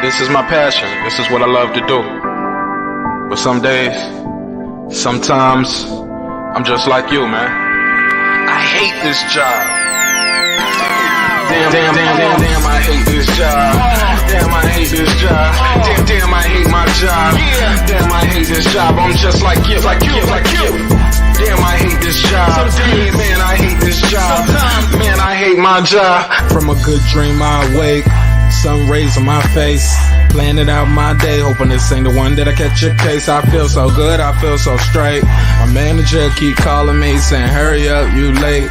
This is my passion. This is what I love to do. But some days, sometimes, I'm just like you, man. I hate this job. Damn, I hate this job. Damn, I hate this job. Damn, I hate my job. Damn, I hate this job. I'm just like you. Damn, I hate this job. Damn, man, I hate this job. Man, I hate my job. From a good dream I awake, sun rays on my face, planning out my day, hoping this ain't the one that I catch a case. I feel so good, I feel so straight. My manager keep calling me saying, hurry up, you late.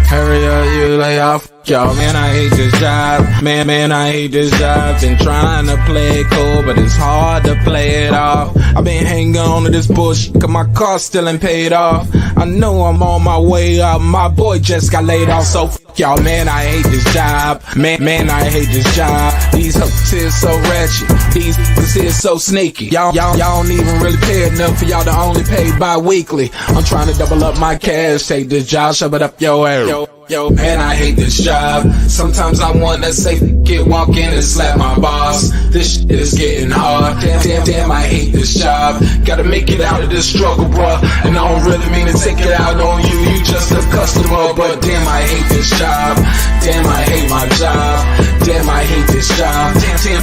Hurry up, you lay off. Y'all, man, I hate this job. Man, I hate this job. Been trying to play it cool, but it's hard to play it off. I've been hanging on to this bullshit, cause my car still ain't paid off. I know I'm on my way up, my boy just got laid off, so y'all, man, I hate this job. Man, I hate this job. These hoes here so ratchet, these niggas here so sneaky. Y'all don't even really pay enough for y'all to only pay bi-weekly. I'm trying to double up my cash, take this job, shove it up your ass. Yo, man, I hate this job. Sometimes I wanna say, walk in and slap my boss. This shit is getting hard. Damn, I hate this job. Gotta make it out of this struggle, bruh. And I don't really mean to take it out on you. You just a customer, but damn, I hate this job. Damn, I hate my job. Damn, I hate this job.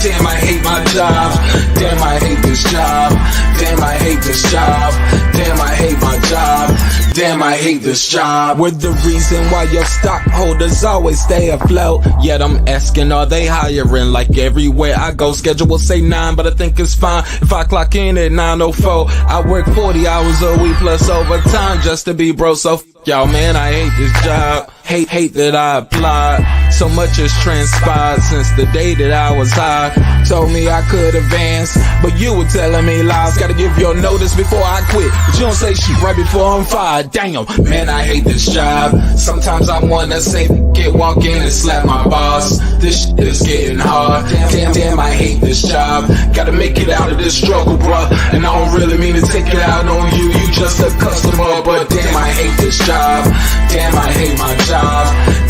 Damn, I hate my job. Damn, I hate this job. Damn, I hate this job. Damn, I hate my job. Damn, I hate this job. We're the reason why your stockholders always stay afloat. Yet I'm asking, are they hiring? Like everywhere I go, schedule will say 9, but I think it's fine if I clock in at 9:04. I work 40 hours a week plus overtime just to be broke. So y'all, man, I hate this job. Hate that I applied. So much has transpired since the day that I was hired. Told me I could advance, but you were telling me lies. Gotta give your notice before I quit, but you don't say shit right before I'm fired. Damn, man, I hate this job. Sometimes I wanna say, walk in and slap my boss. This shit is getting hard. Damn, I hate this job. Gotta make it out of this struggle, bruh. And I don't really mean to take it out on you. You just a customer, but damn, I hate this job. Damn, I hate my job.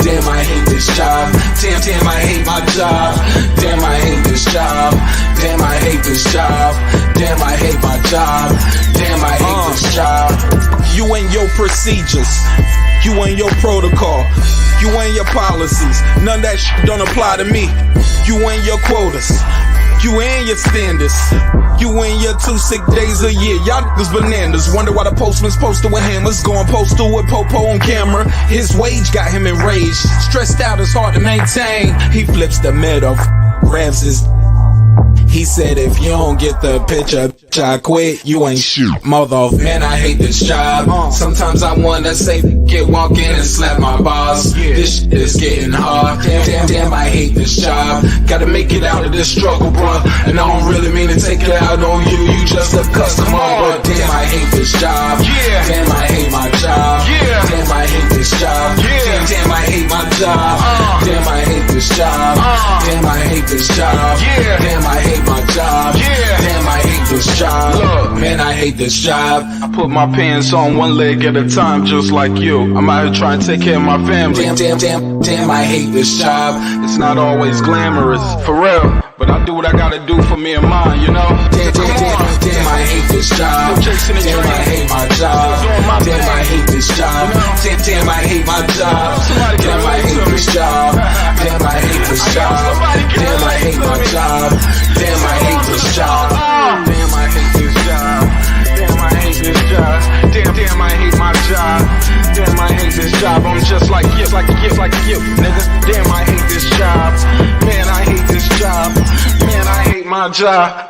Damn, I hate this job. Damn, I hate my job. Damn, I hate this job. Damn, I hate this job. Damn, I hate my job. Damn, I hate this job. You and your procedures, you and your protocol, you and your policies, none of that shit don't apply to me. You and your quotas, you and your standards, you and your 2 sick days a year. Y'all niggas bananas. Wonder why the postman's posted with hammers, going postal with Popo on camera. His wage got him enraged, stressed out, it's hard to maintain. He flips the middle, grabs his. He said, if you don't get the picture, I quit, you ain't shit, mother. Man, I hate this job. Sometimes I wanna say, walk in and slap my boss. This shit is getting hard. Damn, I hate this job. Gotta make it out of this struggle, bruh. And I don't really mean to take it out on you. You just a customer, but damn, I hate this job. Damn, I hate my job. Damn, I hate this job. Damn, I hate my job. Damn, I hate this job. Damn, I hate this job. Damn, I hate my job. Damn, I hate this job. Look, man, I hate this job. I put my pants on one leg at a time, just like you. I'm out here trying to take care of my family. Damn, I hate this job. It's not always glamorous, for real, but I do what I gotta do for me and mine, you know? Damn, I hate this job. Damn, I hate my job. Damn, I hate this job. Damn, I hate my job. Damn, I hate this job. Damn, I hate this job. Damn, I hate my job. Damn, I hate this job. Damn, I hate this job. Damn, I hate this job. Damn, I hate my job. Damn, I hate this job. I'm just like you, nigga. Damn, I hate this job. Man, I hate this job. Man, I hate my job.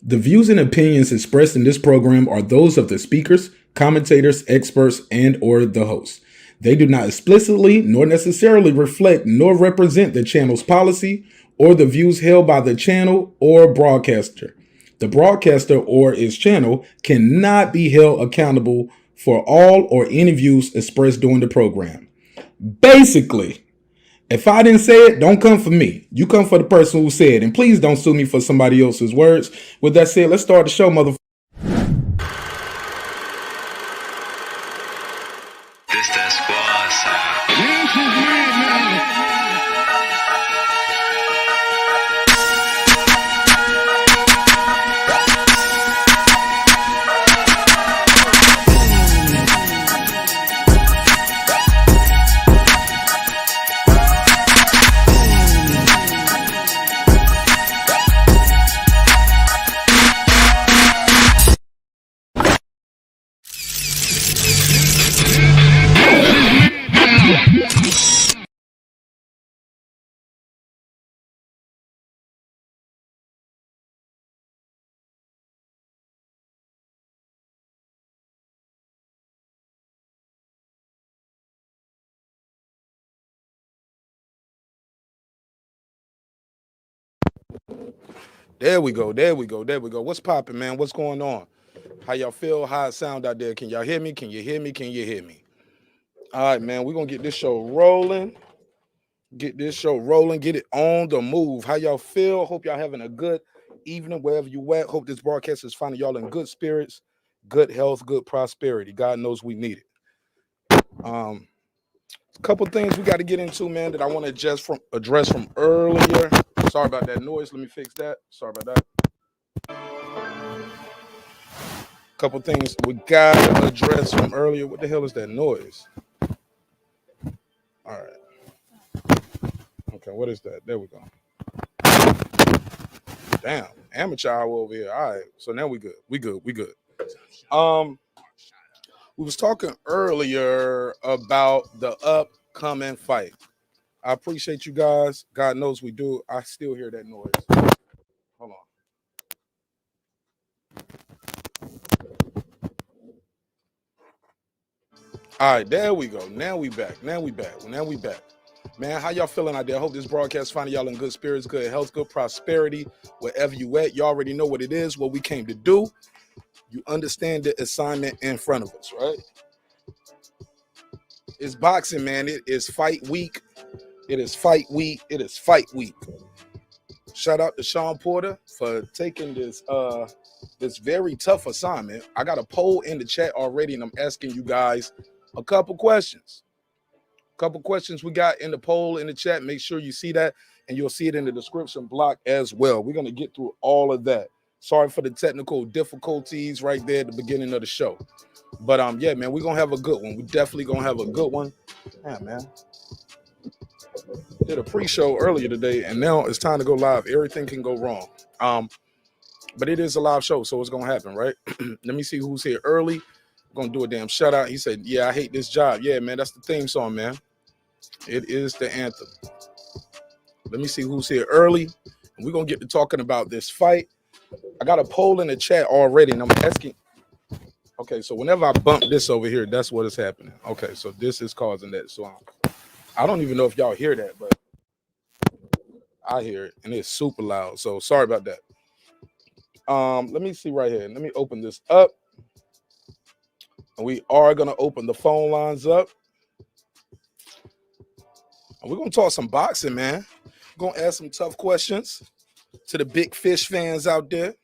The views and opinions expressed in this program are those of the speakers, commentators, experts, and/or the host. They do not explicitly nor necessarily reflect nor represent the channel's policy or the views held by the channel or broadcaster. The broadcaster or its channel cannot be held accountable for all or any views expressed during the program. Basically, if I didn't say it, don't come for me. You come for the person who said it. And please don't sue me for somebody else's words. With that said, let's start the show, motherfucker. This that squad side. There we go. There we go. There we go. What's popping, man? What's going on? How y'all feel? How it sound out there? Can y'all hear me? Can you hear me? Can you hear me? All right, man. We're going to get this show rolling. Get this show rolling. Get it on the move. How y'all feel? Hope y'all having a good evening wherever you at. Hope this broadcast is finding y'all in good spirits, good health, good prosperity. God knows we need it. A couple things we got to get into, man, that I want to address from earlier. Sorry about that noise. Let me fix that. Sorry about that. Couple things we got to address from earlier. What the hell is that noise? All right. Okay, what is that? There we go. Damn, amateur hour over here. All right, so now we good. We good. We was talking earlier about the upcoming fight. I appreciate you guys. God knows we do. I still hear that noise. Hold on. All right, there we go. Now we back. Man, how y'all feeling out there? I hope this broadcast finding y'all in good spirits, good health, good prosperity, wherever you at. You already know what it is, what we came to do. You understand the assignment in front of us, right? It's boxing, man. It is fight week. It is fight week. Shout out to Shawn Porter for taking this very tough assignment. I got a poll in the chat already, and I'm asking you guys a couple questions. We got in the poll in the chat. Make sure you see that, and you'll see it in the description block as well. We're going to get through all of that. Sorry for the technical difficulties right there at the beginning of the show. But yeah, man, we're going to have a good one. We definitely going to have a good one. Yeah, man. Did a pre-show earlier today, and now it's time to go live. Everything can go wrong. But it is a live show, so it's going to happen, right? Let me see who's here early. I'm going to do a damn shout out. He said, yeah, I hate this job. Yeah, man, that's the theme song, man. It is the anthem. Let me see who's here early. We're going to get to talking about this fight. I got a poll in the chat already, and I'm asking. Okay, so whenever I bump this over here, that's what is happening. Okay, so this is causing that. So I don't even know if y'all hear that, but I hear it, and it's super loud. So sorry about that. Let me see right here. Let me open this up. And we are going to open the phone lines up. And we're going to talk some boxing, man. We're going to ask some tough questions to the big fish fans out there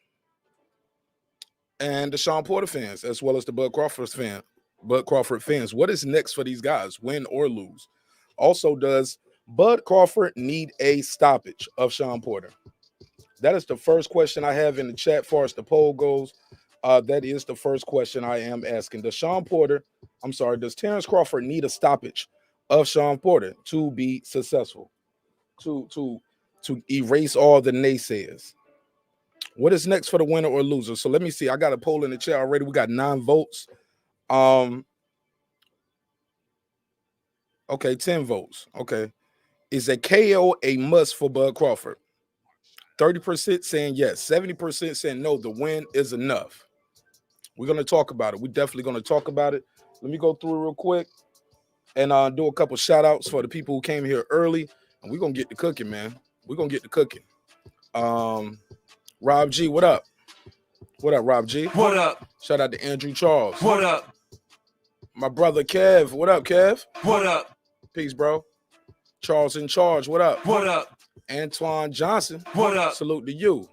and the Shawn Porter fans, as well as the Bud Crawford fans. What is next for these guys, win or lose? Also, does Bud Crawford need a stoppage of Shawn Porter? That is the first question I have in the chat as far as the poll goes. That is the first question I am asking. Does Terence Crawford need a stoppage of Shawn Porter to be successful? To erase all the naysayers? What is next for the winner or loser? So let me see. I got a poll in the chat already. We got 9 votes. Okay, 10 votes. Okay. Is a KO a must for Bud Crawford? 30% saying yes. 70% saying no, the win is enough. We're going to talk about it. We're definitely going to talk about it. Let me go through it real quick and do a couple shout outs for the people who came here early. And we're going to get to cooking, man. We're gonna get to cooking. Rob G, what up? What up, Rob G? What up? Shout out to Andrew Charles. What up? My brother Kev. What up, Kev? What up? Peace, bro. Charles in charge. What up? What up? Antoine Johnson. What up? Salute to you.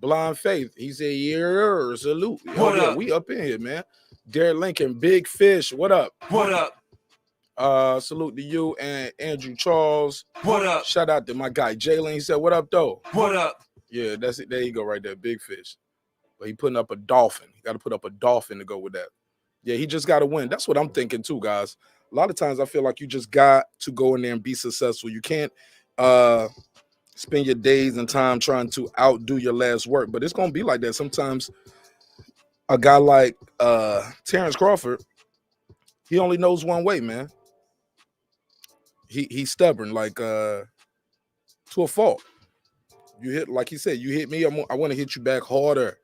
Blind Faith. He said, yeah, salute. What up? We up in here, man. Derek Lincoln. Big Fish. What up? What up? Salute to you and Andrew Charles. What up? Shout out to my guy Jalen. He said, what up, though? What up? Yeah, that's it. There you go, right there. Big Fish. But he putting up a dolphin. You got to put up a dolphin to go with that. Yeah, he just got to win. That's what I'm thinking too, guys. A lot of times I feel like you just got to go in there and be successful. You can't spend your days and time trying to outdo your last work. But it's going to be like that. Sometimes a guy like Terence Crawford, he only knows one way, man. He's stubborn, like to a fault. You hit, like he said, you hit me, I want to hit you back harder.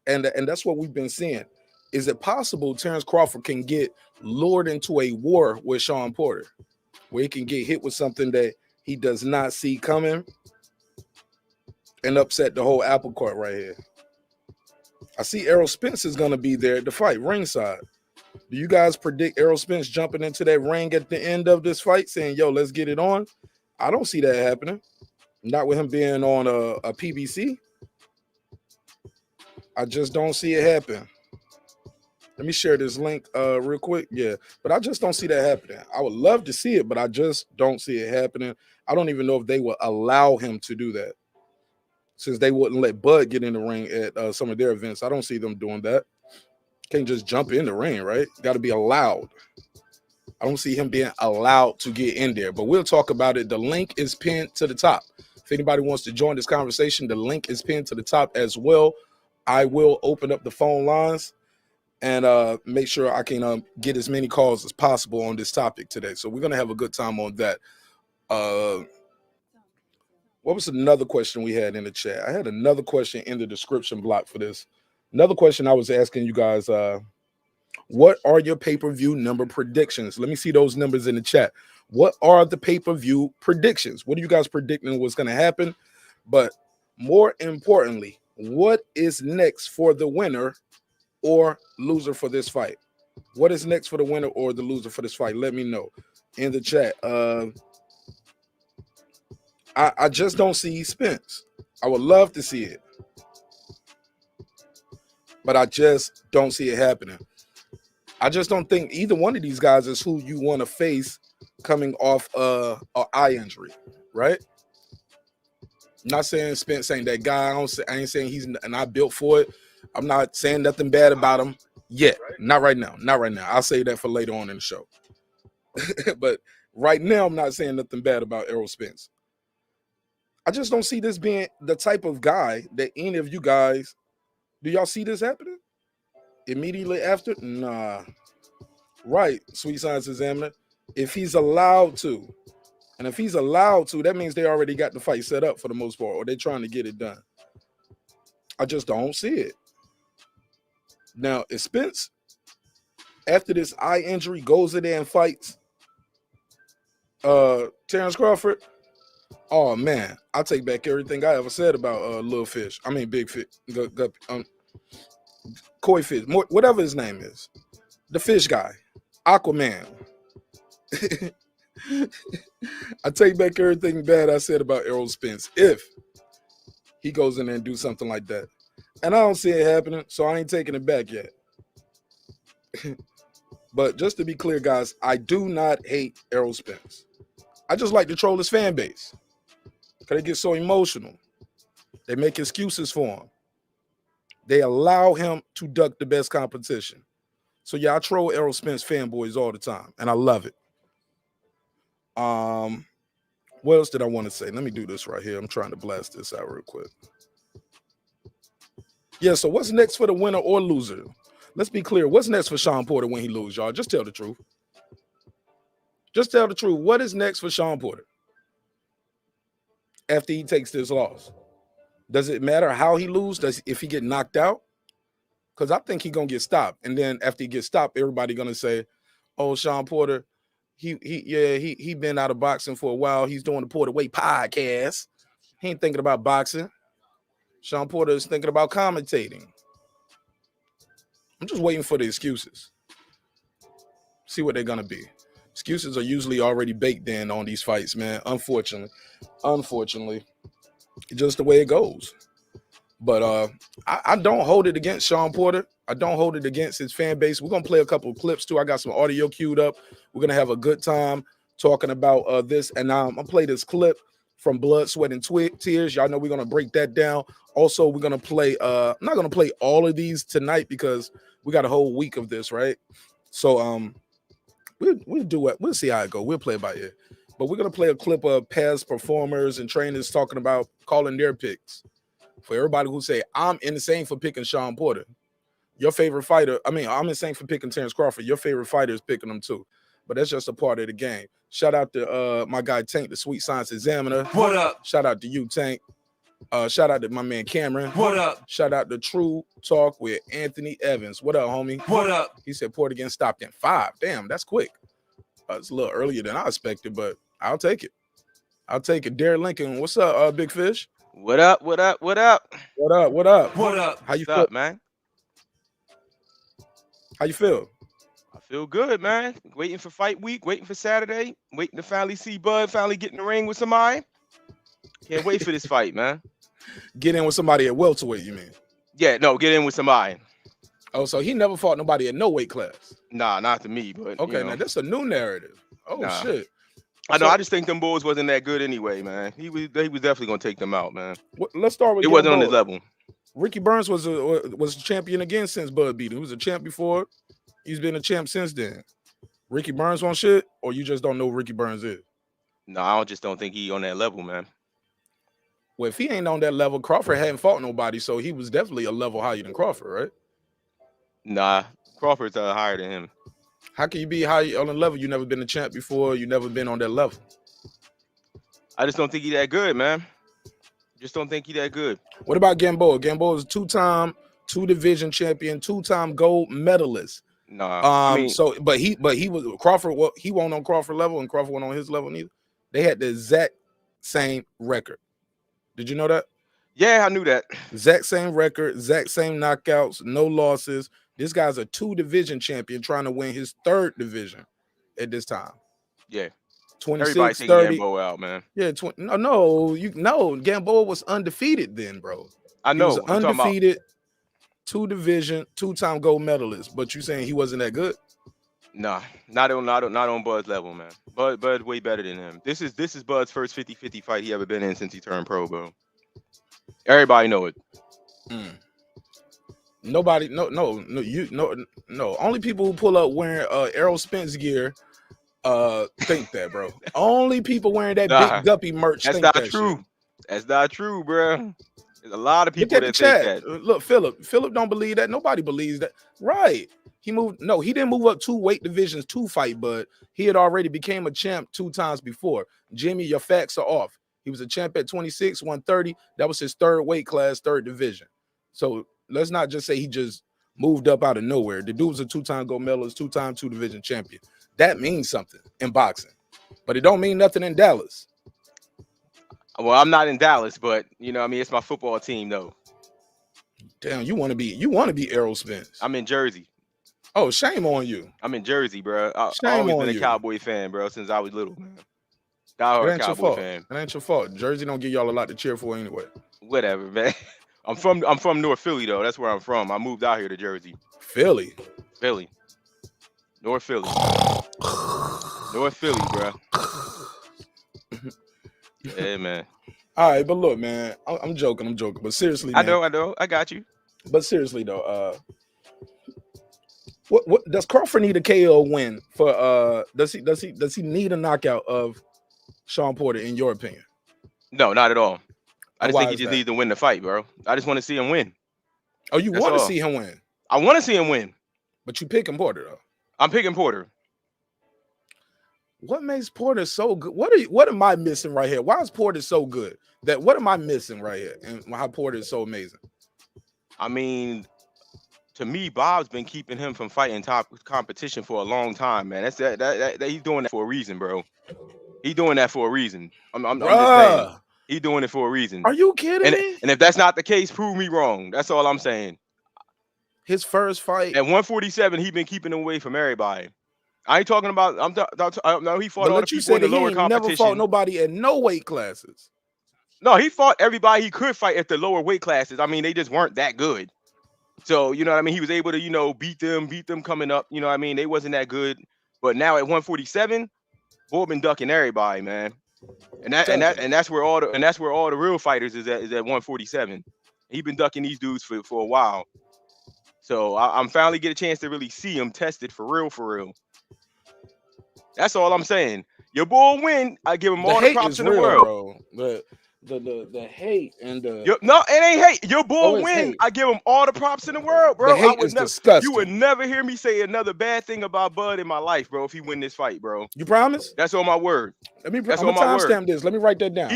And that's what we've been seeing. Is it possible Terence Crawford can get lured into a war with Shawn Porter, where he can get hit with something that he does not see coming and upset the whole apple cart right here? I see Errol Spence is going to be there at the fight, ringside. Do you guys predict Errol Spence jumping into that ring at the end of this fight saying, yo, let's get it on? I don't see that happening. Not with him being on a PBC. I just don't see it happen. Let me share this link real quick. Yeah, but I just don't see that happening. I would love to see it, but I just don't see it happening. I don't even know if they will allow him to do that, since they wouldn't let Bud get in the ring at some of their events. I don't see them doing that. Can't just jump in the ring, right? Got to be allowed. I don't see him being allowed to get in there, but we'll talk about it. The link is pinned to the top. If anybody wants to join this conversation, the link is pinned to the top as well. I will open up the phone lines and make sure I can get as many calls as possible on this topic today. So we're going to have a good time on that. What was another question we had in the chat? I had another question in the description block for this. Another question I was asking you guys, what are your pay-per-view number predictions? Let me see those numbers in the chat. What are the pay-per-view predictions? What are you guys predicting what's going to happen? But more importantly, what is next for the winner or loser for this fight? What is next for the winner or the loser for this fight? Let me know in the chat. I just don't see Spence. I would love to see it, but I just don't see it happening. I just don't think either one of these guys is who you want to face coming off an eye injury, right? I'm not saying Spence ain't that guy. I ain't saying he's not built for it. I'm not saying nothing bad about him yet. Not right now. Not right now. I'll say that for later on in the show. But right now, I'm not saying nothing bad about Errol Spence. I just don't see this being the type of guy that any of you guys, do y'all see this happening immediately after? Nah. Right, Sweet Science Examiner. If he's allowed to, and if he's allowed to, that means they already got the fight set up for the most part, or they're trying to get it done. I just don't see it. Now, if Spence, after this eye injury, goes in there and fights Terence Crawford, oh man, I take back everything I ever said about Little Fish. I mean, Big Fish, Koi Fish, whatever his name is, the fish guy, Aquaman. I take back everything bad I said about Errol Spence if he goes in there and do something like that. And I don't see it happening, so I ain't taking it back yet. But just to be clear, guys, I do not hate Errol Spence. I just like to troll his fan base because they get so emotional. They make excuses for him. They allow him to duck the best competition. So yeah, I troll Errol Spence fanboys all the time, and I love it. What else did I want to say? Let me do this right here. I'm trying to blast this out real quick. Yeah, so what's next for the winner or loser? Let's be clear. What's next for Shawn Porter when he loses, y'all? Just tell the truth. Just tell the truth. What is next for Shawn Porter after he takes this loss? Does it matter how he loses? If he get knocked out? Because I think he's going to get stopped. And then after he gets stopped, everybody going to say, oh, Shawn Porter, he been out of boxing for a while. He's doing the Porter Weight podcast. He ain't thinking about boxing. Shawn Porter is thinking about commentating. I'm just waiting for the excuses. See what they're gonna be. Excuses are usually already baked in on these fights, man. Unfortunately, just the way it goes. But I don't hold it against Shawn Porter. I don't hold it against his fan base. We're gonna play a couple of clips too. I got some audio queued up. We're gonna have a good time talking about this. And I'm gonna play this clip from Blood, Sweat, and Tears. Y'all know we're gonna break that down. Also, we're gonna play. I'm not gonna play all of these tonight because we got a whole week of this, right? So we'll do it. We'll see how it goes. We'll play it by ear. But we're gonna play a clip of past performers and trainers talking about calling their picks. For everybody who say I'm insane for picking Shawn Porter, your favorite fighter. I mean, I'm insane for picking Terence Crawford. Your favorite fighter is picking them too. But that's just a part of the game. Shout out to my guy Tank, the Sweet Science Examiner. What up? Shout out to you, Tank. Shout out to my man Cameron. What up? Shout out to True Talk with Anthony Evans. What up, homie? What up? He said Porter getting stopped in 5. Damn, that's quick. It's a little earlier than I expected, but I'll take it. I'll take it. Derek Lincoln, what's up, Big Fish? What up? What up? What up? What up? What up? What up? How you What's feel, up, man? How you feel? I feel good, man. Waiting for fight week, waiting for Saturday, waiting to finally see Bud finally get in the ring with somebody. Can't wait for this fight, man. Get in with somebody at welterweight, you mean? Yeah, no, get in with somebody. Oh, so he never fought nobody at no weight class. Nah, not to me, but Okay, you know. now that's a new narrative. Oh Nah. shit. I know. So- I just think them Bulls wasn't that good anyway, man. He was definitely gonna take them out, man. Let's start with It wasn't on Gamboa. his level. Ricky Burns was a champion again since Bud beat him. He was a champ before. He's been a champ since then. Ricky Burns on shit, or you just don't know who Ricky Burns is? No, I just don't think he on that level, man. Well, if he ain't on that level, Crawford hadn't fought nobody, so he was definitely a level higher than Crawford, right? Nah, Crawford's higher than him. How can you be high on a level? You never been a champ before. You never been on that level. I just don't think he that good, man. Just don't think he that good. What about Gamboa? Gamboa is a 2-time, 2-division champion, 2-time gold medalist. Nah, I mean, But he was Crawford. Well, he wasn't on Crawford level, and Crawford wasn't on his level neither. They had the exact same record. Did you know that? yeah, I knew that. Exact same record, exact same knockouts, no losses. This guy's a 2-division champion trying to win his 3rd division at this time. Yeah, 26, everybody taking 30. Gamboa out, man. Yeah, no, Gamboa was undefeated then, bro. I know. He was I'm talking about- undefeated, 2-division, 2-time gold medalist. But you saying he wasn't that good? Nah, not on Bud's level, man. Bud way better than him. This is Bud's first 50-50 fight he ever been in since he turned pro, bro. Everybody know it. Nobody, no. Only people who pull up wearing Errol Spence gear think that, bro. Only people wearing that Nah, Big Guppy merch. That's think not that true. shit. That's not true, bro. There's a lot of Look people at the that chat. think that. Look, Philip don't believe that. Nobody believes that. Right. He didn't move up 2 weight divisions to fight, but he had already became a champ 2 times before. Jimmy, your facts are off. He was a champ at 26, 130. That was his 3rd weight class, 3rd division. So let's not just say he just moved up out of nowhere. The dude was a 2-time gold medalist, 2-time 2-division champion. That means something in boxing, but it don't mean nothing in Dallas. Well, I'm not in Dallas, but you know, what I mean, it's my football team, though. Damn, you want to be Errol Spence. I'm in Jersey. Oh, shame on you. I'm in Jersey, bro. I've Shame always on been a you. Cowboy fan, bro, since I was little, man. It Diehard ain't your Cowboy fault. fan. It ain't your fault. Jersey don't give y'all a lot to cheer for anyway. Whatever, man. I'm from North Philly, though. That's where I'm from. I moved out here to Jersey. Philly. North Philly, bro. Yeah, man. All right, but look, man, I'm joking. But seriously, man, I know. I got you. But seriously though, what does Crawford need a KO win for? Does he need a knockout of Shawn Porter in your opinion? No, not at all. I just Why think he is just that? needs to win the fight, bro. I just want to see him win. Oh, you That's want to all. see him win, I want to see him win. but you picking Porter though. I'm picking Porter. What makes Porter so good? What am I missing right here? Why is Porter so good? What am I missing right here? And how Porter is so amazing? I mean, to me, Bob's been keeping him from fighting top competition for a long time, man. That's that he's doing that for a reason, bro. He's doing that for a reason. I'm just saying. He doing it for a reason. Are you kidding me? And if that's not the case, prove me wrong. That's all I'm saying. His first fight At 147, he been keeping away from everybody. I ain't talking about. No, he fought but all the let you people say in the that he lower ain't never competition. fought nobody at no weight classes. No, he fought everybody he could fight at the lower weight classes. I mean, they just weren't that good. So, you know what I mean? He was able to, you know, beat them coming up. You know what I mean? They wasn't that good. But now at 147, Bull been ducking everybody, man. And that's where all the real fighters is at 147. He been ducking these dudes for a while. So I'm finally get a chance to really see him tested for real. That's all I'm saying. Your Bull win, I give him all the props in the world. Bro. The hate and no, it ain't hate. Your Bull win, hate. I give him all the props in the world, bro. The hate is disgusting. You would never hear me say another bad thing about Bud in my life, bro. If he win this fight, bro. You promise? That's on my word. I'm gonna timestamp this. Let me write that down.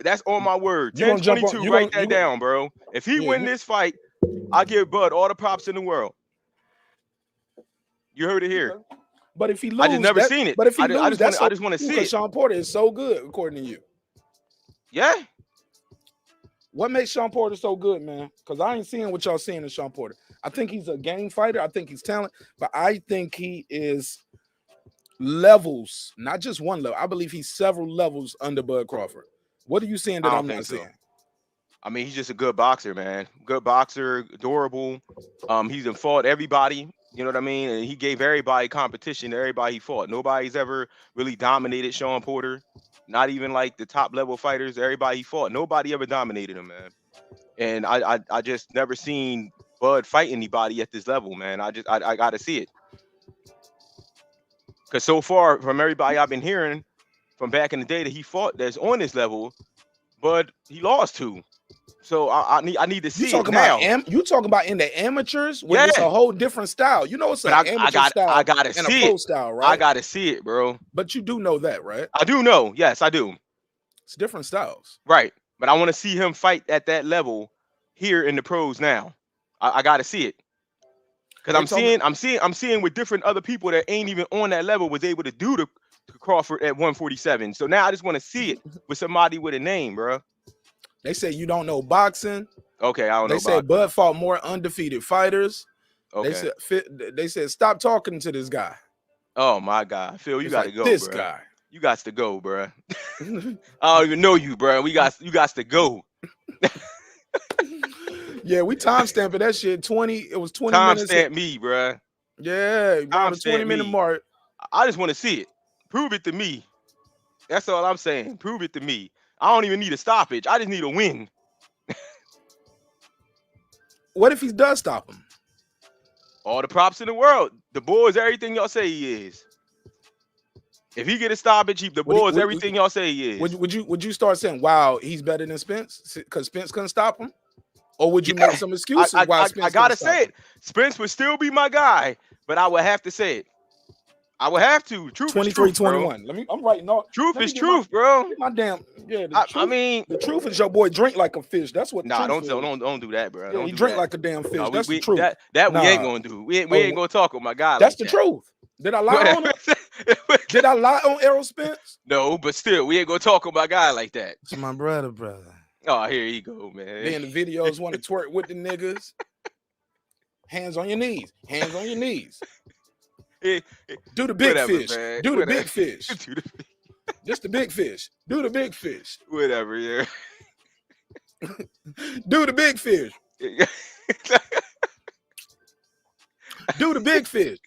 That's on my word. You 10-22. Write that down, bro. If he win this fight, I give Bud all the props in the world. You heard it here. But if he loses, I just never seen it. But if he loses, I just want to see it. Shawn Porter is so good, according to you. Yeah. What makes Shawn Porter so good, man? Because I ain't seeing what y'all seeing in Shawn Porter. I think he's a game fighter. I think he's talent, but I think he is levels, not just one level. I believe he's several levels under Bud Crawford. What are you seeing that I'm not seeing? I mean, he's just a good boxer, man. Good boxer, adorable. He's fought everybody. You know what I mean? And he gave everybody competition to everybody he fought. Nobody's ever really dominated Shawn Porter. Not even like the top level fighters. Everybody he fought, nobody ever dominated him, man. And I just never seen Bud fight anybody at this level, man. I gotta see it. Because so far, from everybody I've been hearing from back in the day that he fought that's on this level, Bud he lost to. So I need to see it now. You talking about in the amateurs when it's a whole different style. You know it's an amateur style. I gotta and see a pro it. style, right? I gotta see it, bro. But you do know that, right? I do know. Yes, I do. It's different styles. Right. But I want to see him fight at that level here in the pros now. I gotta see it. Because I'm seeing with different other people that ain't even on that level was able to do to Crawford at 147. So now I just want to see it with somebody with a name, bro. They say you don't know boxing. Okay, I don't know. They said Bud fought more undefeated fighters. Okay. They said stop talking to this guy. Oh my God, Phil, you got to go. This bro. guy. You got to go, bro. I don't even know you, bro. You got to go. Yeah, we timestamping that shit. It was 20 minutes. Timestamp me, bro. Yeah, around the 20-minute mark. I just want to see it. Prove it to me. That's all I'm saying. Prove it to me. I don't even need a stoppage. I just need a win. What if he does stop him? All the props in the world. The Bull is everything y'all say he is. If he get a stoppage, the Bull is everything y'all say he is. Would you start saying, "Wow, he's better than Spence" because Spence couldn't stop him? Or would you make some excuses why Spence? I gotta say it. Spence would still be my guy, but I would have to say it. I would have to. Truth 23, is truth, 21. I'm writing all. Truth is truth, bro. My damn. Yeah. I mean, the truth is your boy drink like a fish. That's what. Nah, don't do that, bro. Yeah, don't he do drink that. like a damn fish. No, that's the truth. We ain't gonna do. We ain't gonna talk with my guy. That's like the truth. Did I lie on him? Did I lie on Errol Spence? No, but still, we ain't gonna talk with my guy like that. It's my brother. Oh, here you go, man. Then the videos want to twerk with the niggas. Hands on your knees. Hands on your knees. Do the big fish. Man. Do the big fish. Just the big fish. Do the big fish. Whatever, yeah. Do the big fish. Do the big fish.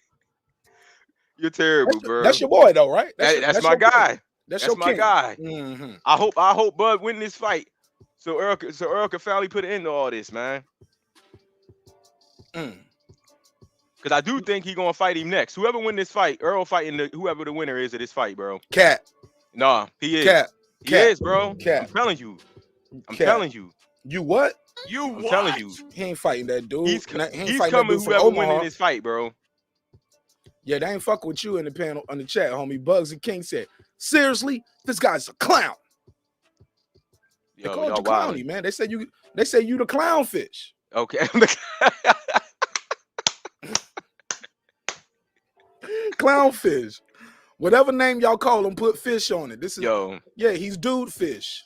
You're terrible, bro. That's your boy, though, right? That's my guy. That's my guy. Mm-hmm. I hope Bud win this fight, so Earl can finally put an end to all this, man. Because I do think he's gonna fight him next. Whoever win this fight, Earl fighting whoever the winner is of this fight, bro. Cat. Nah, he is. Cat. He is, bro. Cat. I'm telling you. I'm telling you. You what? I'm telling you. He ain't fighting that dude. He's he coming whoever winning this fight, bro. Yeah, they ain't fucking with you in the panel on the chat, homie. Bugs and King said, seriously, this guy's a clown. They called you clowny, man. They say you the clownfish. Okay. Clownfish. Whatever name y'all call him, put fish on it. This is yeah, he's dude fish.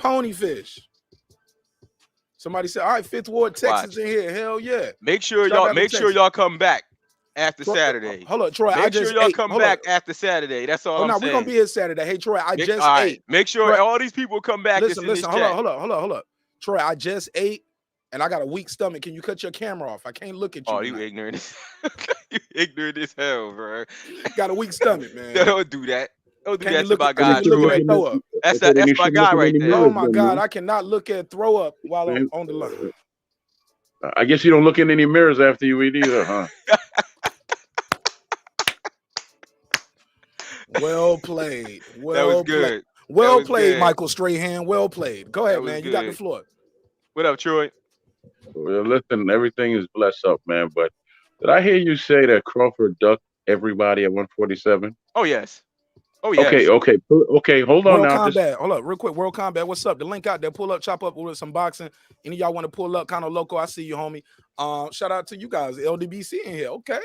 Ponyfish. Somebody said, all right, Fifth Ward, Texas in here. Hell yeah. Make sure Shout out to y'all come back after Troy, Saturday. Hold on, Troy. Make sure y'all come back after Saturday. That's all I'm saying. We're gonna be here Saturday. Hey, Troy, I just ate. Make sure all these people come back. Listen, hold on. Troy, I just ate and I got a weak stomach. Can you cut your camera off? I can't look at you. Oh, you ignorant. You ignorant as hell, bro. Got a weak stomach, man. Don't do that. Don't do that to my guy. That's my guy right there. Oh my God, I cannot look at throw up while I'm on the line. I guess you don't look in any mirrors after you eat either, huh? Well played. That was good. Well played, Michael Strahan. Well played. Go ahead, man. You got the floor. What up, Troy? Well, listen, everything is blessed up, man. But did I hear you say that Crawford ducked everybody at 147? Oh, yes. Oh, yes. Okay. Hold on now. Combat. Hold up, real quick. World Combat. What's up? The link out there. Pull up, chop up with some boxing. Any of y'all want to pull up, kind of local? I see you, homie. Shout out to you guys. LDBC in here. Okay.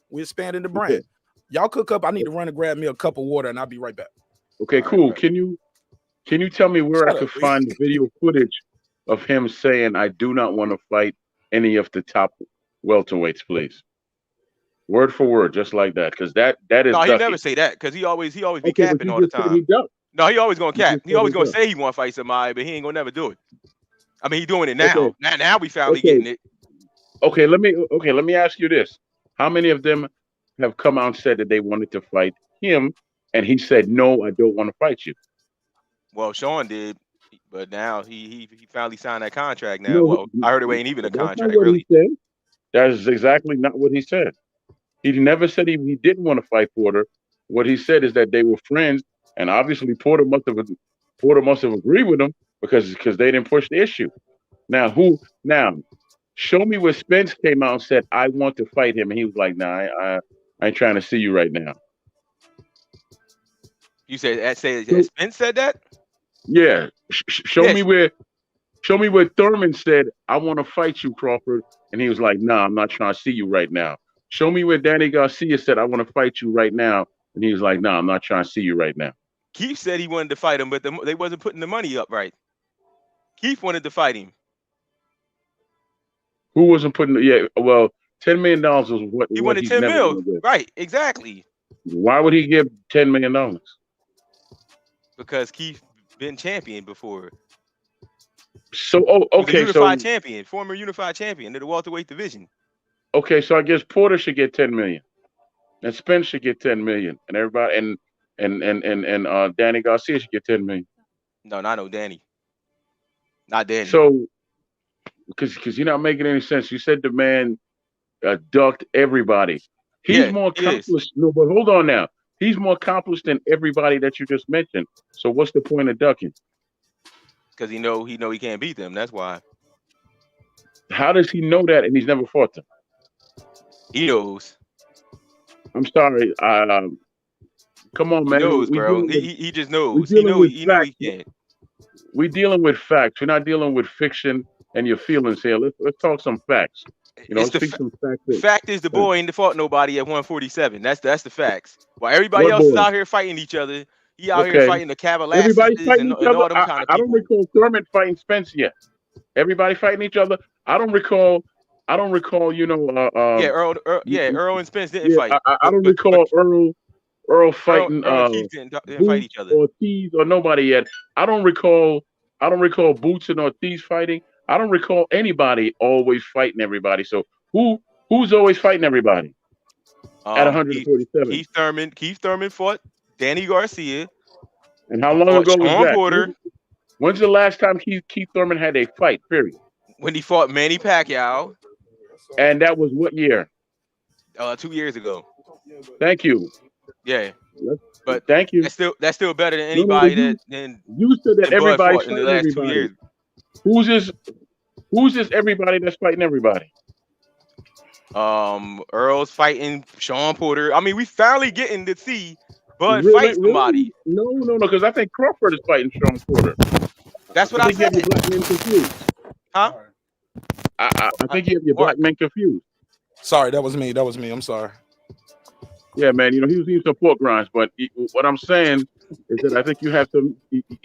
We're expanding the brand. Okay. Y'all cook up. I need to run and grab me a cup of water, and I'll be right back. Okay, cool. Can you tell me where I could find the video footage of him saying I do not want to fight any of the top welterweights, please? Word for word, just like that, because that is. No, he never say that because he always be capping all the time. No, he always gonna cap. He always gonna say he want to fight somebody, but he ain't gonna never do it. I mean, he doing it now. Okay. Now we finally getting it. Okay, let me ask you this: how many of them have come out and said that they wanted to fight him, and he said no, I don't want to fight you? Well, Shawn did, but now he finally signed that contract. Now, well, I heard it ain't even a contract, really. That is exactly not what he said. He never said he didn't want to fight Porter. What he said is that they were friends, and obviously Porter must have agreed with him because they didn't push the issue. Now show me where Spence came out and said I want to fight him, and he was like, "Nah, I ain't trying to see you right now." You said Spence said that? Yeah. Show me where Thurman said I want to fight you, Crawford, and he was like, "Nah, I'm not trying to see you right now." Show me where Danny Garcia said, I want to fight you right now. And he was like, no, I'm not trying to see you right now. Keith said he wanted to fight him, but they wasn't putting the money up right. Keith wanted to fight him. Who wasn't putting $10 million was what he wanted. 10 mil. Right, exactly. Why would he give $10 million? Because Keith been champion before. So, okay. Unified champion, former unified champion of the welterweight division. Okay, so I guess Porter should get 10 million, and Spence should get 10 million, and everybody and Danny Garcia should get 10 million. No, not no Danny. Not Danny. So, because you're not making any sense. You said the man ducked everybody. He's more accomplished. No, but hold on now. He's more accomplished than everybody that you just mentioned. So what's the point of ducking? Because he know he can't beat them. That's why. How does he know that and he's never fought them? He knows. I'm sorry. Come on, man. He knows, bro. He just knows. He knows he can't. We're dealing with facts. We're not dealing with fiction and your feelings here. Let's talk some facts. Let's speak some facts. Fact is the boy ain't fought nobody at 147. That's the facts. While everybody else is out here fighting each other, he out here fighting the Cavaliers. Everybody fighting each other. I don't recall Thurman fighting Spence yet. Everybody fighting each other. I don't recall. Earl and Spence didn't fight. I don't recall Earl fighting didn't fight each other. Ortiz or nobody yet. I don't recall Boots and Ortiz fighting. I don't recall anybody always fighting everybody. So who's always fighting everybody at 147? Keith Thurman fought Danny Garcia. And how long ago was that? Porter. When's the last time Keith Thurman had a fight? Period. When he fought Manny Pacquiao. And that was what year? 2 years ago. Thank you. Yeah, but thank you. That's still better than anybody you said that everybody's fighting everybody. 2 years. Who's this everybody that's fighting everybody? Earl's fighting Shawn Porter. I mean, we finally getting to see Bud fight somebody. No, because I think Crawford is fighting Shawn Porter. That's what I said. You have your black men confused. Huh? I think you have your black men confused. Sorry, that was me. I'm sorry. Yeah, man. He was eating some pork rinds, but what I'm saying is that I think you have to.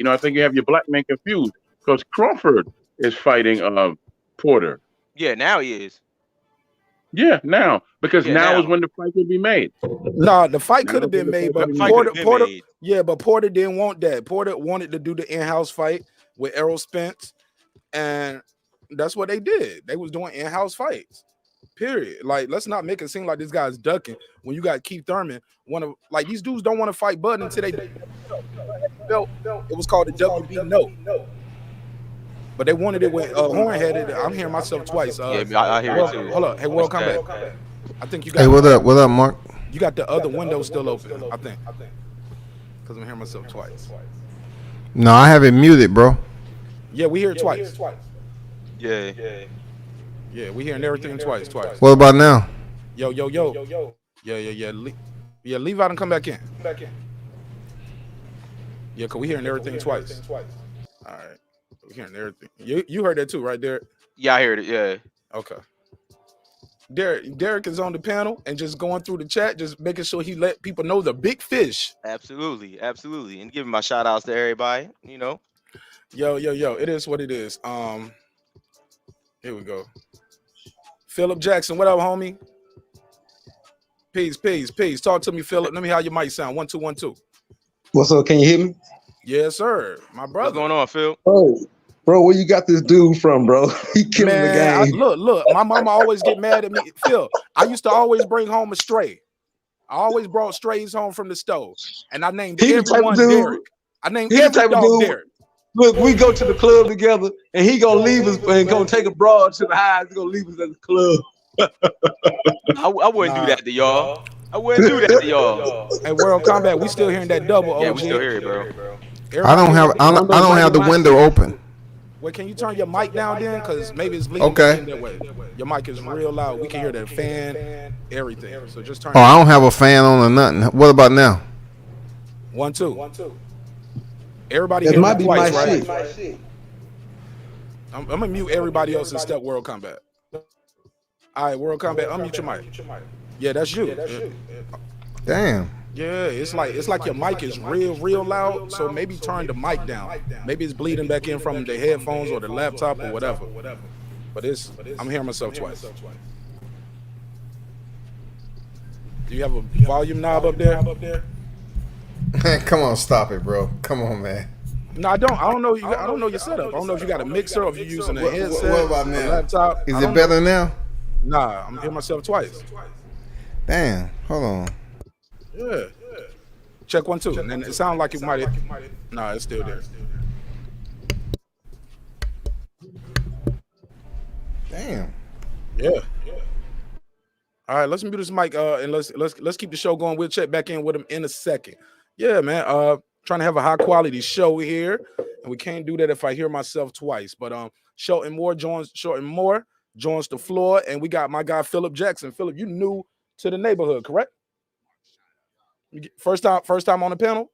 I think you have your black men confused. because Crawford is fighting Porter. Yeah, now he is. Yeah, now because Yeah, now is now. when the fight will be made. Nah, the fight Now could have is when been the made, fight but will be Fight made. could have been made. Yeah, but Porter didn't want that. Porter wanted to do the in-house fight with Errol Spence, and that's what they did. They was doing in-house fights. Period. Like, let's not make it seem like this guy's ducking when you got Keith Thurman. Like these dudes don't want to fight Bud until they belt. It was called the WB no. But they wanted it with Horn headed. I'm hearing myself twice. Yeah, I hear it too. Hold up. Hey, World What's Combat. that? I think you got Hey, what up? What up, Mark? You got the other window still open, I think. Because I'm hearing myself twice. No, I have it muted, bro. Yeah, we hear it twice. Yeah. Yeah, we hearing everything twice. What about now? Yo. Yeah. Leave out and come back in. Yeah, because we hearing everything twice. All right. We hearing everything. You heard that too, right, Derek? Yeah, I heard it. Yeah. Okay. Derek is on the panel and just going through the chat, just making sure he let people know the big fish. Absolutely. And giving my shout outs to everybody, you know. Yo. It is what it is. Here we go. Philip Jackson, what up, homie? Peace. Talk to me, Philip. Let me hear how your mic sound. 1 2 1 2. What's up? Can you hear me? Yes, sir. My brother. What's going on, Phil? Oh, bro, where you got this dude from, bro? He killing the game. Look. My mama always get mad at me. Phil, I used to always bring home a stray. I always brought strays home from the stove, and I named He the type everyone of dude- Derek. I named he the every type of dog dude- Derek. Look, we go to the club together, and he gonna leave us and gonna take a broad to the highs. He gonna leave us at the club. I wouldn't do that to y'all. I wouldn't do that to y'all. Hey, World Combat, we still hearing that double. Yeah, OG. we still hear it, bro. I don't have the window open. Wait, can you turn your mic down then? Because maybe it's bleeding Okay. in that way. Your mic is real loud. We can hear that fan, everything. So just turn. Oh, I don't have a fan on or nothing. What about now? 1 2. Everybody That hear might me be my twice, shit. right? I'm gonna mute everybody else and step World Combat. All right, World Combat, unmute your mic. Yeah, that's you. Damn. Yeah, it's like your mic is real loud. So maybe turn the mic down. Maybe it's bleeding back in from the headphones or the laptop or whatever. But I'm hearing myself twice. Do you have a volume knob up there? Man, come on, stop it, bro. Come on, man. No, I don't. I don't know. I don't know your setup. I don't know if you got a mixer or if you're using a headset. What about a now? laptop. Is it better now? Nah, I'm hearing myself twice. Damn. Hold on. Yeah. Check 1 2. And it sounds like it might have. Nah, it's still there. Damn. Yeah. All right, let's mute this mic and let's keep the show going. We'll check back in with him in a second. Yeah, man. Trying to have a high quality show here, and we can't do that if I hear myself twice. But Shorten Moore joins the floor, and we got my guy Philip Jackson. Philip, you new to the neighborhood, correct? First time on the panel.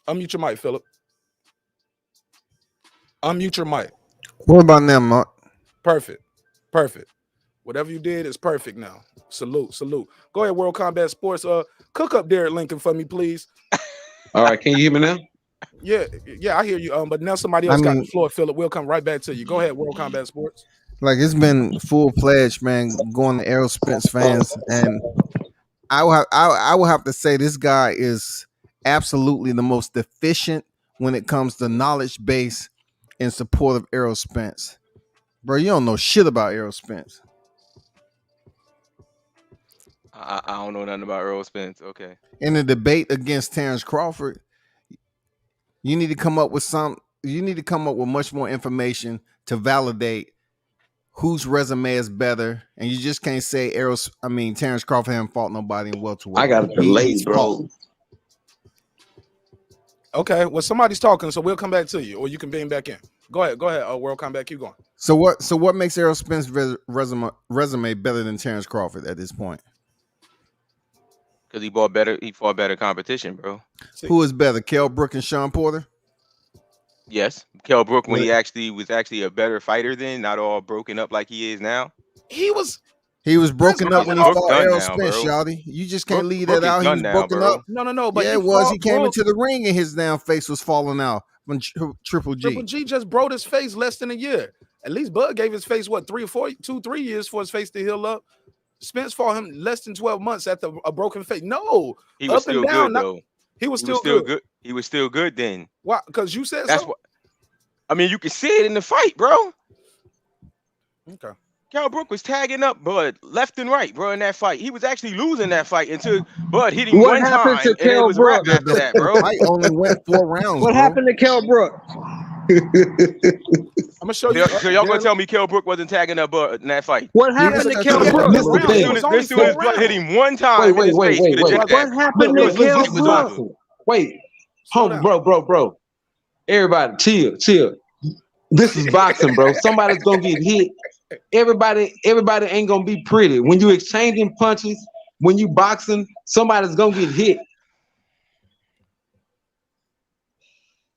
Unmute your mic, Philip. Unmute your mic. What about now, Mark? Perfect. Whatever you did is perfect now. Salute. Go ahead, World Combat Sports. Cook up Derek Lincoln for me, please. All right, can you hear me now? Yeah, I hear you. But now somebody else got the floor, Philip. We'll come right back to you. Go ahead, World Combat Sports. Like, it's been full-fledged, man, going to Errol Spence fans, and I will have to say this guy is absolutely the most deficient when it comes to knowledge base in support of Errol Spence. Bro, you don't know shit about Errol Spence. I don't know nothing about Earl Spence. Okay. In the debate against Terence Crawford, you need to come up with much more information to validate whose resume is better, and you just can't say Terence Crawford haven't fought nobody in welterweight. I got a delay, bro. Okay, well, somebody's talking, so we'll come back to you, or you can beam back in. Go ahead, World Combat, keep going. So what makes Errol Spence's resume better than Terence Crawford at this point? Because he fought better competition, bro. Who is better, Kell Brook and Shawn Porter? Yes, Kell Brook when he was actually a better fighter then, not all broken up like he is now. He was He was broken Brooke up when he is fought done Errol now, Spence, bro. Shawty. You just can't leave Brooke that is out. He done was now, broken bro. up. No, but Yeah, he it was. He fought came Brooke. into the ring and his damn face was falling out from Triple G. Triple G just broke his face less than a year. At least Bud gave his face, what, 3 years for his face to heal up. Spence fought him less than 12 months after a broken face. No, He was up and still down. good though. He was He still was still good. good. He was still good then. Why? Because you said That's so? what. I mean, you can see it in the fight, bro. Okay. Kell Brook was tagging up Bud left and right, bro, in that fight. He was actually losing that fight until Bud hit him What one happened time, to and it Kell was a wrap Brook? after that, bro. The fight only went 4 rounds, What bro. happened to Kell Brook? I'm gonna show you. So y'all gonna tell me Kell Brook wasn't tagging up Bud in that fight? What happened to Kell He had Brook? good This the rounds. thing. It was only This soon as 4 Bud hit rounds. him one time in his face with a wait. jab. What happened to Look, Kell this is Brook? boxing. Wait, Slow home, down. bro. Everybody, chill. This is boxing, bro. Somebody's gonna get hit. Everybody ain't gonna be pretty. When you exchanging punches, when you boxing, somebody's gonna get hit.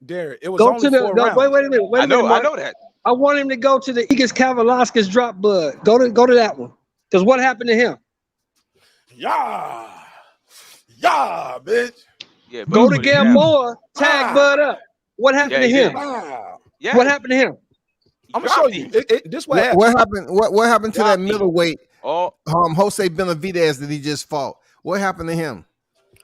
Derek, it was Go only to the 4 no, rounds. wait a minute. I know Mark. that. I want him to go to the Igas Kavalaskas drop Bud. Go to that one. Because what happened to him? Yeah, bitch. Yeah, Bud Go to put it down. Gamboa, tag Ah. Bud up. What happened to he him? did. Wow. Yeah, What happened to him? I'm gonna show you. This what happened. What happened? What happened to that Dropped him. middleweight? Oh, Jose Benavidez that he just fought. What happened to him?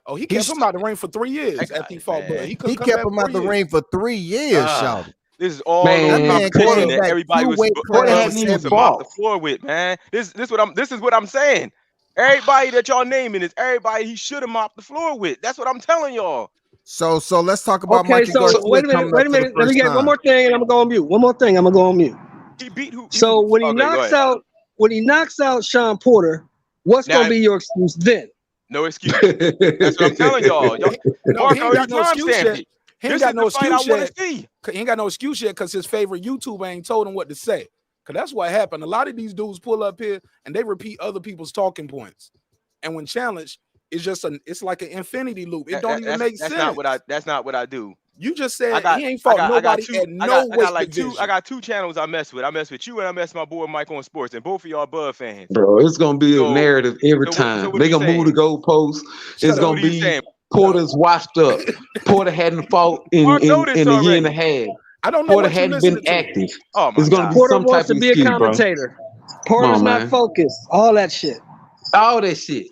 Oh, he kept him out the ring for 3 years That after he guy, fought man. Bud. He couldn't come kept back him for out the 3 years. ring for 3 years, Shawty. this is all Man, those man, competition came that back everybody was two-weight Bud class. was supposed to mop the floor with, man. This is what I'm saying. Everybody that y'all naming is everybody he should have mopped the floor with. That's what I'm telling y'all. So let's talk about Okay, Mikey so Garcia wait a coming minute. up for the Let me first get one time. more thing, and I'm gonna go on mute. One more thing, I'm gonna go on mute. He beat who? So when he Okay, go ahead. when he knocks out Shawn Porter, what's Now- gonna be your excuse then? No excuse. That's what I'm telling y'all. No, Mark he ain't got already no excuse timestamped yet. it. He This ain't got is no the fight I excuse want yet. to see. He ain't got no excuse yet because his favorite YouTuber ain't told him what to say. Because that's what happened. A lot of these dudes pull up here and they repeat other people's talking points. And when challenged, it's like an infinity loop. It don't even make sense. That's not what I do. You just said he ain't fought nobody at no weight division. I got 2 channels I mess with. I mess with you and I mess with my boy Mike on Sports, and both of y'all Bud fans. Bro, it's gonna be a So- narrative every so time. what They you gonna move the goalposts. It's up. gonna What are you be saying? Porter's washed up. Porter hadn't fought in Mark know this a year already. and a half. I don't know Porter what you hadn't listening been to. active. Oh my It's gonna God. be Porter some wants type to of be a excuse, bro. commentator. Porter's on, not man. focused. All that shit. All that shit.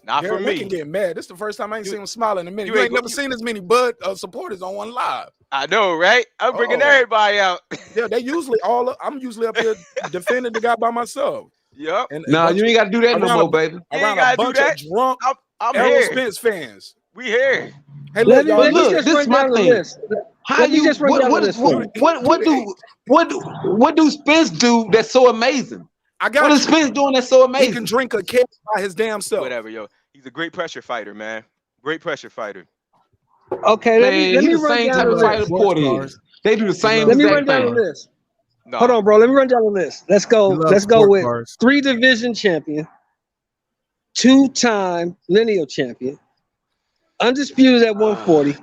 Not for Derek me. Wicken getting mad. This is the first time I ain't seen him smile in a minute. you You ain't ain't go- never seen as many Bud supporters on one live. I know, right? I'm bringing Oh. everybody out. Yeah, they usually I'm usually up here defending the guy by myself. Yep. And a No, bunch you ain't gotta do that no around more, a- baby. You ain't around gotta a do bunch that. of drunk I'm Errol here. Spence fans. We here. Hey, Let look, me y'all. look, just this run is my down the thing. list. How Let me you just run down the list for you. what do Spence do that's so amazing? I What got is you. Spence doing that's so He can amazing? drink a can by his damn self. Whatever, yo. He's a great pressure fighter, man. Great pressure fighter. Okay, let Man, me he's the run same down type the of fighter list. Porter is. They do the same Let me exact run down the thing. list. No. Hold on, bro. Let me run down the list. Let's go. He loves Let's go sport with cars. 3 division champion, 2-time lineal champion, undisputed at 140,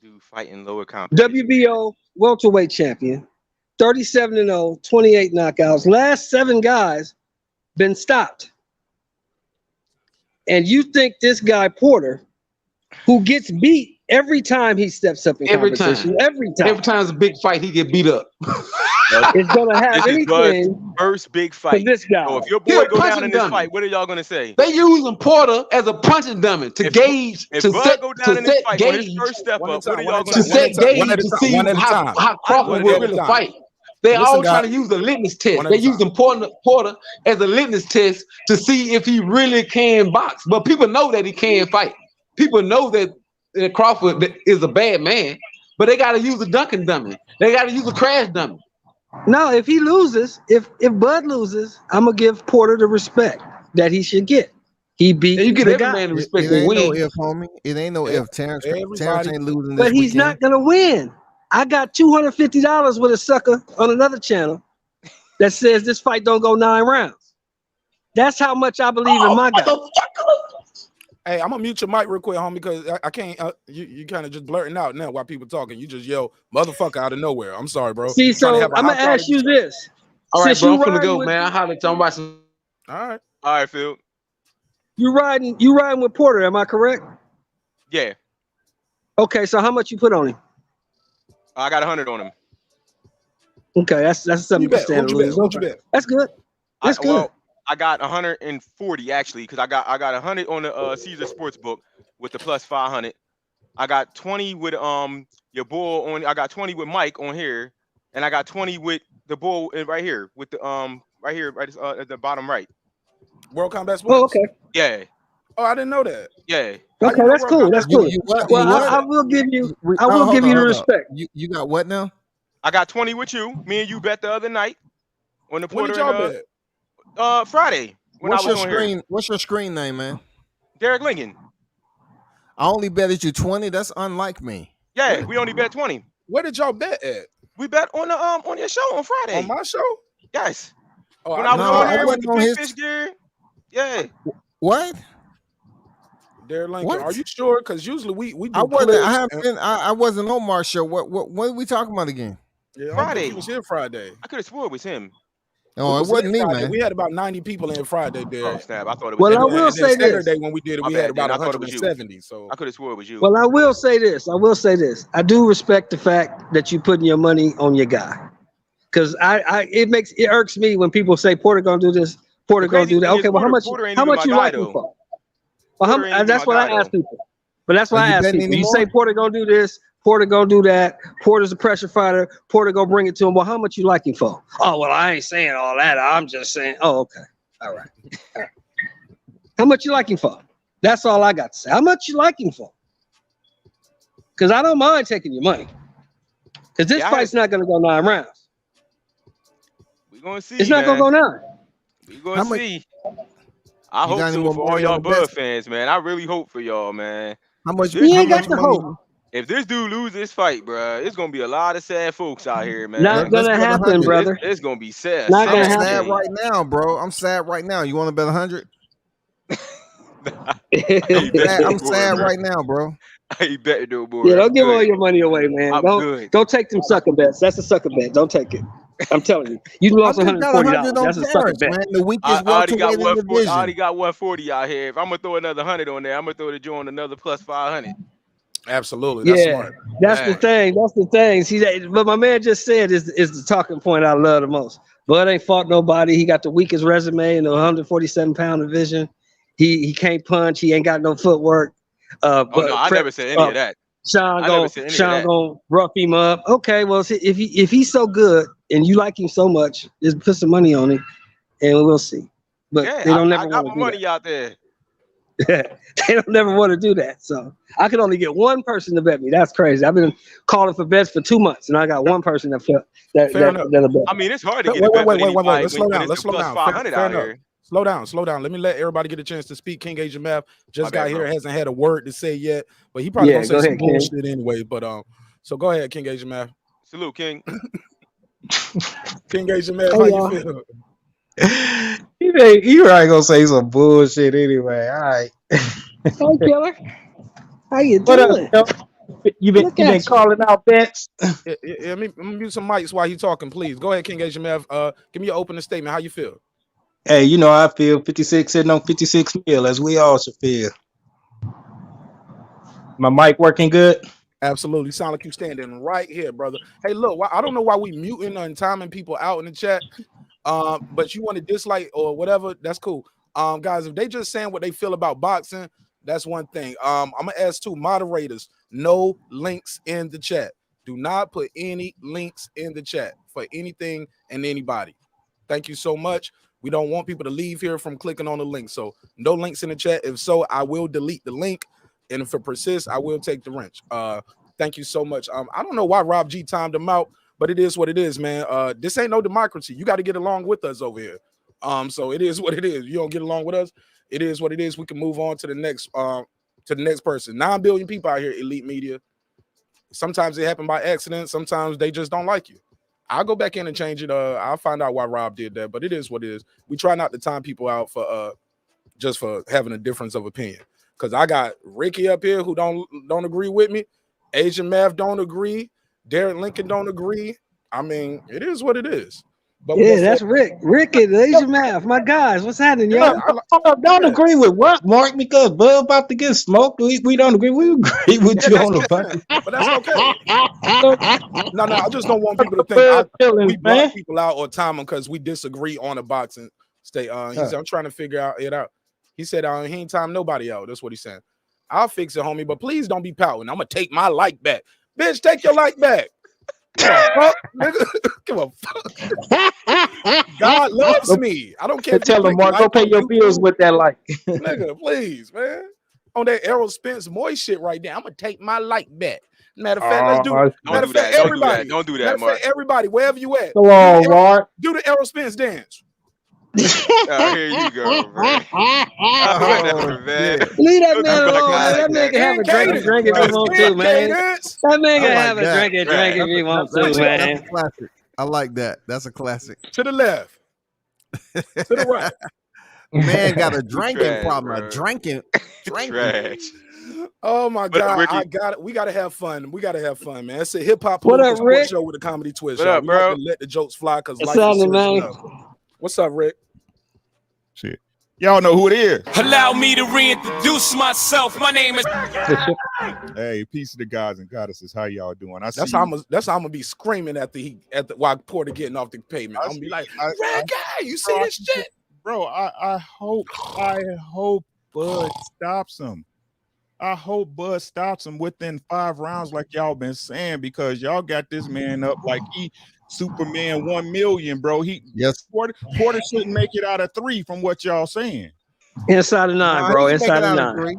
Dude fighting lower competition. WBO welterweight champion, 37-0, 28 knockouts. Last 7 guys been stopped. And you think this guy Porter, who gets beat every time he steps up in Every competition, time. every time, Every time it's a big fight, he get beat up. is gonna have This is Bud's anything first big for fight. this guy? So if your He boy a go down punching in this dummy. fight, what are y'all gonna say? They using Porter as a punching dummy to If- gauge, If to Bud set, go down to in this set fight on his gauge, first step One up, at a what are time, y'all one gonna at to a time, say? set one gauge at a to time, see one at a how time. Crawford One will at a really time. fight. They Listen, all guys. trying to use a litmus test. One at They a using Porter as a litmus test to see if he really can box. But people know that he can fight. People know that Crawford is a bad man, but they got to use a Dunkin' dummy. They got to use a crash dummy. No, if he loses, if Bud loses, I'm gonna give Porter the respect that he should get. He beat And you get the every guy, man the It respect for ain't no win. if, homie. It ain't no if. Terence Everybody- ain't losing this but he's weekend. not gonna win. I got $250 with a sucker on another channel that says this fight don't go 9 rounds. That's how much I believe in my guy. Hey, I'm gonna mute your mic real quick, homie, because I can't. You kind of just blurting out now while people talking. You just yell "motherfucker" out of nowhere. I'm sorry, bro. See, Trying to so have a I'm gonna high ask you quality- this. All right, Since bro, you I'm finna riding go, with- man. I holler at you. I'm about to. All right. All right, Phil. You riding with Porter, am I correct? Yeah, Okay, so how much you put on him? I got 100 on him. Okay, that's something you can bet? stand to Who'd you bet? lose. Who'd you Okay. bet? That's good. That's good. Well, I got 140 actually, because I got 100 on the Caesar Sportsbook with the plus 500. I got 20 with your bull on. I got 20 with Mike on here, and I got 20 with the bull right here with the right here right at the bottom right. World Combat Sports. Oh, okay. Yeah, Oh, I didn't know that. yeah. How Okay, you know that's World cool. Combat That's Sports? cool. You what? Well, You what? I will give you. I Oh, will hold give on, you the hold on. respect. You got what now? I got 20 with you. Me and you bet the other night on the When Porter did y'all and bet? Friday when What's I was your on screen? here. What's your screen name, man? Derek Lincoln. I only betted you 20. That's unlike me. Yeah, we only bet 20. Where did y'all bet at? We bet on the on your show on Friday. On my show? Yes. Oh, When I was No, on I here with wasn't the on big his- fish gear. Yeah. What? Derek Lincoln, What? are you sure? Because usually we do. I wasn't. clips I haven't and- been. I wasn't on Mark's show. What are we talking about again? Yeah, I don't think Friday. he was here Friday. I could have swore it was him. No, We it was wasn't in me, Friday. man. We had about 90 people in Friday, Oh Derek. snap! I thought it was. Well, him. I will And then say this. Saturday when we did it, My we bad, had about then. I thought it was you. 170. So I could have swore it was you. Well, I will say this. I do respect the fact that you putting your money on your guy, because it irks me when people say Porter gonna do this, Porter The gonna crazy do that. thing Okay, is well, Porter ain't how even much my you guy, like him though. for? Well, Porter ain't even that's my what I guy, ask though. people. But that's what Are I you ask betting people. You anymore? say Porter gonna do this, Porter gonna do that. Porter's a pressure fighter. Porter gonna bring it to him. Well, how much you like him for? Oh, well, I ain't saying all that. I'm just saying. Oh, okay, all right. All right. How much you like him for? That's all I got to say. How much you like him for? Because I don't mind taking your money. Because this Yeah, fight's not gonna go 9 rounds. We gonna see. It's not man. gonna go 9. We How gonna much- see. I You got hope any so more for all money y'all on the Bud bets? fans, man. I really hope for y'all, man. How much? You how ain't got much to money- hope. If this dude loses this fight, bro, it's gonna be a lot of sad folks out here, man. Not Let's gonna bet happen, 100. brother. It's gonna be sad. Not gonna I'm happen. sad right now, bro. I'm sad right now. You want to bet 100? I'm sad right now, bro. I ain't betting no more. Yeah, I'm don't give all good. your money away, man. I'm good. Don't take them sucker bets. That's a sucker bet. Don't take it. I'm telling you. You I lost just got $140. 100 on That's a sucker Terrence, bet. man. The I weakest already got welterweight in the 140. I already division. got 140 out here. If I'm gonna throw another 100 on there, I'm gonna throw the joint another plus 500. absolutely, that's Yeah, smart. that's the Man. thing. That's the thing. See that, but my man just said is the talking point I love the most. Bud ain't fought nobody. He got the weakest resume in the 147-pound division. He can't punch. He ain't got no footwork. Oh no, I never said any of that. Sean I never said any of that. gonna rough him up. Okay, well, see, if he's so good and you like him so much, just put some money on him, and we'll see. But Yeah, they don't I never got want my to do money out there. that. They don't never want to do that. So I could only get one person to bet me. That's crazy. I've been calling for bets for 2 months, and I got one person that felt that Fair enough. that'll bet. I mean, it's hard to get Wait, a bet with anybody Let's slow when down. it's Let's a slow plus down. 500 Fair out enough. here. Slow down. Let me let everybody get a chance to speak. King Agent Math just My got bad, here, bro. hasn't had a word to say yet, but he probably Yeah, gonna say go some ahead, King. bullshit anyway. But so go ahead, King Agent Math. Salute, King. King Agent Math, Hey, how y'all. you feel? You right gonna say some bullshit anyway. All right. Hey, Killer. How you What up, doing? yo? You Look been at you. calling out bets? Yeah, let me mute some mics while you talking, please. Go ahead, King Agent Math. Give me your opening statement. How you feel? Hey, you know how I feel. 56 sitting on 56 mil, as we all should feel. My mic working good? Absolutely. Sound like you standing right here, brother. Hey, look, I don't know why we muting and timing people out in the chat. But you want to dislike or whatever, that's cool. Guys, if they just saying what they feel about boxing, that's one thing. I'm gonna ask two moderators, no links in the chat. Do not put any links in the chat for anything and anybody. Thank you so much. We don't want people to leave here from clicking on the link. So no links in the chat. If so, I will delete the link. And if it persists, I will take the wrench. Thank you so much. I don't know why Rob G timed him out, but it is what it is, man. This ain't no democracy. You got to get along with us over here. So it is what it is. You don't get along with us, it is what it is. We can move on to the next person. 9 billion people out here, elite media. Sometimes it happen by accident. Sometimes they just don't like you. I'll go back in and change it. I'll find out why Rob did that, but it is what it is. We try not to time people out for just for having a difference of opinion. Because I got Ricky up here who don't agree with me. Asian Math don't agree. Derek Lincoln don't agree. I mean, it is what it is. But Yeah, that's Rick. Rick and Laser Math. My guys, what's happening, Yeah, y'all? Don't agree with what, Mark? Because Bud about to get smoked. We don't agree. We agree with you on the bunch. but that's okay. No, I just don't want people to Bud think feelings, we block man. people out or time them because we disagree on a boxing state. He said, I'm trying to figure it out. He said, he ain't time nobody out. That's what he's saying. I'll fix it, homie, but please don't be pouting. I'm gonna take my like back. Bitch, take your like back. Give a fuck, nigga. Give a fuck. God loves me. I don't care. If Tell you him, Mark, like go pay your bills with that like. nigga, please, man. On that Errol Spence moist shit right there. I'm gonna take my like back. Matter of fact, let's do it. Don't do that. Everybody. Don't do that, Matter of Mark. fact, everybody, wherever you at. Come on, Mark. Do the Errol Spence dance. Here you go, man. Whatever, man. Leave that Don't man do Black alone, Knight man. That like man can have a drink and drink if he wants to, man. That man can have a drink and drink if he wants to, That's a man. classic. I like that. That's a classic. To the left. To the right. Man got a drinking trash, problem. bro. A drinking. Trash. Oh my But, God. Ricky- I got it. We gotta have fun. We gotta have fun, man. It's a hip hop What political up, sports Rick? show with a comedy twist. What y'all. up, We bro? like to let the jokes fly because What's life is happening, serious man? enough. What's up, Rick? Shit. Y'all know who it is. Allow me to reintroduce myself. My name is. Hey, peace to the gods and goddesses. How y'all doing? I see. That's how I'm gonna be screaming at the while Porter getting off the pavement. I'm gonna be like, Red guy, you see this shit? Bro, I hope Bud stops him. I hope Bud stops him within 5 rounds, like y'all been saying, because y'all got this man up like he Superman 1 million, bro. Yes. Porter shouldn't make it out of 3 from what y'all saying. Inside of 9, bro. Inside of 9.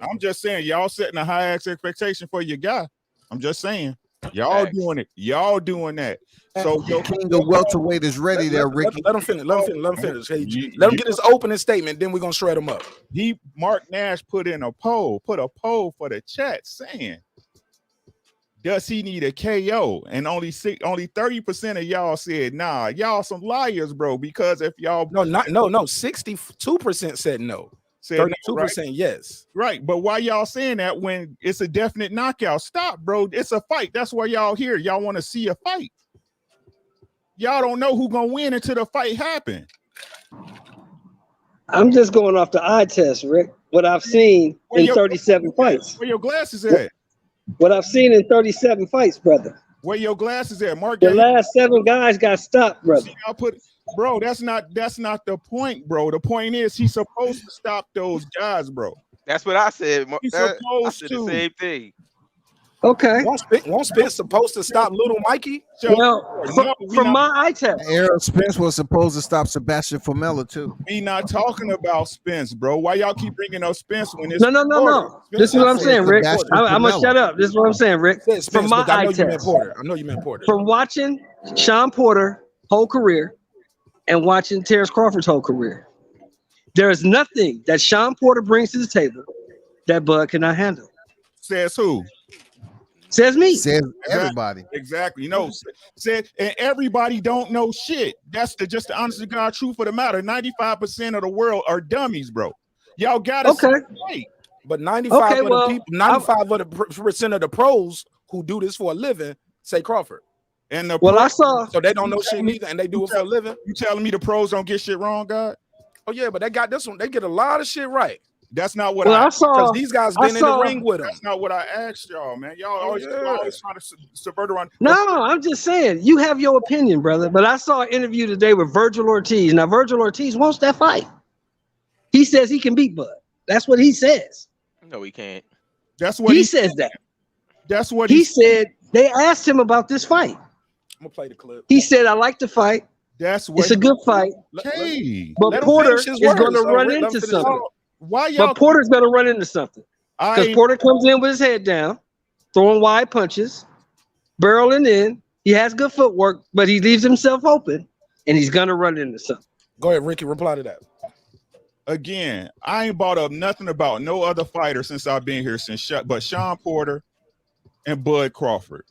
I'm just saying, y'all setting a high expectation for your guy. I'm just saying, y'all doing it. Y'all doing that. So Your king of welterweight is ready there, Ricky. Let him finish. Let him finish. Hey, let him get his opening statement. Then we're gonna shred him up. Marq put a poll for the chat saying, does he need a KO? And only 30% of y'all said nah. Y'all some liars, bro. Because if y'all 62% said no. 32% yes. Right. But why y'all saying that when it's a definite knockout? Stop, bro. It's a fight. That's why y'all here. Y'all want to see a fight. Y'all don't know who gonna win until the fight happen. I'm just going off the eye test, Rick. What I've seen in 37 fights. Where your glasses at? What I've seen in 37 fights, brother. Where your glasses at, Mark? The last 7 guys got stopped, brother. Bro, that's not the point, bro. The point is he's supposed to stop those guys, bro. That's what I said. He's I supposed said to. the same thing. Okay. Won't Spence supposed to stop Little Mikey? Well, from my eye test. Errol Spence was supposed to stop Sebastian Formella too. We not talking about Spence, bro. Why y'all keep bringing up Spence when it's No. This is what I'm saying, Rick. I'm gonna shut up. This is what I'm saying, Rick. From my eye test. I know you meant Porter. From watching Shawn Porter whole career and watching Terence Crawford's whole career, there is nothing that Shawn Porter brings to the table that Bud cannot handle. Says who? Says me. Says everybody. Exactly. You know, said, and everybody don't know shit. That's just the honest to God truth of the matter. 95% of the world are dummies, bro. Y'all gotta right. But 95 of the people, 95% of the pros who do this for a living say Crawford. And the I saw. So they don't know shit neither, and they do it for a living. You telling me the pros don't get shit wrong, God? Oh yeah, but they got this one. They get a lot of shit right. That's not what I saw. Because these guys been in the ring with them. That's not what I asked y'all, man. Y'all always trying to subvert around. No, I'm just saying you have your opinion, brother. But I saw an interview today with Virgil Ortiz. Now Virgil Ortiz wants that fight. He says he can beat Bud. That's what he says. No, he can't. That's what he says. That. That's what he said. They asked him about this fight. I'm gonna play the clip. He said, "I like the fight. It's a good fight." Hey, but Porter is going to run into something. Why y'all? But Porter's going to run into something because Porter comes in with his head down, throwing wide punches, barreling in. He has good footwork, but he leaves himself open, and he's going to run into something. Go ahead, Ricky. Reply to that. Again, I ain't brought up nothing about no other fighter since I've been here but Shawn Porter and Bud Crawford.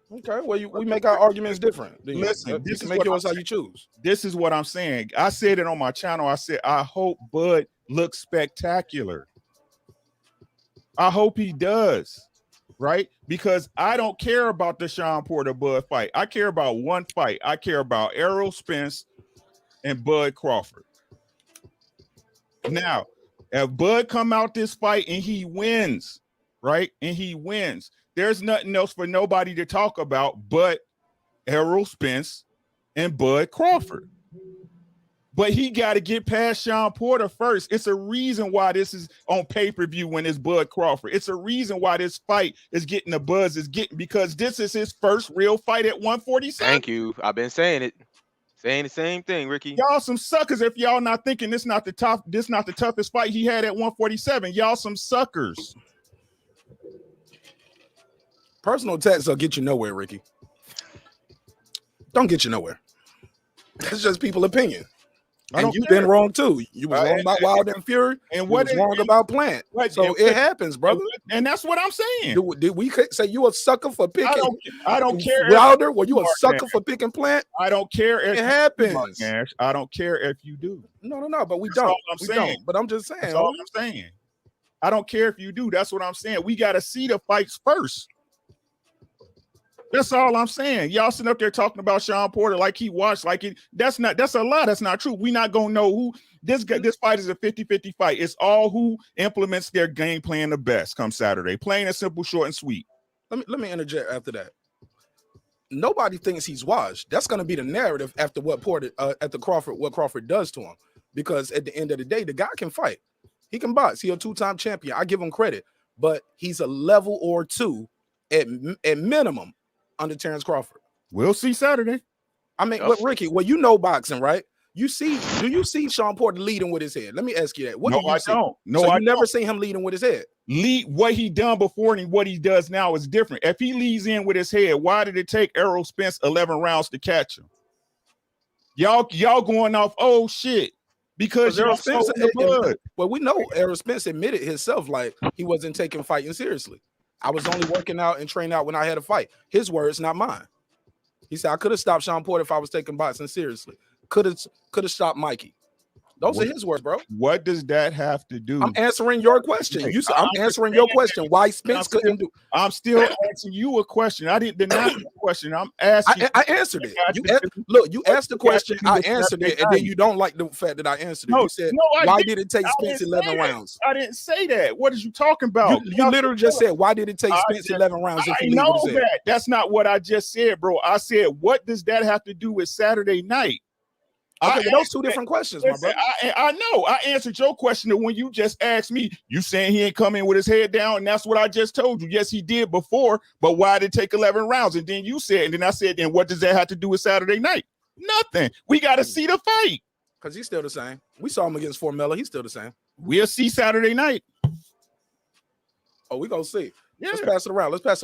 Okay, well, we make our arguments different. Listen, you can make yours how you choose. This is what I'm saying. I said it on my channel. I said, I hope Bud looks spectacular. I hope he does. right? Because I don't care about the Shawn Porter Bud fight. I care about one fight. I care about Errol Spence and Bud Crawford. Now, if Bud come out this fight and he wins, right? And he wins, there's nothing else for nobody to talk about but Errol Spence and Bud Crawford. But he got to get past Shawn Porter first. It's a reason why this is on pay-per-view when it's Bud Crawford. It's a reason why this fight is getting the buzz it's getting, because this is his first real fight at 147. Thank you. I've been saying it. Saying the same thing, Ricky. Y'all some suckers if y'all not thinking this not the toughest fight he had at 147. Y'all some suckers. Personal attacks will get you nowhere, Ricky. Don't get you nowhere. It's just people's opinion. And you've been wrong too. You was wrong about Wild and Fury, and what was wrong about Plant. So it happens, brother. And that's what I'm saying. Did we say you a sucker for picking? I don't care. Wilder, were you a sucker for picking Plant? I don't care if it happens. Nash. I don't care if you do. No, but we That's don't. all I'm saying. But I'm just saying. That's all I'm saying. I don't care if you do. That's what I'm saying. We got to see the fights first. That's all I'm saying. Y'all sitting up there talking about Shawn Porter like he watched, like it. That's a lie. That's not true. We not gonna know who this fight is a 50-50 fight. It's all who implements their game plan the best come Saturday. Plain and simple, short and sweet. Let me interject after that. Nobody thinks he's washed. That's gonna be the narrative after what Crawford does to him. Because at the end of the day, the guy can fight. He can box. He's a 2-time champion. I give him credit, but he's a level or two at minimum under Terence Crawford. We'll see Saturday. I mean, but Ricky, well, you know boxing, right? Do you see Shawn Porter leading with his head? Let me ask you that. What do you see? Don't. No, so I you never seen him leading with his head. What he done before and what he does now is different. If he leads in with his head, why did it take Errol Spence 11 rounds to catch him? Y'all going off, oh shit. Because Errol Spence, well, we know Errol Spence admitted himself like he wasn't taking fighting seriously. I was only working out and training out when I had a fight. His words, not mine. He said, I could have stopped Shawn Porter if I was taking boxing seriously. Could have stopped Mikey. Those are his words, bro. What does that have to do? I'm answering your question. I'm answering your question. Why Spence couldn't do? I'm still asking you a question. I didn't deny the question. I'm asking. I answered it. You asked the question. I answered it, and then you don't like the fact that I answered it. You said, why did it take Spence 11 rounds? I didn't say that. What are you talking about? You literally just said, why did it take Spence 11 rounds? If I know that. That's not what I just said, bro. I said, what does that have to do with Saturday night? Okay, those two different questions, my brother. I know. I answered your question when you just asked me. You saying he ain't come in with his head down, and that's what I just told you. Yes, he did before, but why did it take 11 rounds? And then you said, and then I said, then what does that have to do with Saturday night? Nothing. We got to see the fight. Because he's still the same. We saw him against Formella. He's still the same. We'll see Saturday night. Oh, we're going to see. Yeah. Let's pass it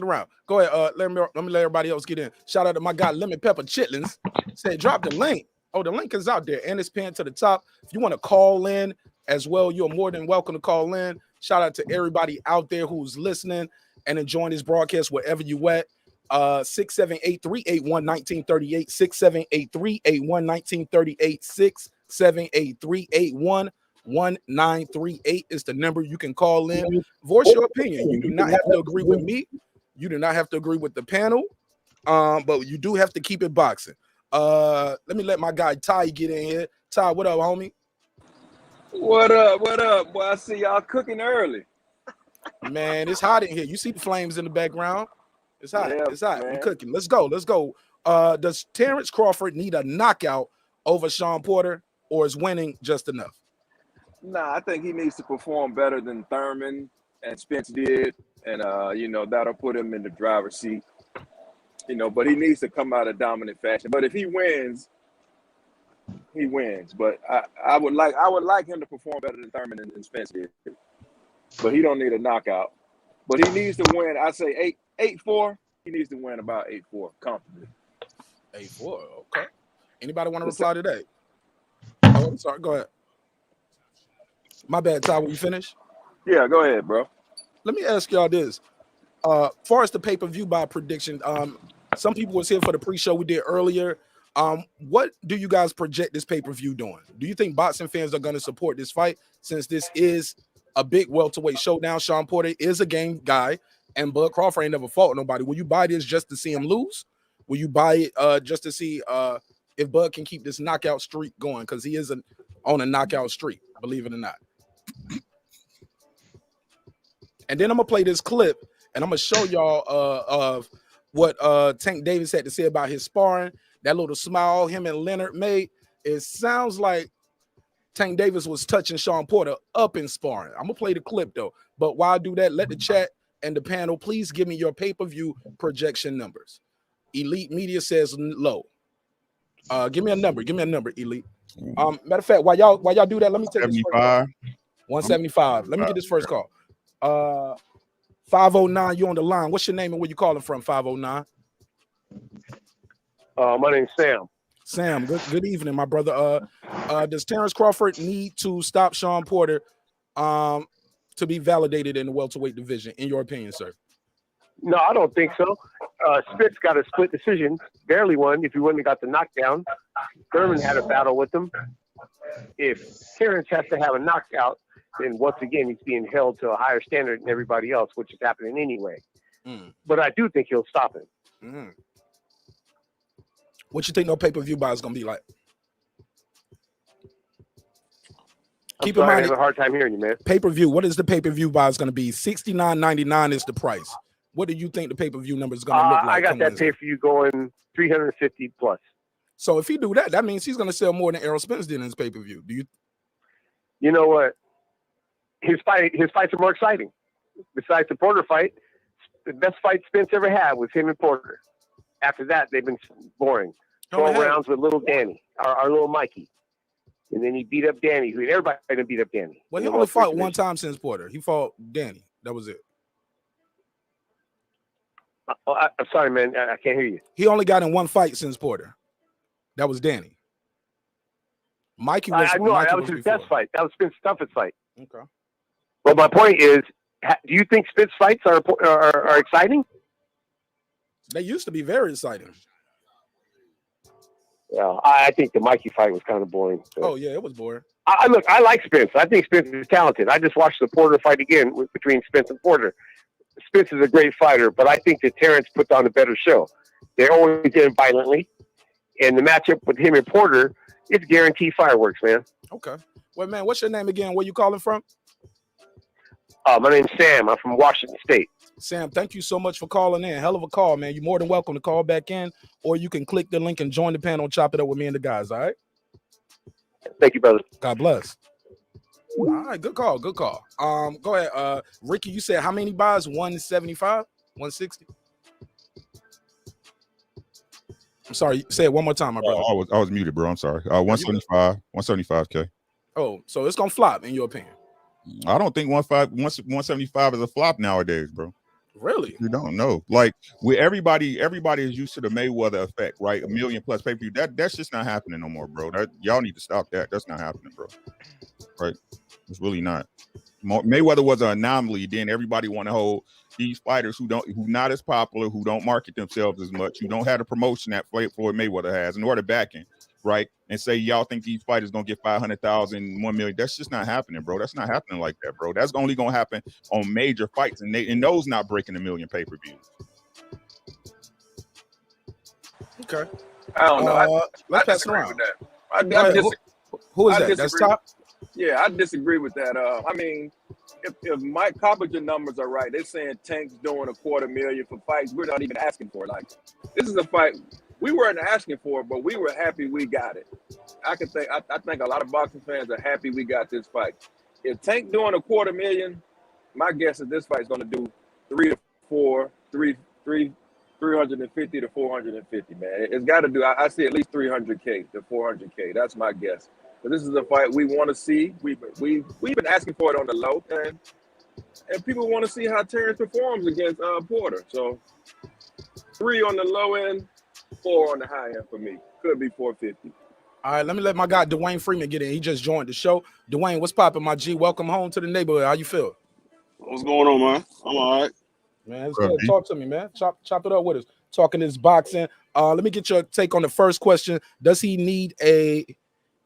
around. Go ahead. Let me let everybody else get in. Shout out to my guy, Lemon Pepper Chitlins. Said, drop the link. Oh, the link is out there and it's pinned to the top. If you want to call in as well, you're more than welcome to call in. Shout out to everybody out there who's listening and enjoying this broadcast wherever you at. 678-381-1938, 678-381-1938, 678-381-1938 is the number you can call in. Voice your opinion. You do not have to agree with me. You do not have to agree with the panel, but you do have to keep it boxing. Let me let my guy Ty get in here. Ty, what up, homie? What up? Boy, I see y'all cooking early. Man, it's hot in here. You see the flames in the background? It's hot. Yeah, it's hot. man. We're cooking. Let's go. Does Terence Crawford need a knockout over Shawn Porter, or is winning just enough? Nah, I think he needs to perform better than Thurman and Spence did, and that'll put him in the driver's seat. But he needs to come out of dominant fashion. But if he wins, he wins. But I would like him to perform better than Thurman and Spence did. But he don't need a knockout. But he needs to win. I say 8-4. He needs to win about 8-4 comfortably. 8-4. Okay. Anybody want to reply to that? Oh, I'm sorry. Go ahead. My bad, Ty. Will you finish? Yeah, go ahead, bro. Let me ask y'all this. Far as the pay-per-view by prediction, some people was here for the pre-show we did earlier. What do you guys project this pay-per-view doing? Do you think boxing fans are going to support this fight since this is a big welterweight showdown? Shawn Porter is a game guy. And Bud Crawford ain't never fought nobody. Will you buy this just to see him lose? Will you buy it just to see if Bud can keep this knockout streak going? Because he is on a knockout streak, believe it or not. And then I'm gonna play this clip, and I'm gonna show y'all of what Tank Davis had to say about his sparring. That little smile him and Leonard made. It sounds like Tank Davis was touching Shawn Porter up in sparring. I'm gonna play the clip though. But while I do that, let the chat and the panel please give me your pay-per-view projection numbers. Elite Media says low. Give me a number. Give me a number, Elite. Matter of fact, while y'all do that, let me take this first call. 175. Let me get this first call. 509, you on the line. What's your name and where you calling from? 509. My name's Sam. Sam, good evening, my brother. Does Terence Crawford need to stop Shawn Porter to be validated in the welterweight division, in your opinion, sir? No, I don't think so. Spitz got a split decision, barely won. If he wouldn't have got the knockdown, Thurman had a battle with him. If Terence has to have a knockout, then once again he's being held to a higher standard than everybody else, which is happening anyway. But I do think he'll stop him. What you think no pay-per-view buy is gonna be like? Keep in mind, I have a hard time hearing you, man. Pay-per-view. What is the pay-per-view buy is going to be? $69.99 is the price. What do you think the pay-per-view number is going to look like? I got that pay-per-view going 350 plus. So if he do that, that means he's going to sell more than Errol Spence did in his pay-per-view. Do you? You know what? His fights are more exciting. Besides the Porter fight, the best fight Spence ever had was him and Porter. After that, they've been boring. 12 rounds with little Danny, our little Mikey. And then he beat up Danny. Everybody beat up Danny. Well, he only fought one time since Porter. He fought Danny. That was it. I'm sorry, man. I can't hear you. He only got in one fight since Porter. That was Danny. Mikey was. I know that was his best fight. That was Spence' toughest fight. Okay. Well, my point is, do you think Spence fights are exciting? They used to be very exciting. Yeah, I think the Mikey fight was kind of boring. So. Oh yeah, it was boring. Look, I like Spence. I think Spence is talented. I just watched the Porter fight again between Spence and Porter. Spence is a great fighter, but I think that Terence puts on a better show. They always did it violently, and the matchup with him and Porter, it's guaranteed fireworks, man. Okay. Well, man, what's your name again? Where you calling from? My name's Sam. I'm from Washington State. Sam, thank you so much for calling in. Hell of a call, man. You're more than welcome to call back in, or you can click the link and join the panel and chop it up with me and the guys, all right? Thank you, brother. God bless. All right, good call, good call. Go ahead. Ricky, you said how many buys? 175? 160? I'm sorry, say it one more time, my brother. I was muted, bro. I'm sorry. 175, 175K. Oh, so it's gonna flop in your opinion? I don't think 175 is a flop nowadays, bro. Really? You don't know. Like with everybody is used to the Mayweather effect, right? $1 million plus pay-per-view. That's just not happening no more, bro. Y'all need to stop that. That's not happening, bro. Right? It's really not. Mayweather was an anomaly. Then everybody want to hold these fighters who not as popular, who don't market themselves as much, who don't have the promotion that Floyd Mayweather has, nor the backing, right? And say y'all think these fighters gonna get 500,000, 1 million. That's just not happening, bro. That's not happening like that, bro. That's only gonna happen on major fights, and those not breaking 1 million pay-per-views. Okay. I don't know. Let's pass it around. Who is that? That's Top? Yeah, I disagree with that. I mean, if Mike Coppinger numbers are right, they're saying Tank's doing $250,000 for fights we're not even asking for. Like, this is a fight we weren't asking for, but we were happy we got it. I think a lot of boxing fans are happy we got this fight. If Tank doing $250,000, my guess is this fight's going to do 350 to 450, man. It's got to do. I see at least 300K to 400K. That's my guess. But this is a fight we want to see. We've been asking for it on the low, and people want to see how Terence performs against Porter. So 3 on the low end, 4 on the high end for me. Could be 450. All right, let me let my guy Dwayne Freeman get in. He just joined the show. Dwayne, what's popping, my G? Welcome home to the neighborhood. How you feel? What's going on, man? I'm all right. Man, it's good. Talk to me, man. Chop it up with us. Talking this boxing. Let me get your take on the first question. Does he need a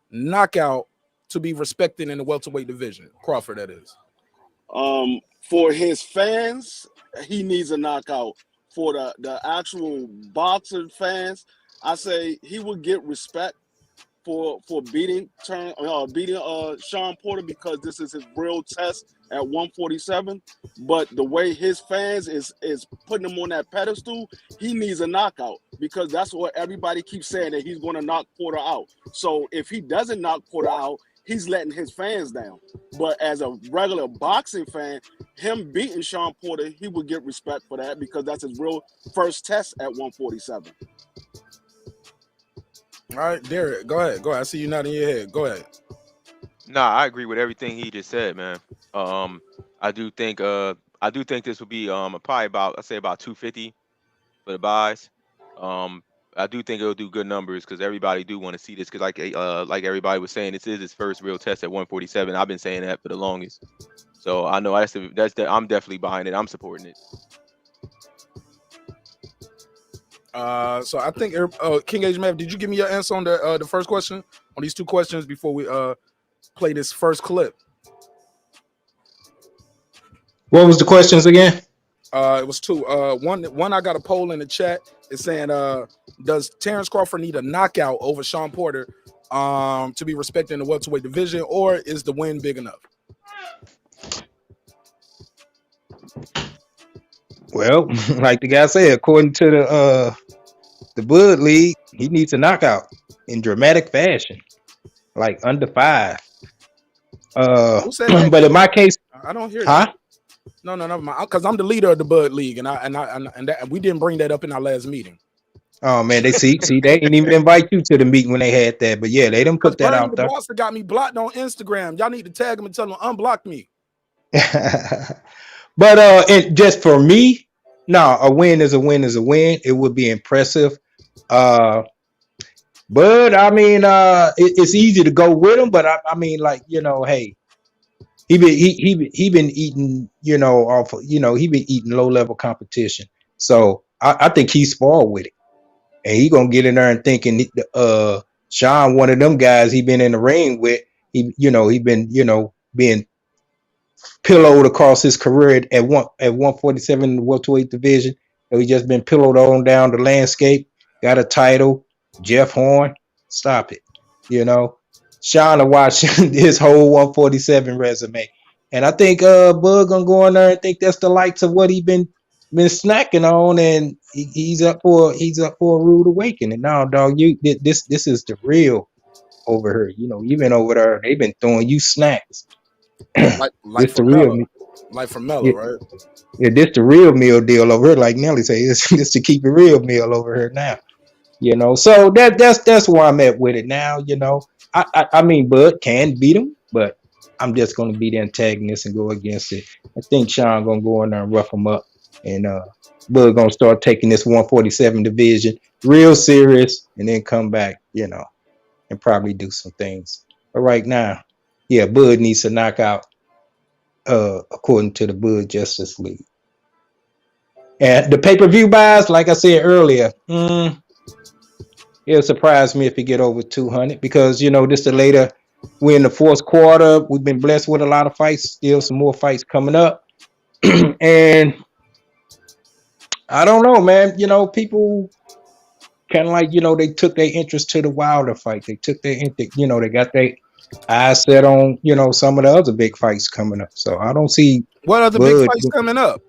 knockout to be respected in the welterweight division? Crawford, that is. For his fans he needs a knockout. For the actual boxer fans, I say he would get respect for beating Shawn Porter because this is his real test at 147. But the way his fans is putting him on that pedestal, he needs a knockout because that's what everybody keeps saying, that he's going to knock Porter out. So if he doesn't knock Porter out, he's letting his fans down. But as a regular boxing fan, him beating Shawn Porter, he would get respect for that because that's his real first test at 147. All right, Derek, go ahead. I see you nodding your head. Go ahead. Nah, I agree with everything he just said, man. I do think this will be probably about 250 for the buys. I do think it'll do good numbers because everybody do want to see this because like everybody was saying, this is his first real test at 147. I've been saying that for the longest. So I know I'm definitely behind it. I'm supporting it. So I think King Age Mav, did you give me your answer on the first question on these two questions before we play this first clip? What was the questions again? It was two. One I got a poll in the chat. It's saying, does Terence Crawford need a knockout over Shawn Porter to be respected in the welterweight division, or is the win big enough? Well, like the guy said, according to the Bud League, he needs a knockout in dramatic fashion, like under 5. Who said that? But in my case, I don't hear that. No, because I'm the leader of the Bud League, and we didn't bring that up in our last meeting. Oh man, they see they didn't even invite you to the meeting when they had that, but yeah, they didn't put that out there. The got me blocked on Instagram. Y'all need to tag him and tell him unblock me. But and just for me, no, a win is a win is a win. It would be impressive. But I mean, it's easy to go with him. But I mean, like, you know, hey, he been eating, you know, he been eating low level competition. So I think he's spoiled with it, and he gonna get in there and thinking, Shawn, one of them guys he been in the ring with, he been, being pillowed across his career at 147 in the welterweight division. So he just been pillowed on down the landscape. Got a title. Jeff Horn, stop it. You know, Shawn to watch his whole 147 resume, and I think Bud gonna go in there and think that's the likes of what he been snacking on, and he's up for a rude awakening. Now, dog, this is the real over here. You know, you've been over there. They've been throwing you snacks. like for Mello, yeah, right? Yeah, this the real meal deal over here. Like Nelly say, this to keep it real meal over here now. You know, so that's where I'm at with it now. You know, I mean, Bud can beat him, but I'm just going to be the antagonist and go against it. I think Shawn gonna go in there and rough him up, and Bud gonna start taking this 147 division real serious, and then come back, you know, and probably do some things. But right now, yeah, Bud needs to knock out, according to the Bud Justice League. And the pay-per-view buys, like I said earlier, it'll surprise me if he get over 200 because, you know, we're in the fourth quarter. We've been blessed with a lot of fights, still some more fights coming up. And I don't know, man. You know, people kind of like, you know, they took their interest to the Wilder fight. They took their interest, you know, they got their eyes set on, you know, some of the other big fights coming up. So I don't see what other big fights coming up.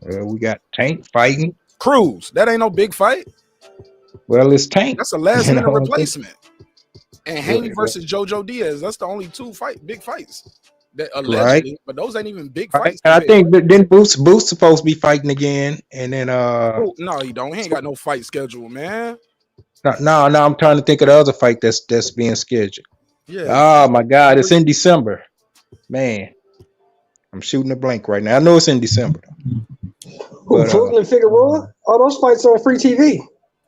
We got Tank fighting Cruz. That ain't no big fight. Well, it's Tank. That's a last minute replacement. And Haney versus JoJo Diaz. That's the only two big fights that allegedly, right. But those ain't even big fights. And I think then Boost supposed to be fighting again, and then no, he don't. He ain't got no fight schedule, man. No, I'm trying to think of the other fight that's being scheduled. Yeah. Oh my God, it's in December, man. I'm shooting a blank right now. I know it's in December. Fulton and Figueroa? All those fights are on free TV.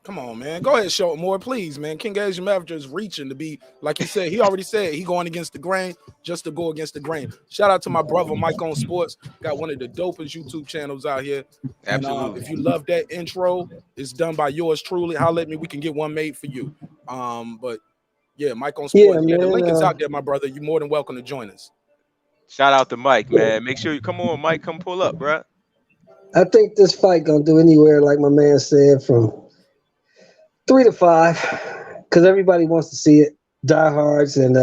Come on, man. Go ahead, show it more, please, man. King Asian Maverick is reaching to be, like he said, he already said he going against the grain just to go against the grain. Shout out to my brother, Mike on Sports. Got one of the dopest YouTube channels out here. Absolutely. And, if you love that intro, it's done by yours truly. Holler at me. We can get one made for you. But, yeah, Mike on Sports. Yeah, the link is out there, my brother. You're more than welcome to join us. Shout out to Mike, man. Make sure you come on, Mike. Come pull up, bro. I think this fight gonna do anywhere, like my man said, from 3 to 5, because everybody wants to see it. Diehards and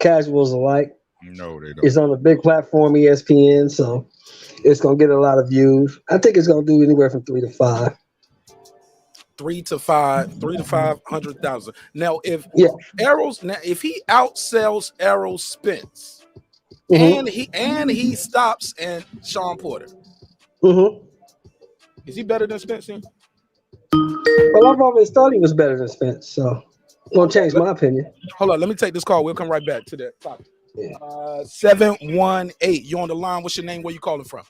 casuals alike. No, they don't. It's on a big platform, ESPN, so it's gonna get a lot of views. I think it's gonna do anywhere from 3 to 5. 3 to 500,000. Now, if Yeah. if he outsells Errol Spence, Mhm. and he stops and Shawn Porter, is he better than Spence? Well, I've always thought he was better than Spence, so won't change my opinion. Hold on, let me take this call. We'll come right back to that topic. 718. You on the line? What's your name? Where you calling from?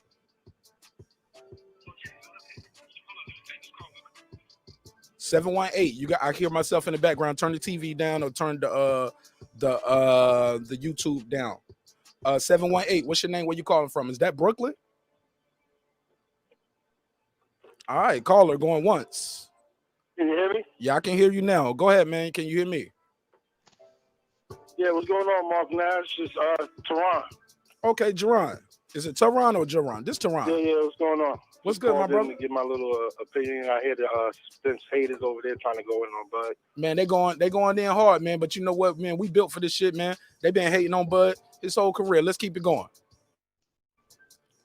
You got. I hear myself in the background. Turn the TV down or turn the YouTube down. 718. What's your name? Where you calling from? Is that Brooklyn? All right, caller going once. Can you hear me? Yeah, I can hear you now. Go ahead, man. Can you hear me? Yeah, what's going on, marqnash? It's Tehran. Okay, Jerron. Is it Tehran or Jerron? This Tehran. Yeah, what's going on? What's Just good, my called in brother? to get my little opinion. I hear the Spence haters over there trying to go in on Bud. Man, they going in hard, man. But you know what, man? We built for this shit, man. They been hating on Bud his whole career. Let's keep it going.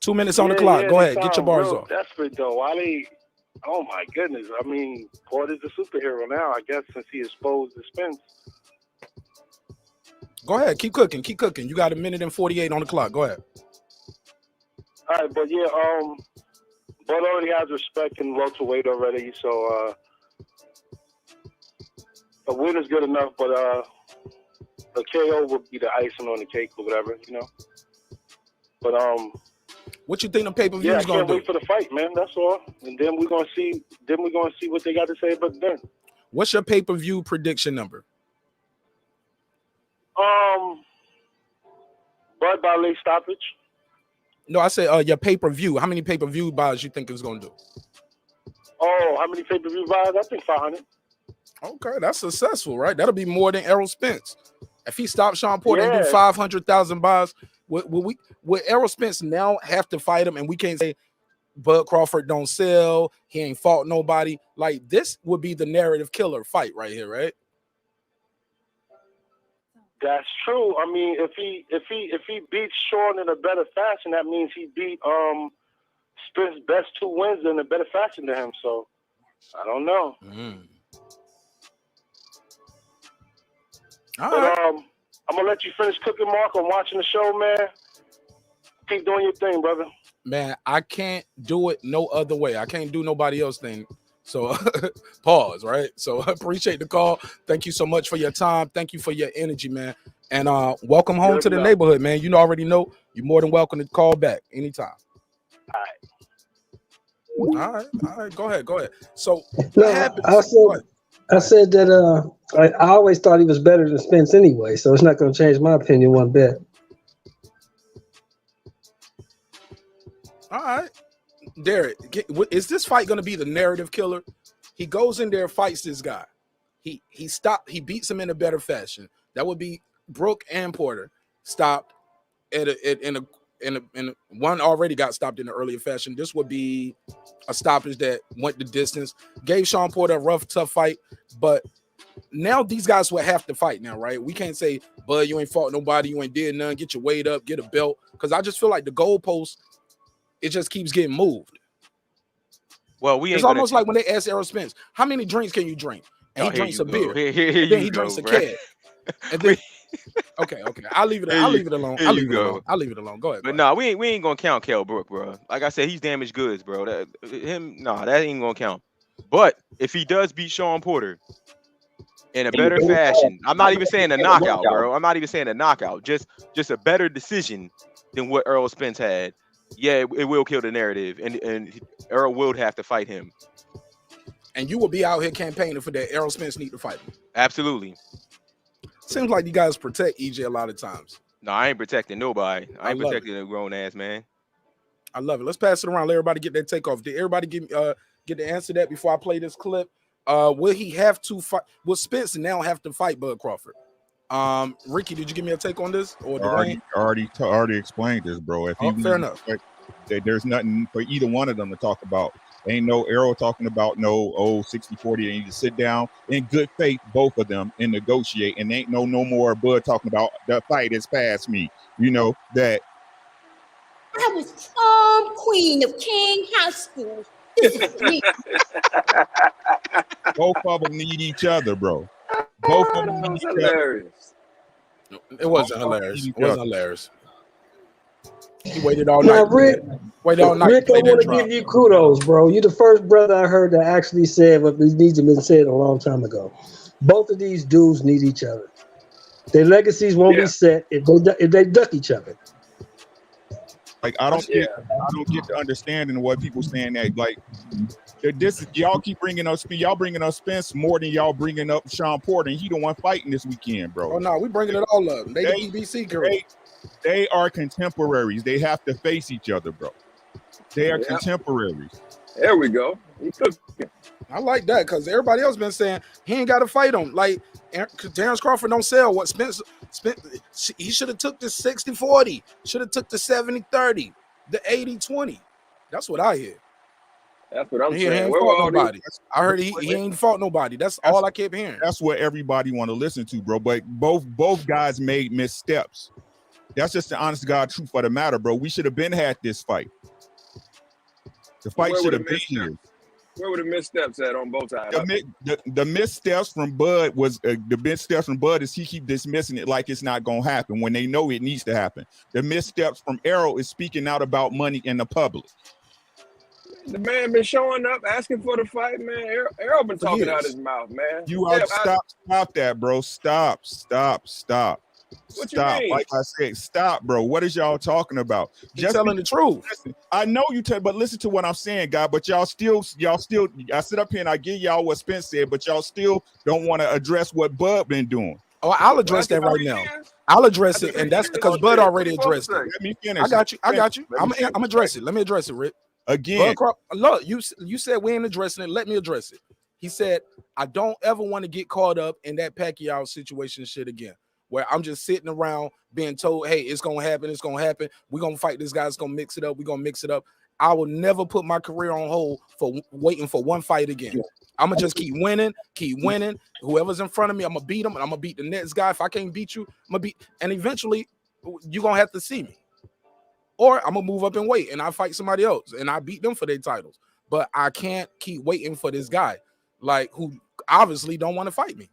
2 minutes on the clock. Go ahead, get your bars off. Desperate though. Why they? Oh my goodness. I mean, Porter's a superhero now. I guess since he exposed the Spence. Go ahead, keep cooking, keep cooking. You got 1:48 on the clock. Go ahead. All right, but yeah, Bud already has respect in welterweight already, so a win is good enough, but a KO would be the icing on the cake or whatever, you know. But what you think the pay-per-view yeah, is gonna I can't wait for the fight, man. That's all. And then we're gonna see. Then we're gonna see what they got to say about then. What's your pay-per-view prediction number? Bud by late stoppage. No, I said your pay-per-view. How many pay-per-view buys you think it's gonna do? Oh, how many pay-per-view buys? I think 500. Okay, that's successful, right? That'll be more than Errol Spence. If he stops Shawn Porter and do Yeah. 500,000 buys, would Errol Spence now have to fight him? And we can't say Bud Crawford don't sell. He ain't fought nobody. Like this would be the narrative killer fight right here, right? That's true. I mean, if he beats Shawn in a better fashion, that means he beat Spence's best 2 wins in a better fashion than him. So I don't know. All but right. I'm gonna let you finish cooking, Mark. I'm watching the show, man. Keep doing your thing, brother. Man, I can't do it no other way. I can't do nobody else thing. So pause, right? So I appreciate the call. Thank you so much for your time. Thank you for your energy, man. And welcome home Good to the enough. neighborhood, man. You already know you're more than welcome to call back anytime. All right. Go ahead. So No, what happens? I said that I always thought he was better than Spence anyway, so it's not going to change my opinion one bit. All right, Derek, is this fight going to be the narrative killer? He goes in there, fights this guy. He beats him in a better fashion. That would be Brooke and Porter stopped in one already got stopped in the earlier fashion. This would be a stoppage that went the distance, gave Shawn Porter a rough, tough fight. But now these guys will have to fight now, right? We can't say, Bud, you ain't fought nobody, you ain't did none, get your weight up, get a belt. Because I just feel like the goalpost, it just keeps getting moved. Well, we ain't it's almost like when they ask Errol Spence, how many drinks can you drink? And he drinks a beer. Here and then he you drinks go, a bro. can. And then okay. I'll leave it alone. I'll leave it alone. Go ahead. But no, we ain't gonna count Kell Brook, bro. Like I said, he's damaged goods, bro. That ain't gonna count. But if he does beat Shawn Porter in a better fashion, I'm not even saying a knockout, bro. I'm not even saying a knockout. Just a better decision than what Errol Spence had. Yeah, it will kill the narrative, and Errol will have to fight him. And you will be out here campaigning for that. Errol Spence need to fight him. Absolutely. Seems like you guys protect EJ a lot of times. No, I ain't protecting nobody. I ain't love protecting a grown ass man. I love it. Let's pass it around. Let everybody get their takeoff. Did everybody get the answer to that before I play this clip? Will he have to fight? Will Spence now have to fight Bud Crawford? Ricky, did you give me a take on this? Or I already explained this, bro. If he fair enough. There's nothing for either one of them to talk about. Ain't no Errol talking about no 60-40. They need to sit down in good faith, both of them, and negotiate. And ain't no more Bud talking about the fight is past me. You know that. I was prom queen of King High School. This is me. Both of them need each other, bro. Both of them need each hilarious. other. It wasn't hilarious. It wasn't hilarious. He waited all Now, night. Rick, Waited all night. Rick, I want to give you kudos, bro. You're the first brother I heard that actually said what needs to be said a long time ago. Both of these dudes need each other. Their legacies won't be set if they duck each other. Like I don't get the understanding of what people saying that like this y'all keep bringing up Spence more than y'all bringing up Shawn Porter, and he the one fighting this weekend, bro. Oh no, we bringing it all up. They the BBC career. They are contemporaries. They have to face each other, bro. They are contemporaries. There we go. I like that because everybody else been saying he ain't got to fight him. Like Terence Crawford don't sell what Spence. He should have took the 60-40. Should have took the 70-30, the 80-20. That's what I hear. That's what I'm He saying. ain't fought nobody. I heard he ain't fought nobody. That's all I kept hearing. That's what everybody want to listen to, bro. But both guys made missteps. That's just the honest God truth of the matter, bro. We should have been had this fight. The fight should have been here. Where were the missteps at on both sides? The missteps from Bud was the missteps from Bud is he keep dismissing it like it's not gonna happen when they know it needs to happen. The missteps from Errol is speaking out about money in the public. The man been showing up asking for the fight, man. Errol been talking out his mouth, man. Stop that, bro. Stop. What you mean? Like I said, stop, bro. What is y'all talking about? Just telling the truth. Listen, I know you tell, but listen to what I'm saying, guy. But y'all still. I sit up here and I give y'all what Spence said, but y'all still don't want to address what Bud been doing. Oh, I'll address that right now. I'll address it, and that's because Bud already addressed it. Let me finish. I got you. I'm address it. Let me address it, Rick. Again, look, you said we ain't addressing it. Let me address it. He said, I don't ever want to get caught up in that Pacquiao situation shit again, where I'm just sitting around being told, hey, it's gonna happen. We're gonna fight this guy. It's gonna mix it up. We're gonna mix it up. I will never put my career on hold for waiting for one fight again. I'm gonna just keep winning. Whoever's in front of me, I'm gonna beat him, and I'm gonna beat the next guy. If I can't beat you, I'm gonna beat, and eventually you're gonna have to see me. Or I'm gonna move up and wait, and I fight somebody else, and I beat them for their titles. But I can't keep waiting for this guy, like who obviously don't want to fight me.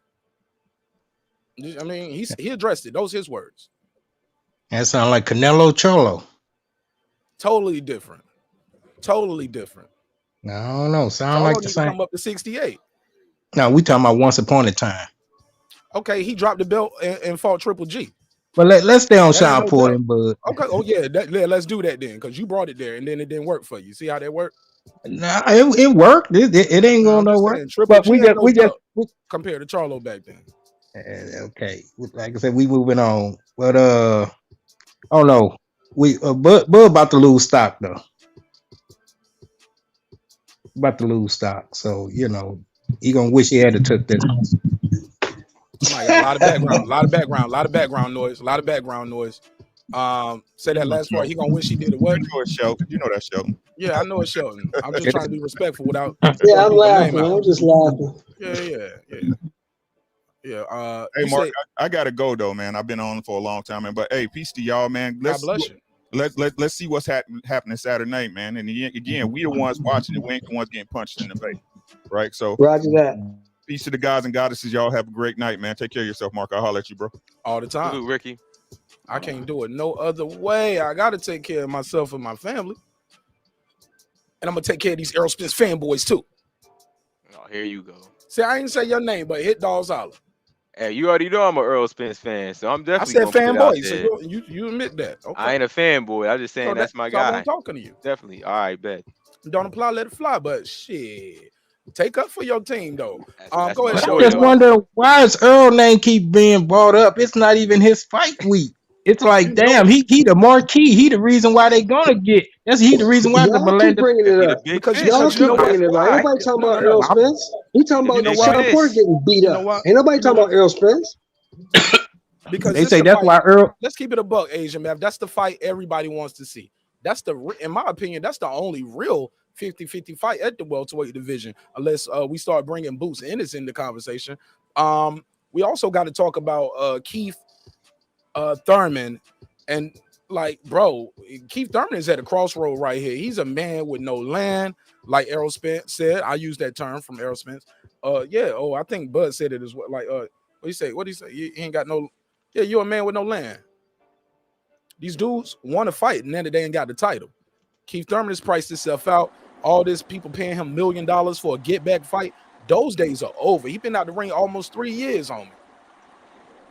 I mean, he addressed it. Those his words. That sound like Canelo Cholo. Totally different. Totally different. I don't know. Sound Cholo like the same. come up to 68. No, we talking about once upon a time. Okay, he dropped the belt and fought Triple G. But let's stay on Shawn Porter and Bud. Okay. Oh yeah, let's do that then, because you brought it there and then it didn't work for you. See how that worked? Nah, it worked. It ain't going nowhere. But we just compared to Charlo back then. Okay, like I said, we moving on. But oh no, Bud about to lose stock though. About to lose stock, so you know he gonna wish he had to took this. Somebody got a lot of background noise. Say that last part. He gonna wish he did it. What? You know it's Shelton. You know that's Shelton. Yeah, I know it's Shelton. I'm just trying to be respectful without. Yeah, I'm laughing. I'm just laughing. Yeah. Hey, Mark, I gotta go though, man. I've been on for a long time, man. But hey, peace to y'all, man. God bless you. Let's see what's happening Saturday night, man. And again, we the ones watching it. We ain't the ones getting punched in the face, right? So, Roger that. Peace to the guys and goddesses. Y'all have a great night, man. Take care of yourself, Mark. I'll holler at you, bro. All the time. Salute, Ricky. I can't do it no other way. I got to take care of myself and my family. And I'm going to take care of these Errol Spence fanboys, too. Oh, here you go. See, I ain't say your name, but hit Dogs Holler. Hey, you already know I'm an Earl Spence fan, so I'm definitely. I said fanboy, so you admit that. Okay. I ain't a fanboy. I'm just saying that's my guy. I'm talking to you. Definitely. All right, bet. Don't apply, let it fly. But shit, take up for your team though. That's go ahead. I just wonder why is Earl name keep being brought up. It's not even his fight week. It's like, damn, he the marquee. He the reason why they gonna get. He the reason why the keep bringing it up because y'all keep bringing it up. Ain't nobody talking about Errol Spence. He talking about Shawn Porter getting beat up. Ain't nobody talking about Errol Spence. Because they say that's why Earl. Let's keep it a buck, Asian man. That's the fight everybody wants to see. in my opinion, that's the only real 50-50 fight at the welterweight division, unless we start bringing Boots Ennis in the conversation. We also got to talk about Keith Thurman, and like, bro, Keith Thurman is at a crossroad right here. He's a man with no land, like Errol Spence said. I use that term from Errol Spence. I think Bud said it as well. Like, what do you say? What do you say? He ain't got no. Yeah, you're a man with no land. These dudes want to fight, and then they ain't got the title. Keith Thurman has priced himself out. All this people paying him $1 million for a get back fight. Those days are over. He's been out the ring almost 3 years, homie.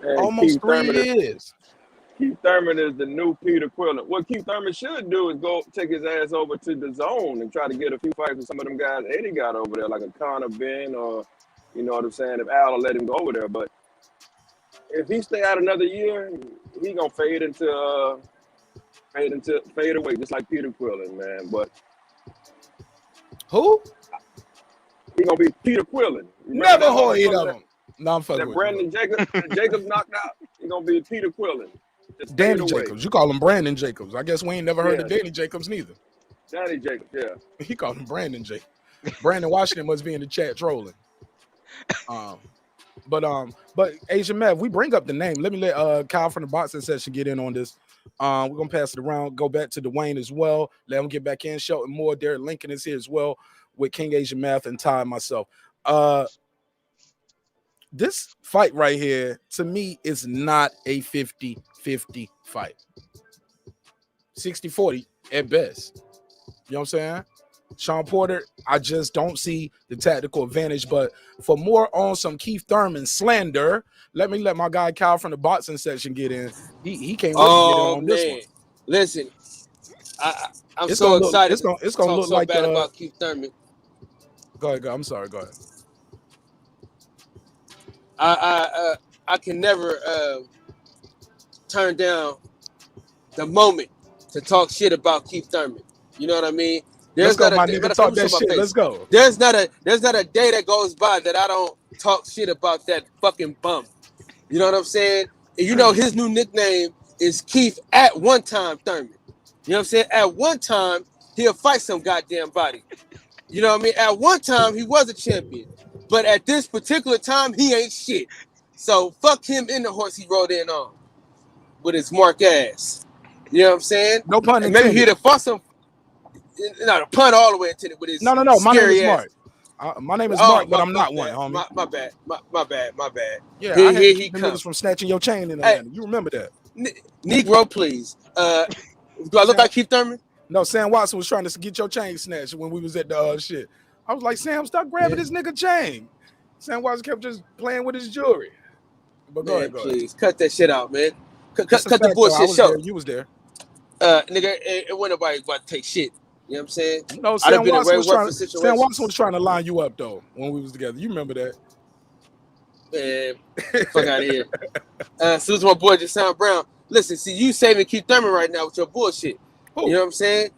And Almost 3 years. Keith Thurman is the new Peter Quillen. What Keith Thurman should do is go take his ass over to the zone and try to get a few fights with some of them guys Eddie got over there, like a Conor Ben, or you know what I'm saying, if Al will let him go over there. But if he stay out another year, he gonna fade away, just like Peter Quillen, man. But who? He gonna be Peter Quillen. Never heard of him. No, I'm fucking that with Brandon Jacobs knocked out. He gonna be Peter Quillen. Just Danny fade away. Jacobs. You call him Brandon Jacobs. I guess we ain't never heard of Danny Jacobs neither. Danny Jacobs, yeah. He called him Brandon Jacobs. Brandon Washington must be in the chat trolling. But Asian Mav, we bring up the name. Let me let Kyle from the boxing session get in on this. We're gonna pass it around, go back to Dwayne as well. Let him get back in, Shelton Moore. Derek Lincoln is here as well with King Asian Math and Ty and myself. This fight right here, to me, is not a 50-50 fight. 60-40 at best. You know what I'm saying? Shawn Porter, I just don't see the tactical advantage. But for more on some Keith Thurman slander, let my guy Kyle from the boxing section get in. He can't wait to get in on this one. Listen, I'm so excited. It's gonna look so like bad about Keith Thurman. Go ahead. I'm sorry. Go ahead. I can never turn down the moment to talk shit about Keith Thurman. You know what I mean? Let's go, my nigga. Talk that shit. Let's go. There's not a day that goes by that I don't talk shit about that fucking bum. You know what I'm saying? And you know his new nickname is Keith at one time Thurman. You know what I'm saying? At one time, he'll fight some goddamn body. You know what I mean? At one time, he was a champion. But at this particular time, he ain't shit. So fuck him in the horse he rode in on with his mark ass. You know what I'm saying? No pun intended. Maybe he'd have fought some. No, the pun all the way intended with his No. My name is ass. Mark. My name is Mark, but I'm not one, homie. My bad. My bad. Yeah, here, I had here to he keep the comes. niggas from snatching your chain in Atlanta. You remember that? Negro, please. Do I look like Keith Thurman? No, Sam Watson was trying to get your chain snatched when we was at the shit. I was like, Sam, stop grabbing this nigga chain. Sam Watson kept just playing with his jewelry. But go ahead. Please cut that shit out, man. Cut That's a the fact, bullshit though. I was show. there. You was there. Nigga, it wasn't nobody about to take shit. You know what I'm saying? No, Sam Watson was trying to line you up though when we was together. You remember that? Man, fuck out of here. So this my boy Jason Brown. Listen, see, you saving Keith Thurman right now with your bullshit. You know what I'm saying?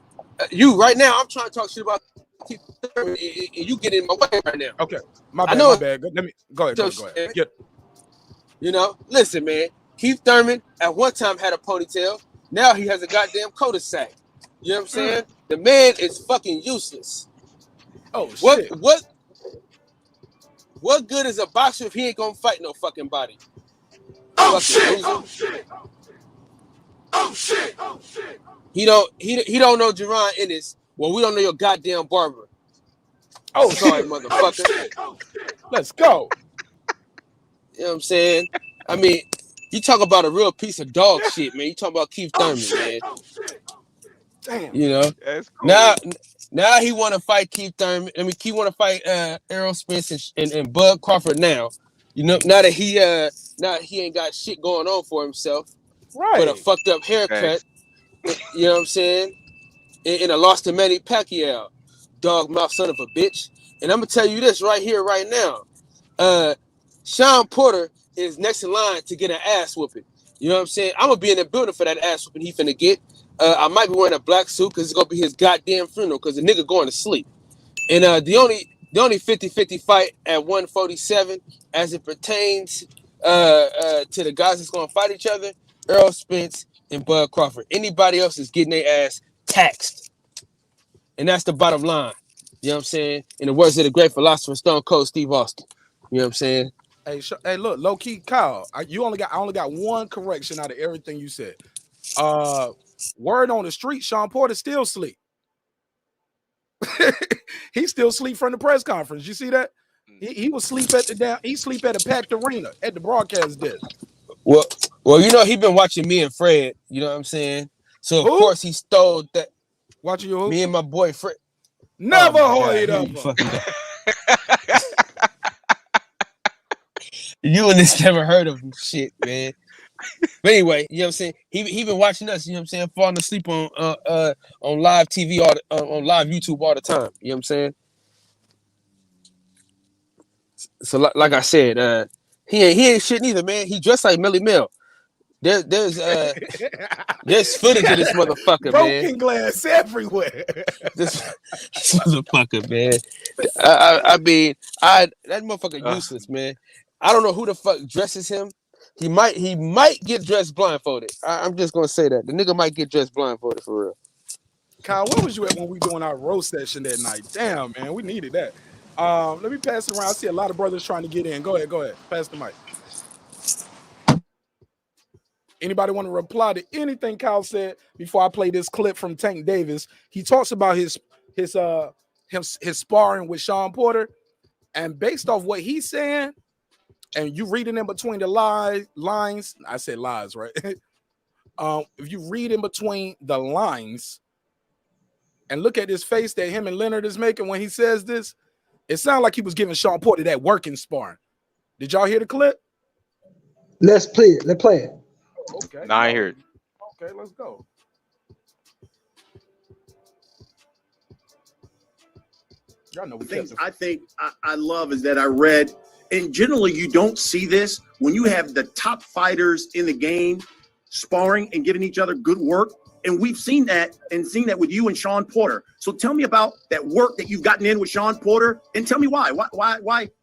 You right now, I'm trying to talk shit about Keith Thurman, and you get in my way right now. Okay, my bad. Let me go ahead. You know, listen, man. Keith Thurman at one time had a ponytail. Now he has a goddamn cul-de-sac. You know what I'm saying? The man is fucking useless. Oh shit! What good is a boxer if he ain't gonna fight no fucking body? Oh shit! He don't know Jerron Ennis. Well, we don't know your goddamn barber. Oh, sorry, motherfucker. Let's go. You know what I'm saying? I mean, you talk about a real piece of dog shit, man. You talk about Keith Thurman, man. Damn. You know? That's cool. Now he want to fight Keith Thurman. I mean, he want to fight Errol Spence and Bud Crawford now. You know, now that he ain't got shit going on for himself. Right. With a fucked up haircut. You know what I'm saying? And a loss to Manny Pacquiao. Dog mouth son of a bitch. And I'm gonna tell you this right here, right now. Shawn Porter is next in line to get an ass whooping. You know what I'm saying? I'm gonna be in the building for that ass whooping he finna get. I might be wearing a black suit because it's gonna be his goddamn funeral because the nigga going to sleep. And the only 50-50 fight at 147 as it pertains to the guys that's gonna fight each other, Errol Spence and Bud Crawford. Anybody else is getting their ass taxed. And that's the bottom line. You know what I'm saying? In the words of the great philosopher Stone Cold Steve Austin. You know what I'm saying? Hey, look, low key, Kyle. I only got one correction out of everything you said. Word on the street, Shawn Porter still sleep. He still sleep from the press conference. You see that? He was sleep at he sleep at a packed arena at the broadcast desk. Well, you know, he been watching me and Fred, you know what I'm saying? So of course he stole that. Watching you who? Me and my boy Fred. Never heard of You and this never heard of him. Shit, man. But anyway, you know what I'm saying? He been watching us, you know what I'm saying, falling asleep on live TV on live YouTube all the time. You know what I'm saying? So like I said, he ain't shit neither, man. He dressed like Melly Mel. There's footage of this motherfucker, broken man. glass everywhere. This motherfucker, man. I mean, that motherfucker useless, man. I don't know who the fuck dresses him. He might get dressed blindfolded. I'm just gonna say that the nigga might get dressed blindfolded for real. Kyle, where was you at when we doing our roast session that night? Damn, man, we needed that. Let me pass it around. I see a lot of brothers trying to get in. Go ahead. Pass the mic. Anybody want to reply to anything Kyle said before I play this clip from Tank Davis? He talks about his sparring with Shawn Porter, and based off what he's saying, and you reading in between the lines, I said lies, right? If you read in between the lines and look at this face that him and Leonard is making when he says this, it sounds like he was giving Shawn Porter that working sparring. Did y'all hear the clip? Let's play it. Let's play it. Okay. Nah, I hear it. Okay, let's go. Y'all know the things I think I love is that I read, and generally you don't see this when you have the top fighters in the game sparring and giving each other good work. And we've seen that with you and Shawn Porter. So tell me about that work that you've gotten in with Shawn Porter, and tell me why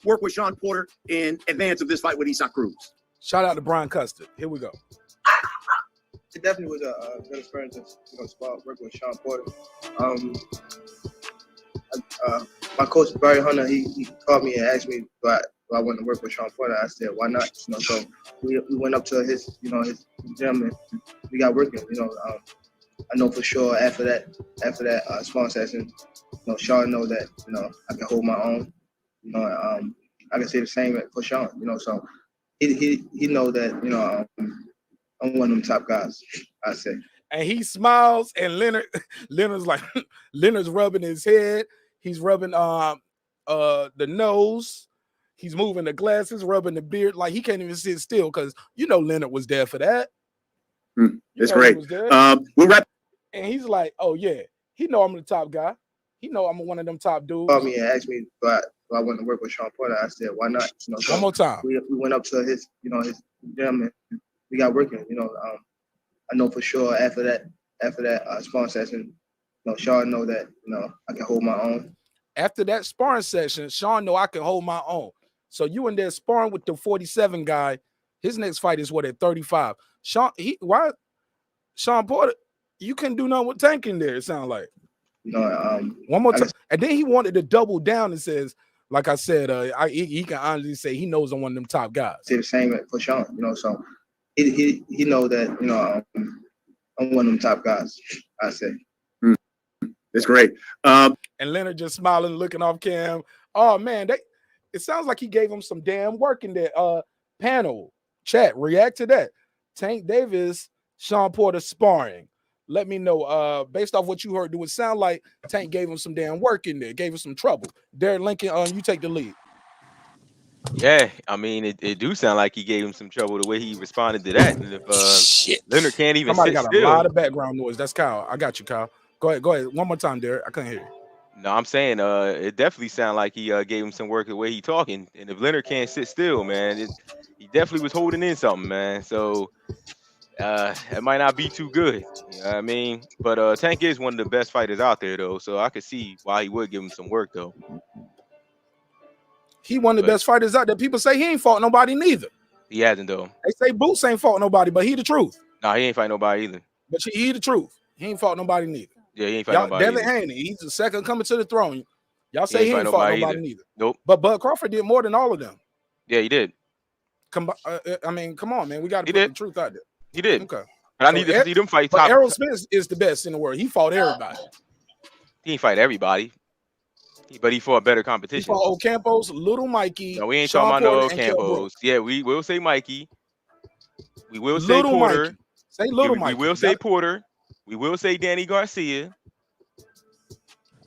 work with Shawn Porter in advance of this fight with Usyk Cruz. Shout out to Brian Custard. Here we go. It definitely was a good experience to work with Shawn Porter. My coach Barry Hunter, he called me and asked me do I want to work with Shawn Porter. I said why not? So we went up to his gym and we got working. I know for sure after that sparring session, Shawn know that I can hold my own. I can say the same for Shawn. So he know that I'm one of them top guys, I say. And he smiles, and Leonard's like, Leonard's rubbing his head. He's rubbing the nose. He's moving the glasses, rubbing the beard. Like he can't even sit still because Leonard was there for that. That's great. We'll wrap. And he's like, oh yeah, he know I'm the top guy. He know I'm one of them top dudes. Called me and asked me do I want to work with Shawn Porter. I said why not? So one more time. We went up to his his gym and we got working. I know for sure after that sparring session, Shawn know that I can hold my own. After that sparring session, Shawn know I can hold my own. So you in there sparring with the 47 guy. His next fight is what, at 35. Shawn Porter, you couldn't do nothing with Tank in there. It sounds like. One more time, and then he wanted to double down and says, like I said, he can honestly say he knows I'm one of them top guys. Say the same for Shawn, so he know that I'm one of them top guys, I say. That's great. And Leonard just smiling, looking off cam. Oh man, it sounds like he gave him some damn work in that panel chat. React to that. Tank Davis, Shawn Porter sparring. Let me know, based off what you heard, do it sound like Tank gave him some damn work in there, gave him some trouble? Derek Lincoln, you take the lead. Yeah, I mean, it do sound like he gave him some trouble the way he responded to that. And if Leonard can't even Somebody sit got still. a lot of background noise. That's Kyle. I got you, Kyle. Go ahead. One more time, Derek. I couldn't hear you. No, I'm saying it definitely sounded like he gave him some work the way he talking. And if Leonard can't sit still, man, he definitely was holding in something, man. So it might not be too good. You know what I mean? But Tank is one of the best fighters out there, though. So I could see why he would give him some work, though. He one of the best fighters out there. People say he ain't fought nobody neither. He hasn't, though. They say Boots ain't fought nobody, but he the truth. Nah, he ain't fight nobody either. But he the truth. He ain't fought nobody neither. Yeah, he ain't fight Y'all, nobody Devin either. Haney, he's the second coming to the throne. Y'all He say ain't he fight ain't fought nobody nobody either. neither. Nope. But Bud Crawford did more than all of them. Yeah, he did. I mean, come on, man. We got to He put did. the truth out there. He did. Okay. But I So need to see them fight but top. Errol Spence is the best in the world. He fought everybody. He ain't fight everybody. But he fought better He competition. fought Ocampos, Little Mikey, No, we ain't talking Shawn about no Porter, and Kell Brooks. Campos. Yeah, we will say Mikey. We will say Little Porter. Mikey. Say Little We Mikey. will say Porter. We will say Danny Garcia.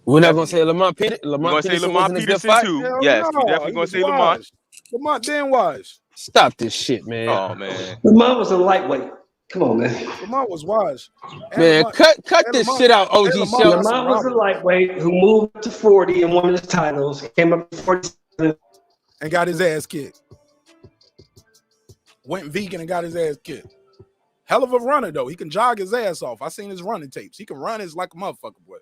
We're not gonna Definitely. say Lamont We're Lamont gonna say Peterson Lamont wasn't a good Peterson fight. too. Hell Yes, we no, definitely he gonna was say Lamont. wise. Lamont been wise. Stop this shit, man. Oh man. Lamont was a lightweight. Come on, man. Lamont was wise. And Man, Lamont, cut and this Lamont, shit out, OG and Lamont got some Shelton. Lamont was a rivalry lightweight who moved up to 40 and won his titles. Came up to 47. and got his ass kicked. Went vegan and got his ass kicked. Hell of a runner though. He can jog his ass off. I seen his running tapes. He can run his like a motherfucker, boy.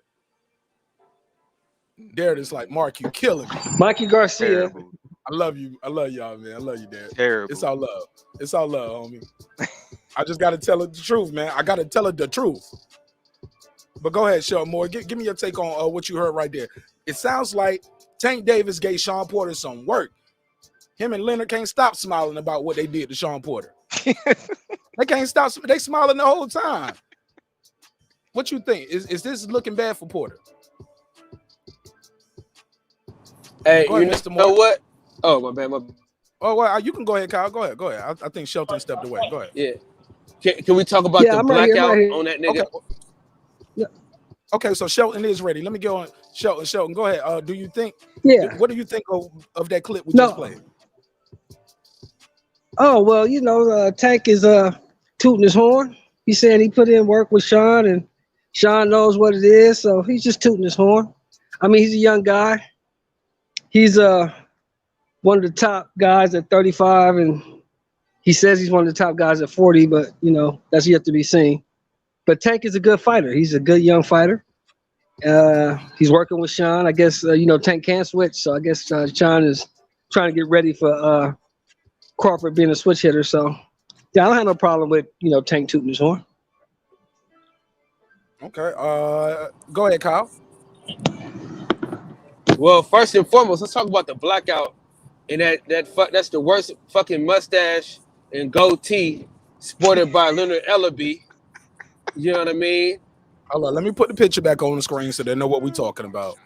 Derek is like, Mark, you killing me. Mikey Garcia. Terrible. I love you. I love y'all, man. I love you, Derek. Terrible. It's all love. It's all love, homie. I just got to tell her the truth, man. I got to tell her the truth. But go ahead, Shawn Moore. Give me your take on what you heard right there. It sounds like Tank Davis gave Shawn Porter some work. Him and Leonard can't stop smiling about what they did to Shawn Porter. They can't stop. They smiling the whole time. What you think? Is this looking bad for Porter? Hey, Go ahead, you Mr. know Moore. what? Oh, my bad. Oh, well, you can go ahead, Kyle. Go ahead. Go ahead. I think Shelton stepped away. Go ahead. Yeah. Can we talk about the I'm right here, blackout I'm right here. on that nigga? Okay. Okay, so Shelton is ready. Let me go on. Shelton, go ahead. Do you think? Yeah. What do you think of that clip we just played? Oh, well, you know, Tank is tooting his horn. He said he put in work with Shawn, and Shawn knows what it is, so he's just tooting his horn. I mean, he's a young guy. He's one of the top guys at 35, and he says he's one of the top guys at 40, but, you know, that's yet to be seen. But Tank is a good fighter. He's a good young fighter. He's working with Shawn. I guess, you know, Tank can't switch, so I guess Shawn is trying to get ready for Crawford being a switch hitter. So, yeah, I don't have no problem with, you know, Tank tooting his horn. Okay. Go ahead, Kyle. Well, first and foremost, let's talk about the blackout. And that's the worst fucking mustache and goatee sported by Leonard Ellaby. You know what I mean? Hold on, let me put the picture back on the screen so they know what we're talking about.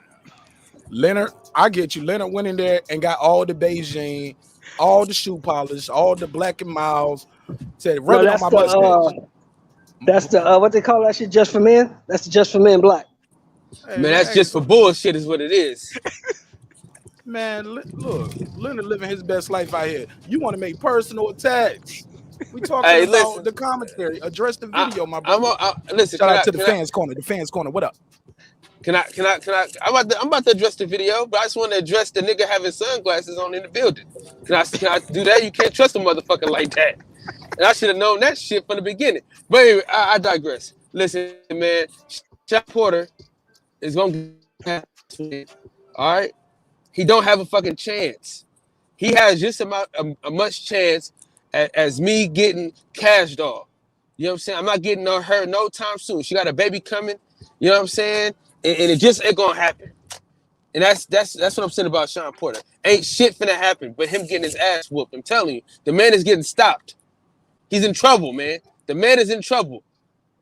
Leonard, I get you. Leonard went in there and got all the Beijing, all the shoe polish, all the black and miles. Said, rub it on my mustache. That's the what they call that shit, just for men. That's the just for men black. Hey, Man, that's just for bullshit, is what it is. Man, look, Leonard living his best life out here. You want to make personal attacks? We talking about the commentary. Address the video, my brother. Listen, shout out to the fans corner. The fans corner. What up? Can I? I'm about to address the video, but I just want to address the nigga having sunglasses on in the building. Can I do that? You can't trust a motherfucker like that. And I should have known that shit from the beginning. But anyway, I digress. Listen, man, Shawn Porter is gonna get all right. He don't have a fucking chance. He has just a much chance as me getting Cash Doll. You know what I'm saying? I'm not getting her no time soon. She got a baby coming. You know what I'm saying? And it just ain't gonna happen. And that's what I'm saying about Shawn Porter. Ain't shit finna happen, but him getting his ass whooped. I'm telling you, the man is getting stopped. He's in trouble, man. The man is in trouble.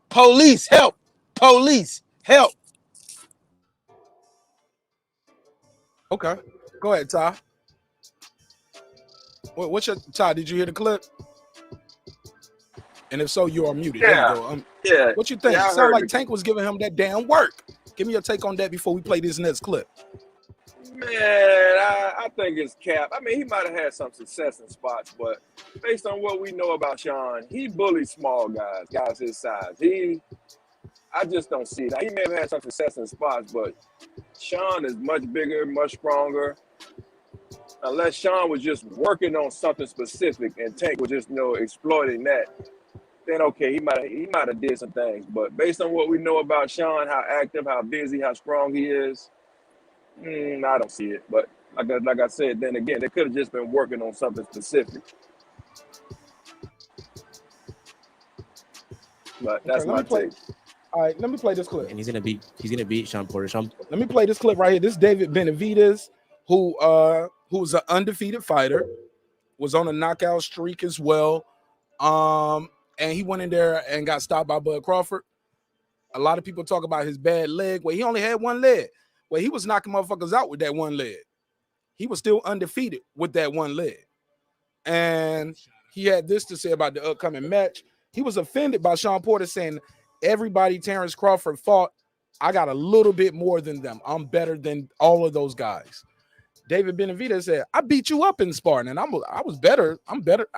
Police, help! Police, help! Okay, go ahead, Ty. What's your Ty? Did you hear the clip? And if so, you are muted. Yeah. There you go. Yeah. What you think? Yeah, I Sound heard like it. Tank was giving him that damn work. Give me your take on that before we play this next clip. Man, I think it's cap. I mean, he might have had some success in spots, but based on what we know about Shawn, he bullies small guys his size. I just don't see it. Now, he may have had some success in spots, but Shawn is much bigger, much stronger. Unless Shawn was just working on something specific and Tank was just, exploiting that, then okay, he might have did some things. But based on what we know about Shawn, how active, how busy, how strong he is, I don't see it. But like I said, then again, they could have just been working on something specific. But that's my take. All right, let me play this clip. And he's gonna beat Shawn Porter. Let me play this clip right here. This is David Benavidez, who's an undefeated fighter, was on a knockout streak as well. And he went in there and got stopped by Bud Crawford. A lot of people talk about his bad leg. Well, he only had one leg. Well, he was knocking motherfuckers out with that one leg. He was still undefeated with that one leg. And he had this to say about the upcoming match. He was offended by Shawn Porter saying, everybody Terence Crawford fought, I got a little bit more than them. I'm better than all of those guys. David Benavidez said, I beat you up in sparring, and I was better. I'm better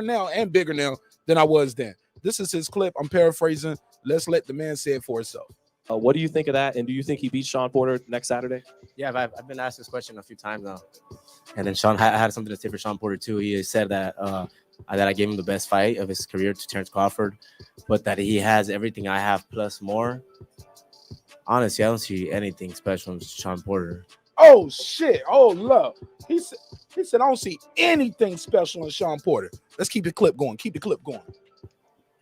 now and bigger now than I was then. This is his clip. I'm paraphrasing. Let's let the man say it for himself. What do you think of that? And do you think he beats Shawn Porter next Saturday? Yeah, I've been asked this question a few times now. And then Shawn had something to say for Shawn Porter too. He said that I gave him the best fight of his career to Terence Crawford, but that he has everything I have plus more. Honestly, I don't see anything special in Shawn Porter. Oh shit! Oh love. He said I don't see anything special in Shawn Porter. Let's keep the clip going. Keep the clip going.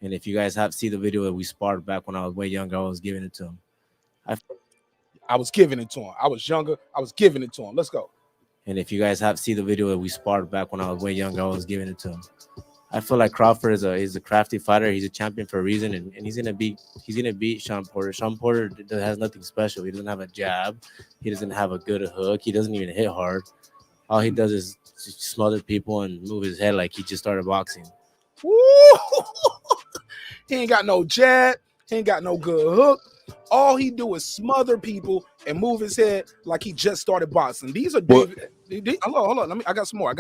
And if you guys have seen the video that we sparred back when I was way younger, I was giving it to him. I was giving it to him. I was younger. I was giving it to him. Let's go. And if you guys have seen the video that we sparred back when I was way younger, I was giving it to him. I feel like Crawford is a crafty fighter. He's a champion for a reason, and he's gonna beat Shawn Porter. Shawn Porter has nothing special. He doesn't have a jab. He doesn't have a good hook. He doesn't even hit hard. All he does is smother people and move his head like he just started boxing. Woo! He ain't got no jab. He ain't got no good hook. All he do is smother people and move his head like he just started boxing. These are David. Hold on. I got some more.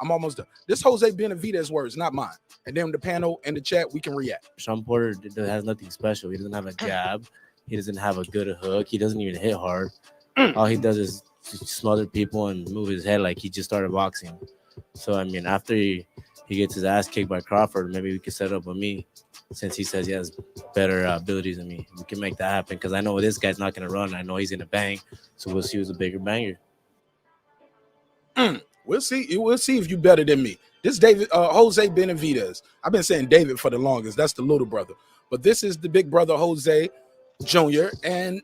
I'm almost done. This Jose Benavidez words, not mine. And then the panel and the chat, we can react. Shawn Porter has nothing special. He doesn't have a jab. He doesn't have a good hook. He doesn't even hit hard. All he does is smother people and move his head like he just started boxing. So I mean, after he gets his ass kicked by Crawford, maybe we could set up with me. Since he says he has better abilities than me, we can make that happen. Because I know this guy's not going to run. I know he's going to bang. So we'll see who's a bigger banger. We'll see. We'll see if you better than me. This David Jose Benavidez. I've been saying David for the longest. That's the little brother. But this is the big brother Jose Jr. And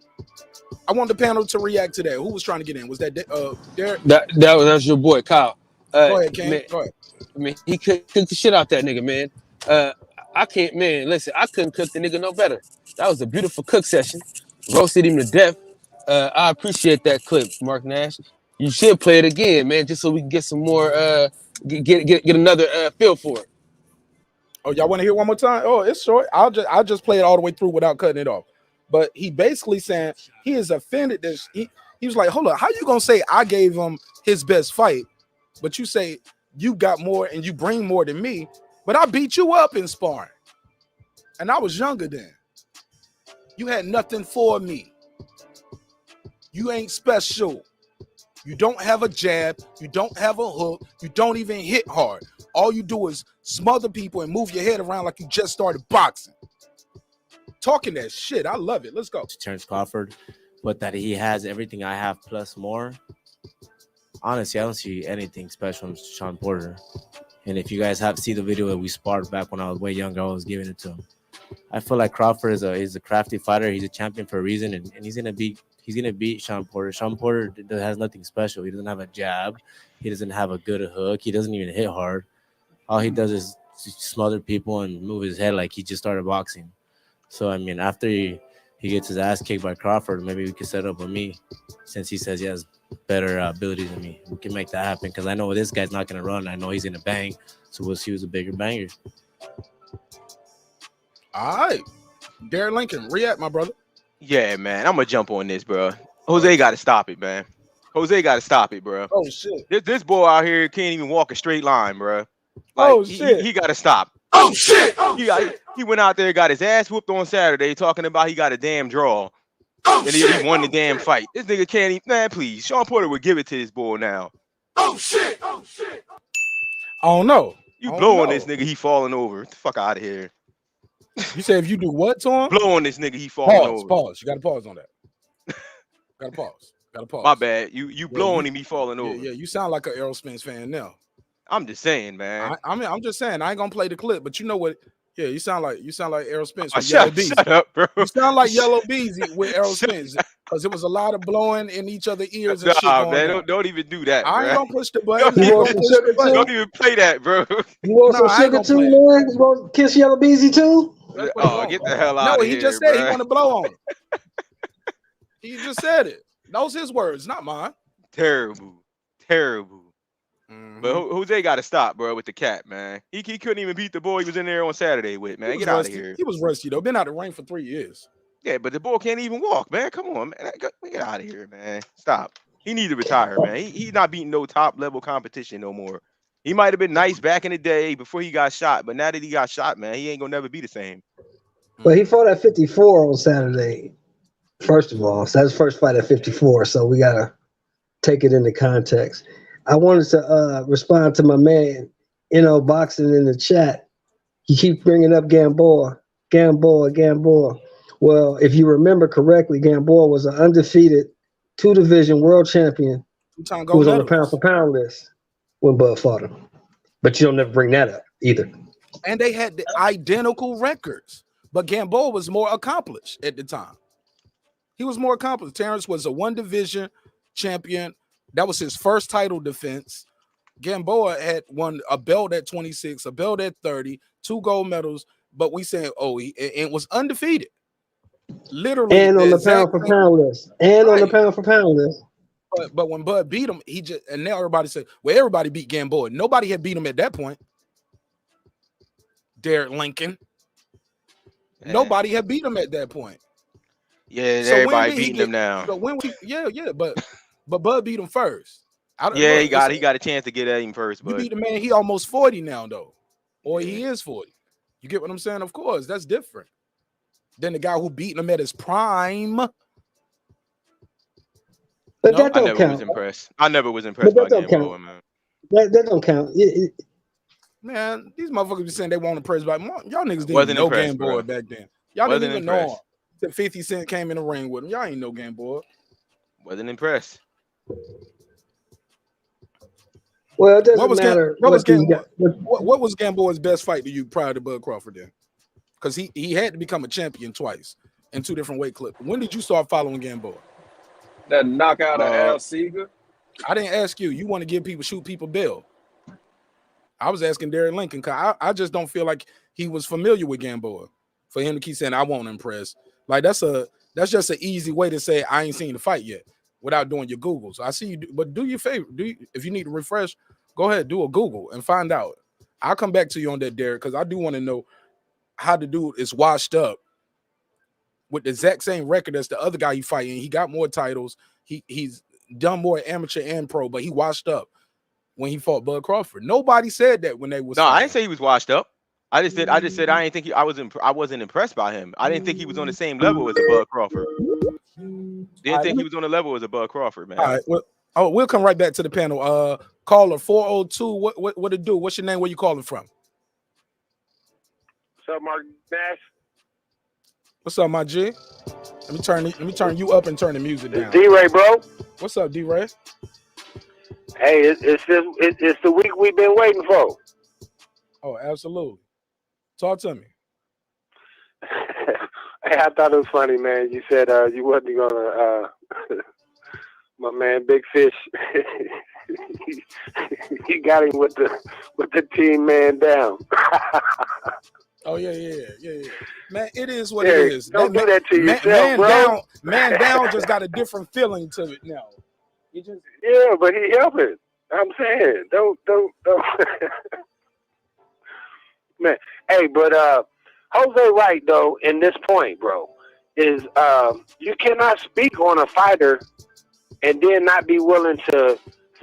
I want the panel to react to that. Who was trying to get in? Was that Derek? That was your boy Kyle. Go ahead, Ken. Man, Go ahead. I mean, he cooked the shit out that nigga, man. I can't, man. Listen, I couldn't cook the nigga no better. That was a beautiful cook session. Roasted him to death. I appreciate that clip, marqnash. You should play it again, man, just so we can get some more, get another feel for it. Oh, y'all want to hear one more time? Oh, it's short. I'll just play it all the way through without cutting it off. But he basically saying he is offended that he was like, hold on, how you gonna say I gave him his best fight, but you say you got more and you bring more than me? But I beat you up in sparring. And I was younger then. You had nothing for me. You ain't special. You don't have a jab. You don't have a hook. You don't even hit hard. All you do is smother people and move your head around like you just started boxing. Talking that shit. I love it. Let's go. Terence Crawford, but that he has everything I have plus more. Honestly, I don't see anything special in Shawn Porter. And if you guys have seen the video that we sparred back when I was way younger, I was giving it to him. I feel like Crawford is a crafty fighter. He's a champion for a reason, and he's gonna beat Shawn Porter. Shawn Porter has nothing special. He doesn't have a jab. He doesn't have a good hook. He doesn't even hit hard. All he does is smother people and move his head like he just started boxing. So I mean, after he gets his ass kicked by Crawford, maybe we can set up with me. Since he says he has better abilities than me, we can make that happen. Because I know this guy's not going to run. I know he's going to bang. So we'll see who's a bigger banger. All right. Derek Lincoln, react, my brother. Yeah, man. I'm going to jump on this, bro. Jose got to stop it, man. Jose got to stop it, bro. Oh, shit. This boy out here can't even walk a straight line, bro. Like, oh, shit. He got to stop. Oh, shit. Oh, he went out there, got his ass whooped on Saturday, talking about he got a damn draw. Oh, and he won the damn fight. This nigga can't even, man, please. Shawn Porter would give it to his boy now. Oh, shit. Oh, shit. I don't know. You blow on this nigga, he falling over. Get the fuck out of here. You say if you do what to him? Blow on this nigga, he falling over. Pause. You got to pause on that. Got to pause. My bad. You blowing him, he falling over. Yeah, you sound like an Aerosmith fan now. I'm just saying, man. I'm just saying. I ain't going to play the clip, but you know what Yeah, you sound like Errol Spence Oh, with Yellow shut Beezy. up, bro. You sound like Yellow Beezy with Errol Spence because it was a lot of blowing in each other's ears and shit Nah, going man, on. don't even do that, I ain't bro. gonna push the button. I ain't want gonna some push the sugar button. Don't even play that, bro. You want No, some I ain't sugar gonna too, play it. man? You want to kiss Yellow Beezy too? Let's put it Oh, on. get the hell out No, of he here, just said he bro. want to blow on it. He just said it. Those his words, not mine. Terrible. But Jose got to stop, bro, with the cat, man. He couldn't even beat the boy he was in there on Saturday with, man. Get out of here. He was rusty though. Been out of the ring for 3 years. Yeah, but the boy can't even walk, man. Come on, man. Get out of here, man. Stop. He need to retire, man. He's not beating no top level competition no more. He might have been nice back in the day before he got shot, but now that he got shot, man, he ain't gonna never be the same. Well, he fought at 54 on Saturday. First of all, so that's his first fight at 54. So we gotta take it into context. I wanted to respond to my man, boxing in the chat. He keeps bringing up Gamboa. Well, if you remember correctly, Gamboa was an undefeated 2-division world champion Two-time who gold was on the medalist. pound-for-pound list when Bud fought him. But you don't never bring that up either. And they had the identical records, but Gamboa was more accomplished at the time. He was more accomplished. Terence was a 1-division champion. That was his first title defense. Gamboa had won a belt at 26, a belt at 30, 2 gold medals. But we saying, it was undefeated. Literally, And on the exact pound-for-pound list. And on the pound-for-pound list. But when Bud beat him, and now everybody said, well, everybody beat Gamboa. Nobody had beat him at that point. Derek Lincoln. Yeah. Nobody had beat him at that point. Yeah, So everybody beating him now. So but Bud beat him first. Yeah, he got a chance to get at him first, You but beat the man, he almost 40 now, though. Or he is 40. You get what I'm saying? Of course, that's different than the guy who beat him at his prime. But No? that don't I never count. was impressed. I never was impressed by But that don't Gamboa, count. man. That don't count. Man, these motherfuckers be saying they want to praise by y'all niggas didn't Wasn't know impressed, Gamboa bro. back then. Y'all Wasn't didn't even know him. impressed. Till 50 Cent came in the ring with him. Y'all ain't know Gamboa. Wasn't impressed. Well, it doesn't What was matter. what was Gamboa's best fight to you prior to Bud Crawford then? Because he had to become a champion twice in 2 different weight clips. When did you start following Gamboa? That knockout of Al Seeger. I didn't ask you. You want to shoot people bill. I was asking Derek Lincoln because I just don't feel like he was familiar with Gamboa for him to keep saying I won't impress. Like that's just an easy way to say I ain't seen the fight yet without doing your Googles. I see you, but do your favor. If you need to refresh, go ahead, do a Google and find out. I'll come back to you on that, Derek, because I do want to know how the dude is washed up with the exact same record as the other guy he fighting. He got more titles. He's done more amateur and pro, but he washed up when he fought Bud Crawford. Nobody said that when they was. No, I didn't say he was washed up. I just said I didn't think I wasn't impressed by him. I didn't think he was on the same level as a Bud Crawford. Didn't think he was on the level as a Bud Crawford, man. All right. Well, we'll come right back to the panel. Caller 402. What it do? What's your name? Where you calling from? What's up, marqnash? What's up, my G? Let me turn you up and turn the music down. D-Ray, bro. What's up, D-Ray? Hey, it's the week we've been waiting for. Oh, absolutely. Talk to me. Hey, I thought it was funny, man. You said you wasn't gonna. My man, Big Fish, he got him with the team man down. Oh yeah. Man, it is what Yeah, it is. don't do that to yourself, bro. Man down just got a different feeling to it now. Yeah, but he helping. I'm saying, don't. Man, hey, but Jose right though in this point, bro, is you cannot speak on a fighter and then not be willing to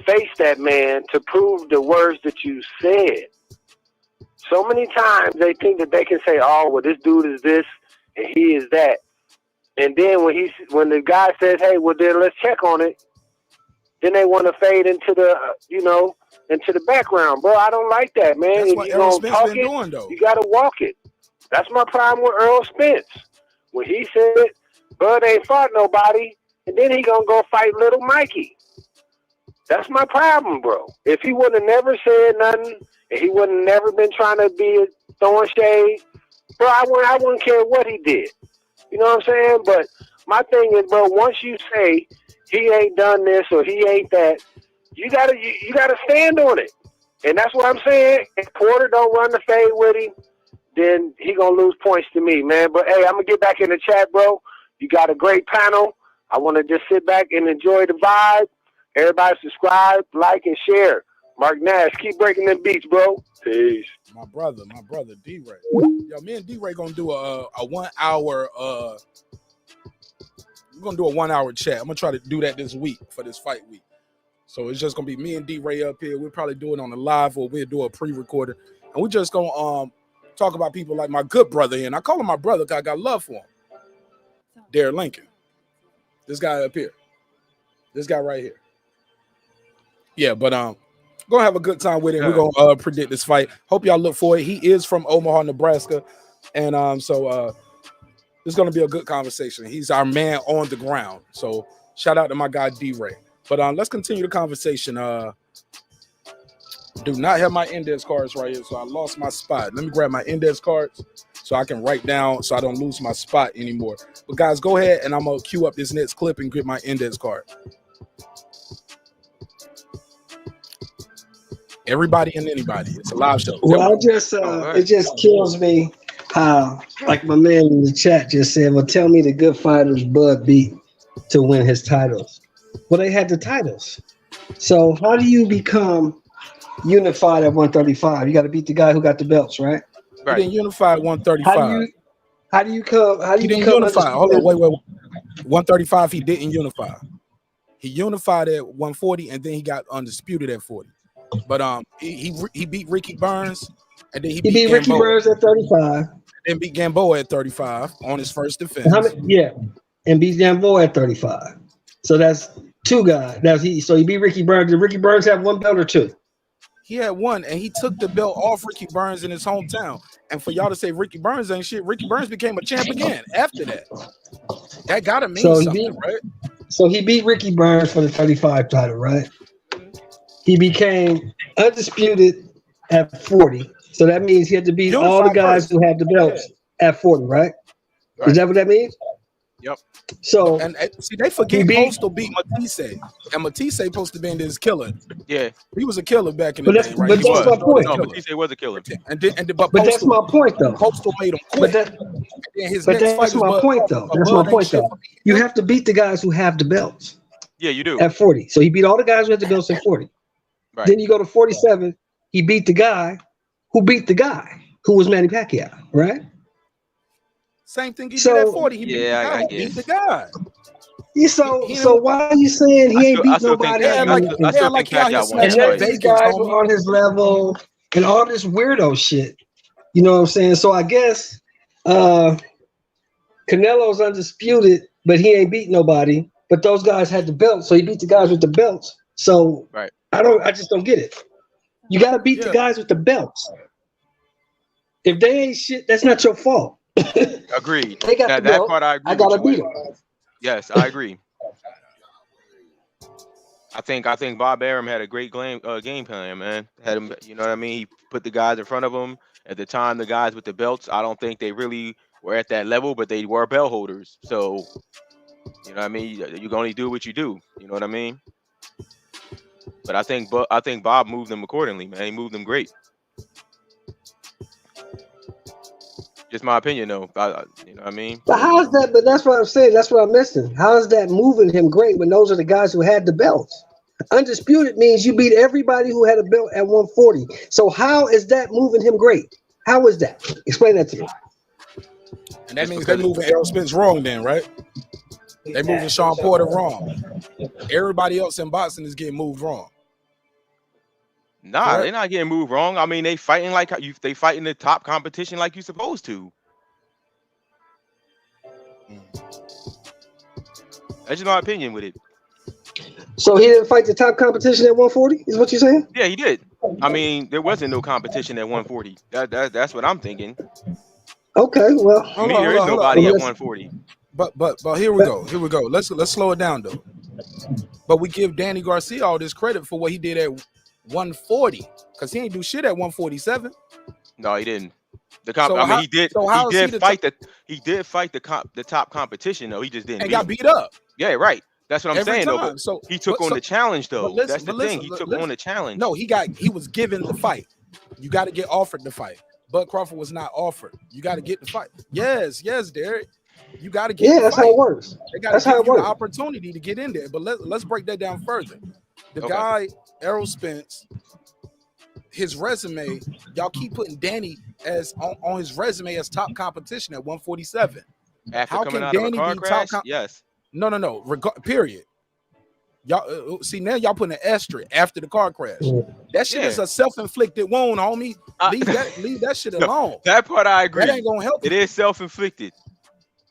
face that man to prove the words that you said. So many times they think that they can say, "Oh, well, this dude is this and he is that," and then when the guy says, "Hey, well, then let's check on it," then they want to fade into the into the background, bro. I don't like that, man. That's If what you Errol gonna Spence talk been it, doing, though. you gotta walk it. That's my problem with Earl Spence. When he said Bud ain't fought nobody, and then he gonna go fight little Mikey. That's my problem, bro. If he would have never said nothing, and he wouldn't never been trying to be throwing shade, bro, I wouldn't care what he did. You know what I'm saying? But my thing is, bro, once you say he ain't done this or he ain't that, you gotta stand on it. And that's what I'm saying. If Porter don't run the fade with him, then he gonna lose points to me, man. But hey, I'm gonna get back in the chat, bro. You got a great panel. I want to just sit back and enjoy the vibe. Everybody subscribe, like, and share. Mark Nash, keep breaking them beats, bro. Peace. My brother, D-Ray. Yo, me and D-Ray gonna do a 1 hour. We're gonna do a 1 hour chat. I'm gonna try to do that this week for this fight week. So it's just gonna be me and D-Ray up here. We'll probably do it on the live, or we'll do a pre-recorded, and we're just gonna talk about people like my good brother here. And I call him my brother because I got love for him. Darren Lincoln. This guy up here. This guy right here. Yeah, but gonna have a good time with it. We're gonna predict this fight. Hope y'all look for it. He is from Omaha, Nebraska, and so it's gonna be a good conversation. He's our man on the ground. So shout out to my guy D-Ray. But let's continue the conversation. Do not have my index cards right here, so I lost my spot. Let me grab my index cards so I can write down so I don't lose my spot anymore. But guys, go ahead and I'm gonna queue up this next clip and get my index card. Everybody and anybody. It's a live show. Well, it just kills me how, like my man in the chat just said, well, tell me the good fighters Bud beat to win his titles. Well, they had the titles. So how do you become unified at 135? You got to beat the guy who got the belts, right? He didn't unify at 135. How do you didn't unify. Hold on, wait. 135, he didn't unify. He unified at 140, and then he got undisputed at 40. But he beat Ricky Burns, and then he beat Ricky Burns at 35. Then beat Gamboa at 35 on his first defense. And beat Gamboa at 35. So that's two guys. So he beat Ricky Burns. Did Ricky Burns have one belt or two? He had one, and he took the belt off Ricky Burns in his hometown. And for y'all to say Ricky Burns ain't shit, Ricky Burns became a champ again after that. That gotta mean something, right? So he beat Ricky Burns for the 35 title, right? He became undisputed at 40. So that means he had to beat all the guys who had the belts at 40, right? Is that what that means? Yep. So and see, they forget Postal beat Matisse, and Matisse supposed to be this killer. Yeah, he was a killer back in the day, right? But that's my point. No, Matisse was a killer. But that's my point, though. Postal made him quit. But that's my point, though. That's my point, though. You have to beat the guys who have the belts. Yeah, you do. At 40. So he beat all the guys who had the belts at 40. Right. Then you go to 47. He beat the guy who was Manny Pacquiao, right? Same thing he did at 40. He beat the guy. So why are you saying he ain't beat nobody? I still think Pacquiao won. And these guys were on his level and all this weirdo shit. You know what I'm saying? So I guess Canelo's undisputed, but he ain't beat nobody. But those guys had the belts, so he beat the guys with the belts. So I just don't get it. You got to beat the guys with the belts. If they ain't shit, that's not your fault. Agreed. They got the that belt. part I agree. I gotta beat them. Yes, I agree. I think Bob Arum had a great game plan, man. Had him, you know what I mean? He put the guys in front of him. At the time, the guys with the belts, I don't think they really were at that level, but they were belt holders. So, you know what I mean? You can only do what you do. You know what I mean? But I think Bob moved them accordingly, man. He moved them great. Just my opinion, though. You know what I mean? But how is that? But that's what I'm saying. That's what I'm missing. How is that moving him great when those are the guys who had the belts? Undisputed means you beat everybody who had a belt at 140. So how is that moving him great? How is that? Explain that to me. And that means they're moving Errol Spence wrong then, right? They're moving Shawn Porter wrong. Everybody else in boxing is getting moved wrong. Nah, they're not getting moved wrong. I mean, they fighting like they fighting the top competition like you supposed to. That's just my opinion with it. So he didn't fight the top competition at 140, is what you're saying? Yeah, he did. I mean, there wasn't no competition at 140. That's what I'm thinking. Okay, well, I mean, there is nobody at 140. But here we go. Here we go. Let's slow it down though. But we give Danny Garcia all this credit for what he did at 140 because he ain't do shit at 147. No, he didn't. He did. So how he is did fight the top competition though. He just didn't. And got beat up. Yeah, right. That's what I'm Every saying time. though. But So he took on the challenge though. Listen, That's the thing. He took on the challenge. No, he was given the fight. You got to get offered the fight. Bud Crawford was not offered. You got to get the fight. Yes, Derek. You got to get. Yeah, that's how it works. They got to give you the opportunity to get in there. But let's break that down further. The guy Errol Spence, his resume, y'all keep putting Danny as on his resume as top competition at 147. After How coming can out of a Danny car be crash? top? Yes. No. Period. Y'all see now y'all putting an asterisk after the car crash. That shit is a self-inflicted wound, homie. Leave that shit alone. That part I agree. That ain't gonna help. It is self-inflicted.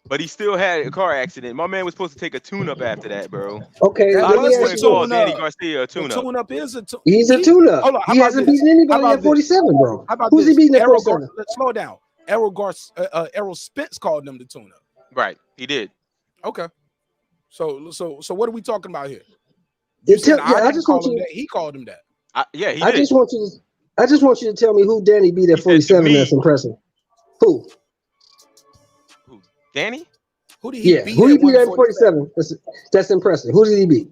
But he still had a car accident. My man was supposed to take a tune-up after that, bro. Okay, I wouldn't call Danny Garcia a tune-up. Tune-up is a tune-up. He's a tune-up. He hasn't beaten anybody at 47, bro. How about Who's he beating at 47? Let's slow down. Errol Spence called them the tune-up. Right, he did. Okay. So what are we talking about here? I just want you. He called him that. He did. I just want you to tell me who Danny beat at 47. That's impressive. Who? Danny? Who did he beat? Who he beat at 47? That's impressive. Who did he beat?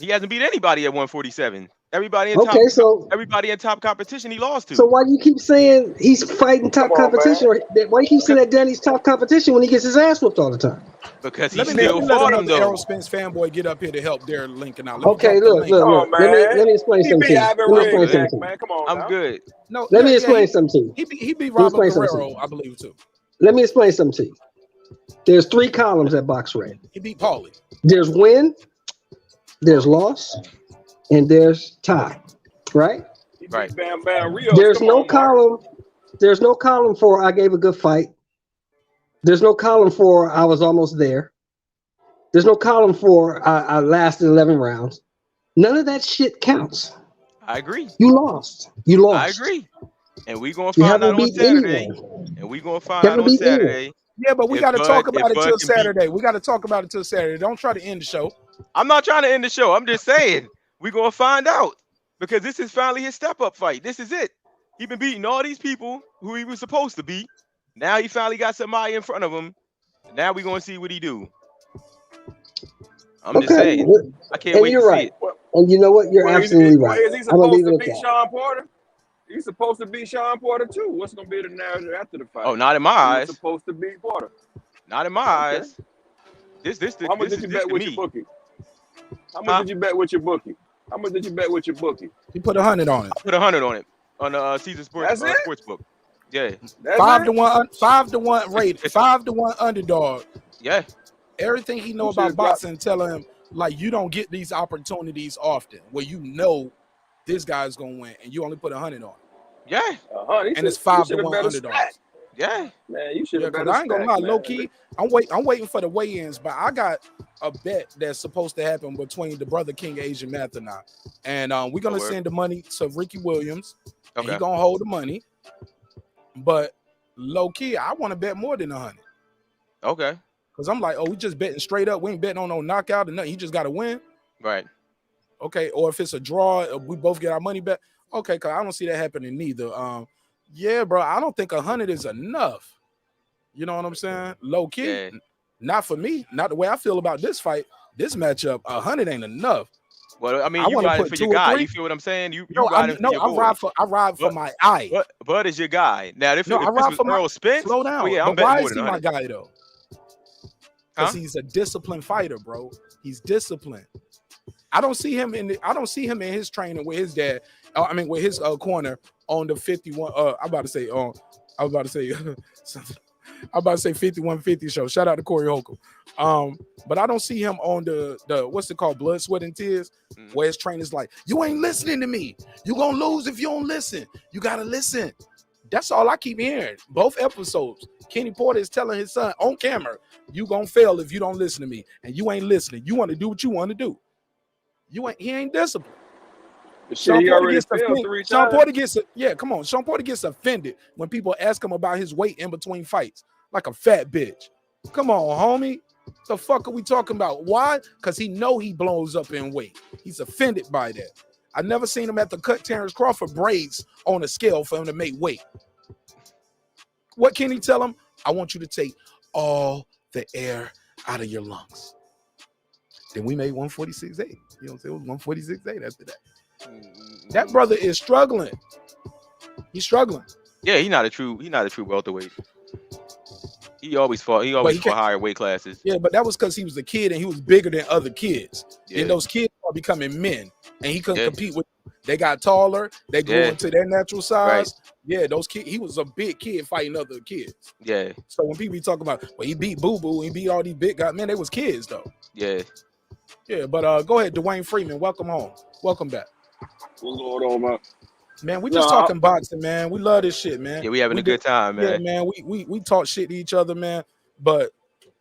He hasn't beat anybody at 147. Everybody in top competition he lost to. So why you keep saying he's fighting top competition? Why you keep saying that Danny's top competition when he gets his ass whooped all the time? Because he still fought him though. Errol Spence fanboy get up here to help their Lincoln out. Okay, look. Let me explain something to you. Come on, I'm good. No, let me explain something to you. He beat Robert Guerrero, I believe, too. Let me explain something to you. There's 3 columns at Box Red. He beat Paulie. There's win, there's loss, and there's tie. Right? Right. Bam, bam, Rio. There's no column. There's no column for I gave a good fight. There's no column for I was almost there. There's no column for I lasted 11 rounds. None of that shit counts. I agree. You lost. I agree. And we gonna find out on Saturday. Yeah, but we got to talk about it till Saturday. We got to talk about it till Saturday. Don't try to end the show. I'm not trying to end the show. I'm just saying we're gonna find out because this is finally his step-up fight. This is it. He been beating all these people who he was supposed to beat. Now he finally got somebody in front of him. Now we're gonna see what he do. I'm just saying. I can't wait to see it. And you know what? You're absolutely right. Is he supposed to beat Shawn Porter? He's supposed to beat Shawn Porter too. What's gonna be the narrative after the fight? Oh, not in my eyes. He's supposed to beat Porter. Not in my eyes. How much did you bet with your bookie? How much did you bet with your bookie? How much did you bet with your bookie? He put 100 on it. I put 100 on it on the Season Sports Sportsbook. Yeah. 5-1 rated. 5-1 underdog. Yeah. Everything he know about boxing, tell him like you don't get these opportunities often where you know this guy's gonna win and you only put 100 on it. Yeah. And it's 5-1 underdogs. Yeah. Man, you should have bet. I ain't gonna lie, low key. I'm waiting for the weigh-ins, but I got a bet that's supposed to happen between the Brother King Asian Math and I. And we're gonna send the money to Ricky Williams. And he gonna hold the money. But low key, I want to bet more than 100. Okay. Because I'm like, we just betting straight up. We ain't betting on no knockout or nothing. He just got to win. Right. Okay. Or if it's a draw, we both get our money back. Okay. Because I don't see that happening neither. Yeah, bro. I don't think 100 is enough. You know what I'm saying? Low key. Yeah. Not for me. Not the way I feel about this fight. This matchup, 100 ain't enough. Well, I mean, you ride it for your guy. You feel what I'm saying? I ride for my eye. Bud is your guy. Now, if I ride for Errol Spence, slow down. yeah, I'm but why betting is he more than my guy though? Because he's a disciplined fighter, bro. He's disciplined. I don't see him in his training with his dad. I mean, with his corner on the 51. I'm about to say 5150 show. Shout out to Corey Holcomb. But I don't see him on the what's it called, Blood, Sweat, and Tears, where his trainer's like, you ain't listening to me. You gonna lose if you don't listen. You gotta listen. That's all I keep hearing. Both episodes, Kenny Porter is telling his son on camera, you gonna fail if you don't listen to me, and you ain't listening. You want to do what you want to do. He ain't disciplined. Shawn Porter gets offended when people ask him about his weight in between fights, like a fat bitch. Come on, homie. The fuck are we talking about? Why? Because he know he blows up in weight. He's offended by that. I never seen him have to cut Terence Crawford braids on a scale for him to make weight. What can he tell him? I want you to take all the air out of your lungs. Then we made 146.8. You know what I'm saying? It was 146.8 after that. That brother is struggling. He's struggling. Yeah, he's not a true welterweight. He always fought higher weight classes. Yeah, but that was because he was a kid and he was bigger than other kids. Yeah. And those kids are becoming men, and he couldn't compete with. They got taller. They grew into their natural size. Right. Yeah, those kids. He was a big kid fighting other kids. Yeah. So when people be talking about, well, he beat Boo Boo, he beat all these big guys. Man, they was kids though. Yeah. Yeah, but go ahead, Dwayne Freeman. Welcome home. Welcome back. What's going on, man? Man, we just talking boxing, man. We love this shit, man. Yeah, we having a good time, man. Yeah, man. We talk shit to each other, man. But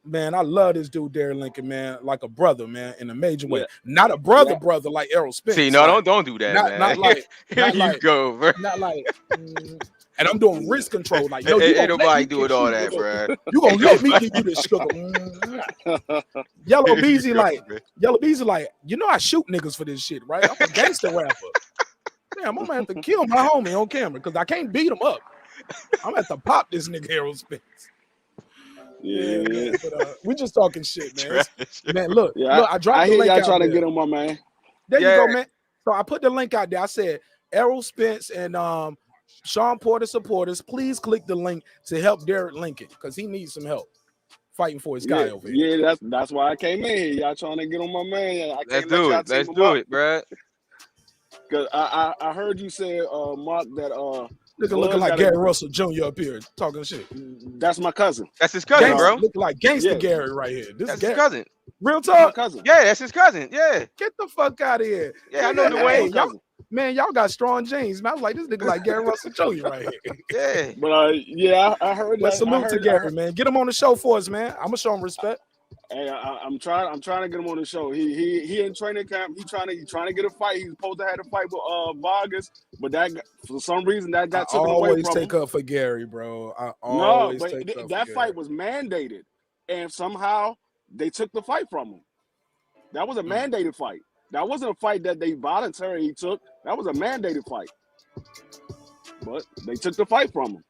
man, I love this dude, Darren Lincoln, man, like a brother, man, in a major way. Not a brother like Errol Spence. See, no, don't do that, man. Not like, Here you go, bro. Not like, and I'm doing wrist control. Like, yo, ain't nobody doing all that, bro. You gonna let me give you this sugar? Yellow Beezy, like, you know, I shoot niggas for this shit, right? I'm a gangster rapper. Damn, I'm gonna have to kill my homie on camera because I can't beat him up. I'm gonna have to pop this nigga Errol Spence. Yeah, man. But, we just talking shit, man. Man, look, I dropped the link. I hear y'all out trying to there. get on my man. There you go, man. So I put the link out there. I said, Errol Spence and Shawn Porter supporters, please click the link to help Derek Lincoln because he needs some help fighting for his guy over here. Yeah, that's why I came in here. Y'all trying to get on my man. Let's do it. Let's do it, bro. Cause I heard you say, Mark, that nigga looking like Gary Russell Jr. up here talking shit. That's my cousin. That's his cousin, bro. Looking like gangster Gary right here. That's his cousin. Real talk. Cousin. Yeah, that's his cousin. Yeah. Get the fuck out of here. Yeah, I know Dwayne. Man, y'all got strong genes. Man, I was like, this nigga like Gary Russell Jr. right here. Yeah. But I heard that. Salute to Gary, man. Get him on the show for us, man. I'm gonna show him respect. Hey, I'm trying to get him on the show. He in training camp. He trying to get a fight. He's supposed to have a fight with Vargas, but that for some reason that got taken away from him. I always take up for Gary, bro. That fight was mandated, and somehow they took the fight from him. That was a mandated fight. That wasn't a fight that they voluntarily took. That was a mandated fight. But they took the fight from him.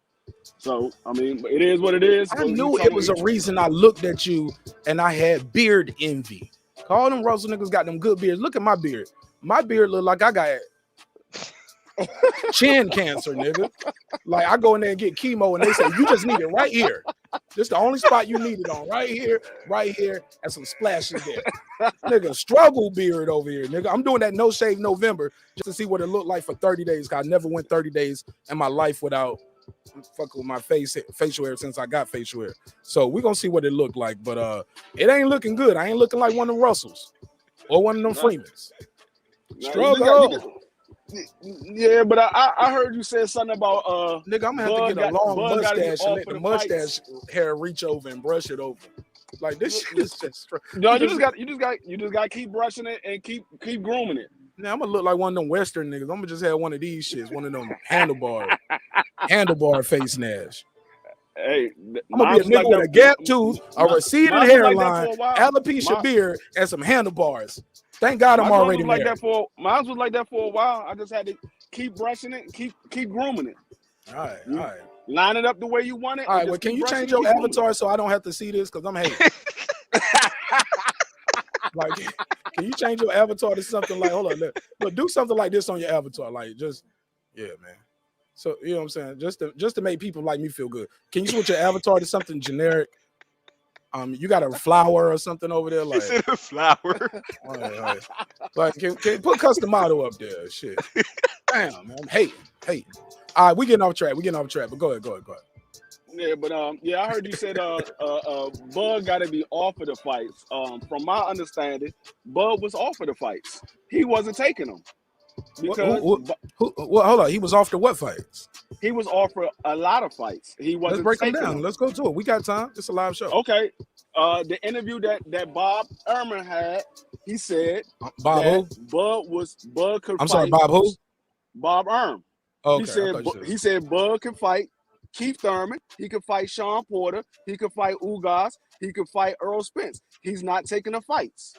So, I mean, it is what it is. I knew it was a reason I looked at you and I had beard envy. All them Russell niggas got them good beards. Look at my beard. My beard look like I got chin cancer, nigga. Like, I go in there and get chemo and they say, you just need it right here. This the only spot you need it on. Right here, and some splashes there. Nigga, struggle beard over here, nigga. I'm doing that no shave November just to see what it looked like for 30 days. Cause I never went 30 days in my life without fucking with my facial hair since I got facial hair. So we're gonna see what it looked like. But it ain't looking good. I ain't looking like one of them Russells or one of them Freemans. Struggle. Yeah, but I heard you say something about nigga, I'm gonna have to get a long mustache and let the mustache hair reach over and brush it over. Like this shit is just no, you just got to keep brushing it and keep grooming it. Now I'm gonna look like one of them Western niggas. I'm gonna just have one of these shits, one of them handlebar face nash. Hey, I'm gonna be a nigga with a gap tooth, a receded hairline, alopecia beard, and some handlebars. Thank God I'm already married. Mine was like that for a while. I just had to keep brushing it and keep grooming it. All right. Line it up the way you want it. All right, well, can you change your avatar so I don't have to see this? Because I'm hating. Like, can you change your avatar to something like, hold on, look, do something like this on your avatar. Like, just, yeah, man. So, you know what I'm saying? Just to make people like me feel good. Can you switch your avatar to something generic? You got a flower or something over there, like a flower. All right. Like, can put custom model up there? Shit. Damn, man. Hey. All right, we getting off track. But go ahead. Yeah, but I heard you said Bud got to be off of the fights. From my understanding, Bud was off of the fights. He wasn't taking them. Because hold on, he was off to what fights? He was off for a lot of fights. He wasn't. Let's break them down. Let's go to it. We got time. It's a live show. Okay. The interview that Bob Ehrman had, he said Bob who? Bud could. I'm sorry, Bob who? Bob Ehrman. Okay. He said Bud can fight Keith Thurman. He could fight Shawn Porter. He could fight Ugas. He could fight Errol Spence. He's not taking the fights.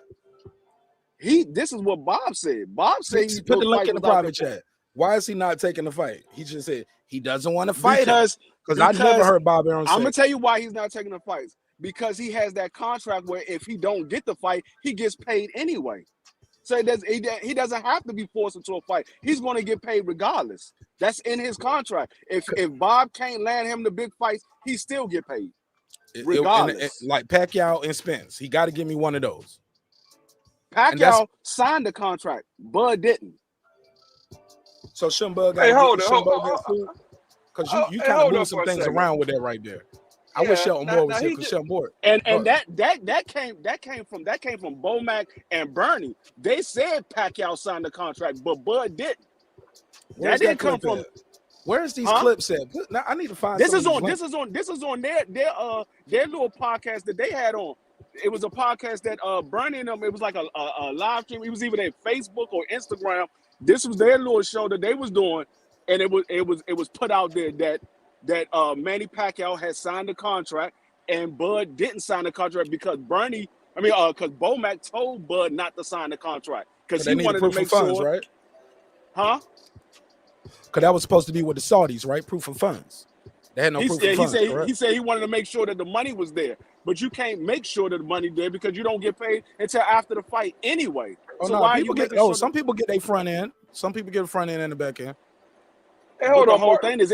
This is what Bob said. Bob said he Put the will link fight in the without private chat. Why is he not taking the fight? He just said he doesn't want to fight because I never heard Bob Arum say. I'm gonna tell you why he's not taking the fights. Because he has that contract where if he don't get the fight, he gets paid anyway. So he doesn't have to be forced into a fight. He's going to get paid regardless. That's in his contract. If Bob can't land him the big fights, he still get paid regardless. Like Pacquiao and Spence, he got to give me one of those. Pacquiao signed the contract, Bud didn't. So Shumbug got because you kind of move some things around with that right there. I wish Shelton Moore was here because Shelton Moore. And that came from Bomac and Bernie. They said Pacquiao signed the contract, but Bud didn't. That didn't come from. Where's these clips at? Now, I need to find. This is on their little podcast that they had on. It was a podcast that Bernie and them. It was like a live stream. It was either their Facebook or Instagram. This was their little show that they was doing, and it was put out there that Manny Pacquiao had signed the contract and Bud didn't sign the contract because because Bomac told Bud not to sign the contract because he wanted to make funds, sure, right? Huh? Because that was supposed to be with the Saudis, right? Proof of funds. They had no proof of funds. He said he wanted to make sure that the money was there, but you can't make sure that the money there because you don't get paid until after the fight anyway. Some people get their front end. Some people get a front end and the back end. Hey, hold on. The whole thing is,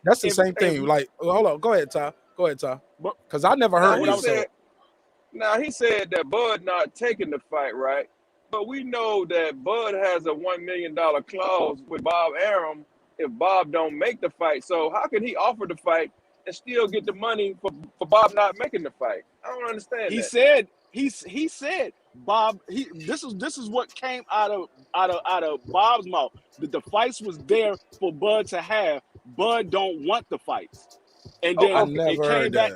that's the same thing. Like, hold on. Go ahead, Ty. Because I never heard what you said. Now, he said that Bud not taking the fight, right? But we know that Bud has a $1 million clause with Bob Arum if Bob don't make the fight. So how can he offer the fight and still get the money for Bob not making the fight? I don't understand. He said Bob. This is what came out of Bob's mouth. That the fights was there for Bud to have. Bud don't want the fights, and then it came back.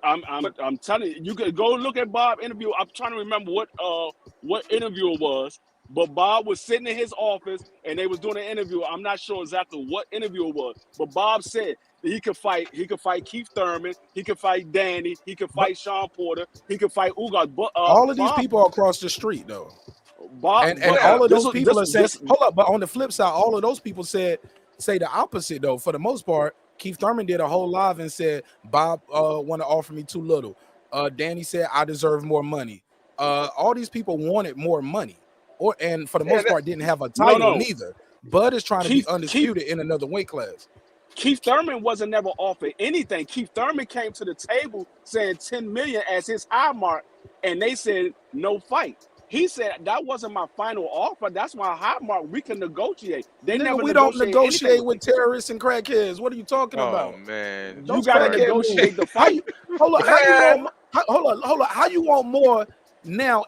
I'm telling you, you could go look at Bob interview. I'm trying to remember what interview it was, but Bob was sitting in his office and they was doing an interview. I'm not sure exactly what interview it was, but Bob said that he could fight Keith Thurman, he could fight Danny, he could fight Shawn Porter, he could fight Ugas. But all of these people are across the street though. Bob and all of those people are saying, hold up, but on the flip side, all of those people say the opposite though. For the most part, Keith Thurman did a whole live and said Bob want to offer me too little. Danny said I deserve more money. All these people wanted more money, and for the most part didn't have a title neither. Bud is trying to be undisputed in another weight class. Keith Thurman wasn't never offered anything. Keith Thurman came to the table saying 10 million as his high mark, and they said no fight. He said that wasn't my final offer. That's my high mark. We can negotiate. They never. We don't negotiate with terrorists and crackheads. What are you talking about? Oh man, you gotta negotiate the fight. Hold on. How you want more now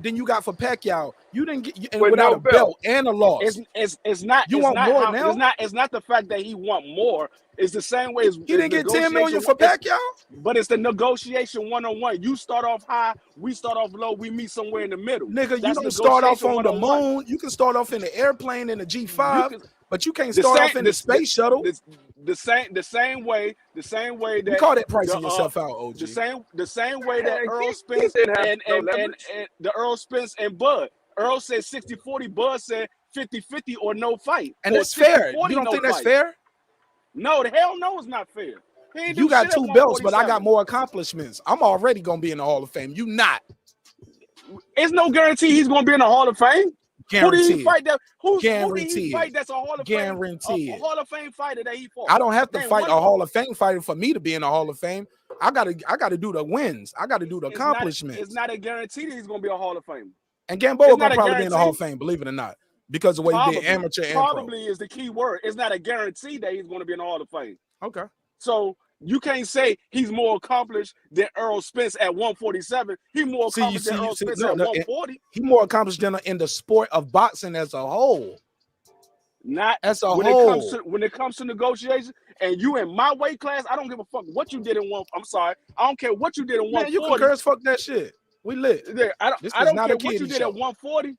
than you got for Pacquiao? You didn't get without a belt and a loss. It's not. You want more now? It's not the fact that he want more. It's the same way as he didn't get 10 million for Pacquiao. But it's the negotiation one-on-one. You start off high, we start off low, we meet somewhere in the middle. Nigga, you can start off on the moon. You can start off in the airplane in the G5, but you can't start off in the space shuttle. The same way that you call that pricing yourself out, OG. The same way that Earl Spence and the Earl Spence and Bud. Earl said 60-40, Bud said 50-50 or no fight. And it's fair. You don't think that's fair? No, the hell no, it's not fair. You got 2 belts, but I got more accomplishments. I'm already gonna be in the Hall of Fame. You not. It's no guarantee he's gonna be in the Hall of Fame. Guaranteed. Who did he fight that? Who did he fight that's a Hall of Fame? Guaranteed. A Hall of Fame fighter that he fought. I don't have to fight a Hall of Fame fighter for me to be in the Hall of Fame. I gotta do the wins. I gotta do the accomplishments. It's not a guarantee that he's gonna be a Hall of Fame. And Gamboa gonna probably be in the Hall of Fame, believe it or not, because of the way he did amateur and pro. Probably is the key word. It's not a guarantee that he's going to be in the Hall of Fame. Okay. So you can't say he's more accomplished than Earl Spence at 147. He's more accomplished than Earl Spence at 140. He's more accomplished than in the sport of boxing as a whole. Not as a when whole. When it comes to negotiations, and you in my weight class, I don't give a fuck what you did in one. I'm sorry, I don't care what you did in 140. Man, you can curse, fuck that shit. We lit. I don't care what you did at 140.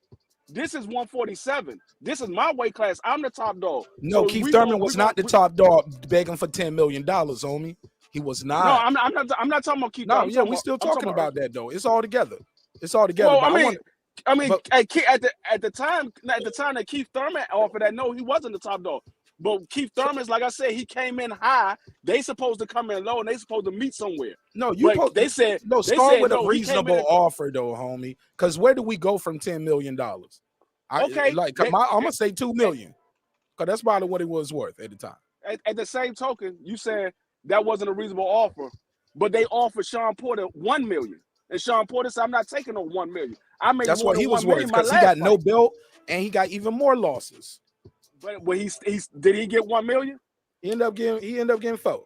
This is 147. This is my weight class. I'm the top dog. No, so Keith Thurman was not the top dog begging for $10 million, homie. He was not. No, I'm not talking about Keith Thurman. No, yeah, we still talking about that though. It's all together. It's all together. Well, But I mean, but at the time that Keith Thurman offered that, no, he wasn't the top dog. But Keith Thurman's, like I said, he came in high. They supposed to come in low, and they supposed to meet somewhere. no, But they said start with a no. He came in. reasonable offer though, homie. Because where do we go from $10 million? Okay, I'm gonna say $2 million, because that's probably what it was worth at the time. At the same token, you said that wasn't a reasonable offer, but they offered Shawn Porter $1 million, and Shawn Porter said, "I'm not taking no $1 million. I made That's more what than he was $1 worth, million my because he last got no fight." belt and he got even more losses. But did he get $1 million? He ended up getting 4.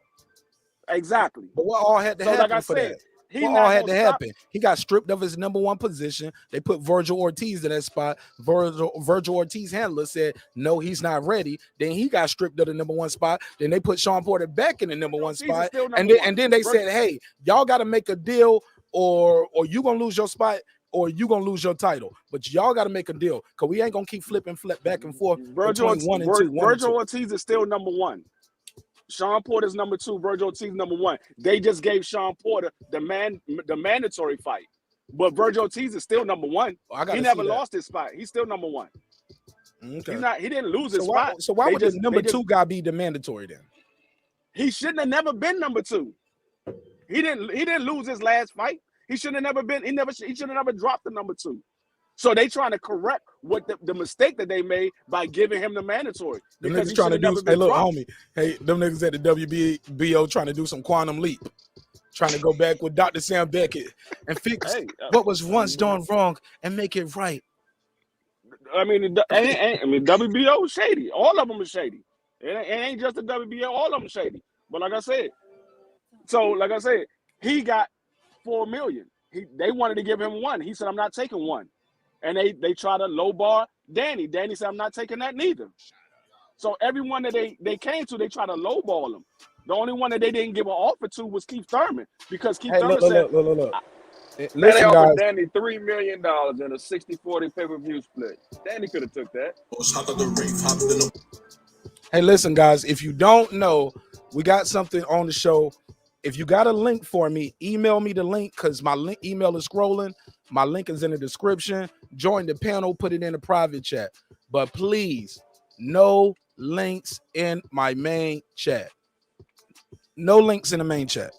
Exactly. But what all had to So, happen like I for said, that? he What not all had gonna to stop. happen? He got stripped of his number 1 position. They put Virgil Ortiz in that spot. Virgil Ortiz handler said, no, he's not ready. Then he got stripped of the number 1 spot. Then they put Shawn Porter back in the number 1 Ortiz is spot. still And number then one. they said, hey, y'all got to make a deal, or you gonna lose your spot, or you gonna lose your title. But y'all got to make a deal, because we ain't gonna keep flipping back and forth between 1 and 2. Virgil Ortiz is still number 1. Shawn Porter's number 2. Virgil Ortiz number 1. They just gave Shawn Porter the mandatory fight, but Virgil Ortiz is still number 1. He never lost his spot. He's still number 1. Okay. He didn't lose his So spot. why would the number 2 guy be the mandatory then? He shouldn't have never been number 2. He didn't lose his last fight. He shouldn't have never been. He should have never dropped the number 2. So they trying to correct what the mistake that they made by giving him the mandatory. Them Because niggas he trying to should have do, never hey, been look, dropped. homie. Hey, them niggas at the WBO trying to do some quantum leap, trying to go back with Dr. Sam Beckett and fix what was once done wrong and make it right. I mean, WBO is shady. All of them are shady. It ain't just the WBO. All of them shady. But like I said, he got $4 million. They wanted to give him 1. He said, "I'm not taking 1." And they try to lowball Danny. Danny said, "I'm not taking that neither." So everyone that they came to, they try to lowball him. The only one that they didn't give an offer to was Keith Thurman, because Keith Thurman said, look. They Listen, offered guys. Danny $3 million in a 60-40 pay-per-view split. Danny could have took that. Hey, listen, guys. If you don't know, we got something on the show. If you got a link for me, email me the link, because my email is scrolling. My link is in the description. Join the panel, put it in the private chat. But please, no links in my main chat. No links in the main chat.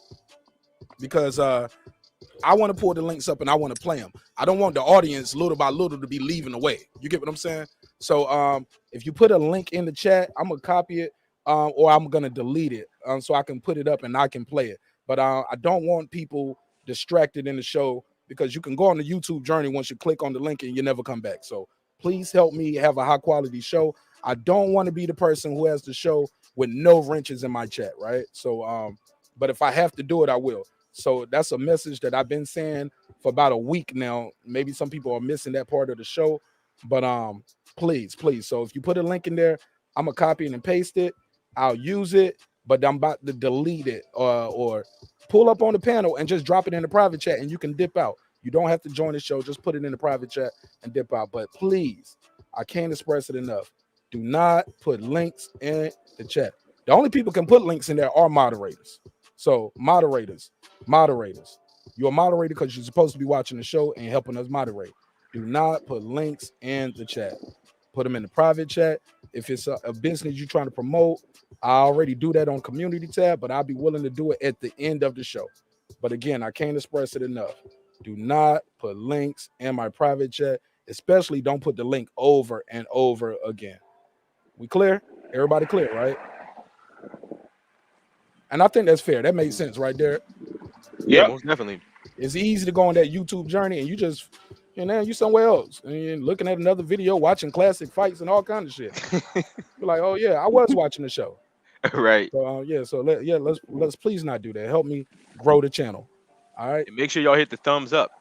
Because I want to pull the links up and I want to play them. I don't want the audience little by little to be leaving away. You get what I'm saying? So if you put a link in the chat, I'm going to copy it. Or I'm gonna delete it so I can put it up and I can play it. But I don't want people distracted in the show, because you can go on the YouTube journey once you click on the link and you never come back. So please help me have a high quality show. I don't want to be the person who has the show with no wrenches in my chat, right? So but if I have to do it, I will. So that's a message that I've been saying for about a week now. Maybe some people are missing that part of the show, but please. So if you put a link in there, I'm gonna copy it and paste it. I'll use it, but I'm about to delete it or pull up on the panel and just drop it in the private chat, and you can dip out. You don't have to join the show. Just put it in the private chat and dip out. But please, I can't express it enough. Do not put links in the chat. The only people can put links in there are moderators. So moderators, you're a moderator because you're supposed to be watching the show and helping us moderate. Do not put links in the chat. Put them in the private chat. If it's a business you're trying to promote, I already do that on community tab, but I'll be willing to do it at the end of the show. But again, I can't express it enough. Do not put links in my private chat, especially don't put the link over and over again. We clear? Everybody clear, right? And I think that's fair. That makes sense right there. Yeah, most definitely. It's easy to go on that YouTube journey and you just, you somewhere else and you're looking at another video, watching classic fights and all kinds of shit. You're like, oh yeah, I was watching the show. Right. So let's please not do that. Help me grow the channel. All right. And make sure y'all hit the thumbs up.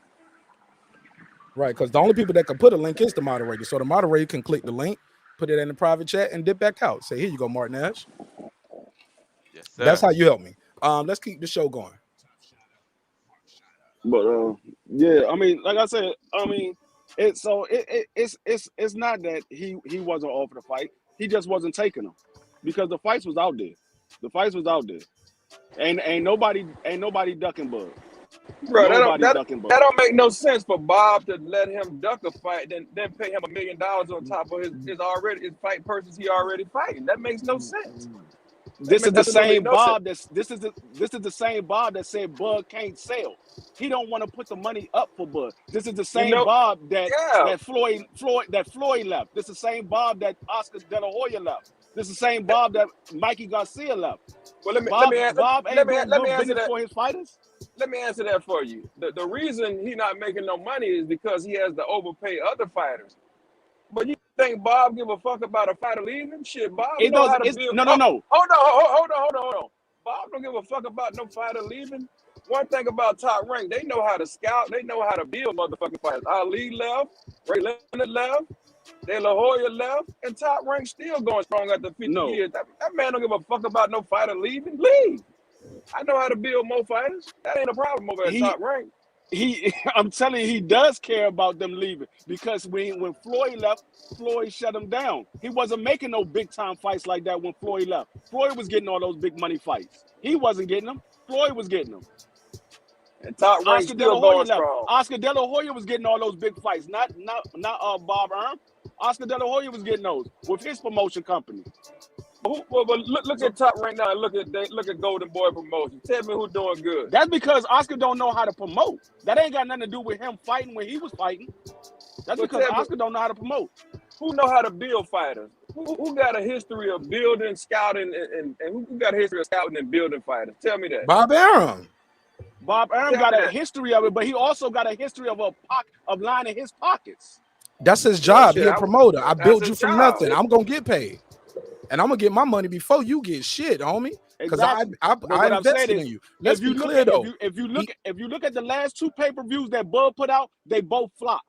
Right, because the only people that can put a link is the moderator. So the moderator can click the link, put it in the private chat, and dip back out. Say, here you go, marqnash. Yes, sir. That's how you help me. Let's keep the show going. But yeah, I mean, like I said, I mean, it's not that he wasn't offered a fight. He just wasn't taking them because the fights was out there. The fights was out there. Ain't nobody ducking Bud. Bro, Nobody ducking Bud. that don't make no sense for Bob to let him duck a fight, then pay him $1 million on top of his fight purchase he already fighting. That makes no sense. This is the Absolutely same no Bob sense. this is the same Bob that said Bud can't sell. He don't want to put the money up for Bud. This is the same Bob that Floyd left. This is the same Bob that Oscar De La Hoya left. This is the same Bob that Mikey Garcia left. Well, Bob ain't doing good answer business that for his fighters. Let me answer that for you. The reason he not making no money is because he has to overpay other fighters. But you think Bob give a fuck about a fighter leaving? Shit, Bob know how to build. No. Hold on. Bob don't give a fuck about no fighter leaving. One thing about Top Rank, they know how to scout. They know how to build motherfucking fighters. Ali left, Ray Leonard left, De La Hoya left, and Top Rank still going strong after 50 years. That man don't give a fuck about no fighter leaving. Leave. I know how to build more fighters. That ain't a problem over at Top Rank. I'm telling you, he does care about them leaving, because when Floyd left, Floyd shut him down. He wasn't making no big time fights like that when Floyd left. Floyd was getting all those big money fights. He wasn't getting them. Floyd was getting them. And Top Rank Oscar De La still Hoya going left. strong. Oscar De La Hoya was getting all those big fights, not Bob Arum. Oscar De La Hoya was getting those with his promotion company. Well, look at Top Rank now and look at Golden Boy Promotion. Tell me who's doing good. That's because Oscar don't know how to promote. That ain't got nothing to do with him fighting when he was fighting. That's because Oscar don't know how to promote. Who know how to build fighters? Who got a history of building, scouting, and who got a history of scouting and building fighters? Tell me that. Bob Arum. Bob Arum got a history of it, but he also got a history of lining his pockets. That's his job. shit, He a promoter. I built you his from job. nothing. I'm gonna get paid, and I'm gonna get my money before you get shit, homie. Because Exactly. I But what I'm invested saying in is, you. Let's if you be look clear at though. if you look at the last two pay-per-views that Bud put out, they both flopped.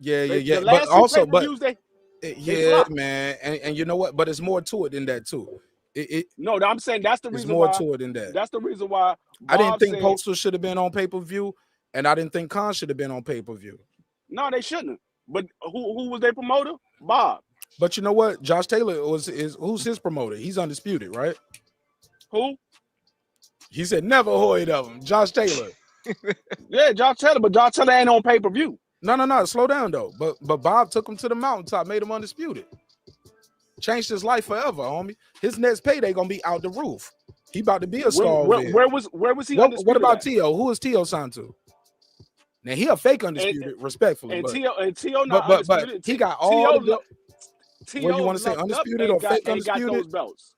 Yeah. The But last two also, pay-per-views, they yeah, flopped. man, and you know what? But it's more to it than that too. No, I'm saying that's the There's reason more why. to it than that. That's the reason why I didn't Bob think said, Postal should have been on pay-per-view, and I didn't think Khan should have been on pay-per-view. no, they shouldn't. But who was their promoter? Bob. But you know what? Josh Taylor who's his promoter? He's undisputed, right? Who? He said never hoid of him. Josh Taylor. Yeah, Josh Taylor, but Josh Taylor ain't on pay-per-view. No. Slow down though. But Bob took him to the mountaintop, made him undisputed. Changed his life forever, homie. His next payday gonna be out the roof. He about to be a star. Where was he? What about at? T.O.? Who is T.O. signed to? Now he a fake undisputed, respectfully. And but, T.O. not but undisputed. he got all the T.O. what you want to say, lucked up undisputed and or fake and got undisputed? those belts.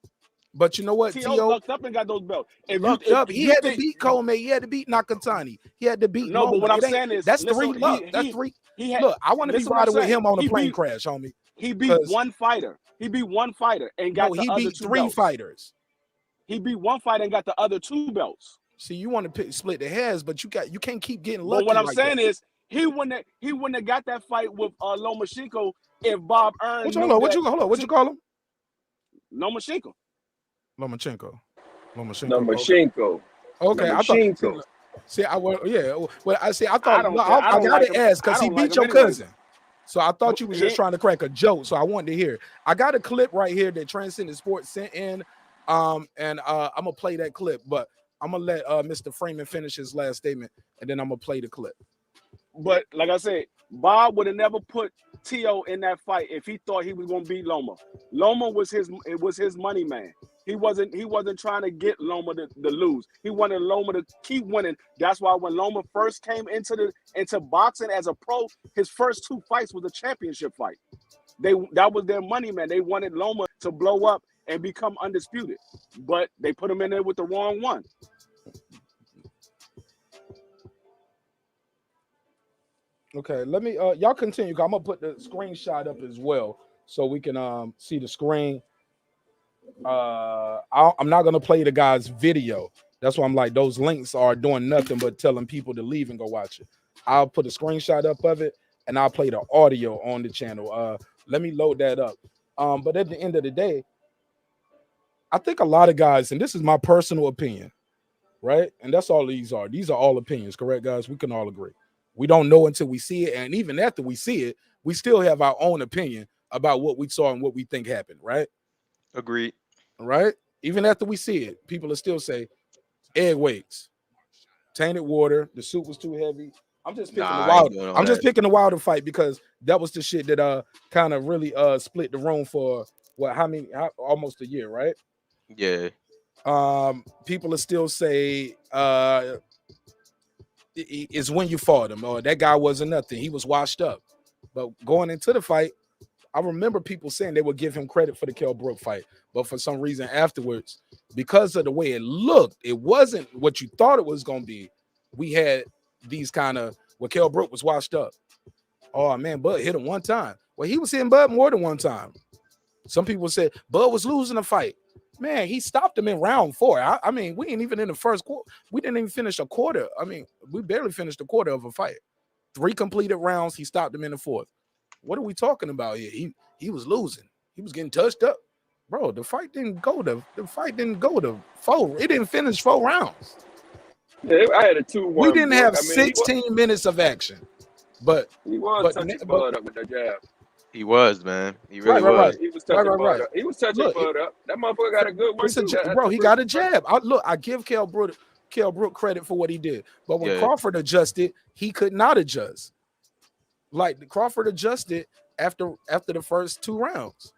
But you know what? T.O. T.O. lucked up and got those belts. lucked up. He had to beat Coleman. He had to beat Nakatani. He had to beat. No, but what I'm saying is, that's listen, three. Look, that's three. Had, look, I want to be listen what I'm riding with saying. him on a He plane beat- crash, homie. He beat one fighter. He beat one fighter and got the he other beat two three belts. fighters. He beat one fighter and got the other two belts. See, you want to split the heads, but you can't keep getting lucky. But what I'm like saying that. is, he wouldn't have got that fight with Lomachenko if Bob Arum. What you call him? Lomachenko. Lomachenko. Lomachenko. Okay, I thought. See, Well, I see. I thought I gotta ask because he beat your cousin. So I thought you was just trying to crack a joke. So I wanted to hear. I got a clip right here that Transcendent Sports sent in, and I'm gonna play that clip. But I'm gonna let Mr. Freeman finish his last statement, and then I'm gonna play the clip. But like I said, Bob would have never put T.O. in that fight if he thought he was gonna beat Loma. Loma was his money man. He wasn't trying to get Loma to lose. He wanted Loma to keep winning. That's why when Loma first came into boxing as a pro, his first two fights was a championship fight. That was their money man. They wanted Loma to blow up and become undisputed, but they put him in there with the wrong one. Okay, let me y'all continue. I'm gonna put the screenshot up as well so we can see the screen. I'm not gonna play the guy's video. That's why I'm like, those links are doing nothing but telling people to leave and go watch it. I'll put a screenshot up of it and I'll play the audio on the channel. Let me load that up. But at the end of the day, I think a lot of guys, and this is my personal opinion, right? And that's all these are. These are all opinions, correct, guys? We can all agree. We don't know until we see it, and even after we see it, we still have our own opinion about what we saw and what we think happened, right? Agreed. Right? Even after we see it, people will still say egg weights, tainted water. The suit was too heavy. I'm just picking Nah, the I ain't Wilder. doing all I'm just that. picking the Wilder fight because that was the shit that kind of really split the room for almost a year, right? Yeah. People will still say it's when you fought him, or that guy wasn't nothing. He was washed up. But going into the fight, I remember people saying they would give him credit for the Kell Brook fight, but for some reason afterwards, because of the way it looked, it wasn't what you thought it was going to be. We had these kind of Kell Brook was washed up. Oh man, Bud hit him one time. Well, he was hitting Bud more than one time. Some people said Bud was losing a fight. Man, he stopped him in round 4. I mean, we ain't even in the first quarter. We didn't even finish a quarter. I mean, we barely finished a quarter of a fight. 3 completed rounds. He stopped him in the 4th. What are we talking about here? He was losing. He was getting touched up. Bro, the fight didn't go to 4. It didn't finish 4 rounds. Yeah, I had a 2-1. We didn't have I mean, 16 minutes of action. But he was touching Bud up with that jab. He was, man. He really was. Right. He was touching Right. Bud up. He was touching Bud up. That motherfucker got a good one too. Bro, he got a jab. I give Kell Brook credit for what he did. But when Crawford adjusted, he could not adjust. Like Crawford adjusted after the first 2 rounds.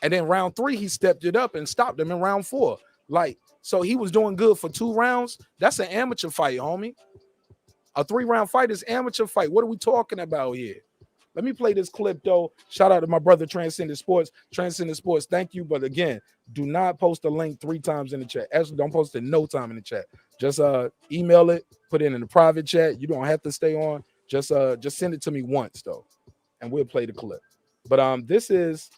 And then round 3, he stepped it up and stopped him in round 4. Like, so he was doing good for 2 rounds. That's an amateur fight, homie. A 3-round fight is amateur fight. What are we talking about here? Let me play this clip, though. Shout out to my brother, Transcendent Sports. Transcendent Sports, thank you. But again, do not post the link 3 times in the chat. Actually, don't post it no time in the chat. Just email it, put it in the private chat. You don't have to stay on. Just send it to me once, though, and we'll play the clip. But this is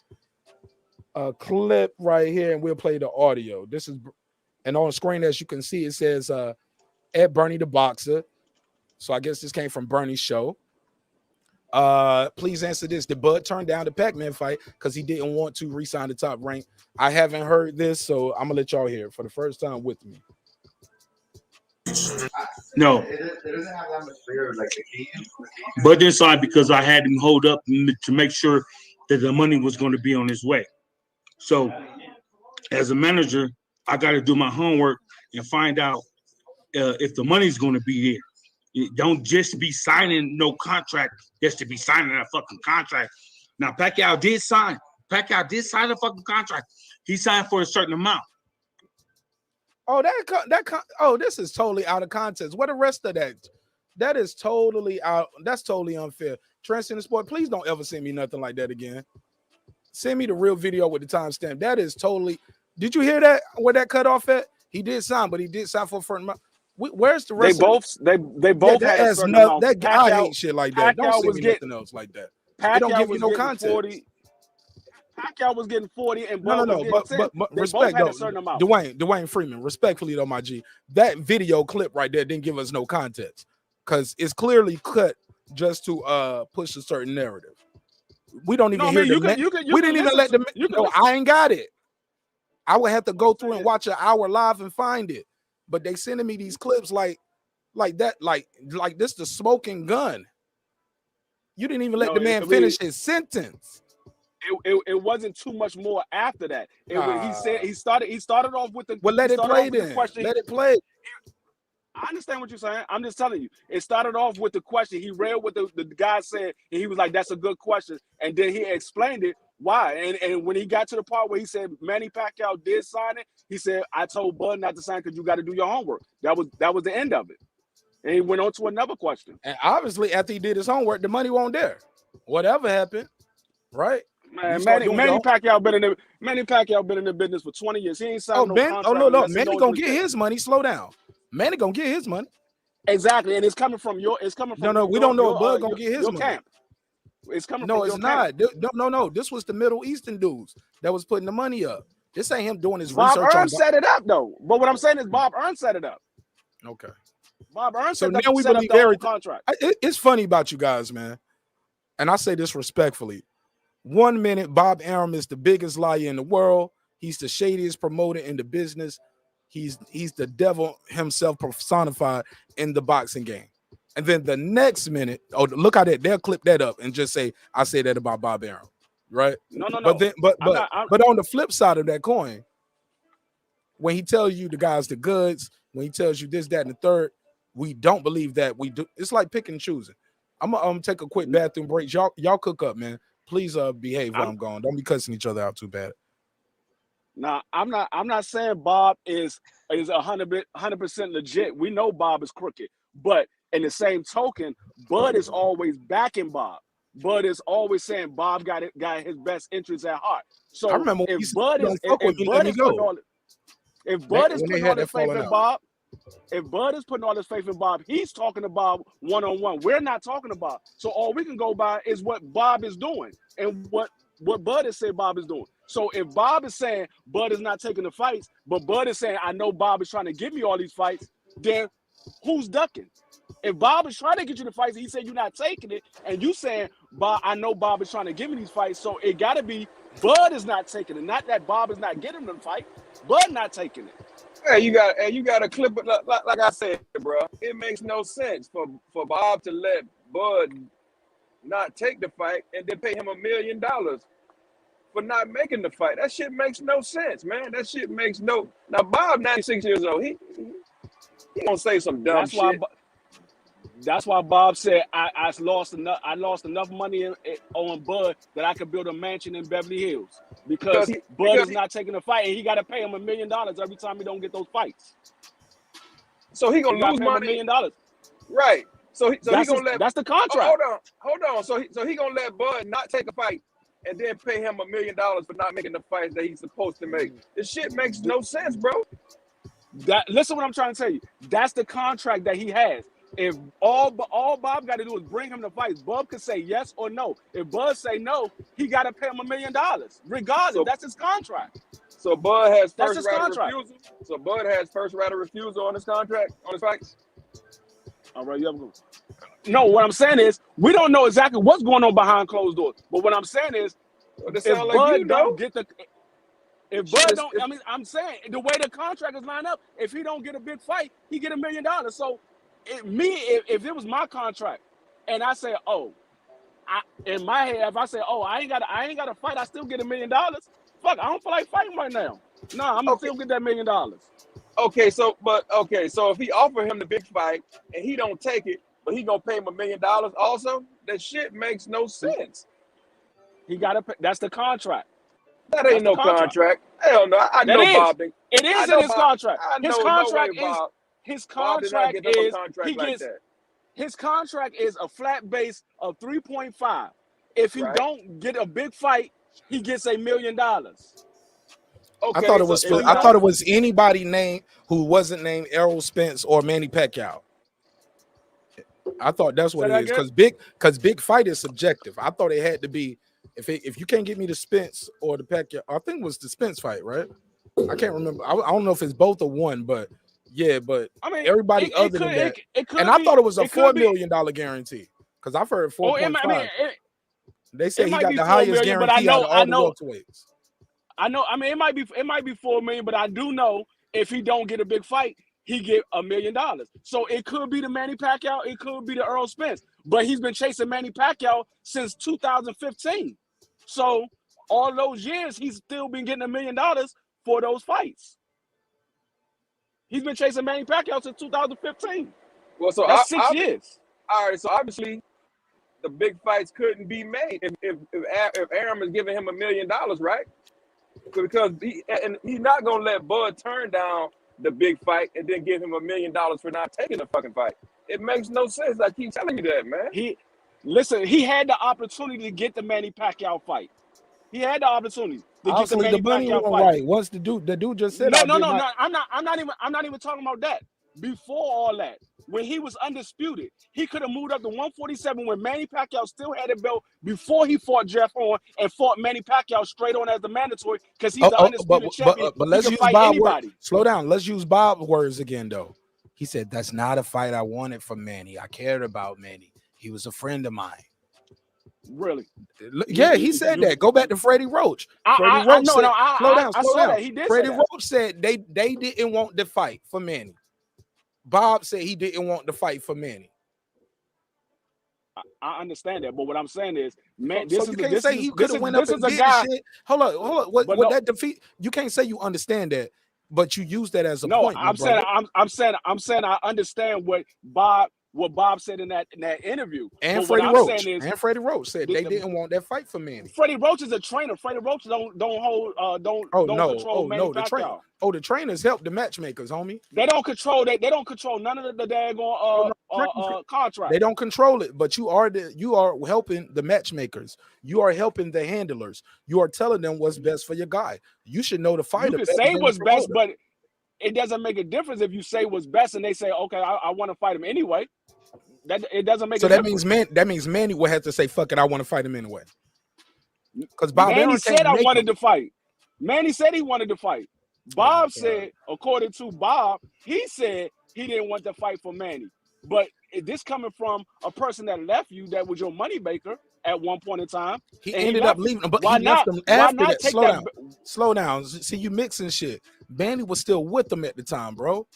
a clip right here, and we'll play the audio. This is, and on the screen, as you can see, it says at Bernie the Boxer. So I guess this came from Bernie's show. Please answer this. Did Bud turn down the Pac-Man fight because he didn't want to re-sign the Top Rank? I haven't heard this, so I'm gonna let y'all hear it for the first time with me. No. It doesn't have that much fear like the game. Bud didn't sign because I had him hold up to make sure that the money was going to be on his way. So as a manager, I got to do my homework and find out if the money's going to be there. You don't just be signing no contract just to be signing a fucking contract. Now, Pacquiao did sign. Pacquiao did sign a fucking contract. He signed for a certain amount. Oh, this is totally out of context. What the rest of that? That is totally out. That's totally unfair. Transcendent Sport, please don't ever send me nothing like that again. Send me the real video with the timestamp. That is totally. Did you hear that? Where that cut off at? He did sign, but he did sign for a certain amount. Where's the rest? They both had a certain amount. That guy, I hate shit like that. Don't send me nothing else like that. It don't give you no context. Pacquiao was getting 40 and No, but respect though, Dwayne Freeman. Respectfully though, my G, that video clip right there didn't give us no context because it's clearly cut just to push a certain narrative. We don't even hear the man. We didn't even let them. I ain't got it. I would have to go through and watch an hour live and find it. But they sending me these clips like that, like this the smoking gun. You didn't even let the man finish his sentence. It wasn't too much more after that. He said he started off with the. Well, let it play then. Let it play. I understand what you're saying. I'm just telling you. It started off with the question. He read what the guy said, and he was like, "That's a good question." And then he explained it why. And when he got to the part where he said Manny Pacquiao did sign it, he said, "I told Bud not to sign because you got to do your homework." That was the end of it. And he went on to another question. And obviously, after he did his homework, the money wasn't there. Whatever happened, right? Man, Manny Pacquiao been in the business for 20 years. He ain't signed no contract. Oh no, Manny gonna get his money. Slow down. Manny gonna get his money. Exactly, and it's coming from your. No, we don't know if Bud gonna get his money. Camp. It's coming. No, from it's your not. Camp. No. This was the Middle Eastern dudes that was putting the money up. This ain't him doing his Bob research. Ern set it up though. But what I'm saying is Bob Ern set it up. Okay. Bob Ern So set now we set up believe the whole everything. contract. It's funny about you guys, man. And I say this respectfully. 1 minute, Bob Arum is the biggest liar in the world. He's the shadiest promoter in the business. He's the devil himself personified in the boxing game. And then the next minute, look at it. They'll clip that up and just say, I say that about Bob Arum. Right? No. But on the flip side of that coin, when he tells you the guy's the goods, when he tells you this, that, and the third, we don't believe that we do. It's like picking and choosing. I'm gonna take a quick bathroom break. Y'all cook up, man. Please behave while I'm gone. Don't be cussing each other out too bad. Now, I'm not saying Bob is 100% legit. We know Bob is crooked, but in the same token, Bud is always backing Bob. Bud is always saying Bob got his best interests at heart. So I remember if Bud is putting all his faith in Bob, if Bud is putting all his faith in Bob, he's talking to Bob one-on-one. We're not talking about. So all we can go by is what Bob is doing and what Bud has said Bob is doing. So if Bob is saying Bud is not taking the fights, but Bud is saying, I know Bob is trying to give me all these fights, then who's ducking? If Bob is trying to get you the fights, he said you're not taking it, and you saying, Bob, I know Bob is trying to give me these fights, so it got to be Bud is not taking it. Not that Bob is not getting them fight, Bud not taking it. Hey, you got to clip it like I said, bro. It makes no sense for Bob to let Bud not take the fight and then pay him $1 million for not making the fight. That shit makes no sense, man. That shit makes no. Now Bob, 96 years old, he gonna say some dumb shit. That's why Bob said I lost enough money on Bud that I could build a mansion in Beverly Hills because Bud is not taking a fight and he got to pay him $1 million every time he don't get those fights. So he gonna lose money. $1 million, right? So he gonna let. That's the contract. Hold on. So he gonna let Bud not take a fight and then pay him $1 million for not making the fights that he's supposed to make. This shit makes no sense, bro. Listen what I'm trying to tell you. That's the contract that he has. If all Bob got to do is bring him the fights, Bob could say yes or no. If Bud say no, he got to pay him $1 million, regardless. So, that's his contract. So Bud has first right of refusal. So Bud has first right of refusal on his contract, on his fights. All right, you have a good. No, what I'm saying is we don't know exactly what's going on behind closed doors. But what I'm saying is, if Bud don't get the, if Bud don't, I mean, I'm saying the way the contract is lined up, if he don't get a big fight, he get $1 million. So, if it was my contract, and I say, in my head, if I say, I ain't got to fight, I still get $1 million. Fuck, I don't feel like fighting right now. No, I'm gonna still get that $1 million. Okay, so if he offer him the big fight and he don't take it, but he gonna pay him $1 million also, that shit makes no sense. He gotta pay. That's the contract. That ain't no contract. Hell no. I know Bob. It is in his contract. His contract is. His contract is he gets. His contract is a flat base of 3.5. If he don't get a big fight, he gets $1 million. Okay, I thought it was anybody named who wasn't named Errol Spence or Manny Pacquiao. I thought that's what it is because big fight is subjective. I thought it had to be if you can't get me the Spence or the Pacquiao. I think it was the Spence fight, right? I can't remember. I don't know if it's both or one, but yeah. But I mean, everybody other than that, and I thought it was a $4 million guarantee because I've heard 4.5. They say he got the highest guarantee out of all the welterweights. I know. I mean, it might be $4 million, but I do know if he don't get a big fight, he get $1 million. So it could be the Manny Pacquiao, it could be the Errol Spence, but he's been chasing Manny Pacquiao since 2015. So all those years, he's still been getting $1 million for those fights. He's been chasing Manny Pacquiao since 2015. Well, so that's 6 years. All right, so obviously the big fights couldn't be made if Arum is giving him $1 million, right? Because he's not gonna let Bud turn down the big fight and then give him $1 million for not taking the fucking fight. It makes no sense. I keep telling you that, man. He had the opportunity to get the Manny Pacquiao fight. He had the opportunity to get the Manny Pacquiao fight. Right. Once the dude just said, no. I'm not even talking about that. Before all that, when he was undisputed, he could have moved up to 147 when Manny Pacquiao still had a belt before he fought Jeff Horn and fought Manny Pacquiao straight on as the mandatory because he's the undisputed champion. But let's use Bob words. Slow down. Let's use Bob's words again, though. He said, "That's not a fight I wanted from Manny. I cared about Manny. He was a friend of mine." Really? Yeah, he said that. Go back to Freddie Roach. Slow down. That. He did Freddie Roach said they didn't want the fight for Manny. Bob said he didn't want the fight for Manny. I understand that, but what I'm saying is, man, this is a guy. Hold on. What that defeat? You can't say you understand that. but you use that as a No, point, my I'm saying brother. I'm saying I understand what Bob said in that interview. And But what Freddie I'm saying Roach. is And Freddie Roach said they didn't want that fight for Manny. Freddie Roach is a trainer. Freddie Roach don't hold don't control Manny Pacquiao. The trainers help the matchmakers, homie. They don't control none of the daggone contract. They don't control it, but you are helping the matchmakers. You are helping the handlers. You are telling them what's best for your guy. You should know the fighter. You can say what's best, but it doesn't make a difference if you say what's best and they say, okay, I want to fight him anyway. That it doesn't make. So a that difference. means Manny will have to say, "Fuck it, I want to fight him anyway." Because Bob Manny Arum said I wanted him. to fight. Manny said he wanted to fight. Bob said, according to Bob, he said he didn't want to fight for Manny. But this coming from a person that left you, that was your money maker at one point in time. He ended up leaving, but why he not, left them after why not that. take Slow that? down. Slow down. See, you mixing shit. Manny was still with them at the time, bro.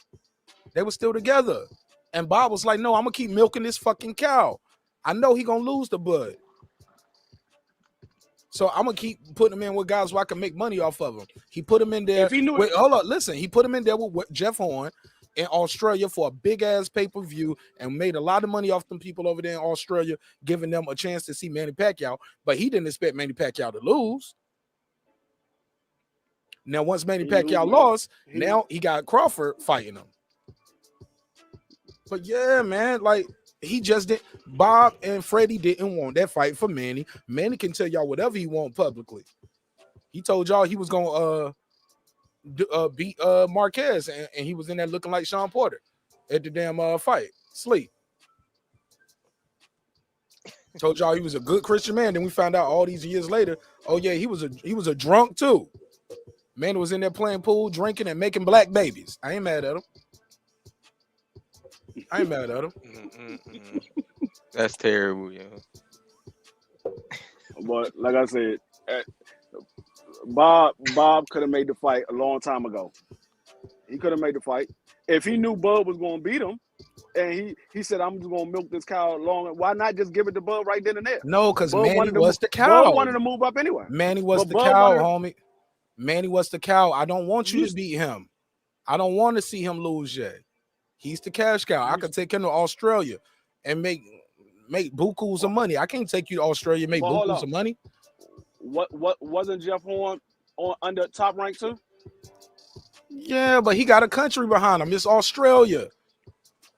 They were still together. And Bob was like, no, I'm going to keep milking this fucking cow. I know he going to lose the bud. So I'm going to keep putting him in with guys where I can make money off of him. He put him in there. If he knew hold on, listen. He put him in there with Jeff Horn in Australia for a big-ass pay-per-view and made a lot of money off them people over there in Australia, giving them a chance to see Manny Pacquiao. But he didn't expect Manny Pacquiao to lose. Now, once Manny Pacquiao lost, now he got Crawford fighting him. But yeah, man, like he just did. Bob and Freddie didn't want that fight for Manny. Manny can tell y'all whatever he want publicly. He told y'all he was gonna beat Marquez, and he was in there looking like Shawn Porter at the damn fight. Sleep. Told y'all he was a good Christian man. Then we found out all these years later, oh yeah, he was a drunk too. Man was in there playing pool, drinking, and making black babies. I ain't mad at him. I ain't mad at him. That's terrible, yo. But like I said, Bob could have made the fight a long time ago. He could have made the fight if he knew Bud was going to beat him, and he said, "I'm just going to milk this cow long." Why not just give it to Bud right then and there? No, because Manny was the cow. Bud wanted to move up anyway. Manny was the cow, homie. Manny was the cow. I don't want you to beat him. I don't want to see him lose yet. He's the cash cow. I could take him to Australia and make bukus of money. I can't take you to Australia and make bukus of money. What wasn't Jeff Horn on under top rank too? Yeah, but he got a country behind him. It's Australia.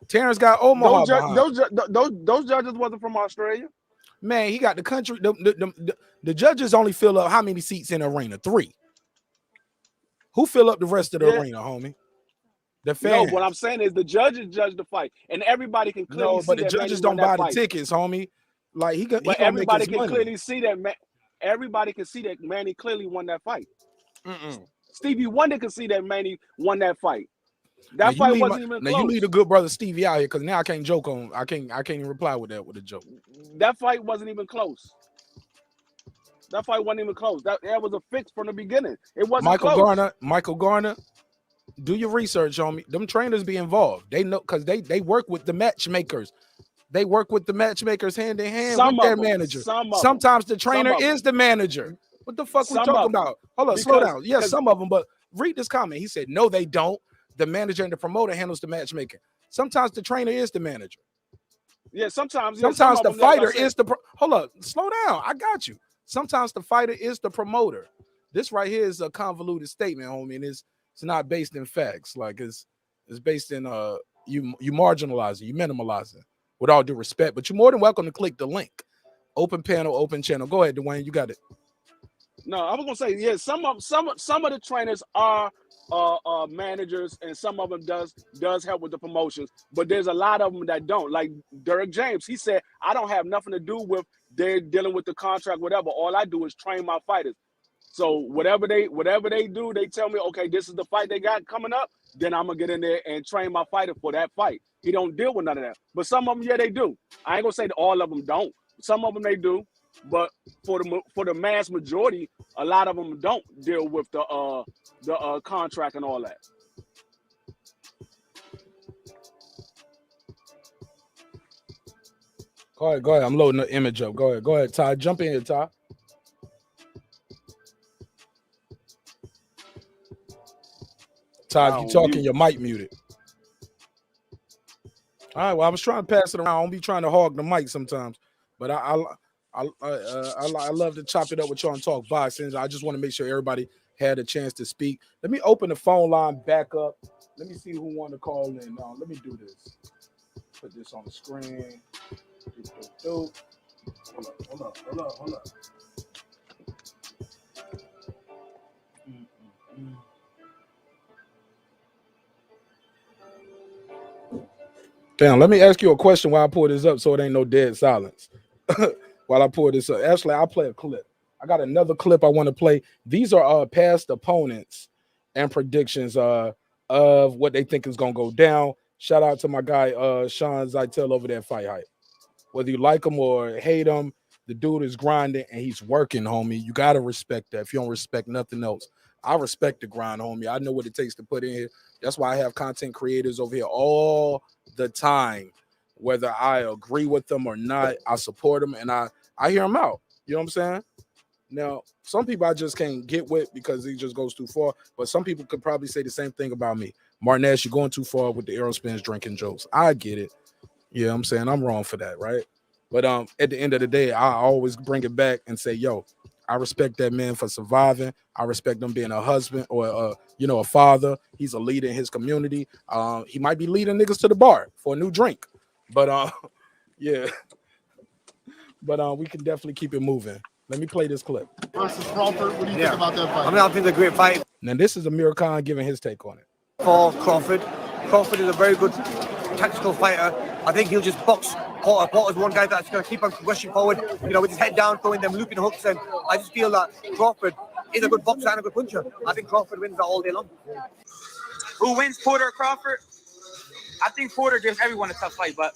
Terrence got Omaha. Those judges wasn't from Australia. Man, he got the country. The judges only fill up how many seats in the arena? 3. Who fill up the rest of the arena, homie? The fans. No, what I'm saying is the judges judge the fight, and everybody can clearly see but the that judges Manny don't buy won the that fight. tickets, homie. Like But everybody can clearly see that. Everybody can see that Manny clearly won that fight. Stevie Wonder can see that Manny won that fight. That fight wasn't even close. Now you leave the good brother Stevie out here because now I can't joke on. I can't even reply with a joke. That fight wasn't even close. That fight wasn't even close. That was a fix from the beginning. It wasn't close. Michael Garner. Do your research on me. Them trainers be involved. They know because they work with the matchmakers. They work with the matchmakers hand in hand with their manager. Sometimes the trainer is the manager. What the fuck we talking about? Hold on, slow down. Yeah, some of them, but read this comment. He said, no, they don't. The manager and the promoter handles the matchmaking. Sometimes the trainer is the manager. Yeah, sometimes the fighter is the hold up, slow down. I got you. Sometimes the fighter is the promoter. This right here is a convoluted statement, homie, and it's not based in facts. Like it's based in you marginalizing, you minimalizing. With all due respect, but you're more than welcome to click the link. Open panel, open channel. Go ahead, Dwayne. You got it. No, I was gonna say, yeah, some of the trainers are managers, and some of them does help with the promotions, but there's a lot of them that don't. Like Derek James, he said, I don't have nothing to do with they're dealing with the contract, whatever. All I do is train my fighters. So whatever they do, they tell me, okay, this is the fight they got coming up. Then I'm gonna get in there and train my fighter for that fight. He don't deal with none of that. But some of them, yeah, they do. I ain't gonna say that all of them don't. Some of them they do. But for the mass majority, a lot of them don't deal with the contract and all that. Go ahead. I'm loading the image up. Go ahead, Ty. Jump in here, Ty. Ty, if you talking, your mic muted. All right, well, I was trying to pass it around. I don't be trying to hog the mic sometimes, but I love to chop it up with y'all and talk boxing. I just want to make sure everybody had a chance to speak. Let me open the phone line back up. Let me see who want to call in. Let me do this. Put this on the screen. Hold up. Damn, let me ask you a question while I pull this up so it ain't no dead silence. While I pull this up. Actually, I'll play a clip. I got another clip I want to play. These are past opponents and predictions of what they think is going to go down. Shout out to my guy, Shawn Zytel over there at Fight Hype. Whether you like him or hate him, the dude is grinding and he's working, homie. You got to respect that. If you don't respect nothing else, I respect the grind, homie. I know what it takes to put in here. That's why I have content creators over here all the time. Whether I agree with them or not, I support them and I hear them out. You know what I'm saying? Now, some people I just can't get with because he just goes too far. But some people could probably say the same thing about me. marqnash, you're going too far with the arrow spins, drinking jokes. I get it. Yeah, I'm saying I'm wrong for that, right? But at the end of the day, I always bring it back and say, yo, I respect that man for surviving. I respect him being a husband or a father. He's a leader in his community. He might be leading niggas to the bar for a new drink. But yeah. But we can definitely keep it moving. Let me play this clip. Versus Crawford, what do you think about that fight? I think it's a great fight. Now this is Amir Khan giving his take on it. For Crawford. Crawford is a very good tactical fighter. I think he'll just box. Porter's one guy that's going to keep on rushing forward, with his head down, throwing them looping hooks. And I just feel that Crawford is a good boxer and a good puncher. I think Crawford wins that all day long. Who wins, Porter or Crawford? I think Porter gives everyone a tough fight, but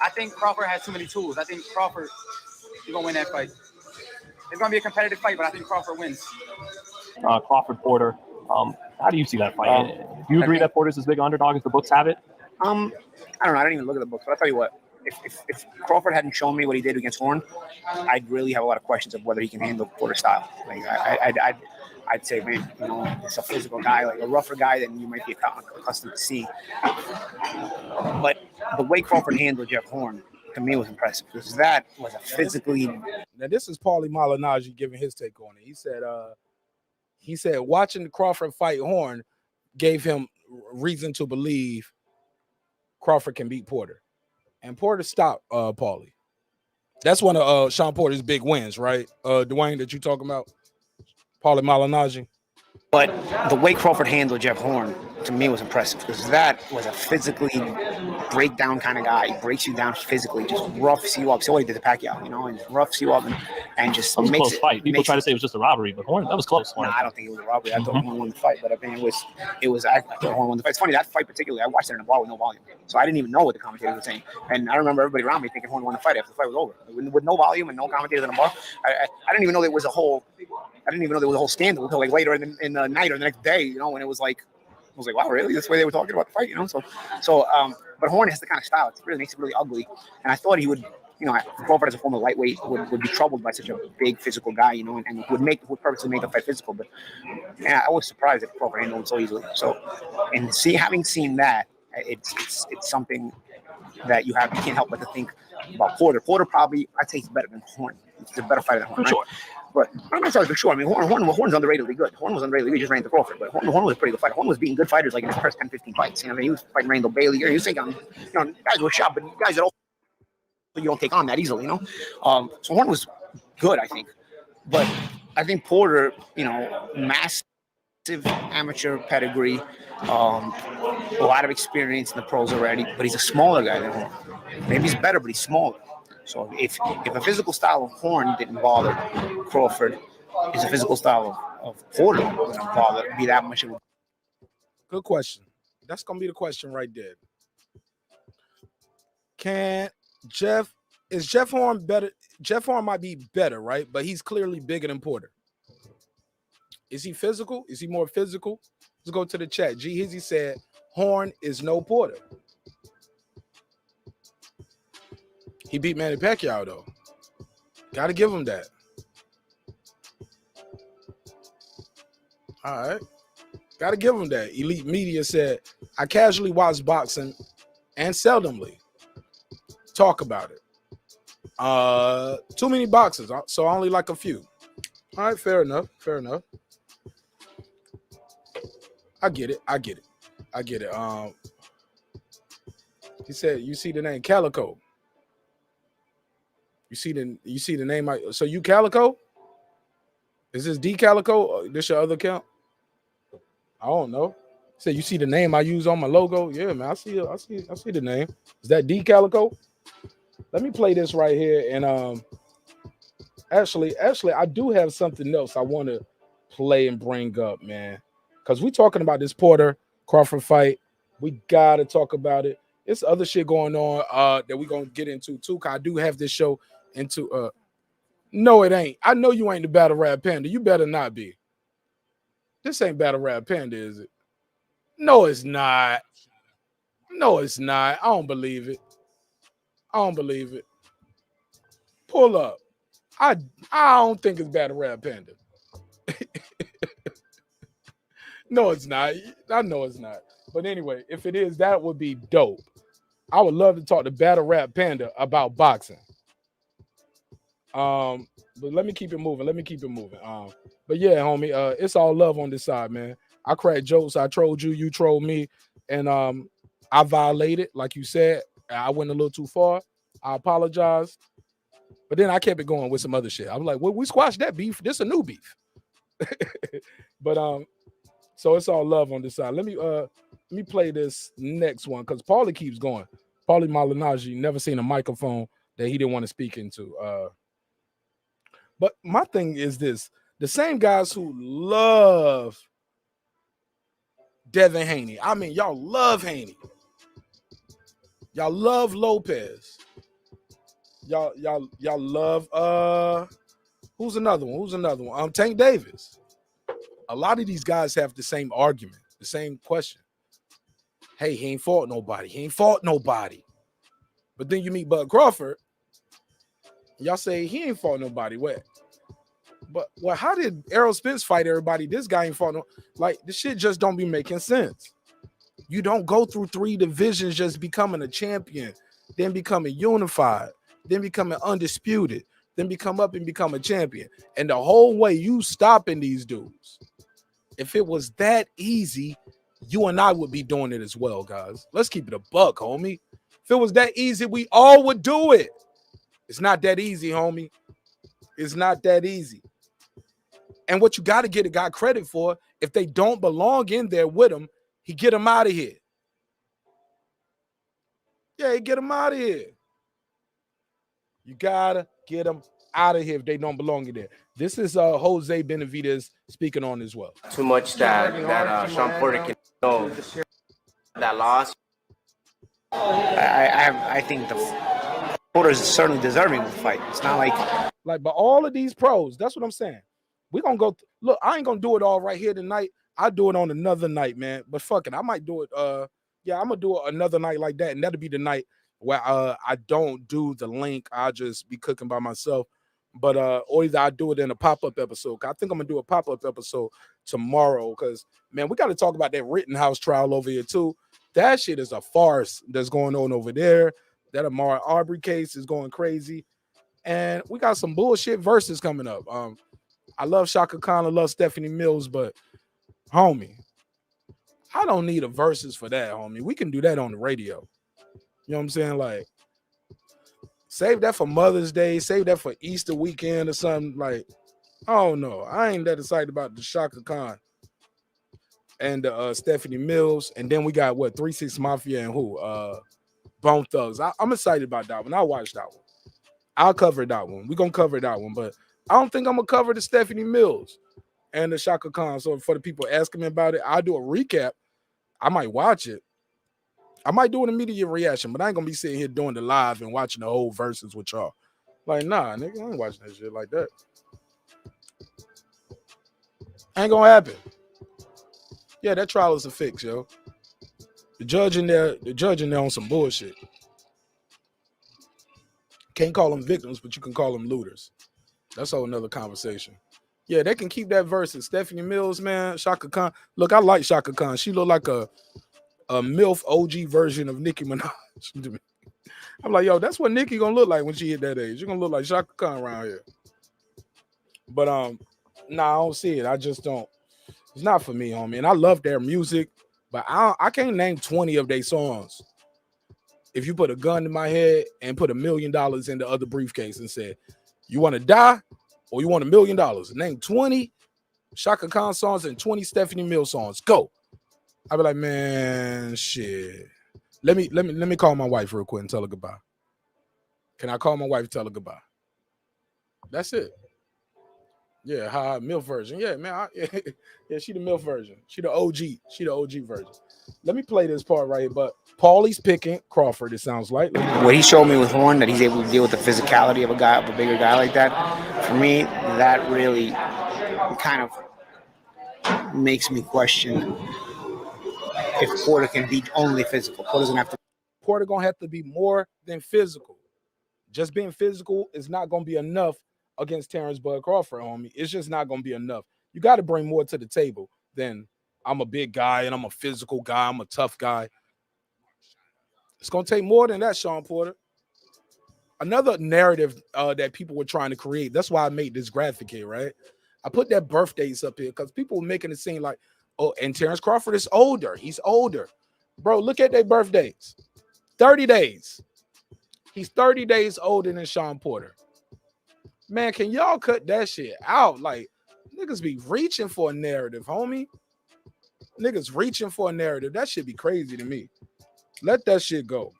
I think Crawford has too many tools. I think Crawford is going to win that fight. It's going to be a competitive fight, but I think Crawford wins. Crawford Porter. How do you see that fight? Do you agree that Porter's as big an underdog as the books have it? I don't know. I don't even look at the books, but I'll tell you what. If Crawford hadn't shown me what he did against Horn, I'd really have a lot of questions of whether he can handle Porter's style. Like I'd say, man, it's a physical guy, like a rougher guy than you might be accustomed to seeing. But the way Crawford handled Jeff Horn, to me, was impressive because that was a physically. Now this is Paulie Malignaggi giving his take on it. He said watching Crawford fight Horn gave him reason to believe Crawford can beat Porter. And Porter stopped Paulie. That's one of Shawn Porter's big wins, right? Dwayne, that you talking about? Paulie Malignaggi. But the way Crawford handled Jeff Horn, to me, was impressive because that was a physically breakdown kind of guy. He breaks you down physically, just roughs you up. So what he did to Pacquiao, and just roughs you up and just That was a makes close fight. People try to say it was just a robbery, but Horn, that was close. No, I don't think it was a robbery. I thought Horn won the fight, but I think it was I thought Horn won the fight. It's funny, that fight particularly, I watched it in a bar with no volume. So I didn't even know what the commentators were saying. And I remember everybody around me thinking Horn won the fight after the fight was over. With no volume and no commentators in a bar. I didn't even know there was a whole scandal until like later in the night or the next day, when it was like, I was like, wow, really? That's the way they were talking about the fight, but Horn has the kind of style. It really makes it really ugly. And I thought he would, Crawford as a former lightweight would be troubled by such a big physical guy, and would purposely make the fight physical. But yeah, I was surprised that Crawford handled it so easily. So, and having seen that, it's something that you can't help but to think about Porter. Porter probably, I'd say he's better than Horn. He's a better fighter than Horn, For sure. But I'm not for sure. I mean, Horn's underratedly good. Horn was underratedly good. He just ran into Crawford. But Horn was a pretty good fighter. Horn was beating good fighters like in his first 10, 15 fights. He was fighting Randall Bailey. He was taking on, guys were shot, but guys that you don't take on that easily, So Horn was good, I think. But I think Porter, massive amateur pedigree, a lot of experience in the pros already, but he's a smaller guy than Horn. Maybe he's better, but he's smaller. So if a physical style of Horn didn't bother Crawford, is a physical style of Porter going to be that much of a... Good question. That's going to be the question right there. Is Jeff Horn better? Jeff Horn might be better, right? But he's clearly bigger than Porter. Is he physical? Is he more physical? Let's go to the chat. G Hizzy said Horn is no Porter. He beat Manny Pacquiao, though. Got to give him that. All right. Gotta give him that. Elite Media said, I casually watch boxing and seldomly talk about it. Too many boxes, so only like a few. All right, fair enough. Fair enough. I get it. He said, you see the name Calico. You see the name. So you Calico? Is this D Calico? This your other account? I don't know. Say you see the name I use on my logo? Yeah, man. I see the name. Is that D Calico? Let me play this right here. And actually, I do have something else I want to play and bring up, man. Because we're talking about this Porter Crawford fight. We gotta talk about it. There's other shit going on that we're gonna get into too. Cause I do have this show into no, it ain't. I know you ain't the Battle Rap Panda. You better not be. This ain't Battle Rap Panda, is it? No, it's not. No, it's not. I don't believe it. Pull up. I don't think it's Battle Rap Panda. No, it's not. I know it's not. But anyway, if it is, that would be dope. I would love to talk to Battle Rap Panda about boxing. But let me keep it moving. But yeah, homie, it's all love on this side, man. I crack jokes. I trolled you. You trolled me. And I violated, like you said. I went a little too far. I apologize. But then I kept it going with some other shit. I was like, well, we squashed that beef. This is a new beef. But so it's all love on this side. Let me play this next one because Paulie keeps going. Paulie Malignaggi never seen a microphone that he didn't want to speak into. But my thing is this: the same guys who love Devin Haney. I mean, y'all love Haney. Y'all love Lopez. Y'all love who's another one? Tank Davis. A lot of these guys have the same argument, the same question. Hey, he ain't fought nobody. But then you meet Bud Crawford, y'all say he ain't fought nobody. What? But how did Errol Spence fight everybody? This guy ain't fought no. Like, this shit just don't be making sense. You don't go through 3 divisions just becoming a champion, then becoming unified, then becoming undisputed, then become up and become a champion. And the whole way you stopping these dudes. If it was that easy, you and I would be doing it as well, guys. Let's keep it a buck, homie. If it was that easy, we all would do it. It's not that easy, homie. It's not that easy. And what you got to get a guy credit for, if they don't belong in there with him, he get them out of here. Yeah, he get them out of here. You got to get them out of here if they don't belong in there. This is Jose Benavidez speaking on as well. Too much that Shawn Porter can know that loss. I think the Porter is certainly deserving of the fight. It's not like but all of these pros, that's what I'm saying. We're going to go. Look, I ain't going to do it all right here tonight. I'll do it on another night, man. But fuck it. I might do it. I'm going to do it another night like that. And that'll be the night where I don't do the link. I'll just be cooking by myself. But or either I do it in a pop-up episode. I think I'm going to do a pop-up episode tomorrow because, man, we got to talk about that Rittenhouse trial over here, too. That shit is a farce that's going on over there. That Amari Arbery case is going crazy. And we got some bullshit verses coming up. I love Shaka Khan. I love Stephanie Mills. But, homie, I don't need a verses for that, homie. We can do that on the radio. You know what I'm saying? Like, save that for Mother's Day. Save that for Easter weekend or something. Like, I don't know. I ain't that excited about the Shaka Khan and Stephanie Mills. And then we got, 3 6 Mafia and who? Bone Thugs. I'm excited about that one. I'll watch that one. I'll cover that one. We're going to cover that one. But I don't think I'm going to cover the Stephanie Mills and the Shaka Khan. So for the people asking me about it, I'll do a recap. I might watch it. I might do an immediate reaction, but I ain't going to be sitting here doing the live and watching the whole verses with y'all. Like, nah, nigga, I ain't watching that shit like that. Ain't going to happen. Yeah, that trial is a fix, yo. The judge in there on some bullshit. Can't call them victims, but you can call them looters. That's a whole nother conversation. Yeah, they can keep that versus Stephanie Mills, man. Shaka Khan. Look, I like Shaka Khan. She look like a MILF OG version of Nicki Minaj to me. I'm like, yo, that's what Nicki gonna look like when she hit that age. You're gonna look like Shaka Khan around here. But nah, I don't see it. I just don't. It's not for me, homie. And I love their music, but I can't name 20 of their songs. If you put a gun in my head and put $1 million in the other briefcase and said, you want to die or you want $1 million? Name 20 Shaka Khan songs and 20 Stephanie Mills songs. Go. I'd be like, man, shit. Let me call my wife real quick and tell her goodbye. Can I call my wife and tell her goodbye? That's it. Yeah, MILF version. Yeah, man. Yeah, she the MILF version. She the OG. She the OG version. Let me play this part right here. But Paulie's picking Crawford, it sounds like. What he showed me with Horn, that he's able to deal with the physicality of a bigger guy like that. For me, that really kind of makes me question if Porter can be only physical. Porter doesn't have to. Porter gonna have to be more than physical. Just being physical is not gonna be enough against Terence Bud Crawford, homie. It's just not gonna be enough. You got to bring more to the table than I'm a big guy and I'm a physical guy. I'm a tough guy. It's gonna take more than that, Shawn Porter. Another narrative that people were trying to create. That's why I made this graphic here, right? I put that birthdays up here because people were making it seem like, oh, and Terence Crawford is older. He's older. Bro, look at their birthdays. 30 days. He's 30 days older than Shawn Porter. Man, can y'all cut that shit out? Like, niggas be reaching for a narrative, homie. Niggas reaching for a narrative. That should be crazy to me. Let that shit go.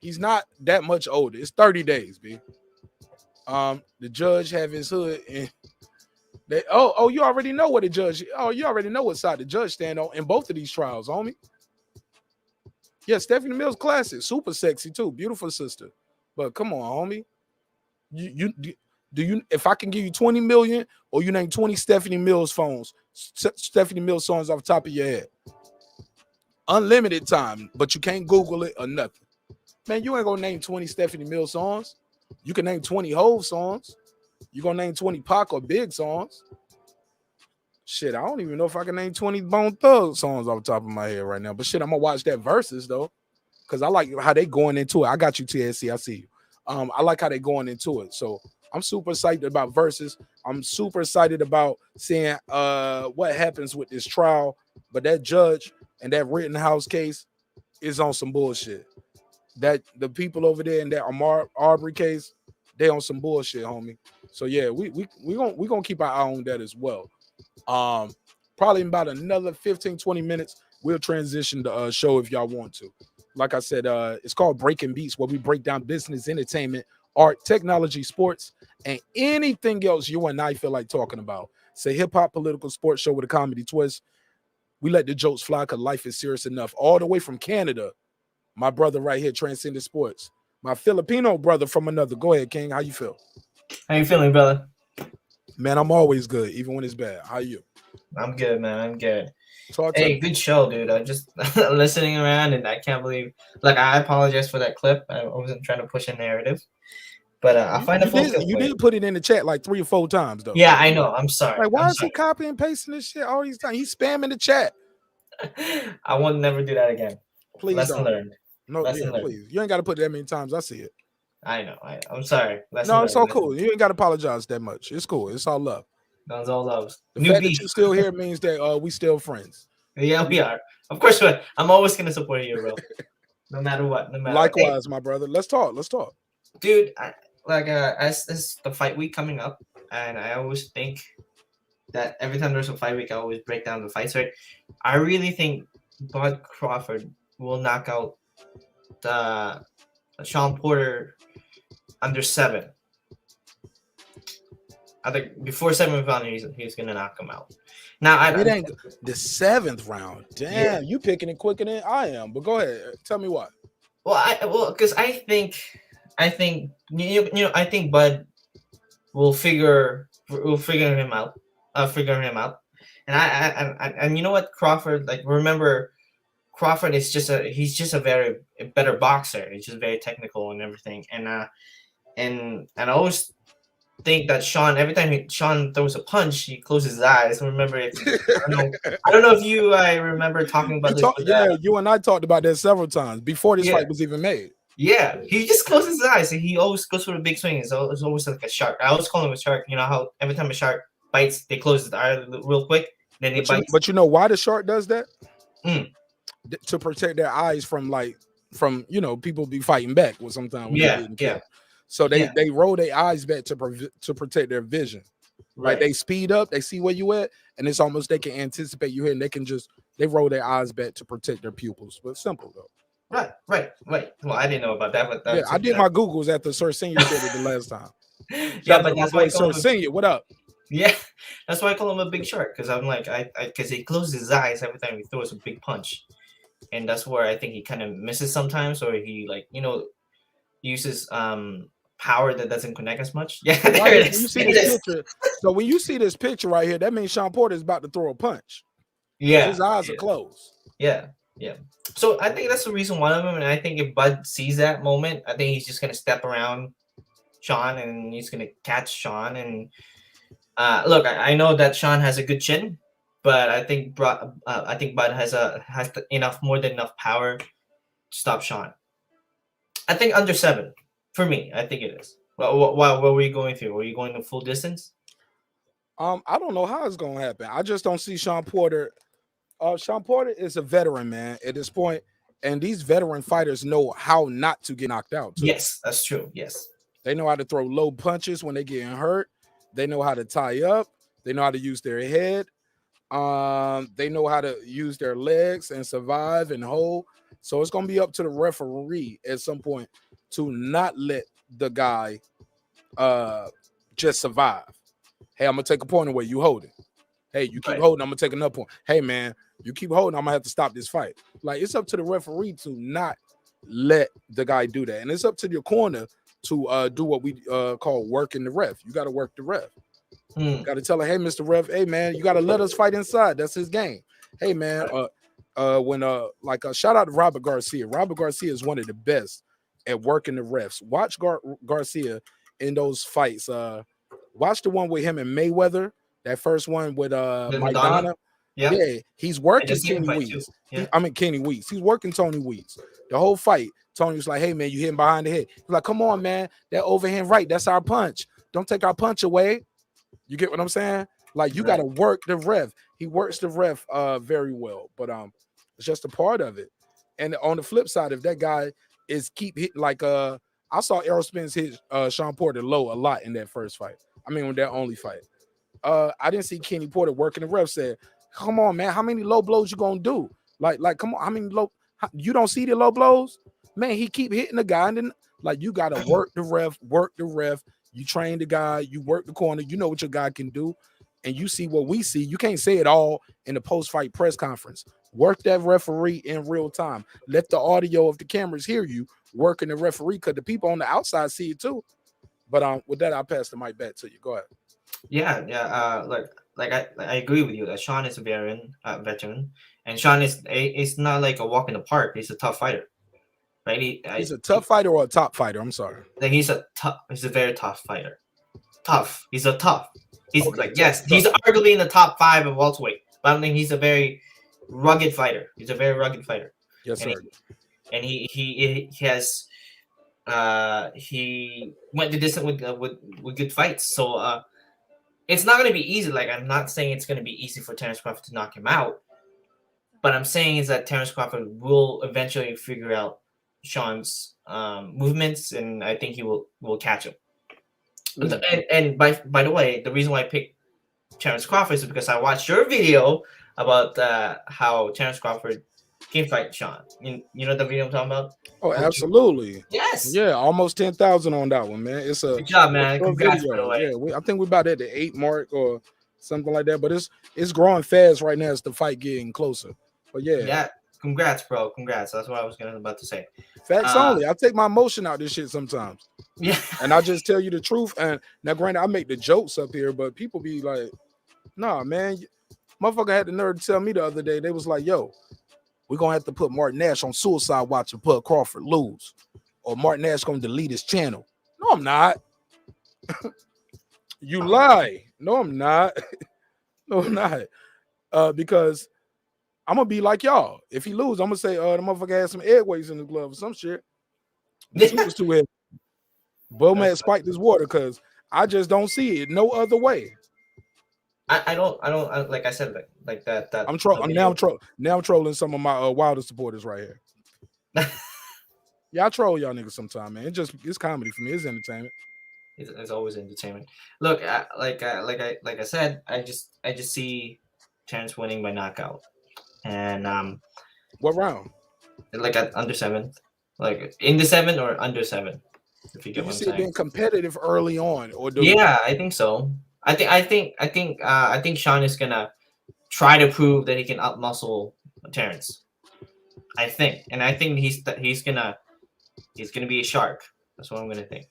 He's not that much older. It's 30 days, B. The judge have his hood and they you already know what the judge. Oh, you already know what side the judge stand on in both of these trials, homie. Yeah, Stephanie Mills classic, super sexy too, beautiful sister. But come on, homie. Do you if I can give you 20 million or you name 20 Stephanie Mills Stephanie Mills songs off the top of your head. Unlimited time, but you can't Google it or nothing. Man, you ain't gonna name 20 Stephanie Mills songs. You can name 20 Hove songs. You gonna name 20 Pac or Big songs. Shit, I don't even know if I can name 20 Bone Thug songs off the top of my head right now. But shit, I'm gonna watch that versus though. Cause I like how they going into it. I got you, TSC. I see you. I like how they going into it. So I'm super excited about versus. I'm super excited about seeing what happens with this trial. But that judge and that Rittenhouse case is on some bullshit. That the people over there in that Arbery case, they on some bullshit, homie. So yeah, we gonna keep our eye on that as well. Probably in about another 15-20 minutes, we'll transition the show if y'all want to. Like I said, it's called Breaking Beats, where we break down business, entertainment, art, technology, sports, and anything else you and I feel like talking about. It's a hip-hop political sports show with a comedy twist. We let the jokes fly because life is serious enough. All the way from Canada, my brother right here, Transcendent Sports. My Filipino brother from another. Go ahead, King. How you feel? How you feeling, brother? Man, I'm always good, even when it's bad. How you? I'm good, man. I'm good. Talk to Hey, me. good show, dude. I'm just listening around, and I can't believe. Like, I apologize for that clip. I wasn't trying to push a narrative, but I find You did put it in the chat like 3 or 4 times, though. Yeah, I know. I'm sorry. Like, why I'm is he copying and pasting this shit all these times? He's spamming the chat. I will never do that again. Please Lesson don't. learned. No, Lesson yeah, learned. please. You ain't got to put that many times. I see it. I know. I'm sorry. Lesson No, it's learned. all cool. You ain't got to apologize that much. It's cool. It's all love. That's all love. The fact that you're still here means that we still friends. Yeah, we are. Of course, I'm always gonna support you, bro. No matter what. No matter. Likewise, my brother. Let's talk. Dude, as this the fight week coming up, and I always think that every time there's a fight week, I always break down the fights. Right? I really think Bud Crawford will knock out the Shawn Porter under 7. I think before 7th round, he's gonna knock him out. Now It ain't the 7th round. Damn, Yeah. you picking it quicker than I am. But go ahead. Tell me why. Because I think I think Bud will figure him out. And you know what, Crawford, like, remember, Crawford is he's just a very better boxer. He's just very technical and everything. And I always think that Shawn, every time Shawn throws a punch, he closes his eyes. Remember, I don't know if you remember talking about this. Yeah, you and I talked about that several times before this Yeah. fight was even made. Yeah, he just closes his eyes and he always goes for the big swing. It's always like a shark. I always call him a shark. You know how every time a shark bites, they close his eye real quick, then they bite. But you know why the shark does that? Mm. To protect their eyes from people be fighting back with sometimes when they're getting killed. So they roll their eyes back to protect their vision. Right. Like they speed up, they see where you at, and it's almost they can anticipate you here, and they roll their eyes back to protect their pupils. But simple though. Right. Well, I didn't know about that, but I did my Googles after Sir Senior said it the last time. Yeah, but that's why Sir Senior, what up? Yeah, that's why I call him a big shark, because I'm like because he closes his eyes every time he throws a big punch, and that's where I think he kind of misses sometimes, or he uses power that doesn't connect as much. Yeah, there it is. You see this picture. So when you see this picture right here, that means Shawn Porter is about to throw a punch. Yeah, his eyes are closed. Yeah. So I think that's the reason one of them, and I think if Bud sees that moment, I think he's just gonna step around Shawn and he's gonna catch Shawn. And look, I know that Shawn has a good chin, but I think Bud has more than enough power to stop Shawn. I think under 7 for me. I think it is. What were you going through? Were you going the full distance? I don't know how it's gonna happen. I just don't see Shawn Porter. Shawn Porter is a veteran, man, at this point, and these veteran fighters know how not to get knocked out. Too. Yes, that's true. Yes, they know how to throw low punches when they getting hurt. They know how to tie up. They know how to use their head. They know how to use their legs and survive and hold. So it's gonna be up to the referee at some point to not let the guy just survive. Hey, I'm gonna take a point away. You hold it. Hey, you keep holding, I'm gonna take another point. Hey man, you keep holding, I'm gonna have to stop this fight. Like, it's up to the referee to not let the guy do that. And it's up to your corner to do what we call working the ref. You gotta work the ref. You gotta tell her, hey, Mr. Ref, hey man, you gotta let us fight inside. That's his game. Hey man, shout out to Robert Garcia. Robert Garcia is one of the best at working the refs. Watch Garcia in those fights. Watch the one with him and Mayweather. That first one with Madonna. Yeah, he's working Kenny Weeks. Kenny Weeks. He's working Tony Weeks. The whole fight, Tony was like, hey man, you hitting behind the head. He's like, come on, man. That overhand right, that's our punch. Don't take our punch away. You get what I'm saying? Like, you gotta work the ref. He works the ref very well, but it's just a part of it. And on the flip side, if that guy is keep hitting, like I saw Errol Spence hit Shawn Porter low a lot in that first fight. I mean, on that only fight. I didn't see Kenny Porter working. The ref said, come on, man, how many low blows you gonna do? Like, come on, how many you don't see the low blows? Man, he keep hitting the guy, and then you gotta work the ref. You train the guy, you work the corner, you know what your guy can do, and you see what we see. You can't say it all in the post-fight press conference. Work that referee in real time. Let the audio of the cameras hear you working the referee, because the people on the outside see it too. But with that, I'll pass the mic back to you. Go ahead. Yeah. I agree with you that Shawn is a veteran, and Shawn is not like a walk in the park. He's a tough fighter, right? He's a tough fighter or a top fighter. I'm sorry. Like he's a very tough fighter. Tough. He's a tough. He's he's arguably in the top 5 of welterweight. But I think he's a very rugged fighter. He's a very rugged fighter. Yes, sir. And he has. He went the distance with good fights. So it's not going to be easy. Like, I'm not saying it's going to be easy for Terence Crawford to knock him out, but I'm saying is that Terence Crawford will eventually figure out Shawn's movements, and I think he will catch him. And by the way, the reason why I picked Terence Crawford is because I watched your video about how Terence Crawford can fight Shawn. You know the video I'm talking about? Oh, absolutely. Yes. Yeah, almost 10,000 on that one, man. It's a good job, man. Congrats, by the way. Yeah, I think we're about at the 8 mark or something like that. But it's growing fast right now as the fight getting closer. But yeah. Congrats, bro. Congrats. That's what I was about to say. Facts only. I take my emotion out of this shit sometimes. Yeah. And I just tell you the truth. And now, granted, I make the jokes up here, but people be like, nah, man. Motherfucker had the nerve to tell me the other day. They was like, yo, we're going to have to put marqnash on suicide watch and put Crawford lose. Or marqnash going to delete his channel. No, I'm not. You lie. No, I'm not. No, I'm not. Because I'm gonna be like y'all. If he lose, I'm gonna say, the motherfucker had some egg weights in his glove or some shit. The suit was too heavy. Bowman spiked his water because I just don't see it no other way. I don't like I said like that. I'm trolling now. I'm trolling some of my Wilder supporters right here. Yeah, I troll y'all niggas sometime, man. It's comedy for me. It's entertainment. It's always entertainment. Look, like I said, I just see Terence winning by knockout, and what round? Like at under 7, like in the 7 or under 7. If you get Do what you I'm see saying. it being competitive early on, or Yeah, I think so. I think Shawn is gonna try to prove that he can outmuscle Terence. I think he's gonna be a shark. That's what I'm gonna think,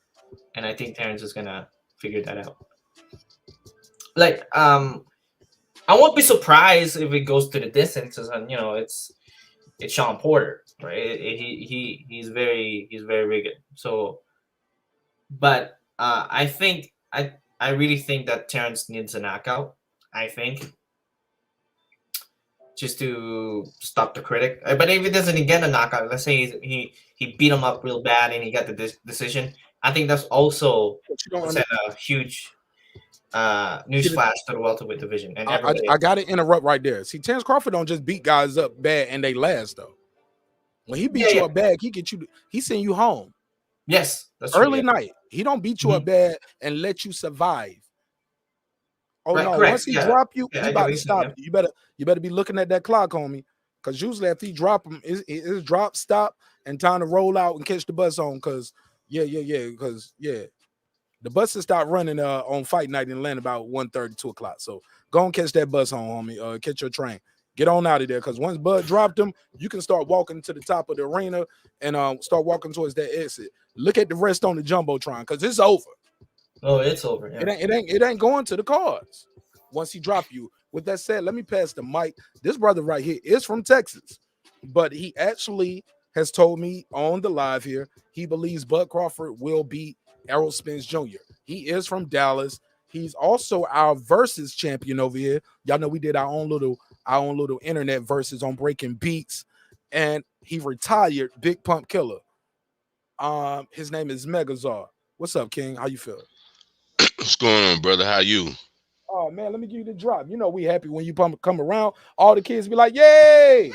and I think Terence is gonna figure that out. Like, I won't be surprised if it goes to the distances, and it's Shawn Porter, right? He's very good. So, but I really think that Terence needs a knockout. I think just to stop the critic. But if he doesn't get a knockout, let's say he beat him up real bad and he got the decision, I think that's also send a huge newsflash to the welterweight division. And I got to interrupt right there. See, Terence Crawford don't just beat guys up bad and they last though. When he beat you up bad, he send you home. Yes, that's early true, night. He don't beat you up bad and let you survive. Oh Right, no! correct. Once he Yeah. drop you, Yeah, he I about get to what stop. you're saying, You better be looking at that clock, homie. Because usually after he drop him, it's drop, stop, and time to roll out and catch the bus on. Because the buses start running on fight night in Atlanta about 1:30, 2 o'clock. So go and catch that bus home, homie. Catch your train. Get on out of there. Because once Bud dropped him, you can start walking to the top of the arena and start walking towards that exit. Look at the rest on the jumbotron because it's over. Oh, it's over. Yeah. It ain't going to the cards once he drop you. With that said, let me pass the mic. This brother right here is from Texas, but he actually has told me on the live here he believes Bud Crawford will beat Errol Spence Jr. He is from Dallas. He's also our versus champion over here. Y'all know we did our own little internet versus on Breaking Beats, and he retired Big Pump Killer. His name is Megazar. What's up, King? How you feel? What's going on, brother? How you? Oh man, let me give you the drop. You know we happy when you come around. All the kids be like, "Yay!"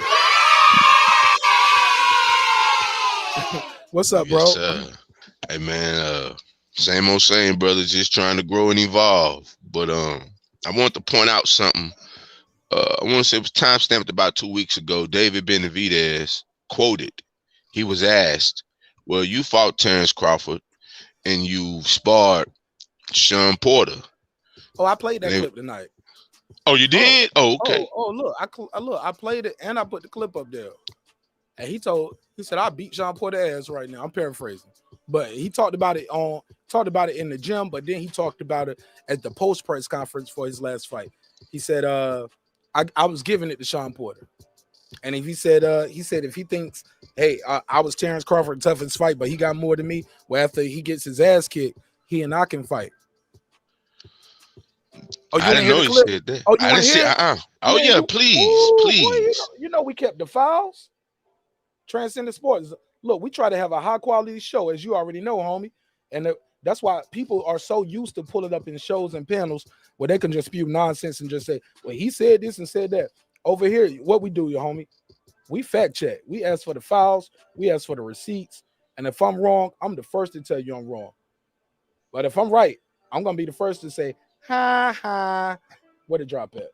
What's up, bro? Yes, sir. Hey man, same old same, brother. Just trying to grow and evolve. But I want to point out something. I want to say it was timestamped about 2 weeks ago. David Benavidez quoted. He was asked, "Well, you fought Terence Crawford and you sparred Shawn Porter." Oh, I played that clip tonight. Oh, you did? Oh, okay. Oh, look, I played it and I put the clip up there. And he said I beat Shawn Porter ass right now. I'm paraphrasing, but he talked about it in the gym, but then he talked about it at the post press conference for his last fight. He said, I was giving it to Shawn Porter, and if he said if he thinks, hey, I was Terence Crawford toughest fight, but he got more than me. Well, after he gets his ass kicked, he and I can fight. Oh, you I didn't know he said that. Oh, I didn't see. Oh yeah, please, please. Boy, you know we kept the files. Transcendent Sports. Look, we try to have a high quality show, as you already know, homie, and that's why people are so used to pulling up in shows and panels where they can just spew nonsense and just say, "Well, he said this and said that." Over here, what we do, your homie, we fact check. We ask for the files. We ask for the receipts. And if I'm wrong, I'm the first to tell you I'm wrong. But if I'm right, I'm gonna be the first to say, "Ha ha." Where the drop at?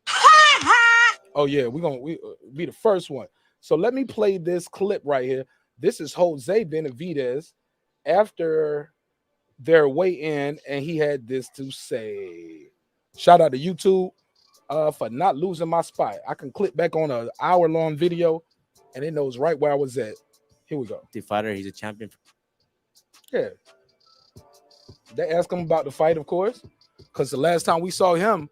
Ha ha. Oh yeah, we be the first one. So let me play this clip right here. This is Jose Benavidez after their weigh-in, and he had this to say. Shout out to YouTube for not losing my spot. I can click back on an hour-long video, and it knows right where I was at. Here we go. The fighter, he's a champion. Yeah. They asked him about the fight, of course, because the last time we saw him,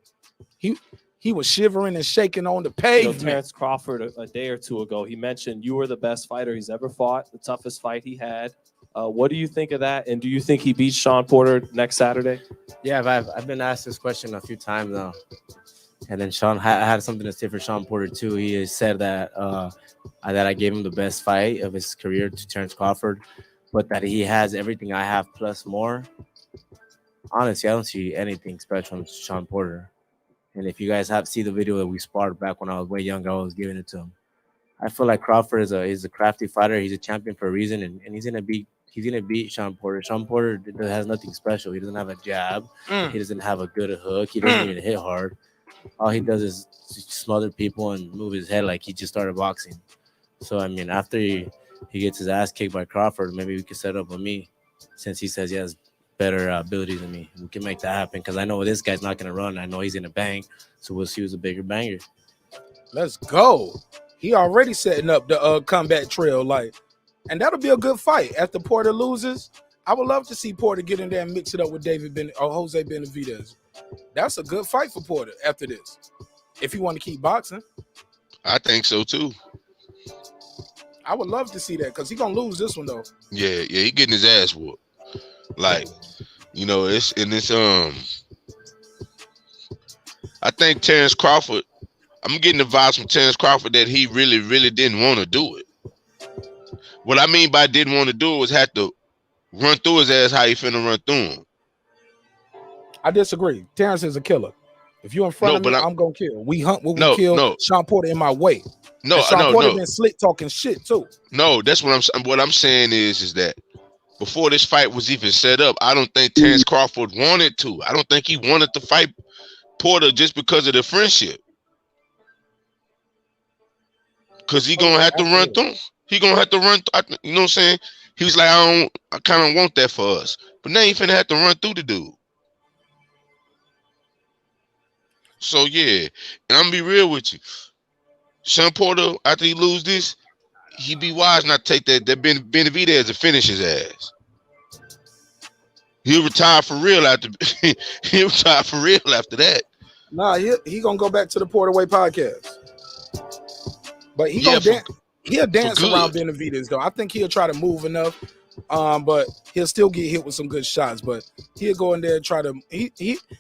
he was shivering and shaking on the pavement. Terence Crawford a day or two ago, he mentioned you were the best fighter he's ever fought, the toughest fight he had. What do you think of that? And do you think he beats Shawn Porter next Saturday? Yeah, I've been asked this question a few times now. And then Shawn, I had something to say for Shawn Porter too. He has said that that I gave him the best fight of his career to Terence Crawford, but that he has everything I have plus more. Honestly, I don't see anything special in Shawn Porter. And if you guys see the video that we sparred back when I was way younger, I was giving it to him. I feel like Crawford is a crafty fighter. He's a champion for a reason, and he's gonna beat Shawn Porter. Shawn Porter has nothing special. He doesn't have a jab. He doesn't have a good hook. He doesn't even hit hard. All he does is smother people and move his head like he just started boxing. So I mean, after he gets his ass kicked by Crawford, maybe we could set up with me, since he says he has better ability than me. We can make that happen, because I know this guy's not gonna run. I know he's gonna bang. So we'll see who's a bigger banger. Let's go. He already setting up the comeback trail, and that'll be a good fight. After Porter loses, I would love to see Porter get in there and mix it up with Jose Benavidez. That's a good fight for Porter after this, if you want to keep boxing. I think so too. I would love to see that, because he's gonna lose this one though. Yeah, he getting his ass whooped. I think Terence Crawford, I'm getting the vibes from Terence Crawford that he really, really didn't want to do it. What I mean by didn't want to do it was had to run through his ass how he finna run through him. I disagree. Terence is a killer. If you're in front of me, I'm gonna kill. We hunt when we kill Shawn Porter in my way. Shawn Porter been slick talking shit too. No, that's what I'm saying is that before this fight was even set up, I don't think Terence Crawford wanted to. I don't think he wanted to fight Porter just because of the friendship. Because he gonna have to run through. He gonna have to run. You know what I'm saying? He was like, I kind of want that for us. But now he finna have to run through the dude. So yeah, and I'm gonna be real with you. Shawn Porter, after he lose this, he be wise not to take that Benavidez to finish his ass. He'll retire for real after he'll retire for real after that. Nah, he gonna go back to the Porterway podcast. But he'll dance around Benavidez though. I think he'll try to move enough. But he'll still get hit with some good shots. But he'll go in there and try to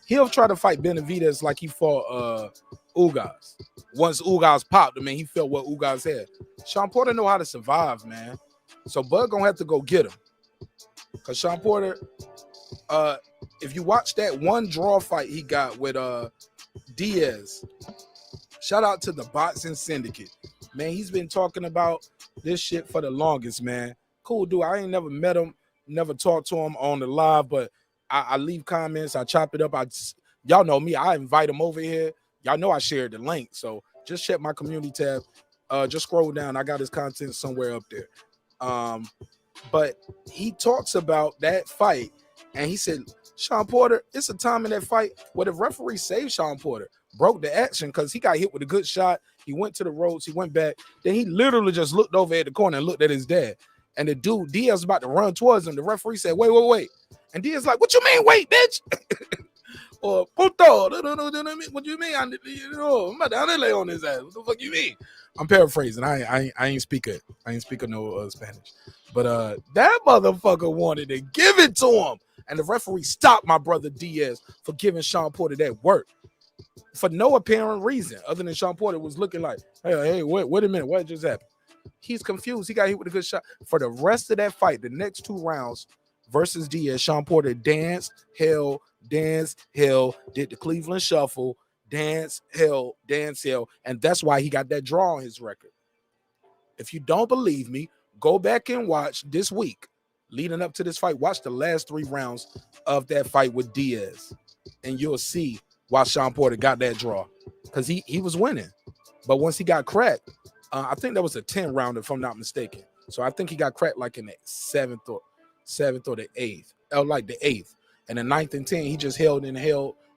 he'll try to fight Benavidez like he fought Ugas. Once Ugas popped him, he felt what Ugas had. Shawn Porter know how to survive, man. So Bud gonna have to go get him. Cause Shawn Porter, if you watch that one draw fight he got with Diaz, shout out to the Boxing Syndicate. Man, he's been talking about this shit for the longest, man. Cool dude. I ain't never met him, never talked to him on the live, but I leave comments, I chop it up. Y'all know me, I invite him over here. Y'all know I shared the link. So just check my community tab. Just scroll down. I got his content somewhere up there. But he talks about that fight, and he said, Shawn Porter, it's a time in that fight where the referee saved Shawn Porter, broke the action because he got hit with a good shot. He went to the ropes, he went back. Then he literally just looked over at the corner and looked at his dad. And the dude, Diaz, was about to run towards him. The referee said, wait. And Diaz like, what you mean, wait, bitch? Or, puto, what you mean? I'm about to lay on his ass. What the fuck you mean? I'm paraphrasing. I ain't speaking no Spanish. But that motherfucker wanted to give it to him. And the referee stopped my brother Diaz for giving Shawn Porter that work. For no apparent reason, other than Shawn Porter was looking like, hey, wait a minute, what just happened? He's confused. He got hit with a good shot. For the rest of that fight, the next 2 rounds versus Diaz, Shawn Porter danced, held, did the Cleveland Shuffle, dance, held, and that's why he got that draw on his record. If you don't believe me, go back and watch this week, leading up to this fight. Watch the last 3 rounds of that fight with Diaz, and you'll see why Shawn Porter got that draw, because he was winning. But once he got cracked, I think that was a 10 round, if I'm not mistaken. So I think he got cracked like in the 7th or the 8th, or like the 8th. And the 9th and 10th, he just held,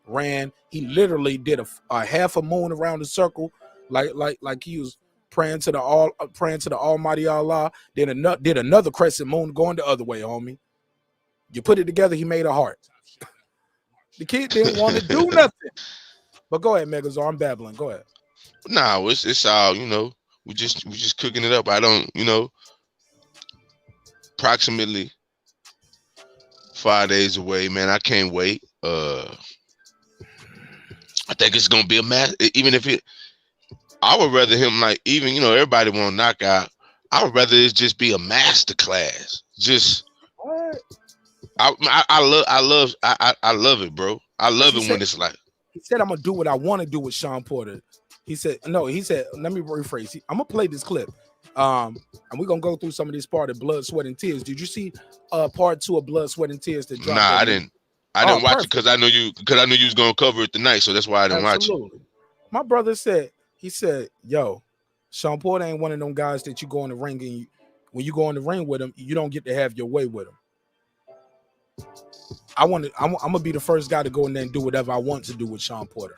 ran. He literally did a half a moon around the circle, like he was praying to the Almighty Allah. Did another crescent moon going the other way, homie. You put it together, he made a heart. The kid didn't want to do nothing. But go ahead, Megazord. I'm babbling. Go ahead. Nah, it's all, we just cooking it up. I don't, approximately 5 days away, man. I can't wait. I think it's gonna be a match. Even if I would rather him like even everybody want knockout. I would rather it just be a master class. Just What? I love it, bro. I love it when it's like. He said, "I'm gonna do what I want to do with Shawn Porter." He said, "No." He said, "Let me rephrase. I'm gonna play this clip, and we're gonna go through some of this part of Blood, Sweat, and Tears." Did you see part 2 of Blood, Sweat, and Tears that dropped? Nah, I didn't. I didn't watch it because I knew you was gonna cover it tonight, so that's why I didn't watch it. My brother said, he said, "Yo, Shawn Porter ain't one of them guys that you go in the ring and when you go in the ring with him, you don't get to have your way with him. I'm gonna be the first guy to go in there and do whatever I want to do with Shawn Porter."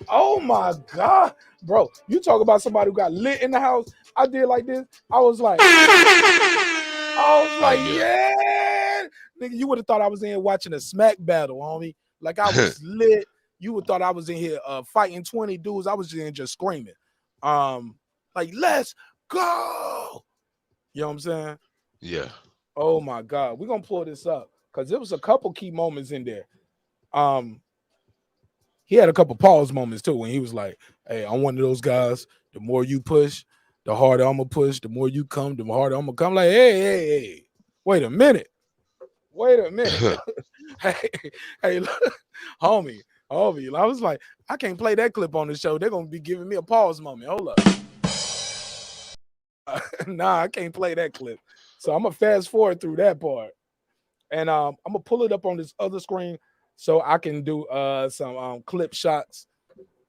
Oh my God, bro! You talk about somebody who got lit in the house. I did like this. I was like, yeah, nigga. You would have thought I was in here watching a smack battle, homie. Like I was lit. You would thought I was in here fighting 20 dudes. I was in here just screaming, like let's go. You know what I'm saying? Yeah. Oh my God, we're gonna pull this up because there was a couple key moments in there. He had a couple pause moments too when he was like, "Hey, I'm one of those guys. The more you push, the harder I'm gonna push. The more you come, the harder I'm gonna come." Like, hey, wait a minute. hey, look, homie. I was like, I can't play that clip on the show. They're gonna be giving me a pause moment. Hold up. Nah, I can't play that clip. So I'm gonna fast forward through that part, and I'm gonna pull it up on this other screen so I can do some clip shots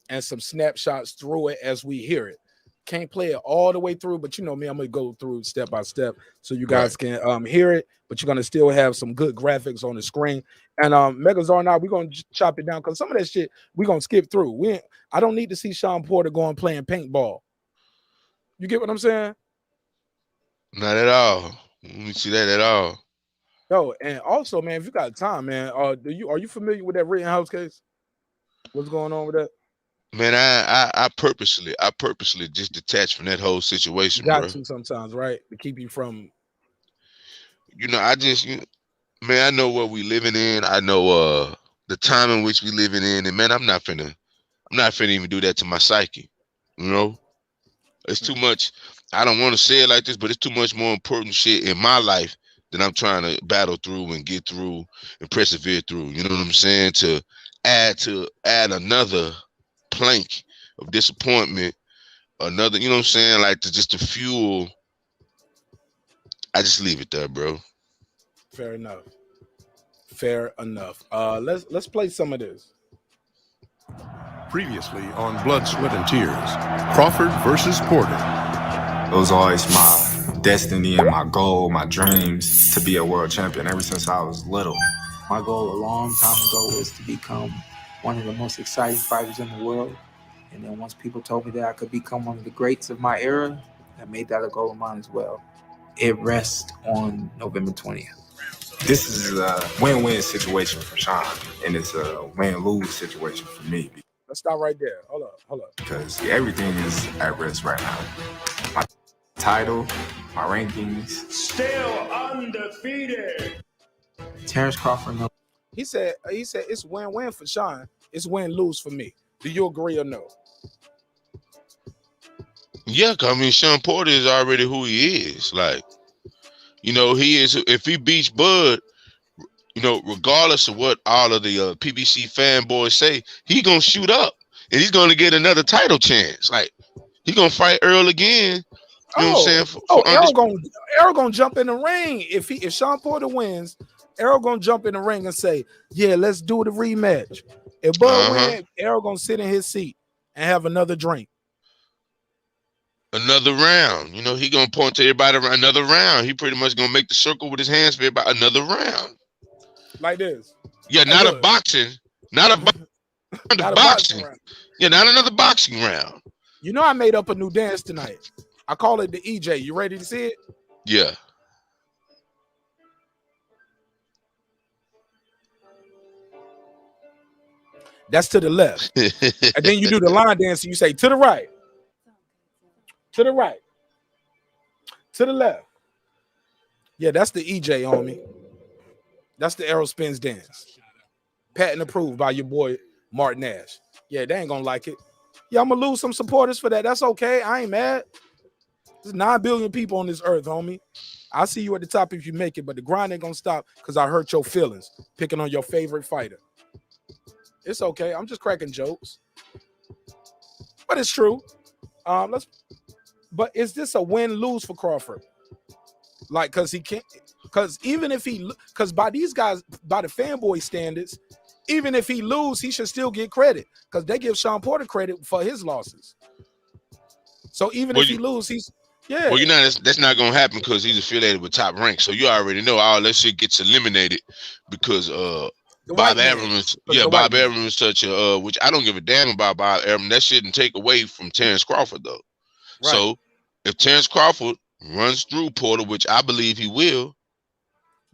and some snapshots through it as we hear it. Can't play it all the way through, but you know me, I'm gonna go through step by step so you guys can hear it, but you're gonna still have some good graphics on the screen. And Megazar and I, we're gonna chop it down because some of that shit we're gonna skip through. I don't need to see Shawn Porter going playing paintball. You get what I'm saying? Not at all. Let me see that at all. Yo, and also, man, if you got time, man, are you familiar with that Rittenhouse case? What's going on with that? Man, I purposely just detached from that whole situation, You got bro. to sometimes, right? To keep you from. I just, man, I know what we living in. I know the time in which we living in, and man, I'm not finna even do that to my psyche. It's too much. I don't want to say it like this, but it's too much more important shit in my life that I'm trying to battle through and get through and persevere through. You know what I'm saying? To add another plank of disappointment, another, you know what I'm saying? Like just to fuel. I just leave it there, bro. Fair enough. Let's play some of this. Previously on Blood, Sweat, and Tears, Crawford versus Porter. It was always my destiny and my goal, my dreams to be a world champion ever since I was little. My goal a long time ago was to become one of the most exciting fighters in the world. And then once people told me that I could become one of the greats of my era, I made that a goal of mine as well. It rests on November 20th. This is a win-win situation for Shawn, and it's a win-lose situation for me. Let's stop right there. Hold up. Because everything is at risk right now. My title, my rankings. Still undefeated. Terence Crawford. He said it's win-win for Shawn. It's win-lose for me. Do you agree or no? Yeah, I mean, Shawn Porter is already who he is. Like, he is. If he beats Bud, regardless of what all of the PBC fanboys say, he gonna shoot up and he's gonna get another title chance. Like, he gonna fight Earl again. You know what I'm saying? Errol gonna jump in the ring if Shawn Porter wins. Errol gonna jump in the ring and say, "Yeah, let's do the rematch." If Bud wins, Errol gonna sit in his seat and have another drink. Another round. He gonna point to everybody around another round. He pretty much gonna make the circle with his hands for everybody. Another round. Like this. Yeah, not a boxing. Not a boxing. Yeah, not another boxing round. I made up a new dance tonight. I call it the EJ. You ready to see it? Yeah. That's to the left. And then you do the line dance and you say to the right. To the right. To the left. Yeah, that's the EJ on me. That's the arrow spins dance. Patent approved by your boy marqnash. Yeah, they ain't gonna like it. Yeah, I'm gonna lose some supporters for that. That's okay. I ain't mad. There's 9 billion people on this earth, homie. I see you at the top if you make it, but the grind ain't gonna stop because I hurt your feelings picking on your favorite fighter. It's okay. I'm just cracking jokes. But it's true. But is this a win-lose for Crawford? Like, cause he can't, cause even if he, cause by these guys, by the fanboy standards, even if he lose, he should still get credit because they give Shawn Porter credit for his losses. So even if he lose, he's Well, you know that's not gonna happen because he's affiliated with Top Rank. So you already know all that shit gets eliminated because Bob Arum Bob Arum is such a which I don't give a damn about Bob Arum. That shouldn't take away from Terence Crawford though. Right. So if Terence Crawford runs through Porter, which I believe he will,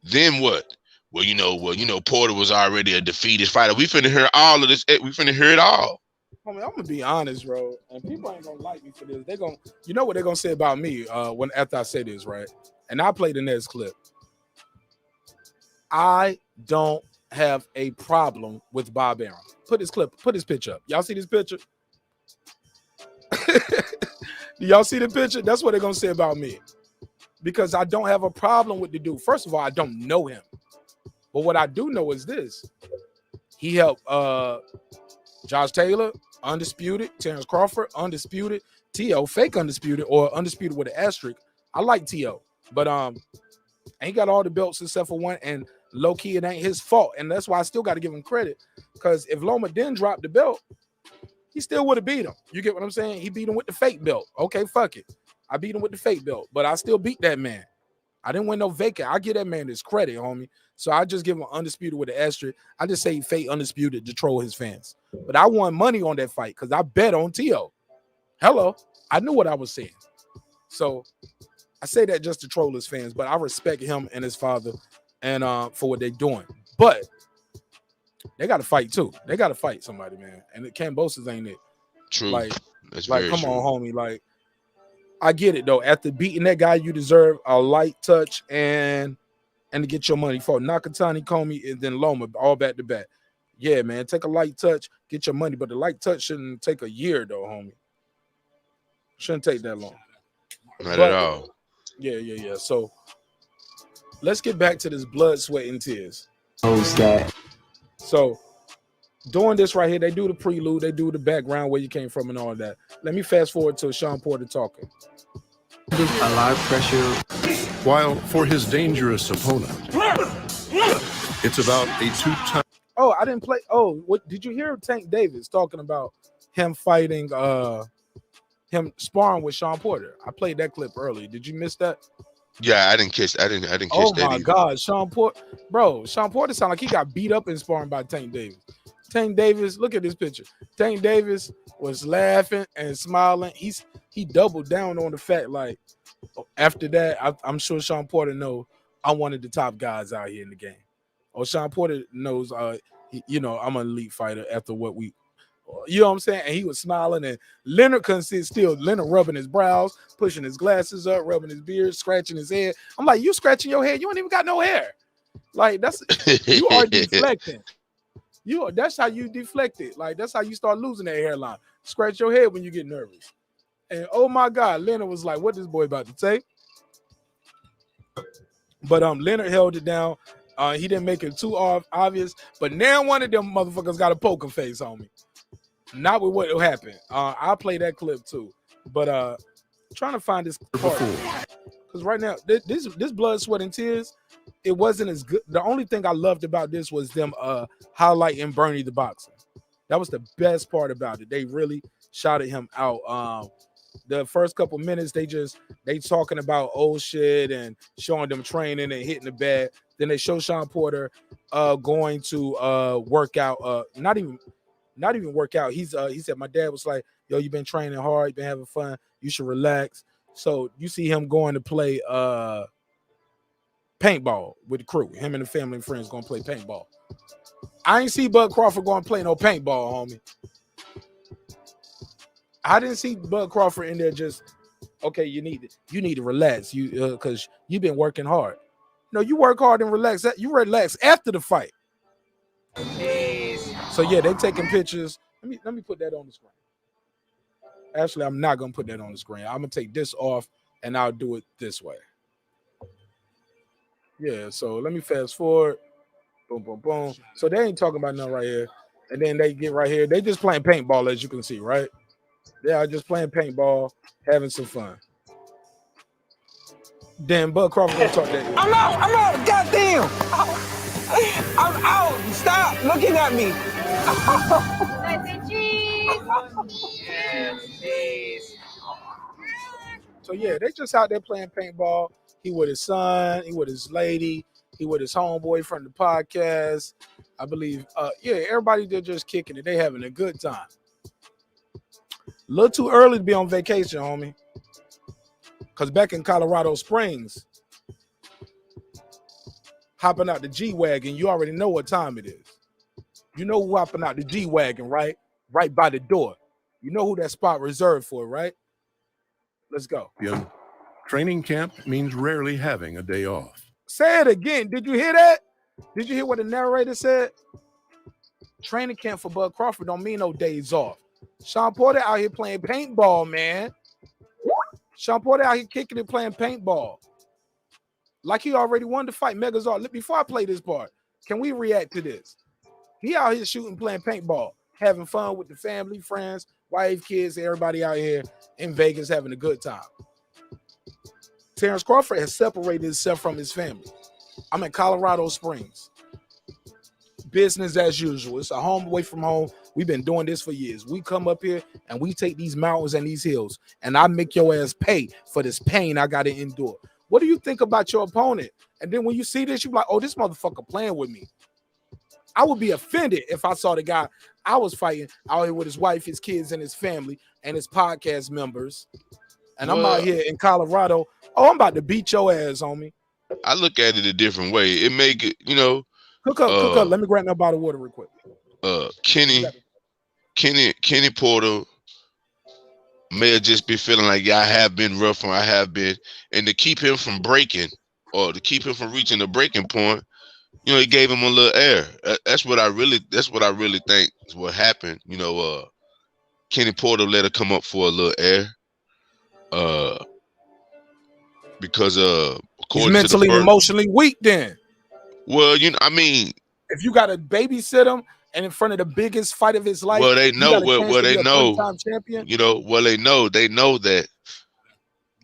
then what? Well, you know, Porter was already a defeated fighter. We finna hear all of this. We finna hear it all. I mean, I'm gonna be honest, bro, and people ain't gonna like me for this. They gonna, you know what they're gonna say about me when after I say this, right? And I play the next clip. I don't have a problem with Bob Arum. Put this picture up. Y'all see this picture? Do y'all see the picture? That's what they're gonna say about me. Because I don't have a problem with the dude. First of all, I don't know him. But what I do know is this. He helped Josh Taylor, undisputed, Terence Crawford, undisputed, T.O., fake undisputed, or undisputed with an asterisk. I like T.O., but and he got all the belts except for one, and low-key, it ain't his fault. And that's why I still got to give him credit. Because if Loma didn't drop the belt, he still would have beat him. You get what I'm saying? He beat him with the fake belt. Okay, fuck it. I beat him with the fake belt, but I still beat that man. I didn't win no vacant. I give that man his credit, homie. So I just give him undisputed with the asterisk. I just say fake undisputed to troll his fans. But I won money on that fight because I bet on T.O. Hello. I knew what I was saying. So I say that just to troll his fans, but I respect him and his father and for what they're doing. But they got to fight too. They got to fight somebody, man. And the Cambosis ain't it. True. Like, that's like very come true. on, homie. Like, I get it though. After beating that guy, you deserve a light touch and to get your money for Nakatani, Comey, and then Loma, all back to back. Yeah, man. Take a light touch, get your money. But the light touch shouldn't take a year though, homie. Shouldn't take that long. Not at all. Yeah. So let's get back to this blood, sweat, and tears. So doing this right here, they do the prelude, they do the background where you came from and all that. Let me fast forward to Shawn Porter talking. A lot of pressure. While for his dangerous opponent, it's about a two-time. Oh, I didn't play. Oh, what did you hear Tank Davis talking about him fighting him sparring with Shawn Porter? I played that clip early. Did you miss that? Yeah, I didn't catch that. Oh that my either. God, Shawn Porter, bro. Shawn Porter sound like he got beat up in sparring by Tank Davis. Tank Davis, look at this picture. Tank Davis was laughing and smiling. He doubled down on the fact, like, after that, I'm sure Shawn Porter knows I'm one of the top guys out here in the game. Or Shawn Porter knows, you know, I'm an elite fighter after what we, you know what I'm saying? And he was smiling, and Leonard couldn't sit still. Leonard rubbing his brows, pushing his glasses up, rubbing his beard, scratching his head. I'm like, you scratching your head? You ain't even got no hair. Like, that's, you are deflecting. That's how you deflect it. Like, that's how you start losing that hairline. Scratch your head when you get nervous. And oh my God, Leonard was like, what this boy about to say? But Leonard held it down. He didn't make it too obvious. But now one of them motherfuckers got a poker face on me. Not with what happened. I'll play that clip too. But trying to find this part. Because right now, this blood, sweat, and tears, it wasn't as good. The only thing I loved about this was them highlighting Bernie the boxer. That was the best part about it. They really shouted him out. The first couple minutes, they talking about old shit and showing them training and hitting the bag. Then they show Shawn Porter going to work out. Not even work out. He said, my dad was like, yo, you've been training hard, you've been having fun, you should relax. So you see him going to play paintball with the crew. Him and the family and friends going to play paintball. I ain't see Bud Crawford going to play no paintball, homie. I didn't see Bud Crawford in there just, okay, you need to relax, because you've been working hard. No, you work hard and relax. You relax after the fight. So yeah, they taking pictures. Let me put that on the screen. Actually, I'm not gonna put that on the screen. I'm gonna take this off and I'll do it this way. Yeah, so let me fast forward. Boom, boom, boom. So they ain't talking about nothing right here. And then they get right here. They just playing paintball, as you can see, right? They are just playing paintball, having some fun. Then Bud Crawford gonna talk that. I'm out. Goddamn. I'm out. Stop looking at me. So yeah, they just out there playing paintball. He with his son, he with his lady, he with his homeboy from the podcast. I believe, yeah, everybody they're just kicking it. They having a good time. A little too early to be on vacation, homie. Cause back in Colorado Springs, hopping out the G-Wagon, you already know what time it is. You know who hopping out the G-Wagon, right? Right by the door. You know who that spot reserved for, right? Let's go. Training camp means rarely having a day off. Say it again. Did you hear that? Did you hear what the narrator said? Training camp for Bud Crawford don't mean no days off. Shawn Porter out here playing paintball, man. Shawn Porter out here kicking and playing paintball. Like he already won the fight. Megazord. Before I play this part, can we react to this? He out here shooting, playing paintball, having fun with the family, friends, wife, kids, everybody out here in Vegas having a good time. Terence Crawford has separated himself from his family. I'm in Colorado Springs. Business as usual. It's a home away from home. We've been doing this for years. We come up here and we take these mountains and these hills, and I make your ass pay for this pain I got to endure. What do you think about your opponent? And then when you see this, you're like, oh, this motherfucker playing with me. I would be offended if I saw the guy I was fighting out here with his wife, his kids, and his family, and his podcast members. And I'm out here in Colorado. Oh, I'm about to beat your ass, homie. I look at it a different way. It make it, you know. Cook up. Let me grab that bottle of water real quick. Kenny Porter may have just been feeling like, yeah, I have been rough and I have been, and to keep him from breaking or to keep him from reaching the breaking point, you know, he gave him a little air. That's what I really think is what happened. You know, Kenny Porter let her come up for a little air. Because he's mentally and emotionally weak then. Well, you know, I mean, if you got to babysit him and in front of the biggest fight of his life, well, they know, they know, champion. You know, they know that,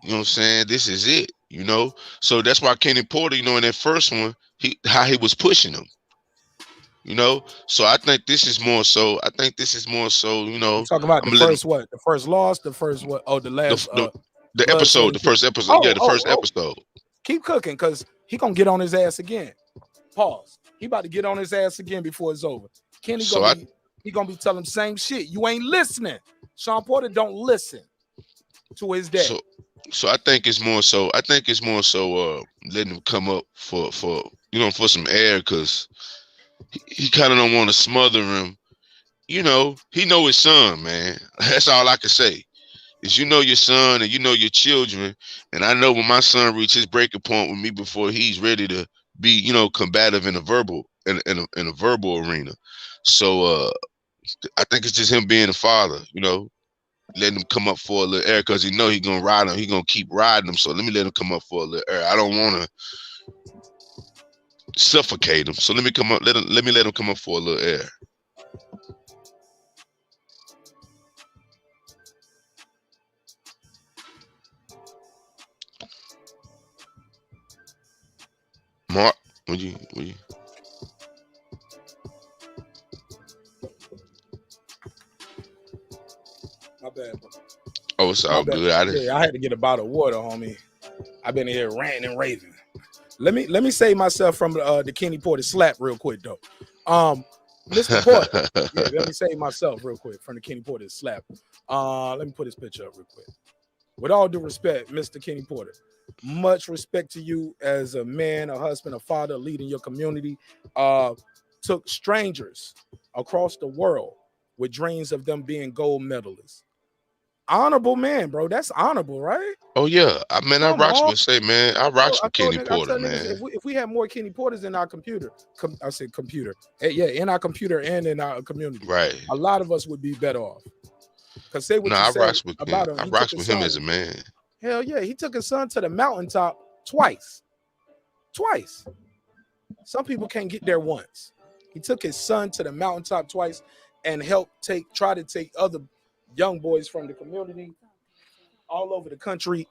you know what I'm saying, this is it, you know. So that's why Kenny Porter, you know, in that first one, how he was pushing him. You know, so I think this is more so. You know, you're talking about the first what? The first loss, the first what? Oh, the last the episode, the first episode. Yeah, the first episode. Keep cooking, because he gonna get on his ass again. Pause. He about to get on his ass again before it's over. Kenny gonna be telling him same shit. You ain't listening. Shawn Porter don't listen to his dad. So I think it's more so. Letting him come up for you know, for some air, because he kind of don't want to smother him. You know, he know his son, man. That's all I can say. Is you know your son and you know your children, and I know when my son reaches his breaking point with me before he's ready to be, you know, combative in a verbal arena. So I think it's just him being a father, you know, letting him come up for a little air, because he know he gonna ride him, he gonna keep riding him. So let me let him come up for a little air. I don't want to suffocate him, so let me let him come up for a little air. Mark, would you? My bad, bro. Oh, it's all good. I had to get a bottle of water, homie. I've been here ranting and raving. Let me save myself from the Kenny Porter slap real quick though. Mr. Porter, let me save myself real quick from the Kenny Porter slap. Let me put his picture up real quick. With all due respect, Mr. Kenny Porter, much respect to you as a man, a husband, a father, leading your community. Took strangers across the world with dreams of them being gold medalists. Honorable man, bro. That's honorable, right? Oh yeah, I mean, I Come rocks on. with say, man, I rocks I with told Kenny niggas, I Porter, tell niggas, man. if we had more Kenny Porters in our computer, I said computer, yeah, in our computer and in our community, Right. a lot of us would be better off. Cause say what No, you I say rocks with him. about him. I He rocks took with his him son. as a man. Hell yeah, he took his son to the mountaintop twice. Some people can't get there once. He took his son to the mountaintop twice and helped try to take other young boys from the community all over the country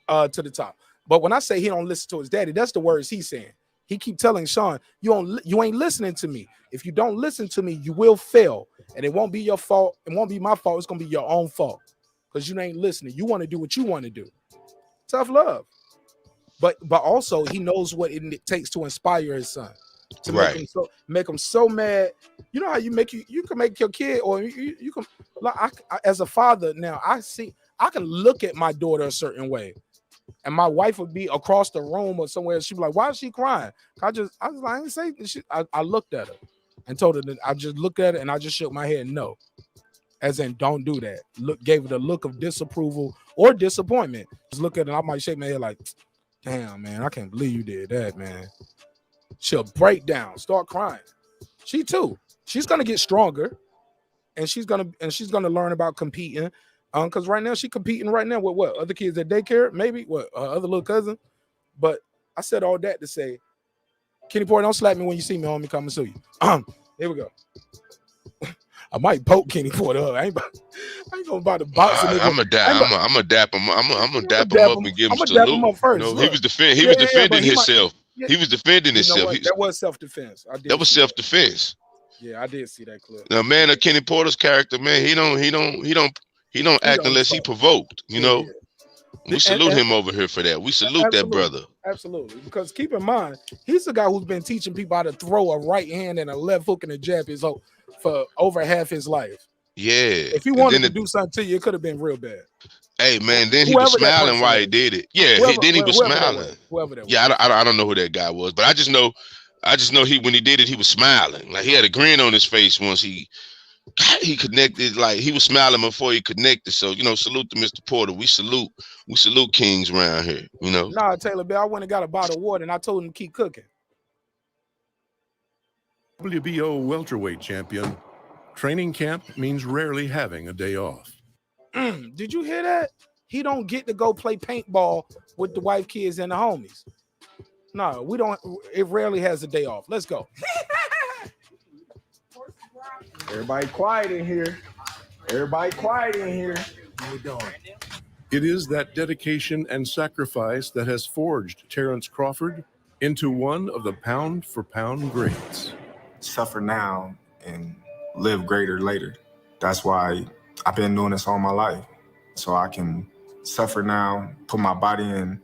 to the top. But when I say he don't listen to his daddy, that's the words he's saying. He keep telling Shawn, you ain't listening to me. If you don't listen to me, you will fail. And it won't be your fault. It won't be my fault. It's going to be your own fault because you ain't listening. You want to do what you want to do. Tough love. But also he knows what it takes to inspire his son, to make him so mad. You know how you can make your kid, or you can, like, I as a father now, I can look at my daughter a certain way, and my wife would be across the room or somewhere. She'd be like, "Why is she crying?" I was like, I didn't say shit. I looked at her and told her that I just looked at her and I just shook my head no, as in don't do that. Gave it a look of disapproval or disappointment. Just look at it, I might shake my head like, damn, man, I can't believe you did that, man. She'll break down, start crying. She too. She's gonna get stronger, and she's gonna learn about competing. Because right now she's competing right now with what other kids at daycare, maybe what other little cousin. But I said all that to say, Kenny Porter, don't slap me when you see me, homie. Come and sue you. Here we go. I might poke Kenny Porter up. I ain't gonna about to box him. I'm gonna dap him. I'm gonna dap him up and give him a salute. Him up first. You know, he was defending himself. Yeah. He was defending You know himself. what? That was self-defense. That was self-defense. Yeah, I did see that clip. Now, man, Kenny Porter's character, man, he don't act unless he provoked. You know, we salute him over here for that. We salute that brother. Absolutely, because keep in mind, he's the guy who's been teaching people how to throw a right hand and a left hook and a jab for over half his life. Yeah. If he wanted to do something to you, it could have been real bad. Hey man, then he was smiling while he did it. Yeah, then he was smiling. Yeah, I don't know who that guy was, but I just know when he did it, he was smiling. Like he had a grin on his face once he connected. Like he was smiling before he connected. So salute to Mr. Porter. We salute kings around here. Nah, Taylor Bell, I went and got a bottle of water and I told him to keep cooking. WBO welterweight champion. Training camp means rarely having a day off. Did you hear that? He don't get to go play paintball with the wife, kids, and the homies. No, we don't. It rarely has a day off. Let's go. Everybody quiet in here. Everybody quiet in here. What we doing? It is that dedication and sacrifice that has forged Terence Crawford into one of the pound-for-pound greats. Suffer now and live greater later. That's why I've been doing this all my life. So I can suffer now, put my body in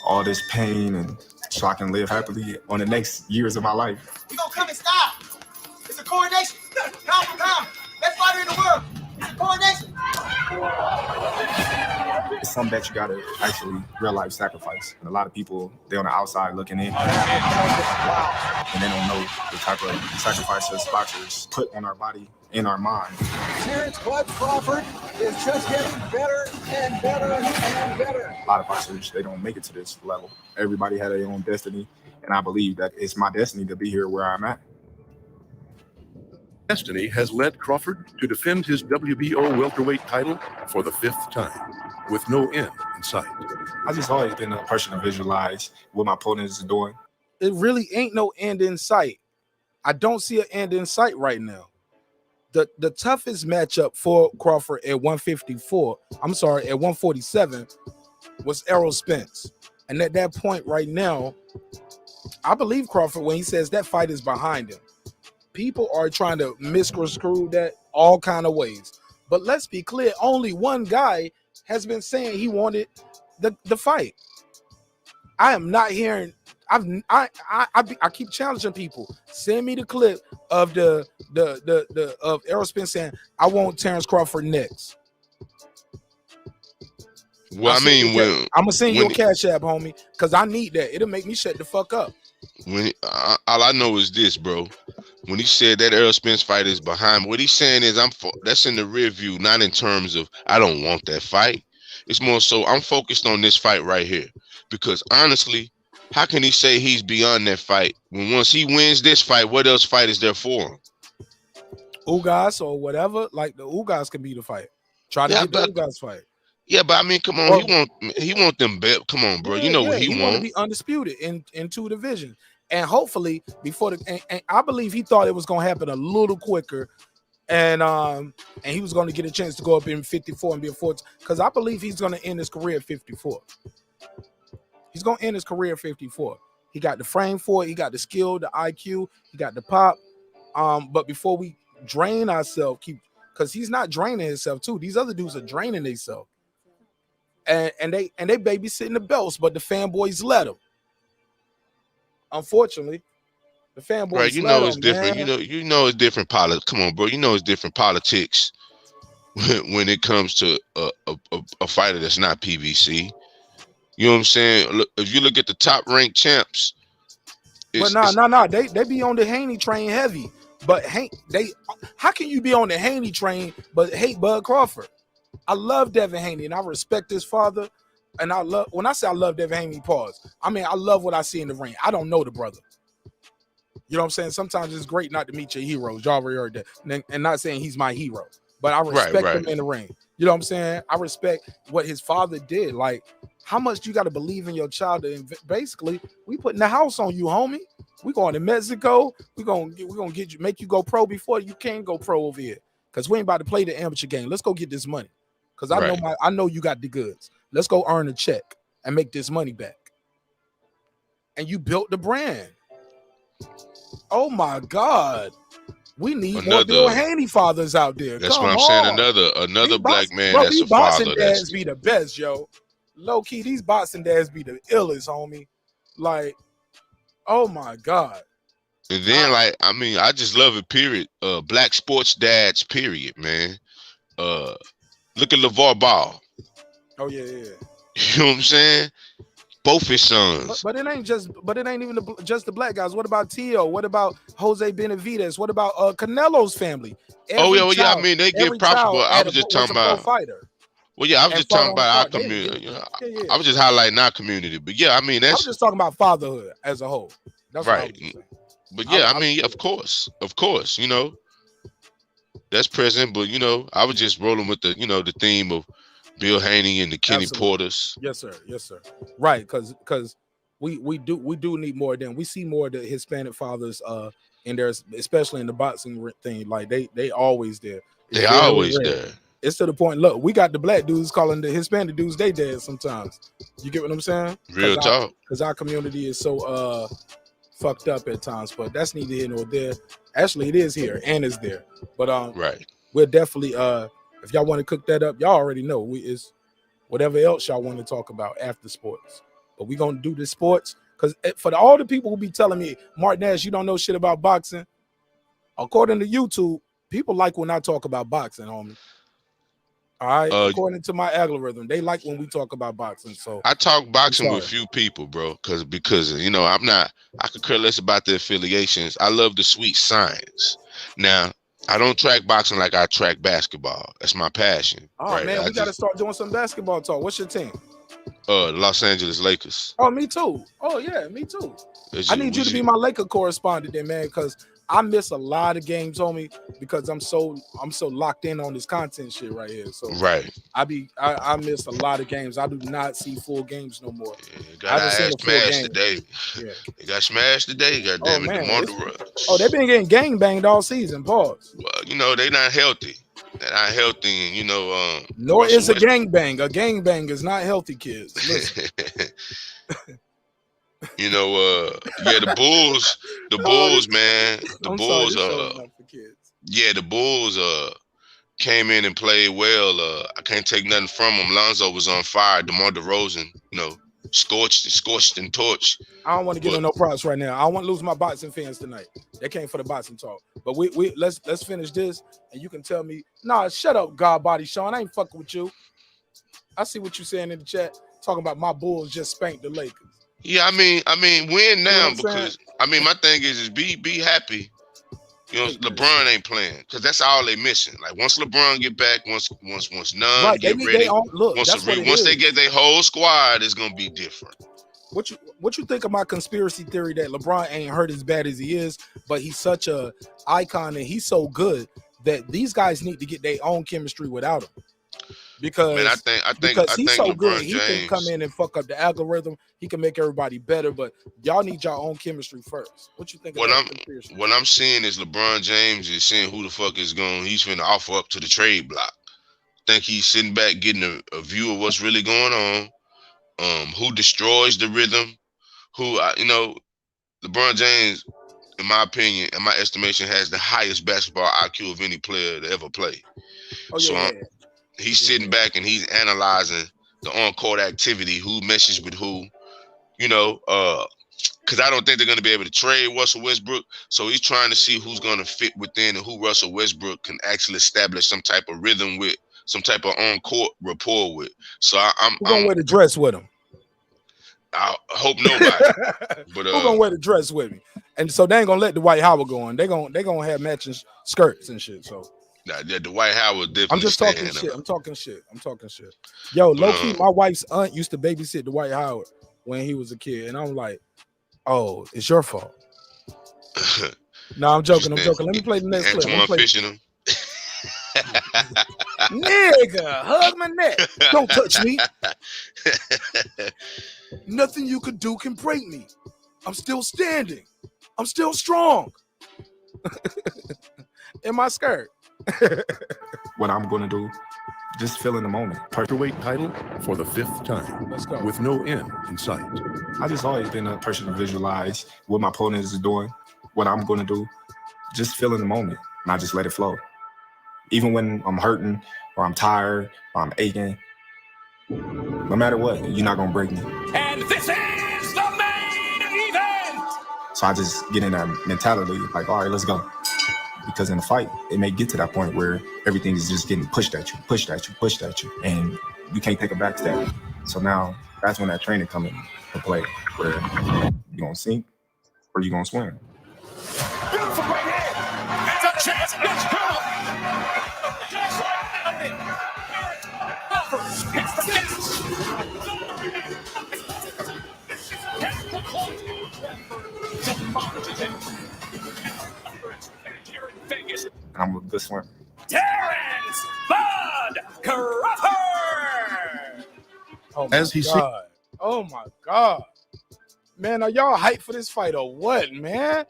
all this pain, and so I can live happily on the next years of my life. We gonna come and stop. It's a coronation. Pound for pound. Best fighter in the world. It's a coronation. It's something that you gotta actually real life sacrifice. And a lot of people, they're on the outside looking in, and they don't know the type of sacrifices boxers put on our body, in our mind. Terence Crawford is just getting better and better and better. A lot of boxers, they don't make it to this level. Everybody had their own destiny, and I believe that it's my destiny to be here where I'm at. Destiny has led Crawford to defend his WBO welterweight title for the 5th time, with no end in sight. I've just always been a person to visualize what my opponent is doing. It really ain't no end in sight. I don't see an end in sight right now. The toughest matchup for Crawford at 147 was Errol Spence. And at that point right now, I believe Crawford when he says that fight is behind him. People are trying to misconstrue that all kind of ways. But let's be clear, only one guy has been saying he wanted the fight. I am not hearing. I keep challenging people. Send me the clip of the of Errol Spence saying I want Terence Crawford next. Well, I mean, I'm gonna send you a cash app, homie, because I need that. It'll make me shut the fuck up. All I know is this, bro. when he said that Errol Spence fight is behind, what he's saying is that's in the rear view, not in terms of I don't want that fight. It's more so I'm focused on this fight right here. Because honestly, how can he say he's beyond that fight when once he wins this fight, what else fight is there for him? Ugas or whatever, like the Ugas can be the fight. Try to get the Ugas fight. Yeah, but I mean, come on, he want them bet. Come on, bro. You know what he want to be undisputed in 2 divisions. And hopefully before and I believe he thought it was gonna happen a little quicker. And he was gonna get a chance to go up in 54 and be a 40, because I believe he's gonna end his career at 54. He's gonna end his career at 54. He got the frame for it, he got the skill, the IQ, he got the pop. But before we drain ourselves, because he's not draining himself too. These other dudes are draining themselves. And they babysitting the belts, but the fanboys let them. Unfortunately, the fanboys right, you know it's different. Man. You know it's different politics. Come on, bro. You know it's different politics when it comes to a fighter that's not PBC. You know what I'm saying? Look, if you look at the top ranked champs, but no, they be on the Haney train heavy. But how can you be on the Haney train but hate Bud Crawford? I love Devin Haney and I respect his father. And when I say I love Devin Haney, pause. I mean, I love what I see in the ring. I don't know the brother. You know what I'm saying? Sometimes it's great not to meet your heroes. Y'all already heard that. And not saying he's my hero, but I respect him in the ring. You know what I'm saying? I respect what his father did. Like, how much you got to believe in your child? And basically, we putting the house on you, homie. We going to Mexico. We gonna get you, make you go pro before you can go pro over here. Cause we ain't about to play the amateur game. Let's go get this money. Cause I know you got the goods. Let's go earn a check and make this money back. And you built the brand. Oh my God. We need more Bill Haney fathers out there. That's what I'm saying. Another black man bro, that's a father. Boxing dads be the best, yo. Low key, these boxing dads be the illest, homie. Like, oh my God. And then, like, I mean, I just love it, period. Black sports dads, period, man. Look at LeVar Ball. Oh, yeah. You know what I'm saying? Both his sons. But it ain't even just the black guys. What about Tio? What about Jose Benavidez? What about Canelo's family? I mean, they give props, but I was just talking about fighter. Well, yeah, I was just talking about our community. You know, I was just highlighting our community. But yeah, I mean, that's I'm just talking about fatherhood as a whole. That's right. But yeah, I mean, of course, you know, that's present. But you know, I was just rolling with the, you know, the theme of Bill Haney and the Kenny Porters. Yes, sir. Right, because we do need more of them. We see more of the Hispanic fathers in there, especially in the boxing thing. Like they always there. They always there. It's to the point. Look, we got the black dudes calling the Hispanic dudes they dead sometimes. You get what I'm saying? Real talk. Because our community is so fucked up at times. But that's neither here nor there. Actually, it is here and it's there. But right. We're definitely if y'all want to cook that up, y'all already know it's whatever else y'all want to talk about after sports. But we're gonna do the sports because for all the people who be telling me, marqnash, you don't know shit about boxing. According to YouTube, people like when I talk about boxing, homie. All right, according to my algorithm, they like when we talk about boxing. So I talk boxing with few people, bro, because you know I could care less about the affiliations. I love the sweet science. Now I don't track boxing like I track basketball. That's my passion. Oh right? Man, we gotta start doing some basketball talk. What's your team? The Los Angeles Lakers. Oh, me too. Oh yeah, me too. I need you to be my Laker correspondent then, man, because I miss a lot of games, homie, because I'm so locked in on this content shit right here. So right, I miss a lot of games. I do not see full games no more. Yeah, got smashed today. Yeah. They got smashed today. God damn it, DeMar Rush. Oh, they've been getting gang banged all season. Pause. Well, you know they not healthy. They're not healthy, and you know. Nor is a gang bang. A gang bang is not healthy, kids. Listen. You know, yeah, the Bulls, man. The Bulls, the Bulls came in and played well. I can't take nothing from them. Lonzo was on fire. DeMar DeRozan, you know, scorched and torched. I don't want to give them no props right now. I don't want to lose my boxing fans tonight. They came for the boxing talk. But we let's finish this, and you can tell me, nah, shut up, God body Shawn. I ain't fucking with you. I see what you're saying in the chat, talking about my Bulls just spanked the Lakers. Yeah, I mean, win now, because I mean, my thing is be happy You know, LeBron ain't playing because that's all they missing. Like once LeBron get back, once Nunn Right, get they need ready, their own look. once That's what it once is. they get their whole squad, it's gonna be different. What you think of my conspiracy theory that LeBron ain't hurt as bad as he is, but he's such a icon and he's so good that these guys need to get their own chemistry without him. Because Man, I think he's so LeBron good, he can James come in and fuck up the algorithm. He can make everybody better, but y'all need your own chemistry first. What you think of that conspiracy? What I'm seeing is LeBron James is seeing who the fuck is going. He's finna offer up to the trade block. Think he's sitting back getting a view of what's really going on. Who destroys the rhythm? You know, LeBron James, in my opinion, in my estimation, has the highest basketball IQ of any player to ever play. He's sitting back and he's analyzing the on-court activity, who meshes with who, you know, because I don't think they're going to be able to trade Russell Westbrook. So he's trying to see who's going to fit within and who Russell Westbrook can actually establish some type of rhythm with, some type of on-court rapport with. So I'm gonna wear the dress with him. I hope nobody. But who gonna wear the dress with me? And so they ain't gonna let the Dwight Howard go on. They gonna have matching skirts and shit. So. Nah, the Dwight Howard definitely. I'm just talking shit. I'm talking shit. Yo, low key, my wife's aunt used to babysit Dwight Howard when he was a kid, and I'm like, oh, it's your fault. No, I'm joking. Let me play the next clip. Antoine fishing him. Nigga, hug my neck. Don't touch me. Nothing you could do can break me. I'm still standing. I'm still strong. In my skirt. What I'm going to do, just feel in the moment. Welterweight title for the 5th time. Let's go. With no end in sight. I just always been a person to visualize what my opponent is doing, what I'm going to do. Just feel in the moment, and I just let it flow. Even when I'm hurting, or I'm tired, or I'm aching, no matter what, you're not going to break me. And this is the main event! So I just get in that mentality, like, all right, let's go. Because in a fight, it may get to that point where everything is just getting pushed at you, and you can't take a back step. So now, that's when that training comes into play, where you're going to sink or you're going to swim. Beautiful right here! It's a chance, let's go! I'm a good swimmer. Terence Bud Crawford! Oh my God. Oh my God. Man, are y'all hyped for this fight or what, man?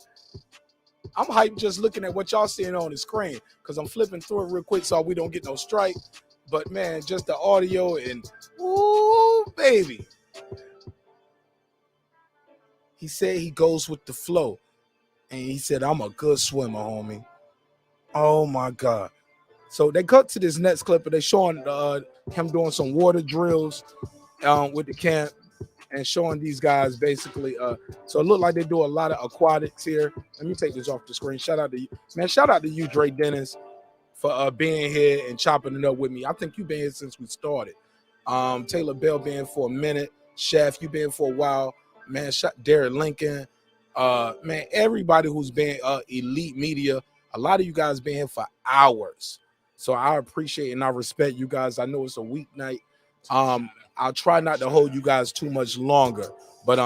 I'm hyped just looking at what y'all seeing on the screen because I'm flipping through it real quick so we don't get no strike. But man, just the audio and ooh, baby. He said he goes with the flow. And he said, I'm a good swimmer, homie. Oh my God. So they cut to this next clip and they showing him doing some water drills with the camp and showing these guys basically. So it looked like they do a lot of aquatics here. Let me take this off the screen. Shout out to you, man. Shout out to you, Dre Dennis, for being here and chopping it up with me. I think you've been here since we started. Taylor Bell been for a minute. Chef, you've been for a while. Man, Derek Lincoln. Man, everybody who's been elite media. A lot of you guys been here for hours. So I appreciate and I respect you guys. I know it's a weeknight. I'll try not to hold you guys too much longer. But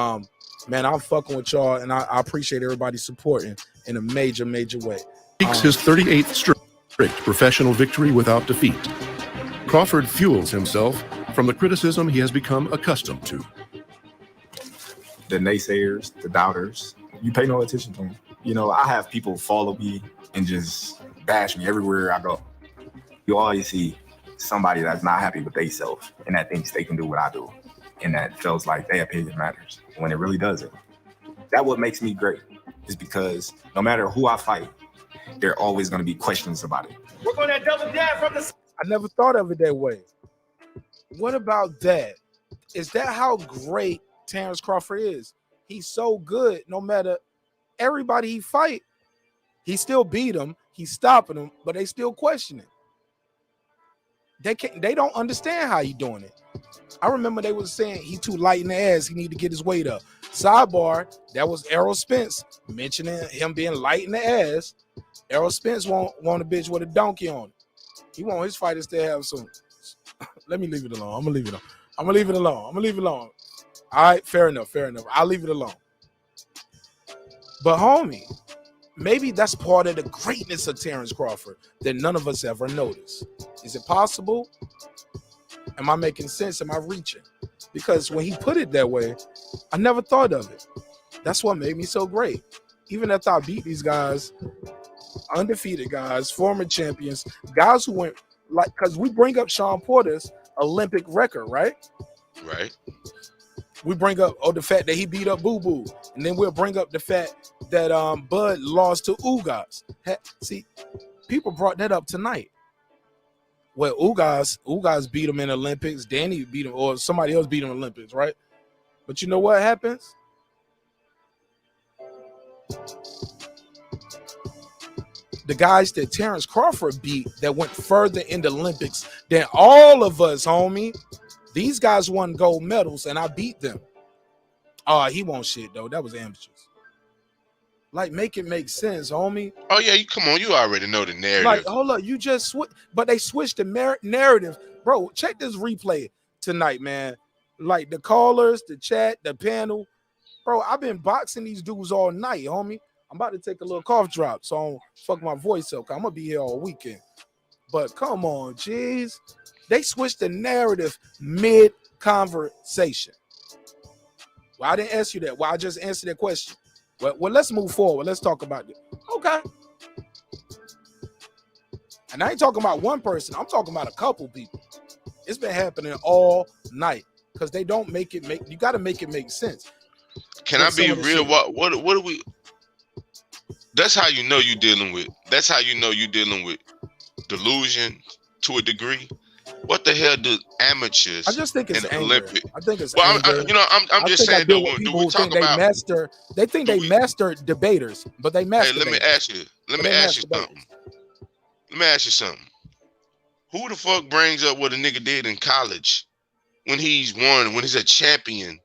man, I'm fucking with y'all and I appreciate everybody supporting in a major, major way. Seeks his 38th straight professional victory without defeat. Crawford fuels himself from the criticism he has become accustomed to. The naysayers, the doubters, you pay no attention to them. You know, I have people follow me and just bash me everywhere I go. You always see somebody that's not happy with themselves and that thinks they can do what I do and that feels like their opinion matters when it really doesn't. That's what makes me great, is because no matter who I fight, there are always going to be questions about it. We're going to double down from the... I never thought of it that way. What about that? Is that how great Terence Crawford is? He's so good, no matter everybody he fight, he still beat him, he's stopping him, but they still question it. They don't understand how he doing it. I remember they was saying he too light in the ass, he need to get his weight up. Sidebar, that was Errol Spence mentioning him being light in the ass. Errol Spence want a bitch with a donkey on it. He want his fighters to have some. Let me leave it alone. I'm gonna leave it alone. All right, fair enough. I'll leave it alone. But homie, maybe that's part of the greatness of Terence Crawford that none of us ever noticed. Is it possible? Am I making sense? Am I reaching? Because when he put it that way, I never thought of it. That's what made me so great. Even after I beat these guys, undefeated guys, former champions, guys who went like, because we bring up Shawn Porter's Olympic record, right? Right. We bring up the fact that he beat up Boo Boo, and then we'll bring up the fact that Bud lost to Ugas. See, people brought that up tonight. Well, Ugas beat him in the Olympics. Danny beat him, or somebody else beat him in the Olympics, right? But you know what happens? The guys that Terence Crawford beat that went further in the Olympics than all of us, homie. These guys won gold medals, and I beat them. Oh, he won't shit, though. That was amateurs. Like, make it make sense, homie. Oh, yeah, come on. You already know the narrative. Like, hold up. You just switch, but they switched the narrative. Bro, check this replay tonight, man. Like, the callers, the chat, the panel. Bro, I've been boxing these dudes all night, homie. I'm about to take a little cough drop, so I don't fuck my voice up. I'm going to be here all weekend. But come on, jeez. They switched the narrative mid-conversation. Well, I didn't ask you that. Well, I just answered that question. Well, let's move forward. Let's talk about it. Okay. And I ain't talking about one person. I'm talking about a couple people. It's been happening all night because they don't make it make. You got to make it make sense. Can I be real? What do we? That's how you know you're dealing with. That's how you know you're dealing with delusion to a degree. What the hell do amateurs? I just think it's anger. Olympic? I think it's well, anger. I'm just saying. Do we talk about? They think they master debaters, but they master. Hey, let me ask you something. Let me ask you something. Who the fuck brings up what a nigga did in college when he's won, when he's a champion?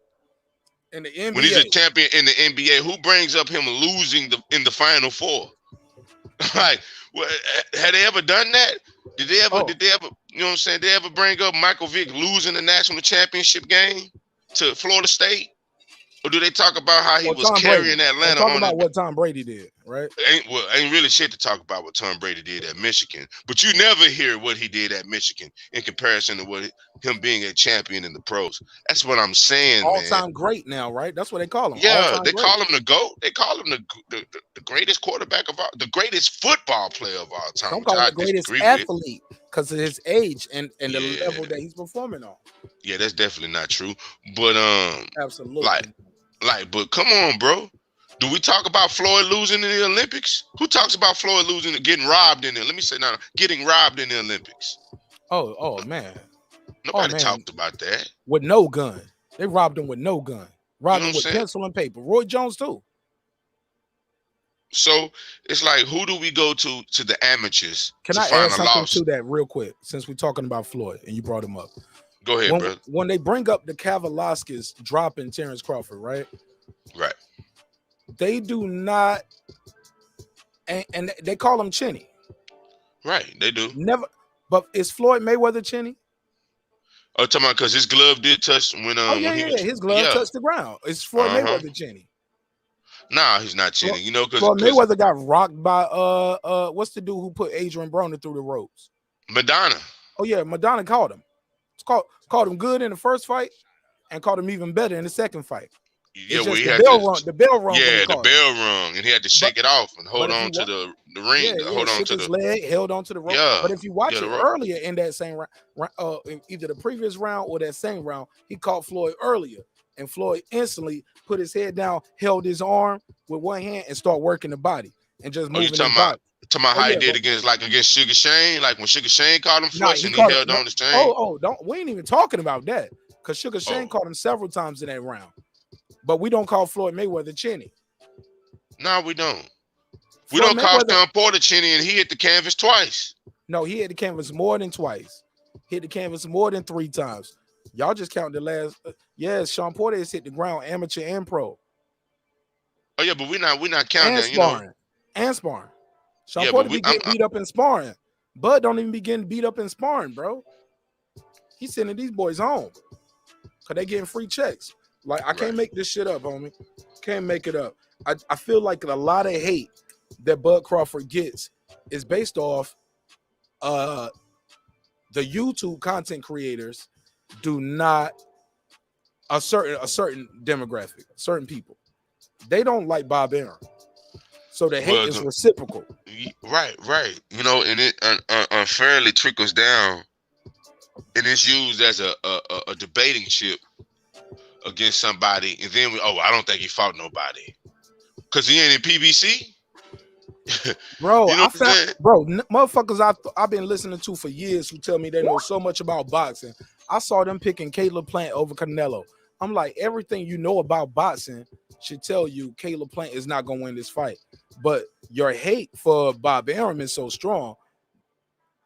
In the NBA. When he's a champion in the NBA, who brings up him losing in the Final Four? Like, had they ever done that? Did they ever? You know what I'm saying? Did they ever bring up Michael Vick losing the national championship game to Florida State? Or do they talk about how he was carrying Atlanta on about what Tom Brady did, right? Ain't really shit to talk about what Tom Brady did at Michigan. But you never hear what he did at Michigan in comparison to what him being a champion in the pros. That's what I'm saying, man. All-time great now, right? That's what they call him. Yeah, they call him the GOAT. They call him the greatest quarterback of all, the greatest football player of all time. Don't call him the greatest athlete because of his age and the level that he's performing on. Yeah, that's definitely not true. But absolutely. But come on, bro. Do we talk about Floyd losing in the Olympics? Who talks about Floyd losing and getting robbed in there? Let me say now, getting robbed in the Olympics. Oh man. Nobody talked about that. With no gun. They robbed him with no gun. Robbed him with pencil and paper. Roy Jones too. So it's like, who do we go to the amateurs? Can I add something to that real quick? Since we're talking about Floyd and you brought him up. Go ahead, brother. When they bring up the Kavaliauskas dropping Terence Crawford, right? Right. They do not, and they call him Chinny. Right, they do. Never, but is Floyd Mayweather Chinny? Oh, talking about because his glove did touch when his glove touched the ground. It's Floyd Mayweather Chinny. Nah, he's not Chinny. You know, because Floyd Mayweather got rocked by what's the dude who put Adrian Broner through the ropes? Madonna. Oh yeah, Madonna called him. Called him good in the first fight and called him even better in the second fight. Yeah, well, the bell rung. Yeah, the bell rung, and he had to shake it off and hold on to the ring. Hold on to his leg, held on to the rope. Yeah, but if you watch it earlier in that same round, either the previous round or that same round, he caught Floyd earlier, and Floyd instantly put his head down, held his arm with one hand, and started working the body and just moving his body. Talking about how he did against Sugar Shane, like when Sugar Shane caught him flush and he held on his chain. We ain't even talking about that because Sugar Shane caught him several times in that round. But we don't call Floyd Mayweather Chinny. No, we don't. We don't call Shawn Porter Chinny, and he hit the canvas twice. No, he hit the canvas more than twice. Hit the canvas more than 3 times. Y'all just count the last. Yes, Shawn Porter has hit the ground, amateur and pro. Oh yeah, but we're not counting. And sparring. And sparring. Shawn Yeah, Porter but be getting beat up in sparring. Bud don't even be getting beat up in sparring, bro. He's sending these boys home because they getting free checks. Like, I can't make this shit up, homie. Can't make it up. I feel like a lot of hate that Bud Crawford gets is based off the YouTube content creators do not a certain demographic, certain people. They don't like Bob Arum. So the hate is reciprocal. Right. You know, and it unfairly trickles down, and it's used as a debating chip against somebody, and then I don't think he fought nobody because he ain't in PBC. Bro, You know motherfuckers I've been listening to for years who tell me they know so much about boxing. I saw them picking Caleb Plant over Canelo. I'm like, everything you know about boxing should tell you Caleb Plant is not gonna win this fight. But your hate for Bob Arum is so strong,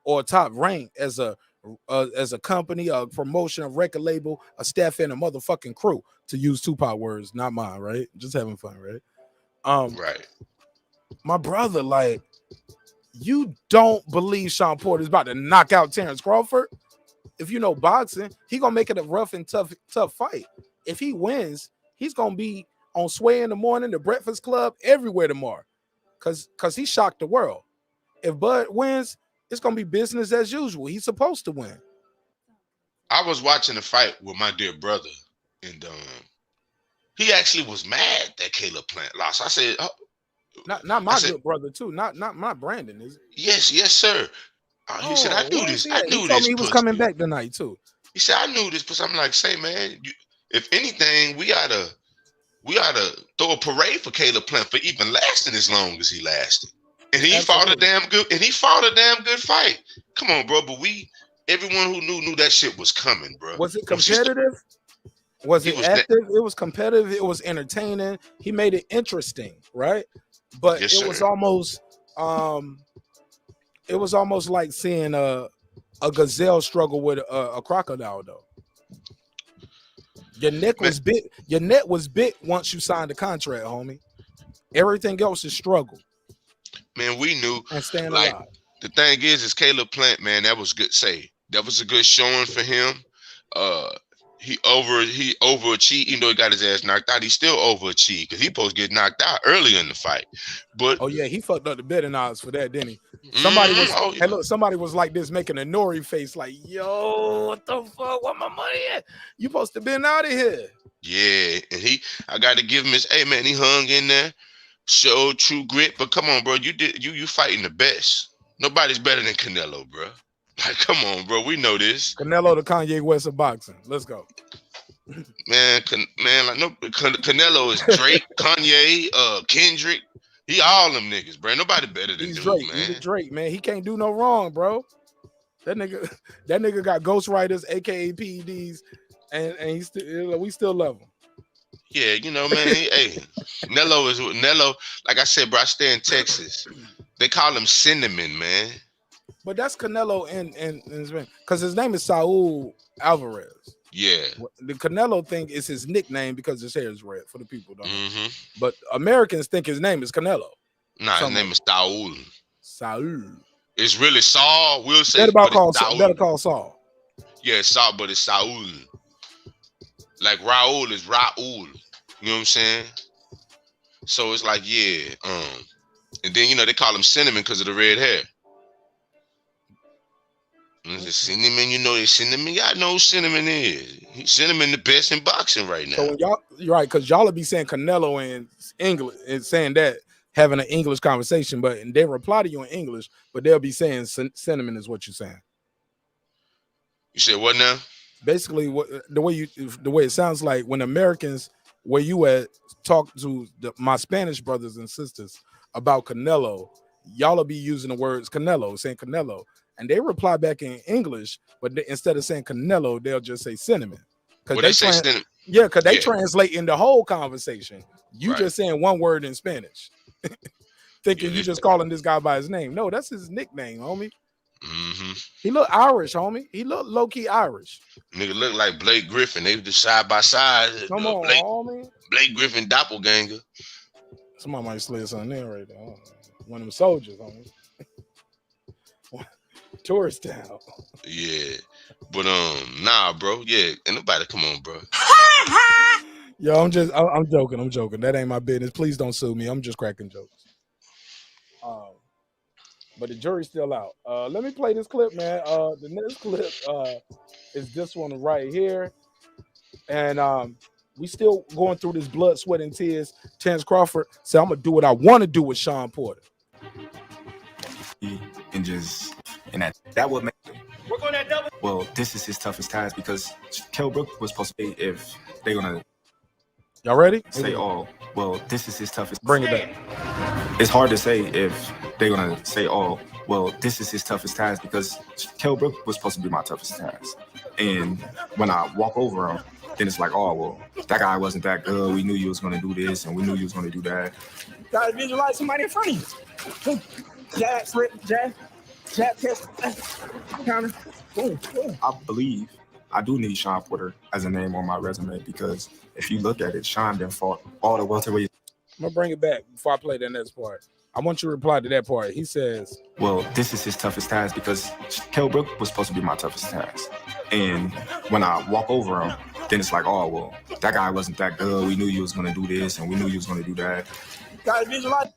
or top rank as a company, a promotion, a record label, a staff, and a motherfucking crew, to use Tupac words, not mine, right? Just having fun, right? Right. My brother, like, you don't believe Shawn Porter is about to knock out Terence Crawford? If you know boxing, he gonna make it a rough and tough fight. If he wins, he's gonna be on Sway in the Morning, the Breakfast Club, everywhere tomorrow, cause he shocked the world. If Bud wins, it's gonna be business as usual. He's supposed to win. I was watching the fight with my dear brother, and he actually was mad that Caleb Plant lost. I said, not my good brother too, not my Brandon, is it? Yes, sir. He said, I knew this. I knew he this. told me he was coming back tonight too. He said, I knew this, but I'm like, say, man, if anything, we ought to throw a parade for Caleb Plant for even lasting as long as he lasted. And he fought a damn good fight. Come on, bro. But everyone who knew that shit was coming, bro. Was it competitive? Was it active? It was competitive. It was entertaining. He made it interesting, right? But it was almost like seeing a gazelle struggle with a crocodile, though. Your neck was bit. Your neck was bit once you signed the contract, homie. Everything else is struggle. Man, we knew. And staying like alive. the thing is Caleb Plant, man. That was good. That was a good showing for him. He overachieved. Even though he got his ass knocked out, he still overachieved because he supposed to get knocked out early in the fight. But he fucked up the betting odds for that, didn't he? Somebody was like this, making a nori face, like, yo, what the fuck? Where my money at? You supposed to been out of here. Yeah, and I got to give him his. Hey, man, he hung in there, showed true grit. But come on, bro, you fighting the best. Nobody's better than Canelo, bro. Like, come on, bro. We know this. Canelo, the Kanye West of boxing. Let's go. Man, Canelo is Drake, Kanye, Kendrick. He all them niggas, bro. Nobody better than dude, Drake, man. He's Drake, man. He can't do no wrong, bro. That nigga got ghostwriters, aka PEDs, and we still love him. Yeah, you know, man. Hey, Nello. Like I said, bro, I stay in Texas. They call him Cinnamon, man. But that's Canelo and because his name is Saul Alvarez. Yeah. The Canelo thing is his nickname because his hair is red, for the people who don't know. But Americans think his name is Canelo. Nah, his name is Saul. Saul. It's really Saul. We'll say Better call Saul. Yeah, Saul, but it's Saul. Like Raul is Raul. You know what I'm saying? So it's like, yeah. And then, they call him Cinnamon because of the red hair. The Cinnamon, Cinnamon. Y'all know who Cinnamon is. Cinnamon the best in boxing right now. So you're right, because y'all will be saying Canelo in English and saying that, having an English conversation, but they reply to you in English, but they'll be saying Cinnamon is what you're saying. You said what now? Basically, the way it sounds like when Americans where you at talk to my Spanish brothers and sisters about Canelo, y'all will be using the words Canelo, saying Canelo. And they reply back in English, but instead of saying Canelo, they'll just say Cinnamon. Because they translate in the whole conversation. You just saying one word in Spanish, thinking you just calling this guy by his name. No, that's his nickname, homie. He look Irish, homie. He look low key Irish. Nigga look like Blake Griffin. They just side by side. Come on, homie. Blake Griffin doppelganger. Somebody might slid something in right there. One of them soldiers, homie. Tourist town. Yeah. But nah, bro. Yeah, ain't nobody. Come on, bro. Yo, I'm joking. I'm joking. That ain't my business. Please don't sue me. I'm just cracking jokes. But the jury's still out. Let me play this clip, man. The next clip is this one right here. And we still going through this blood, sweat, and tears. Terence Crawford said, I'm going to do what I want to do with Shawn Porter. And that would make it. Well, this is his toughest task because Kell Brook was supposed to be if they're going to. Y'all ready? Say, oh, well, this is his toughest. Bring it back. It's hard to say if they're going to say, oh, well, this is his toughest task because Kell Brook was supposed to be my toughest task. And when I walk over him, then it's like, oh, well, that guy wasn't that good. We knew you was going to do this and we knew you was going to do that. You got to visualize somebody in front of you. Jab, slip, jab, test, counter, boom, boom. I do need Shawn Porter as a name on my resume because if you look at it, Shawn then fought all the welterweights. I'm going to bring it back before I play that next part. I want you to reply to that part. He says, well, this is his toughest task because Kell Brook was supposed to be my toughest task. And when I walk over him, then it's like, oh, well, that guy wasn't that good. We knew you was going to do this and we knew you was going to do that. Got to visualize.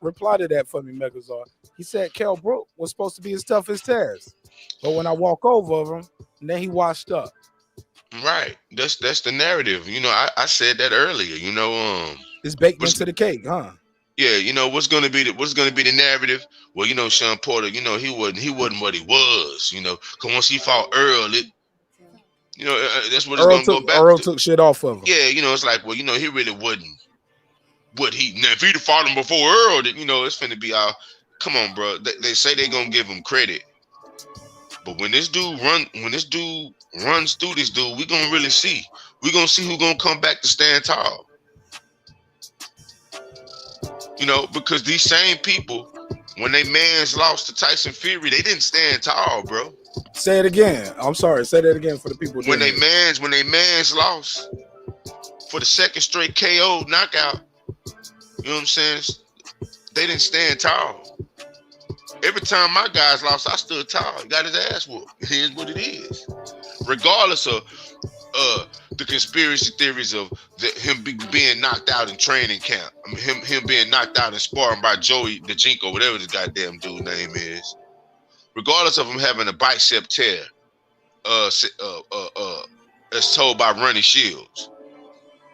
Reply to that for me, Megazord. He said Kell Brook was supposed to be his toughest task. But when I walk over him, then he washed up. Right. That's the narrative. You know, I said that earlier. You know, it's baked into the cake, huh? Yeah, you know what's gonna be the narrative? Well, you know, Shawn Porter, you know, he wasn't what he was, you know, because once he fought Earl, you know, that's what it's gonna go back to. Earl took shit off of him. Yeah, you know, it's like, well, you know, he really wasn't what he. Now, if he'd have fought him before Earl, then, you know, it's finna be all. Come on, bro. They say they gonna give him credit, but when this dude runs through this dude, we gonna really see. We gonna see who gonna come back to stand tall. You know, because these same people, when they mans lost to Tyson Fury, they didn't stand tall, bro. Say it again. I'm sorry. Say that again for the people. When they mans lost for the second straight KO knockout, you know what I'm saying? They didn't stand tall. Every time my guys lost, I stood tall. He got his ass whooped. It is what it is. Regardless of the conspiracy theories of him being knocked out in training camp. I mean, him being knocked out in sparring by Joey DeJinko, whatever this goddamn dude's name is. Regardless of him having a bicep tear, as told by Ronnie Shields,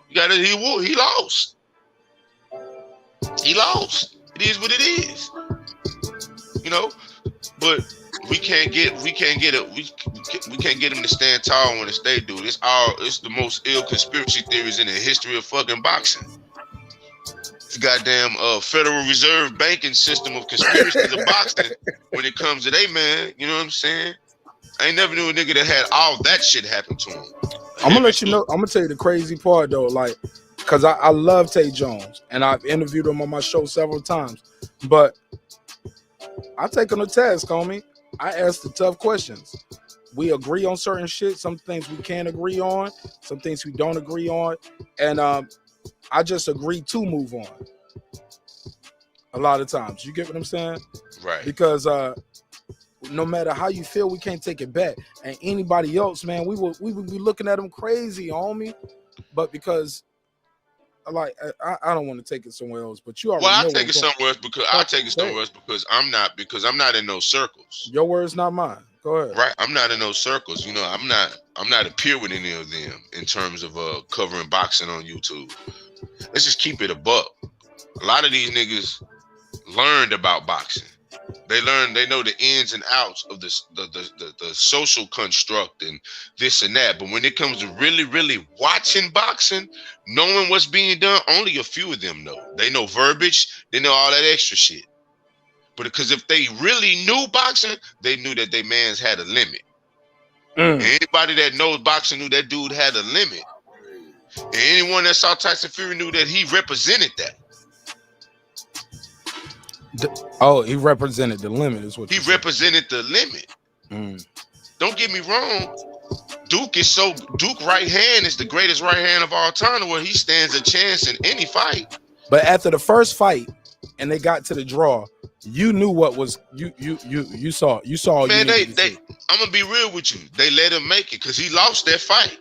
he lost. He lost. It is what it is. You know, but we can't get him to stand tall when it's they do. It's the most ill conspiracy theories in the history of fucking boxing. It's goddamn Federal Reserve banking system of conspiracies of boxing when it comes to they man. You know what I'm saying? I ain't never knew a nigga that had all that shit happen to him. I'm gonna let you know. I'm gonna tell you the crazy part though, like, cause I love Tay Jones and I've interviewed him on my show several times, but I take him to task, homie. I ask the tough questions. We agree on certain shit. Some things we can't agree on. Some things we don't agree on. And I just agree to move on. A lot of times. You get what I'm saying? Right. Because no matter how you feel, we can't take it back. And anybody else, man, we would be looking at them crazy, homie. But because I don't want to take it somewhere else, but you already know. Well, I take it somewhere else because I'm not in those circles. Your words, not mine. Go ahead. Right, I'm not in those circles. You know, I'm not a peer with any of them in terms of covering boxing on YouTube. Let's just keep it a buck. A lot of these niggas learned about boxing. They know the ins and outs of the social construct and this and that. But when it comes to really watching boxing, knowing what's being done, only a few of them know. They know verbiage, they know all that extra shit. But because if they really knew boxing, they knew that they mans had a limit. And anybody that knows boxing knew that dude had a limit. And anyone that saw Tyson Fury knew that he represented that. He represented the limit, is what he represented the limit. Don't get me wrong. Duke right hand is the greatest right hand of all time, where he stands a chance in any fight. But after the first fight, and they got to the draw, you knew what was you saw. You saw. Man, I'm gonna be real with you. They let him make it because he lost that fight.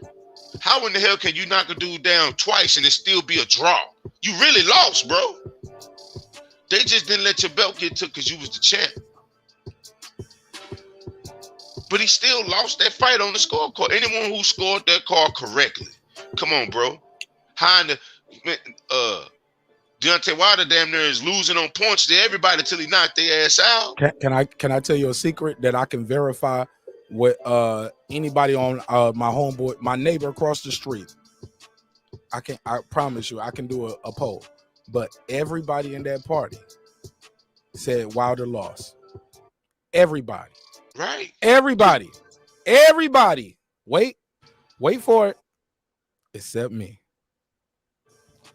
How in the hell can you knock a dude down twice and it still be a draw? You really lost, bro. They just didn't let your belt get took because you was the champ. But he still lost that fight on the scorecard. Anyone who scored that card correctly. Come on, bro. How in the Deontay Wilder damn near is losing on points to everybody till he knocked their ass out. Can I tell you a secret that I can verify with anybody on my homeboy, my neighbor across the street? I promise you, I can do a poll. But everybody in that party said Wilder lost. Everybody. Right. Everybody. Wait for it. Except me.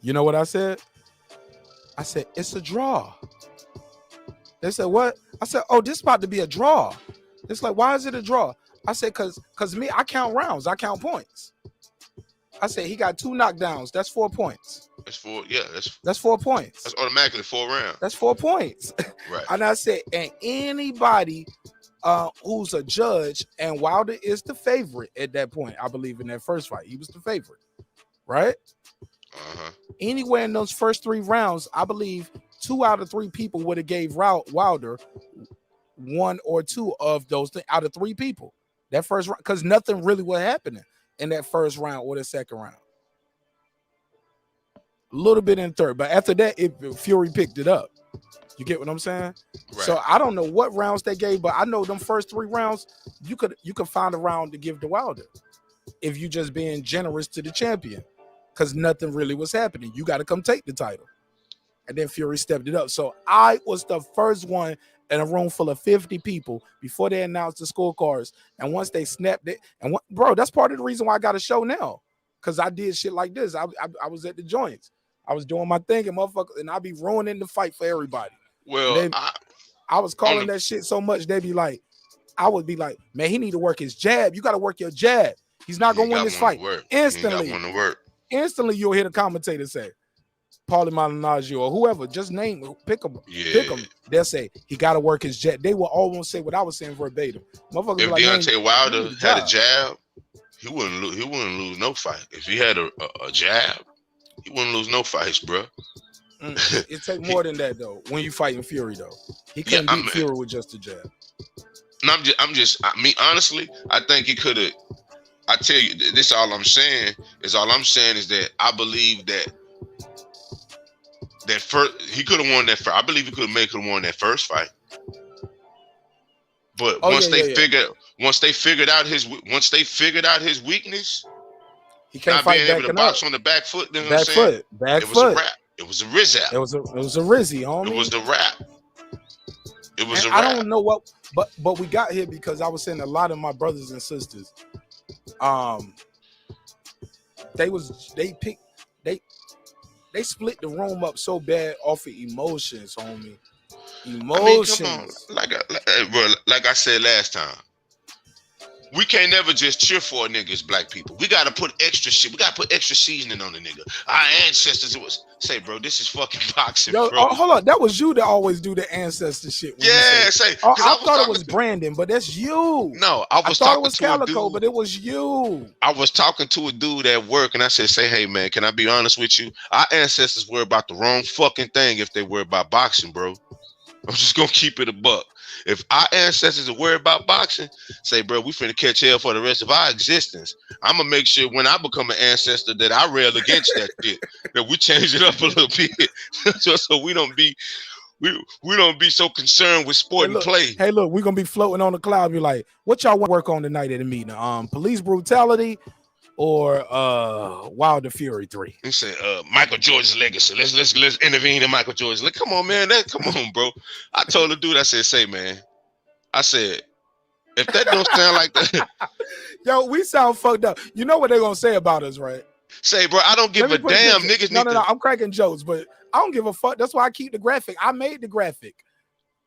You know what I said? I said, it's a draw. They said, what? I said, oh, this is about to be a draw. It's like, why is it a draw? I said, because me, I count rounds. I count points. I said, he got 2 knockdowns. That's 4 points. That's 4, yeah. That's 4 points. That's automatically 4 rounds. That's 4 points. Right. And I said, and anybody who's a judge, and Wilder is the favorite at that point, I believe in that first fight. He was the favorite, right? Uh-huh. Anywhere in those first 3 rounds, I believe 2 out of 3 people would have gave Wilder 1 or 2 of those things out of 3 people. That first round, because nothing really was happening in that first round or the second round. A little bit in third, but after that, Fury picked it up. You get what I'm saying? Right. So I don't know what rounds they gave, but I know them first 3 rounds, you could find a round to give to Wilder if you just being generous to the champion, because nothing really was happening. You got to come take the title. And then Fury stepped it up. So I was the first one in a room full of 50 people before they announced the scorecards. And once they snapped it, and bro, that's part of the reason why I got a show now, because I did shit like this. I was at the joints. I was doing my thing, and motherfucker, and I be ruining the fight for everybody. Well, I was calling that shit so much, they be like, I would be like, man, he need to work his jab. You got to work your jab. He's not gonna win this fight. Instantly, you'll hear the commentator say, Paulie Malignaggi or whoever, just pick them. They'll say he got to work his jab. They will almost say what I was saying verbatim. Motherfuckers if like, Deontay Wilder had a jab, he wouldn't lose no fight. If he had a jab, he wouldn't lose no fights, bro. It take more than that though. When you fighting Fury though, he couldn't beat Fury with just a jab. And honestly, I think he could have. I tell you, this all I'm saying is that I believe that first he could have won that first. I believe he could have won that first fight. But once they figured out his weakness, he can't not fight being able to box on the back foot. You know what I'm saying? Back it was foot. a wrap. It was a Rizz. It was a Rizzy, homie. It was the wrap. It was a wrap. I don't know what, but we got here because I was saying a lot of my brothers and sisters, they split the room up so bad off of emotions, homie. Emotions. I mean, come on. Like I said last time, we can't never just cheer for a nigga as black people. We gotta put extra shit. We gotta put extra seasoning on the nigga. Our ancestors say, bro, this is fucking boxing, bro. Hold on. That was you that always do the ancestor shit. Yeah, I thought it was Brandon, but that's you. No, I thought it was Calico, but it was you. I was talking to a dude at work, and I said, hey, man, can I be honest with you? Our ancestors were about the wrong fucking thing if they were about boxing, bro. I'm just gonna keep it a buck. If our ancestors are worried about boxing, say, bro, we finna catch hell for the rest of our existence. I'm gonna make sure when I become an ancestor that I rail against that shit, that we change it up a little bit, just so we don't be so concerned with sport and play. Hey, look, we're gonna be floating on the cloud. Be like, what y'all want to work on tonight at the meeting? Police brutality or Wilder Fury 3? He said, Michael Jordan's legacy. Let's intervene in Michael Jordan's legacy. Come on, man. Come on, bro. I told the dude, I said, say, man. I said, if that don't sound like that. Yo, we sound fucked up. You know what they're gonna say about us, right? Say, bro, I don't give a damn. Niggas No, I'm cracking jokes, but I don't give a fuck. That's why I keep the graphic. I made the graphic.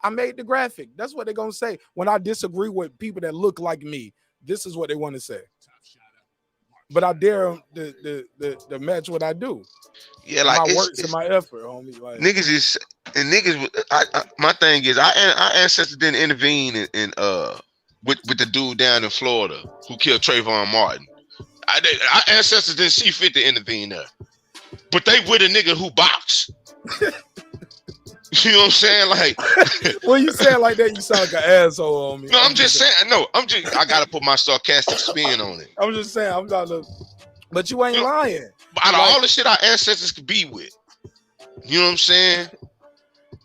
That's what they're gonna say. When I disagree with people that look like me, this is what they want to say. But I dare them to match what I do. Yeah, like my works and my effort, homie. Like, niggas is And niggas, my thing is, our ancestors didn't intervene in with the dude down in Florida who killed Trayvon Martin. Our ancestors didn't see fit to intervene there, but they with a nigga who box. You know what I'm saying? Like, when you say it like that, you sound like an asshole on me. No, I'm just saying. No, I gotta put my sarcastic spin on it. I'm just saying. I'm not. But you ain't lying. Out of all the shit our ancestors could be with, you know what I'm saying?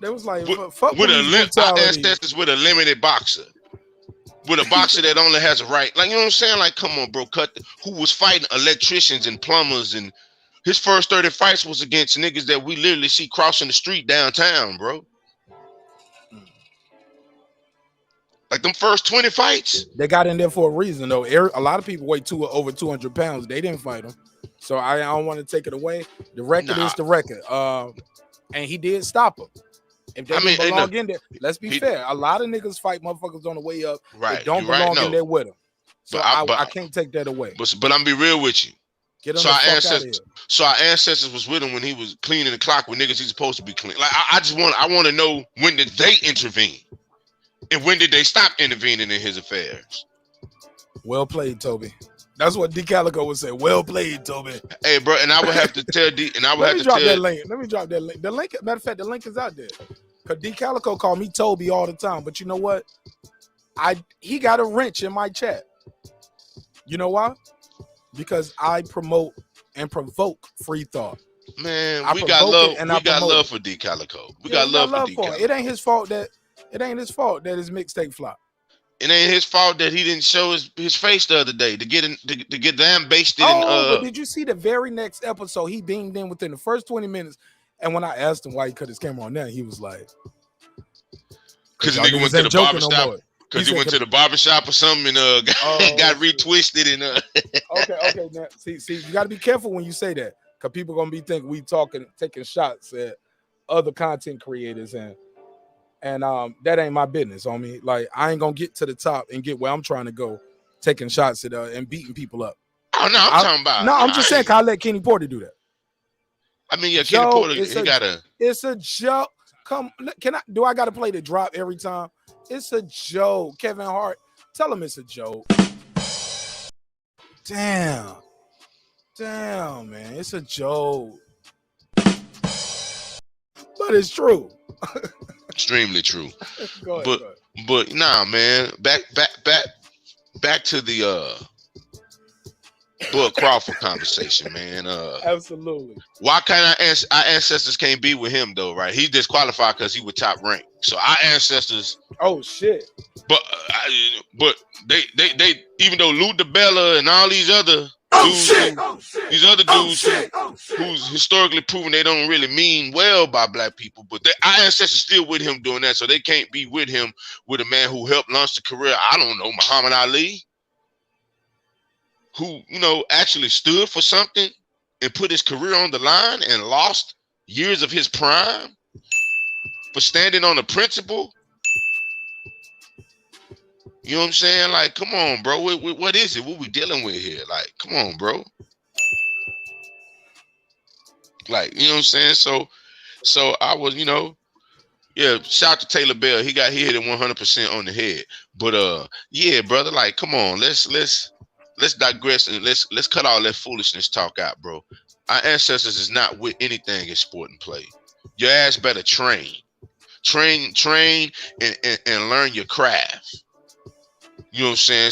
They was like, fuck with our ancestors with a limited boxer. With a boxer that only has a right, like, you know what I'm saying? Like, come on, bro, who was fighting electricians and plumbers, and his first 30 fights was against niggas that we literally see crossing the street downtown, bro. Like them first 20 fights. They got in there for a reason, though. A lot of people weigh over 200 pounds. They didn't fight him. So I don't want to take it away. The record is the record. And he did stop him. If they belong in there, let's be fair. A lot of niggas fight motherfuckers on the way up. Right. They don't belong in there with them. So I can't take that away. But I'm gonna be real with you. So our ancestors was with him when he was cleaning the clock with niggas he's supposed to be clean. Like I want to know, when did they intervene? And when did they stop intervening in his affairs? Well played, Toby. That's what D Calico would say. Well played, Toby. Hey, bro, and I would have to tell D. And I would have to tell that link. Let me drop that link. The link. Matter of fact, the link is out there. Cause D Calico called me Toby all the time. But you know what? He got a wrench in my chat. You know why? Because I promote and provoke free thought. Man, we got love. We got love for D Calico. We got love for D Calico. It ain't his fault that his mixtape flopped. It ain't his fault that he didn't show his face the other day to get damn basted. But did you see the very next episode? He beamed in within the first 20 minutes. And when I asked him why he cut his camera on that, he was like, because the nigga went to the barbershop. Because he went to the barbershop or something and got retwisted and Okay. Now, see, you got to be careful when you say that, because people gonna be thinking we taking shots at other content creators, and that ain't my business. On me, like, I ain't gonna get to the top and get where I'm trying to go, taking shots at and beating people up. Oh no, I'm talking about. No, I'm just saying, I let Kenny Porter do that. I mean, yeah, Kenny Porter, he got a. It's a joke. Do I got to play the drop every time? It's a joke. Kevin Hart, tell him it's a joke. Damn, man, it's a joke. But it's true. Extremely true. Go ahead. But nah, man, back to the Bud Crawford conversation, man. Absolutely. Why can't our ancestors can't be with him though, right? He disqualified because he was top ranked. So our ancestors. Oh shit. But they even though Lou DiBella and all these other dudes who's historically proven they don't really mean well by black people, but our ancestors still with him doing that, so they can't be with him with a man who helped launch the career. I don't know, Muhammad Ali, who, you know, actually stood for something and put his career on the line and lost years of his prime for standing on a principle. You know what I'm saying? Like, come on, bro. What is it? What we dealing with here? Like, come on, bro. Like, you know what I'm saying? So I was, you know, yeah, shout out to Taylor Bell. He hit it 100% on the head. But yeah, brother, like, come on, let's digress and let's cut all that foolishness talk out, bro. Our ancestors is not with anything in sport and play. Your ass better train and learn your craft. You know what I'm saying?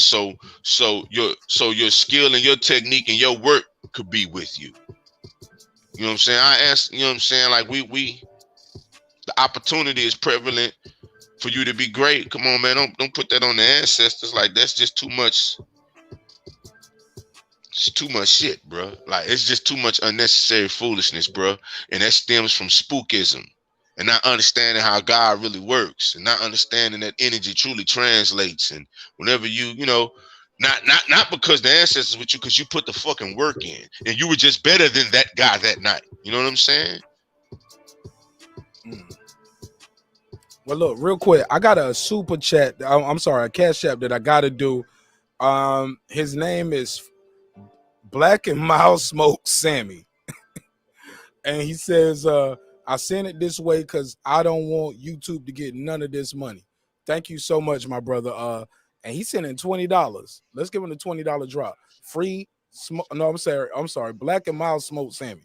So your skill and your technique and your work could be with you. You know what I'm saying? You know what I'm saying? Like we the opportunity is prevalent for you to be great. Come on, man. Don't put that on the ancestors. Like, that's just too much. It's too much shit, bro. Like, it's just too much unnecessary foolishness, bro. And that stems from spookism and not understanding how God really works and not understanding that energy truly translates. And whenever you know, not because the ancestors with you, because you put the fucking work in and you were just better than that guy that night. You know what I'm saying? Well, look, real quick, I got a super chat. I'm sorry, a cash app that I got to do. His name is Black and Mild Smoke Sammy. And he says, I sent it this way because I don't want YouTube to get none of this money. Thank you so much, my brother. And he sent in $20. Let's give him the $20 drop. Free smoke. No, I'm sorry. Black and Mild Smoked Sammy.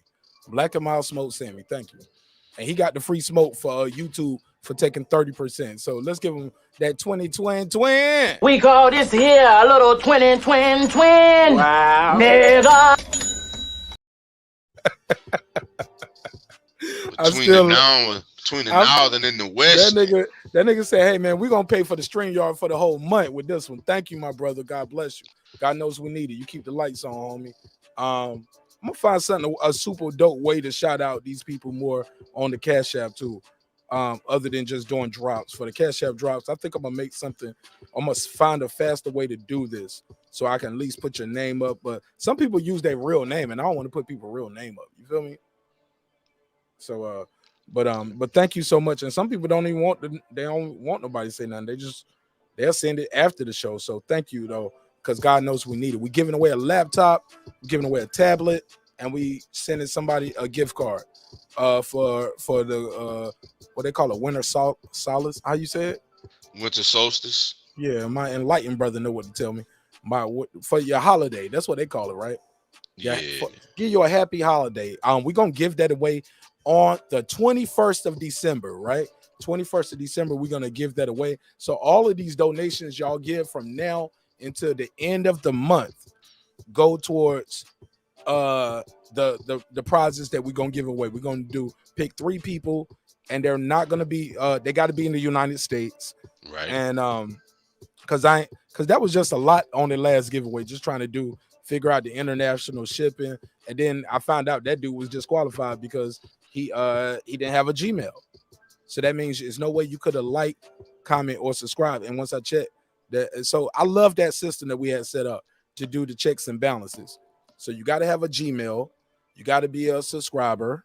Black and Mild Smoked Sammy. Thank you. And he got the free smoke for YouTube for taking 30%. So let's give him that 20. We call this here a little twin. Wow. Nigga. Between the Northern and the West. That nigga said, hey, man, we're going to pay for the StreamYard for the whole month with this one. Thank you, my brother. God bless you. God knows we need it. You keep the lights on, homie. I'm going to find something, a super dope way to shout out these people more on the Cash App, too, other than just doing drops. For the Cash App drops, I think I'm going to make something. I must find a faster way to do this so I can at least put your name up. But some people use their real name, and I don't want to put people's real name up. You feel me? So, but thank you so much. And some people don't even they don't want nobody to say nothing. They'll send it after the show. So thank you though, because God knows we need it. We're giving away a laptop, we're giving away a tablet, and we sending somebody a gift card for the what they call it, winter solace. How you say it? Winter solstice. Yeah, my enlightened brother know what to tell me. For your holiday, that's what they call it, right? Yeah. Give you a happy holiday. We're gonna give that away on the 21st of December, right? 21st of December, we're gonna give that away. So all of these donations y'all give from now until the end of the month go towards the prizes that we're gonna give away. We're gonna pick 3 people, and they're not gonna be they got to be in the United States, right? And because that was just a lot on the last giveaway, just trying to figure out the international shipping, and then I found out that dude was disqualified because he didn't have a Gmail. So that means there's no way you could have liked, comment, or subscribe. And once I checked that, so I love that system that we had set up to do the checks and balances. So you got to have a Gmail, you got to be a subscriber,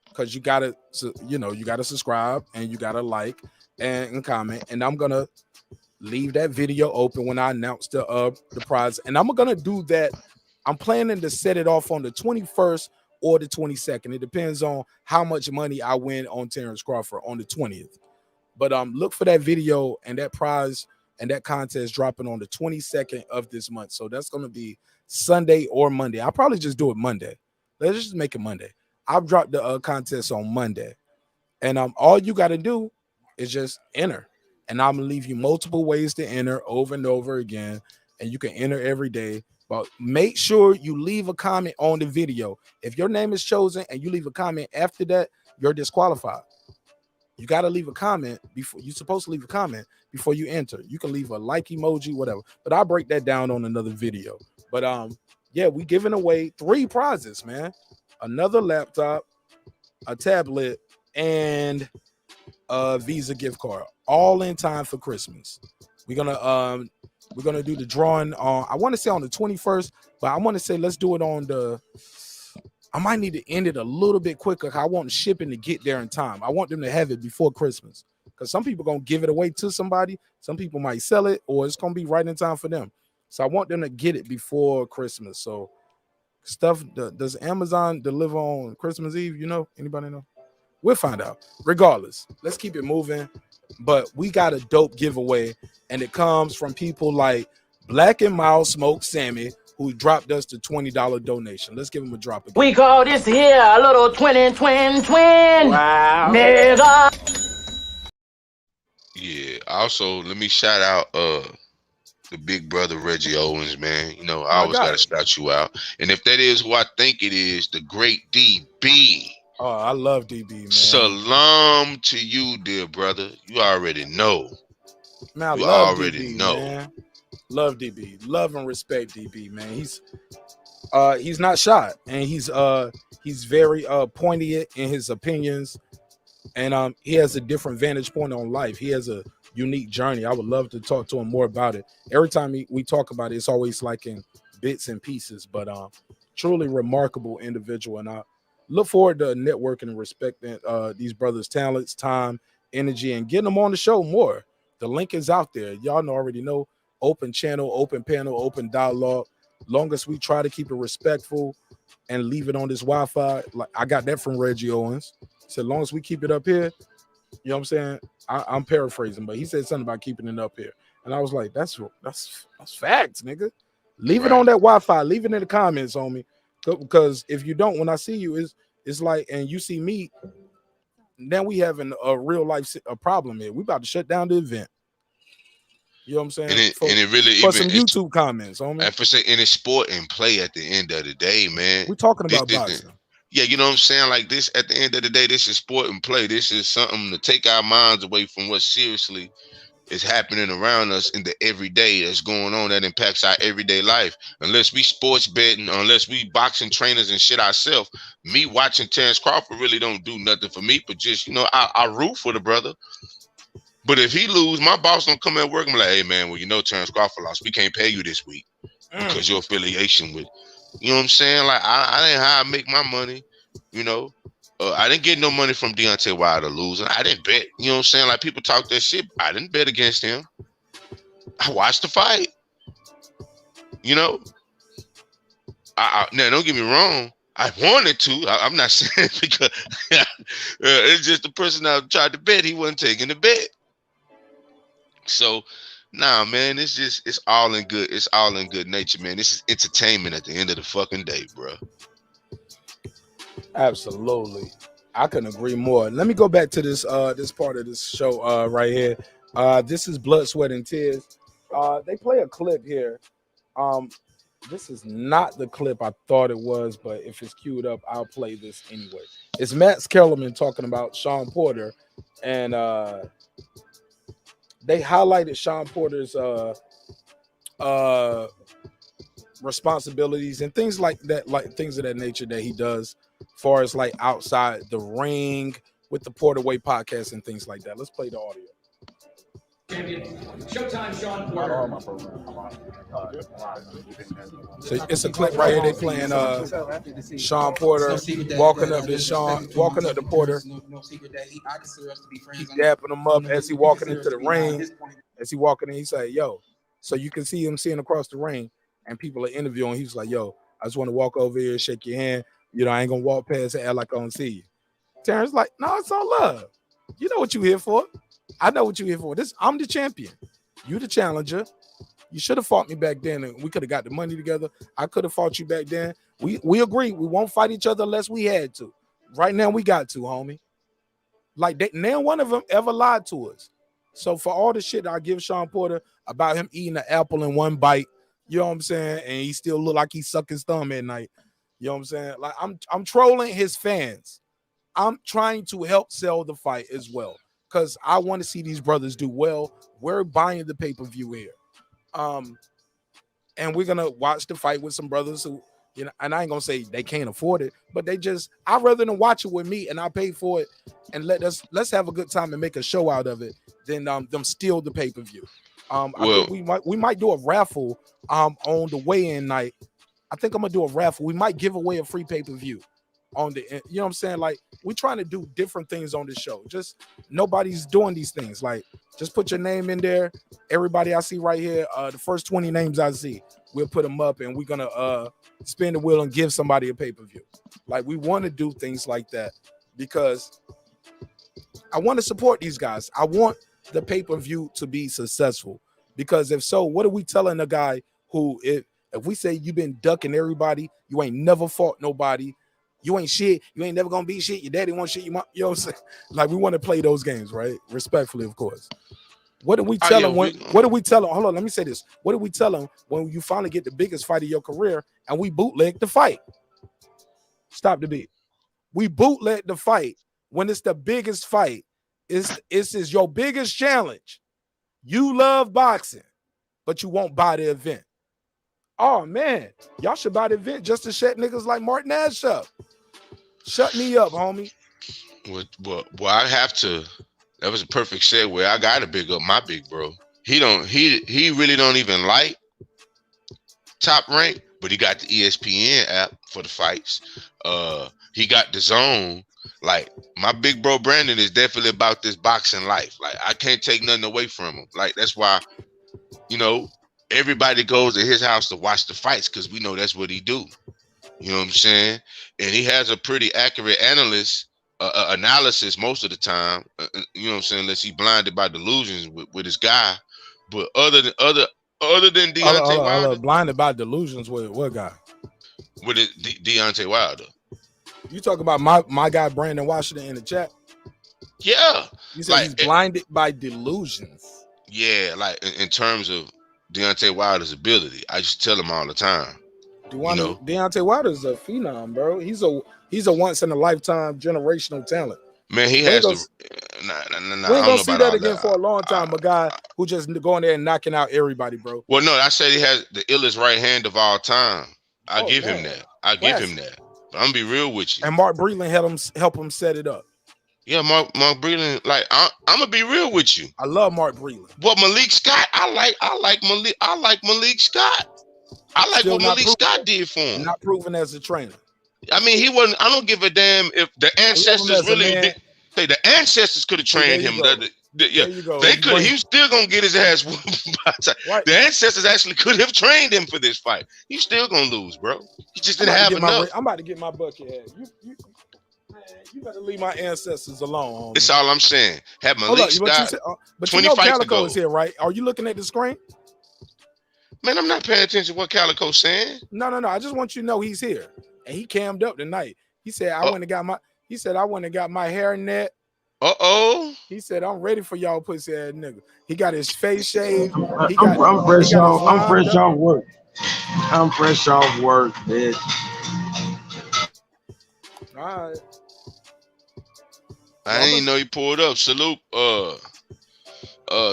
because you got to subscribe and you got to like and comment. And I'm gonna leave that video open when I announce the prize, and I'm gonna do that. I'm planning to set it off on the 21st or the 22nd. It depends on how much money I win on Terence Crawford on the 20th. But look for that video and that prize and that contest dropping on the 22nd of this month. So that's gonna be Sunday or Monday. I'll probably just do it Monday. Let's just make it Monday. I'll drop the contest on Monday, and all you got to do is just enter. And I'm gonna leave you multiple ways to enter over and over again, and you can enter every day. But make sure you leave a comment on the video. If your name is chosen and you leave a comment after that, you're disqualified. You got to leave a comment before you're supposed to leave a comment before you enter. You can leave a like emoji, whatever. But I'll break that down on another video. But yeah, we giving away 3 prizes, man. Another laptop, a tablet, and a Visa gift card, all in time for Christmas. We're gonna do the drawing on, I want to say on the 21st, but I want to say let's do it on I might need to end it a little bit quicker. I want shipping to get there in time. I want them to have it before Christmas, because some people gonna give it away to somebody, some people might sell it, or it's gonna be right in time for them. So I want them to get it before Christmas. So does Amazon deliver on Christmas Eve? You know, anybody know? We'll find out. Regardless, let's keep it moving. But we got a dope giveaway, and it comes from people like Black and Mild Smoked Sammy, who dropped us the $20 donation. Let's give him a drop again. We call this here a little twin. Wow. Nigga. Yeah. Also, let me shout out the big brother Reggie Owens, man. You know, I always gotta shout you out. And if that is who I think it is, the great DB. Oh, I love DB, man. Salam to you, dear brother. You already know. Man, I you love already DB, know. Man. Love DB. Love and respect DB, man. He's not shy, and he's very poignant in his opinions, and he has a different vantage point on life. He has a unique journey. I would love to talk to him more about it. Every time we talk about it, it's always like in bits and pieces, but truly remarkable individual, and I look forward to networking and respecting these brothers' talents, time, energy, and getting them on the show more. The link is out there. Y'all already know. Open channel, open panel, open dialogue. Long as we try to keep it respectful and leave it on this Wi-Fi. Like I got that from Reggie Owens. said, as long as we keep it up here, you know what I'm saying? I'm paraphrasing, but he said something about keeping it up here. And I was like, that's facts, nigga. Leave it on that Wi-Fi. Leave it in the comments, homie. Because if you don't, when I see you, it's like, and you see me, then we having a real life problem here. We about to shut down the event. You know what I'm saying? And it really for some YouTube comments, homie. And for say in it's sport and play at the end of the day, man. We're talking about boxing. Yeah, you know what I'm saying? Like this, at the end of the day, this is sport and play. This is something to take our minds away from what seriously is happening around us in the everyday that's going on that impacts our everyday life. Unless we sports betting, unless we boxing trainers and shit ourselves, me watching Terence Crawford really don't do nothing for me, but just, you know, I root for the brother. But if he lose, my boss don't come at work and be like, hey man, well, you know, Terence Crawford lost. We can't pay you this week because your affiliation with, you know what I'm saying? Like I didn't how I make my money, you know. I didn't get no money from Deontay Wilder losing. I didn't bet. You know what I'm saying? Like people talk that shit. I didn't bet against him. I watched the fight. You know. Now don't get me wrong. I wanted to. I'm not saying because it's just the person I tried to bet. He wasn't taking the bet. So, nah, man. It's all in good. It's all in good nature, man. This is entertainment at the end of the fucking day, bro. Absolutely. I couldn't agree more. Let me go back to this this part of this show right here. This is Blood, Sweat, and Tears. They play a clip here. This is not the clip I thought it was, but if it's queued up, I'll play this anyway. It's Max Kellerman talking about Shawn Porter, and they highlighted Shawn Porter's responsibilities and things like that, like things of that nature that he does far as like outside the ring with the Porterweight podcast and things like that. Let's play the audio. Showtime, Shawn Porter. So it's a clip right here. They playing Shawn Porter walking up to Porter. He's dapping him up as he walking into the ring. As he walking in, he say, "Yo," so you can see him seeing across the ring, and people are interviewing. He's like, "Yo, I just want to walk over here, shake your hand. You know, I ain't gonna walk past and act like I don't see you." Terrence like, "No, it's all love. You know what you here for. I know what you here for. I'm the champion. You the challenger. You should have fought me back then, and we could have got the money together. I could have fought you back then. We agree. We won't fight each other unless we had to. Right now, we got to, homie. Like that, neither one of them ever lied to us. So for all the shit I give Shawn Porter about him eating an apple in one bite, you know what I'm saying, and he still look like he's sucking his thumb at night. You know what I'm saying? Like I'm trolling his fans. I'm trying to help sell the fight as well, because I want to see these brothers do well. We're buying the pay-per-view here. And we're gonna watch the fight with some brothers who, you know, and I ain't gonna say they can't afford it, but I'd rather than watch it with me and I pay for it and let's have a good time and make a show out of it than them steal the pay-per-view. I think we might do a raffle on the weigh-in night. I think I'm gonna do a raffle. We might give away a free pay-per-view on the, you know what I'm saying? Like, we're trying to do different things on this show. Just nobody's doing these things. Like, just put your name in there. Everybody I see right here, the first 20 names I see, we'll put them up and we're gonna spin the wheel and give somebody a pay-per-view. Like, we want to do things like that because I want to support these guys. I want the pay-per-view to be successful, because if so, what are we telling a guy who, if we say you've been ducking everybody, you ain't never fought nobody, you ain't shit, you ain't never gonna be shit, your daddy wants shit, you know what I'm saying? Like, we want to play those games, right? Respectfully, of course. What do we tell him what do we tell him? Hold on, let me say this. What do we tell him when you finally get the biggest fight of your career and we bootleg the fight? Stop the beat. We bootleg the fight when it's the biggest fight. It's your biggest challenge. You love boxing, but you won't buy the event. Oh man, y'all should buy the event just to shut niggas like marqnash up. Shut me up, homie. Well, I have to. That was a perfect segue. I gotta big up my big bro. He really don't even like Top Rank, but he got the ESPN app for the fights. He got the Zone. Like, my big bro Brandon is definitely about this boxing life. Like, I can't take nothing away from him. Like, that's why, you know, everybody goes to his house to watch the fights, because we know that's what he do. You know what I'm saying? And he has a pretty accurate analyst analysis most of the time. You know what I'm saying? Unless he's blinded by delusions with his guy. But other than Deontay Wilder, blinded by delusions with what guy? With Deontay Wilder. You talk about my guy Brandon Washington in the chat. Yeah, you said he's blinded by delusions. Yeah, like in terms of Deontay Wilder's ability, I just tell him all the time. Deontay Wilder's a phenom, bro. He's a once in a lifetime generational talent. Man, he has to. We ain't gonna see that again for a long time. A guy who just going there and knocking out everybody, bro. Well, no, I said he has the illest right hand of all time. I give him that. Give him that. But I'm gonna be real with you. And Mark Breland help him set it up. Yeah, Mark Breland. Like I'm gonna be real with you. I love Mark Breland. But Malik Scott, I like Malik Scott. I like what Malik Scott did for him. Not proven as a trainer. I mean, he wasn't. I don't give a damn if the ancestors really. Say the ancestors could have trained him. Yeah, they could. He was still gonna get his ass whooped. Right. The ancestors actually could have trained him for this fight. He's still gonna lose, bro. He just didn't have enough. I'm about to get my bucket head. You better leave my ancestors alone. Homie. That's all I'm saying. Have Malik Scott. But 20 you know fights Calico ago. is here, right? Are you looking at the screen? Man, I'm not paying attention to what Calico's saying. No. I just want you to know he's here, and he cammed up tonight. He said I went and got my. He said I went and got my hair net. He said I'm ready for y'all pussy ass nigga. He got his face shaved. I'm fresh off work. I'm fresh off work, bitch. All right. I didn't even know you pulled up. Salute.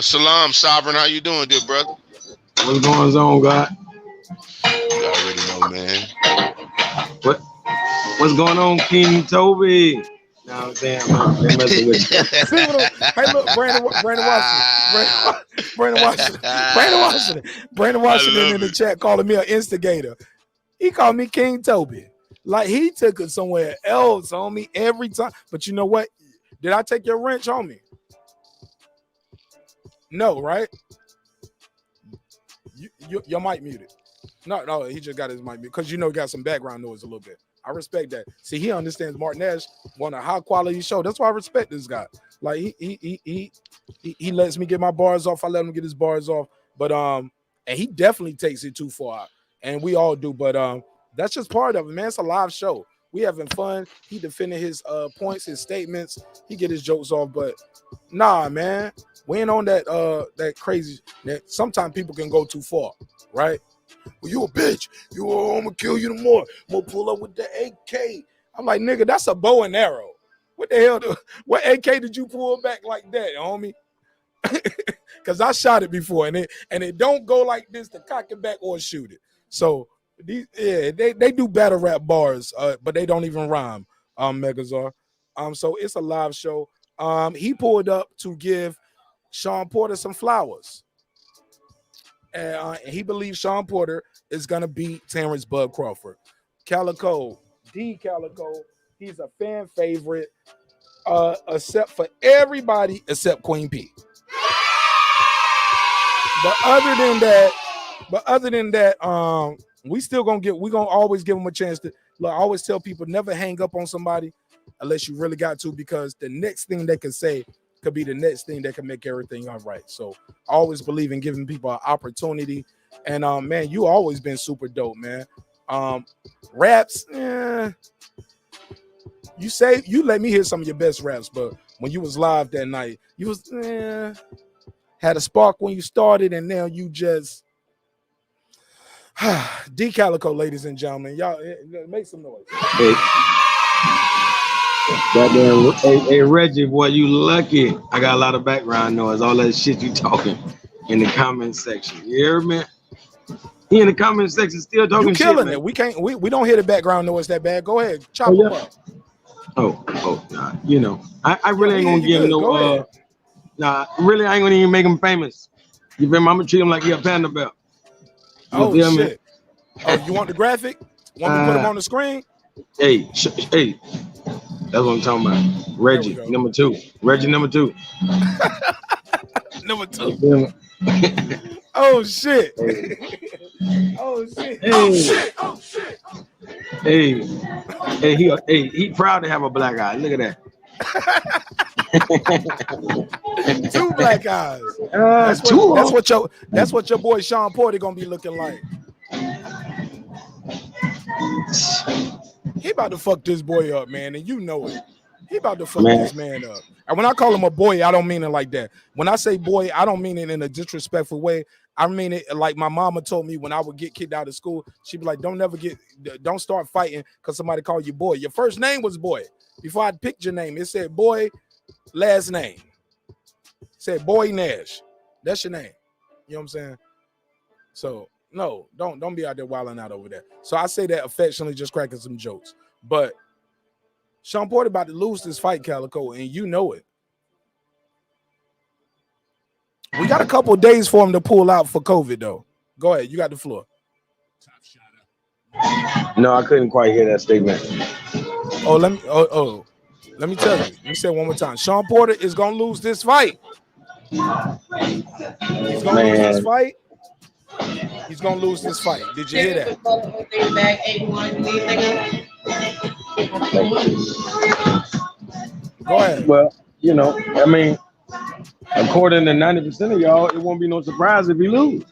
Salam Sovereign. How you doing, dear brother? What's going on, God? You already know, man. What's going on, King Toby? No, I'm saying I'm messing with you. Hey, look, Brandon Washington in the chat calling me an instigator. He called me King Toby. Like he took it somewhere else on me every time. But you know what? Did I take your wrench on me? No, right? Your mic muted. No, he just got his mic muted because you know he got some background noise a little bit. I respect that. See, he understands marqnash want a high quality show. That's why I respect this guy. Like he lets me get my bars off. I let him get his bars off. But and he definitely takes it too far. And we all do. But that's just part of it, man. It's a live show. We having fun. He defending his points, his statements. He get his jokes off. But nah, man, we ain't on that crazy. That sometimes people can go too far, right? Well, you a bitch. I'm gonna kill you tomorrow. I'm gonna pull up with the AK. I'm like, nigga, that's a bow and arrow. What the hell? What AK did you pull back like that, homie? Because I shot it before, and it don't go like this to cock it back or shoot it. So they do battle rap bars, but they don't even rhyme. Megazar. So it's a live show. He pulled up to give Shawn Porter some flowers. And he believes Shawn Porter is going to beat Terence Bud Crawford. Calico, he's a fan favorite, except for everybody except Queen P. But other than that, we're gonna always give him a chance to. Look, I always tell people never hang up on somebody unless you really got to, because the next thing they can say could be the next thing that can make everything all right. So I always believe in giving people an opportunity. And man, you always been super dope, man. Raps, you let me hear some of your best raps, but when you was live that night, you was had a spark when you started, and now you just D-Calico, ladies and gentlemen. Y'all make some noise. Hey, Reggie, boy, you lucky. I got a lot of background noise, all that shit you talking in the comment section. You hear me? He in the comment section still talking shit. You killing it. We don't hear the background noise that bad. Go ahead, chop him up. Oh, nah, you know, I really ain't gonna give him no. Really, I ain't gonna even make him famous. You feel me? I'm gonna treat him like he a panda bear. Oh shit! Oh, you want the graphic? Want me to put him on the screen? Hey, that's what I'm talking about. Reggie, number 2. Reggie, number 2. Number 2. Oh shit! Oh shit! Hey, he proud to have a black eye. Look at that. Two black eyes. That's what your boy Shawn Porter gonna be looking like. He about to fuck this boy up, man, and you know it. He about to fuck this man up. And when I call him a boy, I don't mean it like that. When I say boy, I don't mean it in a disrespectful way. I mean it like my mama told me when I would get kicked out of school. She'd be like, don't start fighting because somebody called you boy. Your first name was boy. Before I picked your name, it said boy, last name. It said boy Nash. That's your name. You know what I'm saying? So no, don't be out there wilding out over there. So I say that affectionately, just cracking some jokes. But Shawn Porter about to lose this fight, Calico, and you know it. We got a couple of days for him to pull out for COVID, though. Go ahead, you got the floor. No, I couldn't quite hear that statement. Let me tell you. Let me say it one more time. Shawn Porter is gonna lose this fight. He's gonna lose this fight. He's gonna lose this fight. Did you hear that? Go ahead. Well, you know, I mean, according to 90% of y'all, it won't be no surprise if he lose.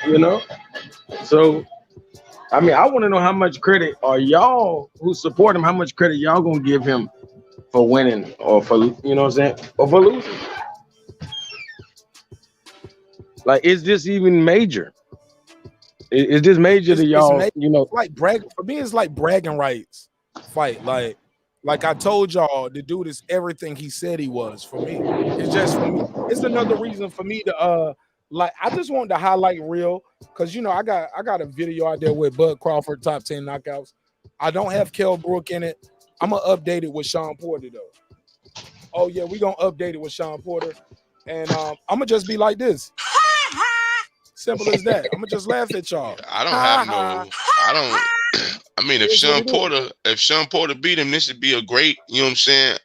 You know? So, I mean, I want to know how much credit are y'all who support him, how much credit y'all gonna give him for winning or for, you know what I'm saying, or for losing. Like, is this even major? Is this major to y'all? You know, like brag for me, it's like bragging rights fight. Like I told y'all, the dude is everything he said he was. For me, it's just for me. It's another reason for me to like. I just wanted to highlight real because you know I got a video out there with Bud Crawford top 10 knockouts. I don't have Kell Brook in it. I'm gonna update it with Shawn Porter though. Oh yeah, we gonna update it with Shawn Porter, and I'm gonna just be like this. Simple as that. I'm gonna just laugh at y'all. I mean, if Shawn Porter beat him, this would be a great, you know what I'm saying?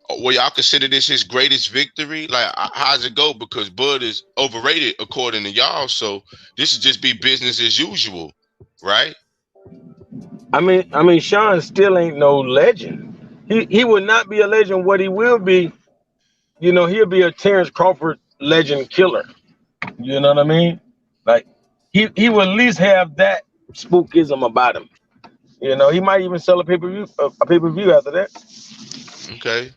Well, y'all consider this his greatest victory? Like, how's it go? Because Bud is overrated according to y'all, so this would just be business as usual, right? I mean, Shawn still ain't no legend. He would not be a legend. What he will be, you know, he'll be a Terence Crawford legend killer. You know what I mean? Like he will at least have that spookism about him. You know, he might even sell a pay-per-view after that. Okay.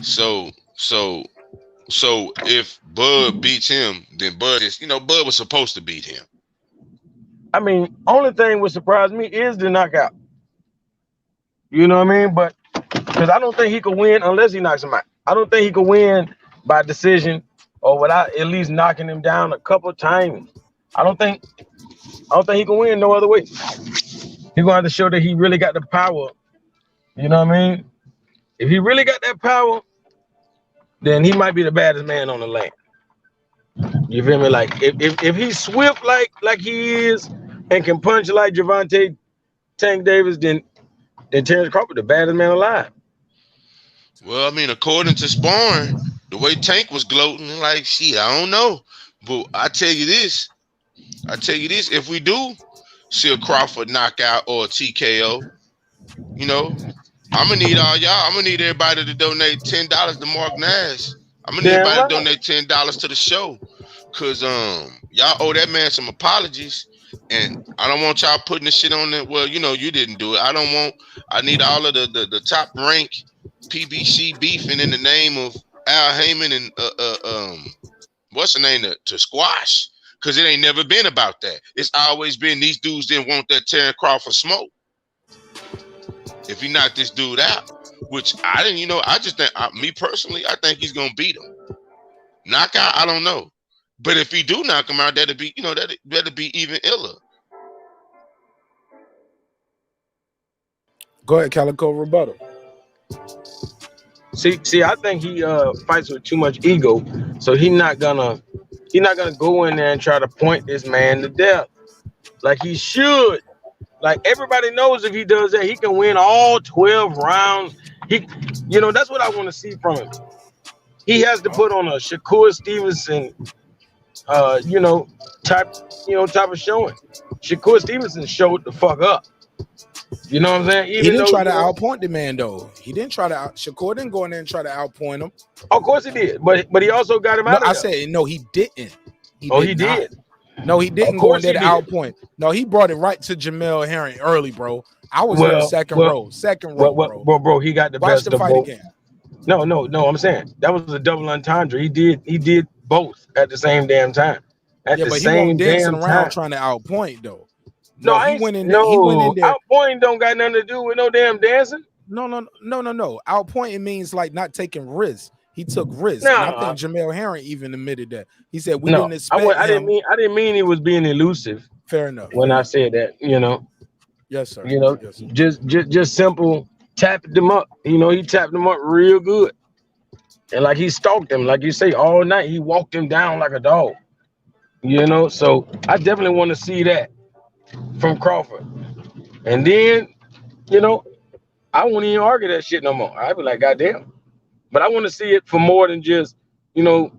So if Bud beats him, then Bud is, you know, Bud was supposed to beat him. I mean, only thing would surprise me is the knockout. You know what I mean? But because I don't think he could win unless he knocks him out. I don't think he could win by decision or without at least knocking him down a couple of times. I don't think he can win no other way. He's gonna have to show that he really got the power. You know what I mean? If he really got that power, then he might be the baddest man on the land. You feel me? Like if he's swift like he is and can punch like Gervonta Tank Davis, then Terence Crawford the baddest man alive. Well, I mean, according to sparring, the way Tank was gloating, like, shit, I don't know. But I tell you this, if we do see a Crawford knockout or a TKO, you know, I'm gonna need all y'all. I'm gonna need everybody to donate $10 to marqnash. I'm gonna need everybody to donate $10 to the show, cause y'all owe that man some apologies, and I don't want y'all putting the shit on it. Well, you know, you didn't do it. I need all of the top rank PBC beefing in the name of Al Heyman and what's the name to squash, because it ain't never been about that. It's always been these dudes didn't want that Terence Crawford smoke. If he knocked this dude out, which I didn't, you know, I just think, me personally, I think he's gonna beat him. Knockout, I don't know, but if he do knock him out, that'd be, you know, that'd be even iller. Go ahead, Calico, rebuttal. See, I think he fights with too much ego, so he's not gonna go in there and try to point this man to death like he should. Like everybody knows if he does that, he can win all 12 rounds. You know, that's what I want to see from him. He has to put on a Shakur Stevenson, you know, type of showing. Shakur Stevenson showed the fuck up. You know what I'm saying? He Even didn't though try to outpoint the man though. He didn't try to Shakur didn't go in there and try to outpoint him. of course he did, but he also got him No, out of I there. said no, he didn't. He Oh, did he not. did. No, he didn't Of go in course there he to did. outpoint. No, he brought it right to Jamel Herring early, bro. I was there second row, bro. He got the Watch best the of fight both. again. No. I'm saying that was a double entendre. He did both at the same damn time. At the But he won't same dancing damn around time. trying to outpoint though. No, I he ain't. went in there. He went in there. Outpointing don't got nothing to do with no damn dancing. No. Outpointing means like not taking risks. He took risks, and I think Jamel Herring even admitted that. He said we didn't expect him. I didn't mean he was being elusive. Fair enough. When I said that, Yes, sir. Yes, sir. just simple tapped them up. He tapped them up real good, and like he stalked him, like you say, all night. He walked him down like a dog. So I definitely want to see that from Crawford, and then I won't even argue that shit no more. I'd be like, goddamn. But I want to see it for more than just, the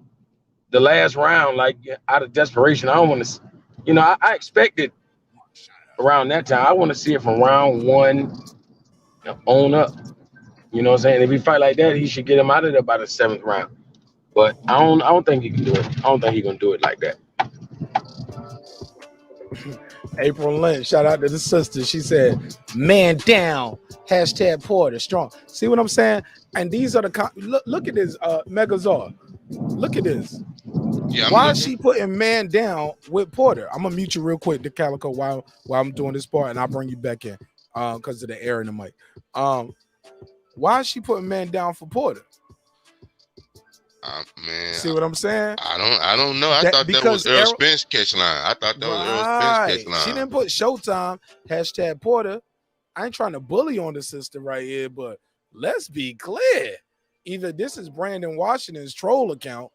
last round, like out of desperation. I don't want to, I expected around that time. I want to see it from round one on up. You know what I'm saying? If he fight like that, he should get him out of there by the 7th round. But I don't think he can do it. I don't think he's gonna do it like that. April Lynch, shout out to the sister. She said, "Man down." #Porter strong. See what I'm saying? And these are the look at this, Megazord. Look at this. Yeah, why is she putting man down with Porter? I'm gonna mute you real quick, the Calico, while I'm doing this part, and I'll bring you back in because of the air in the mic. Why is she putting man down for Porter? Man, see what I'm saying? I don't know. I thought that was Earl Spence catch line. I thought that was Earl Spence catch line. She didn't put Showtime #Porter. I ain't trying to bully on the sister right here, but let's be clear. Either this is Brandon Washington's troll account.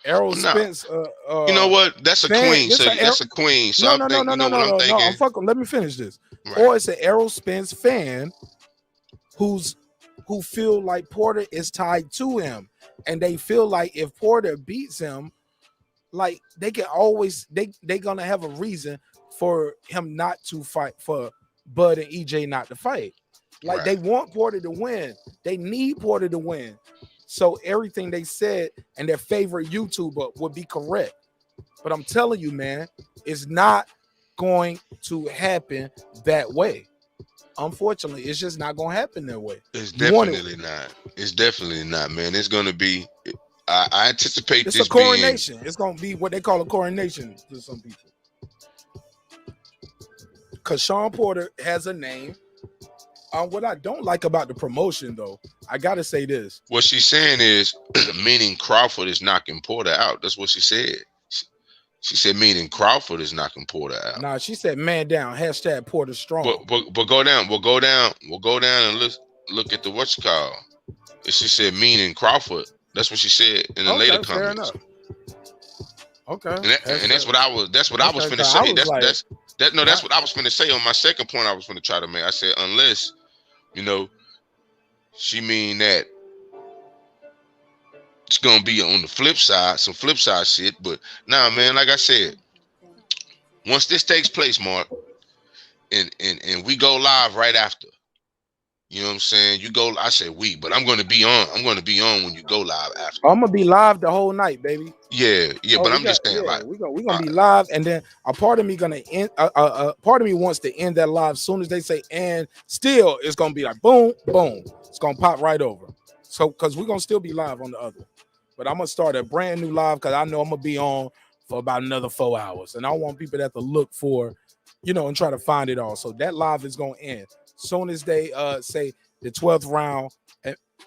Errol Spence. You know what? That's a queen. So that's a queen. So I'm thinking. Let me finish this. Right. Or it's an Errol Spence fan who feel like Porter is tied to him, and they feel like if Porter beats him, like they can always they gonna have a reason for him not to fight, for Bud and EJ not to fight. Like they want Porter to win. They need Porter to win. So everything they said and their favorite YouTuber would be correct. But I'm telling you, man, it's not going to happen that way. Unfortunately, it's just not going to happen that way. It's definitely not. It's definitely not, man. It's going to be. I anticipate it's this a coronation. It's going to be what they call a coronation to some people. Because Shawn Porter has a name. What I don't like about the promotion, though, I got to say this. What she's saying is, meaning Crawford is knocking Porter out. That's what she said. She said, meaning Crawford is knocking Porter out. Nah, she said, man down, #Porter strong. But go down. We'll go down and look at the what's called. She said, meaning Crawford. That's what she said in the later comments. Fair enough. Okay. And that's what I was finna say. That's what I was finna say on my second point I was finna try to make. I said, unless, she mean that it's gonna be on the flip side, some flip side shit. But nah, man, like I said, once this takes place, Mark, and we go live right after. You know what I'm saying? You go, I say we, but I'm gonna be on. I'm gonna be on when you go live after. I'm gonna be live the whole night, baby. Yeah, but I'm just saying, like, we're gonna be live, and then a part of me gonna end. Part of me wants to end that live as soon as they say and. Still, it's gonna be like boom, boom. It's gonna pop right over. So, because we're gonna still be live on the other, but I'm gonna start a brand new live because I know I'm gonna be on for about another 4 hours, and I want people that to look for, and try to find it all. So that live is gonna end soon as they say the 12th round,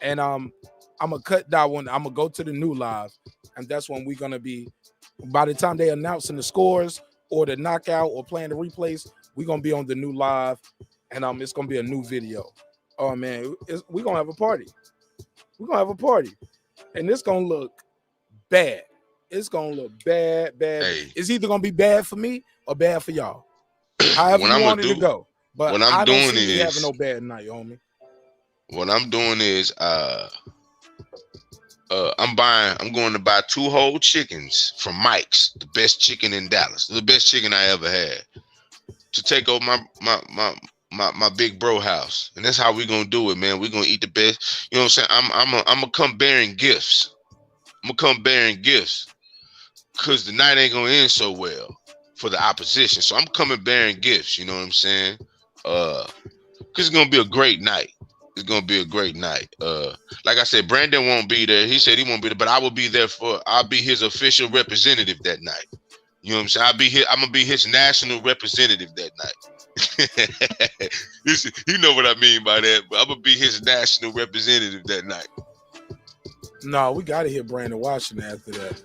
and I'm gonna cut that one. I'm gonna go to the new live, and that's when we're gonna be. By the time they announcing the scores or the knockout or playing the replays, we're gonna be on the new live, and it's gonna be a new video. Oh man, we're gonna have a party. We're gonna have a party, and it's gonna look bad. It's gonna look bad. Hey. It's either gonna be bad for me or bad for y'all. However you want it to go. But what I'm doing is is having no bad night, homie. What I'm doing is I'm going to buy 2 whole chickens from Mike's, the best chicken in Dallas, the best chicken I ever had, to take over my big bro house, and that's how we gonna do it, man. We gonna eat the best. You know what I'm saying? I'm gonna come bearing gifts. I'm gonna come bearing gifts, cause the night ain't gonna end so well for the opposition. So I'm coming bearing gifts. You know what I'm saying? Cause it's gonna be a great night. It's gonna be a great night. Like I said, Brandon won't be there. He said he won't be there, but I will be there I'll be his official representative that night. You know what I'm saying? I'm gonna be his national representative that night. Listen, you know what I mean by that, but I'm gonna be his national representative that night. No, we gotta hit Brandon Washington after that.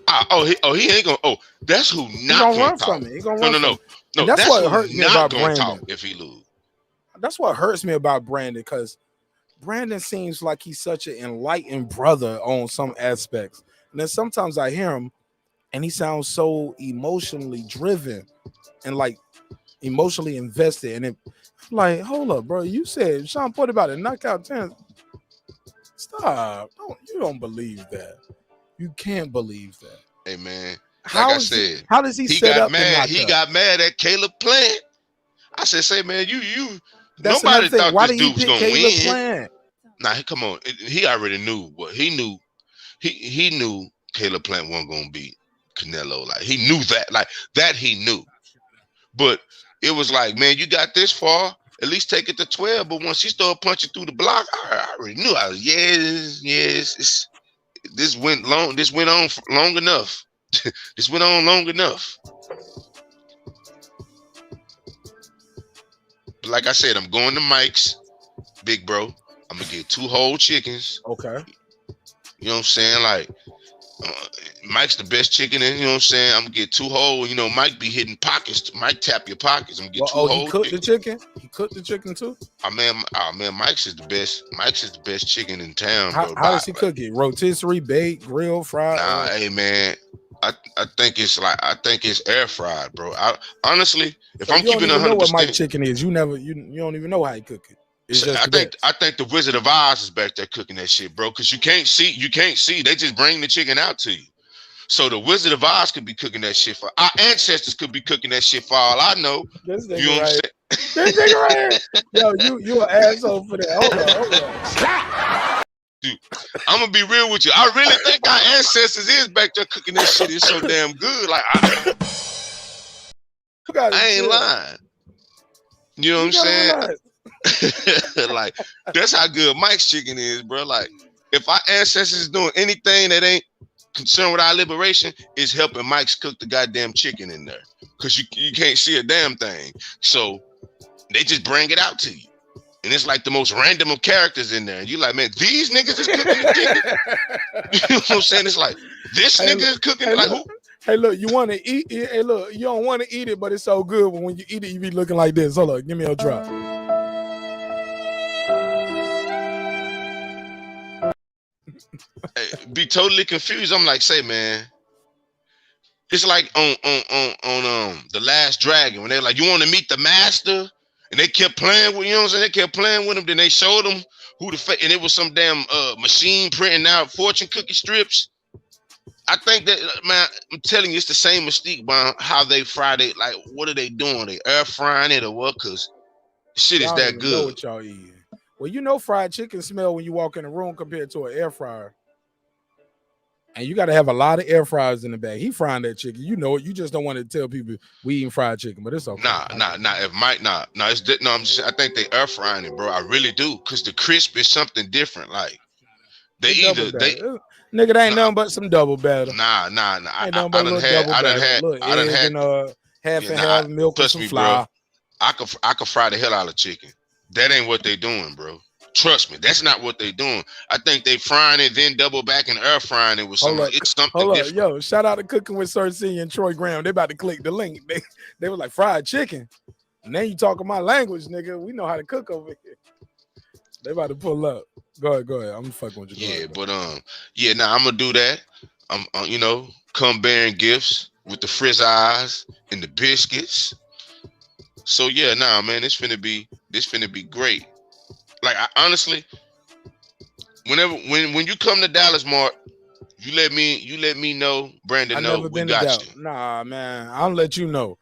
He ain't gonna. Oh, that's who not gonna talk. From it. He gonna run No. And that's what hurts me about Brandon. Brandon. If he lose, that's what hurts me about Brandon, because Brandon seems like he's such an enlightened brother on some aspects, and then sometimes I hear him, and he sounds so emotionally driven and like emotionally invested. And it, like, hold up, bro. You said Shawn Porter about to knock out Terence. Stop. You don't believe that. You can't believe that. Hey, man. Like How I said, how does he set got up mad. the He got mad at Caleb Plant. I said, say, man, That's nobody another thing. thought Why this did he dude was pick gonna Caleb win. Plant? Nah, come on. He already knew what he knew. He knew Caleb Plant wasn't gonna beat Canelo. Like, he knew that. Like, that he knew. But it was like, man, you got this far. At least take it to 12. But once he started punching through the block, I already knew. I was yes. This went on long enough. This went on long enough. But like I said, I'm going to Mike's, big bro. I'm gonna get 2 whole chickens. Okay. You know what I'm saying? Like, Mike's the best chicken, and you know what I'm saying? I'm gonna get 2 whole. You know, Mike be hitting pockets. Mike tap your pockets. I'm gonna get 2 whole. He cooked the chicken. He cooked the chicken too. Man, Mike's is the best. Mike's is the best chicken in town, bro. How does he cook it? Rotisserie, baked, grill, fried? Nah, hey man, I think it's air fried, bro. Honestly, if I'm keeping 100%, know what Mike chicken is. You don't even know how he cook it. It's just I think the Wizard of Oz is back there cooking that shit, bro. Because you can't see. They just bring the chicken out to you. So the Wizard of Oz could be cooking that shit for our ancestors. Could be cooking that shit for all I know. This you know what I'm saying? This nigga right here. Yo, you an asshole for that. Hold on. Dude, I'm gonna be real with you. I really think our ancestors is back there cooking that shit. It's so damn good. Like, I ain't lying. You know what I'm saying? Like, that's how good Mike's chicken is, bro. Like, if our ancestors is doing anything that ain't concerned with our liberation, is helping Mike's cook the goddamn chicken in there, because you can't see a damn thing. So they just bring it out to you, and it's like the most random of characters in there. And you like, man, these niggas is cooking the chicken. You know what I'm saying? It's like, this nigga is cooking. Like, who? Hey, look, you want to eat it. Hey, look, you don't want to eat it, but it's so good. But when you eat it, you be looking like this. Hold on, give me a drop. Be totally confused. I'm like, say, man, it's like on The Last Dragon, when they're like, you want to meet the master, and they kept playing with, you know what I'm saying? They kept playing with him. Then they showed him who and it was some damn machine printing out fortune cookie strips. I think that, man, I'm telling you, it's the same mystique by how they fry it. Like, what are they doing? They air frying it or what? Because shit is that good. Know what y'all eating. Well, you know, fried chicken smell when you walk in the room compared to an air fryer. And you got to have a lot of air fryers in the bag. He frying that chicken. You know it. You just don't want to tell people we eating fried chicken, but it's okay. Nah. If Mike, no, I'm just. I think they air frying it, bro. I really do, cause the crisp is something different. Like nigga, they ain't nothing but some double batter. Nah. I done had half and half milk and some flour. Bro, I could fry the hell out of chicken. That ain't what they doing, bro. Trust me, that's not what they doing. I think they frying it, then double back and air frying it with something. It's something different. Yo, shout out to Cooking with Sir C and Troy Graham. They about to click the link. They was like fried chicken. And then you talking my language, nigga. We know how to cook over here. They about to pull up. Go ahead. I'm fucking with you. Yeah, but I'm gonna do that. I'm come bearing gifts with the frizz eyes and the biscuits. So yeah, man, this finna be great. Like, I honestly, when you come to Dallas, Mark, you let me know, Brandon. We got you. Nah, man, I'll let you know.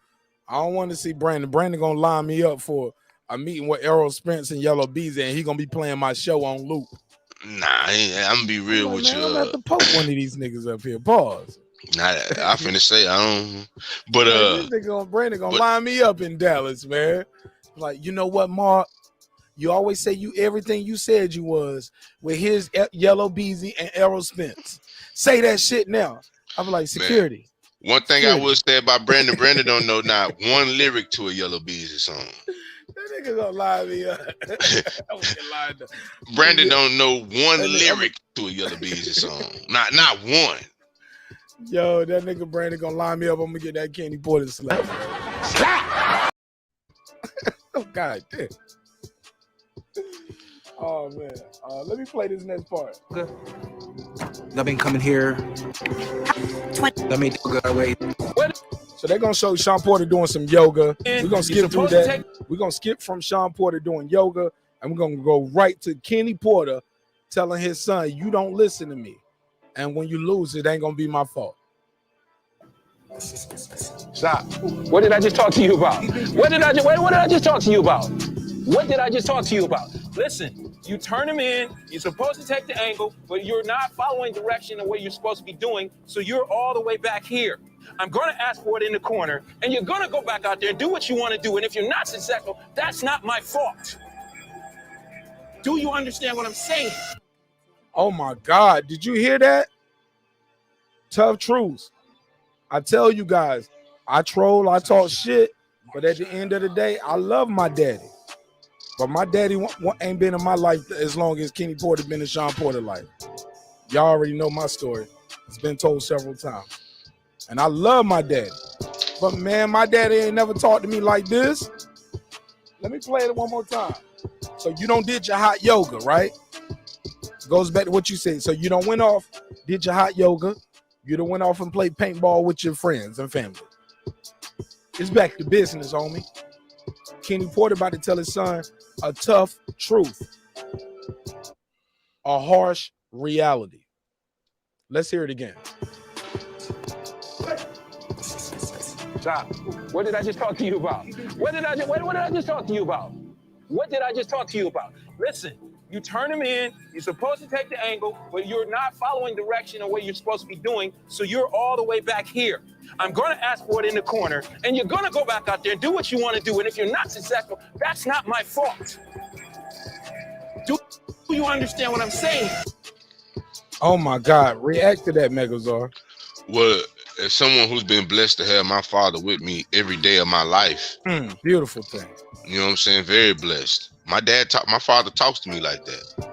I don't want to see Brandon. Brandon gonna line me up for a meeting with Errol Spence and Yellow Beezy, and he gonna be playing my show on loop. Nah, I'm gonna be real with you. I'm about to poke one of these niggas up here. Pause. Nah, I finna say I don't. But this nigga Brandon gonna line me up in Dallas, man. Like, you know what, Mark? You always say you everything you said you was with his Yellow Beezy and Errol Spence. Say that shit now. I'm like, security. Man, one thing I would say about Brandon don't know not one lyric to a Yellow Beezy song. That nigga gonna lie me up. Brandon don't know one lyric to a Yellow Beezy song. Not one. Yo, that nigga Brandon gonna line me up. I'm gonna get that Kenny Porter slap. Slap! Oh, God damn. Oh, man. Let me play this next part. I've been coming here. Let me go away. So they're gonna show Shawn Porter doing some yoga. We're gonna skip through that. We're gonna skip from Shawn Porter doing yoga, and we're gonna go right to Kenny Porter telling his son, "You don't listen to me, and when you lose, it ain't gonna be my fault." Stop. What did I just talk to you about? What did I just talk to you about? What did I just talk to you about? Listen, you turn him in, you're supposed to take the angle, but you're not following direction the way you're supposed to be doing, so you're all the way back here. I'm going to ask for it in the corner, and you're going to go back out there and do what you want to do, and if you're not successful, that's not my fault. Do you understand what I'm saying? Oh my God, did you hear that? Tough truths. I tell you guys, I troll, I talk shit, but at the end of the day, I love my daddy. But my daddy ain't been in my life as long as Kenny Porter been in Shawn Porter's life. Y'all already know my story. It's been told several times. And I love my daddy. But man, my daddy ain't never talked to me like this. Let me play it one more time. So you don't did your hot yoga, right? Goes back to what you said. So you don't went off, did your hot yoga. You done went off and played paintball with your friends and family. It's back to business, homie. Kenny Porter about to tell his son a tough truth, a harsh reality. Let's hear it again. Stop. What did I just talk to you about? What did I just talk to you about? What did I just talk to you about? Listen, you turn him in, you're supposed to take the angle, but you're not following direction the way you're supposed to be doing, so you're all the way back here. I'm going to ask for it in the corner, and you're going to go back out there and do what you want to do, and if you're not successful, that's not my fault. Do you understand what I'm saying? Oh my God, react to that, Megazord. Well, as someone who's been blessed to have my father with me every day of my life. Beautiful thing. You know what I'm saying? Very blessed. My father talks to me like that.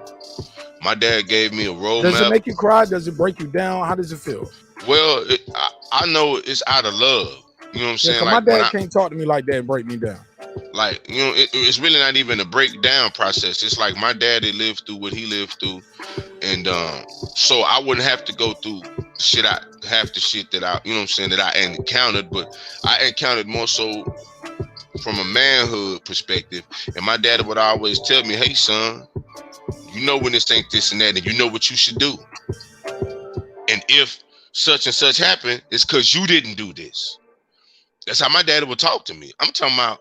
My dad gave me a roadmap. Does it make you cry? Does it break you down? How does it feel? Well, I know it's out of love. You know what I'm saying? Like, my dad can't talk to me like that and break me down. Like, you know, it's really not even a breakdown process. It's like my daddy lived through what he lived through. And so I wouldn't have to go through half the shit that I, you know what I'm saying, that I encountered, but I encountered more so from a manhood perspective. And my daddy would always tell me, hey, son, you know when this ain't this and that, and you know what you should do. And if such and such happened, it's because you didn't do this. That's how my daddy would talk to me. I'm talking about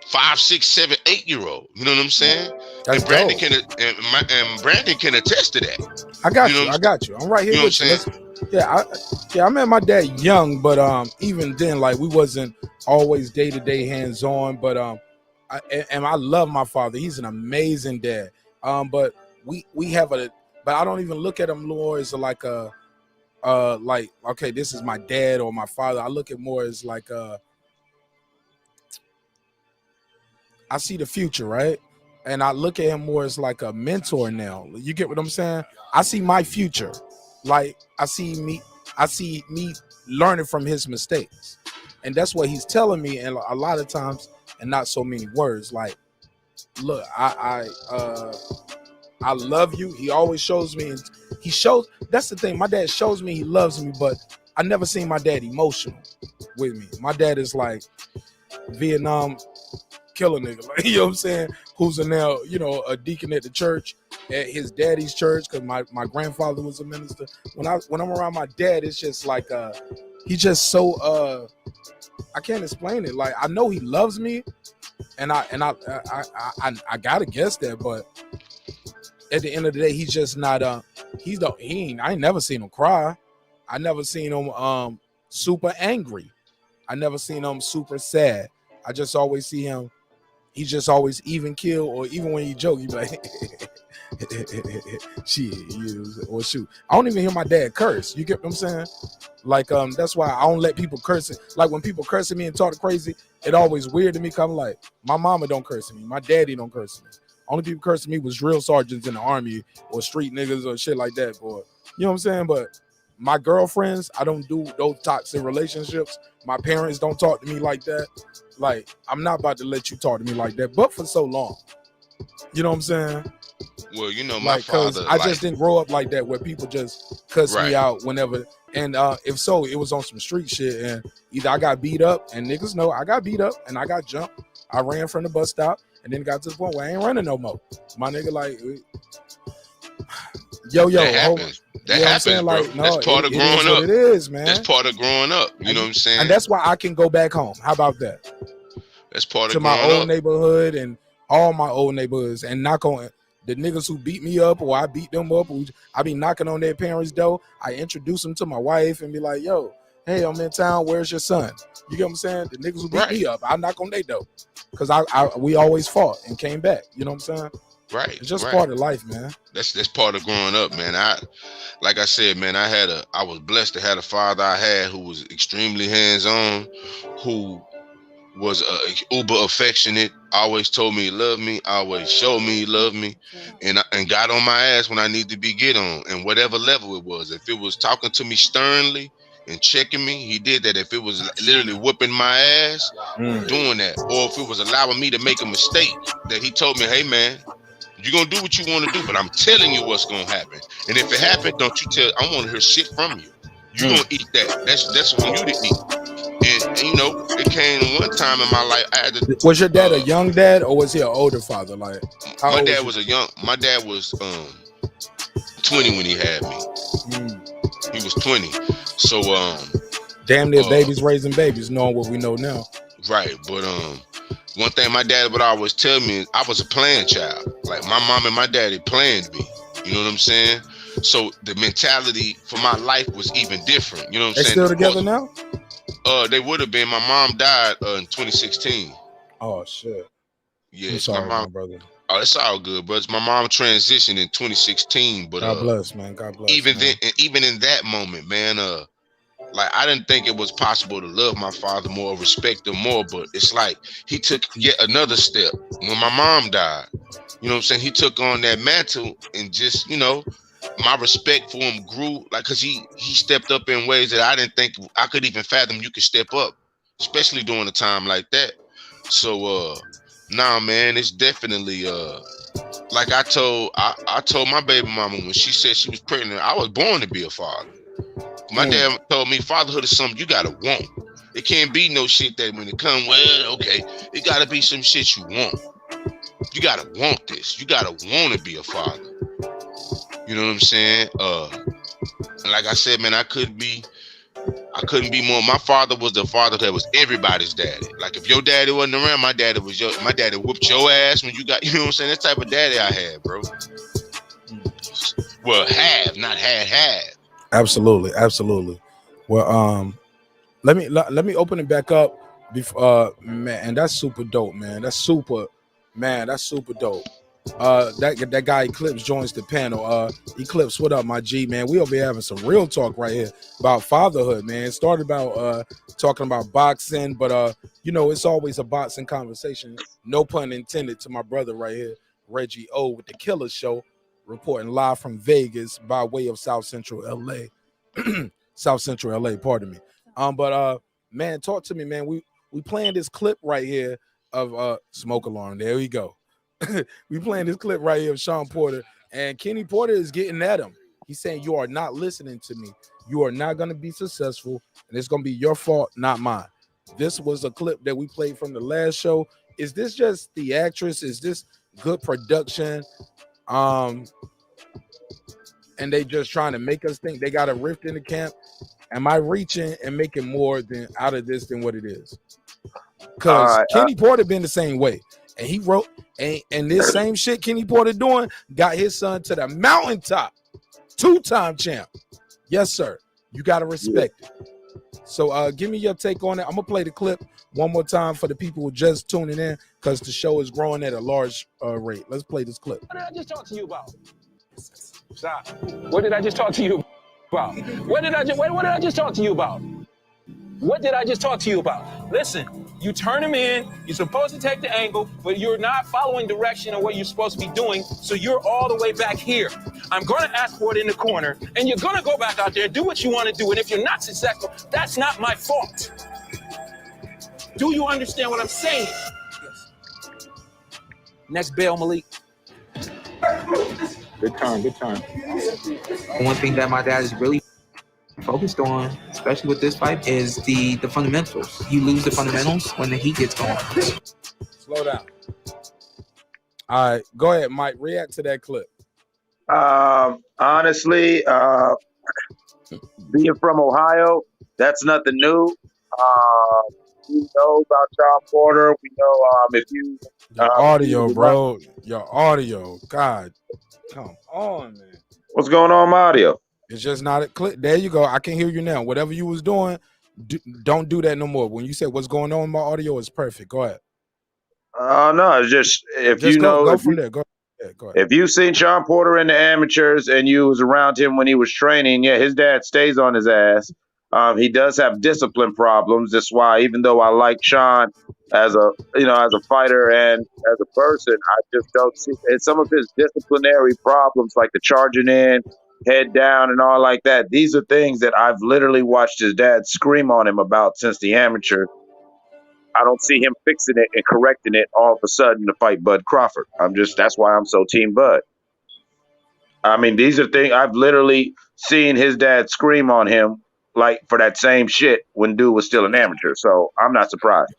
5, 6, 7, 8-year-old. You know what I'm saying? That's and Brandon dope. and Brandon can attest to that. I got you. I got you. I'm right here with you. I met my dad young, but even then, like, we wasn't always day-to-day hands-on. But I love my father. He's an amazing dad. But we have but I don't even look at him more as like okay, this is my dad or my father. I look at more as like I see the future, right? And I look at him more as like a mentor now. You get what I'm saying? I see my future. Like I see me learning from his mistakes. And that's what he's telling me. And a lot of times, and not so many words, like, look, I love you. He always shows me, and that's the thing. My dad shows me he loves me, but I never seen my dad emotional with me. My dad is like Vietnam killer nigga, like, you know what I'm saying, who's now, you know, a deacon at the church, at his daddy's church, because my grandfather was a minister. When I'm around my dad, it's just like he's just so I can't explain it. Like, I know he loves me, And I gotta guess that, but at the end of the day, he's just not I ain't never seen him cry. I never seen him super angry. I never seen him super sad. I just always see him, he's just always even kill, or even when he joke, he be like shit, or shoot. I don't even hear my dad curse. You get what I'm saying? Like that's why I don't let people curse it. Like when people curse at me and talk crazy, it always weird to me. Cause I'm like, my mama don't curse at me, my daddy don't curse at me. Only people cursing me was drill sergeants in the army or street niggas or shit like that. Or you know what I'm saying? But my girlfriends, I don't do those toxic relationships. My parents don't talk to me like that. Like, I'm not about to let you talk to me like that, but for so long. You know what I'm saying? Well, you know, my Like, cause father, I just didn't grow up like that where people just cuss me Right. out whenever. And if so, it was on some street shit. And either I got beat up, and niggas know I got beat up and I got jumped. I ran from the bus stop and then got to the point where I ain't running no more. My nigga like, yo, that hold on. happens. That You know what I'm happens, saying? bro. Like, no, That's part of it is growing what up. it is, man. That's part of growing up. You know what I'm saying? And that's why I can go back home. How about that? That's part To of my growing old up. neighborhood and all my old neighborhoods and knock on the niggas who beat me up or I beat them up. I be knocking on their parents' door. I introduce them to my wife and be like, yo, hey, I'm in town. Where's your son? You get what I'm saying? The niggas who beat me up, I knock on their door. Because we always fought and came back. You know what I'm saying? Right. It's just right. part of life, man. That's part of growing up, man. Like I said, man, I was blessed to have a father I had who was extremely hands-on, who was uber affectionate, always told me he loved me, always showed me he loved me, and got on my ass when I needed to be get on, and whatever level it was. If it was talking to me sternly and checking me, he did that. If it was literally whooping my ass, doing that, or if it was allowing me to make a mistake, that he told me, hey man, you're gonna do what you want to do, but I'm telling you what's gonna happen. And if it happened, don't you tell. I want to hear shit from you. You're gonna eat that. That's on you to eat. And you know, it came one time in my life. I had to. Was your dad a young dad or was he an older father? Like, how My old dad was My dad was 20 when he had me. He was 20. So damn near babies raising babies, knowing what we know now. Right, but one thing my dad would always tell me is I was a playing child. Like my mom and my daddy planned me. You know what I'm saying? So the mentality for my life was even different. You know what I'm They saying? still together now? They would have been. My mom died in 2016. Oh shit. Yeah, I'm sorry, my mom. my brother. Oh, it's all good, bro. My mom transitioned in 2016, but God bless, man. God bless. even man. then, even in that moment, man, like I didn't think it was possible to love my father more, respect him more, but it's like he took yet another step when my mom died. You know what I'm saying? He took on that mantle, and just, you know, my respect for him grew, like, cause he stepped up in ways that I didn't think I could even fathom you could step up, especially during a time like that. So nah, man, it's definitely like I told my baby mama when she said she was pregnant, I was born to be a father. My dad told me fatherhood is something you gotta want. It can't be no shit that when it come, well, okay, it gotta be some shit you want. You gotta want this. You gotta want to be a father. You know what I'm saying? And like I said, man, I couldn't be more. My father was the father that was everybody's daddy. Like if your daddy wasn't around, my daddy whooped your ass when you got, you know what I'm saying? That's the type of daddy I had, bro. Well, not had. Absolutely, absolutely. Well, let me open it back up before man, and that's super dope, man. That's super dope. That guy Eclipse joins the panel. Eclipse, what up, my G, man? We over here having some real talk right here about fatherhood, man. It started about talking about boxing, but you know, it's always a boxing conversation. No pun intended to my brother right here, Reggie O with the Killer Show, reporting live from Vegas by way of South Central LA. South Central LA, pardon me. But man, talk to me, man. We playing this clip right here of smoke alarm. There we go. We playing this clip right here of Shawn Porter, and Kenny Porter is getting at him. He's saying, you are not listening to me. You are not going to be successful, and it's going to be your fault, not mine. This was a clip that we played from the last show. Is this just theatrics? Is this good production? And they just trying to make us think they got a rift in the camp. Am I reaching and making more than out of this than what it is? Because right, Kenny Porter been the same way. And he wrote, and this same shit Kenny Porter doing got his son to the mountaintop. 2-time champ. Yes, sir. You got to respect it. So give me your take on it. I'm going to play the clip one more time for the people who just tuning in because the show is growing at a large rate. Let's play this clip. What did I just talk to you about? Stop. What did I just talk to you about? What did I just talk to you about? What did I just talk to you about? Listen, you turn him in, you're supposed to take the angle, but you're not following direction of what you're supposed to be doing, so you're all the way back here. I'm going to ask for it in the corner, and you're going to go back out there and do what you want to do, and if you're not successful, that's not my fault. Do you understand what I'm saying? Yes. Next bell, Malik. Good turn. One thing that my dad is really focused on, especially with this fight, is the fundamentals. You lose the fundamentals when the heat gets going. Slow down. All right, go ahead, Mike. React to that clip. Honestly, being from Ohio, that's nothing new. We know about Shawn Porter. We know if you your audio, bro. Your audio. God, come on, man. What's going on, my audio? It's just not a clip. There you go. I can hear you now. Whatever you was doing, don't do that no more. When you said what's going on, my audio is perfect. Go ahead. No, it's just go from there. Go ahead. If you've seen Shawn Porter in the amateurs and you was around him when he was training, yeah, his dad stays on his ass. He does have discipline problems. That's why, even though I like Shawn as a fighter and as a person, I just don't see some of his disciplinary problems, like the charging in, head down, and all like that. These are things that I've literally watched his dad scream on him about since the amateur. I don't see him fixing it and correcting it all of a sudden to fight Bud Crawford. That's why I'm so team Bud. I mean, these are things I've literally seen his dad scream on him like for that same shit when dude was still an amateur. So I'm not surprised.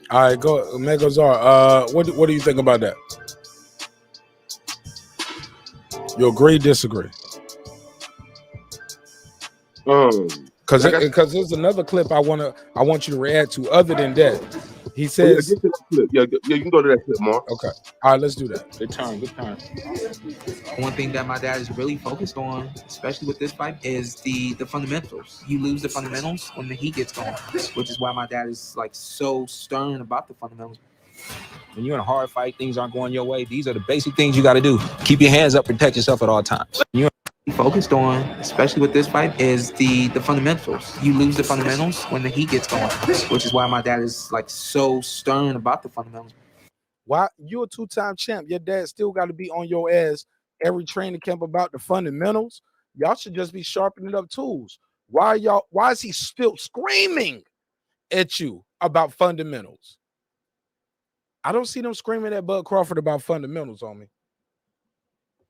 All right, go Megazar. What do you think about that? You agree, disagree? Because there's another clip I want you to react to. Other than that, he says, get to that clip. Yeah, you can go to that clip, Mark. Okay. All right, let's do that. Good turn. One thing that my dad is really focused on, especially with this fight, is the fundamentals. You lose the fundamentals when the heat gets going, which is why my dad is like so stern about the fundamentals. When you're in a hard fight, things aren't going your way. These are the basic things you got to do. Keep your hands up, protect yourself at all times. You're focused on, especially with this fight, is the fundamentals. You lose the fundamentals when the heat gets going, which is why my dad is like so stern about the fundamentals. Why you a 2-time champ? Your dad still got to be on your ass every training camp about the fundamentals. Y'all should just be sharpening up tools. Why is he still screaming at you about fundamentals? I don't see them screaming at Bud Crawford about fundamentals on me.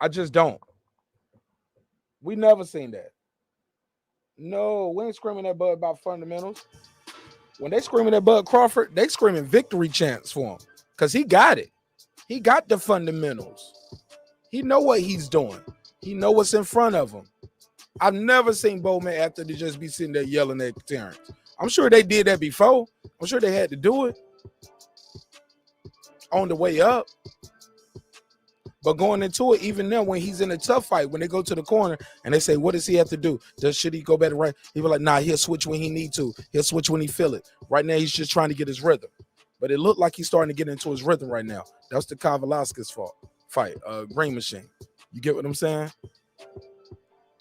I just don't. We never seen that. No, we ain't screaming at Bud about fundamentals. When they screaming at Bud Crawford, they screaming victory chants for him because he got it. He got the fundamentals. He know what he's doing. He know what's in front of him. I've never seen Bowman after to just be sitting there yelling at Terence. I'm sure they did that before. I'm sure they had to do it on the way up. But going into it, even now, when he's in a tough fight, when they go to the corner and they say, what does he have to do? Should he go better right? He be like, nah, he'll switch when he need to. He'll switch when he feel it. Right now, he's just trying to get his rhythm. But it looked like he's starting to get into his rhythm right now. That's the Kyle Velasquez fight, Green Machine. You get what I'm saying?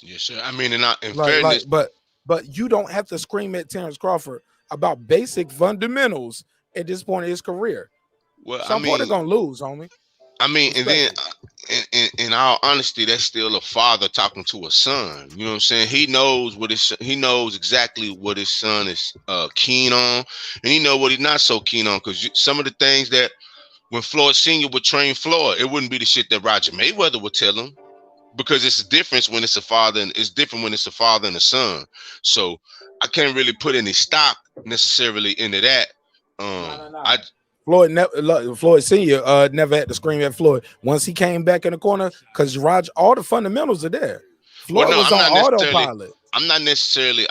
Yes, sir. I mean, in fairness, but you don't have to scream at Terence Crawford about basic fundamentals at this point in his career. Well, Shawn Porter gonna lose, homie. I mean, and then in all honesty, that's still a father talking to a son. You know what I'm saying? He knows exactly what his son is keen on, and he know what he's not so keen on. Because some of the things that when Floyd Sr. would train Floyd, it wouldn't be the shit that Roger Mayweather would tell him. Because it's a difference when it's a father and it's different when it's a father and a son. So I can't really put any stock necessarily into that. Floyd Sr. Never had to scream at Floyd once he came back in the corner because Roger, all the fundamentals are there. Floyd was on autopilot. I'm not necessarily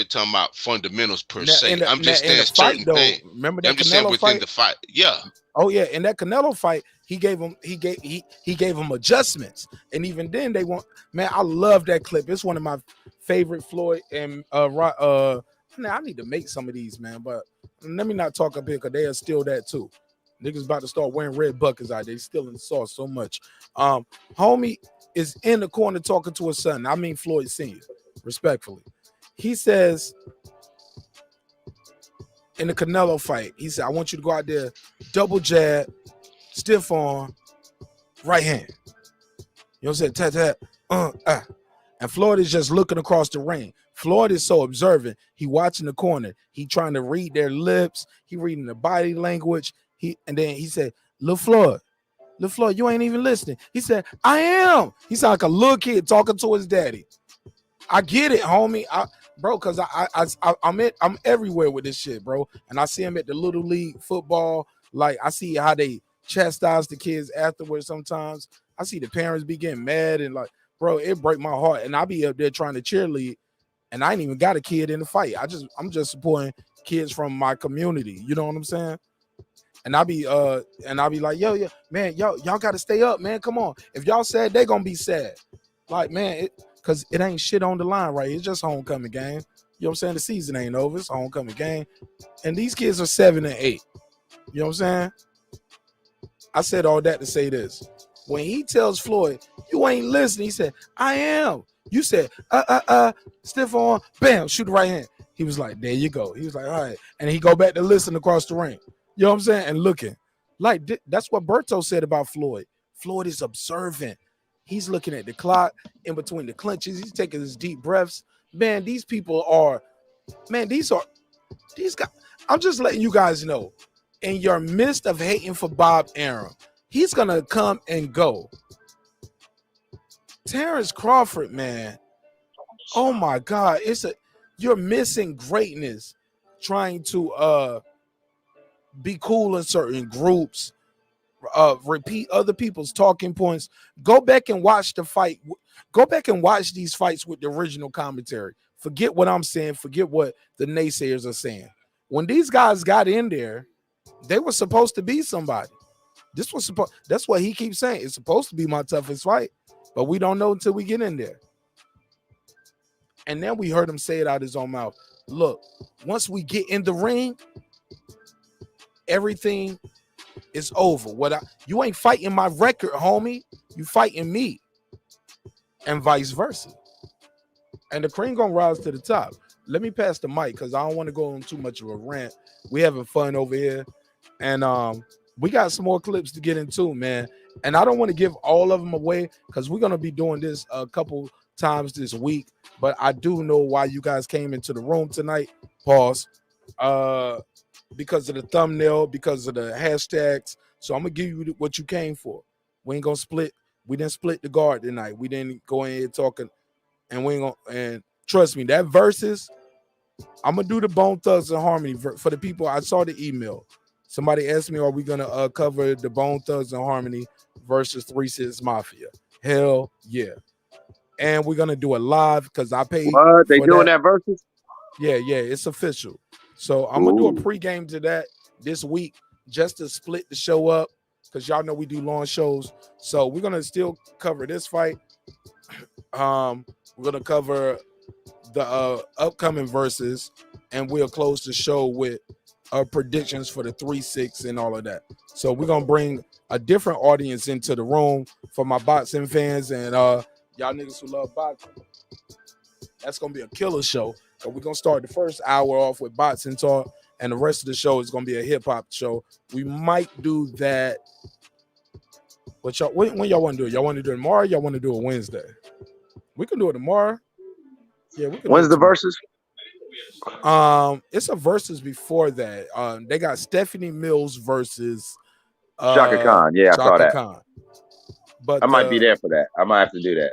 talking about fundamentals per Now, se. I'm just in saying the certain fight though, things. remember that I'm just saying Canelo within fight? the fight. Yeah. Oh yeah, in that Canelo fight, he gave him adjustments, and even then they want. Man, I love that clip. It's one of my favorite Floyd and man, I need to make some of these, man. But let me not talk up here because they are still that too. Niggas about to start wearing red buckets out there. They still in the sauce so much. Homie is in the corner talking to his son. I mean Floyd Sr. Respectfully, he says in the Canelo fight, he said, "I want you to go out there, double jab, stiff arm, right hand." You know what I'm saying? Tap, tap, And Floyd is just looking across the ring. Floyd is so observant. He watching the corner. He trying to read their lips. He reading the body language. And then he said, Lil Floyd, you ain't even listening. He said, I am. He sound like a little kid talking to his daddy. I get it, homie. Bro, because I'm everywhere with this shit, bro. And I see him at the Little League football. Like, I see how they chastise the kids afterwards sometimes. I see the parents be getting mad and like, bro, it break my heart. And I be up there trying to cheerlead, and I ain't even got a kid in the fight. I'm just supporting kids from my community. You know what I'm saying? And I be like, yo, man, y'all gotta stay up, man. Come on. If y'all sad, they gonna be sad. Like, man, because it ain't shit on the line, right? It's just homecoming game. You know what I'm saying? The season ain't over. It's homecoming game. And these kids are 7 and 8. You know what I'm saying? I said all that to say this. When he tells Floyd, you ain't listening, he said, I am. You said, stiff arm, bam, shoot the right hand. He was like, there you go. He was like, all right. And he go back to listen across the ring. You know what I'm saying? And looking. Like, that's what Berto said about Floyd. Floyd is observant. He's looking at the clock in between the clinches. He's taking his deep breaths. Man, these people are, these guys. I'm just letting you guys know, in your midst of hating for Bob Arum, he's going to come and go. Terence Crawford, man. Oh my God. You're missing greatness trying to be cool in certain groups, repeat other people's talking points. Go back and watch the fight. Go back and watch these fights with the original commentary. Forget what I'm saying. Forget what the naysayers are saying. When these guys got in there, they were supposed to be somebody. That's what he keeps saying. It's supposed to be my toughest fight, but we don't know until we get in there. And then we heard him say it out his own mouth. Look, once we get in the ring, everything is over. You ain't fighting my record, homie. You fighting me. And vice versa. And the cream gonna rise to the top. Let me pass the mic because I don't want to go on too much of a rant. We having fun over here. And we got some more clips to get into, man. And I don't want to give all of them away because we're going to be doing this a couple times this week. But I do know why you guys came into the room tonight. Pause. Because of the thumbnail, because of the hashtags. So I'm going to give you what you came for. We ain't going to split. We didn't split the guard tonight. We didn't go in here talking. And we ain't going to. And trust me, that versus, I'm going to do the Bone Thugs and Harmony for the people. I saw the email. Somebody asked me, are we going to cover the Bone Thugs and Harmony versus 3 6 Mafia? Hell yeah. And we're going to do it live because I paid. What? They doing that versus? Yeah, it's official. So I'm going to do a pregame to that this week just to split the show up because y'all know we do long shows. So we're going to still cover this fight. We're going to cover the upcoming verses, and we'll close the show with predictions for the 3-6 and all of that. So we're gonna bring a different audience into the room for my boxing fans and y'all niggas who love boxing. That's gonna be a killer show. So we're gonna start the first hour off with boxing talk, and the rest of the show is gonna be a hip-hop show. We might do that. But y'all, when y'all want to do it? Y'all want to do it tomorrow? Y'all want to do it Wednesday? We can do it tomorrow. Yeah, we can. When's the verses? It's a versus before that. They got Stephanie Mills versus Shaka Khan. Yeah, I saw that. Khan. But I might be there for that. I might have to do that.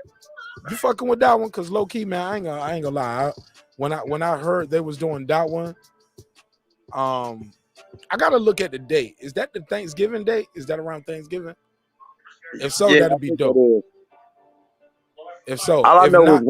You fucking with that one? Cause low key, man, I ain't gonna lie. When I heard they was doing that one, I gotta look at the date. Is that the Thanksgiving date? Is that around Thanksgiving? If so, yeah, that'd be dope. If so, all I if know not, was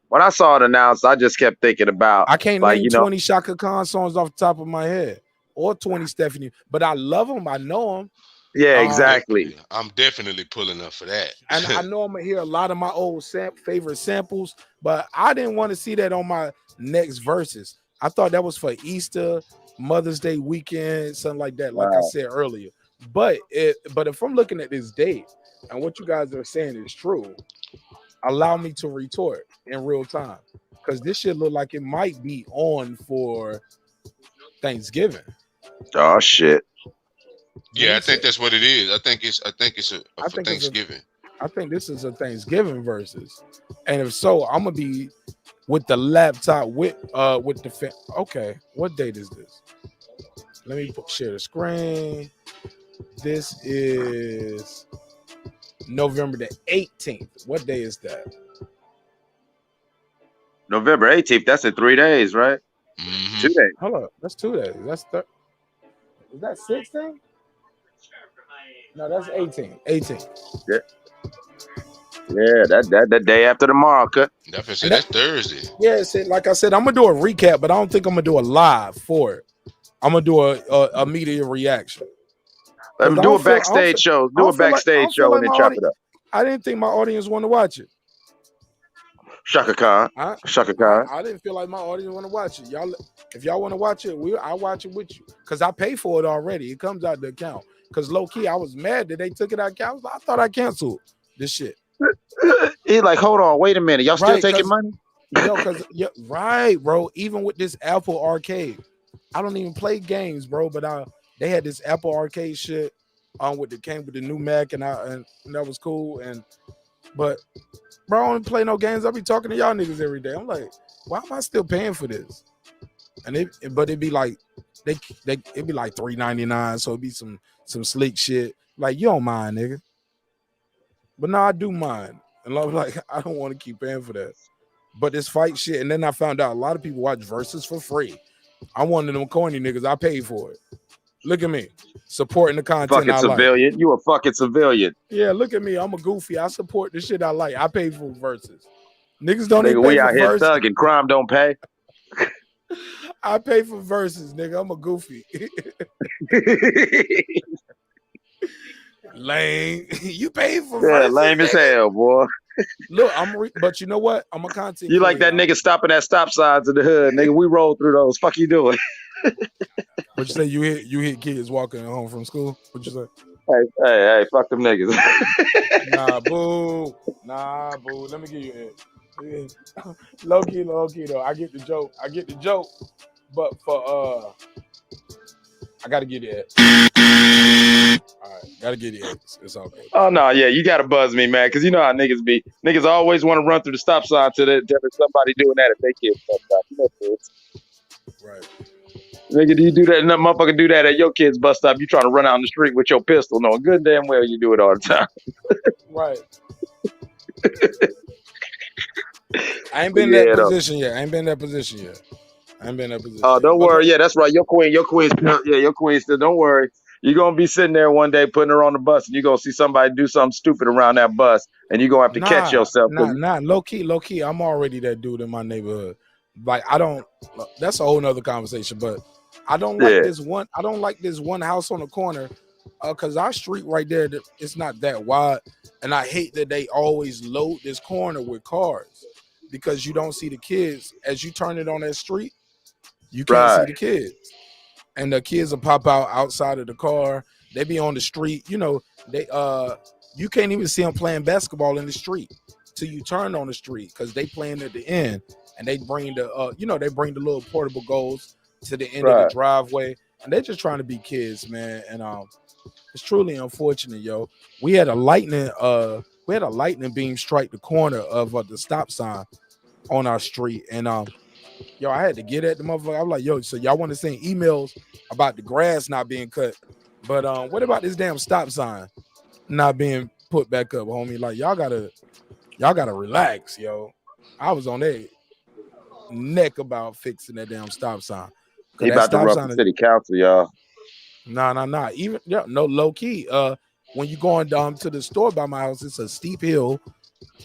when I saw it announced, I just kept thinking about I can't like name you know 20 Shaka Khan songs off the top of my head or 20 Stephanie, but I love them. I know them. yeah exactly. I'm definitely pulling up for that. And I know I'm gonna hear a lot of my old favorite samples, but I didn't want to see that on my next verses. I thought that was for Easter, Mother's Day weekend, something like that, like I said earlier. But if I'm looking at this date and what you guys are saying is true, allow me to retort in real time. Because this shit look like it might be on for Thanksgiving. Oh shit. Yeah, I think that's what it is. I think it's for Thanksgiving. I think this is a Thanksgiving versus, and if so, I'm gonna be with the laptop with the okay. What date is this? Let me share the screen. This is November the 18th. What day is that? November 18th. That's in 3 days, right? 2 days. Hold up, that's 2 days. That's is that 16? No, that's 18. 18. Yeah. Yeah, that day after tomorrow, cut. That's Thursday. Yeah, like I said, I'm gonna do a recap, but I don't think I'm gonna do a live for it. I'm gonna do a media reaction. Do a backstage show. Do a backstage show and then chop it up. I didn't think my audience want to watch it. Shaka Khan. Shaka Khan. I didn't feel like my audience want to watch it. Y'all, if y'all want to watch it, I'll watch it with you because I pay for it already. It comes out the account. Because low key, I was mad that they took it out of account. I thought I canceled this shit. He's like, hold on, wait a minute. Y'all still taking money? Yo, right, bro. Even with this Apple Arcade, I don't even play games, bro. But they had this Apple Arcade shit came with the new Mac, and that was cool. But bro, I don't play no games. I be talking to y'all niggas every day. I'm like, why am I still paying for this? And it'd be like it'd be like $3.99, so it'd be some sleek shit. Like, you don't mind, nigga. But no, I do mind. And I'm like, I don't want to keep paying for that. But this fight shit, and then I found out a lot of people watch Versus for free. I'm one of them corny niggas. I paid for it. Look at me, supporting the content Fucking I civilian. like. You a fucking civilian. Yeah, look at me. I'm a goofy. I support the shit I like. I pay for Versus. Niggas don't even Nigga, pay we for out here Versus. thugging. Crime don't pay. I pay for Versus, nigga. I'm a goofy. Lame. You pay for Versus. Lame as hell, boy. Look, but you know what? I'm a content. You like that nigga stopping at stop signs in the hood, nigga. We roll through those. Fuck you doing? What you say? You hit kids walking home from school? What you say? Hey, fuck them niggas. Nah, boo. Let me give you it. Low key though. I get the joke. But for I gotta get it. All right, gotta get it. It's all good. Oh no, yeah, you gotta buzz me, man, because you know how niggas be. Niggas always want to run through the stop sign till there's somebody doing that if they kids stop sign. You know kids. Right. Nigga, do you do that? And that motherfucker do that at your kid's bus stop. You trying to run out in the street with your pistol, knowing good and damn well you do it all the time. Right. I ain't been in that position yet. I ain't been in that position yet. Oh, don't worry. Yeah, that's right. Your queen's still. Don't worry. You're gonna be sitting there one day putting her on the bus, and you're gonna see somebody do something stupid around that bus, and you're gonna have to catch yourself. Nah, low key. I'm already that dude in my neighborhood. Like, I don't. That's a whole nother conversation. But I don't like this one. I don't like this one house on the corner, cause our street right there, it's not that wide, and I hate that they always load this corner with cars, because you don't see the kids as you turn it on that street. You can't see the kids. And the kids will pop out outside of the car. They be on the street. You know, you can't even see them playing basketball in the street till you turn on the street, because they playing at the end, and they bring they bring the little portable goals to the end of the driveway, and they're just trying to be kids, man. And it's truly unfortunate, yo. We had a lightning beam strike the corner of the stop sign on our street, and yo, I had to get at the motherfucker. I'm like, yo, so y'all want to send emails about the grass not being cut, but what about this damn stop sign not being put back up, homie? Like, y'all gotta relax, yo. I was on their neck about fixing that damn stop sign. He about to rough the city council, y'all. Nah. Even no low key. When you going down to the store by my house, it's a steep hill.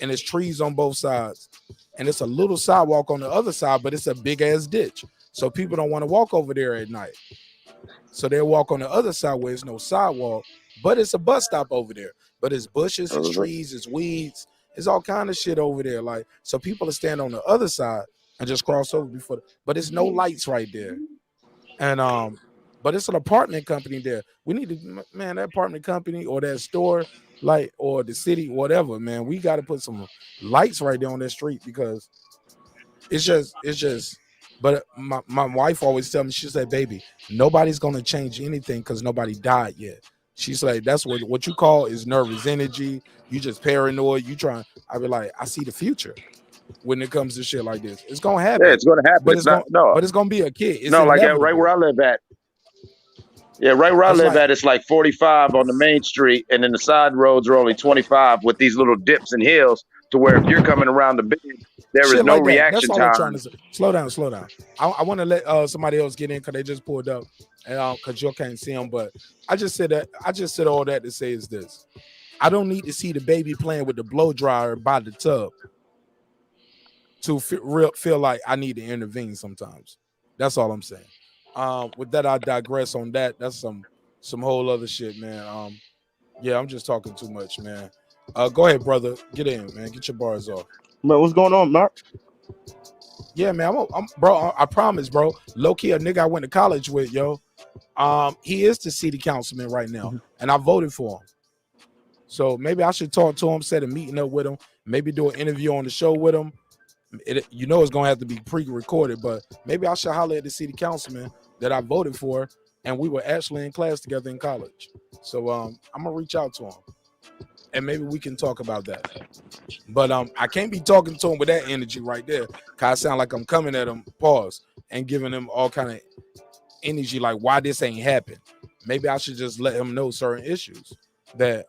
and there's trees on both sides, and it's a little sidewalk on the other side, but it's a big ass ditch. So people don't want to walk over there at night. So they walk on the other side where there's no sidewalk, but it's a bus stop over there. But it's bushes, it's trees, it's weeds, it's all kind of shit over there. Like, so people are standing on the other side and just cross over before, but there's no lights right there. And but it's an apartment company there. We need to, man, that apartment company or that store, like, or the city, whatever, man. We got to put some lights right there on that street because it's just. But my wife always tells me, she said, baby, nobody's gonna change anything because nobody died yet. She's like, that's what you call is nervous energy. You just paranoid. You trying. I be like, I see the future when it comes to shit like this. It's gonna happen. Yeah, it's gonna happen. But but it's gonna be a kid. It's no, like inevitable. right where I live at. Yeah, right where I live at, it's like 45 on the main street, and then the side roads are only 25 with these little dips and hills to where if you're coming around the bend, there is Shit no like that. reaction That's all I'm trying time. to say. Slow down. I want to let somebody else get in because they just pulled up, and because you can't see them. But I just said all that to say is this: I don't need to see the baby playing with the blow dryer by the tub to feel like I need to intervene. Sometimes that's all I'm saying. With that, I digress on that. That's some whole other shit, man. Yeah, I'm just talking too much, man. Go ahead, brother. Get in, man. Get your bars off. Man, what's going on, Mark? Yeah, man. I'm bro. I promise, bro. Low key, a nigga I went to college with, yo. He is the city councilman right now, and I voted for him. So maybe I should talk to him, set a meeting up with him, maybe do an interview on the show with him. You know it's gonna have to be pre-recorded, but maybe I should holler at the city councilman that I voted for, and we were actually in class together in college. So I'm gonna reach out to him, and maybe we can talk about that. But I can't be talking to him with that energy right there, cause I sound like I'm coming at him, pause, and giving him all kind of energy like why this ain't happened. Maybe I should just let him know certain issues that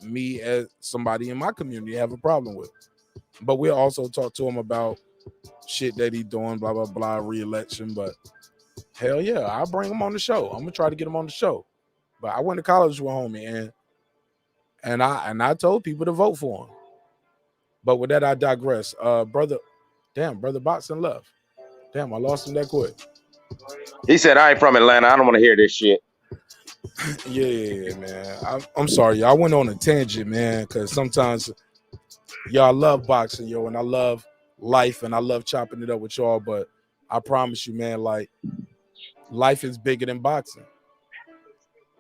me as somebody in my community have a problem with. But we'll also talk to him about shit that he's doing, blah, blah, blah, re-election. But hell yeah, I'll bring him on the show. I'm gonna try to get him on the show. But I went to college with homie, and I told people to vote for him. But with that, I digress. Brother Boxing left. Damn, I lost him that quick. He said, I ain't from Atlanta. I don't want to hear this shit. Yeah, man. I'm sorry, y'all. I went on a tangent, man, because sometimes y'all love boxing, yo, and I love life, and I love chopping it up with y'all. But I promise you, man, like life is bigger than boxing.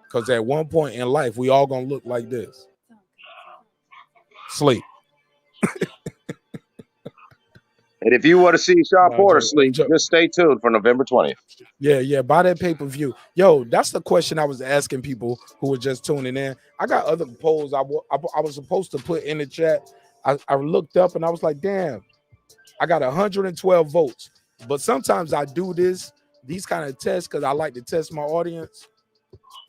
Because at one point in life, we all gonna look like this. Sleep. And if you want to see Shawn Porter sleep, just stay tuned for November 20th. Yeah, buy that pay-per-view. Yo, that's the question I was asking people who were just tuning in. I got other polls I was supposed to put in the chat. I looked up and I was like, damn, I got 112 votes. But sometimes I do these kind of tests because I like to test my audience.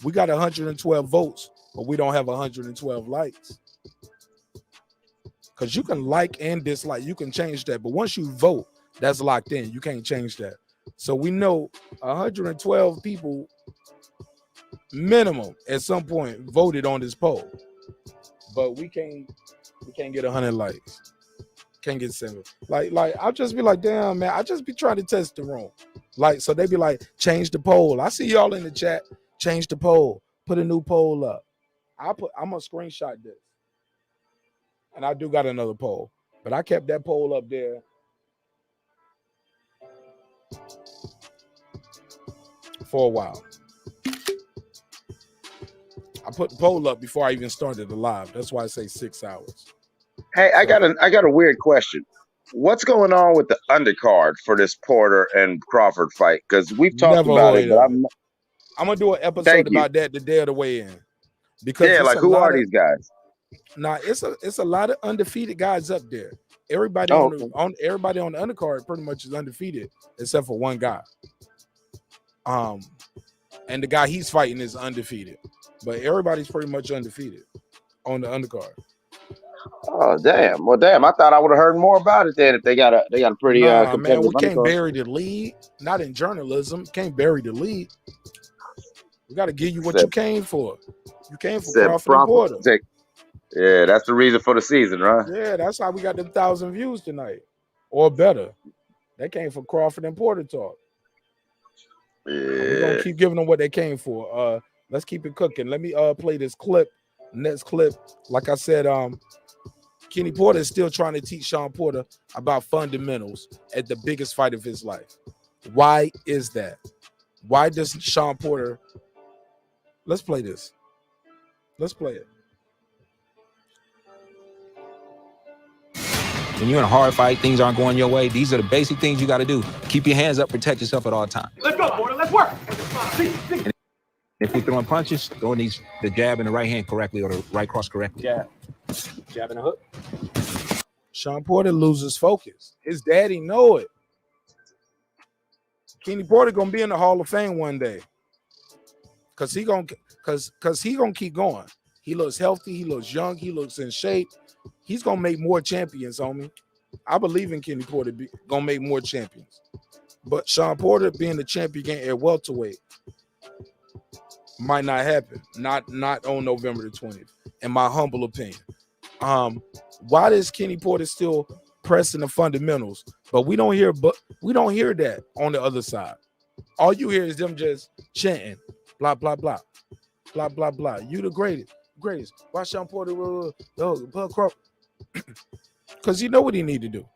We got 112 votes, but we don't have 112 likes. Because you can like and dislike, you can change that. But once you vote, that's locked in. You can't change that. So we know 112 people minimum at some point voted on this poll. But we can't get 100 likes. Can't get 7. Like I'll just be like, damn, man, I just be trying to test the room. Like, so they be like, change the poll. I see y'all in the chat. Change the poll. Put a new poll up. I'm gonna screenshot this. And I do got another poll, but I kept that poll up there for a while. I put the poll up before I even started the live. That's why I say 6 hours. Hey, I got a weird question. What's going on with the undercard for this Porter and Crawford fight? Because we've talked about it, but I'm gonna do an episode about that the day of the weigh-in. Because yeah, like who are these guys? Nah, it's a lot of undefeated guys up there. Everybody on the undercard pretty much is undefeated except for one guy. And the guy he's fighting is undefeated, but everybody's pretty much undefeated on the undercard. Oh damn! Well, damn, I thought I would have heard more about it then. If they got a pretty competitive man, we can't undercard. bury the lead. Not in journalism. Can't bury the lead. We got to give you what you came for. You came for Crawford and Porter. Yeah, that's the reason for the season, right? Yeah, that's how we got them 1,000 views tonight, or better. That came from Crawford and Porter talk. We're gonna keep giving them what they came for. Let's keep it cooking. Let me play this clip. Next clip. Like I said, Kenny Porter is still trying to teach Shawn Porter about fundamentals at the biggest fight of his life. Why is that? Why does Shawn Porter? Let's play this. Let's play it. When you're in a hard fight, things aren't going your way. These are the basic things you got to do. Keep your hands up, protect yourself at all times. Let's go, Porter. Let's work. And if you're throwing punches, throwing the jab and the right hand correctly or the right cross correctly. Jab. Jab and a hook. Shawn Porter loses focus. His daddy know it. Kenny Porter gonna be in the Hall of Fame one day. Cause he gonna keep going. He looks healthy, he looks young, he looks in shape. He's gonna make more champions, homie. I believe in Kenny Porter gonna make more champions. But Shawn Porter being the champion at welterweight might not happen. Not on November the 20th, in my humble opinion. Why is Kenny Porter still pressing the fundamentals? But we don't hear that on the other side. All you hear is them just chanting, blah, blah, blah, blah, blah, blah. You the greatest. Why Shawn Porter? Because you know what he need to do.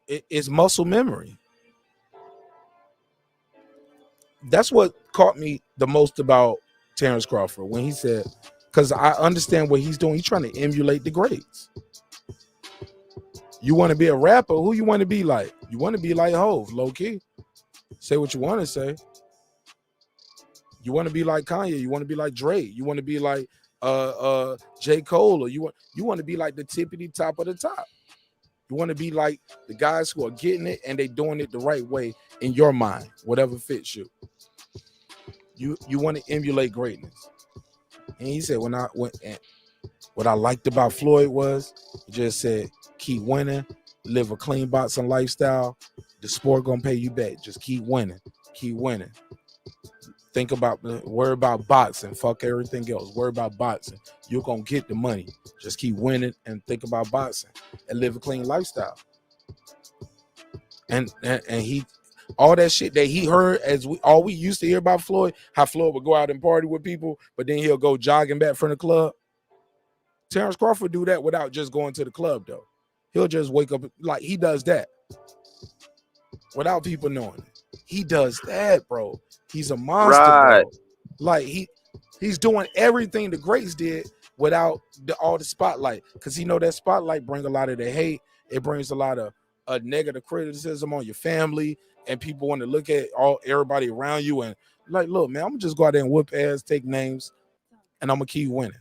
It's muscle memory. That's what caught me the most about Terence Crawford when he said, because I understand what he's doing. He's trying to emulate the greats. You want to be a rapper? Who you want to be like? You want to be like Hov, low key. Say what you want to say. You want to be like Kanye. You want to be like Drake. You want to be like J. Cole. Or you want to be like the tippity top of the top. You want to be like the guys who are getting it and they doing it the right way in your mind, whatever fits you. You want to emulate greatness. And he said, what I liked about Floyd was, he just said, keep winning, live a clean boxing lifestyle. The sport gonna pay you back. Just keep winning, keep winning. Worry about boxing. Fuck everything else. Worry about boxing. You're gonna get the money. Just keep winning and think about boxing and live a clean lifestyle. And he, all that shit that he heard all we used to hear about Floyd, how Floyd would go out and party with people, but then he'll go jogging back from the club. Terence Crawford do that without just going to the club though. He'll just wake up like he does that without people knowing it. He does that, bro. He's a monster, right, bro. Like he's doing everything the greats did without all the spotlight, because he know that spotlight bring a lot of the hate. It brings a lot of negative criticism on your family, and people want to look at everybody around you and like, look, man, I'm gonna just go out there and whoop ass, take names, and I'm gonna keep winning.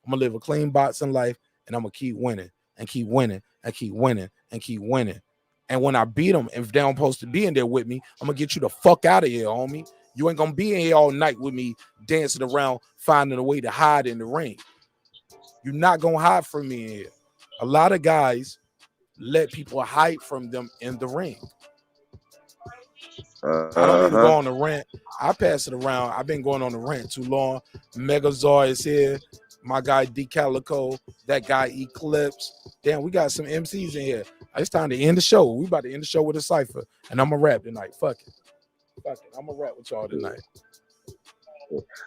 I'm gonna live a clean boxing life, and I'm gonna keep winning and keep winning and keep winning and keep winning. And when I beat them, if they don't supposed to be in there with me, I'm gonna get you the fuck out of here, homie. You ain't gonna be in here all night with me dancing around, finding a way to hide in the ring. You're not gonna hide from me in here. A lot of guys let people hide from them in the ring. I don't need to go on the rant. I pass it around. I've been going on the rant too long. Megazord is here. My guy D Calico, that guy Eclipse. Damn, we got some MCs in here. It's time to end the show. We about to end the show with a cipher, and I'm gonna rap tonight. Fuck it. I'm gonna rap with y'all tonight.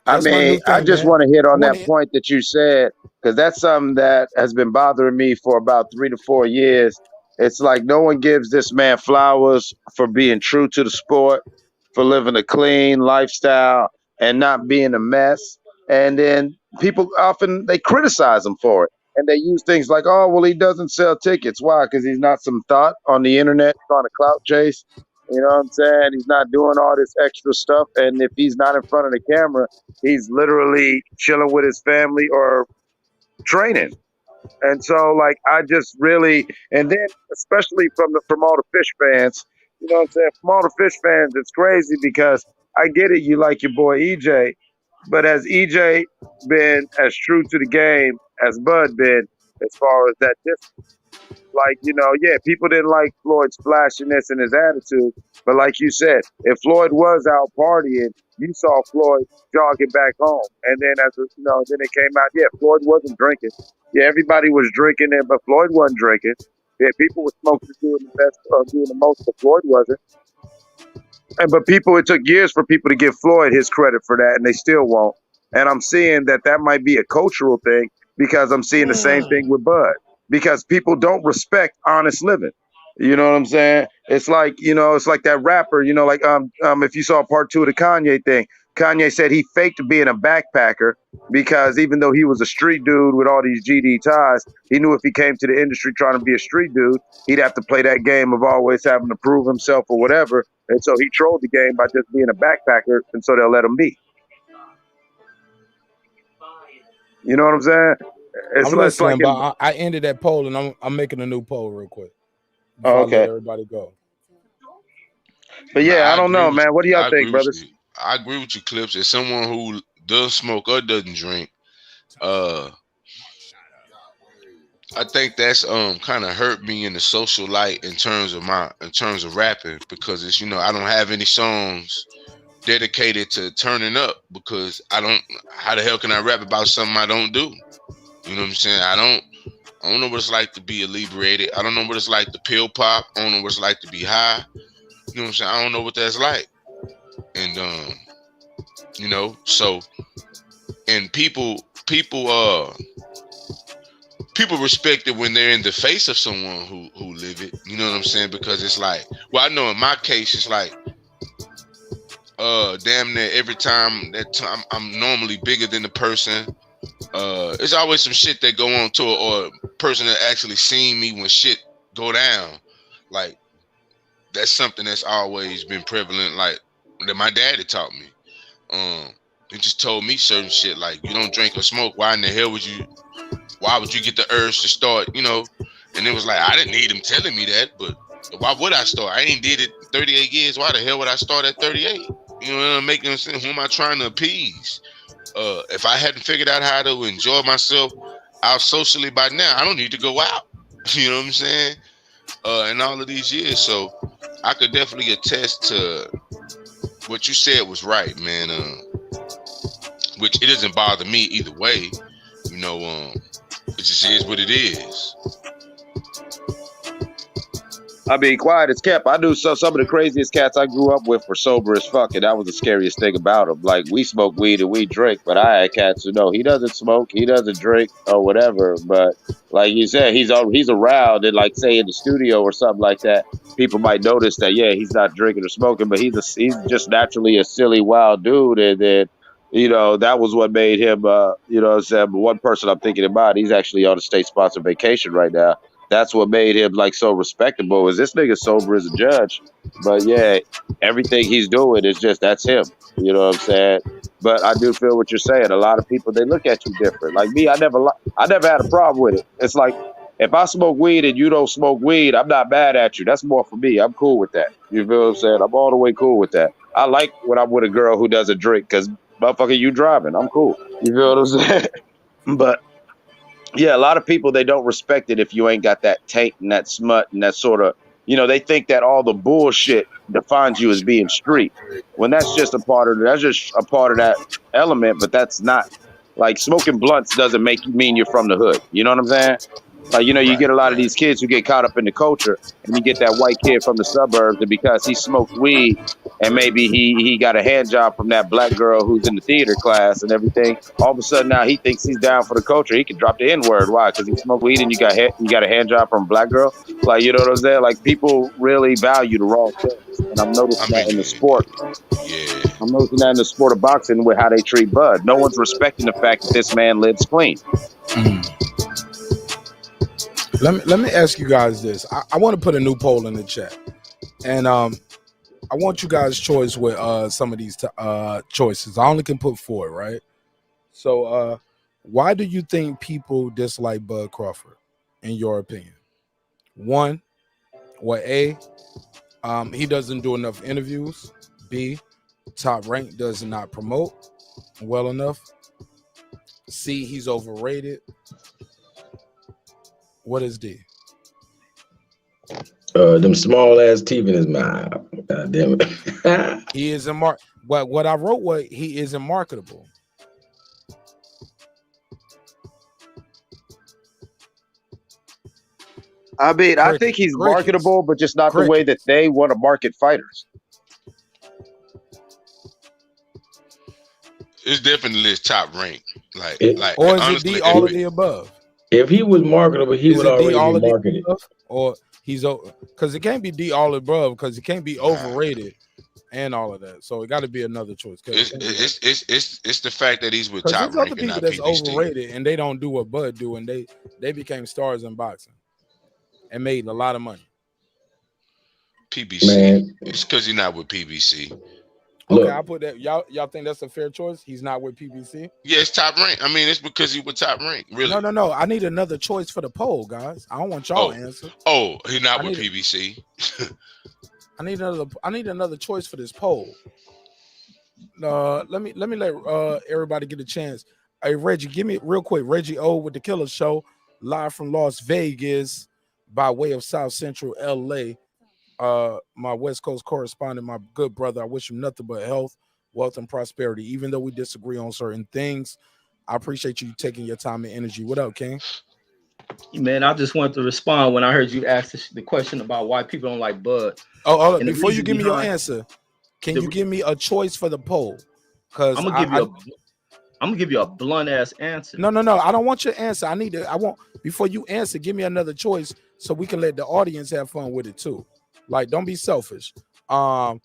I mean, I just want to hit on that point that you said, because that's something that has been bothering me for about 3 to 4 years. It's like no one gives this man flowers for being true to the sport, for living a clean lifestyle and not being a mess. And then people often, they criticize him for it. And they use things like, oh, well, he doesn't sell tickets. Why? Because he's not some thought on the internet trying to clout chase. You know what I'm saying? He's not doing all this extra stuff. And if he's not in front of the camera, he's literally chilling with his family or training. And so, like, I just really, and then especially from all the fish fans, you know what I'm saying? From all the fish fans, it's crazy because I get it. You like your boy EJ, but has EJ been as true to the game as Bud been as far as that distance? like, yeah, people didn't like Floyd's flashiness and his attitude. But like you said, if Floyd was out partying, you saw Floyd jogging back home. And then then it came out, yeah, Floyd wasn't drinking. Yeah, everybody was drinking it, but Floyd wasn't drinking. Yeah, people were smoking, doing the best, doing the most, but Floyd wasn't. But it took years for people to give Floyd his credit for that, and they still won't. And I'm seeing that might be a cultural thing, because I'm seeing the same thing with Bud, because people don't respect honest living. You know what I'm saying? It's like, it's like that rapper, like if you saw part 2 of the Kanye thing, Kanye said he faked being a backpacker because even though he was a street dude with all these GD ties, he knew if he came to the industry trying to be a street dude, he'd have to play that game of always having to prove himself or whatever. And so he trolled the game by just being a backpacker, and so they'll let him be. You know what I'm saying? I'm listening, but I ended that poll, and I'm making a new poll real quick. Oh, okay. Let everybody go. But yeah, I don't know, man. What do y'all think, brothers? I agree with you, Clips. As someone who does smoke or doesn't drink, I think that's kind of hurt me in the social light in terms of rapping, because it's, I don't have any songs dedicated to turning up, because how the hell can I rap about something I don't do? You know what I'm saying? I don't know what it's like to be inebriated. I don't know what it's like to pill pop. I don't know what it's like to be high. You know what I'm saying? I don't know what that's like. And so, and people respect it when they're in the face of someone who live it. You know what I'm saying? Because it's like, well, I know in my case, it's like, damn near every time I'm normally bigger than the person. There's always some shit that go on to it, or a person that actually seen me when shit go down. Like, that's something that's always been prevalent, like that my daddy taught me. He just told me certain shit like, you don't drink or smoke. Why would you get the urge to start, And it was like, I didn't need him telling me that, but why would I start? I ain't did it 38 years. Why the hell would I start at 38? You know, making sense. Who am I trying to appease? If I hadn't figured out how to enjoy myself out socially by now, I don't need to go out. You know what I'm saying? In all of these years. So I could definitely attest to what you said was right, man. Which it doesn't bother me either way. It just is what it is. I mean, quiet as kept. I knew some of the craziest cats I grew up with were sober as fuck, and that was the scariest thing about them. Like, we smoke weed and we drink, but I had cats who know he doesn't smoke, he doesn't drink, or whatever. But like you said, he's around, and like say in the studio or something like that, people might notice that he's not drinking or smoking, but he's just naturally a silly, wild dude, and then. That was what made him, one person I'm thinking about, he's actually on a state-sponsored vacation right now. That's what made him, like, so respectable, is this nigga sober as a judge. But, yeah, everything he's doing is just, that's him. You know what I'm saying? But I do feel what you're saying. A lot of people, they look at you different. Like me, I never had a problem with it. It's like, if I smoke weed and you don't smoke weed, I'm not mad at you. That's more for me. I'm cool with that. You feel what I'm saying? I'm all the way cool with that. I like when I'm with a girl who doesn't drink, because motherfucker, you driving. I'm cool. You feel what I'm saying? But yeah, a lot of people, they don't respect it if you ain't got that taint and that smut and that sort of, they think that all the bullshit defines you as being street. When that's just a part of that element, but that's not, like, smoking blunts doesn't mean you're from the hood. You know what I'm saying? Like, you get a lot of these kids who get caught up in the culture, and you get that white kid from the suburbs, and because he smoked weed and maybe he got a hand job from that black girl who's in the theater class and everything, all of a sudden now he thinks he's down for the culture. He can drop the N-word. Why? Because he smoked weed and you got a hand job from a black girl? Like, you know what I'm saying? Like, people really value the wrong things. And I'm noticing that in the sport. Yeah. I'm noticing that in the sport of boxing with how they treat Bud. No one's respecting the fact that this man lives clean. Let me ask you guys this. I want to put a new poll in the chat, and I want you guys' choice with some of these choices. I only can put 4, right? So why do you think people dislike Bud Crawford, in your opinion? 1, well, A, he doesn't do enough interviews. B, Top Rank does not promote well enough. C, he's overrated. What is D? Them small ass teeth in his mouth. God damn it. He isn't what I wrote was he isn't marketable. I mean, I think he's marketable, but just not the way that they want to market fighters. It's definitely his top rank. Like Or is honestly, it D all of the above? If he was marketable, he would already be marketed. Or he's because it can't be D all above because it can't be overrated and all of that. So it got to be another choice. It's the fact that he's with Because Top there's other Rank and people not that's PBC. overrated and they don't do what Bud do, and they became stars in boxing and made a lot of money. PBC. Man. It's because he's not with PBC. Okay, I put that. Y'all think that's a fair choice? He's not with PBC. Yeah, it's Top Rank. I mean, it's because he with Top Rank. Really? No. I need another choice for the poll, guys. I don't want y'all to answer. Oh, he's not with PBC. I need another choice for this poll. Let me let everybody get a chance. Hey, Reggie, give me real quick. Reggie O with the Killer Show, live from Las Vegas by way of South Central LA. My West Coast correspondent, my good brother. I wish him nothing but health, wealth, and prosperity. Even though we disagree on certain things, I appreciate you taking your time and energy. What up, King? Man, I just wanted to respond when I heard you ask the question about why people don't like Bud. Oh, before you give me your answer, can you give me a choice for the poll? Because I'm gonna give you a blunt ass answer. No. I don't want your answer. I want before you answer, give me another choice so we can let the audience have fun with it too. Like, don't be selfish. Why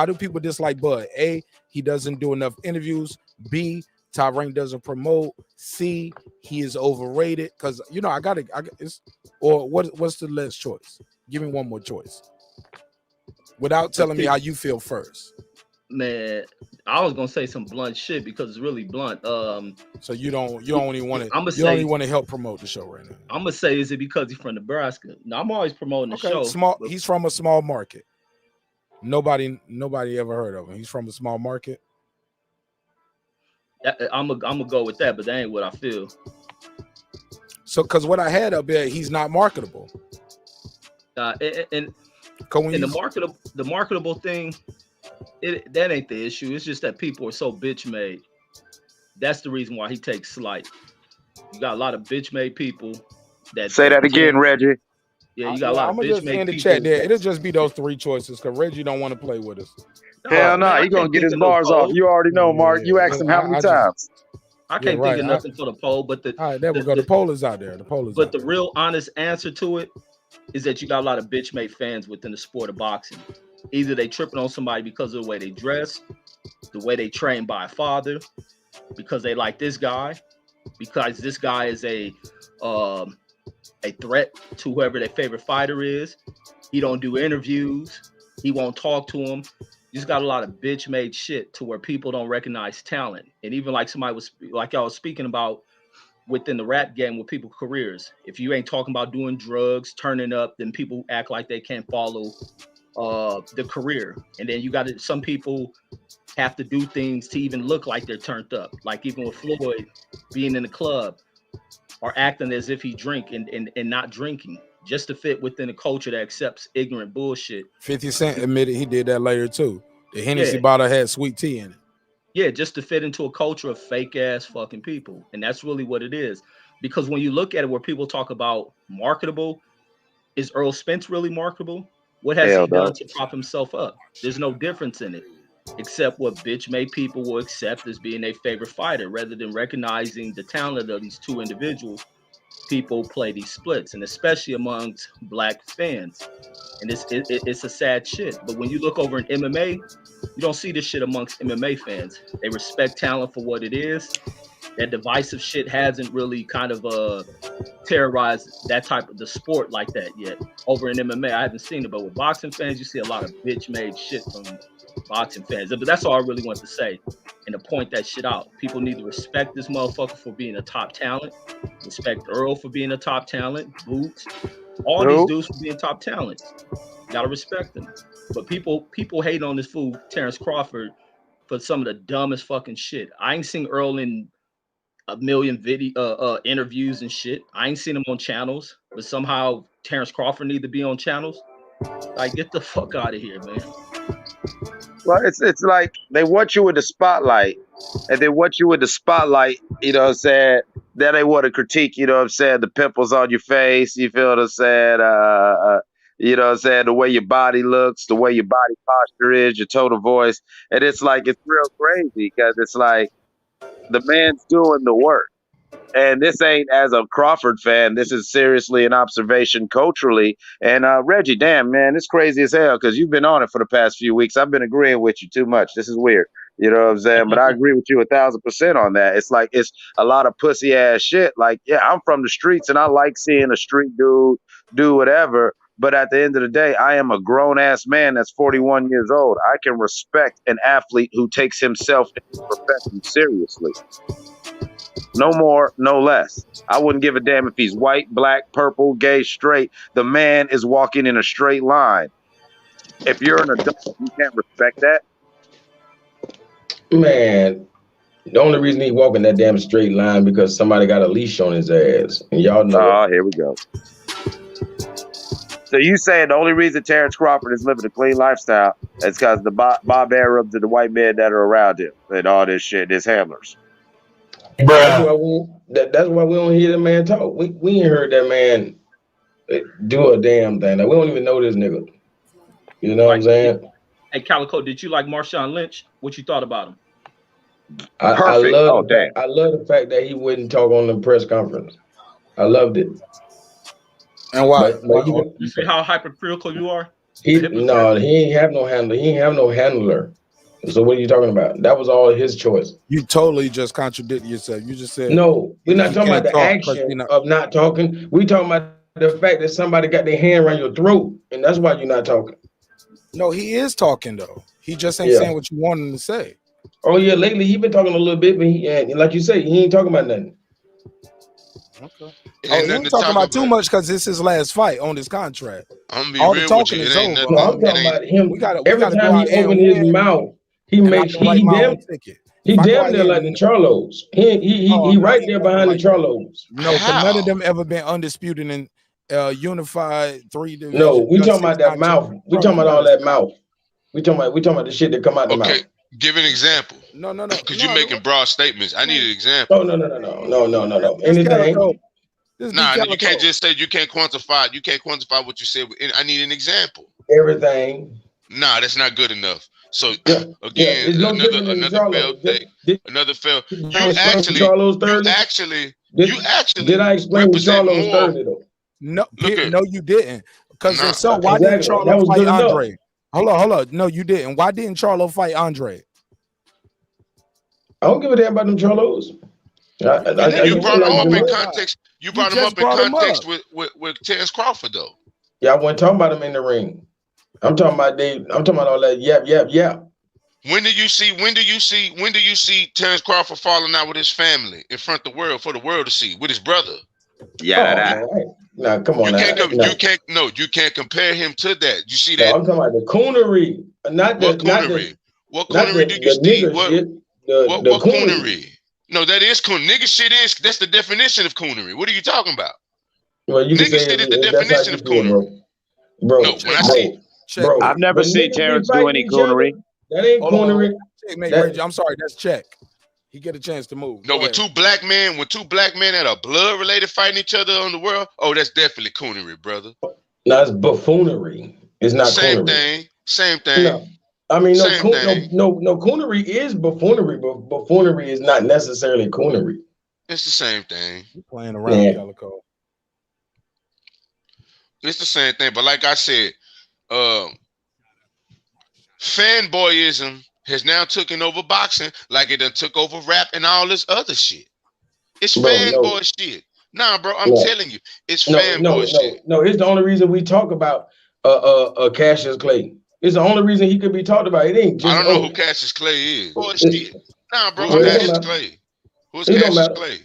do people dislike Bud? A, he doesn't do enough interviews. B, Top Rank doesn't promote. C, he is overrated. Because what's the last choice? Give me one more choice. Without telling me how you feel first. Man, I was gonna say some blunt shit because it's really blunt. So you don't even want to help promote the show right now. I'm gonna say, is it because he's from Nebraska? No, I'm always promoting the show. He's from a small market. Nobody ever heard of him. He's from a small market. I'm gonna go with that, but that ain't what I feel. So, because what I had up there, he's not marketable. And the marketable thing. That ain't the issue. It's just that people are so bitch made. That's the reason why he takes slight. You got a lot of bitch made people that say that again, Reggie. Yeah, you got a lot of bitch made people. Chat there. It'll just be those three choices because Reggie don't want to play with us. Hell no, he gonna get his bars off. You already know, Mark. You asked him how many times. I can't think of nothing for the poll, but all right, there we go. The poll is out there. The real honest answer to it is that you got a lot of bitch made fans within the sport of boxing. Either they tripping on somebody because of the way they dress, the way they train by a father, because they like this guy, because this guy is a threat to whoever their favorite fighter is. He don't do interviews. He won't talk to him. You just got a lot of bitch made shit to where people don't recognize talent. And even like somebody was like y'all was speaking about within the rap game with people's careers. If you ain't talking about doing drugs, turning up, then people act like they can't follow the career. And then you got some people have to do things to even look like they're turned up. Like even with Floyd being in the club or acting as if he drink and not drinking just to fit within a culture that accepts ignorant bullshit. 50 Cent admitted he did that later too. The Hennessy bottle had sweet tea in it. Yeah, just to fit into a culture of fake ass fucking people. And that's really what it is. Because when you look at it where people talk about marketable, is Earl Spence really marketable? What has he done to prop himself up? There's no difference in it, except what bitch made people will accept as being their favorite fighter, rather than recognizing the talent of these two individuals. People play these splits, and especially amongst black fans. And it's a sad shit. But when you look over in MMA, you don't see this shit amongst MMA fans. They respect talent for what it is. That divisive shit hasn't really kind of terrorized that type of the sport like that yet. Over in MMA, I haven't seen it, but with boxing fans, you see a lot of bitch-made shit from boxing fans. But that's all I really want to say, and to point that shit out. People need to respect this motherfucker for being a top talent. Respect Earl for being a top talent. Boots, all these dudes for being top talent. Gotta respect them. But people hate on this fool Terence Crawford for some of the dumbest fucking shit. I ain't seen Earl in a million interviews and shit. I ain't seen him on channels, but somehow Terence Crawford need to be on channels. Like, get the fuck out of here, man. Well, it's like they want you in the spotlight, and they want you in the spotlight, you know what I'm saying? Then they want to critique, you know what I'm saying, the pimples on your face, you feel what I'm saying? You know what I'm saying, the way your body looks, the way your body posture is, your tone of voice. And it's like, it's real crazy because it's like the man's doing the work. And this ain't as a Crawford fan. This is seriously an observation culturally. And Reggie, damn, man, it's crazy as hell because you've been on it for the past few weeks. I've been agreeing with you too much. This is weird. You know what I'm saying? But I agree with you 1,000% on that. It's like it's a lot of pussy ass shit. Like, yeah, I'm from the streets and I like seeing a street dude do whatever. But at the end of the day, I am a grown ass man that's 41 years old. I can respect an athlete who takes himself and his profession seriously. No more, no less. I wouldn't give a damn if he's white, black, purple, gay, straight. The man is walking in a straight line. If you're an adult, you can't respect that. Man, the only reason he walking that damn straight line because somebody got a leash on his ass. And y'all know. Oh, here we go. So you saying the only reason Terence Crawford is living a clean lifestyle is because the Bob Arabs and the white men that are around him and all this shit, his handlers. That's why we don't hear the man talk. We ain't heard that man do a damn thing. Like, we don't even know this nigga. You know what I'm saying? Hey, Calico, did you like Marshawn Lynch? What you thought about him? I love the fact that he wouldn't talk on the press conference. I loved it. And why? You see how hypercritical you are? He ain't have no handler. He ain't have no handler. So what are you talking about? That was all his choice. You totally just contradicted yourself. You just said no. We're not talking about the action of not talking. We talking about the fact that somebody got their hand around your throat, and that's why you're not talking. No, he is talking though. He just ain't saying what you want him to say. Oh yeah, lately he been talking a little bit, but he, like you say, he ain't talking about nothing. Okay. He ain't talking about too much because it's his last fight on his contract. I'm All be the real talking with you. is It ain't over. nothing. No, I'm talking about him. We gotta Every time he open his mouth, he makes he damn near like the Charlos. He right there behind the Charlos. No, none of them ever been undisputed in unified 3 division. No, we talking about that mouth. We talking about all that mouth. We talking about the shit that come out the mouth. Give an example. No. Because you're making broad statements. I need an example. Oh, no. Anything. Nah, you can't just say you can't quantify. You can't quantify what you said. I need an example. Everything. Nah, that's not good enough. So again, another failed thing. Another failed. You actually did I explain Charlo's Thursday though? No, you didn't. Because if so, why didn't Charlo fight Andre? Hold on. No, you didn't. Why didn't Charlo fight Andre? I don't give a damn about them Charlos. You brought him up in context. You brought him up in context with Terence Crawford though. Yeah, I wasn't talking about him in the ring. I'm talking about all that yap. When do you see Terence Crawford falling out with his family in front of the world for the world to see with his brother? Yeah. Nah, come on. You can't compare him to that. You see that? I'm talking about the coonery, not the coonery. What coonery do you see? What coonery? No, that is coon. Nigga shit that's the definition of coonery. What are you talking about? Well, you nigga shit is the definition of coonery. Bro, no, when I see I've never seen Terence do any coonery. That ain't coonery. Reggie, I'm sorry, that's check. He get a chance to move. No, when two black men that are blood related fighting each other on the world, oh, that's definitely coonery, brother. That's buffoonery. It's not same coonery. Same thing. No. I mean, no, coonery is buffoonery, but buffoonery is not necessarily coonery. It's the same thing. You're playing around, Calico. It's the same thing, but like I said, fanboyism has now taken over boxing like it done took over rap and all this other shit. It's fanboy shit. Nah, bro, I'm telling you, it's fanboy shit. No, it's the only reason we talk about Cassius Clay. It's the only reason he could be talked about. It ain't just I don't know who Cassius Clay is. Shit. Nah, bro, Cassius Clay. Who's Cassius Clay?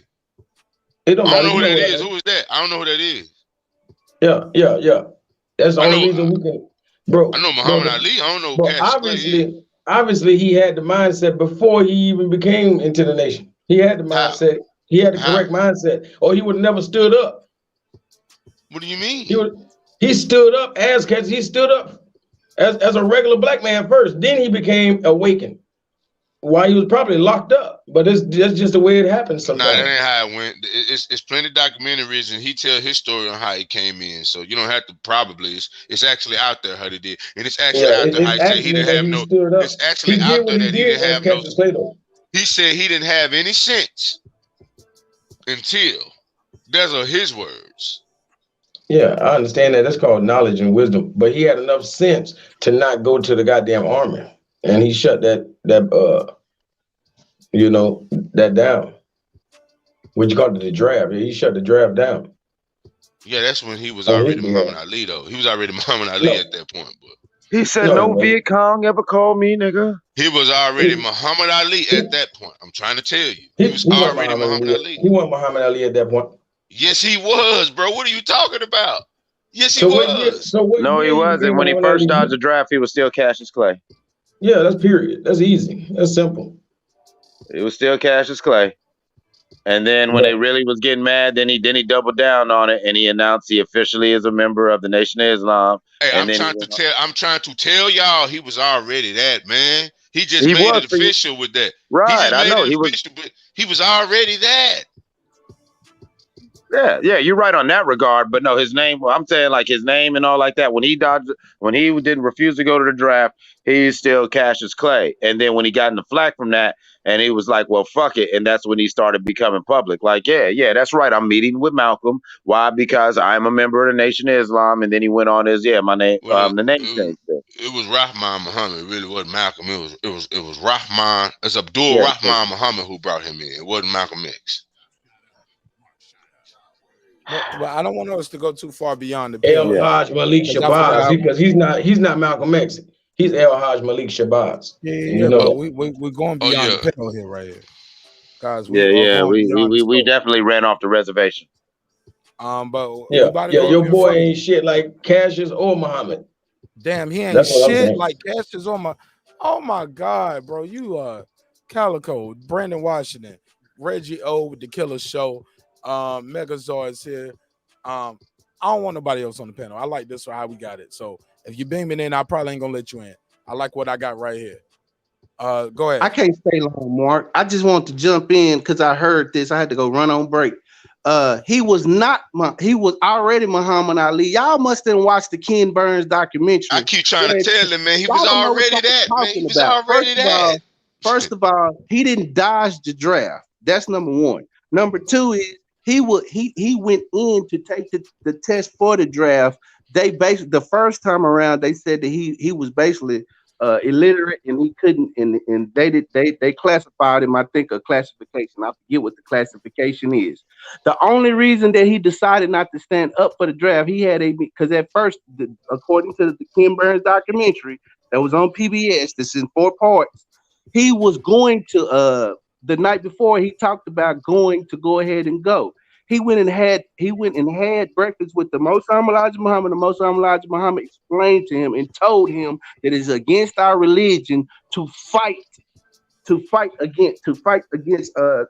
It don't I don't matter. know who that is. Who is that? I don't know who that is. Yeah. That's the only reason we can, bro. I know Muhammad Ali. I don't know who Cassius Clay is. Obviously, he had the mindset before he even became into the nation. He had the mindset. He had the correct mindset, or he would have never stood up. What do you mean? He He stood up as a regular black man first. Then he became awakened while he was probably locked up. But that's just the way it happens sometimes. Nah, that ain't how it went. It's plenty of documentaries, and he tell his story on how he came in. So you don't have to probably. It's actually out there how they did, and it's actually out there how he said he didn't have no. It's actually out there that he didn't have no. He said he didn't have any sense until. Those are his words. Yeah, I understand that. That's called knowledge and wisdom. But he had enough sense to not go to the goddamn army, and he shut that down. What you call it, the draft? He shut the draft down. Yeah, that's when he was already Muhammad Ali, though. He was already Muhammad Ali at that point. But he said, "No Viet Cong ever called me, nigga." He was already Muhammad Ali at that point. I'm trying to tell you, he was already Muhammad Ali. He wasn't Muhammad Ali at that point. Yes, he was, bro. What are you talking about? Yes, he was. No, he wasn't. When he first dodged the draft, he was still Cassius Clay. Yeah, that's period. That's easy. That's simple. It was still Cassius Clay. And then when they really was getting mad, then he doubled down on it and he announced he officially is a member of the Nation of Islam. Hey, and I'm trying to tell y'all he was already that, man. He just made it official with that. Right, I know. He was already that. Yeah, you're right on that regard. But no, his name, I'm saying like his name and all like that. When he didn't refuse to go to the draft, he's still Cassius Clay. And then when he got in the flack from that, and he was like, well, fuck it. And that's when he started becoming public. Like, yeah, that's right. I'm meeting with Malcolm. Why? Because I'm a member of the Nation of Islam. And then he went on his, my name, the name change. It was Rahman Muhammad. It really wasn't Malcolm. It was Rahman. It's Abdul Rahman Muhammad who brought him in. It wasn't Malcolm X. But I don't want us to go too far beyond the El Haj Malik Shabazz, because he's not Malcolm X. He's El Haj Malik Shabazz. Yeah, but we're going beyond the panel here, right here, guys. We definitely ran off the reservation. But your boy ain't shit like Cassius or Muhammad. Damn, he ain't shit like Cassius or my. Oh my God, bro, you Calico, Brandon Washington, Reggie O with the Killer Show. Megazord's here. I don't want nobody else on the panel. I like this or how we got it. So if you beam it in, I probably ain't gonna let you in. I like what I got right here. Go ahead. I can't stay long, Mark. I just want to jump in because I heard this. I had to go run on break. He was already Muhammad Ali. Y'all must have watched the Ken Burns documentary. I keep trying to tell him, man, he was already that. Man, he was already that. First of all, he didn't dodge the draft. That's number one. Number two is he went in to take the test for the draft. They basically the first time around they said that he was basically illiterate and he couldn't and they classified him, I think, a classification. I forget what the classification is. The only reason that he decided not to stand up for the draft, because at first, according to the Ken Burns documentary that was on PBS, this is in 4 parts, he was going to the night before he talked about going to go ahead and go. He went and had breakfast with the Moslem Elijah Muhammad. The Moslem Elijah Muhammad explained to him and told him that it's against our religion to fight against the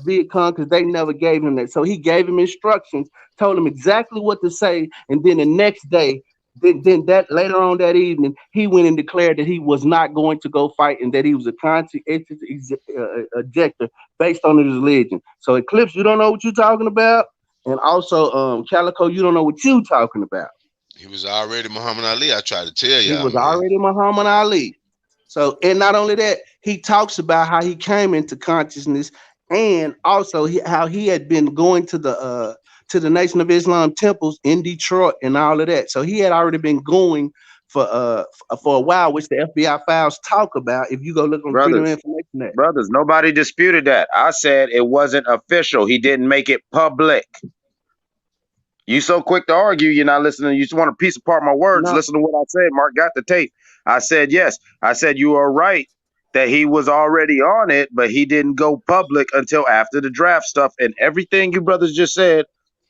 Viet Cong because they never gave him that. So he gave him instructions, told him exactly what to say, and then the next day, then that later on that evening, he went and declared that he was not going to go fight and that he was a conscious ejector based on his religion. So Eclipse, you don't know what you're talking about, and also Calico, you don't know what you're talking about. He was already Muhammad Ali. I tried to tell you. He was already Muhammad Ali. So, and not only that, he talks about how he came into consciousness, and also how he had been going to the Nation of Islam temples in Detroit and all of that. So he had already been going for a while, which the FBI files talk about. If you go look on Freedom of Information there. Brothers, nobody disputed that. I said it wasn't official. He didn't make it public. You so quick to argue, you're not listening. You just want to piece apart my words. No. Listen to what I said. Mark got the tape. I said yes. I said you are right that he was already on it, but he didn't go public until after the draft stuff. And everything you brothers just said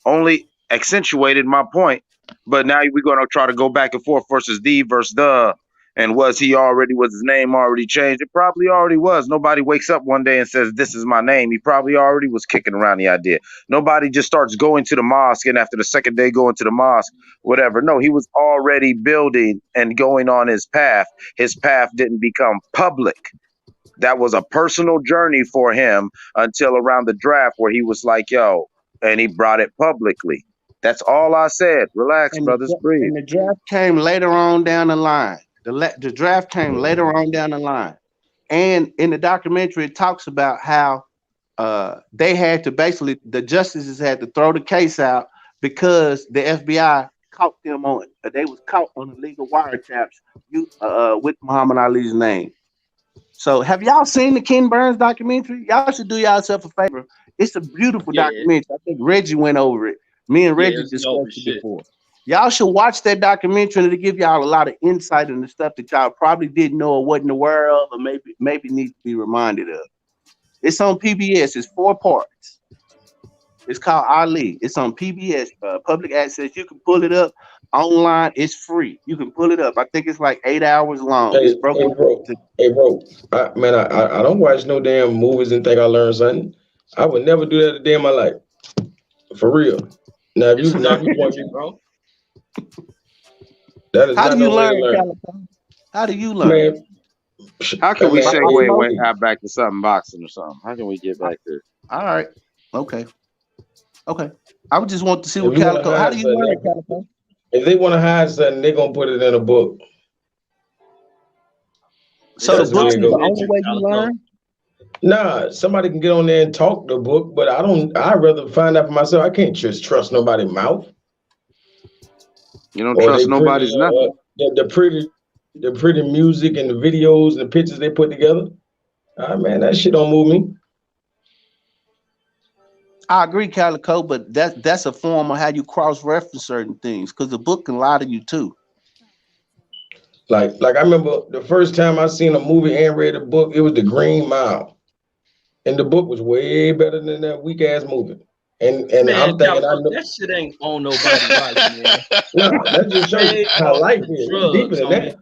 only accentuated my point. But now we're going to try to go back and forth versus the. And was his name already changed? It probably already was. Nobody wakes up one day and says, this is my name. He probably already was kicking around the idea. Nobody just starts going to the mosque and after the second day going to the mosque, whatever. No, he was already building and going on his path. His path didn't become public. That was a personal journey for him until around the draft where he was like, yo, and he brought it publicly. That's all I said. Relax, brothers, breathe. And the draft came later on down the line. The draft came later on down the line. And in the documentary, it talks about how they had to basically, the justices had to throw the case out because the FBI caught them on it. They was caught on illegal wiretaps with Muhammad Ali's name. So have y'all seen the Ken Burns documentary? Y'all should do yourself a favor. It's a beautiful documentary. I think Reggie went over it. Me and Reggie discussed it before. Y'all should watch that documentary and it'll give y'all a lot of insight into stuff that y'all probably didn't know or wasn't aware of, or maybe need to be reminded of. It's on PBS. It's 4 parts. It's called Ali. It's on PBS, public access. You can pull it up online. It's free. You can pull it up. I think it's like 8 hours long. It's broken. Hey, bro. I don't watch no damn movies and think I learned something. I would never do that a day in my life. For real. Now, if you want me, bro. That is How do you learn, learn. Calico? How do you learn? Man, how can we segue back to something boxing or something? How can we get back there? All right. Okay. I would just want to see what Calico. How do you learn, Calico? If they want to hide something, they're gonna put it in a book. So the book's the only way you learn? Nah, somebody can get on there and talk the book, but I'd rather find out for myself. I can't just trust nobody's mouth. You don't trust nobody's nothing. The pretty music and the videos and the pictures they put together. Man, that shit don't move me. I agree, Calico, but that's a form of how you cross-reference certain things, because the book can lie to you too. Like I remember the first time I seen a movie and read a book, it was The Green Mile. And the book was way better than that weak ass movie. And man, I'm thinking I know that shit ain't on nobody's life, man. No, that just shows you how life is. It's deeper than that.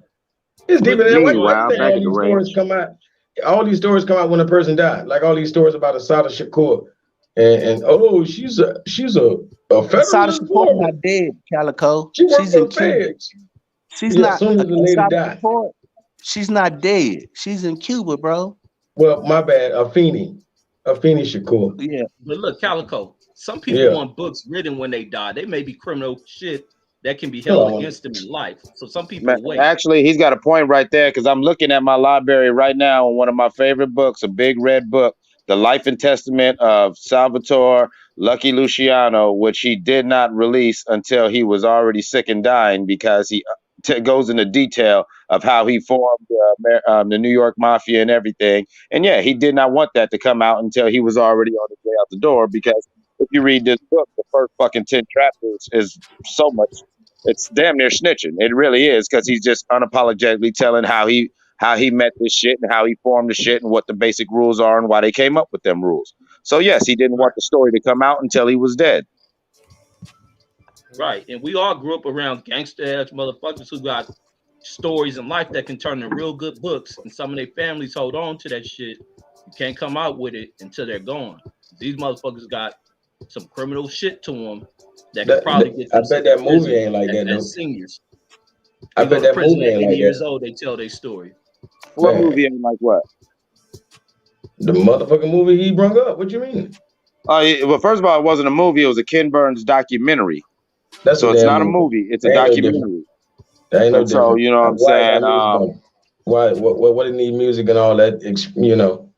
It's deeper than that. Why do you think all these stories come out? All these stories come out when a person died. Like all these stories about Asada Shakur. And oh, she's a federal. Asada Shakur not dead, Calico. She's in Cuba. She's not. As soon as the lady died. She's not dead. She's in Cuba, bro. Well, my bad. Afeni Shakur. Yeah. But look, Calico, some people want books written when they die. They may be criminal shit that can be held against them in life. So some people wait. Actually, he's got a point right there, because I'm looking at my library right now on one of my favorite books, a big red book, The Life and Testament of Salvatore Lucky Luciano, which he did not release until he was already sick and dying, because he goes into detail of how he formed the New York Mafia and everything. And yeah, he did not want that to come out until he was already on his way out the door, because if you read this book, the first fucking 10 chapters is so much, it's damn near snitching. It really is, because he's just unapologetically telling how he met this shit and how he formed the shit and what the basic rules are and why they came up with them rules. So yes, he didn't want the story to come out until he was dead. Right. And we all grew up around gangster-ass motherfuckers who got stories in life that can turn into real good books. And some of their families hold on to that shit. You can't come out with it until they're gone. These motherfuckers got some criminal shit to them that could probably get them. I bet that movie ain't like that, though. Seniors. I bet that movie ain't like that. Years old, they tell their story. What movie ain't like what? The motherfucking movie he brought up. What you mean? Well, first of all, it wasn't a movie. It was a Ken Burns documentary. So it's not a movie. It's a documentary. That ain't no different. So you know what I'm saying? Why? What it need music and all that? You know,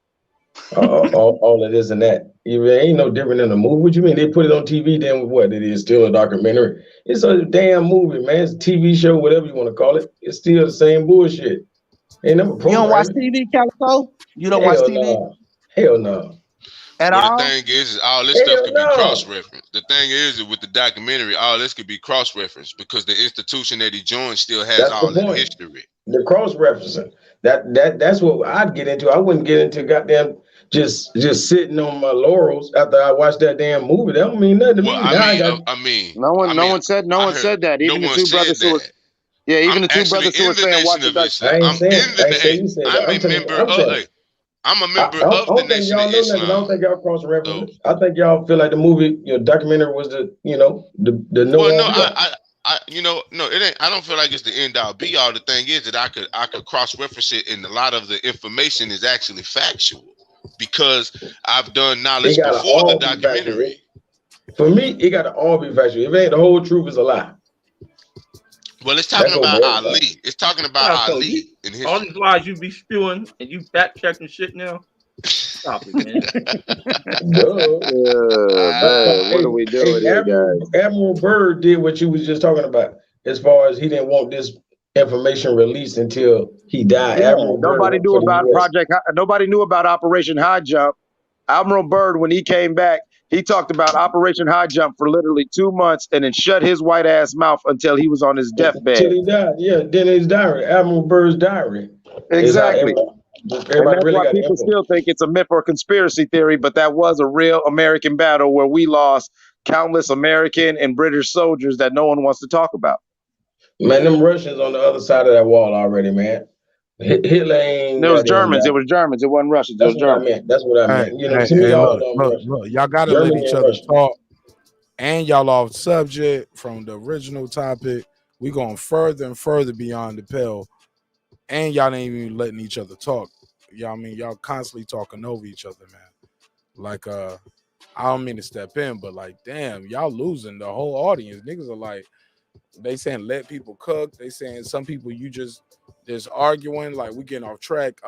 all of this and that. It ain't no different than a movie. What you mean? They put it on TV. Then what? It is still a documentary. It's a damn movie, man. It's a TV show, whatever you want to call it. It's still the same bullshit. Ain't never. You don't watch TV, Calico? You don't watch TV? No. Hell no. At all? The thing is all this stuff could be cross-referenced. The thing is, with the documentary, all this could be cross-referenced because the institution that he joined still has all the history. The cross-referencing. That's what I'd get into. I wouldn't get into goddamn just sitting on my laurels after I watched that damn movie. That don't mean nothing to me. I mean, no one said that. Even the two brothers who was Yeah, even I'm the two actually brothers who in were the saying watch Nation the of Islam. I'm in the you said that. I'm a member of I'm a member I of the don't think Nation of y'all know that because I don't Islam. think y'all cross So, reference. I think y'all feel like the movie, documentary was the no well, no, one. no, it ain't. I don't feel like it's the end all be all. The thing is that I could cross reference it, and a lot of the information is actually factual because I've done It knowledge gotta before the all be factual. documentary. For me, it gotta all be factual. If it ain't the whole truth, is a lie. Well, it's That's talking over about everything. Ali. It's talking about Wow, so Ali and his. all these lies you be spewing and you fact checking shit now. Stop it, man. Man, what are we doing here, guys? Admiral Byrd did what you was just talking about, as far as he didn't want this information released until he died. Yeah, Admiral Byrd nobody worked knew for the about US. Nobody knew about Operation High Jump. Admiral Byrd, when he came back, he talked about Operation High Jump for literally 2 months and then shut his white ass mouth until he was on his deathbed. Till he died. Yeah, then his diary, Admiral Byrd's diary. Exactly. Everybody And that's really why got people info. still think it's a myth or conspiracy theory, but that was a real American battle where we lost countless American and British soldiers that no one wants to talk about. Man, them Russians on the other side of that wall already, man. Hitler ain't. It was That ain't Germans. that. It was Germans. It wasn't Russians. It That's was what I Germans. meant. That's what I meant. To me, Hey, all look, of them Russians. look. Y'all gotta Germany let each and other Russia. talk. And y'all off subject from the original topic. We going further and further beyond the pale. And y'all ain't even letting each other talk. Y'all mean y'all constantly talking over each other, man. Like I don't mean to step in, but like damn, y'all losing the whole audience. Niggas are like, they saying let people cook. They saying some people you just arguing, like we getting off track.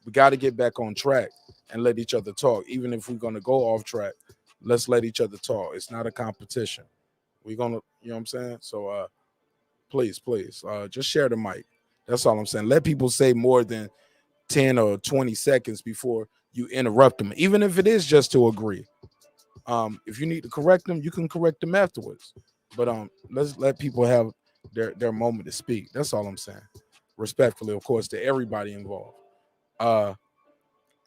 We gotta get back on track and let each other talk. Even if we're gonna go off track, let's let each other talk. It's not a competition. We're gonna, you know what I'm saying? So please, just share the mic. That's all I'm saying. Let people say more than 10 or 20 seconds before you interrupt them, even if it is just to agree. If you need to correct them, you can correct them afterwards. But let's let people have their moment to speak. That's all I'm saying. Respectfully, of course, to everybody involved. I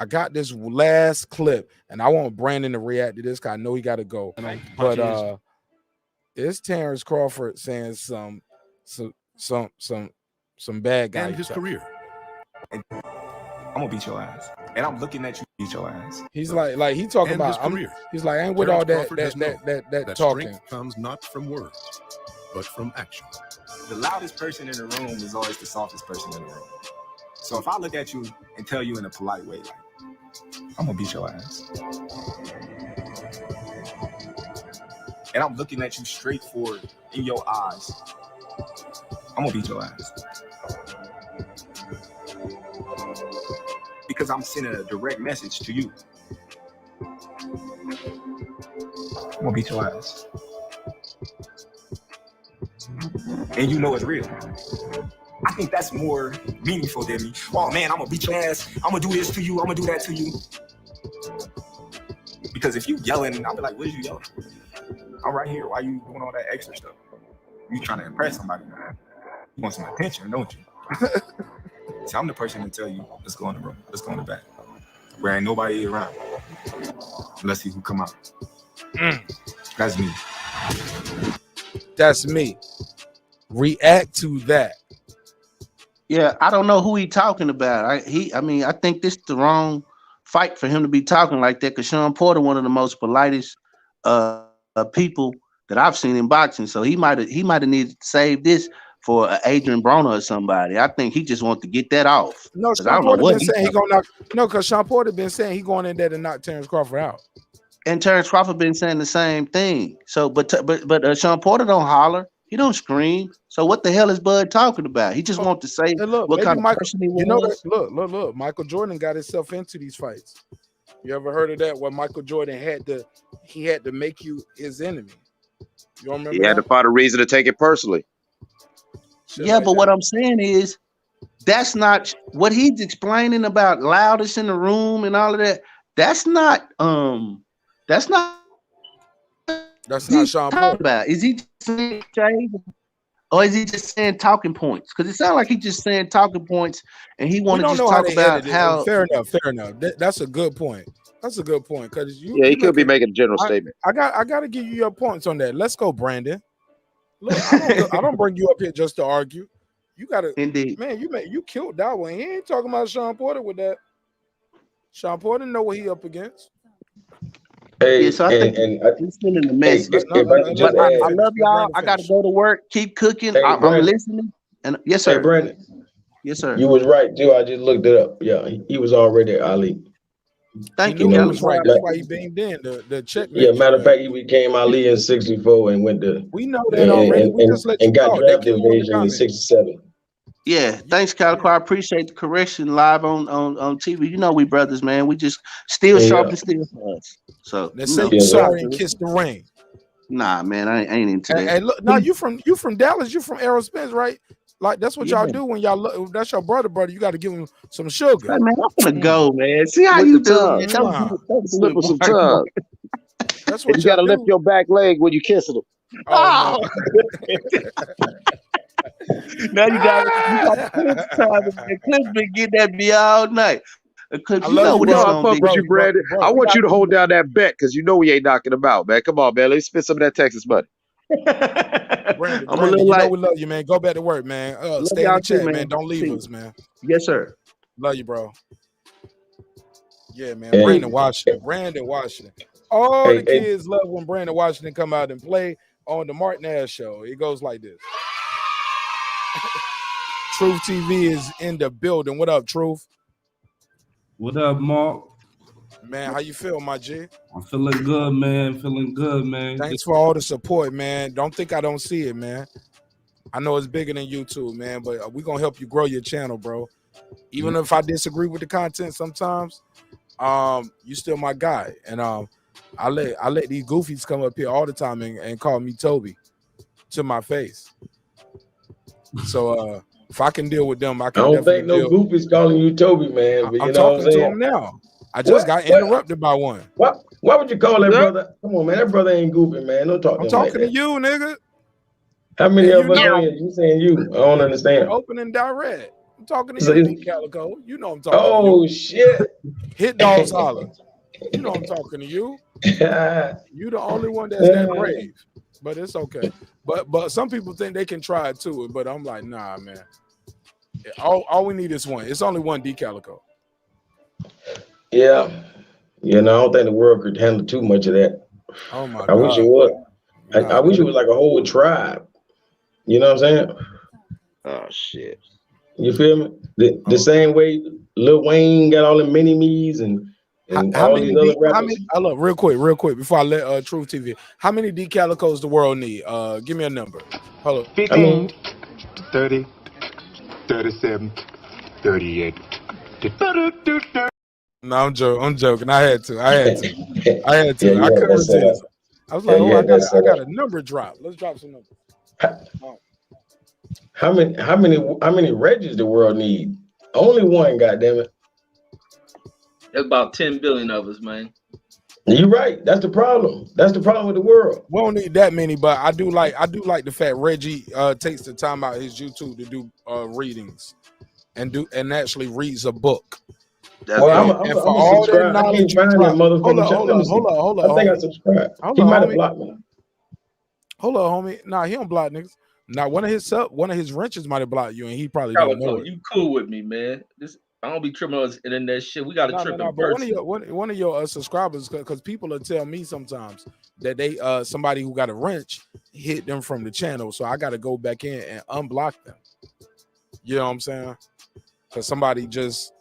got this last clip, and I want Brandon to react to this because I know he got to go. But it's Terence Crawford saying some bad guy. And his career. I'm gonna beat your ass, and I'm looking at you beat your ass. He's like he talking And about. his career. He's like, I ain't with Terence all that Crawford has known that talking. Strength comes not from words, but from action. The loudest person in the room is always the softest person in the room. So if I look at you and tell you in a polite way, like, I'm gonna beat your ass, and I'm looking at you straight forward in your eyes, I'm gonna beat your ass. Because I'm sending a direct message to you. I'm gonna beat your ass. And you know it's real. I think that's more meaningful than me. Oh man, I'm gonna beat your ass. I'm gonna do this to you. I'm gonna do that to you. Because if you yelling, I'll be like, what is you yelling? I'm right here. Why you doing all that extra stuff? You trying to impress somebody, man. You want some attention, don't you? So I'm the person to tell you, let's go in the room. Let's go in the back. Where ain't nobody around. Let's see who come out. That's me. That's me. React to that. Yeah, I don't know who he talking about. I mean, I think this is the wrong fight for him to be talking like that, because Shawn Porter, one of the most politest people that I've seen in boxing. So he might have needed to save this for Adrian Broner or somebody. I think he just wants to get that off. No, Shawn Porter been saying he gonna knock. No, because Shawn Porter been saying he going in there to knock Terence Crawford out. And Terence Crawford been saying the same thing. So, but Shawn Porter don't holler. He don't scream. So what the hell is Bud talking about? He just wants to say what kind of person he was. You know that, look. Michael Jordan got himself into these fights. You ever heard of that? Where Michael Jordan had to make you his enemy. You don't remember? He had to find a reason to take it personally. Yeah, but what I'm saying is that's not what he's explaining about loudest in the room and all of that. That's not Shawn Porter. about. Is he just saying shade, or is he just saying talking points? Because it sounds like he's just saying talking points, and he want to just talk about how. Fair enough. That's a good point. That's a good point. Because he could be making a general statement. I got to give you your points on that. Let's go, Brandon. Look, I don't bring you up here just to argue. You gotta, indeed, man. You killed that one. He ain't talking about Shawn Porter with that. Shawn Porter know what he up against. Hey, yeah, so I think he's sending a message. No, just But add, I love y'all. I gotta go to work. Keep cooking. hey, I'm Brandon. listening. And yes, Hey, sir. Brandon. Yes, sir. You was right too. I just looked it up. Yeah, he was already at Ali. Thank He you, knew he Cali. was right. That's why he beamed in the checkmate. Yeah, matter of fact, he became Ali in '64 and went to We know that already. We just let you got talk. They drafted kill you in the eventually in comments. '67. Yeah, thanks, Calico. I appreciate the correction live on TV. You know we brothers, man. We just still sharp and still for us. So Let's say you sorry and kiss the ring. Nah, man, I ain't into that. And look, now you from Dallas. You from Errol Spence, right? Like that's what y'all Yeah. do when y'all look. That's your brother. You got to give him some sugar. Hey, man, I'm gonna go, man. See how With you the do, tongue. man. That was good. That was Slip with good, some tongue. That's And what you got to y'all lift do. your back leg when you kissing them. Oh, Now you got Clips time. Clips been getting at me all night. Clips, you know what You know it's I gonna fuck be. with you, Brandon. I want you to hold down that bet because you know we ain't knocking him out, man. Come on, man. Let's spend some of that Texas money. Brandon, I'm a little you know like, we love you, man. Go back to work, man. love Stay in y'all the too, chat, man. man. Don't leave See us, man. Yes, sir. Love you, bro. Yeah, man. Hey. Brandon Washington. All Hey, the kids love when Brandon Washington come out and play on the marqnash show. It goes like this. Truth TV is in the building. What up, Truth? What up, Mark? Man, how you feel, my G? I'm feeling good, man. Feeling good, man. Thanks for all the support, man. Don't think I don't see it, man. I know it's bigger than YouTube, man, but we're gonna help you grow your channel, bro. Even if I disagree with the content sometimes, you still my guy. And I let these goofies come up here all the time and call me Toby to my face. So if I can deal with them, I I can don't definitely think no deal. goofies calling you Toby, man. But I'm you know what talking I'm to saying? him now. I just got interrupted by one. Why would you call that brother? Come on, man. That brother ain't goofy, man. Don't talk to I'm him like talking to that. you, nigga. How many And of us on here? You saying you? I don't understand. Open and direct. I'm talking to So you, it's- D Calico. You know I'm talking Oh to you. shit! Hit dogs holler. You know I'm talking to you. You the only one that's that brave. But it's okay. But some people think they can try it too. But I'm like, nah, man. All we need is one. It's only one D Calico. Yeah. You know, I don't think the world could handle too much of that. Oh my I wish it God. would. Nah, I wish it was like a whole tribe. You know what I'm saying? Oh shit. You feel me? The same way Lil Wayne got all the mini-me's and How all many these other rappers. look, real quick, before I let Truth TV. How many D Calicos the world need? Give me a number. Hold up. 15, 30, 37, 38. No, I'm joking. I had to. Yeah, I you couldn't had that set resist. up. I was like, Yeah, you I had that got set up. a number drop. Let's drop some numbers. How many Reggies the world need? Only one, goddammit. There's about 10 billion of us, man. You're right. That's the problem. That's the problem with the world. We don't need that many, but I do like the fact Reggie takes the time out of his YouTube to do readings and actually reads a book. Well, I'm subscribed. I can't find that motherfucking channel. Hold up. I think I homie. subscribed. Hold He on, might have homie. blocked me. Hold on, homie. Nah, he don't block niggas. Now, one of his wrenches might have blocked you, and he probably don't know Calico, it. you cool with me, man. I don't be tripping on this internet shit. We got to trip in But person. one of your subscribers, because people will tell me sometimes that they somebody who got a wrench hit them from the channel, so I got to go back in and unblock them. You know what I'm saying? Because somebody just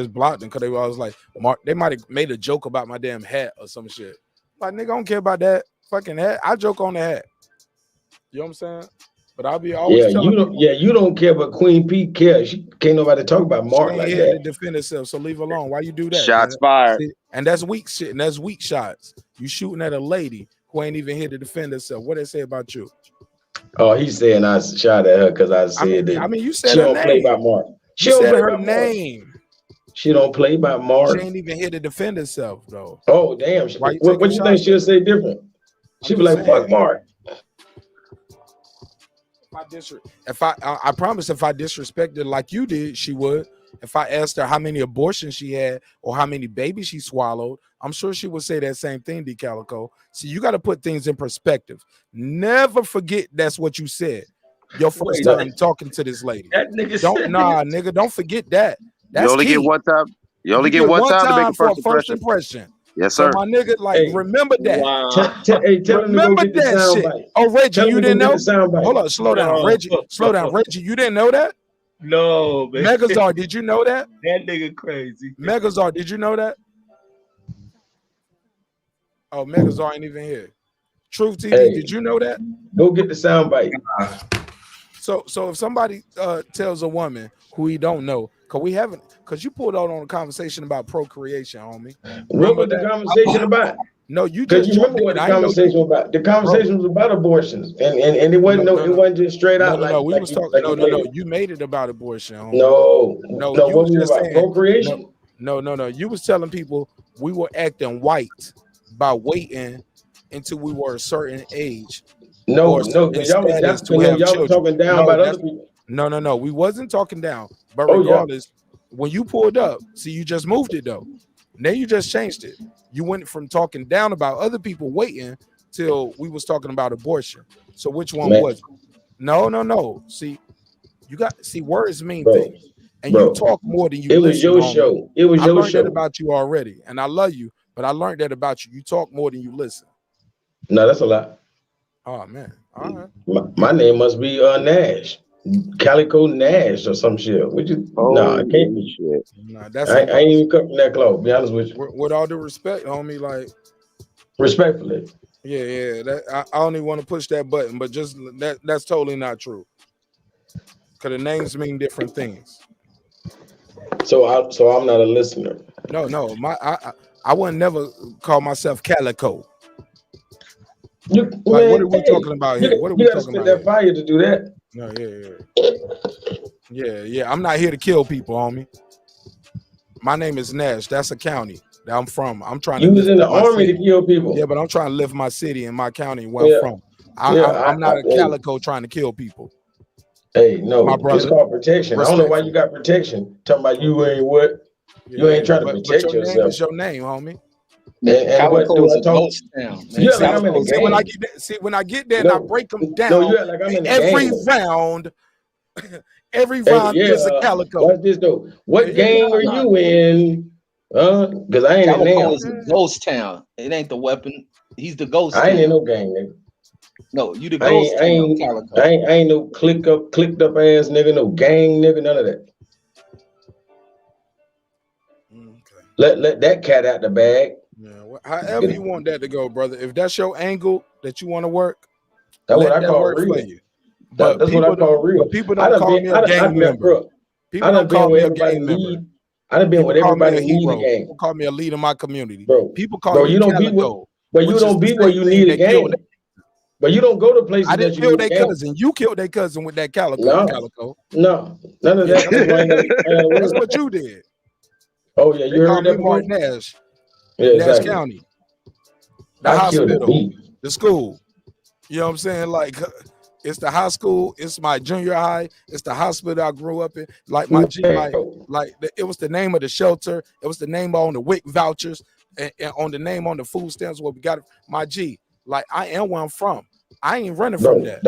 blocked them because they was like, they might have made a joke about my damn hat or some shit. Like, nigga, I don't care about that fucking hat. I joke on the hat. You know what I'm saying? But I'll be always telling people. You don't care, but Queen P cares. She can't nobody talk about Mark she ain't like here to that. defend herself, so leave her alone. Why you do that? Shots man? fired. See, and that's weak shit, and that's weak shots. You shooting at a lady who ain't even here to defend herself. What they say about you? Oh, he's saying I shot at her because I said that. I mean, you said she her don't play name. by Mark. She You don't said play her by Mark. name. She don't play by Mark. She ain't even here to defend herself, though. Oh, damn. Why What you think she'll say different? She'll be like, fuck Mark. I promise if I disrespected like you did, she would. if I asked her how many abortions she had or how many babies she swallowed, I'm sure she would say that same thing, DeCalico. See, you got to put things in perspective. Never forget that's what you said your first time talking to this lady. That nigga nigga, don't forget that. That's You only key. get one time. You only You get one time to make time a for first a impression. first impression. Yes, So sir. my nigga, like, remember that. Hey, tell him to go get the sound bite. Oh, Reggie, Tell him you to go didn't get know? the sound bite. Hold on, slow down, Reggie. Slow down, Reggie. You didn't know that? No, man. Megazord, did you know that? That nigga crazy. Megazord, did you know that? Oh, Megazord ain't even here. Truth TV, did you know that? Go get the sound bite. So if somebody tells a woman who he don't know, because you pulled out on a conversation about procreation, homie. What was the conversation about? No, you Because just you remember what the conversation was about. The conversation was about abortions, and it wasn't it wasn't just straight out like we was talking. No. You made it about abortion, homie. No. You What was was just about saying procreation? No. You was telling people we were acting white by waiting until we were a certain age. No, because y'all was talking down about other people. No. We wasn't talking down. But regardless, when you pulled up, see, you just moved it though. Now you just changed it. You went from talking down about other people waiting till we was talking about abortion. So which one was it? No. See, words mean things. And you talk more than you listen. It was your show. It was your show. I learned that about you already. And I love you, but I learned that about you. You talk more than you listen. No, that's a lot. Oh man. All right. My name must be Nash. Calico Nash or some shit. Would you? No, it can't be shit. Nah, that's I ain't even cut from that cloth. Be honest with you. With all due respect, homie, like respectfully. Yeah. That I don't even want to push that button, but just that's totally not true. Cause the names mean different things. So I'm not a listener. No. I wouldn't never call myself Calico. What are we talking about here? What are we talking about? That fire to do that. No, yeah. I'm not here to kill people, homie. My name is Nash. That's a county that I'm from. I'm trying to. You was in the army to kill people. Yeah, but I'm trying to live my city and my county where I'm from. I'm not a calico trying to kill people. Hey, no, it's called protection. I don't know why you got protection. Talking about you ain't what? You ain't trying to protect yourself. Name is your name, homie. And what do I talk? Yeah, like I'm in the game. When I get there and I break them down, you act like I'm in the every game. round. Every round is a calico. Watch this though. What gang are you in? Because I ain't Calico in there. is a ghost town. It ain't the weapon. He's the ghost. I ain't town. in no gang, nigga. No, you the ghost I ain't no clicked up ass nigga, no gang nigga, none of that. Okay. Let that cat out the bag. Yeah, however you want that to go, brother. If that's your angle that you want to work, that's what I that call work real. for you. But that's what I call real. People don't call me a gang member. People don't call me a gang member. I done been with everybody who need a gang. People call me a leader in my community. Bro, people call me you don't be where you need a gang. But you don't go to places I didn't kill their cousin. You killed their cousin with that calico. No, none of that. That's what you did. Oh yeah, you heard that before? Marqnash. Yeah, exactly. Nash County. The hospital. The school. You know what I'm saying? Like, it's the high school. It's my junior high. It's the hospital I grew up in. Like my it was the name of the shelter. It was the name on the WIC vouchers and on the name on the food stamps where we got my G. Like, I am where I'm from. I ain't running from that.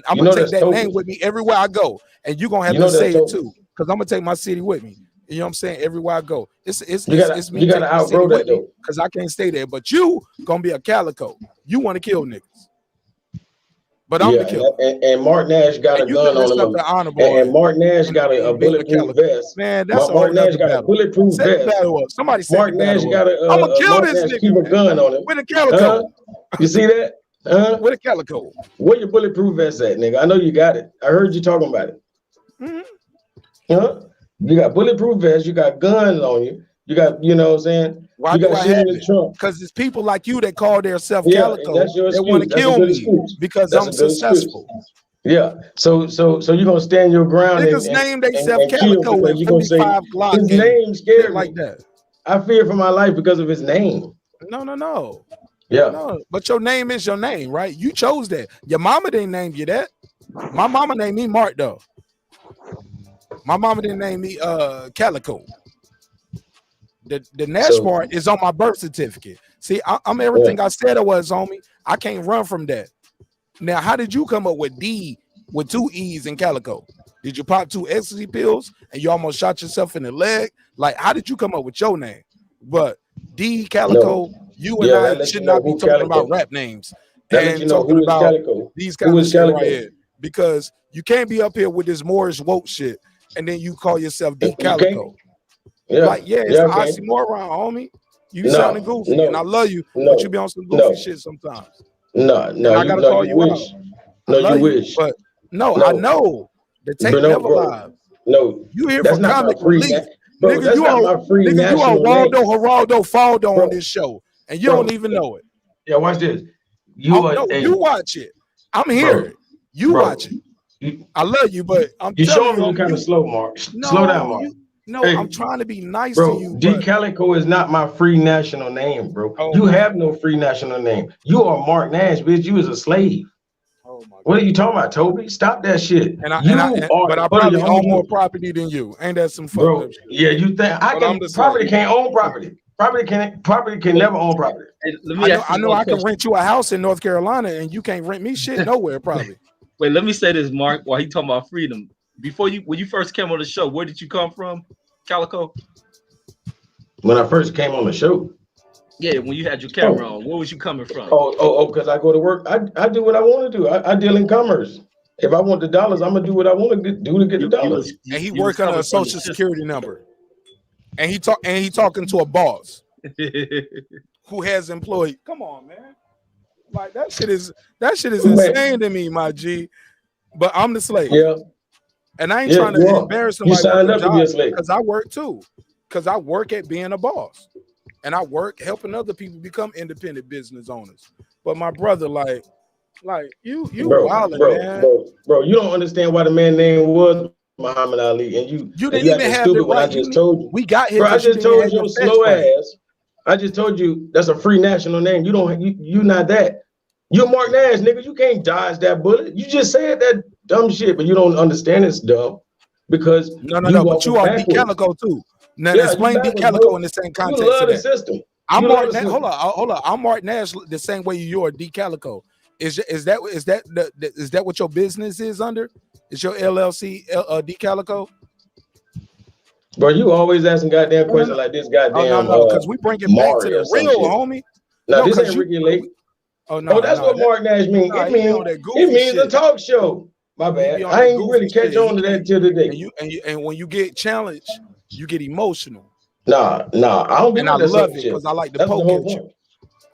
I'm gonna take that name with me everywhere I go, and you're gonna have to say it too, because I'm gonna take my city with me. You know what I'm saying? Everywhere I go, it's me. You gotta outgrow that though, because I can't stay there. But you gonna be a calico. You want to kill niggas, but I'm the killer. And Marqnash got a gun on him. And Marqnash got a bulletproof vest. Man, that's Marqnash got a bulletproof vest. Somebody said Marqnash got a. I'm gonna kill this nigga. Keep a gun on him with a calico. You see that? With a calico. Where your bulletproof vest at, nigga? I know you got it. I heard you talking about it. You got bulletproof vest. You got guns on you. You got, you know what I'm saying? Why you do got I shit have in the it? trunk. Because it's people like you that call themselves calico. That's your they excuse. want to kill me because I'm successful. Yeah. So you're gonna stand your ground. Niggas name themselves calico with 55 Glock. His name scared like that. I fear for my life because of his name. No. Yeah. No, but your name is your name, right? You chose that. Your mama didn't name you that. My mama named me Mark though. My mama didn't name me Calico. The Nash part is on my birth certificate. See, I'm everything I said I was, homie. I can't run from that. Now, how did you come up with D with 2 E's in Calico? Did you pop 2 ecstasy pills and you almost shot yourself in the leg? Like, how did you come up with your name? But D Calico, you and I should not be talking about rap names and talking about these kinds of shit right here. Because you can't be up here with this Moorish woke shit and then you call yourself D Calico. Like, it's an oxymoron, homie. You sounding goofy, and I love you, but you be on some goofy shit sometimes. No, I gotta call you out. No, you wish. But I know the tape never live. No, you here for comic relief, bro, nigga. You on Waldo Geraldo Faldo on this show, and you don't even know it. Yeah, watch this. You watch it. I'm here. You watch it. I love you, but you showing me you kind of slow, Mark. Slow down, Mark. I'm trying to be nice to you. D Calico is not my free national name, bro. You have no free national name. You are Mark Nash, bitch. You is a slave. What are you talking about, Toby? Stop that shit. But I probably own more property than you. Ain't that some fucked up shit? Yeah, you think property can't own property. Property can never own property. I know I can rent you a house in North Carolina and you can't rent me shit nowhere, probably. Wait, let me say this, Mark, while he talking about freedom. When you first came on the show, where did you come from, Calico? When I first came on the show. Yeah, when you had your camera on, where was you coming from? Because I go to work. I do what I want to do. I deal in commerce. If I want the dollars, I'm gonna do what I want to do to get the dollars. And he work on a social security number. And he talking to a boss who has employed. Come on, man. Like that shit is insane to me, my G. But I'm the slave. Yeah. And I ain't trying to embarrass somebody. You signed up to be a slave. Because I work too. Because I work at being a boss. And I work helping other people become independent business owners. But my brother, like you wildin', man. Bro, you don't understand why the man's name was Muhammad Ali. And you didn't even have it right. I just told you. We got here. Bro, I just told your slow ass. I just told you that's a free national name. You not that. You're Mark Nash, nigga. You can't dodge that bullet. You just said that dumb shit, but you don't understand it's dumb because no. But you are D Calico too. Now explain D Calico in the same context. You love the system. I'm Mark Nash. Hold on. I'm Mark Nash the same way you are D Calico. Is that what your business is under? Is your LLC D Calico? Bro, you always asking goddamn questions like this goddamn. No, because we bring it back to the real, homie. No, this ain't Ricky Lake. That's what Mark Nash means. It means a talk show. My bad. I ain't really catch on to that till today. And when you get challenged, you get emotional. Nah, I don't. And I love it because I like to poke at you.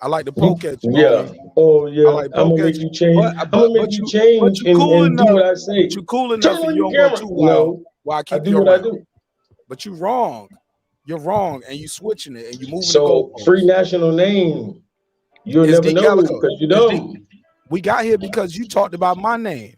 I like to poke at you. Yeah. Oh yeah. I'm gonna make you change. I'm gonna make you change and do what I say. But you cool enough and you don't go too loud. While I keep do what I do. But you wrong. You're wrong, and you switching it, and you moving. So free national name. You'll never know because you don't. We got here because you talked about my name,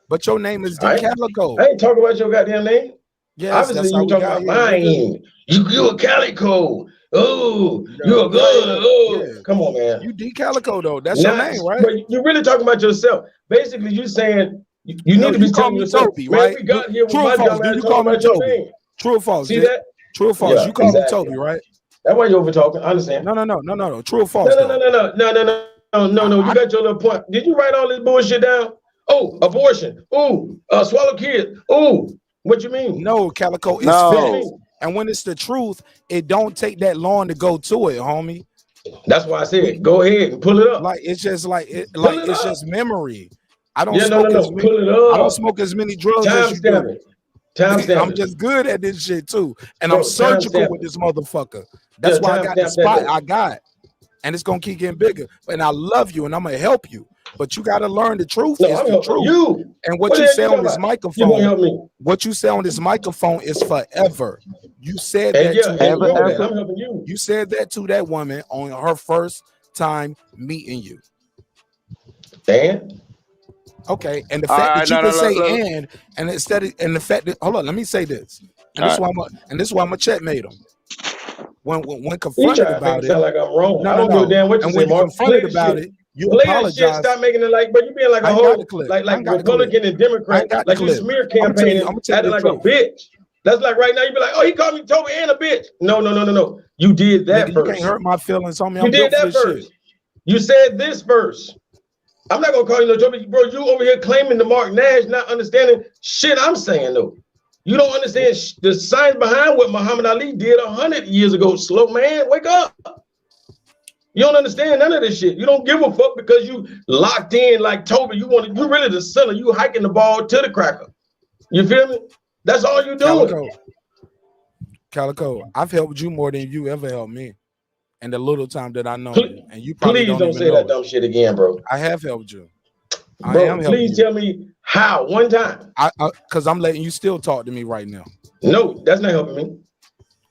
but your name is D Calico. I ain't talking about your goddamn name. Yes, obviously you talking about mine. You a Calico. Oh, you a good. Oh, come on, man. You D Calico though. That's your name, right? But you're really talking about yourself. Basically, you saying you need to be telling yourself, Toby, right? We got here with my dumb ass talking about your name. True or false? See that? True or false? You call me Toby, right? That's why you're over talking. I understand. No. True or false? No. You got your little point. Did you write all this bullshit down? Oh, abortion. Oh, swallow kids. Oh, what you mean? No, Calico. It's facts. And when it's the truth, it don't take that long to go to it, homie. That's why I said, go ahead and pull it up. Like it's just it's just memory. I don't smoke as many drugs as you do. I'm just good at this shit too, and I'm surgical with this motherfucker. That's why I got the spot I got, and it's gonna keep getting bigger. And I love you, and I'm gonna help you. But you gotta learn the truth. Is the truth. And what you say on this microphone, what you say on this microphone is forever. You said that to you said that to that woman on her first time meeting you. Dan. Okay, and the fact that you can say and instead of, and the fact that hold on, let me say this, and this is why I'm a checkmate him. When confronted about it, like I'm wrong. No. And when confronted about it, You play this shit. apologize. Stop making it like, but you being like a whole like Republican and Democrat, like you smear campaigning, acting like a bitch. That's like right now you be like, oh, he called me Toby and a bitch. No. You did that Nigga, first. You can't hurt my feelings, homie. You did that first. You said this first. I'm not gonna call you no Toby, bro. You over here claiming the Mark Nash, not understanding shit I'm saying though. You don't understand the science behind what Muhammad Ali did 100 years ago. Slow man, wake up. You don't understand none of this shit. You don't give a fuck because you locked in like Toby. You really the center. You hiking the ball to the cracker. You feel me? That's all you doing. Calico, I've helped you more than you ever helped me. And the little time that I know you. And you probably please don't say that dumb shit again, bro. I have helped you. Bro, please tell me how one time. Because I'm letting you still talk to me right now. No, that's not helping me.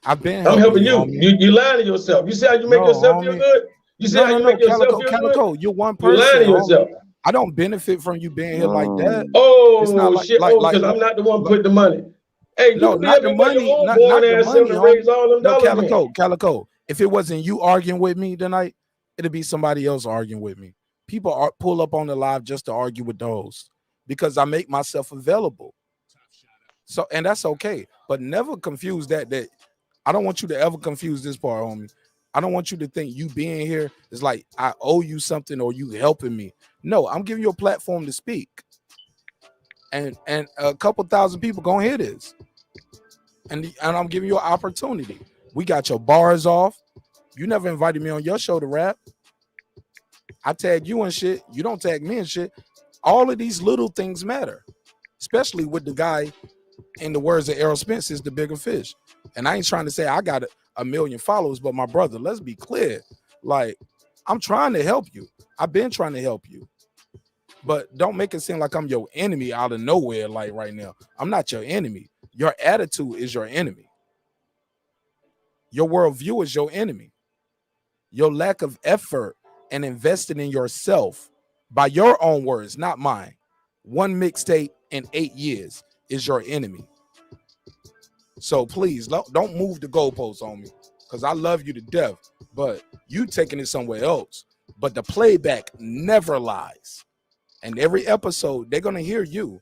I'm helping you. You lying to yourself. You see how you make yourself feel good? You see how you make yourself feel good? You're one person. You're lying to yourself. I don't benefit from you being here like that. Oh, it's not shit. Because I'm not the one putting the money. Hey, no, not the money. Not the money. Raise all them dollars. Calico. If it wasn't you arguing with me tonight, it'd be somebody else arguing with me. People pull up on the live just to argue with the host because I make myself available. So, and that's okay. But never confuse that. I don't want you to ever confuse this part, homie. I don't want you to think you being here is like I owe you something or you helping me. No, I'm giving you a platform to speak. And a couple thousand people gonna hear this. And I'm giving you an opportunity. We got your bars off. You never invited me on your show to rap. I tag you and shit. You don't tag me and shit. All of these little things matter, especially with the guy, in the words of Errol Spence, is the bigger fish. And I ain't trying to say I got a million followers, but my brother, let's be clear. Like, I'm trying to help you. I've been trying to help you. But don't make it seem like I'm your enemy out of nowhere, like right now. I'm not your enemy. Your attitude is your enemy. Your worldview is your enemy. Your lack of effort and investing in yourself, by your own words, not mine. One mixtape in 8 years is your enemy. So please don't move the goalposts on me, because I love you to death, but you taking it somewhere else. But the playback never lies. And every episode, they're going to hear you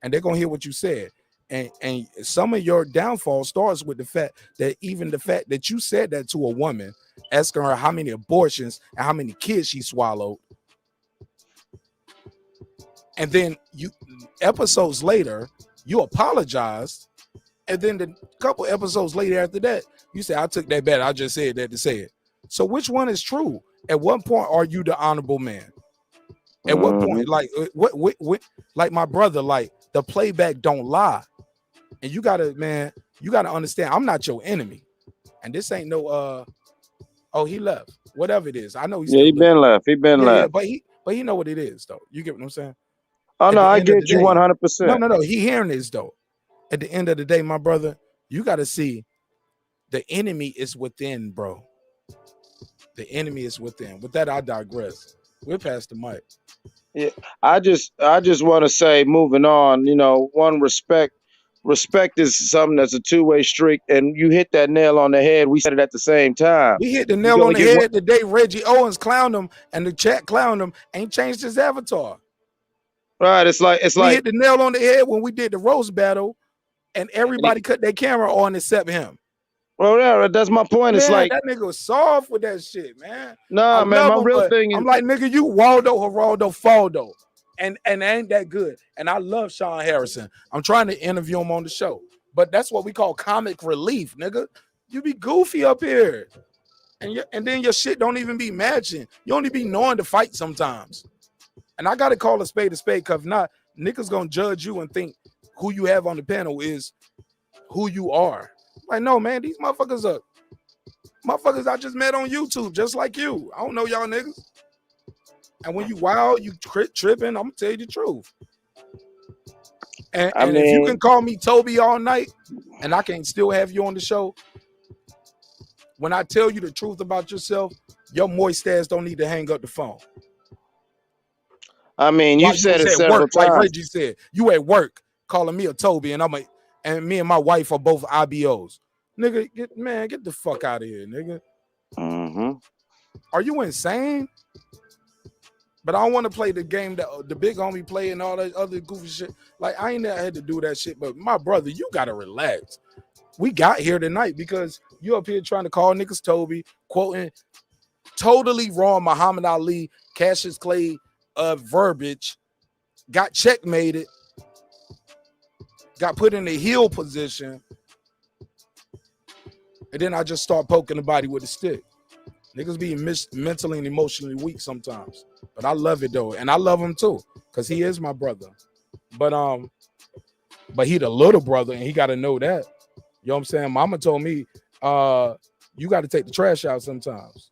and they're going to hear what you said. And some of your downfall starts with the fact that you said that to a woman, asking her how many abortions and how many kids she swallowed. And then episodes later, you apologized. And then the couple episodes later after that, you say, I took that back. I just said that to say it. So which one is true? At what point are you the honorable man? At what point, like what like my brother, like the playback don't lie. And you gotta understand, I'm not your enemy. And this ain't no oh, he left. Whatever it is. I know he's he been left. He been left. Yeah, but he know what it is though. You get what I'm saying? Oh no, I get you 100%. No. He hearing this though. At the end of the day, my brother, you gotta see the enemy is within, bro. The enemy is within. With that, I digress. We're past the mic. Yeah, I just want to say, moving on, one, respect is something that's a two-way street, and you hit that nail on the head. We said it at the same time. We hit the nail on the head the day Reggie Owens clowned him and the chat clowned him, ain't changed his avatar. Right, it's like we hit the nail on the head when we did the roast battle, and everybody cut their camera on except him. Well, yeah, that's my point. Man, it's like that nigga was soft with that shit, man. Nah, man, my real thing is I'm like, nigga, you Waldo, Geraldo, Faldo, and ain't that good. And I love Shawn Harrison. I'm trying to interview him on the show, but that's what we call comic relief, nigga. You be goofy up here, and then your shit don't even be matching. You only be knowing to fight sometimes. And I gotta call a spade, cause if not, niggas gonna judge you and think who you have on the panel is who you are. Like, no, man, these motherfuckers I just met on YouTube, just like you. I don't know y'all niggas. And when you wild, you tripping, I'm gonna tell you the truth. And if you can call me Toby all night and I can still have you on the show, when I tell you the truth about yourself, your moist ass don't need to hang up the phone. I mean, you said it several times. Like Reggie said, you at work calling me a Toby, and me and my wife are both IBOs. Nigga, get the fuck out of here, nigga. Mm-hmm. Are you insane? But I don't want to play the game that the big homie play and all that other goofy shit. Like, I ain't never had to do that shit. But my brother, you gotta relax. We got here tonight because you up here trying to call niggas Toby, quoting totally wrong Muhammad Ali, Cassius Clay verbiage, got checkmated, got put in the heel position, and then I just start poking the body with a stick. Niggas be mentally and emotionally weak sometimes, but I love it though, and I love him too, cause he is my brother. But he the little brother, and he got to know that. You know what I'm saying? Mama told me, you got to take the trash out sometimes,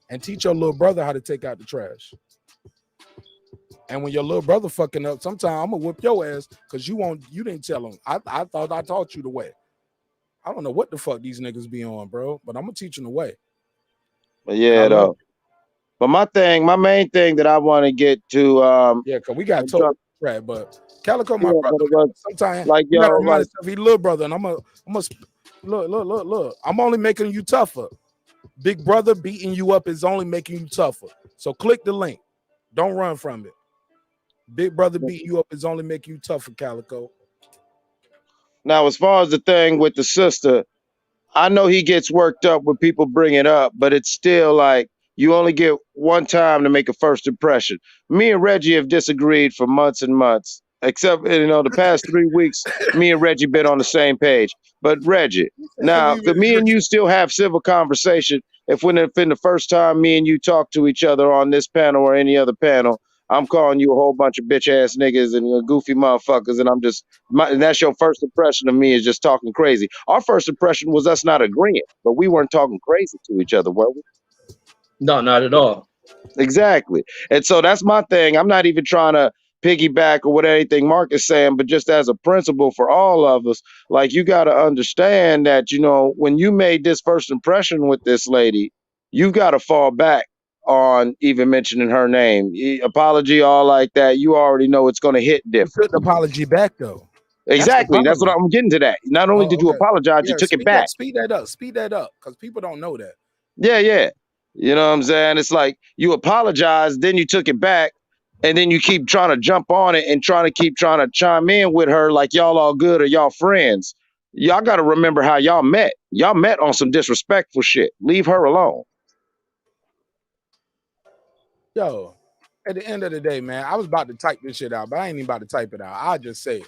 and teach your little brother how to take out the trash. And when your little brother fucking up, sometimes I'm gonna whip your ass because you didn't tell him. I thought I taught you the way. I don't know what the fuck these niggas be on, bro, but I'm gonna teach them the way. But yeah, though. But my main thing that I want to get to, yeah, cause we got told right, but Calico, my brother, sometimes like you gotta yo, remind like, yourself he little brother, and I'm a look. I'm only making you tougher. Big brother beating you up is only making you tougher. So click the link. Don't run from it. Big brother beating you up is only making you tougher, Calico. now, as far as the thing with the sister, I know he gets worked up when people bring it up, but it's still like you only get one time to make a first impression. Me and Reggie have disagreed for months and months, except the past 3 weeks, me and Reggie been on the same page. But Reggie, now, could me and you still have civil conversation if when it's been the first time me and you talk to each other on this panel or any other panel, I'm calling you a whole bunch of bitch ass niggas and goofy motherfuckers, and and that's your first impression of me is just talking crazy. Our first impression was us not agreeing, but we weren't talking crazy to each other, were we? No, not at all. Exactly. And so that's my thing. I'm not even trying to piggyback or what anything Mark is saying, but just as a principle for all of us, like you got to understand that, when you made this first impression with this lady, you got to fall back on even mentioning her name. Apology, all like that. You already know it's going to hit different. Put the apology back though. Exactly. That's what I'm getting to that. Not only did you apologize, you took it back. Speed that up, because people don't know that. Yeah. You know what I'm saying? It's like you apologized, then you took it back, and then you keep trying to jump on it and trying to chime in with her like y'all all good or y'all friends. Y'all got to remember how y'all met. Y'all met on some disrespectful shit. Leave her alone. Yo, at the end of the day, man, I was about to type this shit out, but I ain't even about to type it out. I'll just say it.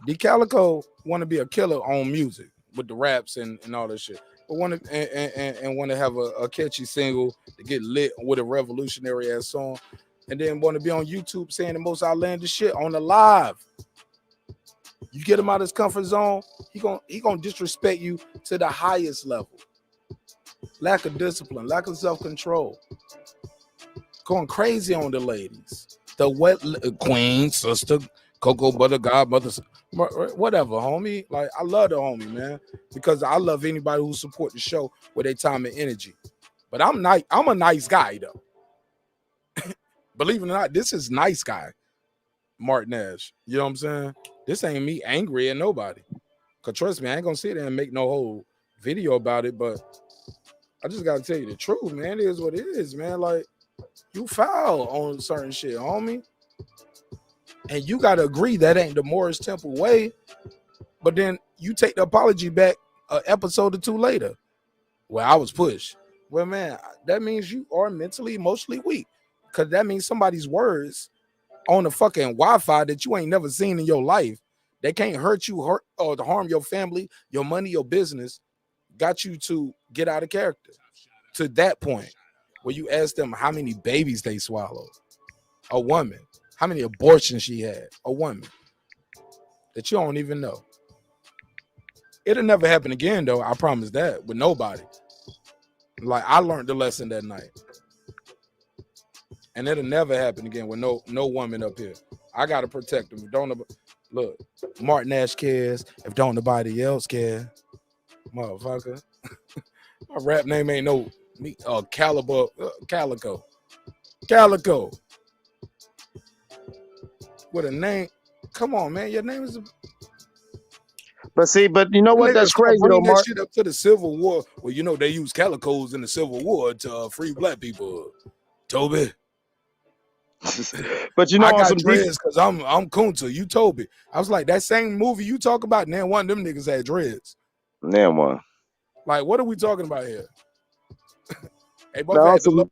D Calico want to be a killer on music with the raps and all that shit. But want to have a catchy single to get lit with a revolutionary ass song, and then want to be on YouTube saying the most outlandish shit on the live. You get him out of his comfort zone, he gonna disrespect you to the highest level. Lack of discipline, lack of self-control. Going crazy on the ladies. The wet queen, sister, cocoa butter, godmother, whatever, homie. Like, I love the homie, man, because I love anybody who support the show with their time and energy. But I'm a nice guy, though. Believe it or not, this is nice guy, marqnash. You know what I'm saying? This ain't me angry at nobody. Because trust me, I ain't going to sit there and make no whole video about it, but I just got to tell you the truth, man. It is what it is, man. Like, you foul on certain shit, homie. And you got to agree that ain't the Morris Temple way. But then you take the apology back an episode or two later. Well, I was pushed. Well, man, that means you are mentally, emotionally weak. Because that means somebody's words on the fucking Wi-Fi that you ain't never seen in your life, they can't hurt you or harm your family, your money, your business, got you to get out of character. To that point where you ask them how many babies they swallowed. A woman. How many abortions she had. A woman. That you don't even know. It'll never happen again, though. I promise that. With nobody. Like, I learned the lesson that night. And it'll never happen again with no woman up here. I gotta protect them. Look, marqnash cares. If don't nobody else care, motherfucker. My rap name ain't no Calico. With a name. Come on, man. Your name is. But you know what? That's crazy though, Mark. That shit up to the Civil War. Well, you know they use calicos in the Civil War to free black people. Toby. But you know, I on got some deep, dreads because I'm Kunta. You Toby. I was like, that same movie you talk about, now one of them niggas had dreads. damn one. Like, what are we talking about here? They both Now on had the some logo.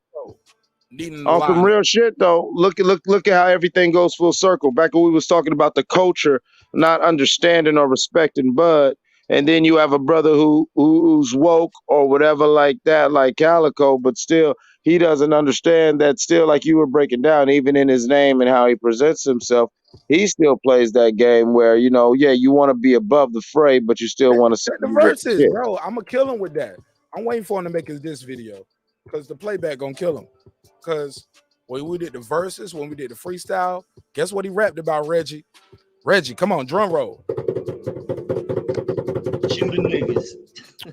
Needing the on some line. real shit though, look at how everything goes full circle. Back when we was talking about the culture, not understanding or respecting Bud, and then you have a brother who's woke or whatever like that, like Calico, but still he doesn't understand that. Still, like you were breaking down, even in his name and how he presents himself, he still plays that game where you want to be above the fray, but you still want to say The you with verses, shit. bro. I'm gonna kill him with that. I'm waiting for him to make his diss video because the playback gonna kill him. Because when we did the verses, when we did the freestyle, guess what he rapped about, Reggie? Reggie, come on, drum roll. Shooting niggas.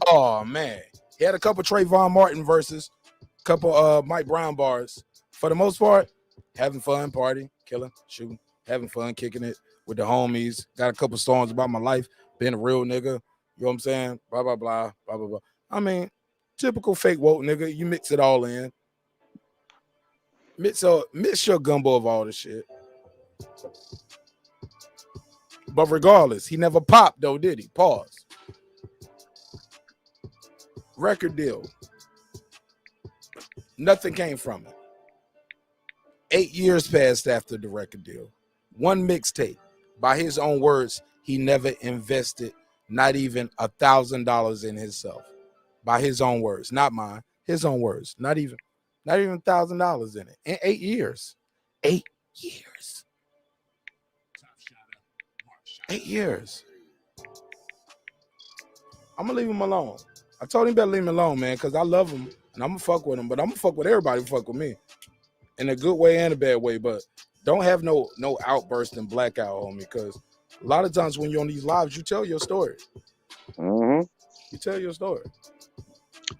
Oh man, he had a couple Trayvon Martin verses, couple Mike Brown bars. For the most part, having fun, party, killing, shooting, having fun, kicking it with the homies. Got a couple songs about my life, being a real nigga. You know what I'm saying? Blah blah blah blah blah blah. I mean, typical fake woke nigga. You mix it all in. Mix your gumbo of all the shit. But regardless, he never popped though, did he? Pause. Record deal. Nothing came from it. 8 years passed after the record deal. One mixtape. By his own words, he never invested not even $1,000 in himself. By his own words, not mine. His own words. Not even $1,000 in it. In 8 years. 8 years. 8 years. I'm gonna leave him alone. I told him better leave him alone, man, because I love him and I'm gonna fuck with him, but I'm gonna fuck with everybody who fuck with me. In a good way and a bad way, but don't have no outburst and blackout on me, because a lot of times when you're on these lives, you tell your story. Mm-hmm. You tell your story.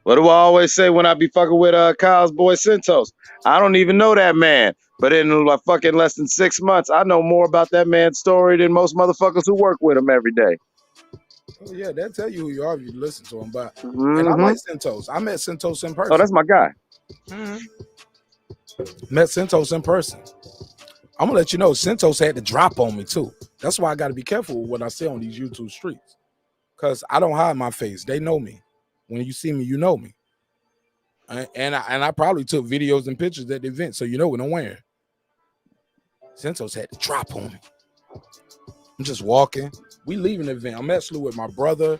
What do I always say when I be fucking with Kyle's boy Santos? I don't even know that man, but in like fucking less than 6 months, I know more about that man's story than most motherfuckers who work with him every day. Oh yeah, they'll tell you who you are if you listen to him. But and I Mm-hmm. like Santos. I met Santos in person. Oh, that's my guy. Met Santos in person. I'm gonna let you know, Santos had to drop on me too. That's why I got to be careful with what I say on these YouTube streets, because I don't hide my face. They know me. When you see me, you know me. And I probably took videos and pictures at the event, so you know what I'm wearing. Santos had to drop on me. I'm just walking. We leaving the event. I'm actually with my brother-in-law.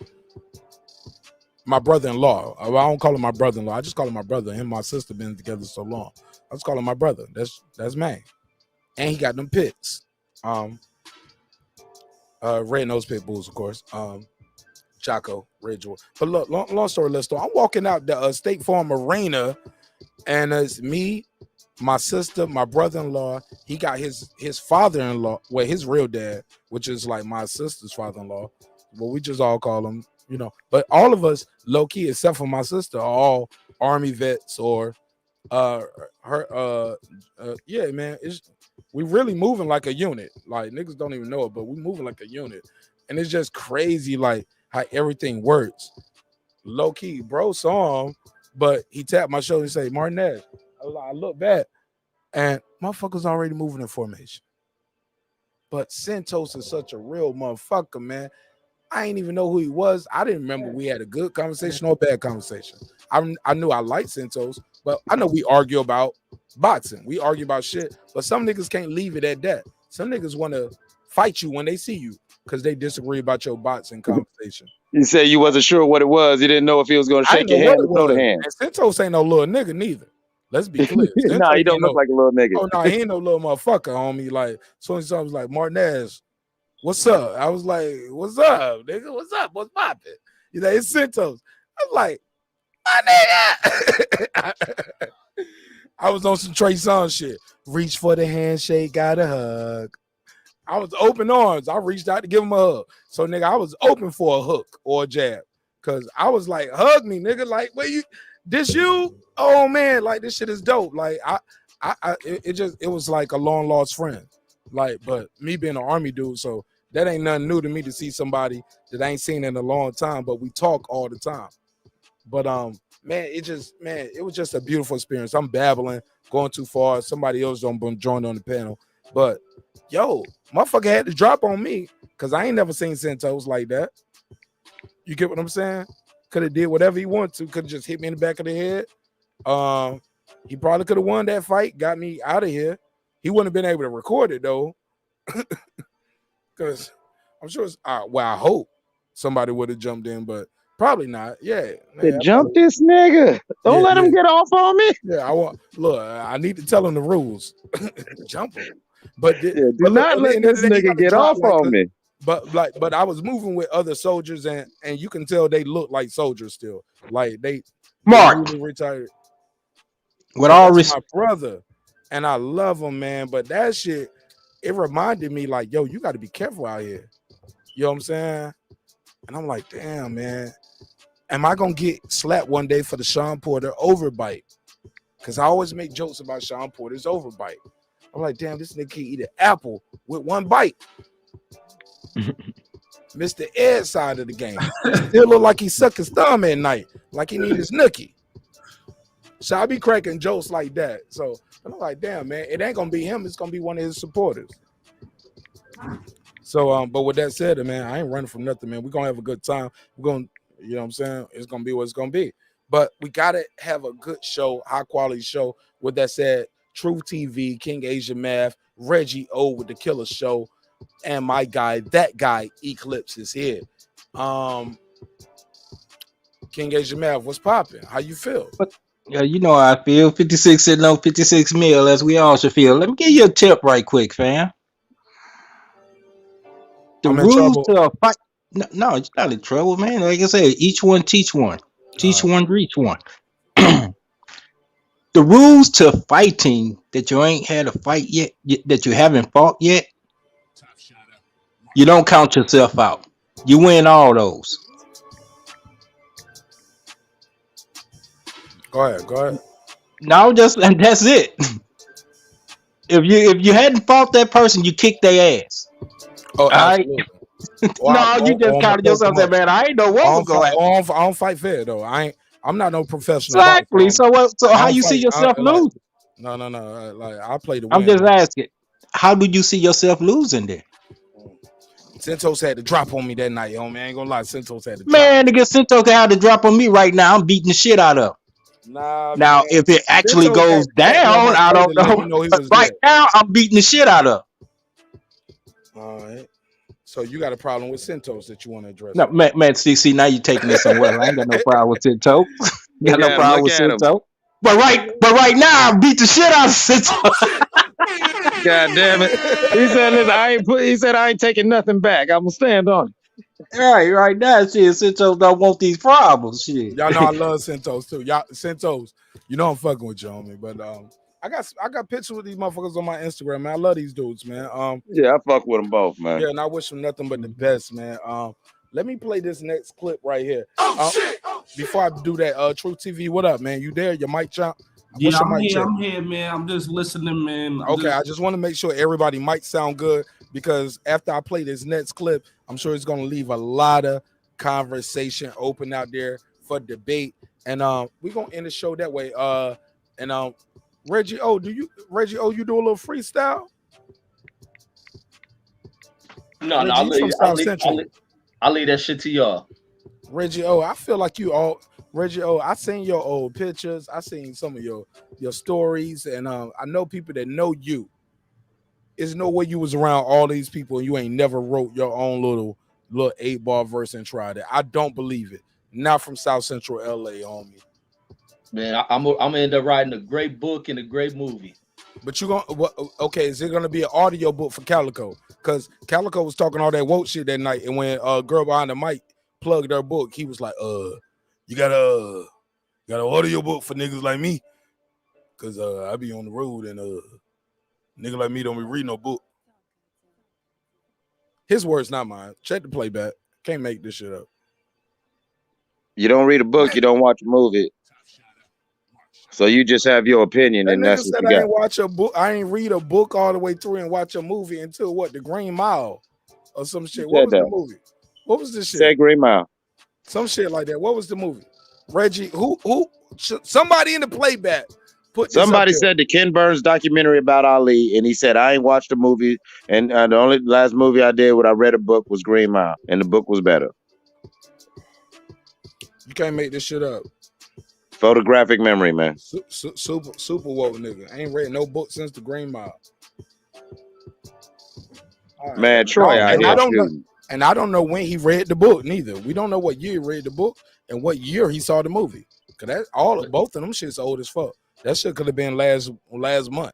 I don't call him my brother-in-law. I just call him my brother. Him and my sister been together so long. I just call him my brother. That's man. And he got them pits. Red nose pit bulls, of course. Chaco, Red Jewel. But look, long story, let's start. I'm walking out the State Farm Arena, and it's me, my sister, my brother-in-law. He got his father-in-law, well, his real dad, which is like my sister's father-in-law. But we just all call him, you know. But all of us, low key, except for my sister, are all Army vets or yeah, man. We really moving like a unit. Like niggas don't even know it, but we moving like a unit, and it's just crazy, like how everything works. Low key, bro saw him, but he tapped my shoulder and say, "marqnash." I look back, and motherfuckers already moving in formation. But Santos is such a real motherfucker, man. I ain't even know who he was. I didn't remember we had a good conversation or a bad conversation. I knew I liked Santos, but I know we argue about boxing. We argue about shit, but some niggas can't leave it at that. Some niggas want to fight you when they see you because they disagree about your boxing conversation. You said you wasn't sure what it was. You didn't know if he was going to I shake didn't your know hand what or it throw the was. hand. And Santos ain't no little nigga neither. Let's be clear. Nah, he don't look like a little nigga. Oh no, he ain't no little motherfucker, homie. Like so and so was like, "marqnash, what's up?" I was like, "What's up, nigga? What's up? What's poppin'?" He's like, "It's Santos." I was like, "My nigga." I was on some Trey Songz shit. Reach for the handshake, got a hug. I was open arms. I reached out to give him a hug. So nigga, I was open for a hook or a jab. Cause I was like, hug me, nigga. Like, where you this you? Oh man, like this shit is dope. Like it was like a long lost friend. Like, but me being an Army dude, so that ain't nothing new to me to see somebody that I ain't seen in a long time, but we talk all the time. But man, it was just a beautiful experience. I'm babbling, going too far. Somebody else don't join on the panel. But yo, motherfucker had to drop on me because I ain't never seen Santos like that. You get what I'm saying? Could have did whatever he wanted to. Could have just hit me in the back of the head. He probably could have won that fight, got me out of here. He wouldn't have been able to record it though, because I'm sure it's well, I hope somebody would have jumped in, but probably not. Yeah, man, jump this nigga. Don't let him get off on me. Yeah, I need to tell him the rules. Jump him. But do not let this nigga get off on me. But I was moving with other soldiers, and you can tell they look like soldiers still. Like they really retired. With all respect, my brother, and I love him, man. But that shit, it reminded me like, yo, you got to be careful out here. You know what I'm saying? And I'm like, damn, man, am I gonna get slapped one day for the Shawn Porter overbite? Because I always make jokes about Shawn Porter's overbite. I'm like, damn, this nigga can eat an apple with one bite. Missed the Ed side of the game. Still look like he sucked his thumb at night, like he need his nookie. So I be cracking jokes like that. So I'm like, damn, man, it ain't gonna be him. It's gonna be one of his supporters. So, but with that said, man, I ain't running from nothing, man. We're gonna have a good time. We're gonna, you know what I'm saying? It's gonna be what it's gonna be. But we gotta have a good show, high quality show. With that said, True TV, King Asia Math, Reggie O with the Killer Show, and my guy, that guy, Eclipse is here. King Asia Math, what's popping? How you feel? Yeah, you know how I feel. 56 sitting on 56 mil, as we all should feel. Let me give you a tip right quick, fam. The rules to a fight. No, you're not in trouble, man. Like I said, each one teach one. Teach one, reach one. The rules to fighting that you ain't had a fight yet, that you haven't fought yet, you don't count yourself out. You win all those. Go ahead. No, and that's it. If you hadn't fought that person, you kicked their ass. Oh, absolutely. You just counted yourself that, man. I ain't know what was going on. I don't fight fair though. I'm not no professional. Exactly. So how you see yourself losing? No. Like I play the win. I'm just asking. How do you see yourself losing then? Santos had to drop on me that night, homie. I ain't gonna lie. Santos had to drop. Man, nigga, Santos had to drop on me right now. I'm beating the shit out of him. Nah, now, man. if it actually goes down, I don't know. But right now, I'm beating the shit out of him. All right. So you got a problem with Santos that you want to address? No, man, see, now you're taking this somewhere. I ain't got no problem with Santos. Got no problem with Santos. But right now, I beat the shit out of Santos. God damn it! He said, "Listen, He said I ain't taking nothing back. I'm gonna stand on it." Right now, shit. Santos don't want these problems, shit. Y'all know I love Santos too. Y'all, Santos, you know I'm fucking with you, homie. But I got pictures with these motherfuckers on my Instagram, man. I love these dudes, man. Yeah, I fuck with them both, man. Yeah, and I wish them nothing but the best, man. Let me play this next clip right here. Before I do that, True TV, what up, man? You there? Your mic chop? Yeah, I'm here, man. I'm just listening, man. I just want to make sure everybody might sound good, because after I play this next clip, I'm sure it's going to leave a lot of conversation open out there for debate. And we're going to end the show that way. Reggie O, you do a little freestyle? No, I'll leave that shit to y'all. Reggie O, I feel like Reggie O, I seen your old pictures. I seen some of your stories, and I know people that know you. There's no way you was around all these people and you ain't never wrote your own little 8-bar verse and tried it. I don't believe it. Not from South Central LA, homie. Man, I'm gonna end up writing a great book and a great movie. But okay, is it gonna be an audio book for Calico? Because Calico was talking all that woke shit that night, and when girl behind the mic plugged her book, he was like, you got an audio book for niggas like me, because I be on the road and nigga like me don't be reading no book. His words, not mine. Check the playback. Can't make this shit up. You don't read a book, you don't watch a movie. So you just have your opinion, and that's what you got. I ain't watch a book. I ain't read a book all the way through and watch a movie until The Green Mile or some shit. What was the movie? What was this shit? Say Green Mile. Some shit like that. What was the movie? Reggie, somebody in the playback put this Somebody up there. said the Ken Burns documentary about Ali, and he said, I ain't watched the movie, and the only last movie I did when I read a book was Green Mile, and the book was better. You can't make this shit up. Photographic memory, man. Super woke nigga. I ain't read no book since the Green Mile. Right. Man, Troy out here shooting. And I don't know when he read the book neither. We don't know what year he read the book and what year he saw the movie. Cause that both of them shit's old as fuck. That shit could have been last month.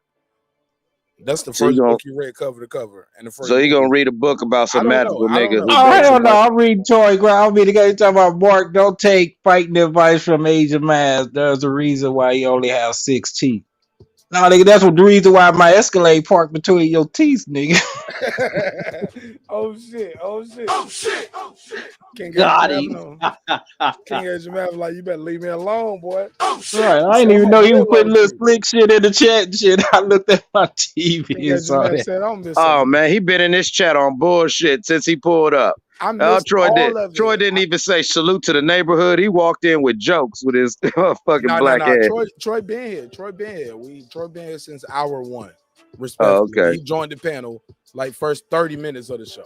That's the first book you read cover to cover. And the first so he gonna read a book about some magical nigga. Oh, hell no! I'm reading Troy Brown. I mean, the guy talking about Mark. Don't take fighting advice from Asian man. There's a reason why he only has 6 teeth. No, nigga, that's what the reason why my Escalade parked between your teeth, nigga. Oh shit! Got him. King Edge Mouth like, you better leave me alone, boy. Right, I didn't even know he was putting little slick shit in the chat and shit. I looked at my TV and saw that. Oh man, he been in this chat on bullshit since he pulled up. Troy didn't even say salute to the neighborhood. He walked in with jokes with his fucking black ass. Troy been here. Troy been here since hour 1. Respectfully. Okay. He joined the panel like first 30 minutes of the show.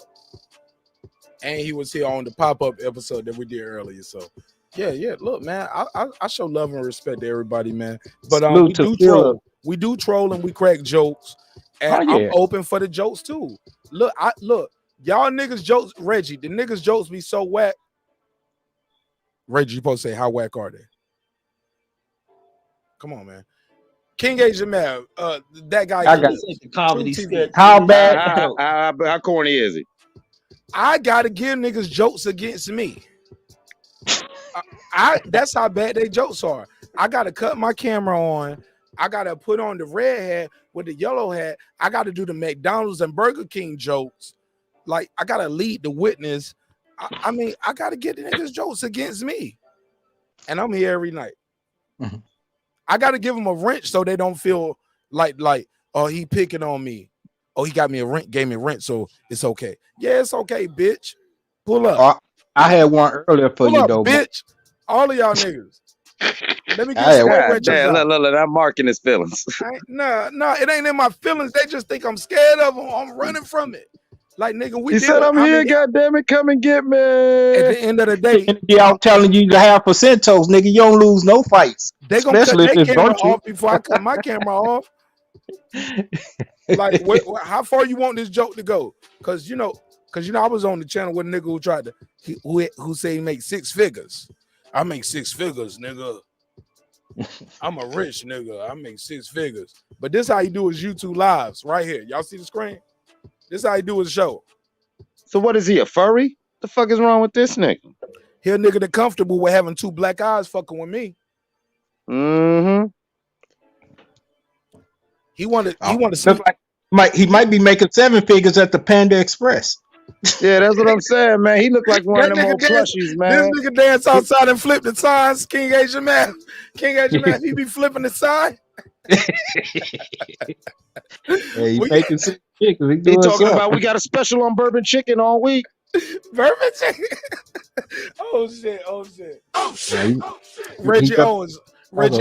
And he was here on the pop-up episode that we did earlier. So yeah. Look, man, I show love and respect to everybody, man. But we do troll and we crack jokes. And I'm open for the jokes too. Look, y'all niggas jokes, Reggie, the niggas jokes be so whack. Reggie, you supposed to say, how whack are they? Come on, man. King Asian man, that guy. I got the comedy skit. How bad? How corny is he? I gotta give niggas jokes against me. That's how bad they jokes are. I gotta cut my camera on. I gotta put on the red hat with the yellow hat. I gotta do the McDonald's and Burger King jokes. Like, I gotta lead the witness. I mean, I gotta get the niggas jokes against me. And I'm here every night. Mm-hmm. I gotta give them a wrench so they don't feel like, oh, he picking on me. Oh, he got me a rent, gave me rent, so it's okay. Yeah, it's okay, bitch. Pull up. I had one earlier for you, though, bitch. All of y'all niggas. Let me get some wrenches out. Look, I'm marking his feelings. No, it ain't in my feelings. They just think I'm scared of them. I'm running from it. Like, nigga, He said, I'm here, goddammit, come and get me. At the end of the day, I'm telling you to have percentos, nigga. You don't lose no fights. They gonna cut their camera off before I cut my camera off. Like, how far you want this joke to go? Because you know, I was on the channel with a nigga who tried to who say he make 6 figures. I make 6 figures, nigga. I'm a rich nigga. I make 6 figures. But this how you do his YouTube lives right here. Y'all see the screen? This how he do his show. So what is he, a furry? The fuck is wrong with this nigga? He a nigga that comfortable with having 2 black eyes fucking with me. Mm-hmm. He wanted to see like he might be making 7 figures at the Panda Express. Yeah, that's what I'm saying, man. He looked like one of them old plushies, man. This nigga dance outside and flip the signs. King Asian man, he be flipping the sign. He making 6 figures. He talking about we got a special on bourbon chicken all week. Bourbon chicken. Oh shit. Reggie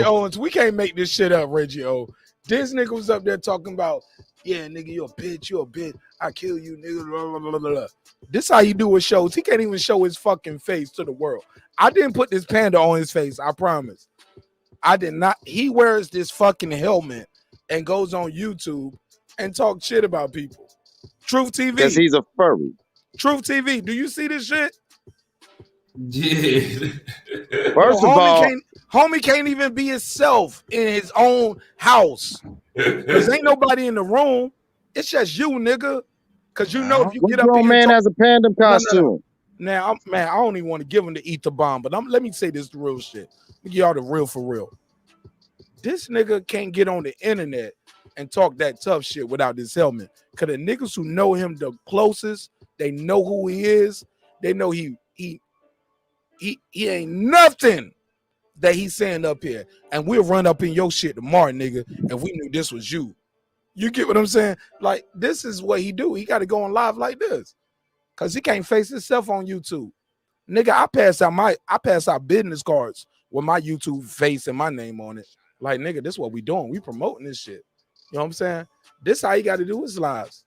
Owens. We can't make this shit up, Reggie O. This nigga was up there talking about, yeah, nigga, you a bitch. I kill you, nigga. Blah, blah, blah, blah. This how you do with shows. He can't even show his fucking face to the world. I didn't put this panda on his face. I promise. I did not. He wears this fucking helmet and goes on YouTube and talk shit about people. Truth TV. Because he's a furry. Truth TV. Do you see this shit? Yeah. First of all, homie can't even be himself in his own house. Because ain't nobody in the room. It's just you, nigga. Because you know if you get up here. Man has a panda costume. Now, man, I don't even want to give him the ether bomb, but let me say this real shit. Let me give y'all the real for real. This nigga can't get on the internet and talk that tough shit without this helmet. Because the niggas who know him the closest, they know who he is. They know he ain't nothing that he's saying up here. And we'll run up in your shit tomorrow, nigga, if we knew this was you. You get what I'm saying? Like, this is what he do. He got to go on live like this. Because he can't face himself on YouTube. Nigga, I pass out business cards with my YouTube face and my name on it. Like, nigga, this is what we doing. We promoting this shit. You know what I'm saying? This how he got to do his lives.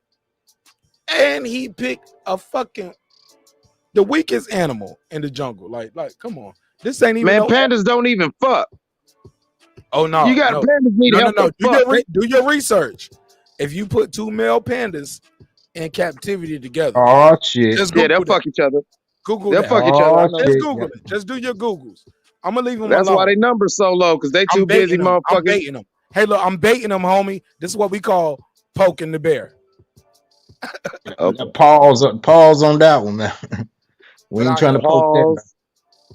And he picked the weakest animal in the jungle. Like, come on. This ain't even Man, pandas don't even fuck. Oh no, you got pandas need help. Do your research. If you put 2 male pandas in captivity together, oh shit, they'll fuck each other. Google they'll that. fuck each other. Just Google it. Just do your Googles. I'm gonna leave them That's alone. why they numbers so low, because they too busy, motherfuckers. I'm baiting them. Hey, look, I'm baiting them, homie. This is what we call poking the bear. Okay. Pause on that one, man. We ain't trying to poke that.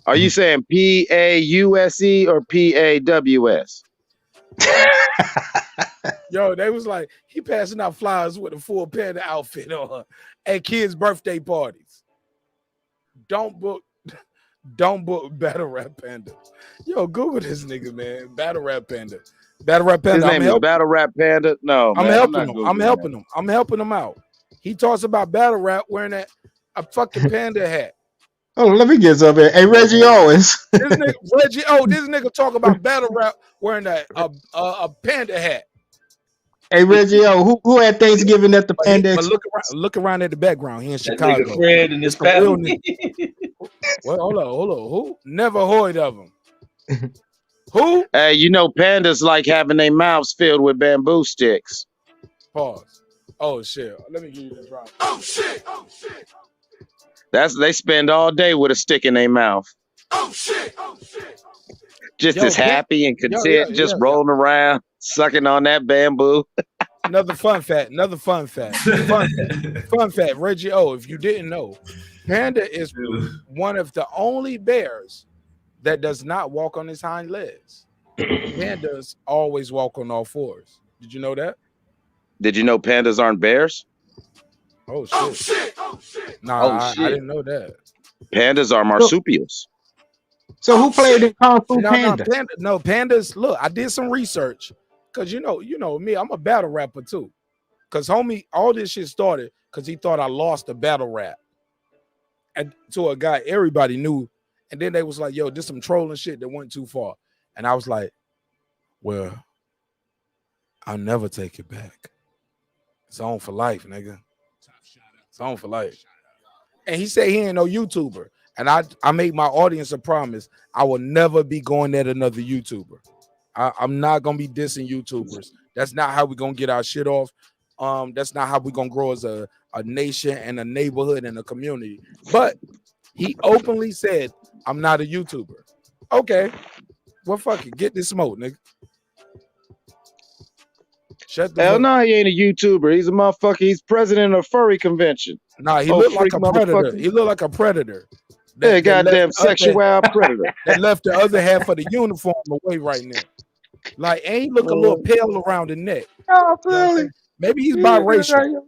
Are you saying PAUSE or PAWS? Yo, they was like, he passing out flyers with a full panda outfit on at kids' birthday parties. Don't book Battle Rap Panda. Yo, Google this nigga, man. Battle Rap Panda. Battle Rap Panda. His name is Battle Rap Panda. No, I'm man, helping him. I'm helping him out. He talks about battle rap wearing a fucking panda hat. Oh, let me get something. Hey, Reggie Owens. This nigga talk about battle rap wearing a panda hat. Hey, Reggie O, who had Thanksgiving at the Panda? But look around at the background. He in Chicago. Nigga Fred and his family. Well, hold on. Who? Never heard of him. Who? Hey, you know, pandas like having their mouths filled with bamboo sticks. Pause. Oh shit. Let me give you this right. Oh shit. They spend all day with a stick in their mouth. Oh shit. Just as happy and content, rolling around, sucking on that bamboo. Another fun fact. Fun fact. Reggie O, if you didn't know, panda is one of the only bears that does not walk on his hind legs. Pandas always walk on all fours. Did you know that? Did you know pandas aren't bears? Oh shit. Nah, I didn't know that. Pandas are marsupials. So who played in Kung Fu Panda? No, pandas. Look, I did some research because you know me. I'm a battle rapper too. Cause homie, all this shit started because he thought I lost a battle rap, and to a guy everybody knew. And then they was like, "Yo, this some trolling shit that went too far." And I was like, "Well, I'll never take it back. It's on for life, nigga. It's on for life." And he said he ain't no YouTuber. And I made my audience a promise. I will never be going at another YouTuber. I'm not gonna be dissing YouTubers. That's not how we're gonna get our shit off. That's not how we're gonna grow as a nation and a neighborhood and a community. But he openly said, I'm not a YouTuber. Okay. Well, fuck it. Get this smoke, nigga. Hell no, he ain't a YouTuber. He's a motherfucker. He's president of furry convention. Nah, he looked like a predator. He looked like a predator. Yeah, goddamn sexual predator. That left the other half of the uniform away right now. Like, and he look a little pale around the neck. Oh, really? Maybe he's biracial.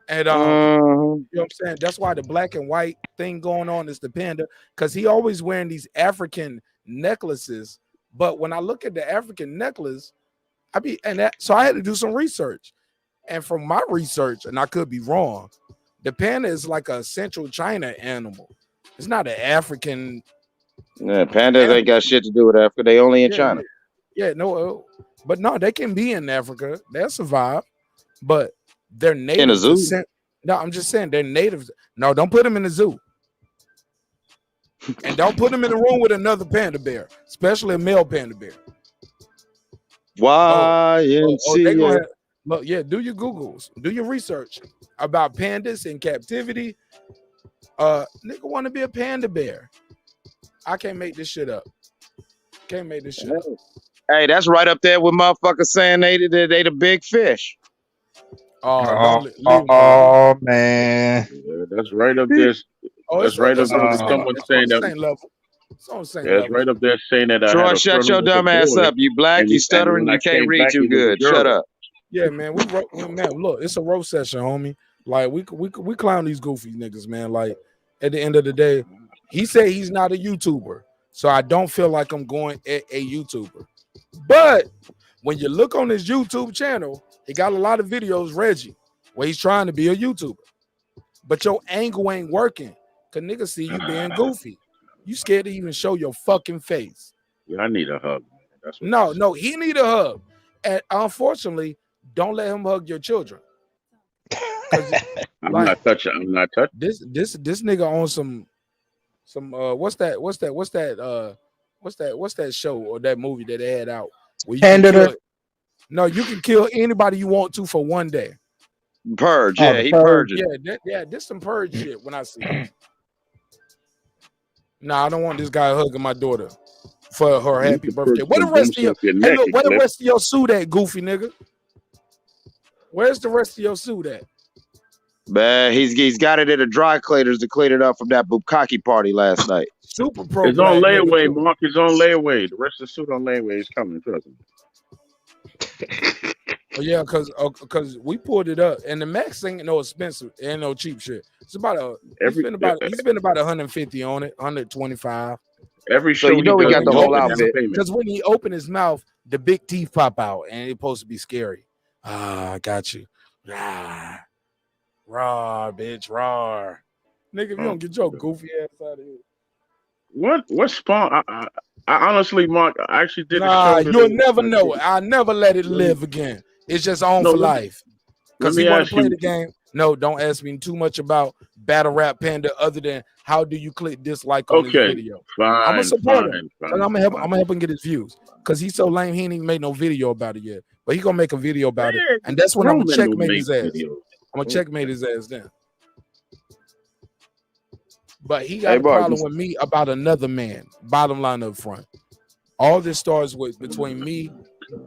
And you know what I'm saying? That's why the black and white thing going on is the panda, because he always wearing these African necklaces. But when I look at the African necklace, so I had to do some research. And from my research, and I could be wrong, the panda is like a Central China animal. It's not an African. Yeah, pandas ain't got shit to do with Africa. They only in China. Yeah, no, but no, they can be in Africa. They'll survive, but they're native. In a zoo? No, I'm just saying they're native. No, don't put them in the zoo. And don't put them in a room with another panda bear, especially a male panda bear. YNC. Look, yeah, do your Googles, do your research about pandas in captivity. Nigga want to be a panda bear. I can't make this shit up. Hey, that's right up there with motherfuckers saying they the big fish. Oh man. Yeah, that's right up there. That's right up there with someone saying that. That's right up there saying that. Troy, shut your dumb ass up. You black, you stuttering, you can't read too good. Shut up. Yeah, man. Man, look, it's a roast session, homie. Like we clown these goofy niggas, man. Like at the end of the day, he said he's not a YouTuber, so I don't feel like I'm going at a YouTuber. But when you look on his YouTube channel, he got a lot of videos, Reggie, where he's trying to be a YouTuber, but your angle ain't working. Cause niggas see you being goofy. You scared to even show your fucking face. Yeah, I need a hug. That's what No, he need a hug. And unfortunately, don't let him hug your children. I'm not touching. This nigga on some what's that show or that movie that they had out where you can kill, you can kill anybody you want to for one day. Purge, yeah, he purged. Yeah, this some purge shit when I see it. Nah, I don't want this guy hugging my daughter for her happy birthday. Where the rest of where the rest of your suit at, goofy nigga? Where's the rest of your suit at? Man, he's got it in a dry cleaners to clean it up from that bukkake party last night. Super pro. It's on layaway, Mark. It's on layaway. The rest of the suit on layaway is coming. Trust me. Oh, yeah, because we pulled it up, and the Max ain't no expensive, ain't no cheap shit. It's about he spent about 150 on it, 125. Every show, so you know we got the whole outfit. Because when he opened his mouth, the big teeth pop out, and it's supposed to be scary. I got you. Raw, bitch, raw. Nigga, if you don't get your goofy ass out of here. What spawn? I honestly, Mark, I actually did. Nah, you'll never know. I'll never let it live again. It's just on for life. Because he want to play the game. No, don't ask me too much about Battle Rap Panda other than how do you click dislike on his video. Fine, I'm gonna support him. Fine. I'm gonna help him get his views. Because he's so lame, he ain't even made no video about it yet. But he gonna make a video about it. And that's when I'm gonna checkmate his ass. I'm gonna checkmate his ass then. But he got a problem with me about another man. Bottom line up front. All this starts with between me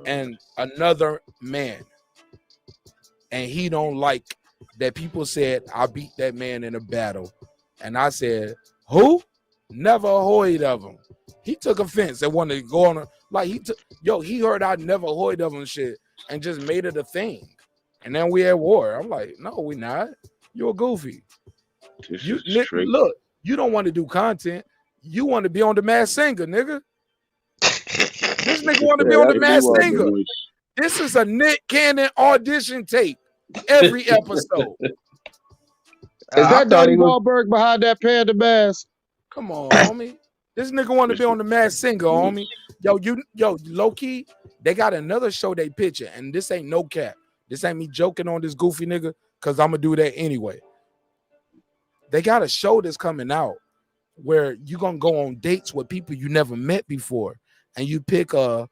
and another man. And he don't like that people said I beat that man in a battle. And I said, who? Never heard of him. He took offense and wanted to go on he heard I never heard of him shit and just made it a thing. And then we at war. I'm like, no, we not. You're a goofy. Look, you don't want to do content. You want to be on The Masked Singer, nigga. This nigga want to be on The Masked Singer. This is a Nick Cannon audition tape every episode. Is that Donnie Wahlberg behind that Panda mask? Come on, homie. This nigga want to be on The Masked Singer, homie. Yo, low key, they got another show they pitching, and this ain't no cap. This ain't me joking on this goofy nigga, because I'm going to do that anyway. They got a show that's coming out where you're going to go on dates with people you never met before. And you pick a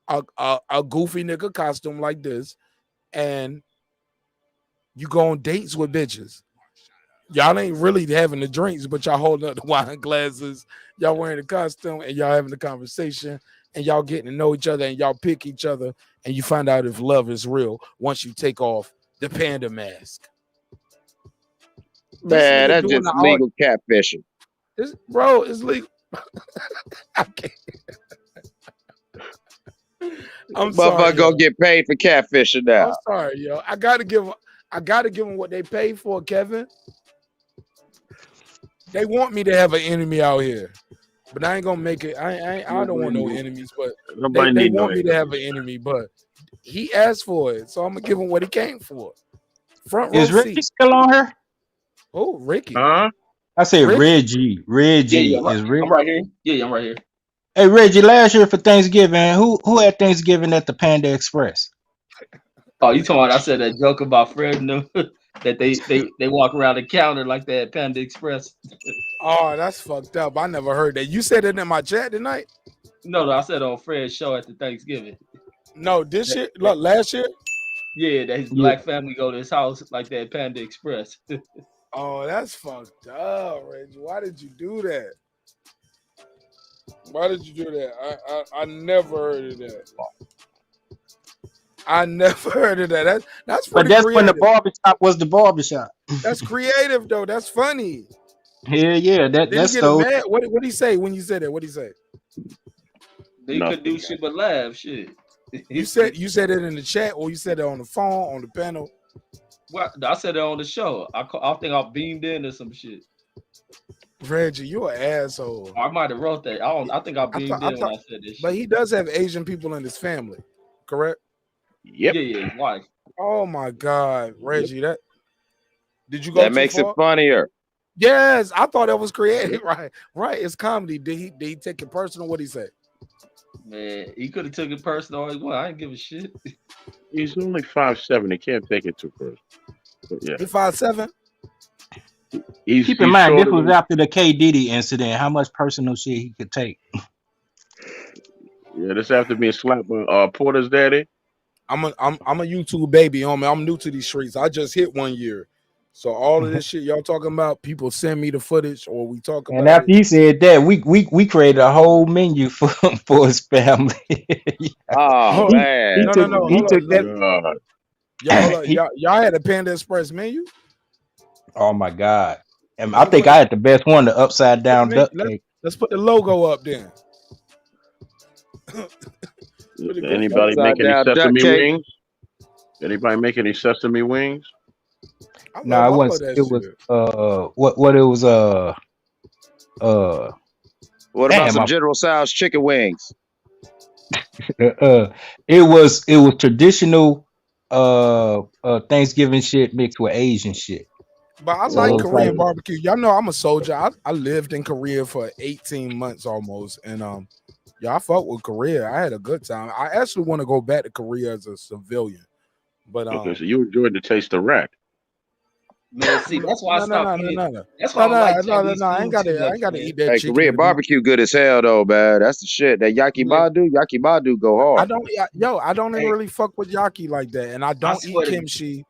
goofy nigga costume like this, and you go on dates with bitches. Y'all ain't really having the drinks, but y'all holding up the wine glasses. Y'all wearing the costume, and y'all having the conversation, and y'all getting to know each other, and y'all pick each other, and you find out if love is real once you take off the panda mask. Man, that's just legal catfishing. Bro, it's legal. I can't. I'm sorry. Motherfucker gonna get paid for catfishing now. I'm sorry, yo. I gotta give them what they pay for, Kevin. They want me to have an enemy out here, but I ain't gonna make it. I don't want no enemies, but they want me to have an enemy. But he asked for it, so I'm gonna give him what he came for. Front row Is Ricky seat. still on here? Oh, Ricky. Huh? I say Reggie. Reggie I'm right here. Yeah, I'm right here. Hey Reggie, last year for Thanksgiving, who had Thanksgiving at the Panda Express? Oh, you talking about? I said that joke about Fred and them, that they walk around the counter like that at Panda Express. Oh, that's fucked up. I never heard that. You said it in my chat tonight? No, I said on Fred's show at the Thanksgiving. No, this year? Look, last year? Yeah, that his black family go to his house like that at Panda Express. Oh, that's fucked up, Reggie. Why did you do that? Why did you do that? I never heard of that. I never heard of that. That's pretty But that's creative. when the barbershop was the barbershop. That's creative, though. That's funny. Hell yeah, that's so. What did he say when you said that? What did he say? They could do shit but laugh. Shit. You said it in the chat, or you said it on the phone, on the panel? Well, I said it on the show. I think I beamed in or some shit. Reggie, you an asshole. I might have wrote that. I think I beamed in when I said this shit. But he does have Asian people in his family, correct? Yep. Yeah, his wife. Oh my God, Reggie, that did you go? That makes it funnier. Yes, I thought that was creative. Right. It's comedy. Did he take it personal? What he say? Man, he could have took it personal all he want. I didn't give a shit. He's only 5'7". He can't take it too personal. But yeah, He 5'7". Keep in mind, this was after the K Diddy incident. How much personal shit he could take? Yeah, this after being slapped by Porter's daddy. I'm a YouTube baby, homie. I'm new to these streets. I just hit 1 year. So all of this shit y'all talking about, people send me the footage or we talk about And after he said that, we created a whole menu for his family. Oh man. He took that. Y'all had a Panda Express menu? Oh my God. And I think I had the best one, the upside down duck cake. Let's put the logo up then. Anybody make any sesame wings? Anybody make any sesame wings? No, it was what it was What about some General Tso's chicken wings? it was traditional Thanksgiving shit mixed with Asian shit. But I like Korean barbecue. Y'all know I'm a soldier. I lived in Korea for 18 months almost. And I fuck with Korea. I had a good time. I actually want to go back to Korea as a civilian. But okay, so you enjoyed the taste of rat. Man, see, that's why I stopped eating. That's why I ain't gotta eat that chicken. Korean barbecue good as hell though, man. That's the shit. That yakimadu go hard. I don't even really fuck with yaki like that, and I don't eat kimchi.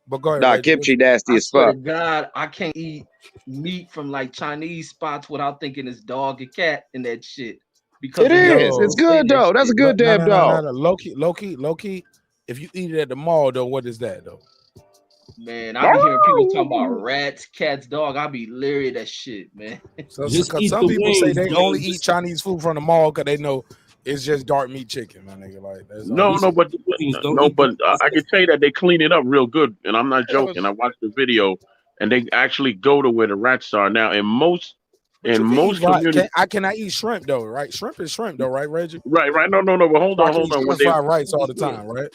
But go ahead. Nah, kimchi nasty as fuck. God, I can't eat meat from like Chinese spots without thinking it's dog and cat and that shit. Because it is. It's good though. That's a good damn dog. Low key. If you eat it at the mall though, what is that though? Man, I be hearing people talking about rats, cats, dog. I be leery of that shit, man. So some people say they only eat Chinese food from the mall because they know it's just dark meat chicken, my nigga. Like but I can tell you that they clean it up real good, and I'm not joking. I watched the video, and they actually go to where the rats are now. In most communities, can I eat shrimp though? Right, shrimp is shrimp though, right, Reggie? Right. No. But hold on. When they fried rice all the time, right?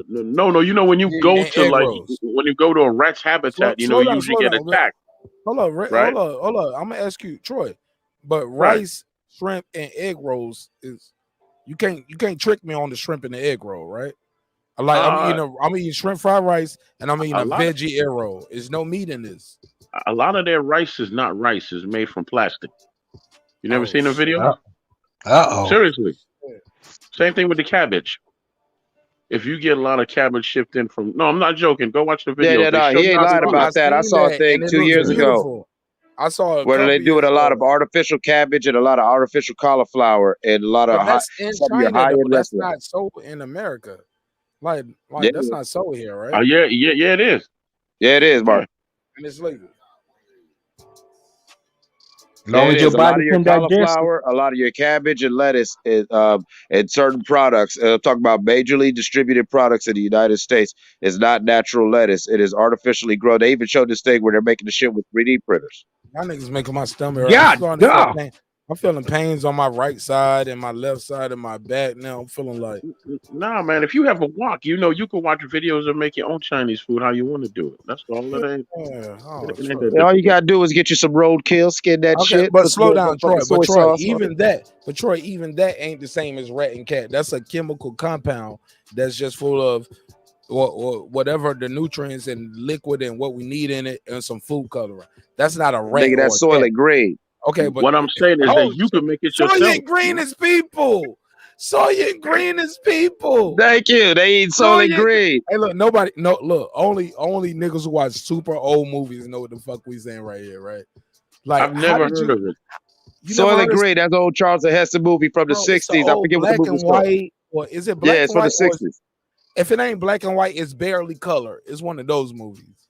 No. You know when you go to a rat's habitat, you usually get attacked. Hold on. I'm gonna ask you, Troy. But rice, shrimp, and egg rolls is you can't trick me on the shrimp and the egg roll, right? I'm eating shrimp fried rice and I'm eating a veggie egg roll. There's no meat in this. A lot of their rice is not rice; it's made from plastic. You never seen a video? Seriously. Same thing with the cabbage. If you get a lot of cabbage shipped in from, no, I'm not joking. Go watch the video. He ain't lied about that. I saw a thing 2 years ago. I saw where they do it a lot of artificial cabbage and a lot of artificial cauliflower and a lot of that's not sold in America. Like that's not sold here, right? Yeah, it is. Yeah, it is, Mark. And it's legal. As long as your body can digest a lot of your cabbage and lettuce and certain products. I'm talking about majorly distributed products in the United States. Is not natural lettuce. It is artificially grown. They even showed this thing where they're making the shit with 3D printers. Y'all niggas making my stomach. Yeah, I'm feeling pains on my right side and my left side and my back now. I'm feeling like, nah, man. If you have a wok, you can watch videos and make your own Chinese food how you want to do it. That's all it is. All you gotta do is get you some roadkill, skin that shit. But slow down, Troy. But Troy, even that ain't the same as rat and cat. That's a chemical compound that's just full of or whatever the nutrients and liquid and what we need in it and some food coloring. That's not a rat. Nigga, that's soylent green. Okay, but what I'm saying is that you can make it yourself. Soylent green is people. Soylent green is people. Thank you. They eat soylent green. Hey, look, only niggas who watch super old movies know what the fuck we saying right here, right? Like I've never heard of it. Soylent green, that's the old Charles Heston movie from the 60s. I forget what the movie was called. Or is it black it's and white? From the 60s. If it ain't black and white, it's barely color. It's one of those movies.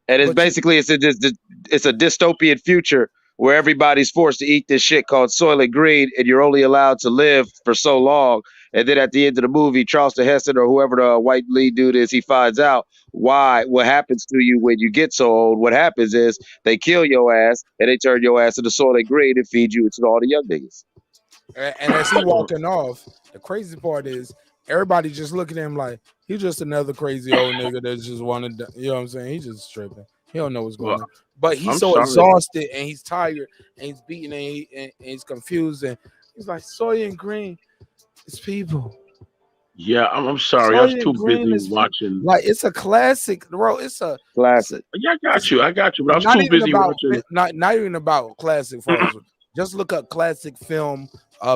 And it's basically it's a dystopian future where everybody's forced to eat this shit called soylent green, and you're only allowed to live for so long. And then at the end of the movie, Charleston Heston or whoever the white lead dude is, he finds out what happens to you when you get so old. What happens is they kill your ass and they turn your ass into soylent green and feed you to all the young niggas. And as he walking off, the crazy part is everybody just looking at him like he's just another crazy old nigga that just wanted to, you know what I'm saying? He's just tripping. He don't know what's going on. But he's I'm so sorry. exhausted and he's tired and he's beaten and he's confused and he's like soy and green. It's people. Yeah, I'm sorry. I was Soy too and green busy is watching. like it's a classic, bro. It's a Classic. Yeah, I got you. But I was not too even busy about watching. not even about classic films. Just look up classic film,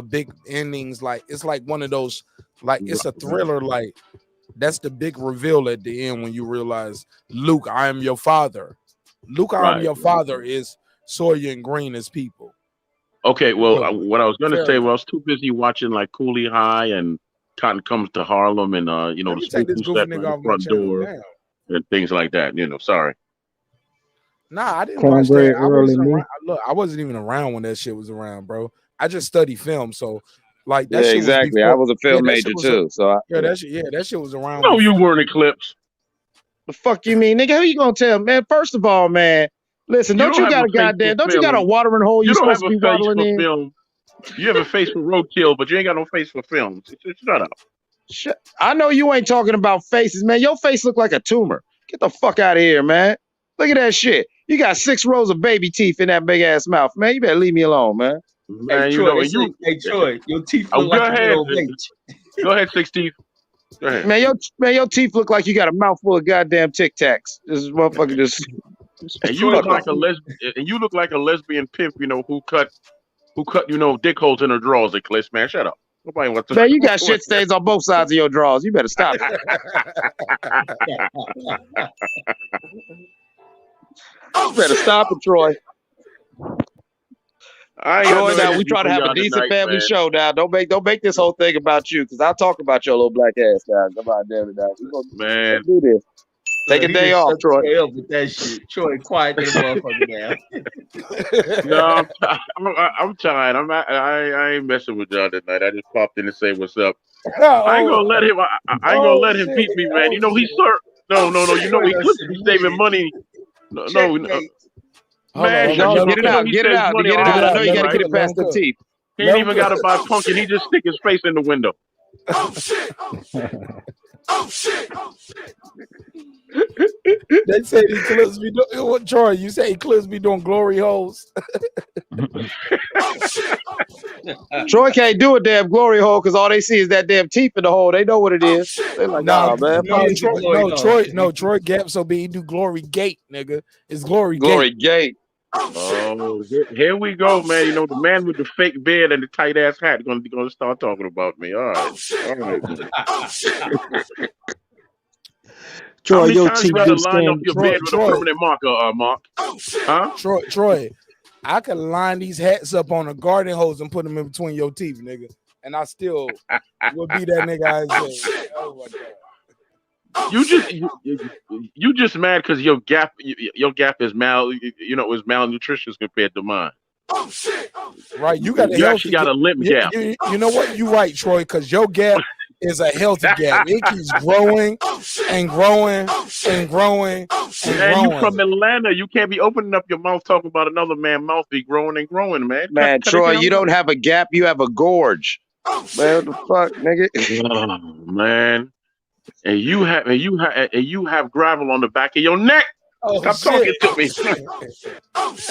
big endings. Like it's like one of those, like it's a thriller. Like that's the big reveal at the end when you realize, Luke, I am your father. Luke, I am your father is Sawyer and Green as people. Okay, well, So, what I was gonna fair say, enough. well, I was too busy watching like Cooley High and Cotton Comes to Harlem and you know Let the me take spook this who goofy sat by nigga the off my front channel. door Damn. and things like that. You know, sorry. Nah, I didn't watch Cornbread that. early me. I wasn't even around when that shit was around, bro. I just study film, so like that Yeah, shit was exactly. I before. was a Yeah, film that major shit was too. So that shit was around. No, you before. weren't Eclipse. the fuck you mean, nigga? Who you gonna tell, man? First of all, man, listen, You don't don't you have got a a face for goddamn, don't you got a film. watering hole You you don't have supposed to a be face watering for in? film. You have a face for roadkill, but you ain't got no face for film. Shut up. I know you ain't talking about faces, man. Your face look like a tumor. Get the fuck out of here, man. Look at that shit. You got 6 rows of baby teeth in that big ass mouth, man. You better leave me alone, man. Man, you know, and you. Hey Troy, your teeth Oh, look go like a ahead. little H. Go ahead, 6 teeth. Go ahead. Man, your teeth look like you got a mouthful of goddamn Tic Tacs. This motherfucker just. And you look like a lesbian. And you look like a lesbian pimp. You know who cut you know dick holes in her drawers. Eclipse, man, shut up. Nobody wants to. Man, you got shit stains on both sides of your drawers. You better stop it. You better stop it, Troy. Troy, now we try to have a decent family show now. Don't make this whole thing about you, because I'll talk about your little black ass now. Come on, damn it, now. Man, do this. Take a day off, Troy. Up with that shit. Troy, quiet the motherfucker down. No, I'm tired. I ain't messing with y'all tonight. I just popped in to say what's up. I ain't gonna let him. I ain't gonna let him beat me, man. You know he's No. You know Eclipse be saving money. No. Man, get it out. Get it out. I know you gotta get it past the teeth. He ain't even gotta buy pumpkin. He just stick his face in the window. Oh shit! Oh shit! They say Eclipse be doing Troy. You say Eclipse be doing glory holes. Troy can't do a damn glory hole because all they see is that damn teeth in the hole. They know what it is. They're like, nah, man. Troy Gap so big he do glory gate, nigga. It's glory gate. Oh, here we go, man. You know the man with the fake beard and the tight ass hat gonna start talking about me. All right. Troy, how many your times teeth you gotta do line up stand. your beard with a permanent marker, Mark? Huh? Troy, I could line these hats up on a garden hose and put them in between your teeth, nigga, and I still would be that nigga. I say, oh my god. You just mad because your gap is malnutritious compared to mine. Right, you got you actually got a limp gap. You know what? You right, Troy, because your gap is a healthy gap. It keeps growing and growing and growing and Man, growing. you from Atlanta. You can't be opening up your mouth talking about another man's mouth be growing and growing, man. Man, Troy, you don't have a gap. You have a gorge. Man, what the fuck, nigga? Oh, man. And you have gravel on the back of your neck. Stop talking to me.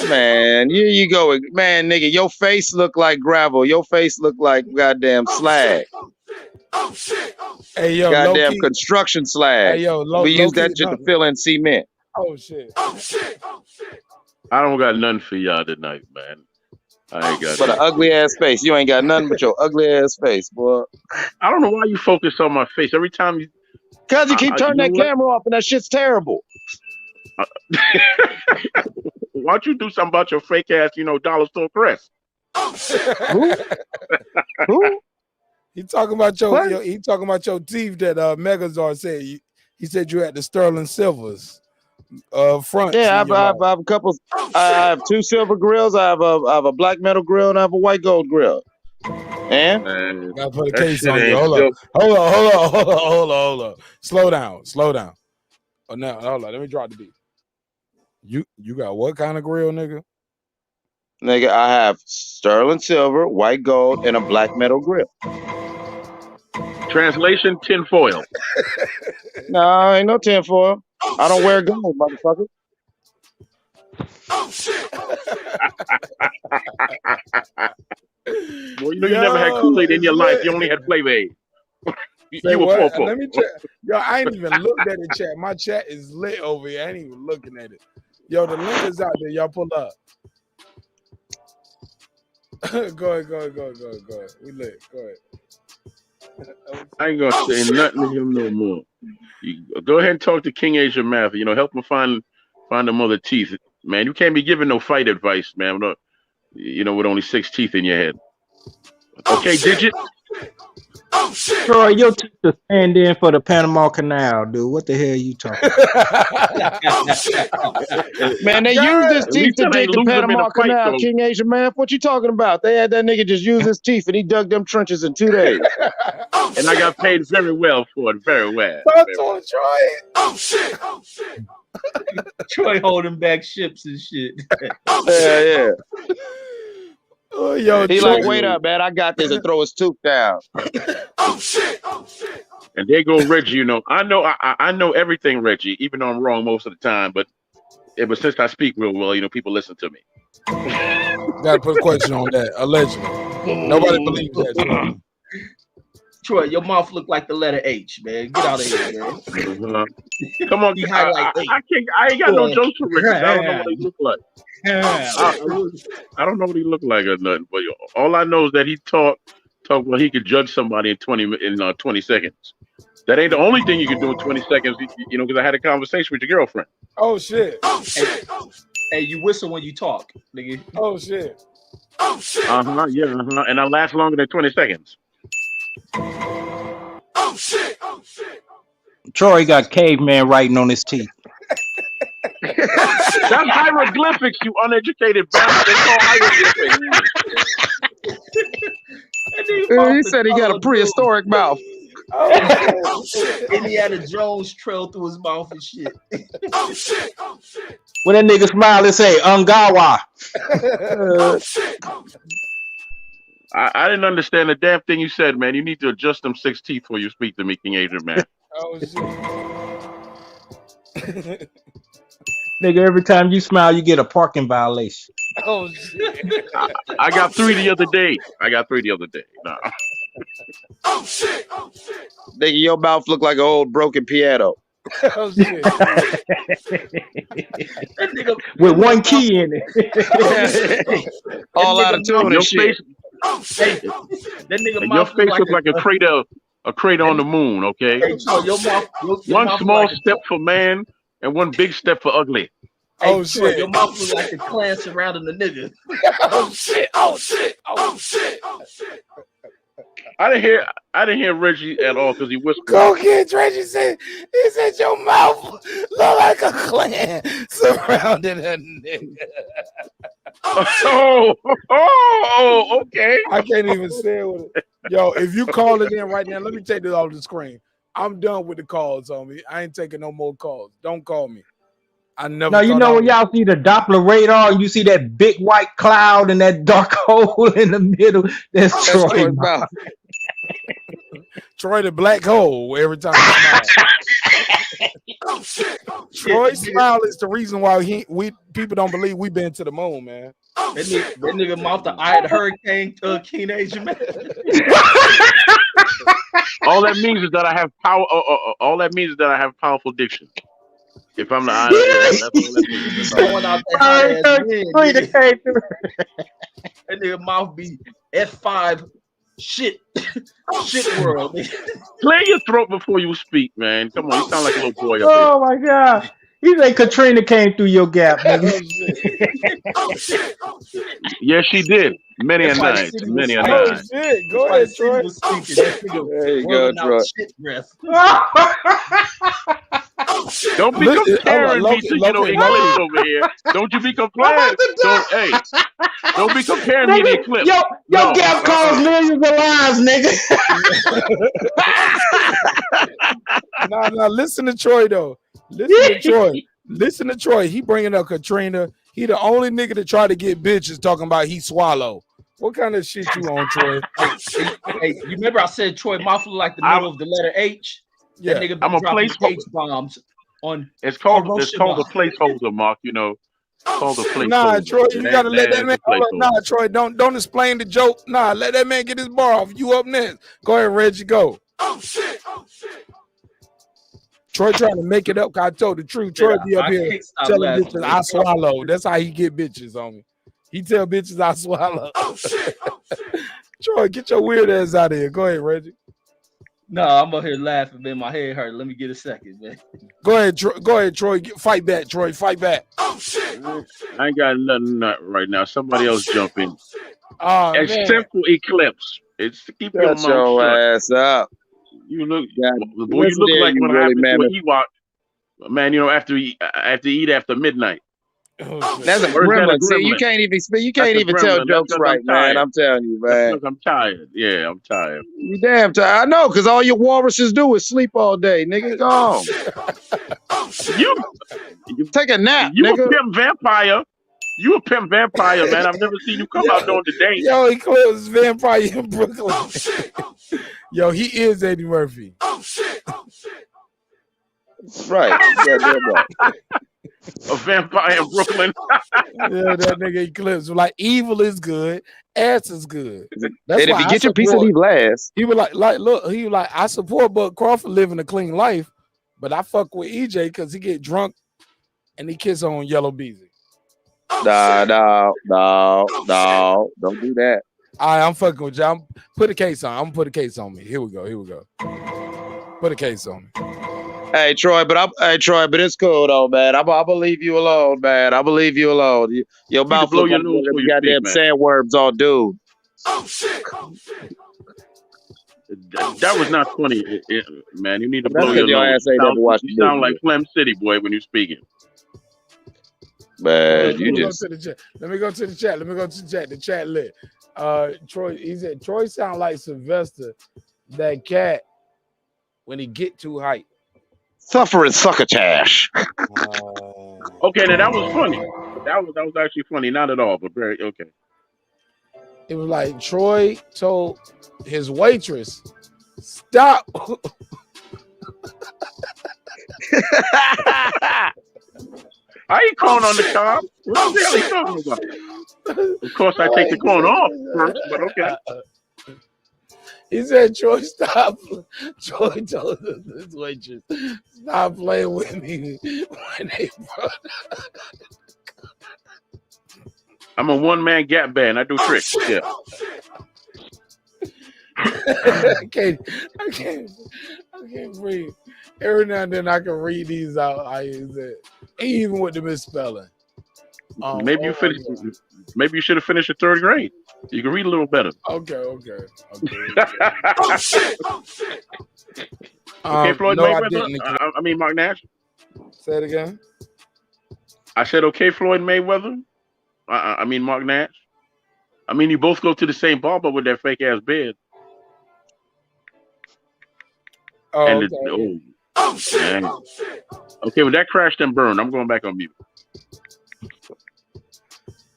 Man, here you go. Man, nigga, your face look like gravel. Your face look like goddamn slag. Hey, yo, goddamn low-key. construction slag. Hey, yo, we use low-key, that shit to fill in cement. Oh shit. I don't got nothing for y'all tonight, man. I ain't got But an ugly ass face. You ain't got nothing but your ugly ass face, boy. I don't know why you focus on my face every time you. Cause you keep turning that camera off and that shit's terrible. Why don't you do something about your fake ass, dollar store Chris? Who? He talking about your teeth that Megazord said. He said you had the sterling silvers front. Yeah, I have a couple. I have 2 silver grills. I have a black metal grill and I have a white gold grill. And gotta put a case on you. Hold on. Slow down. Oh, now hold on. Let me drop the beat. You got what kind of grill, nigga? Nigga, I have sterling silver, white gold, and a black metal grill. Translation: tinfoil. No, ain't no tinfoil. I don't wear gold, motherfucker. Oh shit! Well, you know, you never had Kool-Aid in your life. You only had Flavor Aid. You were what? poor. Let me check. Yo, I ain't even looked at the chat. My chat is lit over here. I ain't even looking at it. Yo, the link is out there. Y'all pull up. Go ahead. We lit. Go ahead. I ain't gonna say nothing to him no more. You go ahead and talk to King Asia Math. You know, help him find them other teeth. Man, you can't be giving no fight advice, man. You know, with only 6 teeth in your head. Okay, Digit. Oh shit! Troy, your teacher stand in for the Panama Canal, dude. What the hell are you talking about? Man, they used his At least teeth to that dig ain't the lose him in a Panama fight, Canal, though. King Asian man. What you talking about? They had that nigga just use his teeth and he dug them trenches in 2 days. And I got paid very well for it. Very well. That's on Troy. Oh shit! Oh shit! Troy holding back ships and shit. Yeah. Oh, yo, He Troy. like, wait up, man. I got this, and throw his tooth down. Oh shit! Oh shit! And there go Reggie. You know, I know everything, Reggie, even though I'm wrong most of the time. But since I speak real well, you know, people listen to me. Gotta put a question on that. Allegedly, nobody believes that. Troy. Troy, your mouth look like the letter H, man. Get out of here, man. Come on, You highlight H. I ain't got no jokes for Reggie. I don't know what he look like. I don't know what he look like or nothing. But all I know is that he talk well. He could judge somebody in 20 seconds. That ain't the only thing you can do in 20 seconds. You know, because I had a conversation with your girlfriend. Oh shit! Oh shit! Hey, you whistle when you talk, nigga. Oh shit! Oh shit! Yeah. And I last longer than 20 seconds. Oh shit! Oh shit! Troy got caveman writing on his teeth. That's hieroglyphics, you uneducated bastard. They call hieroglyphics. He said he got a prehistoric mouth. Oh, Indiana Jones trail through his mouth and shit. Oh shit! Oh shit! When that nigga smile, they say Ungawa. Oh shit! I didn't understand the damn thing you said, man. You need to adjust them 6 teeth before you speak to me, King Adrian, man. Oh shit! Nigga, every time you smile, you get a parking violation. Oh shit! I got 3 the other day. Nah. Oh shit! Oh shit! Nigga, your mouth look like an old broken piano. Oh shit! That nigga with one key in it. All out of tune and shit. Oh shit! That nigga Your mouth face looks like a crater on the moon, okay? Hey, so your mouth, your one mouth small like step for man and one big step for ugly. Hey, oh Troy, shit! your mouth look like the clan surrounding the nigga. Oh shit! Oh shit! Oh shit! Oh shit! I didn't hear Reggie at all because he whispered. Go get Reggie said. He said your mouth look like a clan surrounding a nigga. Oh, okay. I can't even say it with it. Yo, if you call it in right now, let me take this off the screen. I'm done with the calls, homie. I ain't taking no more calls. Don't call me. I never. No, you know when y'all see the Doppler radar and you see that big white cloud and that dark hole in the middle. That's Troy's mouth. Troy the black hole every time he smiles. Troy's smile is the reason why people don't believe we've been to the moon, man. That nigga mouth the eye of the hurricane, King Asian man. All that means is that I have power. All that means is that I have powerful diction. If I'm the eye, that's all that means. Going out that that nigga mouth be F5 shit world. Clear your throat before you speak, man. Come on, you sound like a little boy up Oh my god. He's like Katrina came through your gap, nigga. Yes, she did. Many a night. Many a night. Oh shit. Go ahead, Troy. There you go, Troy. Don't be comparing me to Eclipse over here. Don't you be comparing. Don't be comparing me to Eclipse. Your gap costs millions of lives, nigga. No, listen to Troy though. Listen to Troy. He bringing up Katrina. He the only nigga that try to get bitches talking about he swallow. What kind of shit you on, Troy? Hey, you remember I said Troy mouth look like the middle of the letter H? Yeah, that nigga I'm a dropping placeholder. H bombs on. It's called a placeholder, Mark. You know, Called a placeholder. Nah, Troy, you gotta let that man. Hold Nah, Troy, don't explain the joke. Nah, let that man get his bar off. You up next? Go ahead, Reggie. Go. Oh shit! Troy trying to make it up. Cause I told the truth. Troy be up here telling bitches I swallow. That's how he get bitches on me. He tell bitches I swallow. Oh shit! Troy, get your weird ass out of here. Go ahead, Reggie. No, I'm up here laughing, man. My head hurt. Let me get a second, man. Go ahead, Troy. Go ahead, Troy. Fight back, Troy. Fight back. Oh shit! I ain't got nothing right now. Somebody else jump in. Oh, Except for Eclipse. It's to keep your mouth your shut. ass up. You look, God, boy, you look there, like you what really happened to mammoth. an Ewok. Man, you know, after midnight. That's a Or is that a gremlin. See, you gremlin? can't even speak. You That's can't a even tell gremlin. That's jokes 'cause right, I'm man. tired. I'm telling you, That's man. because I'm tired. Yeah, I'm tired. You damn tired. I know, because all your walruses do is sleep all day, nigga. Go on. You take a nap, You nigga. a pimp vampire. You a pimp vampire, man. I've never seen you come out during the day. Yo, Eclipse Vampire in Brooklyn. Yo, he is Eddie Murphy. Oh shit! Right. Goddamn right. A vampire in Brooklyn. Yeah, that nigga Eclipse was like, evil is good, ass is good. That's And if why you I get your piece of support. these last, He was like, look, he was like, I support Bud Crawford living a clean life, but I fuck with EJ because he get drunk and he kiss on Yellow Beezy. no, don't do that. All right, I'm fucking with you. Put a case on. I'm gonna put a case on me. Here we go. Put a case on me. Hey Troy, but it's cool though, man. I believe leave you alone, man. I believe you alone. Your mouth blow look your like nose before you goddamn speak, man. sandworms all dude. That was not funny, man. You need to That's blow 'cause your your nose. ass ain't never watched You the sound movie. like Clem City boy when you speaking. Man, Let me go to the chat. Let me go to the chat. The chat lit. Troy, he said Troy sound like Sylvester, that cat when he get too hype. Suffering succotash. Okay, now that was funny. That was actually funny. Not at all, but very okay. It was like Troy told his waitress, "Stop." I ain't calling on the cops. What the hell are you talking about? Of course, I take the corn off first, but okay. He said, Troy, stop. Troy told his waitress, stop playing with me when they brought. I'm a one-man Gap band. I do tricks. Yeah. I can't breathe. Every now and then I can read these out. Even with the misspelling. Maybe you finished. Maybe you should have finished your third grade. You can read a little better. Okay. Oh shit! Okay, Floyd Mayweather. I mean Mark Nash. Say it again. I said, okay, Floyd Mayweather. I mean Mark Nash. I mean, you both go to the same barber with that fake ass bed. Oh, shit! Okay, well that crashed and burned. I'm going back on mute.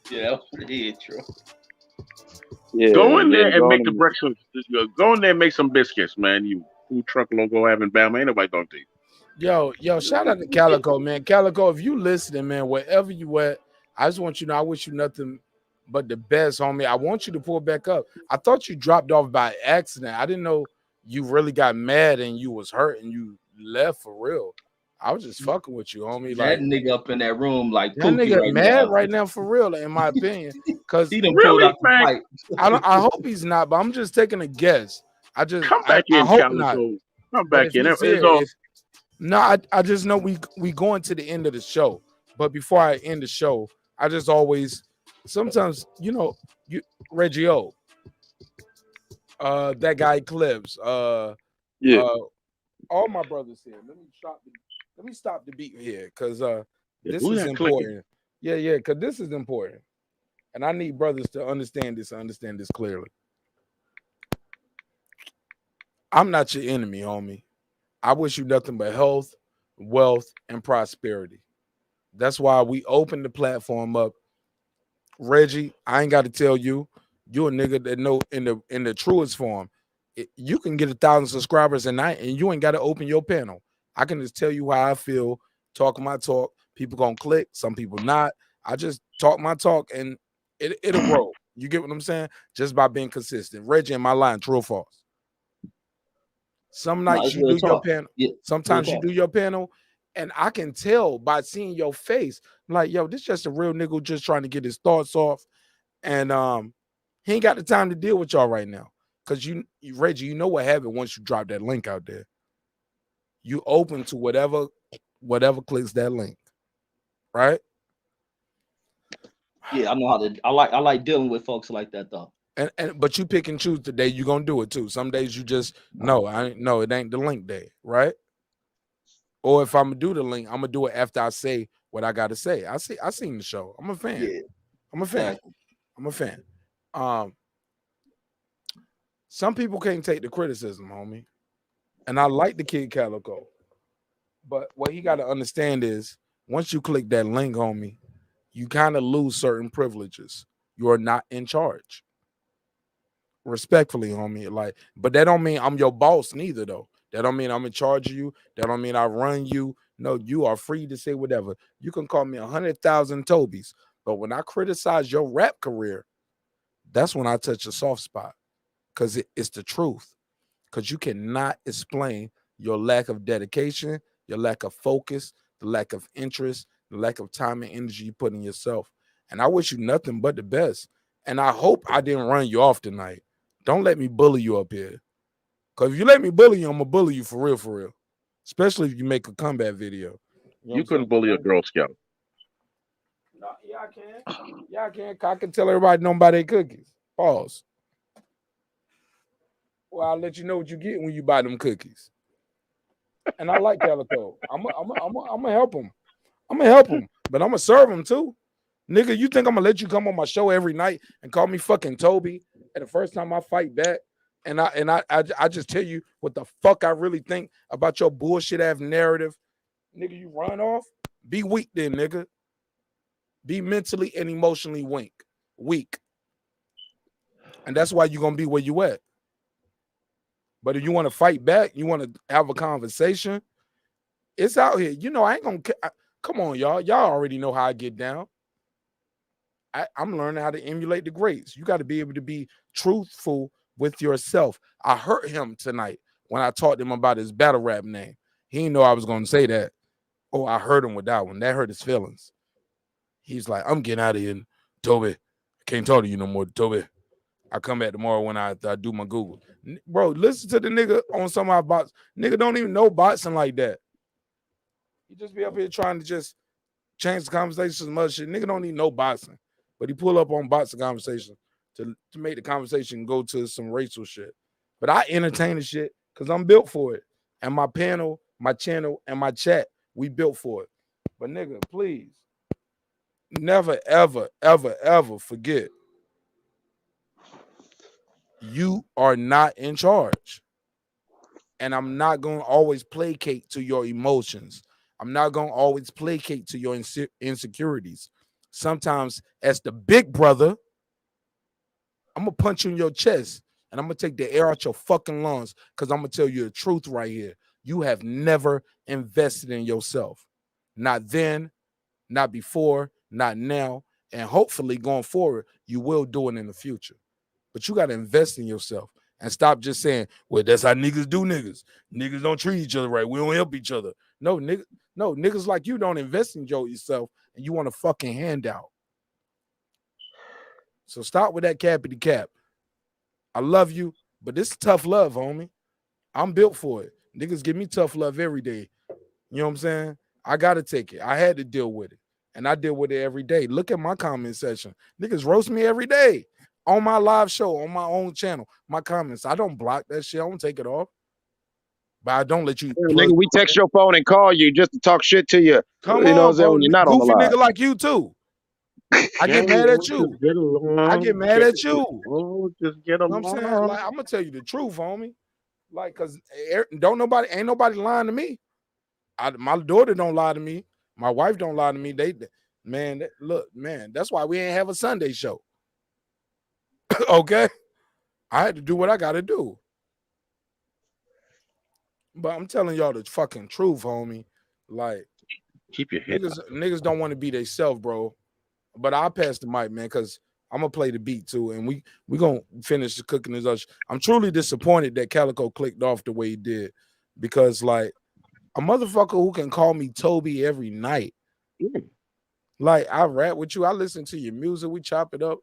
Yeah, that was pretty intro. Yeah, go in there and make the breakfast. Go in there and make some biscuits, man. You food truck logo having Bama. Ain't nobody don't think. Yo, shout out to Calico, man. Calico, if you listening, man, wherever you at, I just want you to know I wish you nothing but the best, homie. I want you to pull back up. I thought you dropped off by accident. I didn't know you really got mad and you was hurt and you left for real. I was just fucking with you, homie. That nigga up in that room like that nigga mad right now for real, in my opinion. Because he done pulled out the fight. I hope he's not, but I'm just taking a guess. I come back in, hope Calico. not. Come back in. I just know we going to the end of the show. But before I end the show, I just always sometimes, you Reggie O, that guy Clips, all my brothers here. Let me stop the beat here because this is important. Yeah, because this is important. And I need brothers to understand this clearly. I'm not your enemy, homie. I wish you nothing but health, wealth, and prosperity. That's why we opened the platform up. Reggie, I ain't got to tell you, you a nigga that know in the truest form. You can get 1,000 subscribers a night and you ain't got to open your panel. I can just tell you how I feel, talking my talk. People gonna click, some people not. I just talk my talk and it'll grow. You get what I'm saying? Just by being consistent. Reggie, in my line, true or false? Some nights you do your panel. Yeah, sometimes you do your panel, and I can tell by seeing your face, like, yo, this just a real nigga just trying to get his thoughts off. And he ain't got the time to deal with y'all right now. Because Reggie, you know what happened once you drop that link out there. You open to whatever clicks that link. Right? Yeah, I know how to. I like dealing with folks like that though. But you pick and choose the day you're gonna do it too. Some days you just no, it ain't the link day, right? Or if I'm gonna do the link, I'm gonna do it after I say what I gotta say. I seen the show. I'm a fan. Yeah. I'm a fan. Exactly. I'm a fan. Some people can't take the criticism, homie. And I like the Kid Calico. But what he gotta understand is once you click that link, homie, you kind of lose certain privileges. You are not in charge. Respectfully, homie. Like, but that don't mean I'm your boss neither, though. That don't mean I'm in charge of you. That don't mean I run you. No, you are free to say whatever. You can call me 100,000 Tobys. But when I criticize your rap career, that's when I touch a soft spot. Because it's the truth. Because you cannot explain your lack of dedication, your lack of focus, the lack of interest, the lack of time and energy you put in yourself. And I wish you nothing but the best. And I hope I didn't run you off tonight. Don't let me bully you up here. Because if you let me bully you, I'm going to bully you for real, for real. Especially if you make a comeback video. You couldn't bully a Girl Scout. No, yeah, I can. Yeah, I can. I can tell everybody don't buy their cookies. Pause. Well, I'll let you know what you get when you buy them cookies. And I like Calico. I'm gonna help him. I'm gonna help him, but I'm gonna serve him too. Nigga, you think I'm gonna let you come on my show every night and call me fucking Toby? And the first time I fight back, and I just tell you what the fuck I really think about your bullshit ass narrative. Nigga, you run off? Be weak then, nigga. Be mentally and emotionally weak. And that's why you're gonna be where you at. But if you want to fight back, you want to have a conversation, it's out here. You know, I ain't gonna come on, y'all. Y'all already know how I get down. I'm learning how to emulate the greats. You got to be able to be truthful with yourself. I hurt him tonight when I taught him about his battle rap name. He didn't know I was going to say that. Oh, I hurt him with that one. That hurt his feelings. He's like, I'm getting out of here, Toby. I can't talk to you no more, Toby. I'll come back tomorrow when I do my Google. Bro, listen to the nigga on some of our bots. Nigga don't even know boxing like that. He just be up here trying to just change the conversation as much shit. Nigga don't even know boxing. But he pull up on boxing conversation to make the conversation go to some racial shit. But I entertain the shit because I'm built for it. And my panel, my channel, and my chat, we built for it. But nigga, please, never, ever, ever, ever forget you are not in charge. And I'm not going to always placate to your emotions. I'm not going to always placate to your insecurities. Sometimes as the big brother, I'm going to punch you in your chest and I'm going to take the air out your fucking lungs because I'm going to tell you the truth right here. You have never invested in yourself. Not then, not before, not now, and hopefully going forward, you will do it in the future. But you got to invest in yourself and stop just saying, well, that's how niggas do niggas. Niggas don't treat each other right. We don't help each other. No, niggas like you don't invest in yourself and you want a fucking handout. So stop with that cappity cap. I love you, but this is tough love, homie. I'm built for it. Niggas give me tough love every day. You know what I'm saying? I got to take it. I had to deal with it. And I deal with it every day. Look at my comment section. Niggas roast me every day. On my live show, on my own channel, my comments. I don't block that shit. I don't take it off. But I don't let you. Nigga, we text your phone and call you just to talk shit to you. Come you know on, what I'm saying? bro. When you're not on the Goofy live. nigga like you too. I get mad at you. I get mad at you. Oh, just get along. You know what I'm saying? Like, I'm gonna tell you the truth, homie. Like, cause ain't nobody lying to me. My daughter don't lie to me. My wife don't lie to me. Look, that's why we ain't have a Sunday show. Okay, I had to do what I got to do. But I'm telling y'all the fucking truth, homie. Like, keep your head niggas don't want to be themselves, bro. But I'll pass the mic, man, because I'm gonna play the beat too, and we gonna finish the cooking this up. I'm truly disappointed that Calico clicked off the way he did, because like a motherfucker who can call me Toby every night. Like I rap with you, I listen to your music, we chop it up.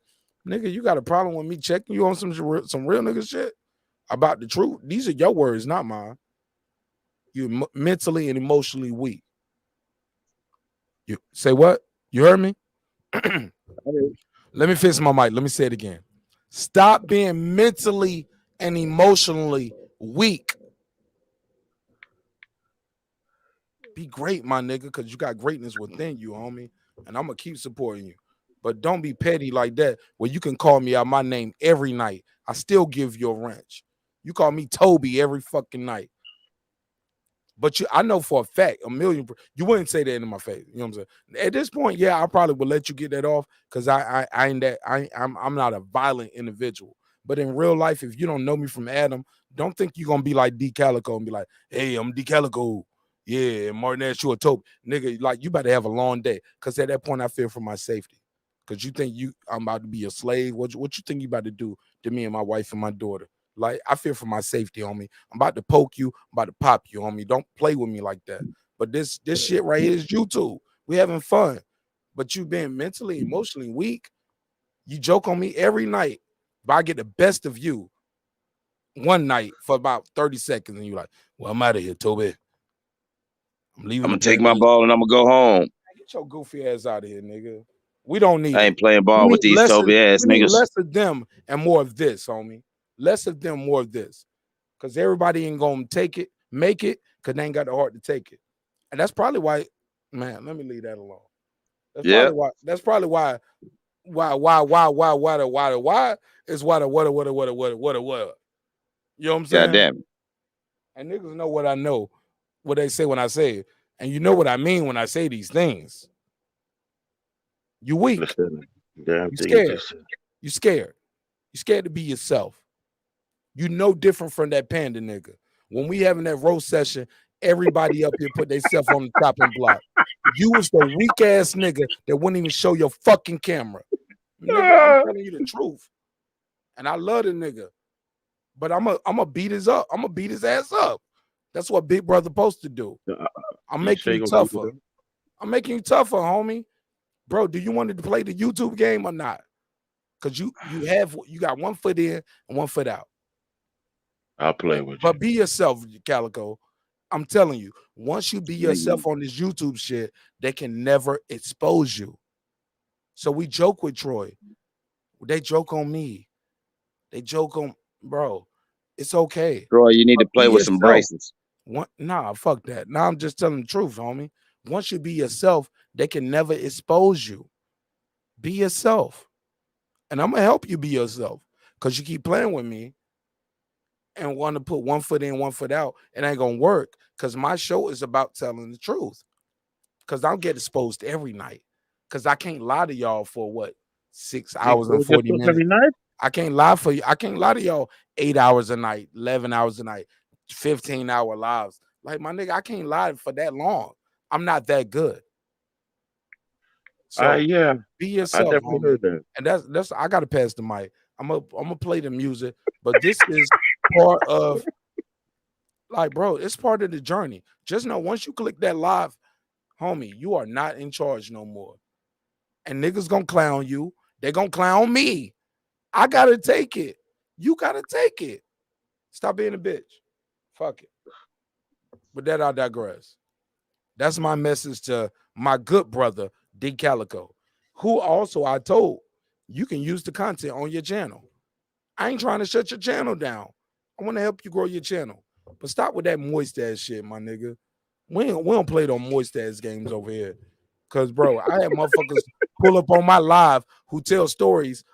Nigga, you got a problem with me checking you on some real nigga shit about the truth? These are your words, not mine. You're mentally and emotionally weak. You say what? You heard me? Let me fix my mic. Let me say it again. Stop being mentally and emotionally weak. Be great, my nigga, because you got greatness within you, homie. And I'm going to keep supporting you. But don't be petty like that, where you can call me out my name every night. I still give you a wrench. You call me Toby every fucking night. But I know for a fact, you wouldn't say that in my face. You know what I'm saying? At this point, yeah, I probably would let you get that off because I'm not a violent individual. But in real life, if you don't know me from Adam, don't think you're gonna be like D Calico and be like, hey, I'm D Calico. Yeah, marqnash, you a Toby. Nigga, like you better have a long day. Cause at that point, I fear for my safety. Cause you think I'm about to be a slave. What you think you about to do to me and my wife and my daughter? Like, I fear for my safety, homie. I'm about to poke you. I'm about to pop you, homie. Don't play with me like that. But this shit right here is YouTube. We having fun. But you being mentally, emotionally weak, you joke on me every night, but I get the best of you one night for about 30 seconds, and you're like, well, I'm out of here, Toby. I'm leaving. I'm going to take my ball and I'm going to go home. Get your goofy ass out of here, nigga. We don't need I ain't playing ball with these Toby ass we need niggas. less of them and more of this, homie. Less of them, more of this. Because everybody ain't going to make it, because they ain't got the heart to take it. And that's probably why, man, let me leave that alone. That's probably why is what. You know what I'm saying? God damn it. And niggas know what I know, what they say when I say it. And you know what I mean when I say these things. You weak. You scared. You scared. You scared to be yourself. You no different from that panda nigga. When we having that roast session, everybody up here put themselves on the chopping block. You was the weak ass nigga that wouldn't even show your fucking camera. Nigga, I'm telling you the truth. And I love the nigga. But I'm a beat his up. I'm gonna beat his ass up. That's what Big Brother supposed to do. I'm making you tougher. I'm making you tougher, homie. Bro, do you want to play the YouTube game or not? Because you got 1 foot in and 1 foot out. I'll play with you. But be yourself, Calico. I'm telling you, once you be yourself on this YouTube shit, they can never expose you. So we joke with Troy. They joke on me. They joke on, bro. It's okay. Troy, you need to play with some braces. Nah, fuck that. Now I'm just telling the truth, homie. Once you be yourself, they can never expose you. Be yourself. And I'm going to help you be yourself. Because you keep playing with me and want to put 1 foot in, 1 foot out. It ain't going to work. Because my show is about telling the truth. Because I'll get exposed every night. Because I can't lie to y'all for what? 6 hours and 40 minutes. Every night? I can't lie for you. I can't lie to y'all 8 hours a night, 11 hours a night, 15-hour lives. Like, my nigga, I can't lie for that long. I'm not that good. So yeah, be yourself. I definitely heard that. And that's I gotta pass the mic. I'm gonna play the music, but this is part of, like, bro, it's part of the journey. Just know once you click that live, homie, you are not in charge no more. And niggas gonna clown you. They're gonna clown me. I gotta take it. You gotta take it. Stop being a bitch. Fuck it. But that I digress. That's my message to my good brother, D Calico, who also I told you can use the content on your channel. I ain't trying to shut your channel down. I want to help you grow your channel. But stop with that moist ass shit, my nigga. We don't play those moist ass games over here. Cause bro, I had motherfuckers pull up on my live who tell stories.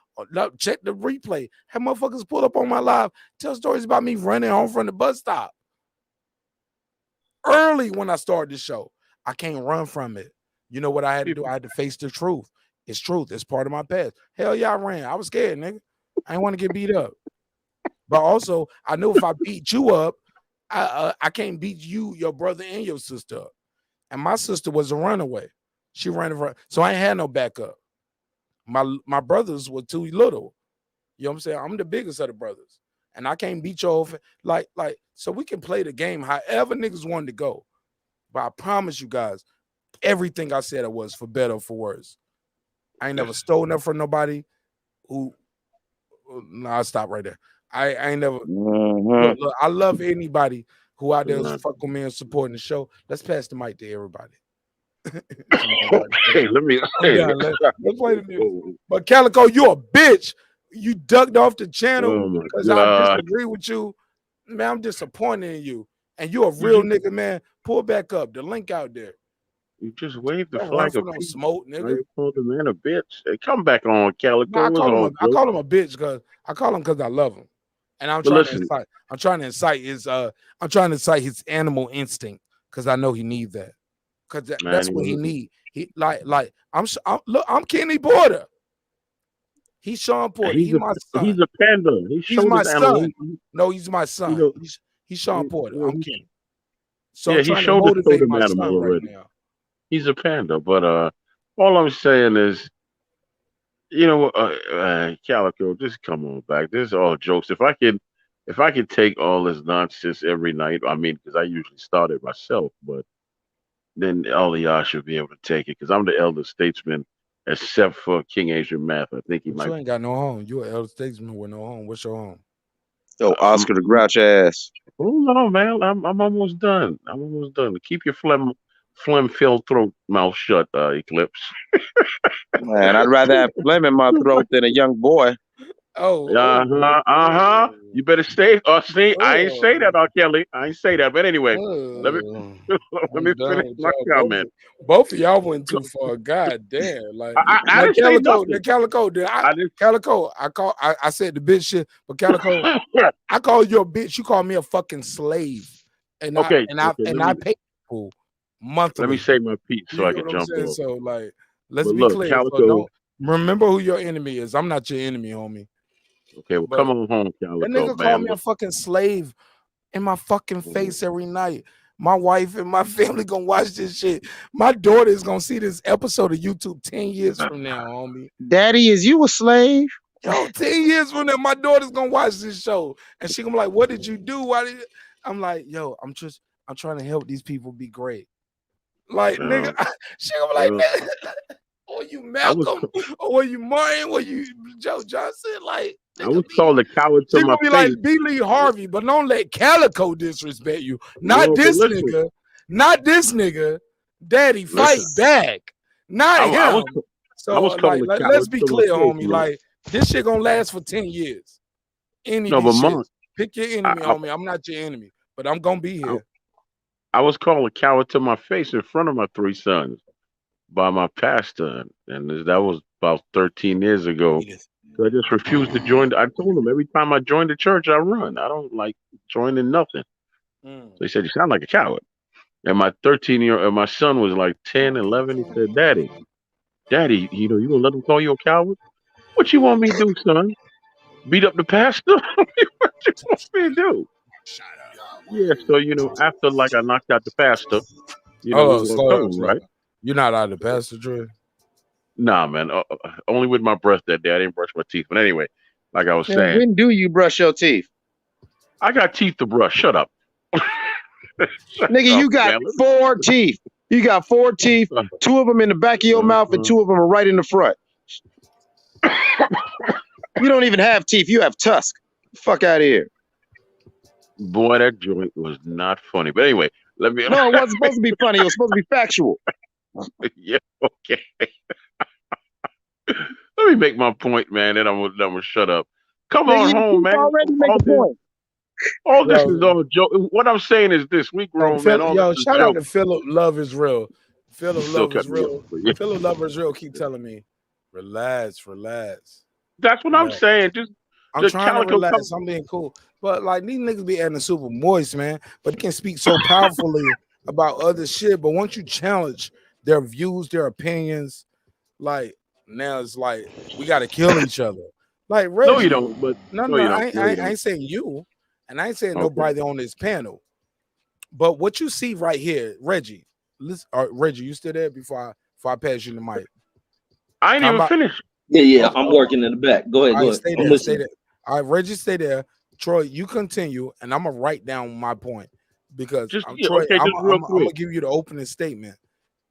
Check the replay. Have motherfuckers pull up on my live, tell stories about me running home from the bus stop. Early when I started the show, I can't run from it. You know what I had to do? I had to face the truth. It's truth. It's part of my past. Hell yeah, I ran. I was scared, nigga. I didn't want to get beat up. But also, I knew if I beat you up, I can't beat you, your brother, and your sister up. And my sister was a runaway. She ran around, so I ain't had no backup. My brothers were too little. You know what I'm saying? I'm the biggest of the brothers. And I can't beat your like, so we can play the game however niggas wanted to go. But I promise you guys, everything I said it was for better or for worse. I ain't never stole nothing from nobody who. No, I'll stop right there. I ain't never. Look, I love anybody who out there is fucking me and supporting the show. Let's pass the mic to everybody. Hey, let's play the music. But Calico, you a bitch. You ducked off the channel because I disagree with you. Man, I'm disappointed in you. And you a real nigga, man. Pull back up. The link out there. You just waved the Don't flag run of for no peace. smoke, Now nigga. you called the man a bitch. Hey, come back on, Calico. No, I call him a bitch because I call him because I love him. And I'm trying to incite. I'm trying to incite his animal instinct because I know he needs that. Because that's what he need. He like I'm Kenny Porter. He's Shawn Porter. He's my son. He's a panda. He's my son. No, he's my son. He's Shawn Porter. I'm Kenny. So I'm trying to motivate my son right now. He's a panda, but all I'm saying is, you know, Calico, just come on back. This is all jokes. If I could take all this nonsense every night, I mean, because I usually start it myself, but then all of y'all should be able to take it because I'm the elder statesman, except for King Asian Math. I think he might. You ain't got no home. You an elder statesman with no home. What's your home? Yo, Oscar the Grouch ass. Hold on, man. I'm almost done. Keep your phlegm-filled throat mouth shut, Eclipse. Man, I'd rather have phlegm in my throat than a young boy. You better stay. See, I ain't say that, R. Kelly. I ain't say that. But anyway, let me finish my comment. Both of y'all went too far. God damn! Like I didn't say nothing. Calico. I said the bitch shit, but Calico, I call you a bitch. You call me a fucking slave, and I pay people monthly. Let me say my piece so I can jump off. So like, let's be clear. Calico, so don't remember who your enemy is. I'm not your enemy, homie. Okay, well, come on home, Calico. That nigga call me a fucking slave in my fucking face every night. My wife and my family gonna watch this shit. My daughter is gonna see this episode of YouTube 10 years from now, homie. Daddy, is you a slave? Yo, 10 years from now, my daughter's gonna watch this show. And she gonna be like, what did you do? Why did I'm like, yo, I'm trying to help these people be great. Like, nigga, she gonna be like, nigga, or you Malcolm, or were you Martin, were you Joe Johnson? Like, I was called a coward to my face. Like B. Lee Harvey, but don't let Calico disrespect you. Not this nigga. Not this nigga. Daddy, fight back. Not him. I was called a coward. Let's be clear, homie. Like, this shit gonna last for 10 years. Pick your enemy, homie. I'm not your enemy, but I'm gonna be here. I was called a coward to my face in front of my 3 sons by my pastor, and that was about 13 years ago. So I just refused to join. I told him every time I join the church, I run. I don't like joining nothing. So he said, "You sound like a coward." And my 13-year-old, my son was like 10, 11. He said, Daddy, you gonna let him call you a coward? What you want me to do, son? Beat up the pastor? What you want me to do? Yeah, so after like I knocked out the pastor, right? You're not out of the pastor, Dre? Nah, man. Only with my breath that day. I didn't brush my teeth. But anyway, like I was saying. When do you brush your teeth? I got teeth to brush. Shut up. Nigga, you got 4 teeth. You got 4 teeth. 2 of them in the back of your mouth and 2 of them are right in the front. You don't even have teeth. You have tusk. Fuck out of here. Boy, that joint was not funny. But anyway, let me. No, it wasn't supposed to be funny. It was supposed to be factual. Yeah, okay. Let me make my point, man. Then I'm gonna shut up. Come on home, man. Already make a point. All this is all a joke. What I'm saying is this: we grown, man. Shout out to Philip. Love is real. Philip Love is real. Philip Love is real. Keep telling me, relax. That's what I'm saying. I'm trying to relax. I'm being cool. But like these niggas be acting super moist, man. But they can speak so powerfully about other shit. But once you challenge their views, their opinions, like now it's like we gotta kill each other. Like Reggie, no, you don't. But I ain't saying you, and I ain't saying nobody on this panel. But what you see right here, Reggie, listen, Reggie, you still there before I pass you the mic? I ain't even finished. Yeah. I'm working in the back. Go ahead. All right, stay I'm there. Stay listening. there. All right, Reggie, stay there. Troy, you continue, and I'm gonna write down my point because Just Troy, okay, just real I'm quick. gonna give you the opening statement,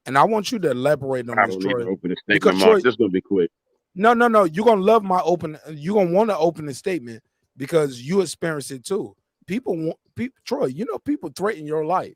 and I want you to elaborate on I this, don't need Troy. to open a Because statement, Troy, Mark. This is gonna be quick. no, you're gonna love my open. You're gonna want to open a statement because you experience it too. Troy, you know, people threaten your life.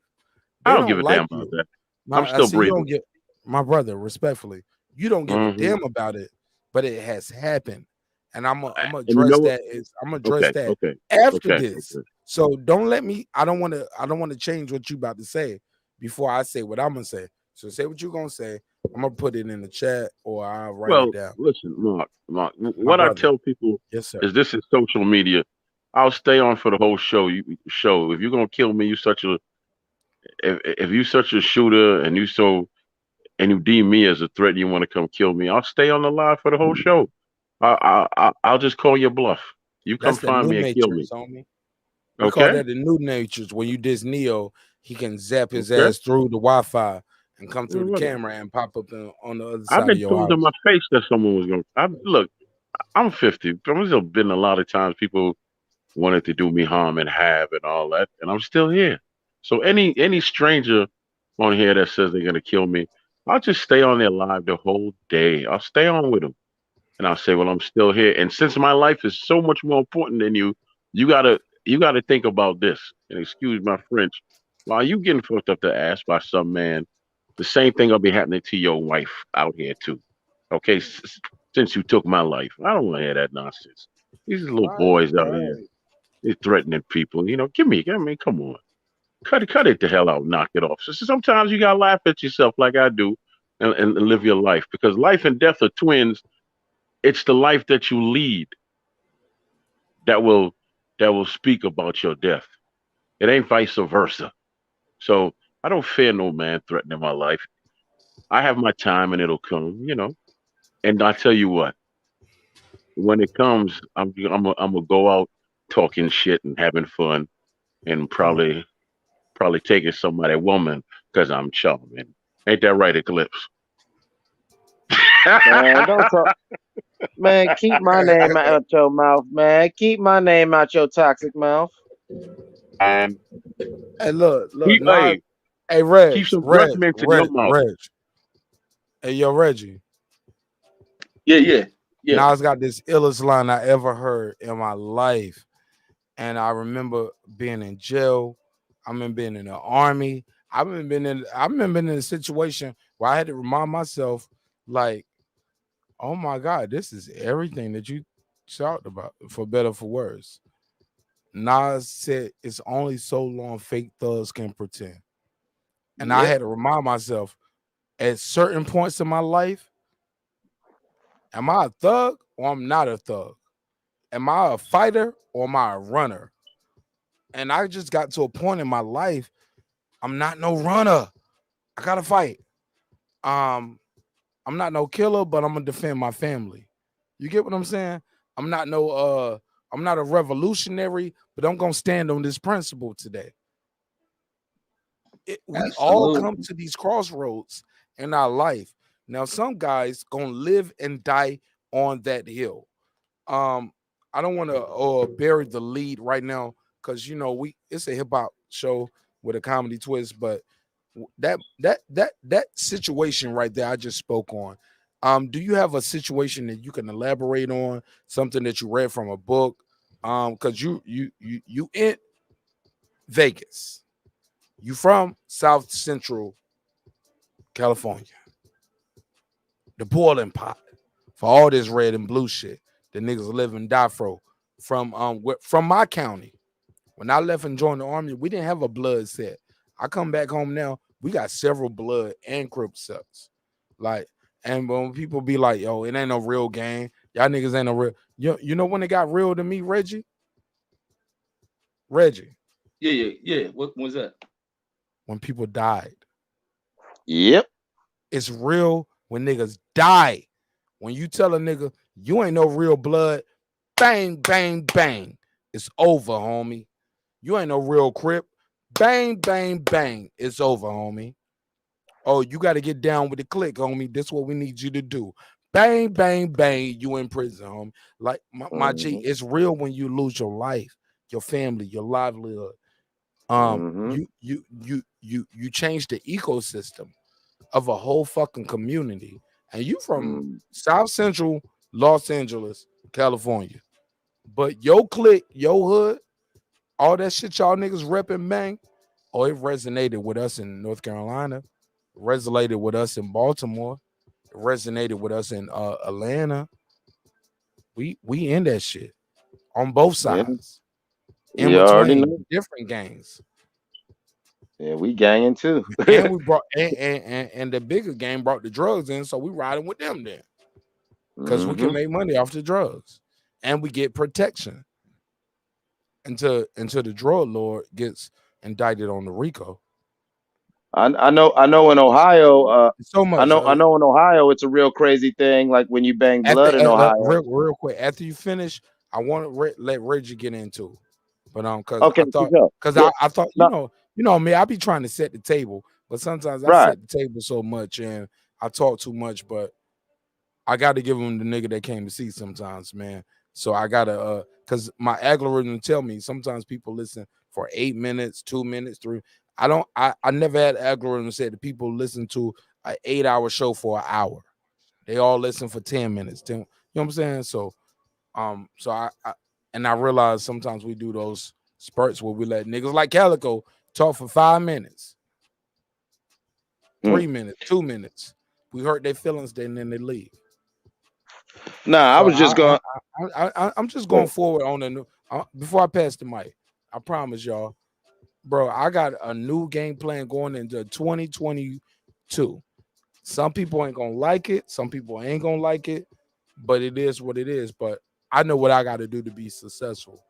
They I don't give a like damn you. about that. My, I'm still you don't breathing. get my brother, respectfully. You don't give a damn about it, but it has happened, and I'm gonna And you know address what? that. I'm gonna address that Okay. after Okay. this. So don't let me. I don't want to change what you about to say before I say what I'm gonna say. So say what you're gonna say. I'm gonna put it in the chat or I'll write Well, it down. listen, Mark. My What I brother. tell people Yes, sir. is this is social media. I'll stay on for the whole show. If you're gonna kill me, if you such a shooter and you deem me as a threat and you want to come kill me, I'll stay on the line for the whole show. I'll just call your bluff. You come That's the find new me and kill me. matrix, homie. We call Okay? that the new matrix. When you diss Neo, he can zap his Okay. ass through the Wi-Fi and come through the Whatever. camera and pop up on the other I've side been of your told house. in my face that someone was going. Look, I'm 50. There's been a lot of times people wanted to do me harm and all that, and I'm still here. So any stranger on here that says they're gonna kill me, I'll just stay on their live the whole day. I'll stay on with them, and I'll say, well, I'm still here. And since my life is so much more important than you gotta think about this. And excuse my French, while you getting fucked up the ass by some man, the same thing will be happening to your wife out here too. Okay, since you took my life, I don't want to hear that nonsense. These little boys out here, they're threatening people. You know, come on, cut it the hell out, knock it off. So sometimes you gotta laugh at yourself like I do, and live your life because life and death are twins. It's the life that you lead that will speak about your death. It ain't vice versa. So I don't fear no man threatening my life. I have my time and it'll come, you know. And I tell you what, when it comes, I'm gonna go out talking shit and having fun, and probably taking somebody's woman because I'm charming. Ain't that right, Eclipse? Man, don't talk. Man, keep my name out your mouth, man. Keep my name out your toxic mouth. And Hey, look, keep, nah, hey, hey, Reg, keep some breath mints in your mouth. Hey, yo, Reggie. Yeah. Nas got this illest line I ever heard in my life. And I remember being in jail. I remember being in the army. I remember being in a situation where I had to remind myself, like, oh my God, this is everything that you talked about, for better or for worse. Nas said it's only so long fake thugs can pretend. And I had to remind myself at certain points in my life, am I a thug or I'm not a thug? Am I a fighter or am I a runner? And I just got to a point in my life, I'm not no runner. I gotta fight. I'm not no killer, but I'm gonna defend my family. You get what I'm saying? I'm not a revolutionary, but I'm gonna stand on this principle today. We all come to these crossroads in our life. Now, some guys gonna live and die on that hill. I don't want to bury the lead right now because it's a hip hop show with a comedy twist, but that situation right there I just spoke on. Do you have a situation that you can elaborate on, something that you read from a book? Because you in Vegas, you from South Central California, the boiling pot for all this red and blue shit that niggas live and die from my county. When I left and joined the army, we didn't have a blood set. I come back home now, we got several blood and crip sets. Like, and when people be like, yo, it ain't no real game, y'all niggas ain't no real. You know when it got real to me, Reggie? Yeah. What was that? When people died. Yep. It's real when niggas die. When you tell a nigga you ain't no real blood, bang, bang, bang. It's over, homie. You ain't no real crip. Bang, bang, bang. It's over, homie. Oh, you got to get down with the click, homie. This is what we need you to do. bang, bang, bang, you in prison, homie. Like my G, it's real when you lose your life, your family, your livelihood. You change the ecosystem of a whole fucking community. And you from South Central Los Angeles, California. But your clique, your hood, all that shit y'all niggas repping bang, it resonated with us in North Carolina, it resonated with us in Baltimore, it resonated with us in Atlanta. We in that shit on both sides. In You already between know. different gangs. Yeah, we ganging too. And we brought and the bigger gang brought the drugs in, so we riding with them then. Because we can make money off the drugs. And we get protection until the drug lord gets indicted on the RICO. I know in Ohio, so much. I know in Ohio it's a real crazy thing. Like when you bang blood in Ohio. Real quick, after you finish, I want to let Reggie get into it. But because okay, I thought you know me, I be trying to set the table, but sometimes I set the table so much and I talk too much, but I got to give him the nigga that came to see sometimes, man. So I gotta because my algorithm tell me sometimes people listen for 8 minutes, 2 minutes, 3. I never had algorithm said that people listen to an 8-hour show for an hour. They all listen for 10 minutes. 10, you know what I'm saying? So I realize sometimes we do those spurts where we let niggas like Calico talk for 5 minutes, 3 minutes, 2 minutes. We hurt their feelings, then they leave. Nah, I was just going. I'm just going forward on the new. Before I pass the mic, I promise y'all, bro. I got a new game plan going into 2022. Some people ain't gonna like it. Some people ain't gonna like it, but it is what it is. But I know what I got to do to be successful,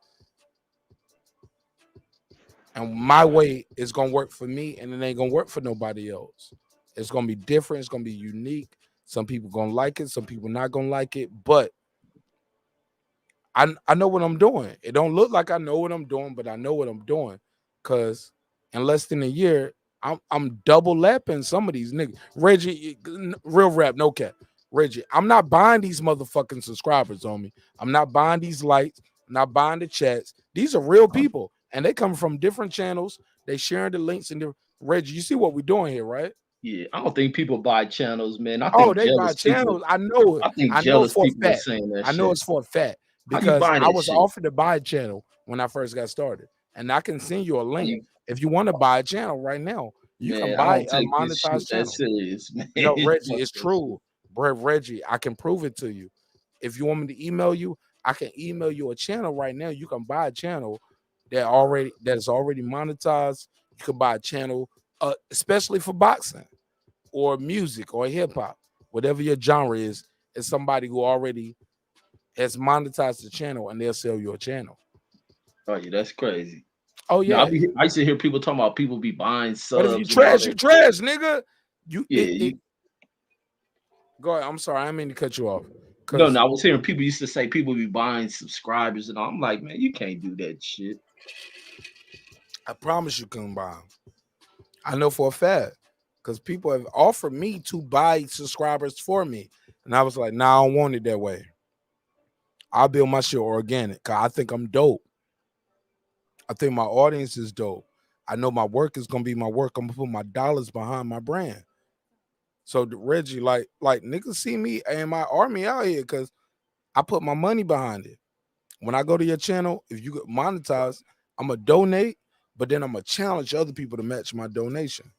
and my way is gonna work for me, and it ain't gonna work for nobody else. It's gonna be different. It's gonna be unique. Some people gonna like it. Some people not gonna like it, but I know what I'm doing. It don't look like I know what I'm doing, but I know what I'm doing. Cause in less than a year, I'm double lapping some of these niggas. Reggie, real rap, no cap. Reggie, I'm not buying these motherfucking subscribers on me. I'm not buying these likes. I'm not buying the chats. These are real people, and they come from different channels. They sharing the links in the Reggie. You see what we're doing here, right? Yeah, I don't think people buy channels, man. I think they buy channels. I know it. I think I know jealous for a people are fact. saying that I know shit. it's for a fact. How you Because buy I that was shit? offered to buy a channel when I first got started, and I can send you a link if you want to buy a channel right now. You can buy a monetized channel. Serious, man. No, Reggie, it's true, bro. Reggie, I can prove it to you. If you want me to email you, I can email you a channel right now. You can buy a channel that is already monetized. You can buy a channel, especially for boxing or music or hip hop, whatever your genre is. It's somebody who already has monetized the channel, and they'll sell you a channel. Oh yeah, that's crazy. Oh yeah, I used to hear people talking about people be buying subs. But if you trash, nigga. You go ahead. I'm sorry, I didn't mean to cut you off. No, I was hearing people used to say people be buying subscribers, and all. I'm like, man, you can't do that shit. I promise you couldn't buy them. I know for a fact because people have offered me to buy subscribers for me, and I was like, nah, I don't want it that way. I'll build my shit organic because I think I'm dope. I think my audience is dope. I know my work is gonna be my work. I'm gonna put my dollars behind my brand. So Reggie, like niggas see me and my army out here because I put my money behind it. When I go to your channel, if you get monetized, I'm gonna donate, but then I'm gonna challenge other people to match my donation.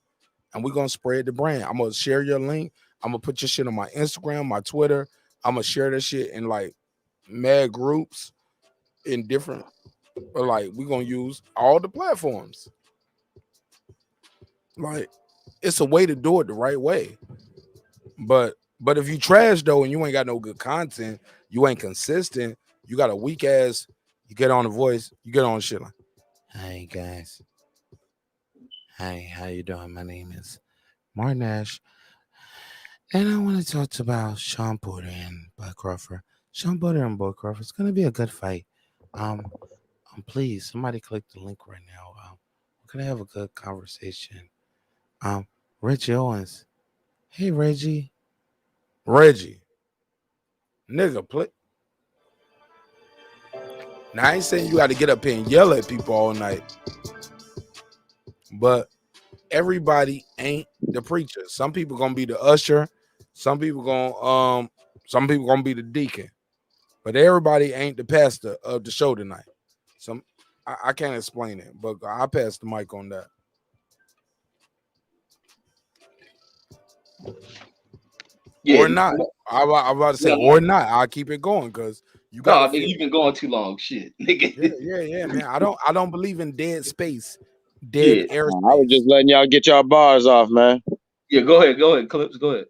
And we're gonna spread the brand. I'm gonna share your link. I'm gonna put your shit on my Instagram, my Twitter. I'm gonna share that shit in like mad groups in different, like we're gonna use all the platforms. Like it's a way to do it the right way. But if you trash though and you ain't got no good content, you ain't consistent, you got a weak ass, you get on the voice, you get on shit like, hey guys. Hey, how you doing? My name is marqnash. And I want to talk about Shawn Porter and Bud Crawford. Shawn Porter and Bud Crawford. It's gonna be a good fight. Please, somebody click the link right now. We're gonna have a good conversation. Reggie Owens. Hey Reggie. Nigga, play. Now I ain't saying you got to get up here and yell at people all night, but everybody ain't the preacher. Some people gonna be the usher. Some people gonna be the deacon, but everybody ain't the pastor of the show tonight. I can't explain it, but I pass the mic on that. Yeah, or not. I'm about to say, or not. I'll keep it going because you got. No, you've been going too long. Shit, nigga. Yeah, man. I don't believe in dead space, dead air. I was just letting y'all get y'all bars off, man. Yeah, go ahead, Clips, go ahead.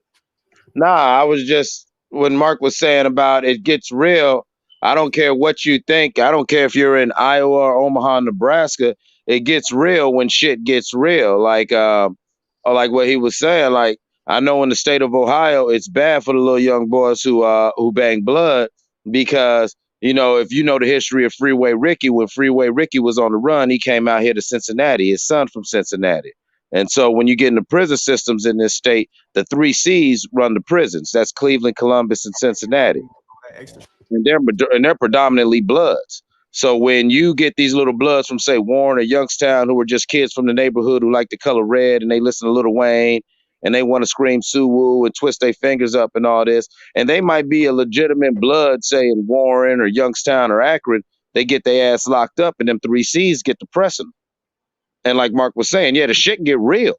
Nah, I was just when Mark was saying about it gets real. I don't care what you think. I don't care if you're in Iowa or Omaha, Nebraska. It gets real when shit gets real. Like what he was saying. Like I know in the state of Ohio, it's bad for the little young boys who bang blood because if you know the history of Freeway Ricky, when Freeway Ricky was on the run, he came out here to Cincinnati. His son from Cincinnati. And so when you get into prison systems in this state, the 3 C's run the prisons. That's Cleveland, Columbus, and Cincinnati. And they're predominantly Bloods. So when you get these little Bloods from, say, Warren or Youngstown, who are just kids from the neighborhood who like the color red and they listen to Lil Wayne and they want to scream Suwoo and twist their fingers up and all this, and they might be a legitimate Blood, say, in Warren or Youngstown or Akron, they get their ass locked up and them 3 C's get to pressing. And like Mark was saying, the shit get real.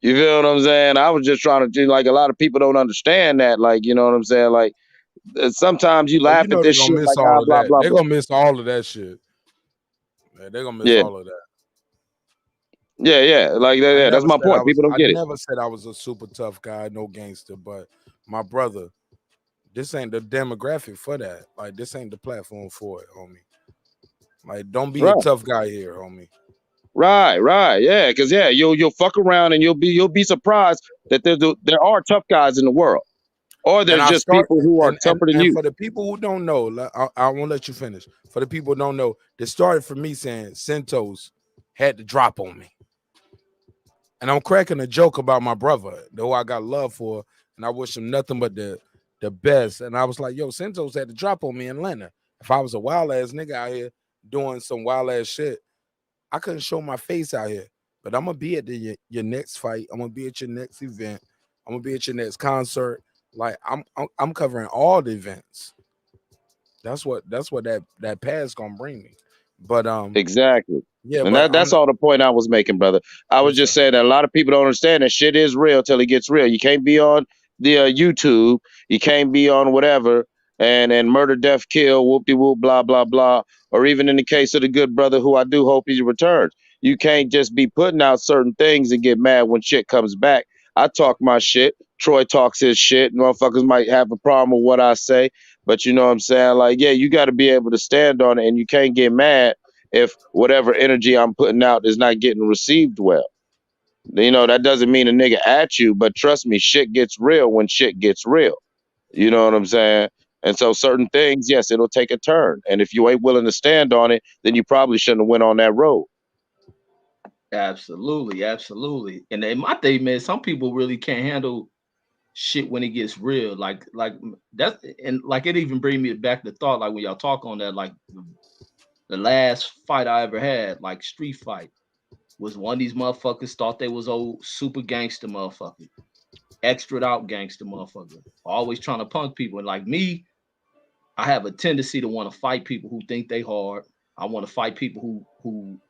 You feel what I'm saying? I was just trying to do, like, a lot of people don't understand that. Like, you know what I'm saying? Like, sometimes you laugh at this shit like, blah, blah, blah. They're going to miss all of that shit. They're going to miss all of that. Yeah. Like, that's my point. People don't get it. I never said I was a super tough guy, no gangster, but my brother, this ain't the demographic for that. Like, this ain't the platform for it, homie. Like, don't be a tough guy here, homie. Right, yeah, because you'll fuck around and you'll be surprised that there are tough guys in the world, or there's just people who are tougher than you. For the people who don't know, I won't let you finish. For the people who don't know, this started for me saying Santos had to drop on me, and I'm cracking a joke about my brother, who I got love for, and I wish him nothing but the best. And I was like, yo, Santos had to drop on me in Atlanta. If I was a wild ass nigga out here doing some wild ass shit, I couldn't show my face out here, but I'm gonna be at your next fight. I'm gonna be at your next event. I'm gonna be at your next concert. Like I'm covering all the events. That's what that pass gonna bring me. But exactly. Yeah, and that's all the point I was making, brother. I was just saying that a lot of people don't understand that shit is real till it gets real. You can't be on the YouTube. You can't be on whatever and murder, death, kill, whoop-de-whoop, blah, blah, blah. Or even in the case of the good brother who I do hope he returns. You can't just be putting out certain things and get mad when shit comes back. I talk my shit. Troy talks his shit. Motherfuckers might have a problem with what I say. But you know what I'm saying? Like, you got to be able to stand on it, and you can't get mad if whatever energy I'm putting out is not getting received well. That doesn't mean a nigga at you, but trust me, shit gets real when shit gets real. You know what I'm saying? And so certain things, yes, it'll take a turn. And if you ain't willing to stand on it, then you probably shouldn't have went on that road. Absolutely. And then my thing, man, some people really can't handle shit when it gets real. Like that's, and like it even bring me back to thought, like when y'all talk on that, like the last fight I ever had, like street fight, was one of these motherfuckers thought they was old super gangster motherfucker, extra out gangster motherfucker, always trying to punk people. And like me, I have a tendency to want to fight people who think they hard. I want to fight people who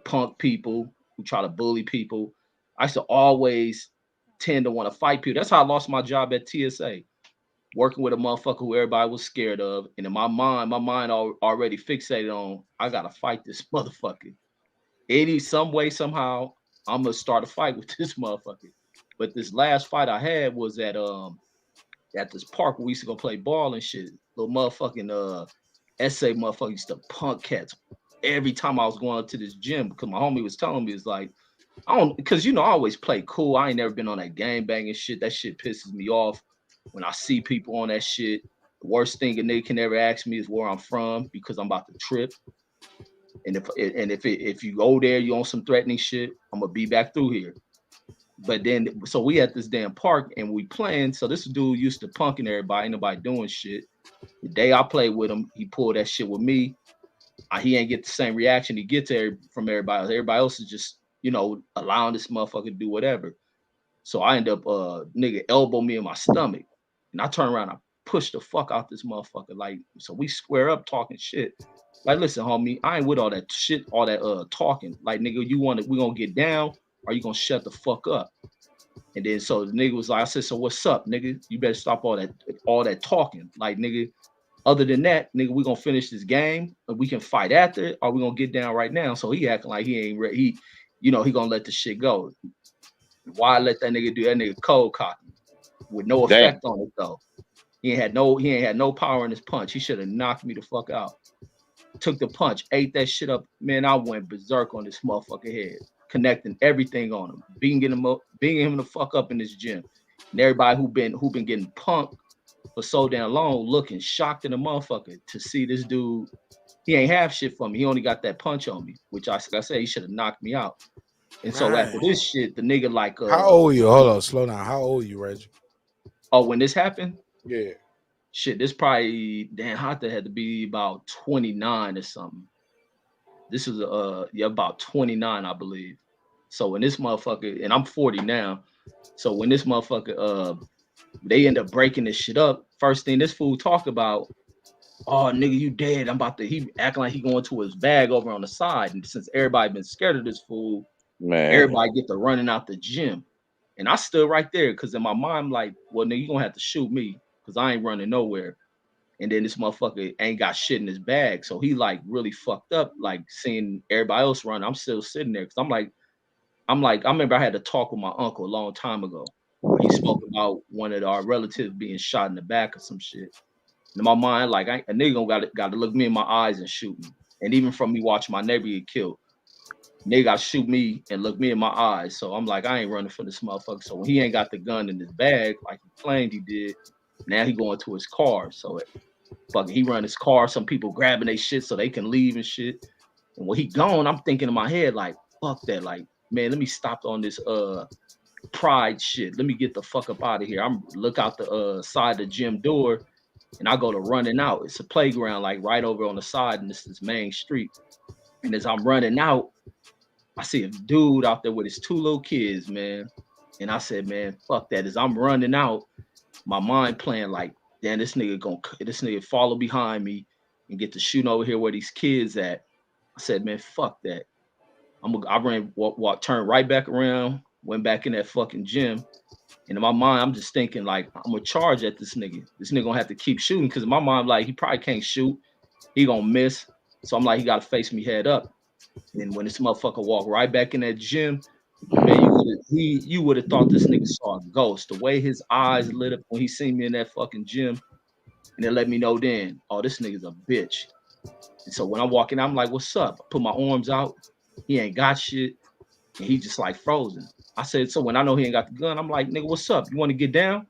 punk people, who try to bully people. I used to always tend to want to fight people. That's how I lost my job at TSA, working with a motherfucker who everybody was scared of. And in my mind already fixated on, I gotta fight this motherfucker. Some way, somehow, I'm gonna start a fight with this motherfucker. But this last fight I had was at this park where we used to go play ball and shit. Little motherfucking SA motherfucker used to punk cats every time I was going up to this gym, because my homie was telling me, it's like, because I always play cool. I ain't never been on that gang banging shit. That shit pisses me off when I see people on that shit. The worst thing a nigga can ever ask me is where I'm from, because I'm about to trip. And if you go there, you on some threatening shit, I'm gonna be back through here. But then, so we at this damn park and we playing. So this dude used to punking everybody, ain't nobody doing shit. The day I played with him, he pulled that shit with me. He ain't get the same reaction he gets from everybody else. Everybody else is just, allowing this motherfucker to do whatever. So I end up, nigga elbow me in my stomach. And I turn around, I push the fuck out this motherfucker. Like, so we square up talking shit. Like, listen, homie, I ain't with all that shit, all that talking. Like, nigga, we gonna get down or you gonna shut the fuck up? And then so the nigga was like, I said, so what's up, nigga? You better stop all that talking. Like, nigga, other than that, nigga, we gonna finish this game and we can fight after it, or we gonna get down right now. So he acting like he ain't ready. He gonna let the shit go. Why let that nigga do that? Nigga cold cocking with no effect on it though. He ain't had no power in his punch. He should have knocked me the fuck out. Took the punch, ate that shit up. Man, I went berserk on this motherfucker head, connecting everything on him, beating him the fuck up in this gym. And everybody who been getting punked for so damn long, looking shocked in the motherfucker to see this dude. He ain't have shit for me. He only got that punch on me, which I said he should have knocked me out. And so after this shit, the nigga like how old are you? Hold on, slow down. How old are you, Reggie? Oh, when this happened? Yeah. Shit, this probably had to be about 29 or something. This was about 29, I believe. So when this motherfucker, and I'm 40 now, so when this motherfucker they end up breaking this shit up, first thing this fool talk about, oh nigga, you dead. He acting like he going to his bag over on the side. And since everybody been scared of this fool, everybody get to running out the gym. And I stood right there because in my mind, like, well, nigga, you gonna have to shoot me because I ain't running nowhere. And then this motherfucker ain't got shit in his bag. So he like really fucked up, like seeing everybody else run. I'm still sitting there because I'm like, I remember I had to talk with my uncle a long time ago. He spoke about one of our relatives being shot in the back or some shit. And in my mind, like, a nigga got to look me in my eyes and shoot me. And even from me watching my neighbor get killed, nigga got to shoot me and look me in my eyes. So I'm like, I ain't running for this motherfucker. So when he ain't got the gun in his bag like he claimed he did, now he going to his car. So fucking he run his car. Some people grabbing their shit so they can leave and shit. And when he gone, I'm thinking in my head like, fuck that. Like, man, let me stop on this pride shit. Let me get the fuck up out of here. I'm look out the side of the gym door and I go to running out. It's a playground like right over on the side and this is main street. And as I'm running out, I see a dude out there with his two little kids, man. And I said, man, fuck that. As I'm running out, my mind playing like, damn, this nigga follow behind me and get to shooting over here where these kids at. I said, man, fuck that. I ran, turned right back around, went back in that fucking gym. And in my mind, I'm just thinking like, I'm gonna charge at this nigga. This nigga gonna have to keep shooting because in my mind, like, he probably can't shoot. He gonna miss. So I'm like, he gotta face me head up. And when this motherfucker walked right back in that gym, man, you would have thought this nigga saw a ghost. The way his eyes lit up when he seen me in that fucking gym, and it let me know then, oh, this nigga's a bitch. And so when I walk in, I'm like, what's up? I put my arms out. He ain't got shit. And he just like frozen. I said, so when I know he ain't got the gun, I'm like, nigga, what's up? You want to get down?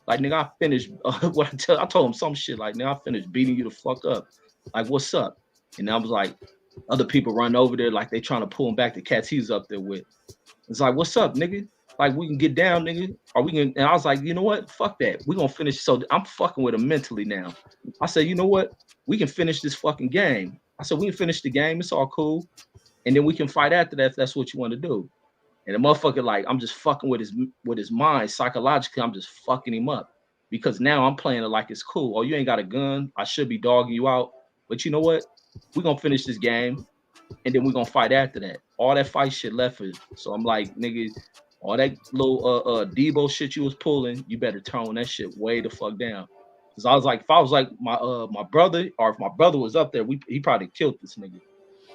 Like, nigga, I finished what I told him some shit. Like, nigga, I finished beating you the fuck up. Like, what's up? And I was like, other people run over there like they trying to pull him back. The cats he's up there with. It's like, what's up, nigga? Like, we can get down, nigga. Or we can. And I was like, you know what? Fuck that. We gonna finish. So I'm fucking with him mentally now. I said, you know what? We can finish this fucking game. I said, we can finish the game. It's all cool. And then we can fight after that if that's what you want to do. And the motherfucker, like, I'm just fucking with his mind psychologically. I'm just fucking him up because now I'm playing it like it's cool. Oh, you ain't got a gun. I should be dogging you out. But you know what? We're gonna finish this game and then we're gonna fight after that. All that fight shit left it. So I'm like, nigga, all that little Debo shit you was pulling, you better tone that shit way the fuck down. Cause I was like, if I was like my brother, or if my brother was up there, he probably killed this nigga.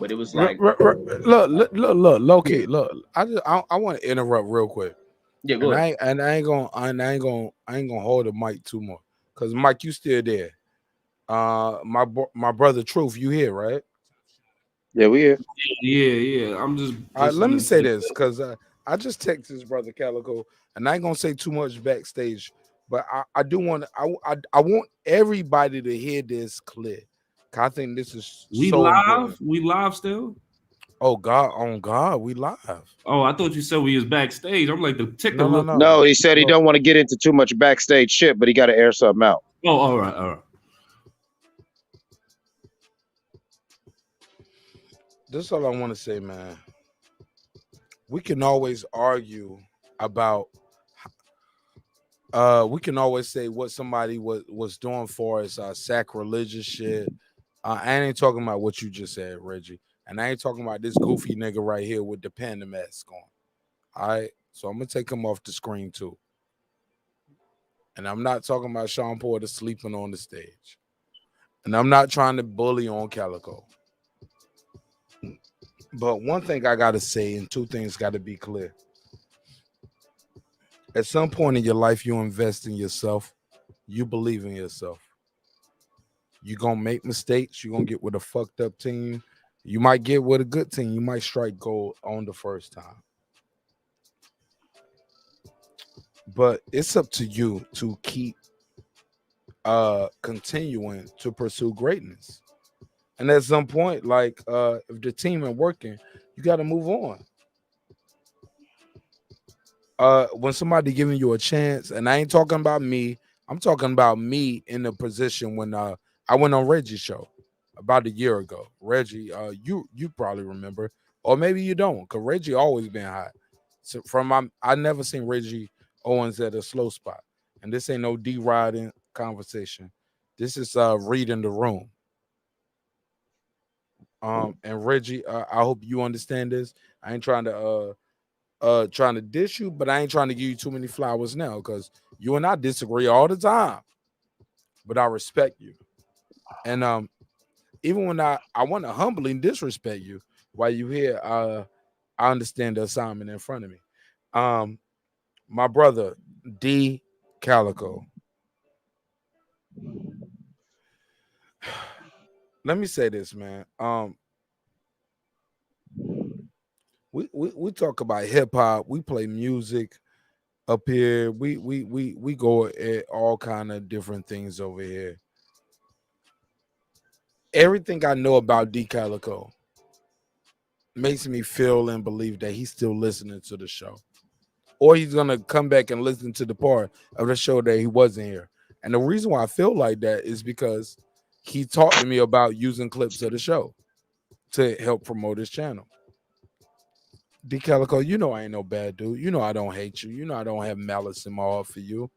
But it was like, look, low key, look. I want to interrupt real quick. Yeah, go ahead. I ain't gonna hold the mic too much. Cause Mike, you still there. My brother Truth, you here, right? Yeah, we here. Yeah. I'm just. All right, let me say this, cause I just texted his brother Calico, and I ain't gonna say too much backstage, but I do want I want everybody to hear this clear. I think this is We so live. important. We live still. Oh God, on God, we live. Oh, I thought you said we was backstage. I'm like the ticker No, look. No, he said he don't want to get into too much backstage shit, but he got to air something out. Oh, all right, all right. This is all I want to say, man. We can always argue about. We can always say what somebody was doing for us, sacrilegious shit. I ain't talking about what you just said, Reggie, and I ain't talking about this goofy nigga right here with the panda mask on. All right, so I'm gonna take him off the screen too. And I'm not talking about Shawn Porter sleeping on the stage, and I'm not trying to bully on Calico. But one thing I gotta say, and two things gotta be clear. At some point in your life, you invest in yourself. You believe in yourself. You're going to make mistakes. You're going to get with a fucked up team. You might get with a good team. You might strike gold on the first time. But it's up to you to keep continuing to pursue greatness. And at some point, like if the team ain't working, you got to move on. When somebody giving you a chance, and I ain't talking about me, I'm talking about me in the position when I went on Reggie's show about a year ago. Reggie, you probably remember, or maybe you don't, because Reggie always been hot. So I never seen Reggie Owens at a slow spot, and this ain't no D-riding conversation. This is reading the room. And Reggie, I hope you understand this. I ain't trying to dish you, but I ain't trying to give you too many flowers now, because you and I disagree all the time, but I respect you. And even when I want to humbly disrespect you while you here, I understand the assignment in front of me. My brother D Calico, let me say this, man. We talk about hip hop. We play music up here. We go at all kind of different things over here. Everything I know about D Calico makes me feel and believe that he's still listening to the show, or he's gonna come back and listen to the part of the show that he wasn't here. And the reason why I feel like that is because he talked to me about using clips of the show to help promote his channel. D Calico, you know I ain't no bad dude. You know I don't hate you. You know I don't have malice in my heart for you.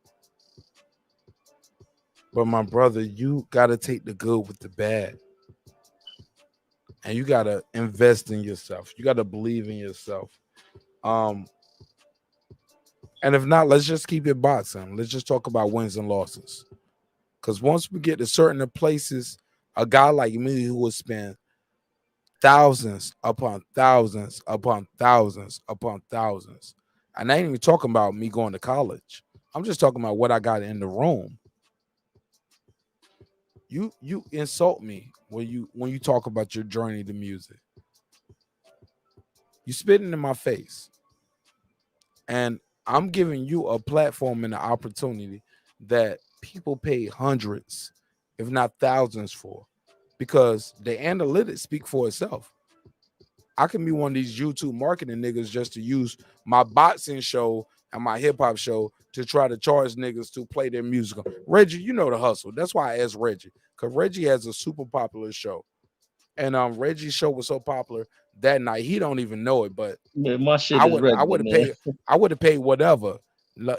But my brother, you gotta take the good with the bad. And you gotta invest in yourself. You gotta believe in yourself. And if not, let's just keep it boxing. Let's just talk about wins and losses. Because once we get to certain places, a guy like me who would spend thousands upon thousands upon thousands upon thousands, and I ain't even talking about me going to college. I'm just talking about what I got in the room. You insult me when you talk about your journey to music. You spitting in my face. And I'm giving you a platform and an opportunity that people pay hundreds, if not thousands for, because the analytics speak for itself. I can be one of these YouTube marketing niggas just to use my boxing show and my hip hop show to try to charge niggas to play their music. Reggie, you know the hustle. That's why I asked Reggie, because Reggie has a super popular show. And Reggie's show was so popular that night, he don't even know it, but man, my shit I is would have paid whatever.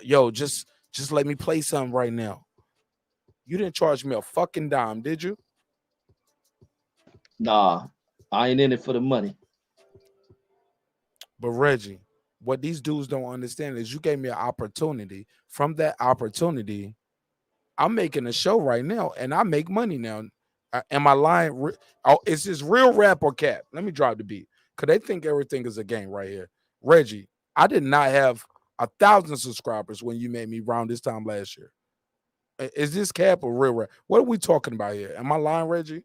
Yo, just let me play something right now. You didn't charge me a fucking dime, did you? Nah, I ain't in it for the money. But Reggie, what these dudes don't understand is you gave me an opportunity. From that opportunity, I'm making a show right now, and I make money now. Am I lying? Is this real rap or cap? Let me drop the beat, because they think everything is a game right here. Reggie, I did not have 1,000 subscribers when you made me around this time last year. Is this cap or real rap? What are we talking about here? Am I lying, Reggie?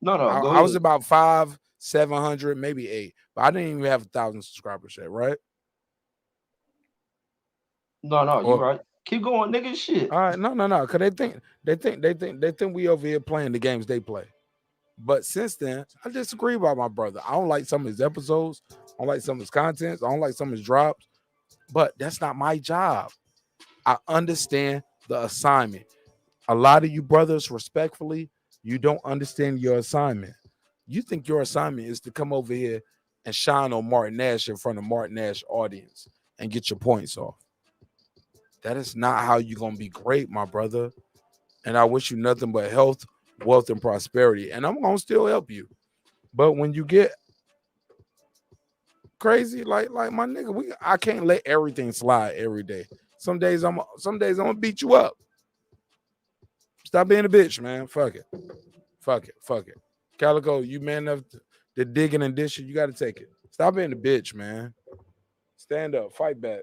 No, go I ahead. was about 700, maybe 8, but I didn't even have 1,000 subscribers yet, right? No, you right. Keep going, nigga. Shit. All right, no, because they think we over here playing the games they play. But since then, I disagree about my brother. I don't like some of his episodes. I don't like some of his contents. I don't like some of his drops. But that's not my job. I understand the assignment. A lot of you brothers, respectfully, you don't understand your assignment. You think your assignment is to come over here and shine on marqnash in front of marqnash audience and get your points off. That is not how you're going to be great, my brother. And I wish you nothing but health, wealth, and prosperity. And I'm going to still help you. But when you get crazy, like my nigga, I can't let everything slide every day. Some days I'm gonna beat you up. Stop being a bitch, man. Fuck it. Calico, you man enough to digging and dishing, you gotta take it. Stop being a bitch, man. Stand up, fight back.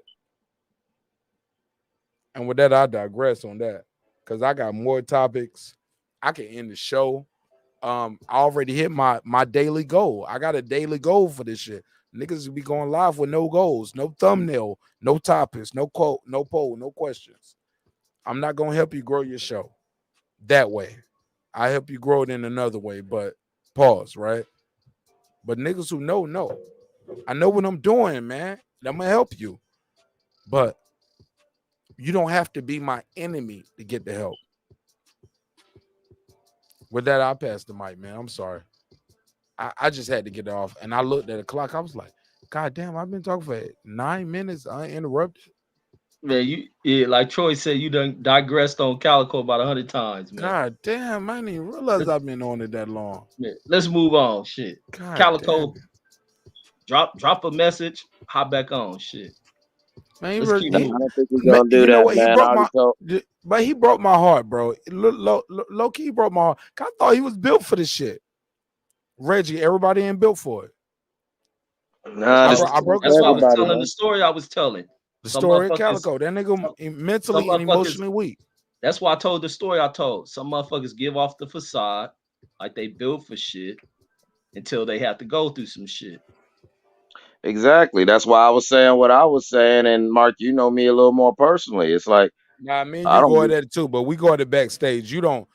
And with that, I digress on that. Cause I got more topics. I can end the show. I already hit my daily goal. I got a daily goal for this shit. Niggas will be going live with no goals, no thumbnail, no topics, no quote, no poll, no questions. I'm not gonna help you grow your show that way. I help you grow it in another way, but pause, right? But niggas who know. I know what I'm doing, man. I'm gonna help you. But you don't have to be my enemy to get the help. With that, I'll pass the mic, man. I'm sorry. I just had to get it off. And I looked at the clock. I was like, God damn, I've been talking for 9 minutes uninterrupted. Man, like Troy said, you done digressed on Calico about 100 times, man. God damn, I didn't even realize I've been on it that long. Man, let's move on. Shit. God Calico, damn. drop a message, hop back on. Shit. Man, I don't think we're gonna do that, man. But he broke my heart, bro. Low key, he broke my heart. I thought he was built for this shit. Reggie, everybody ain't built for it. Nah, I broke that's why I was telling the story I was telling. The story of Calico. That nigga mentally and emotionally weak. That's why I told the story I told. Some motherfuckers give off the facade like they built for shit until they have to go through some shit. Exactly. That's why I was saying what I was saying. And Mark, you know me a little more personally. It's like, nah, I mean, you go at it too, but we go at it backstage. You don't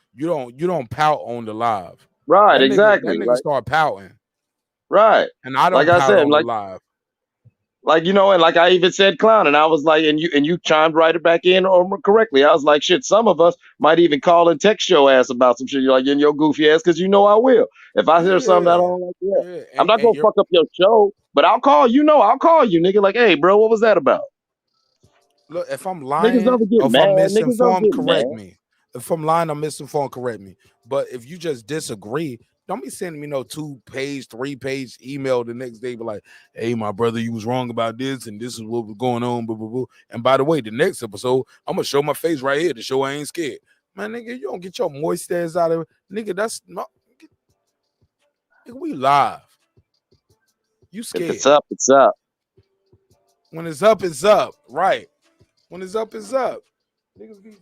pout on the live. Right, That exactly. Nigga start pouting. Right. And I don't like I pout said, on like the live. Like, you know, and like I even said clown, and I was like, and you chimed right back in or correctly. I was like, shit, some of us might even call and text your ass about some shit. You're like, in your goofy ass, because you know I will. If I hear something that I don't like, I'm not gonna fuck up your show, but I'll call you, nigga. Like, hey, bro, what was that about? Look, if I'm lying, Niggas don't get or if mad. I'm Niggas don't misinformed, get correct mad. me. If I'm lying, I'm misinformed, correct me. But if you just disagree, don't be sending me no 2-page, 3-page email the next day, be like, hey, my brother, you was wrong about this, and this is what was going on, blah, blah, blah. And by the way, the next episode, I'm gonna show my face right here to show I ain't scared. Man, nigga, you don't get your moist ass out of it. Nigga, that's not nigga, we live. You scared. If it's up, it's up. When it's up, it's up. Right. When it's up, it's up. Niggas be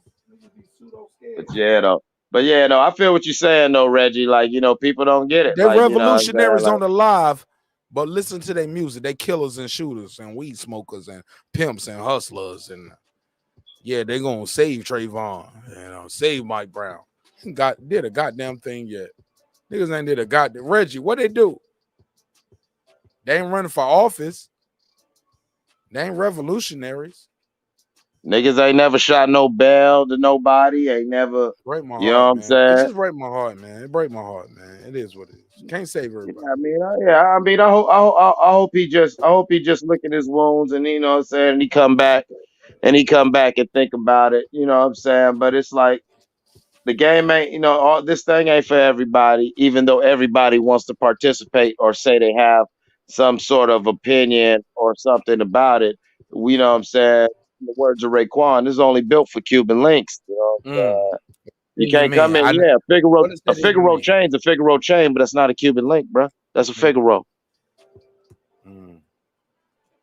pseudo scared. But yeah, no, I feel what you're saying though, Reggie. Like, you know, people don't get it. They're like, revolutionaries you know on the live, but listen to their music. They killers and shooters and weed smokers and pimps and hustlers. And yeah, they gonna save Trayvon, save Mike Brown. Did a goddamn thing yet. Niggas ain't did a goddamn. Reggie, what they do? They ain't running for office. They ain't revolutionaries. Niggas ain't never shot no bell to nobody. Ain't never. Break my heart, you know what I'm man. saying? It just break my heart, man. It break my heart, man. It is what it is. Can't save everybody. I hope he just lick at his wounds, and you know what I'm saying, and he come back and think about it. You know what I'm saying? But it's like the game ain't, this thing ain't for everybody. Even though everybody wants to participate or say they have some sort of opinion or something about it. You know what I'm saying? In the words of Raekwon, this is only built for Cuban links. You know what I'm saying? You can't come in. A Figaro chain's a Figaro chain, but that's not a Cuban link, bro. That's a Figaro. You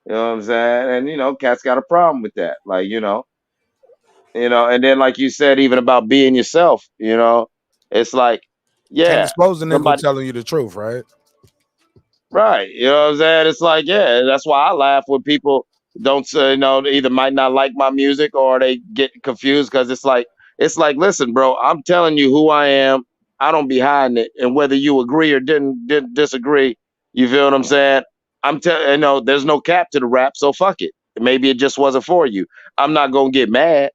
know what I'm saying? And cats got a problem with that. Like, and then like you said, even about being yourself, it's like, Can't expose a nigga telling you the truth, right? Right. You know what I'm saying? It's like, yeah, that's why I laugh when people don't say, either might not like my music or they get confused because it's like, listen, bro, I'm telling you who I am. I don't be hiding it. And whether you agree or didn't disagree, you feel what I'm saying? I'm telling you know, there's no cap to the rap, so fuck it. Maybe it just wasn't for you. I'm not gonna get mad.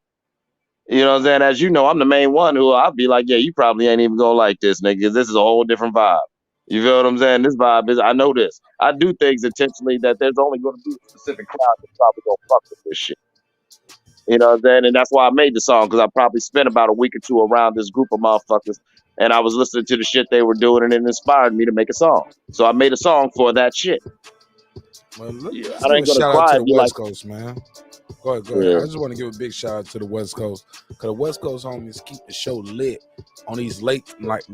You know what I'm saying? As you know, I'm the main one who I'll be like, yeah, you probably ain't even gonna like this, nigga, 'cause this is a whole different vibe. You feel what I'm saying? This vibe is, I know this. I do things intentionally that there's only gonna be a specific crowd that's probably gonna fuck with this shit. You know what I'm saying? And that's why I made the song, because I probably spent about a week or two around this group of motherfuckers, and I was listening to the shit they were doing, and it inspired me to make a song. So I made a song for that shit. Well, let's I ain't give a gonna shout out cry to and the be like, West Coast, man. Go ahead. yeah. I just want to give a big shout out to the West Coast, because the West Coast homies keep the show lit on these late night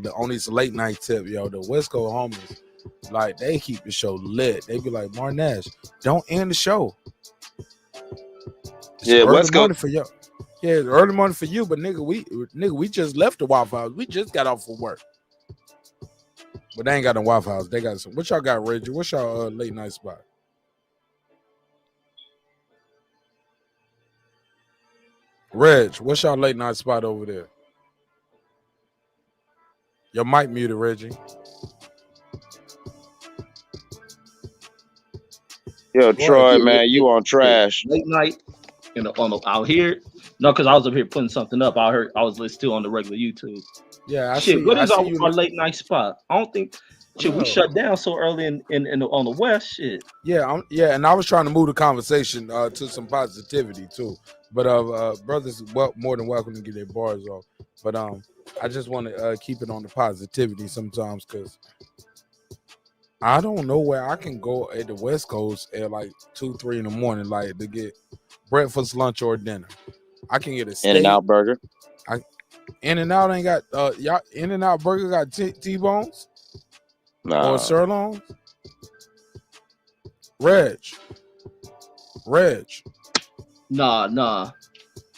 tip, yo. The West Coast homies, like, they keep the show lit. They be like, marqnash, don't end the show. It's Yeah, early West morning Coast. for you. Yeah, it's early morning for you, but nigga, we just left the Waffle House. We just got off from work. But they ain't got no Waffle House. They got some. What y'all got, Reggie? What's y'all late night spot? Reg, what's y'all late night spot over there? Your mic muted, Reggie. Yo, Troy, Yeah, man, you on trash. late night, you know, out here. No, because I was up here putting something up. I was listening to on the regular YouTube. Yeah, I Shit, see. what I is see you. our late night spot? I don't think. Shit, we shut down so early on the West. Shit. Yeah, and I was trying to move the conversation to some positivity too. But brothers, more than welcome to get their bars off. But I just want to keep it on the positivity sometimes, because I don't know where I can go at the West Coast at like 2-3 in the morning, like to get breakfast, lunch, or dinner. I can get a steak. In-N-Out Burger. In-N-Out ain't got y'all. In-N-Out Burger got T-bones or sirloin. Reg. Nah.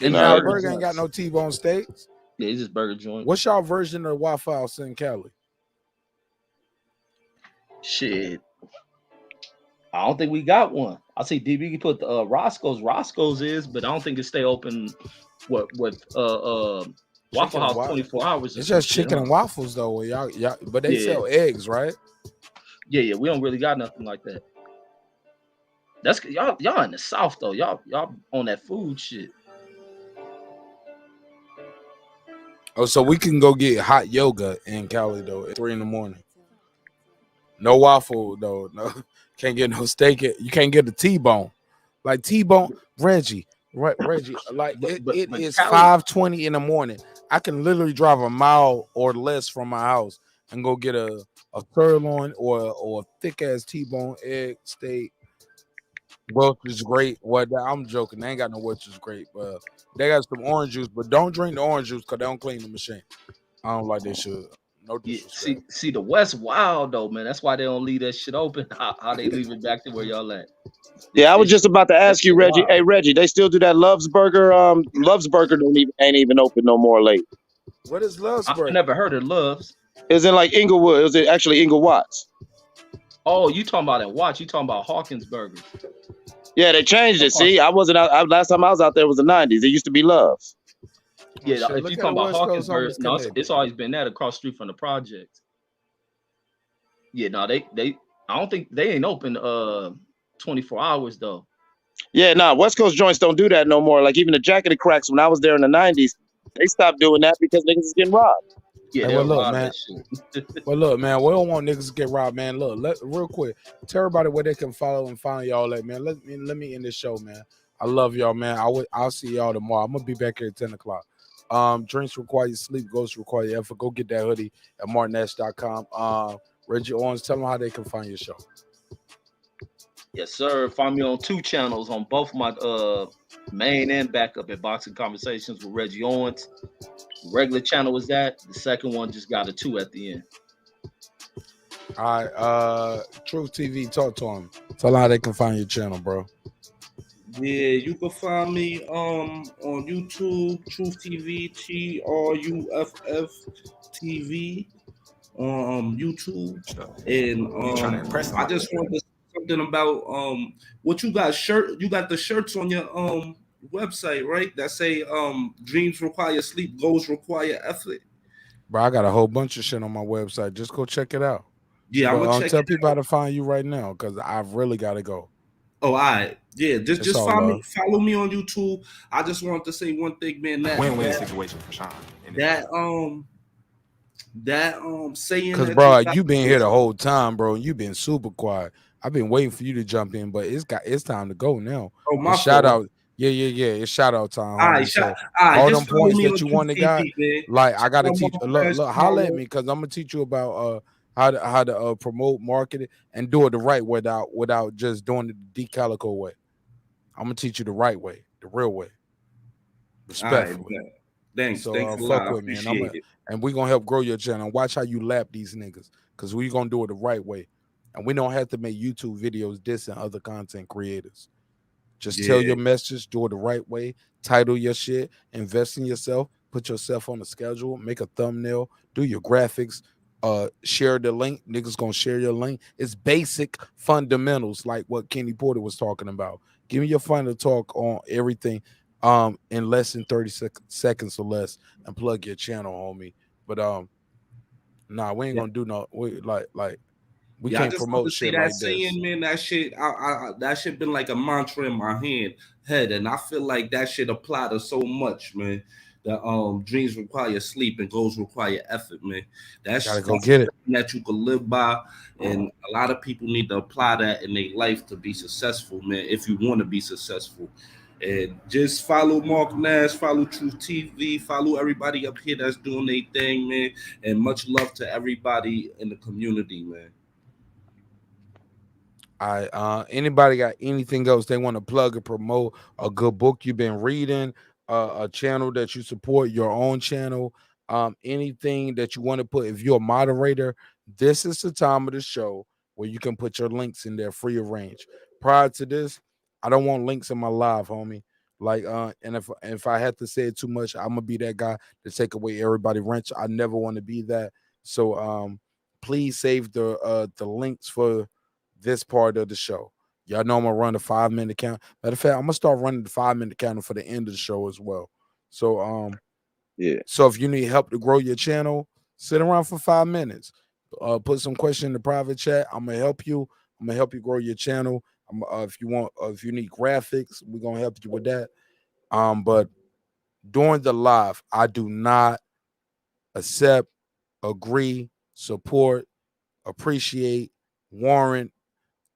In-N-Out Burger ain't got no T-bone steaks. Yeah, it's just burger joint. What's y'all version of Waffle House in Cali? Shit, I don't think we got one. I see DB can put the Roscoe's is, but I don't think it stay open. What Waffle House 24 hours? It's just chicken and waffles though. Y'all, but they sell eggs, right? Yeah. We don't really got nothing like that. That's y'all in the South though. Y'all on that food shit. Oh, so we can go get hot yoga in Cali though at 3 in the morning. No waffle though. No, can't get no steak. You can't get a T-bone. Like T-bone, Reggie. Like it is 5:20 in the morning. I can literally drive a mile or less from my house and go get a sirloin or a thick ass T-bone egg steak. Welch's great. Well, I'm joking. They ain't got no Welch's great, but they got some orange juice. But don't drink the orange juice because they don't clean the machine. I don't like they should. No disrespect. See the West wild though, man. That's why they don't leave that shit open. How they leave it back to where y'all at? Yeah, I was just about to ask you, Reggie. Hey, Reggie, they still do that Love's Burger? Love's Burger ain't even open no more late. What is Love's Burger? I never heard of Love's. Is it like Inglewood? Is it actually Inglewood's? Oh, you talking about at Watch? You talking about Hawkins Burgers? Yeah, they changed it. See, I wasn't out. Last time I was out there was the '90s. It used to be Love's. Yeah, if you talking about Hawkins Burgers, no, it's always been that across the street from the projects. Yeah, no, they I don't think they ain't open 24 hours though. Yeah, nah, West Coast joints don't do that no more. Like even the Jack of the Cracks, when I was there in the '90s, they stopped doing that because niggas is getting robbed. Yeah, hey, well, look, man. Well, look, man. We don't want niggas to get robbed, man. Look, real quick, tell everybody where they can follow and find y'all at, man. Let me end this show, man. I love y'all, man. I'll see y'all tomorrow. I'm gonna be back here at 10 o'clock. Drinks require your sleep, ghosts require your effort. Go get that hoodie at marqnash.com. Reggie Owens, tell them how they can find your show. Yes, sir. Find me on 2 channels on both my main and backup at Boxing Conversations with Reggie Owens. Regular channel is that. The second one just got a 2 at the end. All right, Truth TV, talk to them. Tell them how they can find your channel, bro. Yeah, you can find me on YouTube, Truth TV, TRUFF TV on YouTube. And I just wanted to say something about what you got you got the shirts on your website, right? That say dreams require sleep, goals require effort. Bro, I got a whole bunch of shit on my website. Just go check it out. Yeah, I'm But gonna check tell it people out. how to find you right now, because I've really got to go. Oh, all right. Yeah, It's just all love. follow me on YouTube. I just want to say one thing, man. Win-win situation for Shawn. That saying Cause that bro, you got. you been here the whole time, bro. You been super quiet. I've been waiting for you to jump in, but it's time to go now. Oh, my It's shout fault. out. Yeah. It's shout out time, All homie. right, So all right, all them just follow points me on that you Truth want to got, TV, man. like I gotta Check teach. out Look, holla at me, cause I'm gonna teach you about how to promote, market it, and do it the right way without just doing it the decalico way. I'm gonna teach you the right way, the real way, All right, respectfully. man. Thanks So a lot. fuck I with me, appreciate it. and we're gonna help grow your channel. Watch how you lap these niggas, cause we gonna do it the right way, and we don't have to make YouTube videos dissing other content creators. Just tell your message, do it the right way, title your shit, invest in yourself, put yourself on the schedule, make a thumbnail, do your graphics, share the link. Niggas gonna share your link. It's basic fundamentals, like what Kenny Porter was talking about. Give me your final talk on everything in less than 30 seconds or less, and plug your channel, homie. But nah, we ain't gonna do no we Yeah, I can't just want promote to say shit that like this. saying, man. That shit been like a mantra in my head, and I feel like that shit apply to so much, man. That dreams require sleep and goals require effort, man. Gotta go That's get it. something that you can live by, and a lot of people need to apply that in their life to be successful, man. If you want to be successful. And just follow Mark Nash, follow Truth TV, follow everybody up here that's doing their thing, man. And much love to everybody in the community, man. Anybody got anything else they want to plug or promote? A good book you've been reading, a channel that you support, your own channel, anything that you want to put. If you're a moderator, this is the time of the show where you can put your links in there free of range. Prior to this, I don't want links in my live, homie. Like, and if I had to say it too much, I'm gonna be that guy to take away everybody wrench. I never want to be that. So please save the links for this part of the show. Y'all know I'm gonna run the 5-minute count. Matter of fact, I'm gonna start running the 5-minute counter for the end of the show as well. So so if you need help to grow your channel, sit around for 5 minutes. Put some question in the private chat. I'm gonna help you. I'm gonna help you grow your channel. If you need graphics, we're gonna help you with that. But during the live, I do not accept, agree, support, appreciate, warrant.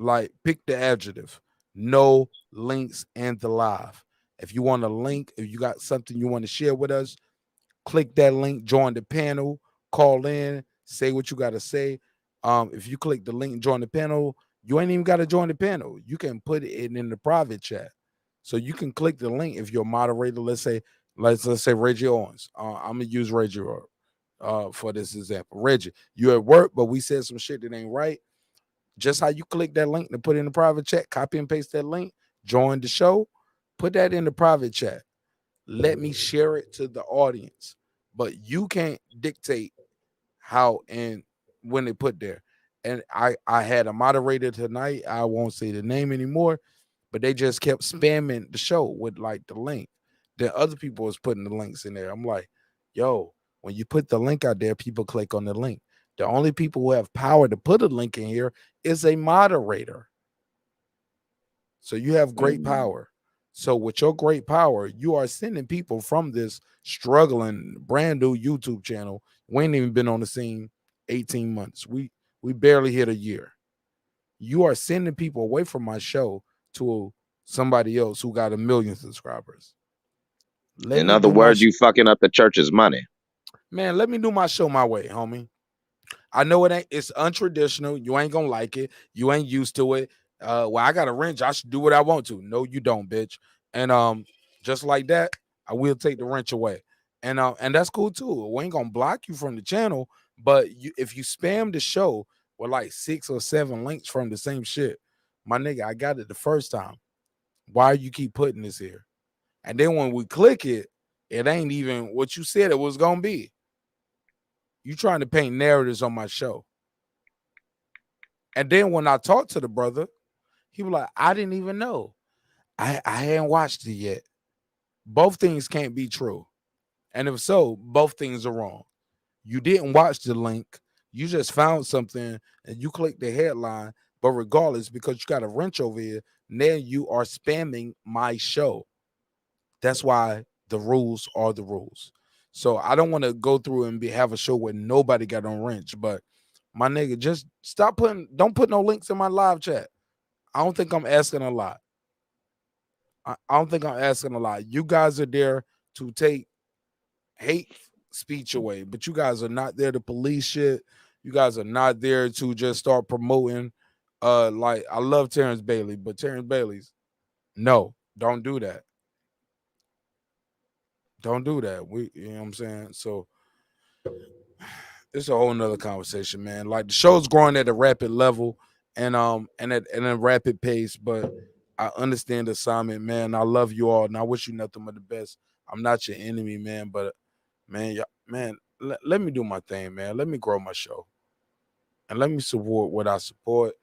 Like, pick the adjective. No links in the live. If you want a link, if you got something you want to share with us, click that link, join the panel, call in, say what you got to say. If you click the link, join the panel, you ain't even got to join the panel. You can put it in the private chat. So you can click the link if you're a moderator. Let's say Reggie Owens. I'm gonna use Reggie for this example. Reggie, you at work, but we said some shit that ain't right. Just how you click that link to put in the private chat, copy and paste that link, join the show, put that in the private chat. Let me share it to the audience. But you can't dictate how and when they put there. And I had a moderator tonight. I won't say the name anymore, but they just kept spamming the show with like the link. Then other people was putting the links in there. I'm like, yo, when you put the link out there, people click on the link. The only people who have power to put a link in here is a moderator. So you have great power. So with your great power, you are sending people from this struggling brand new YouTube channel. We ain't even been on the scene 18 months. We barely hit a year. You are sending people away from my show to somebody else who got 1 million subscribers. In other words, you fucking up the church's money. Man, let me do my show my way, homie. I know it's untraditional. You ain't gonna like it. You ain't used to it. Well, I got a wrench. I should do what I want to. No, you don't, bitch. And just like that, I will take the wrench away. And that's cool too. We ain't gonna block you from the channel, but if you spam the show with like 6 or 7 links from the same shit, my nigga, I got it the first time. Why you keep putting this here? And then when we click it, it ain't even what you said it was gonna be. You trying to paint narratives on my show. And then when I talked to the brother, he was like, I didn't even know. I hadn't watched it yet. Both things can't be true. And if so, both things are wrong. You didn't watch the link. You just found something and you clicked the headline. But regardless, because you got a wrench over here, now you are spamming my show. That's why the rules are the rules. So I don't want to go through and have a show where nobody got on wrench. But my nigga, just don't put no links in my live chat. I don't think I'm asking a lot. I don't think I'm asking a lot. You guys are there to take hate speech away, but you guys are not there to police shit. You guys are not there to just start promoting. Like I love Terrence Bailey, but Terrence Bailey's no, don't do that. Don't do that. You know what I'm saying? So it's a whole nother conversation, man. Like the show's growing at a rapid level and at a rapid pace, but I understand the assignment, man. I love you all, and I wish you nothing but the best. I'm not your enemy, man, but man, let me do my thing, man. Let me grow my show, and let me support what I support.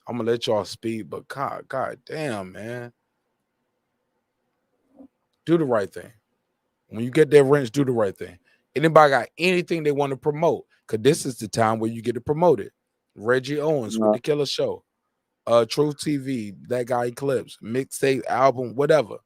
I'm gonna let y'all speak, but God damn, man, do the right thing. When you get that wrench, do the right thing. Anybody got anything they want to promote? Because this is the time where you get to promote it. Reggie Owens with the Killer Show, Truth TV, that guy Eclipse, mixtape, album, whatever.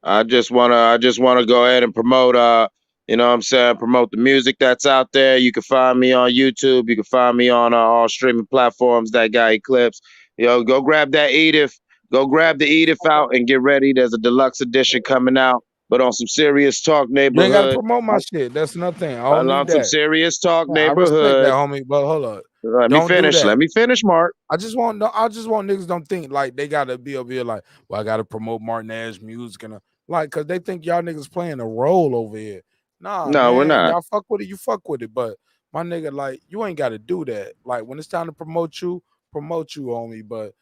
I just wanna go ahead and promote you know what I'm saying, promote the music that's out there. You can find me on YouTube. You can find me on all streaming platforms, that guy Eclipse. Go grab that Edith. Go grab the Edith out and get ready. There's a deluxe edition coming out, but on some serious talk You ain't gotta neighborhood. promote my shit. That's nothing. I don't need On some that. serious talk I respect that, neighborhood. homie. But hold up. Let me finish, Mark. I just want niggas don't think like they gotta be over here like, well, I gotta promote marqnash music and like, cause they think y'all niggas playing a role over here. Nah, No, man, we're not. y'all fuck with it, you fuck with it. But my nigga, like, you ain't gotta do that. Like, when it's time to promote you, homie. But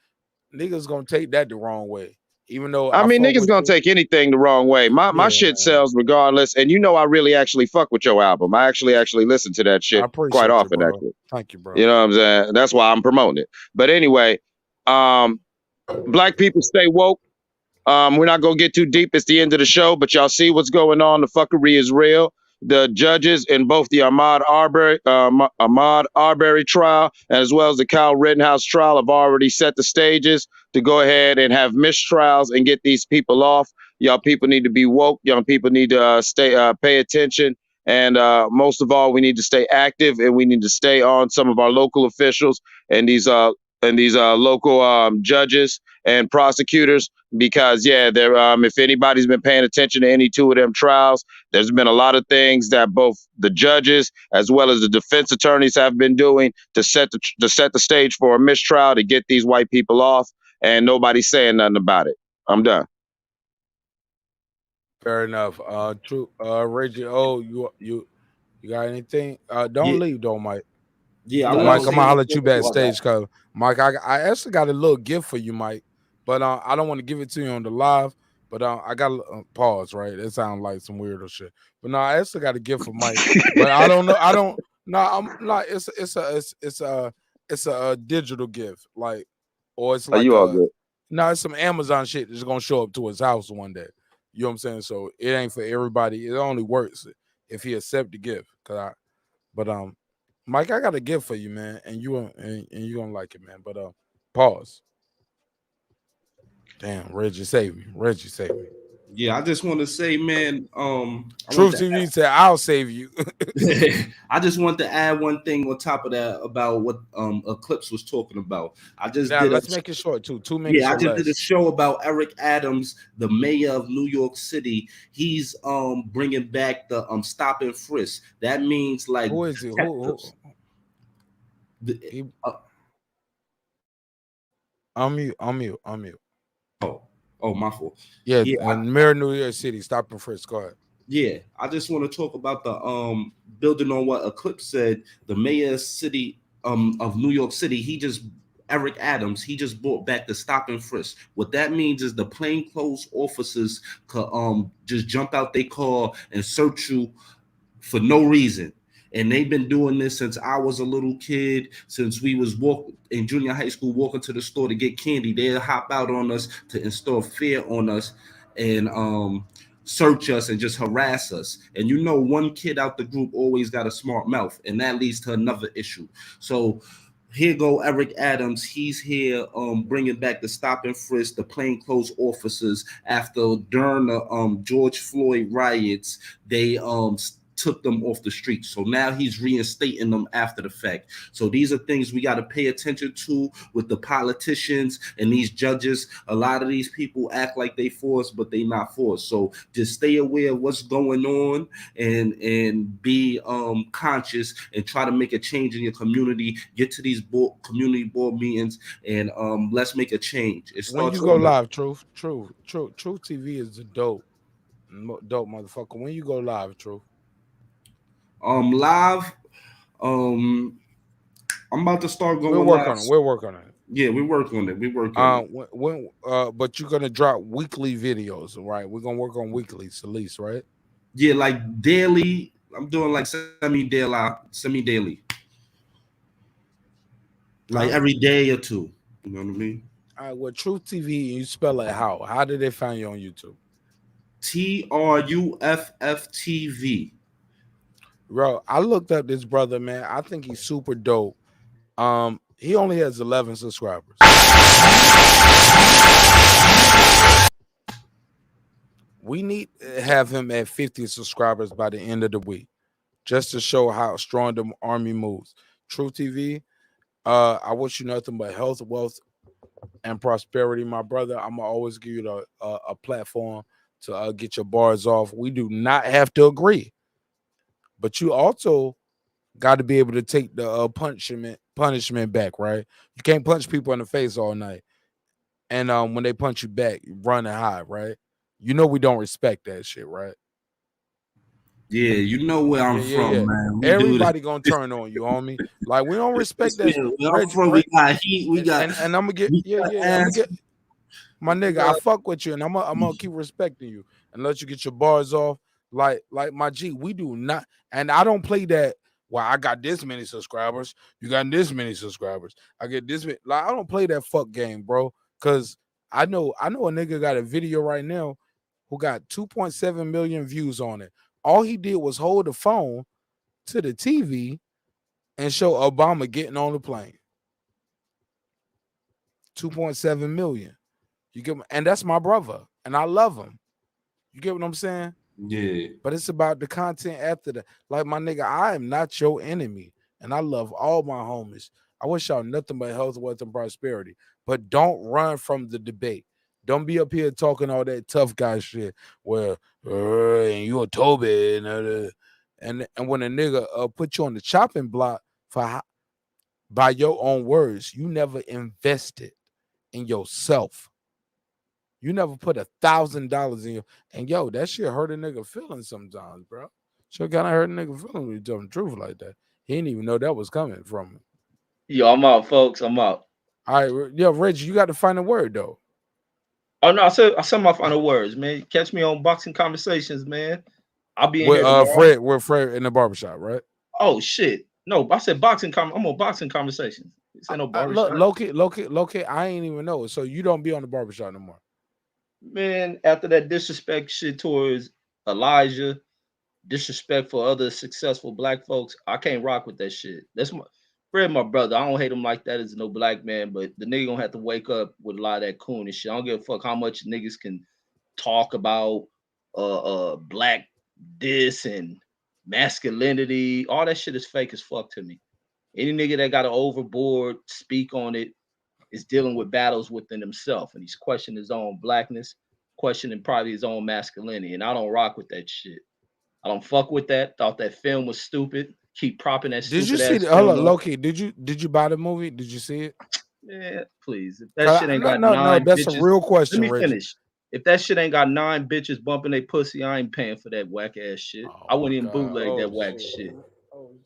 niggas gonna take that the wrong way. Even though I mean, fuck niggas with gonna you. take anything the wrong way. My shit sells regardless, and I really actually fuck with your album. I actually listen to that shit quite often, bro. actually. Thank you, bro. You know what I'm saying? That's why I'm promoting it. But anyway, black people stay woke. We're not gonna get too deep. It's the end of the show, but y'all see what's going on. The fuckery is real. The judges in both the Ahmaud Arbery trial as well as the Kyle Rittenhouse trial have already set the stages to go ahead and have mistrials and get these people off. Y'all people need to be woke. Young people need to pay attention. And most of all, we need to stay active, and we need to stay on some of our local officials and these local judges and prosecutors, because they're if anybody's been paying attention to any two of them trials, there's been a lot of things that both the judges as well as the defense attorneys have been doing to set the stage for a mistrial to get these white people off, and nobody's saying nothing about it. I'm done. Fair enough. True. Reggie, you got anything? Don't leave though, Mike. Yeah, Mike, I'm gonna holler at you backstage, cause Mike, I actually got a little gift for you, Mike, but I don't want to give it to you on the live. But I got pause, right? It sounds like some weirdo shit. But no, I actually got a gift for Mike, but I don't know. No, I'm not. It's a digital gift, like, or it's like you all good? No, it's some Amazon shit that's gonna show up to his house one day. You know what I'm saying? So it ain't for everybody. It only works if he accept the gift. Mike, I got a gift for you, man, and you gonna like it, man. But pause. Damn, Reggie saved me. Yeah, I just want to say, man. Truth TV said, "I'll save you." I just want to add one thing on top of that about what Eclipse was talking about. Let's make it short too. 2 minutes. Yeah, I just did a show about Eric Adams, the mayor of New York City. He's bringing back the stop and frisk. That means like who is it? Who? I'm mute. Oh, my fault. Yeah, and Mayor of New York City, stop and frisk. Go ahead. Yeah, I just want to talk about the building on what Eclipse said. The mayor city of New York City, Eric Adams, he just brought back the stop and frisk. What that means is the plainclothes officers could just jump out their car and search you for no reason. And they've been doing this since I was a little kid, since we was in junior high school, walking to the store to get candy. They'll hop out on us to instill fear on us. And search us and just harass us. And you know, one kid out the group always got a smart mouth, and that leads to another issue. So here go Eric Adams. He's here bringing back the stop and frisk, the plainclothes officers after during the George Floyd riots, they took them off the streets. So now he's reinstating them after the fact. So these are things we got to pay attention to with the politicians and these judges. A lot of these people act like they forced, but they not forced. So just stay aware of what's going on and be conscious and try to make a change in your community. Get to these community board meetings and let's make a change. When you go live, Truth TV is a dope motherfucker. When you go live, Truth. Live, I'm about to start going. We'll work on it. We'll work on it. Yeah, we work on it. We work on it. But you're gonna drop weekly videos, right? We're gonna work on weeklies at least, right? Yeah, like daily. I'm doing like semi-daily, like every day or two. You know what I mean? All right. Well, Truth TV, you spell it how? How did they find you on YouTube? TRUFF TV. Bro, I looked up this brother, man. I think he's super dope. He only has 11 subscribers. We need to have him at 50 subscribers by the end of the week, just to show how strong the army moves. Truth TV, I wish you nothing but health, wealth, and prosperity, my brother. I'm gonna always give you a platform to get your bars off. We do not have to agree. But you also got to be able to take the punishment back, right? You can't punch people in the face all night, and when they punch you back, you run and hide, right? You know we don't respect that shit, right? Yeah, you know where I'm from, man. Everybody gonna turn on you, homie. Like we don't respect that. We got heat. We got, and I'm gonna get my nigga. I fuck with you, and I'm gonna keep respecting you and let you get your bars off. Like my G, we do not, and I don't play that. Well, I got this many subscribers. You got this many subscribers. I get this many. Like I don't play that fuck game, bro. Cause I know a nigga got a video right now who got 2.7 million views on it. All he did was hold the phone to the TV and show Obama getting on the plane. 2.7 million. You get, and that's my brother, and I love him. You get what I'm saying? Yeah. But it's about the content after that. Like my nigga, I am not your enemy, and I love all my homies. I wish y'all nothing but health, wealth, and prosperity. But don't run from the debate. Don't be up here talking all that tough guy shit. Well, and you a Toby and when a nigga put you on the chopping block by your own words, you never invested in yourself. You never put $1,000 in you. And yo, that shit hurt a nigga feelings sometimes, bro. Sure kind of hurt a nigga feelings when you tell him the truth like that. He didn't even know that was coming from him. Yo, I'm out, folks. I'm out. All right, yo, Reggie, you got to find a word though. Oh no, I said my final words, man. Catch me on Boxing Conversations, man. I'll be in here tomorrow. We're Fred in the barbershop, right? Oh shit. No, I said boxing. I'm on Boxing Conversations. It's no barbershop. Loki, I ain't even know. So you don't be on the barbershop no more. Man, after that disrespect shit towards Elijah, disrespect for other successful black folks, I can't rock with that shit. That's my brother. I don't hate him like that as no black man, but the nigga gonna have to wake up with a lot of that coon and shit. I don't give a fuck how much niggas can talk about black this and masculinity. All that shit is fake as fuck to me. Any nigga that got an overboard speak on it is dealing with battles within himself, and he's questioning his own blackness, questioning probably his own masculinity, and I don't rock with that shit. I don't fuck with that. Thought that film was stupid. Keep propping that. Did you see the Loki? Did you buy the movie? Did you see it? Yeah, please. If that shit ain't got no, that's bitches, a real question. Let me finish. If that shit ain't got 9 bitches bumping their pussy, I ain't paying for that whack ass shit. I wouldn't even bootleg that whack shit.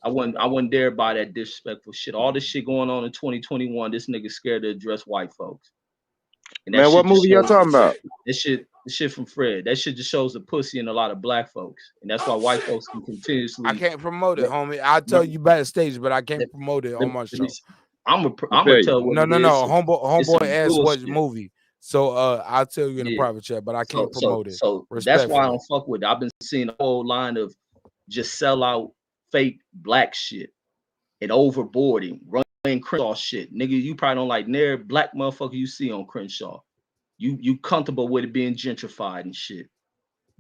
I wouldn't dare buy that disrespectful shit. All this shit going on in 2021, this nigga scared to address white folks. And man, what movie y'all talking about? This shit from Fred. That shit just shows the pussy in a lot of black folks, and that's why white folks can continuously. I can't promote it, homie. I'll tell you backstage, but I can't promote it on my show. I'm gonna tell. No. Homeboy asked what movie, So I'll tell you in the private chat, but I can't promote it. So that's why I don't fuck with it. I've been seeing a whole line of just sell out fake black shit and overboarding, running Crenshaw shit. Nigga, you probably don't like near black motherfucker you see on Crenshaw. You comfortable with it being gentrified and shit.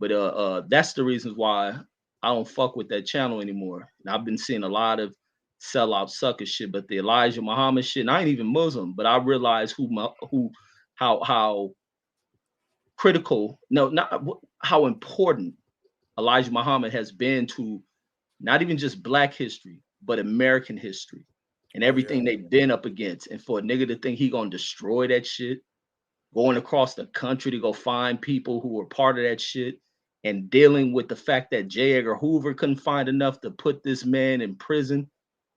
But that's the reasons why I don't fuck with that channel anymore. And I've been seeing a lot of sellout sucker shit, but the Elijah Muhammad shit, and I ain't even Muslim, but I realize how critical, no, not how important Elijah Muhammad has been to not even just black history, but American history and everything they've been up against. And for a nigga to think he gonna destroy that shit, going across the country to go find people who were part of that shit and dealing with the fact that J. Edgar Hoover couldn't find enough to put this man in prison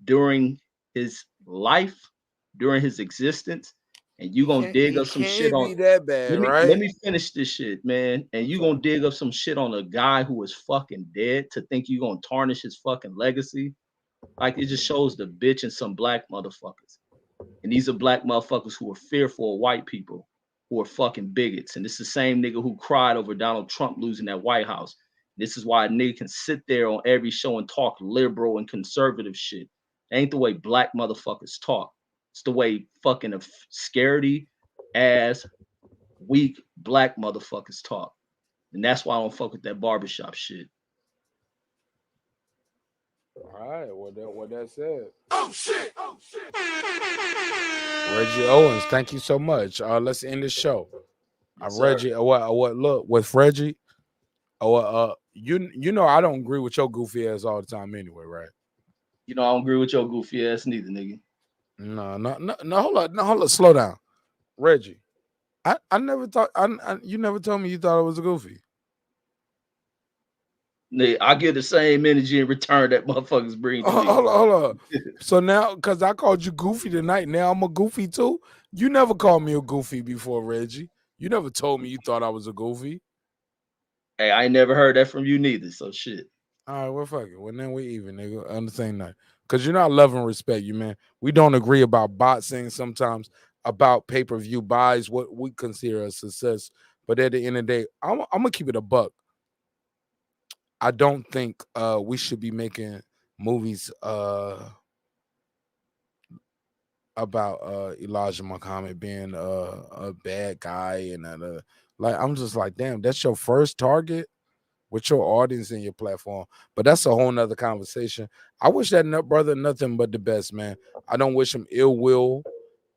during his life, during his existence. And you gonna dig up some shit on that bad, let me finish this shit, man. And you gonna dig up some shit on a guy who is fucking dead to think you gonna tarnish his fucking legacy. Like, it just shows the bitch in some black motherfuckers. And these are black motherfuckers who are fearful of white people, who are fucking bigots. And it's the same nigga who cried over Donald Trump losing that White House. This is why a nigga can sit there on every show and talk liberal and conservative shit. That ain't the way black motherfuckers talk. It's the way fucking scaredy ass, weak black motherfuckers talk. And that's why I don't fuck with that barbershop shit. All right, what that said. Oh shit! Reggie Owens, thank you so much. Let's end the show. Reggie, look with Reggie. You know I don't agree with your goofy ass all the time anyway, right? You know I don't agree with your goofy ass neither, nigga. No, hold on, slow down, Reggie. I never thought you never told me you thought I was a goofy. I get the same energy in return that motherfuckers bring to me. Hold on. So now, because I called you goofy tonight, now I'm a goofy too? You never called me a goofy before, Reggie. You never told me you thought I was a goofy. Hey, I ain't never heard that from you neither, so shit. All right, well, fuck it. Well, then we even, nigga, on the same night. Because you're not love and respect you, man. We don't agree about boxing sometimes, about pay-per-view buys, what we consider a success. But at the end of the day, I'm going to keep it a buck. I don't think we should be making movies about Elijah Muhammad being a bad guy and like, I'm just like, damn, that's your first target with your audience and your platform. But that's a whole nother conversation. I wish that brother nothing but the best, man. I don't wish him ill will,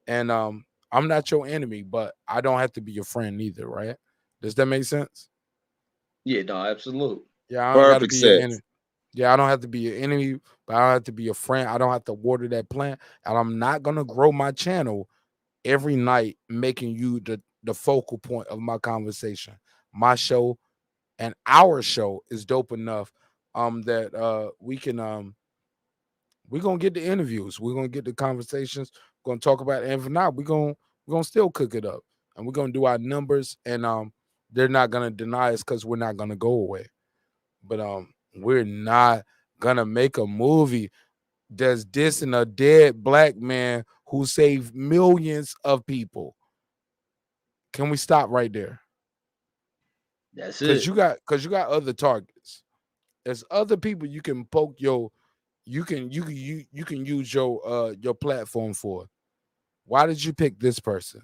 and I'm not your enemy, but I don't have to be your friend either, right? Does that make sense? Yeah, no, absolutely. Yeah, I don't got to be your enemy. Yeah, I don't have to be your enemy, but I don't have to be your friend. I don't have to water that plant, and I'm not gonna grow my channel every night making you the focal point of my conversation. My show and our show is dope enough that we can we're gonna get the interviews, we're gonna get the conversations, we're gonna talk about it. And if not, we're gonna still cook it up, and we're gonna do our numbers, and they're not gonna deny us because we're not gonna go away. But we're not gonna make a movie that's dissing a dead black man who saved millions of people. Can we stop right there? That's it. Because you got other targets. There's other people you can poke you can use your platform for. Why did you pick this person?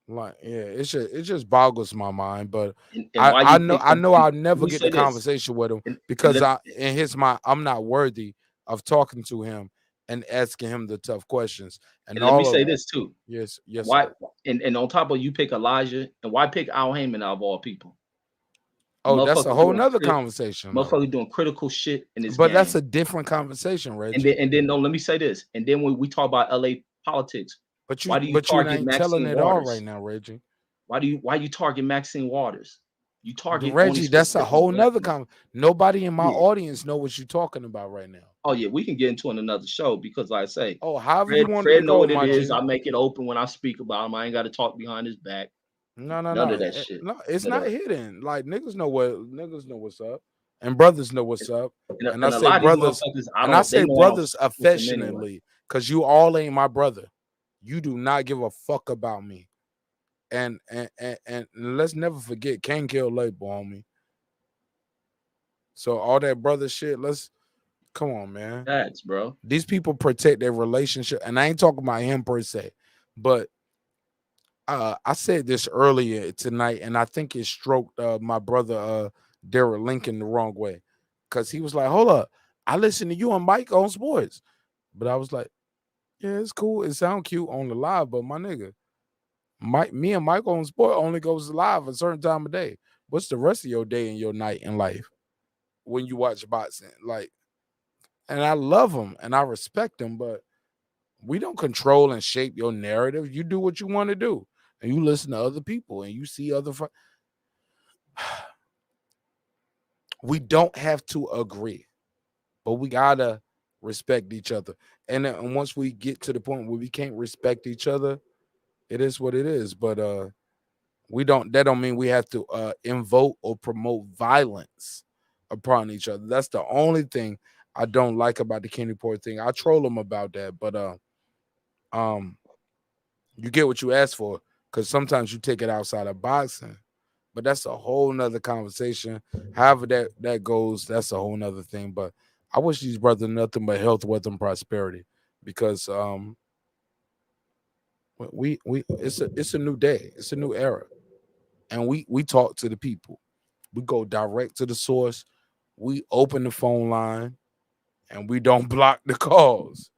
Like, yeah, it just boggles my mind. But I know I'll never get the conversation with him because in his mind, I'm not worthy of talking to him and asking him the tough questions. And let me say this too. Yes. Why? And on top of you pick Elijah, and why pick Al Heyman out of all people? Oh, that's a whole nother conversation. Motherfucker doing critical shit in his but game. That's a different conversation, Reggie. And then no, let me say this. And then when we talk about LA politics, why do you target ain't Maxine telling it Waters? all right now, Reggie. Why you target Maxine Waters? You target Reggie. That's a whole nother conversation. Nobody in my audience know what you're talking about right now. Oh yeah, we can get into another show because like I say, however you want Fred to know go, what my it is. G. I make it open when I speak about him. I ain't got to talk behind his back. None of that shit. No, it's not hidden. Like niggas know what's up, and brothers know what's up. And I say brothers, affectionately, because you all ain't my brother. You do not give a fuck about me. And let's never forget, can't kill label, homie. So all that brother shit, come on, man. That's bro. These people protect their relationship, and I ain't talking about him per se, but I said this earlier tonight, and I think it stroked my brother Derek Lincoln the wrong way, because he was like, "Hold up, I listen to you on Mike on sports," but I was like, "Yeah, it's cool. It sound cute on the live, but my nigga, me and Mike on sport only goes live a certain time of day. What's the rest of your day and your night in life when you watch boxing?" Like, and I love him and I respect him, but we don't control and shape your narrative. You do what you want to do, and you listen to other people, and you see other. We don't have to agree, but we gotta respect each other. And once we get to the point where we can't respect each other, it is what it is. But we don't. That don't mean we have to invoke or promote violence upon each other. That's the only thing I don't like about the Kenny Port thing. I troll him about that, but you get what you ask for, because sometimes you take it outside of boxing. But that's a whole nother conversation. However that goes, that's a whole nother thing. But I wish these brothers nothing but health, wealth, and prosperity, because it's a new day, it's a new era, and we talk to the people. We go direct to the source. We open the phone line, and we don't block the calls.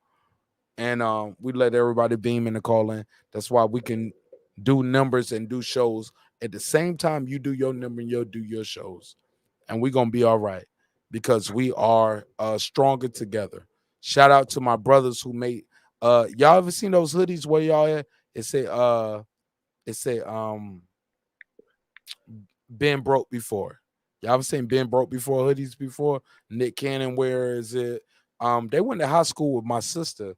And we let everybody beam in the call in. That's why we can do numbers and do shows at the same time. You do your number and you'll do your shows, and we're gonna be all right, because we are stronger together. Shout out to my brothers who made y'all ever seen those hoodies where y'all at? It say been broke before. Y'all ever seen been broke before hoodies before? Nick Cannon, where is it? They went to high school with my sister,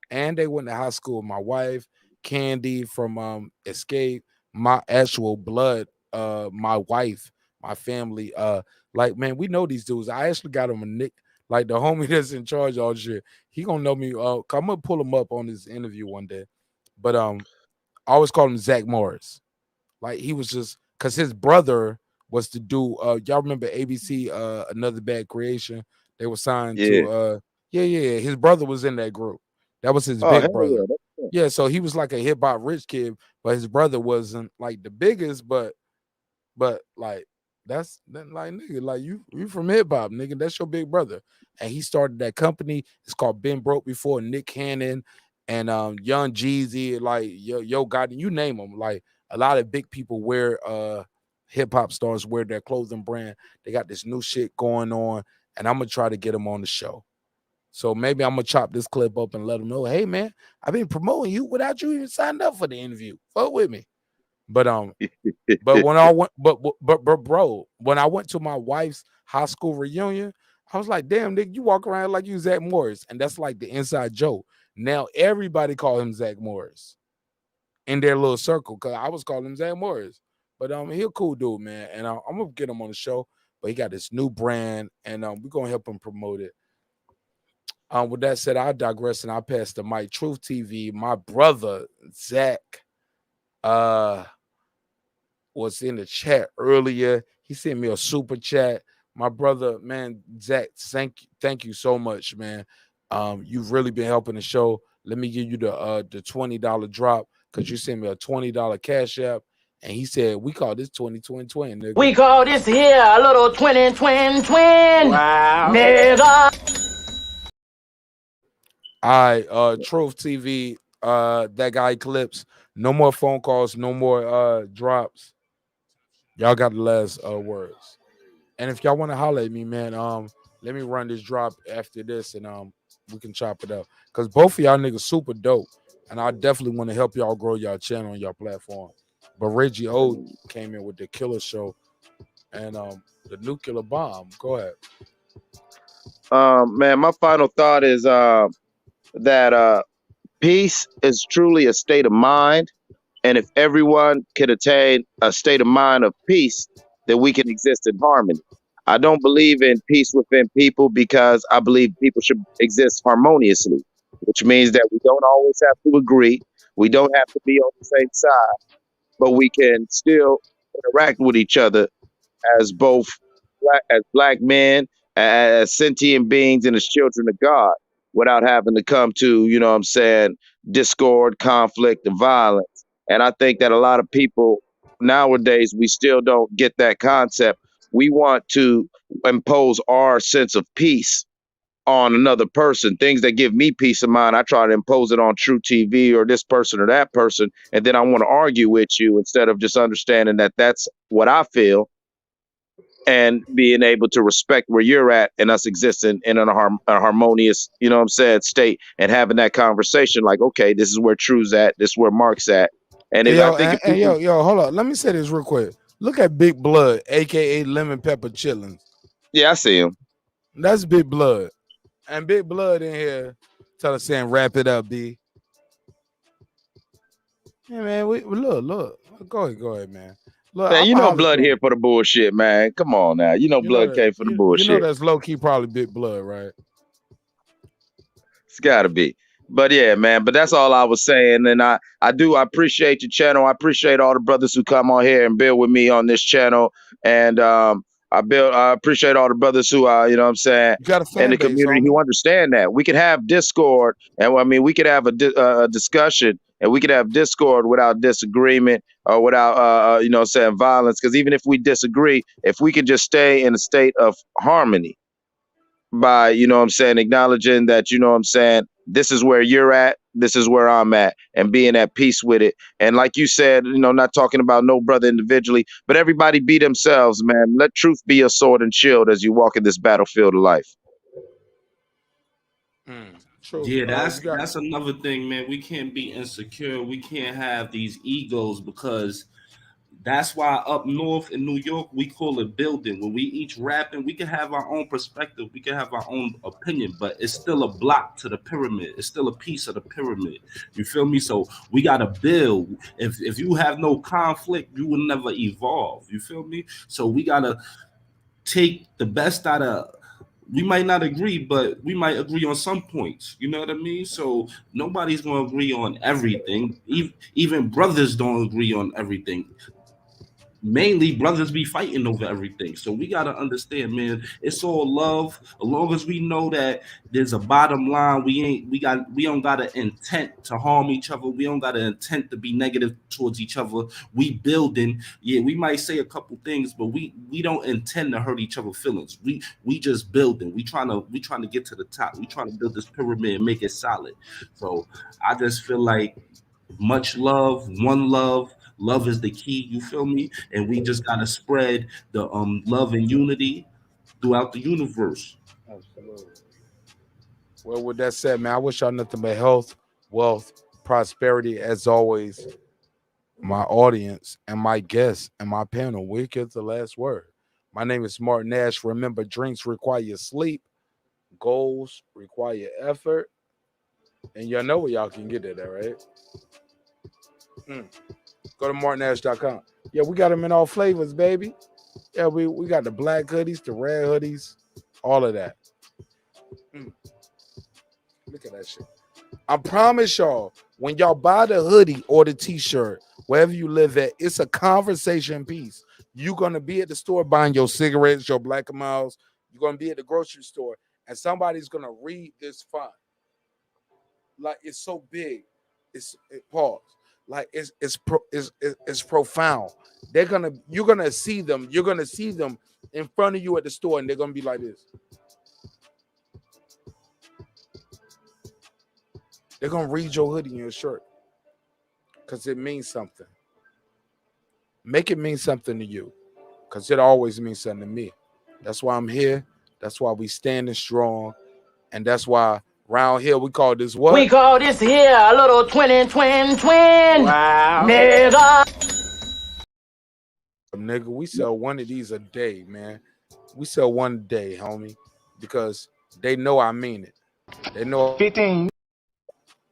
and they went to high school with my wife, Candy from Escape, my actual blood, my wife, my family. Like, man, we know these dudes. I actually got him a nick, like the homie that's in charge of all this shit. He gonna know me. I'm gonna pull him up on this interview one day. But I always call him Zach Morris. Like, he was just, because his brother was to do y'all remember ABC Another Bad Creation? They were signed to yeah. His brother was in that group. That was his big brother. Yeah, so he was like a hip hop rich kid, but his brother wasn't like the biggest, but like that's like, nigga, like you from hip hop, nigga. That's your big brother. And he started that company. It's called Been Broke Before. Nick Cannon and Young Jeezy, like Yo Gotti, you name them. Like, a lot of big people wear hip hop stars wear their clothing brand. They got this new shit going on, and I'm gonna try to get them on the show. So maybe I'm gonna chop this clip up and let them know, hey man, I've been promoting you without you even signed up for the interview. Fuck with me. But when I went, but bro, when I went to my wife's high school reunion, I was like, damn, nigga, you walk around like you Zach Morris, and that's like the inside joke. Now everybody call him Zach Morris in their little circle, because I was calling him Zach Morris. But he a cool dude, man, and I'm gonna get him on the show. But he got this new brand, and we're gonna help him promote it. With that said, I digress and I pass the mic. Truth TV, my brother Zach was in the chat earlier. He sent me a super chat. My brother, man, Zach, thank you so much, man. You've really been helping the show. Let me give you the $20 drop, because you sent me a $20 cash app. And he said, we call this 20-20-20, nigga. We call this here a little 20-20-20. Wow. Nigga. All right, Truth TV, that guy Clips. No more phone calls, no more drops. Y'all got the last words. And if y'all want to holler at me, man, let me run this drop after this, and we can chop it up. Because both of y'all niggas super dope, and I definitely want to help y'all grow y'all channel on your platform. But Reggie O came in with the Killer Show and the Nuclear Bomb. Go ahead. Man, my final thought is that peace is truly a state of mind. And if everyone could attain a state of mind of peace, then we can exist in harmony. I don't believe in peace within people, because I believe people should exist harmoniously, which means that we don't always have to agree. We don't have to be on the same side, but we can still interact with each other as both black men, as sentient beings, and as children of God, without having to come to, you know what I'm saying, discord, conflict, and violence. And I think that a lot of people nowadays, we still don't get that concept. We want to impose our sense of peace on another person. Things that give me peace of mind, I try to impose it on True TV or this person or that person, and then I want to argue with you instead of just understanding that that's what I feel and being able to respect where you're at and us existing in a harmonious, you know what I'm saying, state, and having that conversation like, okay, this is where True's at, this is where Mark's at. And if Yo, I think and yo, hold on. Let me say this real quick. Look at Big Blood, aka Lemon Pepper Chillin'. Yeah, I see him. That's Big Blood. And Big Blood in here tell us saying wrap it up, B. Yeah, man. We look. Go ahead, man. Look, Man, I'm you know holler Blood through. here for the bullshit, man. Come on now. You know Blood came for the bullshit. You know that's low key probably Big Blood, right? It's gotta be. But yeah, man. But that's all I was saying. And I appreciate your channel. I appreciate all the brothers who come on here and build with me on this channel. And I appreciate all the brothers who are, you know what I'm saying, You got a fan in the base, community homie. who understand that. We could have Discord, and I mean we could have a discussion, and we could have Discord without disagreement or without you know what I'm saying, violence. Because even if we disagree, if we could just stay in a state of harmony by, you know what I'm saying, acknowledging that, you know what I'm saying, this is where you're at, this is where I'm at, and being at peace with it. And like you said, you know, not talking about no brother individually, but everybody be themselves, man. Let truth be your sword and shield as you walk in this battlefield of life. True. Yeah, that's another thing, man. We can't be insecure. We can't have these egos, because that's why up north in New York we call it building. When we each rapping, we can have our own perspective, we can have our own opinion, but it's still a block to the pyramid. It's still a piece of the pyramid. You feel me? So we gotta build. If you have no conflict, you will never evolve. You feel me? So we gotta take the best out of. We might not agree, but we might agree on some points. You know what I mean? So nobody's gonna agree on everything. Even brothers don't agree on everything. Mainly brothers be fighting over everything. So we gotta understand, man, it's all love. As long as we know that there's a bottom line, we don't got an intent to harm each other. We don't got an intent to be negative towards each other. We building. Yeah, we might say a couple things, but we don't intend to hurt each other's feelings. We just building. We trying to get to the top. We trying to build this pyramid and make it solid. So I just feel like much love, one love. Love is the key, you feel me? And we just gotta spread the love and unity throughout the universe. Absolutely. Well, with that said, man, I wish y'all nothing but health, wealth, prosperity, as always. My audience and my guests and my panel, we get the last word. My name is marqnash. Remember, dreams require sleep, goals require effort, and y'all know where y'all can get it at, right? Go to marqnash.com. Yeah, we got them in all flavors, baby. Yeah, we got the black hoodies, the red hoodies, all of that. Look at that shit. I promise y'all, when y'all buy the hoodie or the t-shirt, wherever you live at, it's a conversation piece. You're going to be at the store buying your cigarettes, your Black & Milds. You're going to be at the grocery store, and somebody's going to read this font. Like, it's so big. Pause. Like, it's profound. You're gonna see them. You're gonna see them in front of you at the store, and they're gonna be like this. They're gonna read your hoodie and your shirt because it means something. Make it mean something to you, because it always means something to me. That's why I'm here. That's why we standing strong, and that's why around here we call this what? We call this here a little twin. Wow. Nigga, we sell one of these a day, man. We sell one a day, homie, because they know I mean it. They know 15.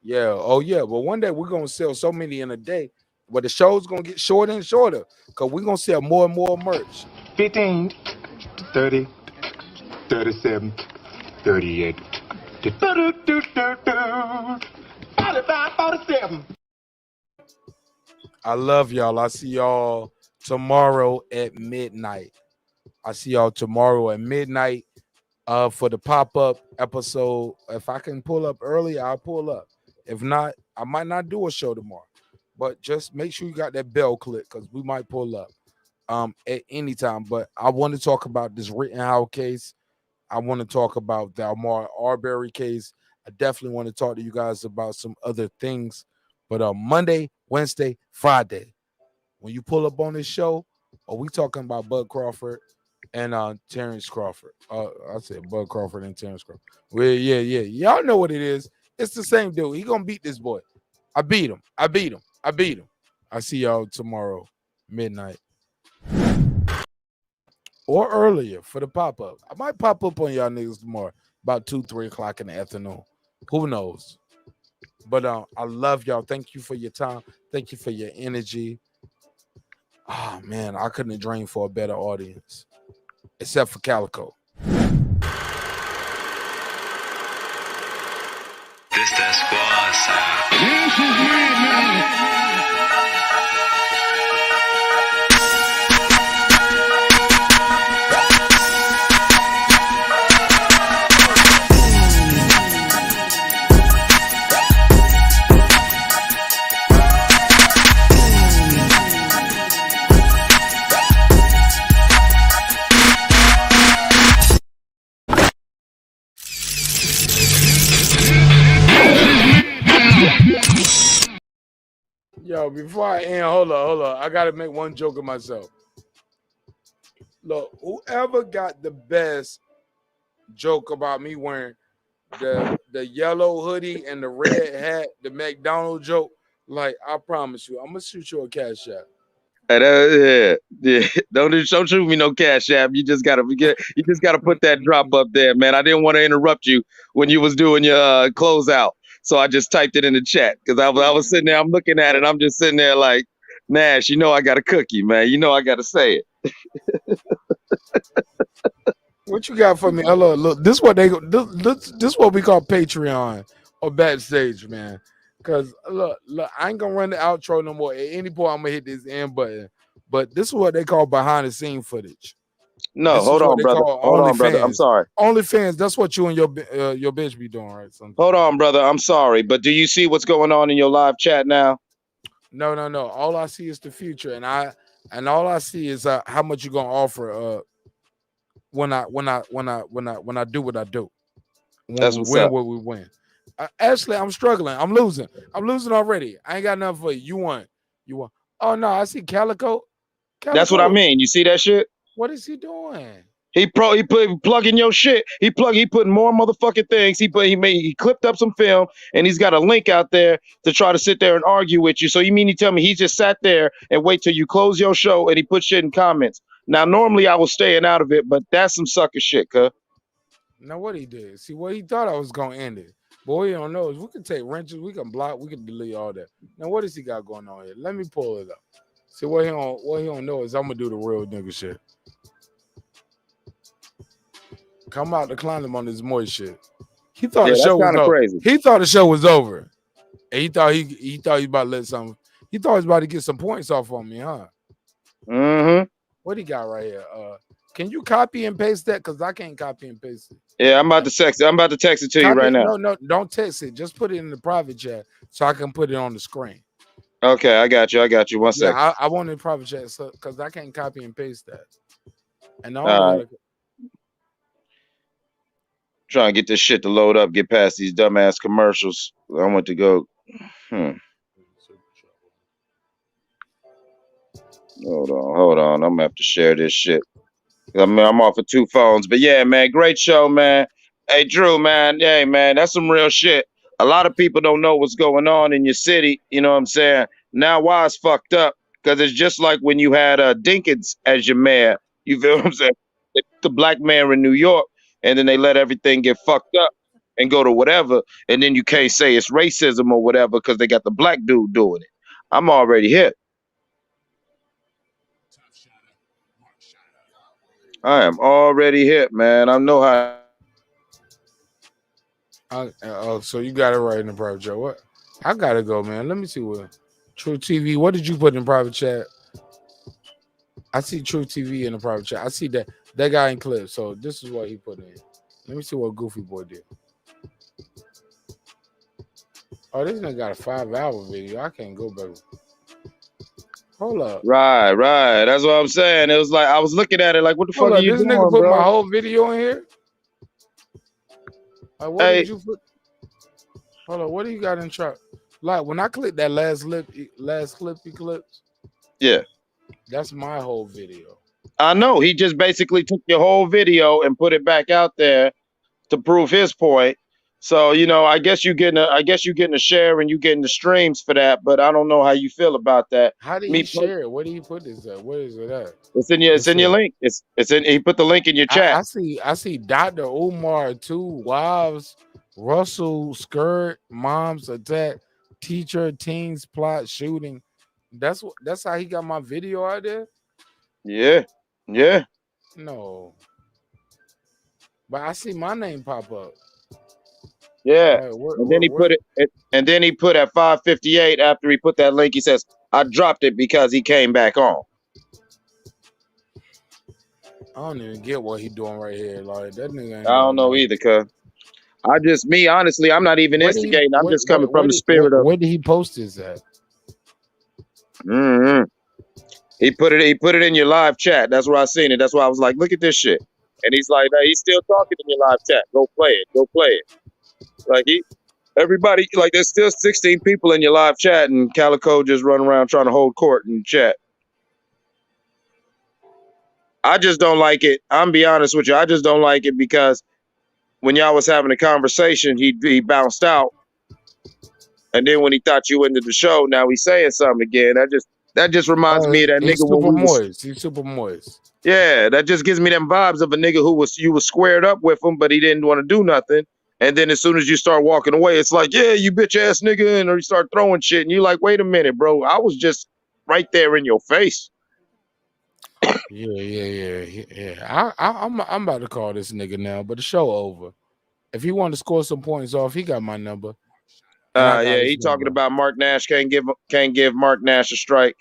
Yeah, oh yeah, but one day we're gonna sell so many in a day, but the show's gonna get shorter and shorter because we're gonna sell more and more merch. 15, 30, 37, 38, 45, 47. I love y'all. I see y'all tomorrow at midnight. For the pop-up episode. If I can pull up early, I'll pull up. If not, I might not do a show tomorrow. But just make sure you got that bell click because we might pull up at any time. But I want to talk about this Rittenhouse case. I want to talk about the Ahmaud Arbery case. I definitely want to talk to you guys about some other things. But Monday, Wednesday, Friday, when you pull up on this show, are we talking about Bud Crawford and Terence Crawford? I said Bud Crawford and Terence Crawford. Well, yeah. Y'all know what it is. It's the same dude. He gonna beat this boy. I beat him. I see y'all tomorrow, midnight. Or earlier for the pop-up. I might pop up on y'all niggas tomorrow, about 2-3 o'clock in the afternoon. Who knows? But I love y'all. Thank you for your time. Thank you for your energy. Oh man, I couldn't have dreamed for a better audience. Except for Calico. This that squad Yo, before I end, hold on. I gotta make one joke of myself. Look, whoever got the best joke about me wearing the yellow hoodie and the red hat, the McDonald's joke, like I promise you, I'm gonna shoot you a cash app. Yeah. Don't shoot me no cash app. You just gotta put that drop up there, man. I didn't want to interrupt you when you was doing your closeout, so I just typed it in the chat because I was sitting there. I'm looking at it. I'm just sitting there like, Nash, you know I got a cookie, man. You know I got to say it. What you got for me? Hello, look. This what we call Patreon or backstage, man. Cause look, I ain't gonna run the outro no more. At any point, I'm gonna hit this end button. But this is what they call behind the scene footage. No, hold on, brother. I'm sorry. OnlyFans. That's what you and your bitch be doing, right? Sometimes. Hold on, brother. I'm sorry, but do you see what's going on in your live chat now? No. All I see is the future, and all I see is how much you gonna offer. When I do what I do. That's what's up. What we win. Ashley, I'm struggling. I'm losing already. I ain't got nothing for you. You won. Oh no, I see Calico. That's what I mean. You see that shit? What is he doing? He plugging your shit. He putting more motherfucking things. He clipped up some film and he's got a link out there to try to sit there and argue with you. So you mean you tell me he just sat there and wait till you close your show and he put shit in comments? Now normally I was staying out of it, but that's some sucker shit, cuz. Now what he did? See what he thought I was gonna end it. But what he don't know is we can take wrenches, we can block, we can delete all that. Now what does he got going on here? Let me pull it up. See what he don't know is I'm gonna do the real nigga shit. Come out to climb him on this moist shit. He thought the show was over. Crazy. He thought the show was over. And he thought he was about to let something. He thought he was about to get some points off on me, huh? Mm-hmm. What he got right here? Can you copy and paste that? Because I can't copy and paste it. Yeah, I'm about to text it. I'm about to text it to you right now. No, don't text it. Just put it in the private chat so I can put it on the screen. Okay, I got you. One second. I want it in private chat because I can't copy and paste that. And trying to get this shit to load up, get past these dumbass commercials. I want to go. Hold on. I'm gonna have to share this shit. I mean, I'm off of 2 phones, but yeah, man, great show, man. Hey, Drew, man, hey, man, that's some real shit. A lot of people don't know what's going on in your city. You know what I'm saying? Now, why it's fucked up? Because it's just like when you had Dinkins as your mayor. You feel what I'm saying? The black mayor in New York, and then they let everything get fucked up and go to whatever, and then you can't say it's racism or whatever because they got the black dude doing it. I'm already hit. I am already hit, man. I know how. So you got it right in the private chat. What? I gotta go, man. Let me see what. True TV. What did you put in private chat? I see True TV in the private chat. I see that guy in clip. So this is what he put in. Let me see what Goofy Boy did. Oh, this nigga got a 5-hour video. I can't go back. Hold up. Right. That's what I'm saying. It was like I was looking at it like, what the fuck are you This doing, nigga put bro? my whole video in here. Like, what did you put? Hold on. What do you got in truck? Like when I click that last clip he clips. Yeah. That's my whole video. I know. He just basically took your whole video and put it back out there to prove his point. So, I guess you're getting a share and you getting the streams for that, but I don't know how you feel about that. How did he share it? Where did he put this at? Where is it at? It's in your link. He put the link in your chat. I see Dr. Umar, 2 wives, Russell skirt, moms attack, teacher, teens plot shooting. That's how he got my video out there? Yeah. No. But I see my name pop up. Yeah. Right, and then he put it at 5:58 after he put that link. He says, I dropped it because he came back on. I don't even get what he doing right here. Like that nigga ain't I don't know either, cuz. Honestly, I'm not even instigating. I'm just coming from the spirit of. Where did he post this at? Mm-hmm. He put it in your live chat. That's where I seen it. That's why I was like, look at this shit. And he's like, he's still talking in your live chat. Go play it. Like everybody, like there's still 16 people in your live chat, and Calico just running around trying to hold court in chat. I just don't like it. I'm be honest with you. I just don't like it because when y'all was having a conversation, he bounced out, and then when he thought you ended the show, now he's saying something again. That just reminds me of that nigga super moist. He's super moist. Yeah, that just gives me them vibes of a nigga you was squared up with him, but he didn't want to do nothing. And then as soon as you start walking away, it's like, yeah, you bitch ass nigga, and or you start throwing shit, and you're like, wait a minute, bro, I was just right there in your face. Yeah. I'm about to call this nigga now, but the show over. If he wanted to score some points off, he got my number. He talking about marqnash can't give marqnash a strike.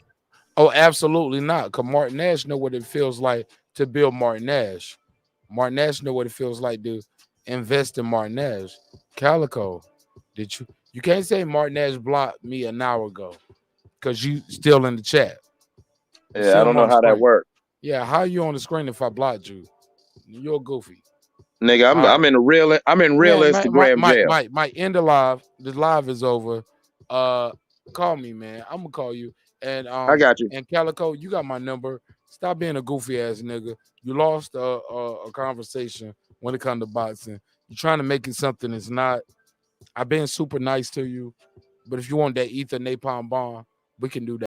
Oh, absolutely not. Because marqnash know what it feels like to build marqnash. Marqnash know what it feels like to invest in marqnash. Calico, you can't say marqnash blocked me an hour ago because you still in the chat. Yeah, I don't know how that works. Yeah, how you on the screen if I blocked you? You're goofy. Nigga, I'm in real Instagram jail. Mike, end the live. The live is over. Call me, man. I'm gonna call you. And I got you. And Calico, you got my number. Stop being a goofy ass nigga. You lost a conversation when it comes to boxing. You're trying to make it something it's not. I've been super nice to you, but if you want that ether napalm bomb, we can do that.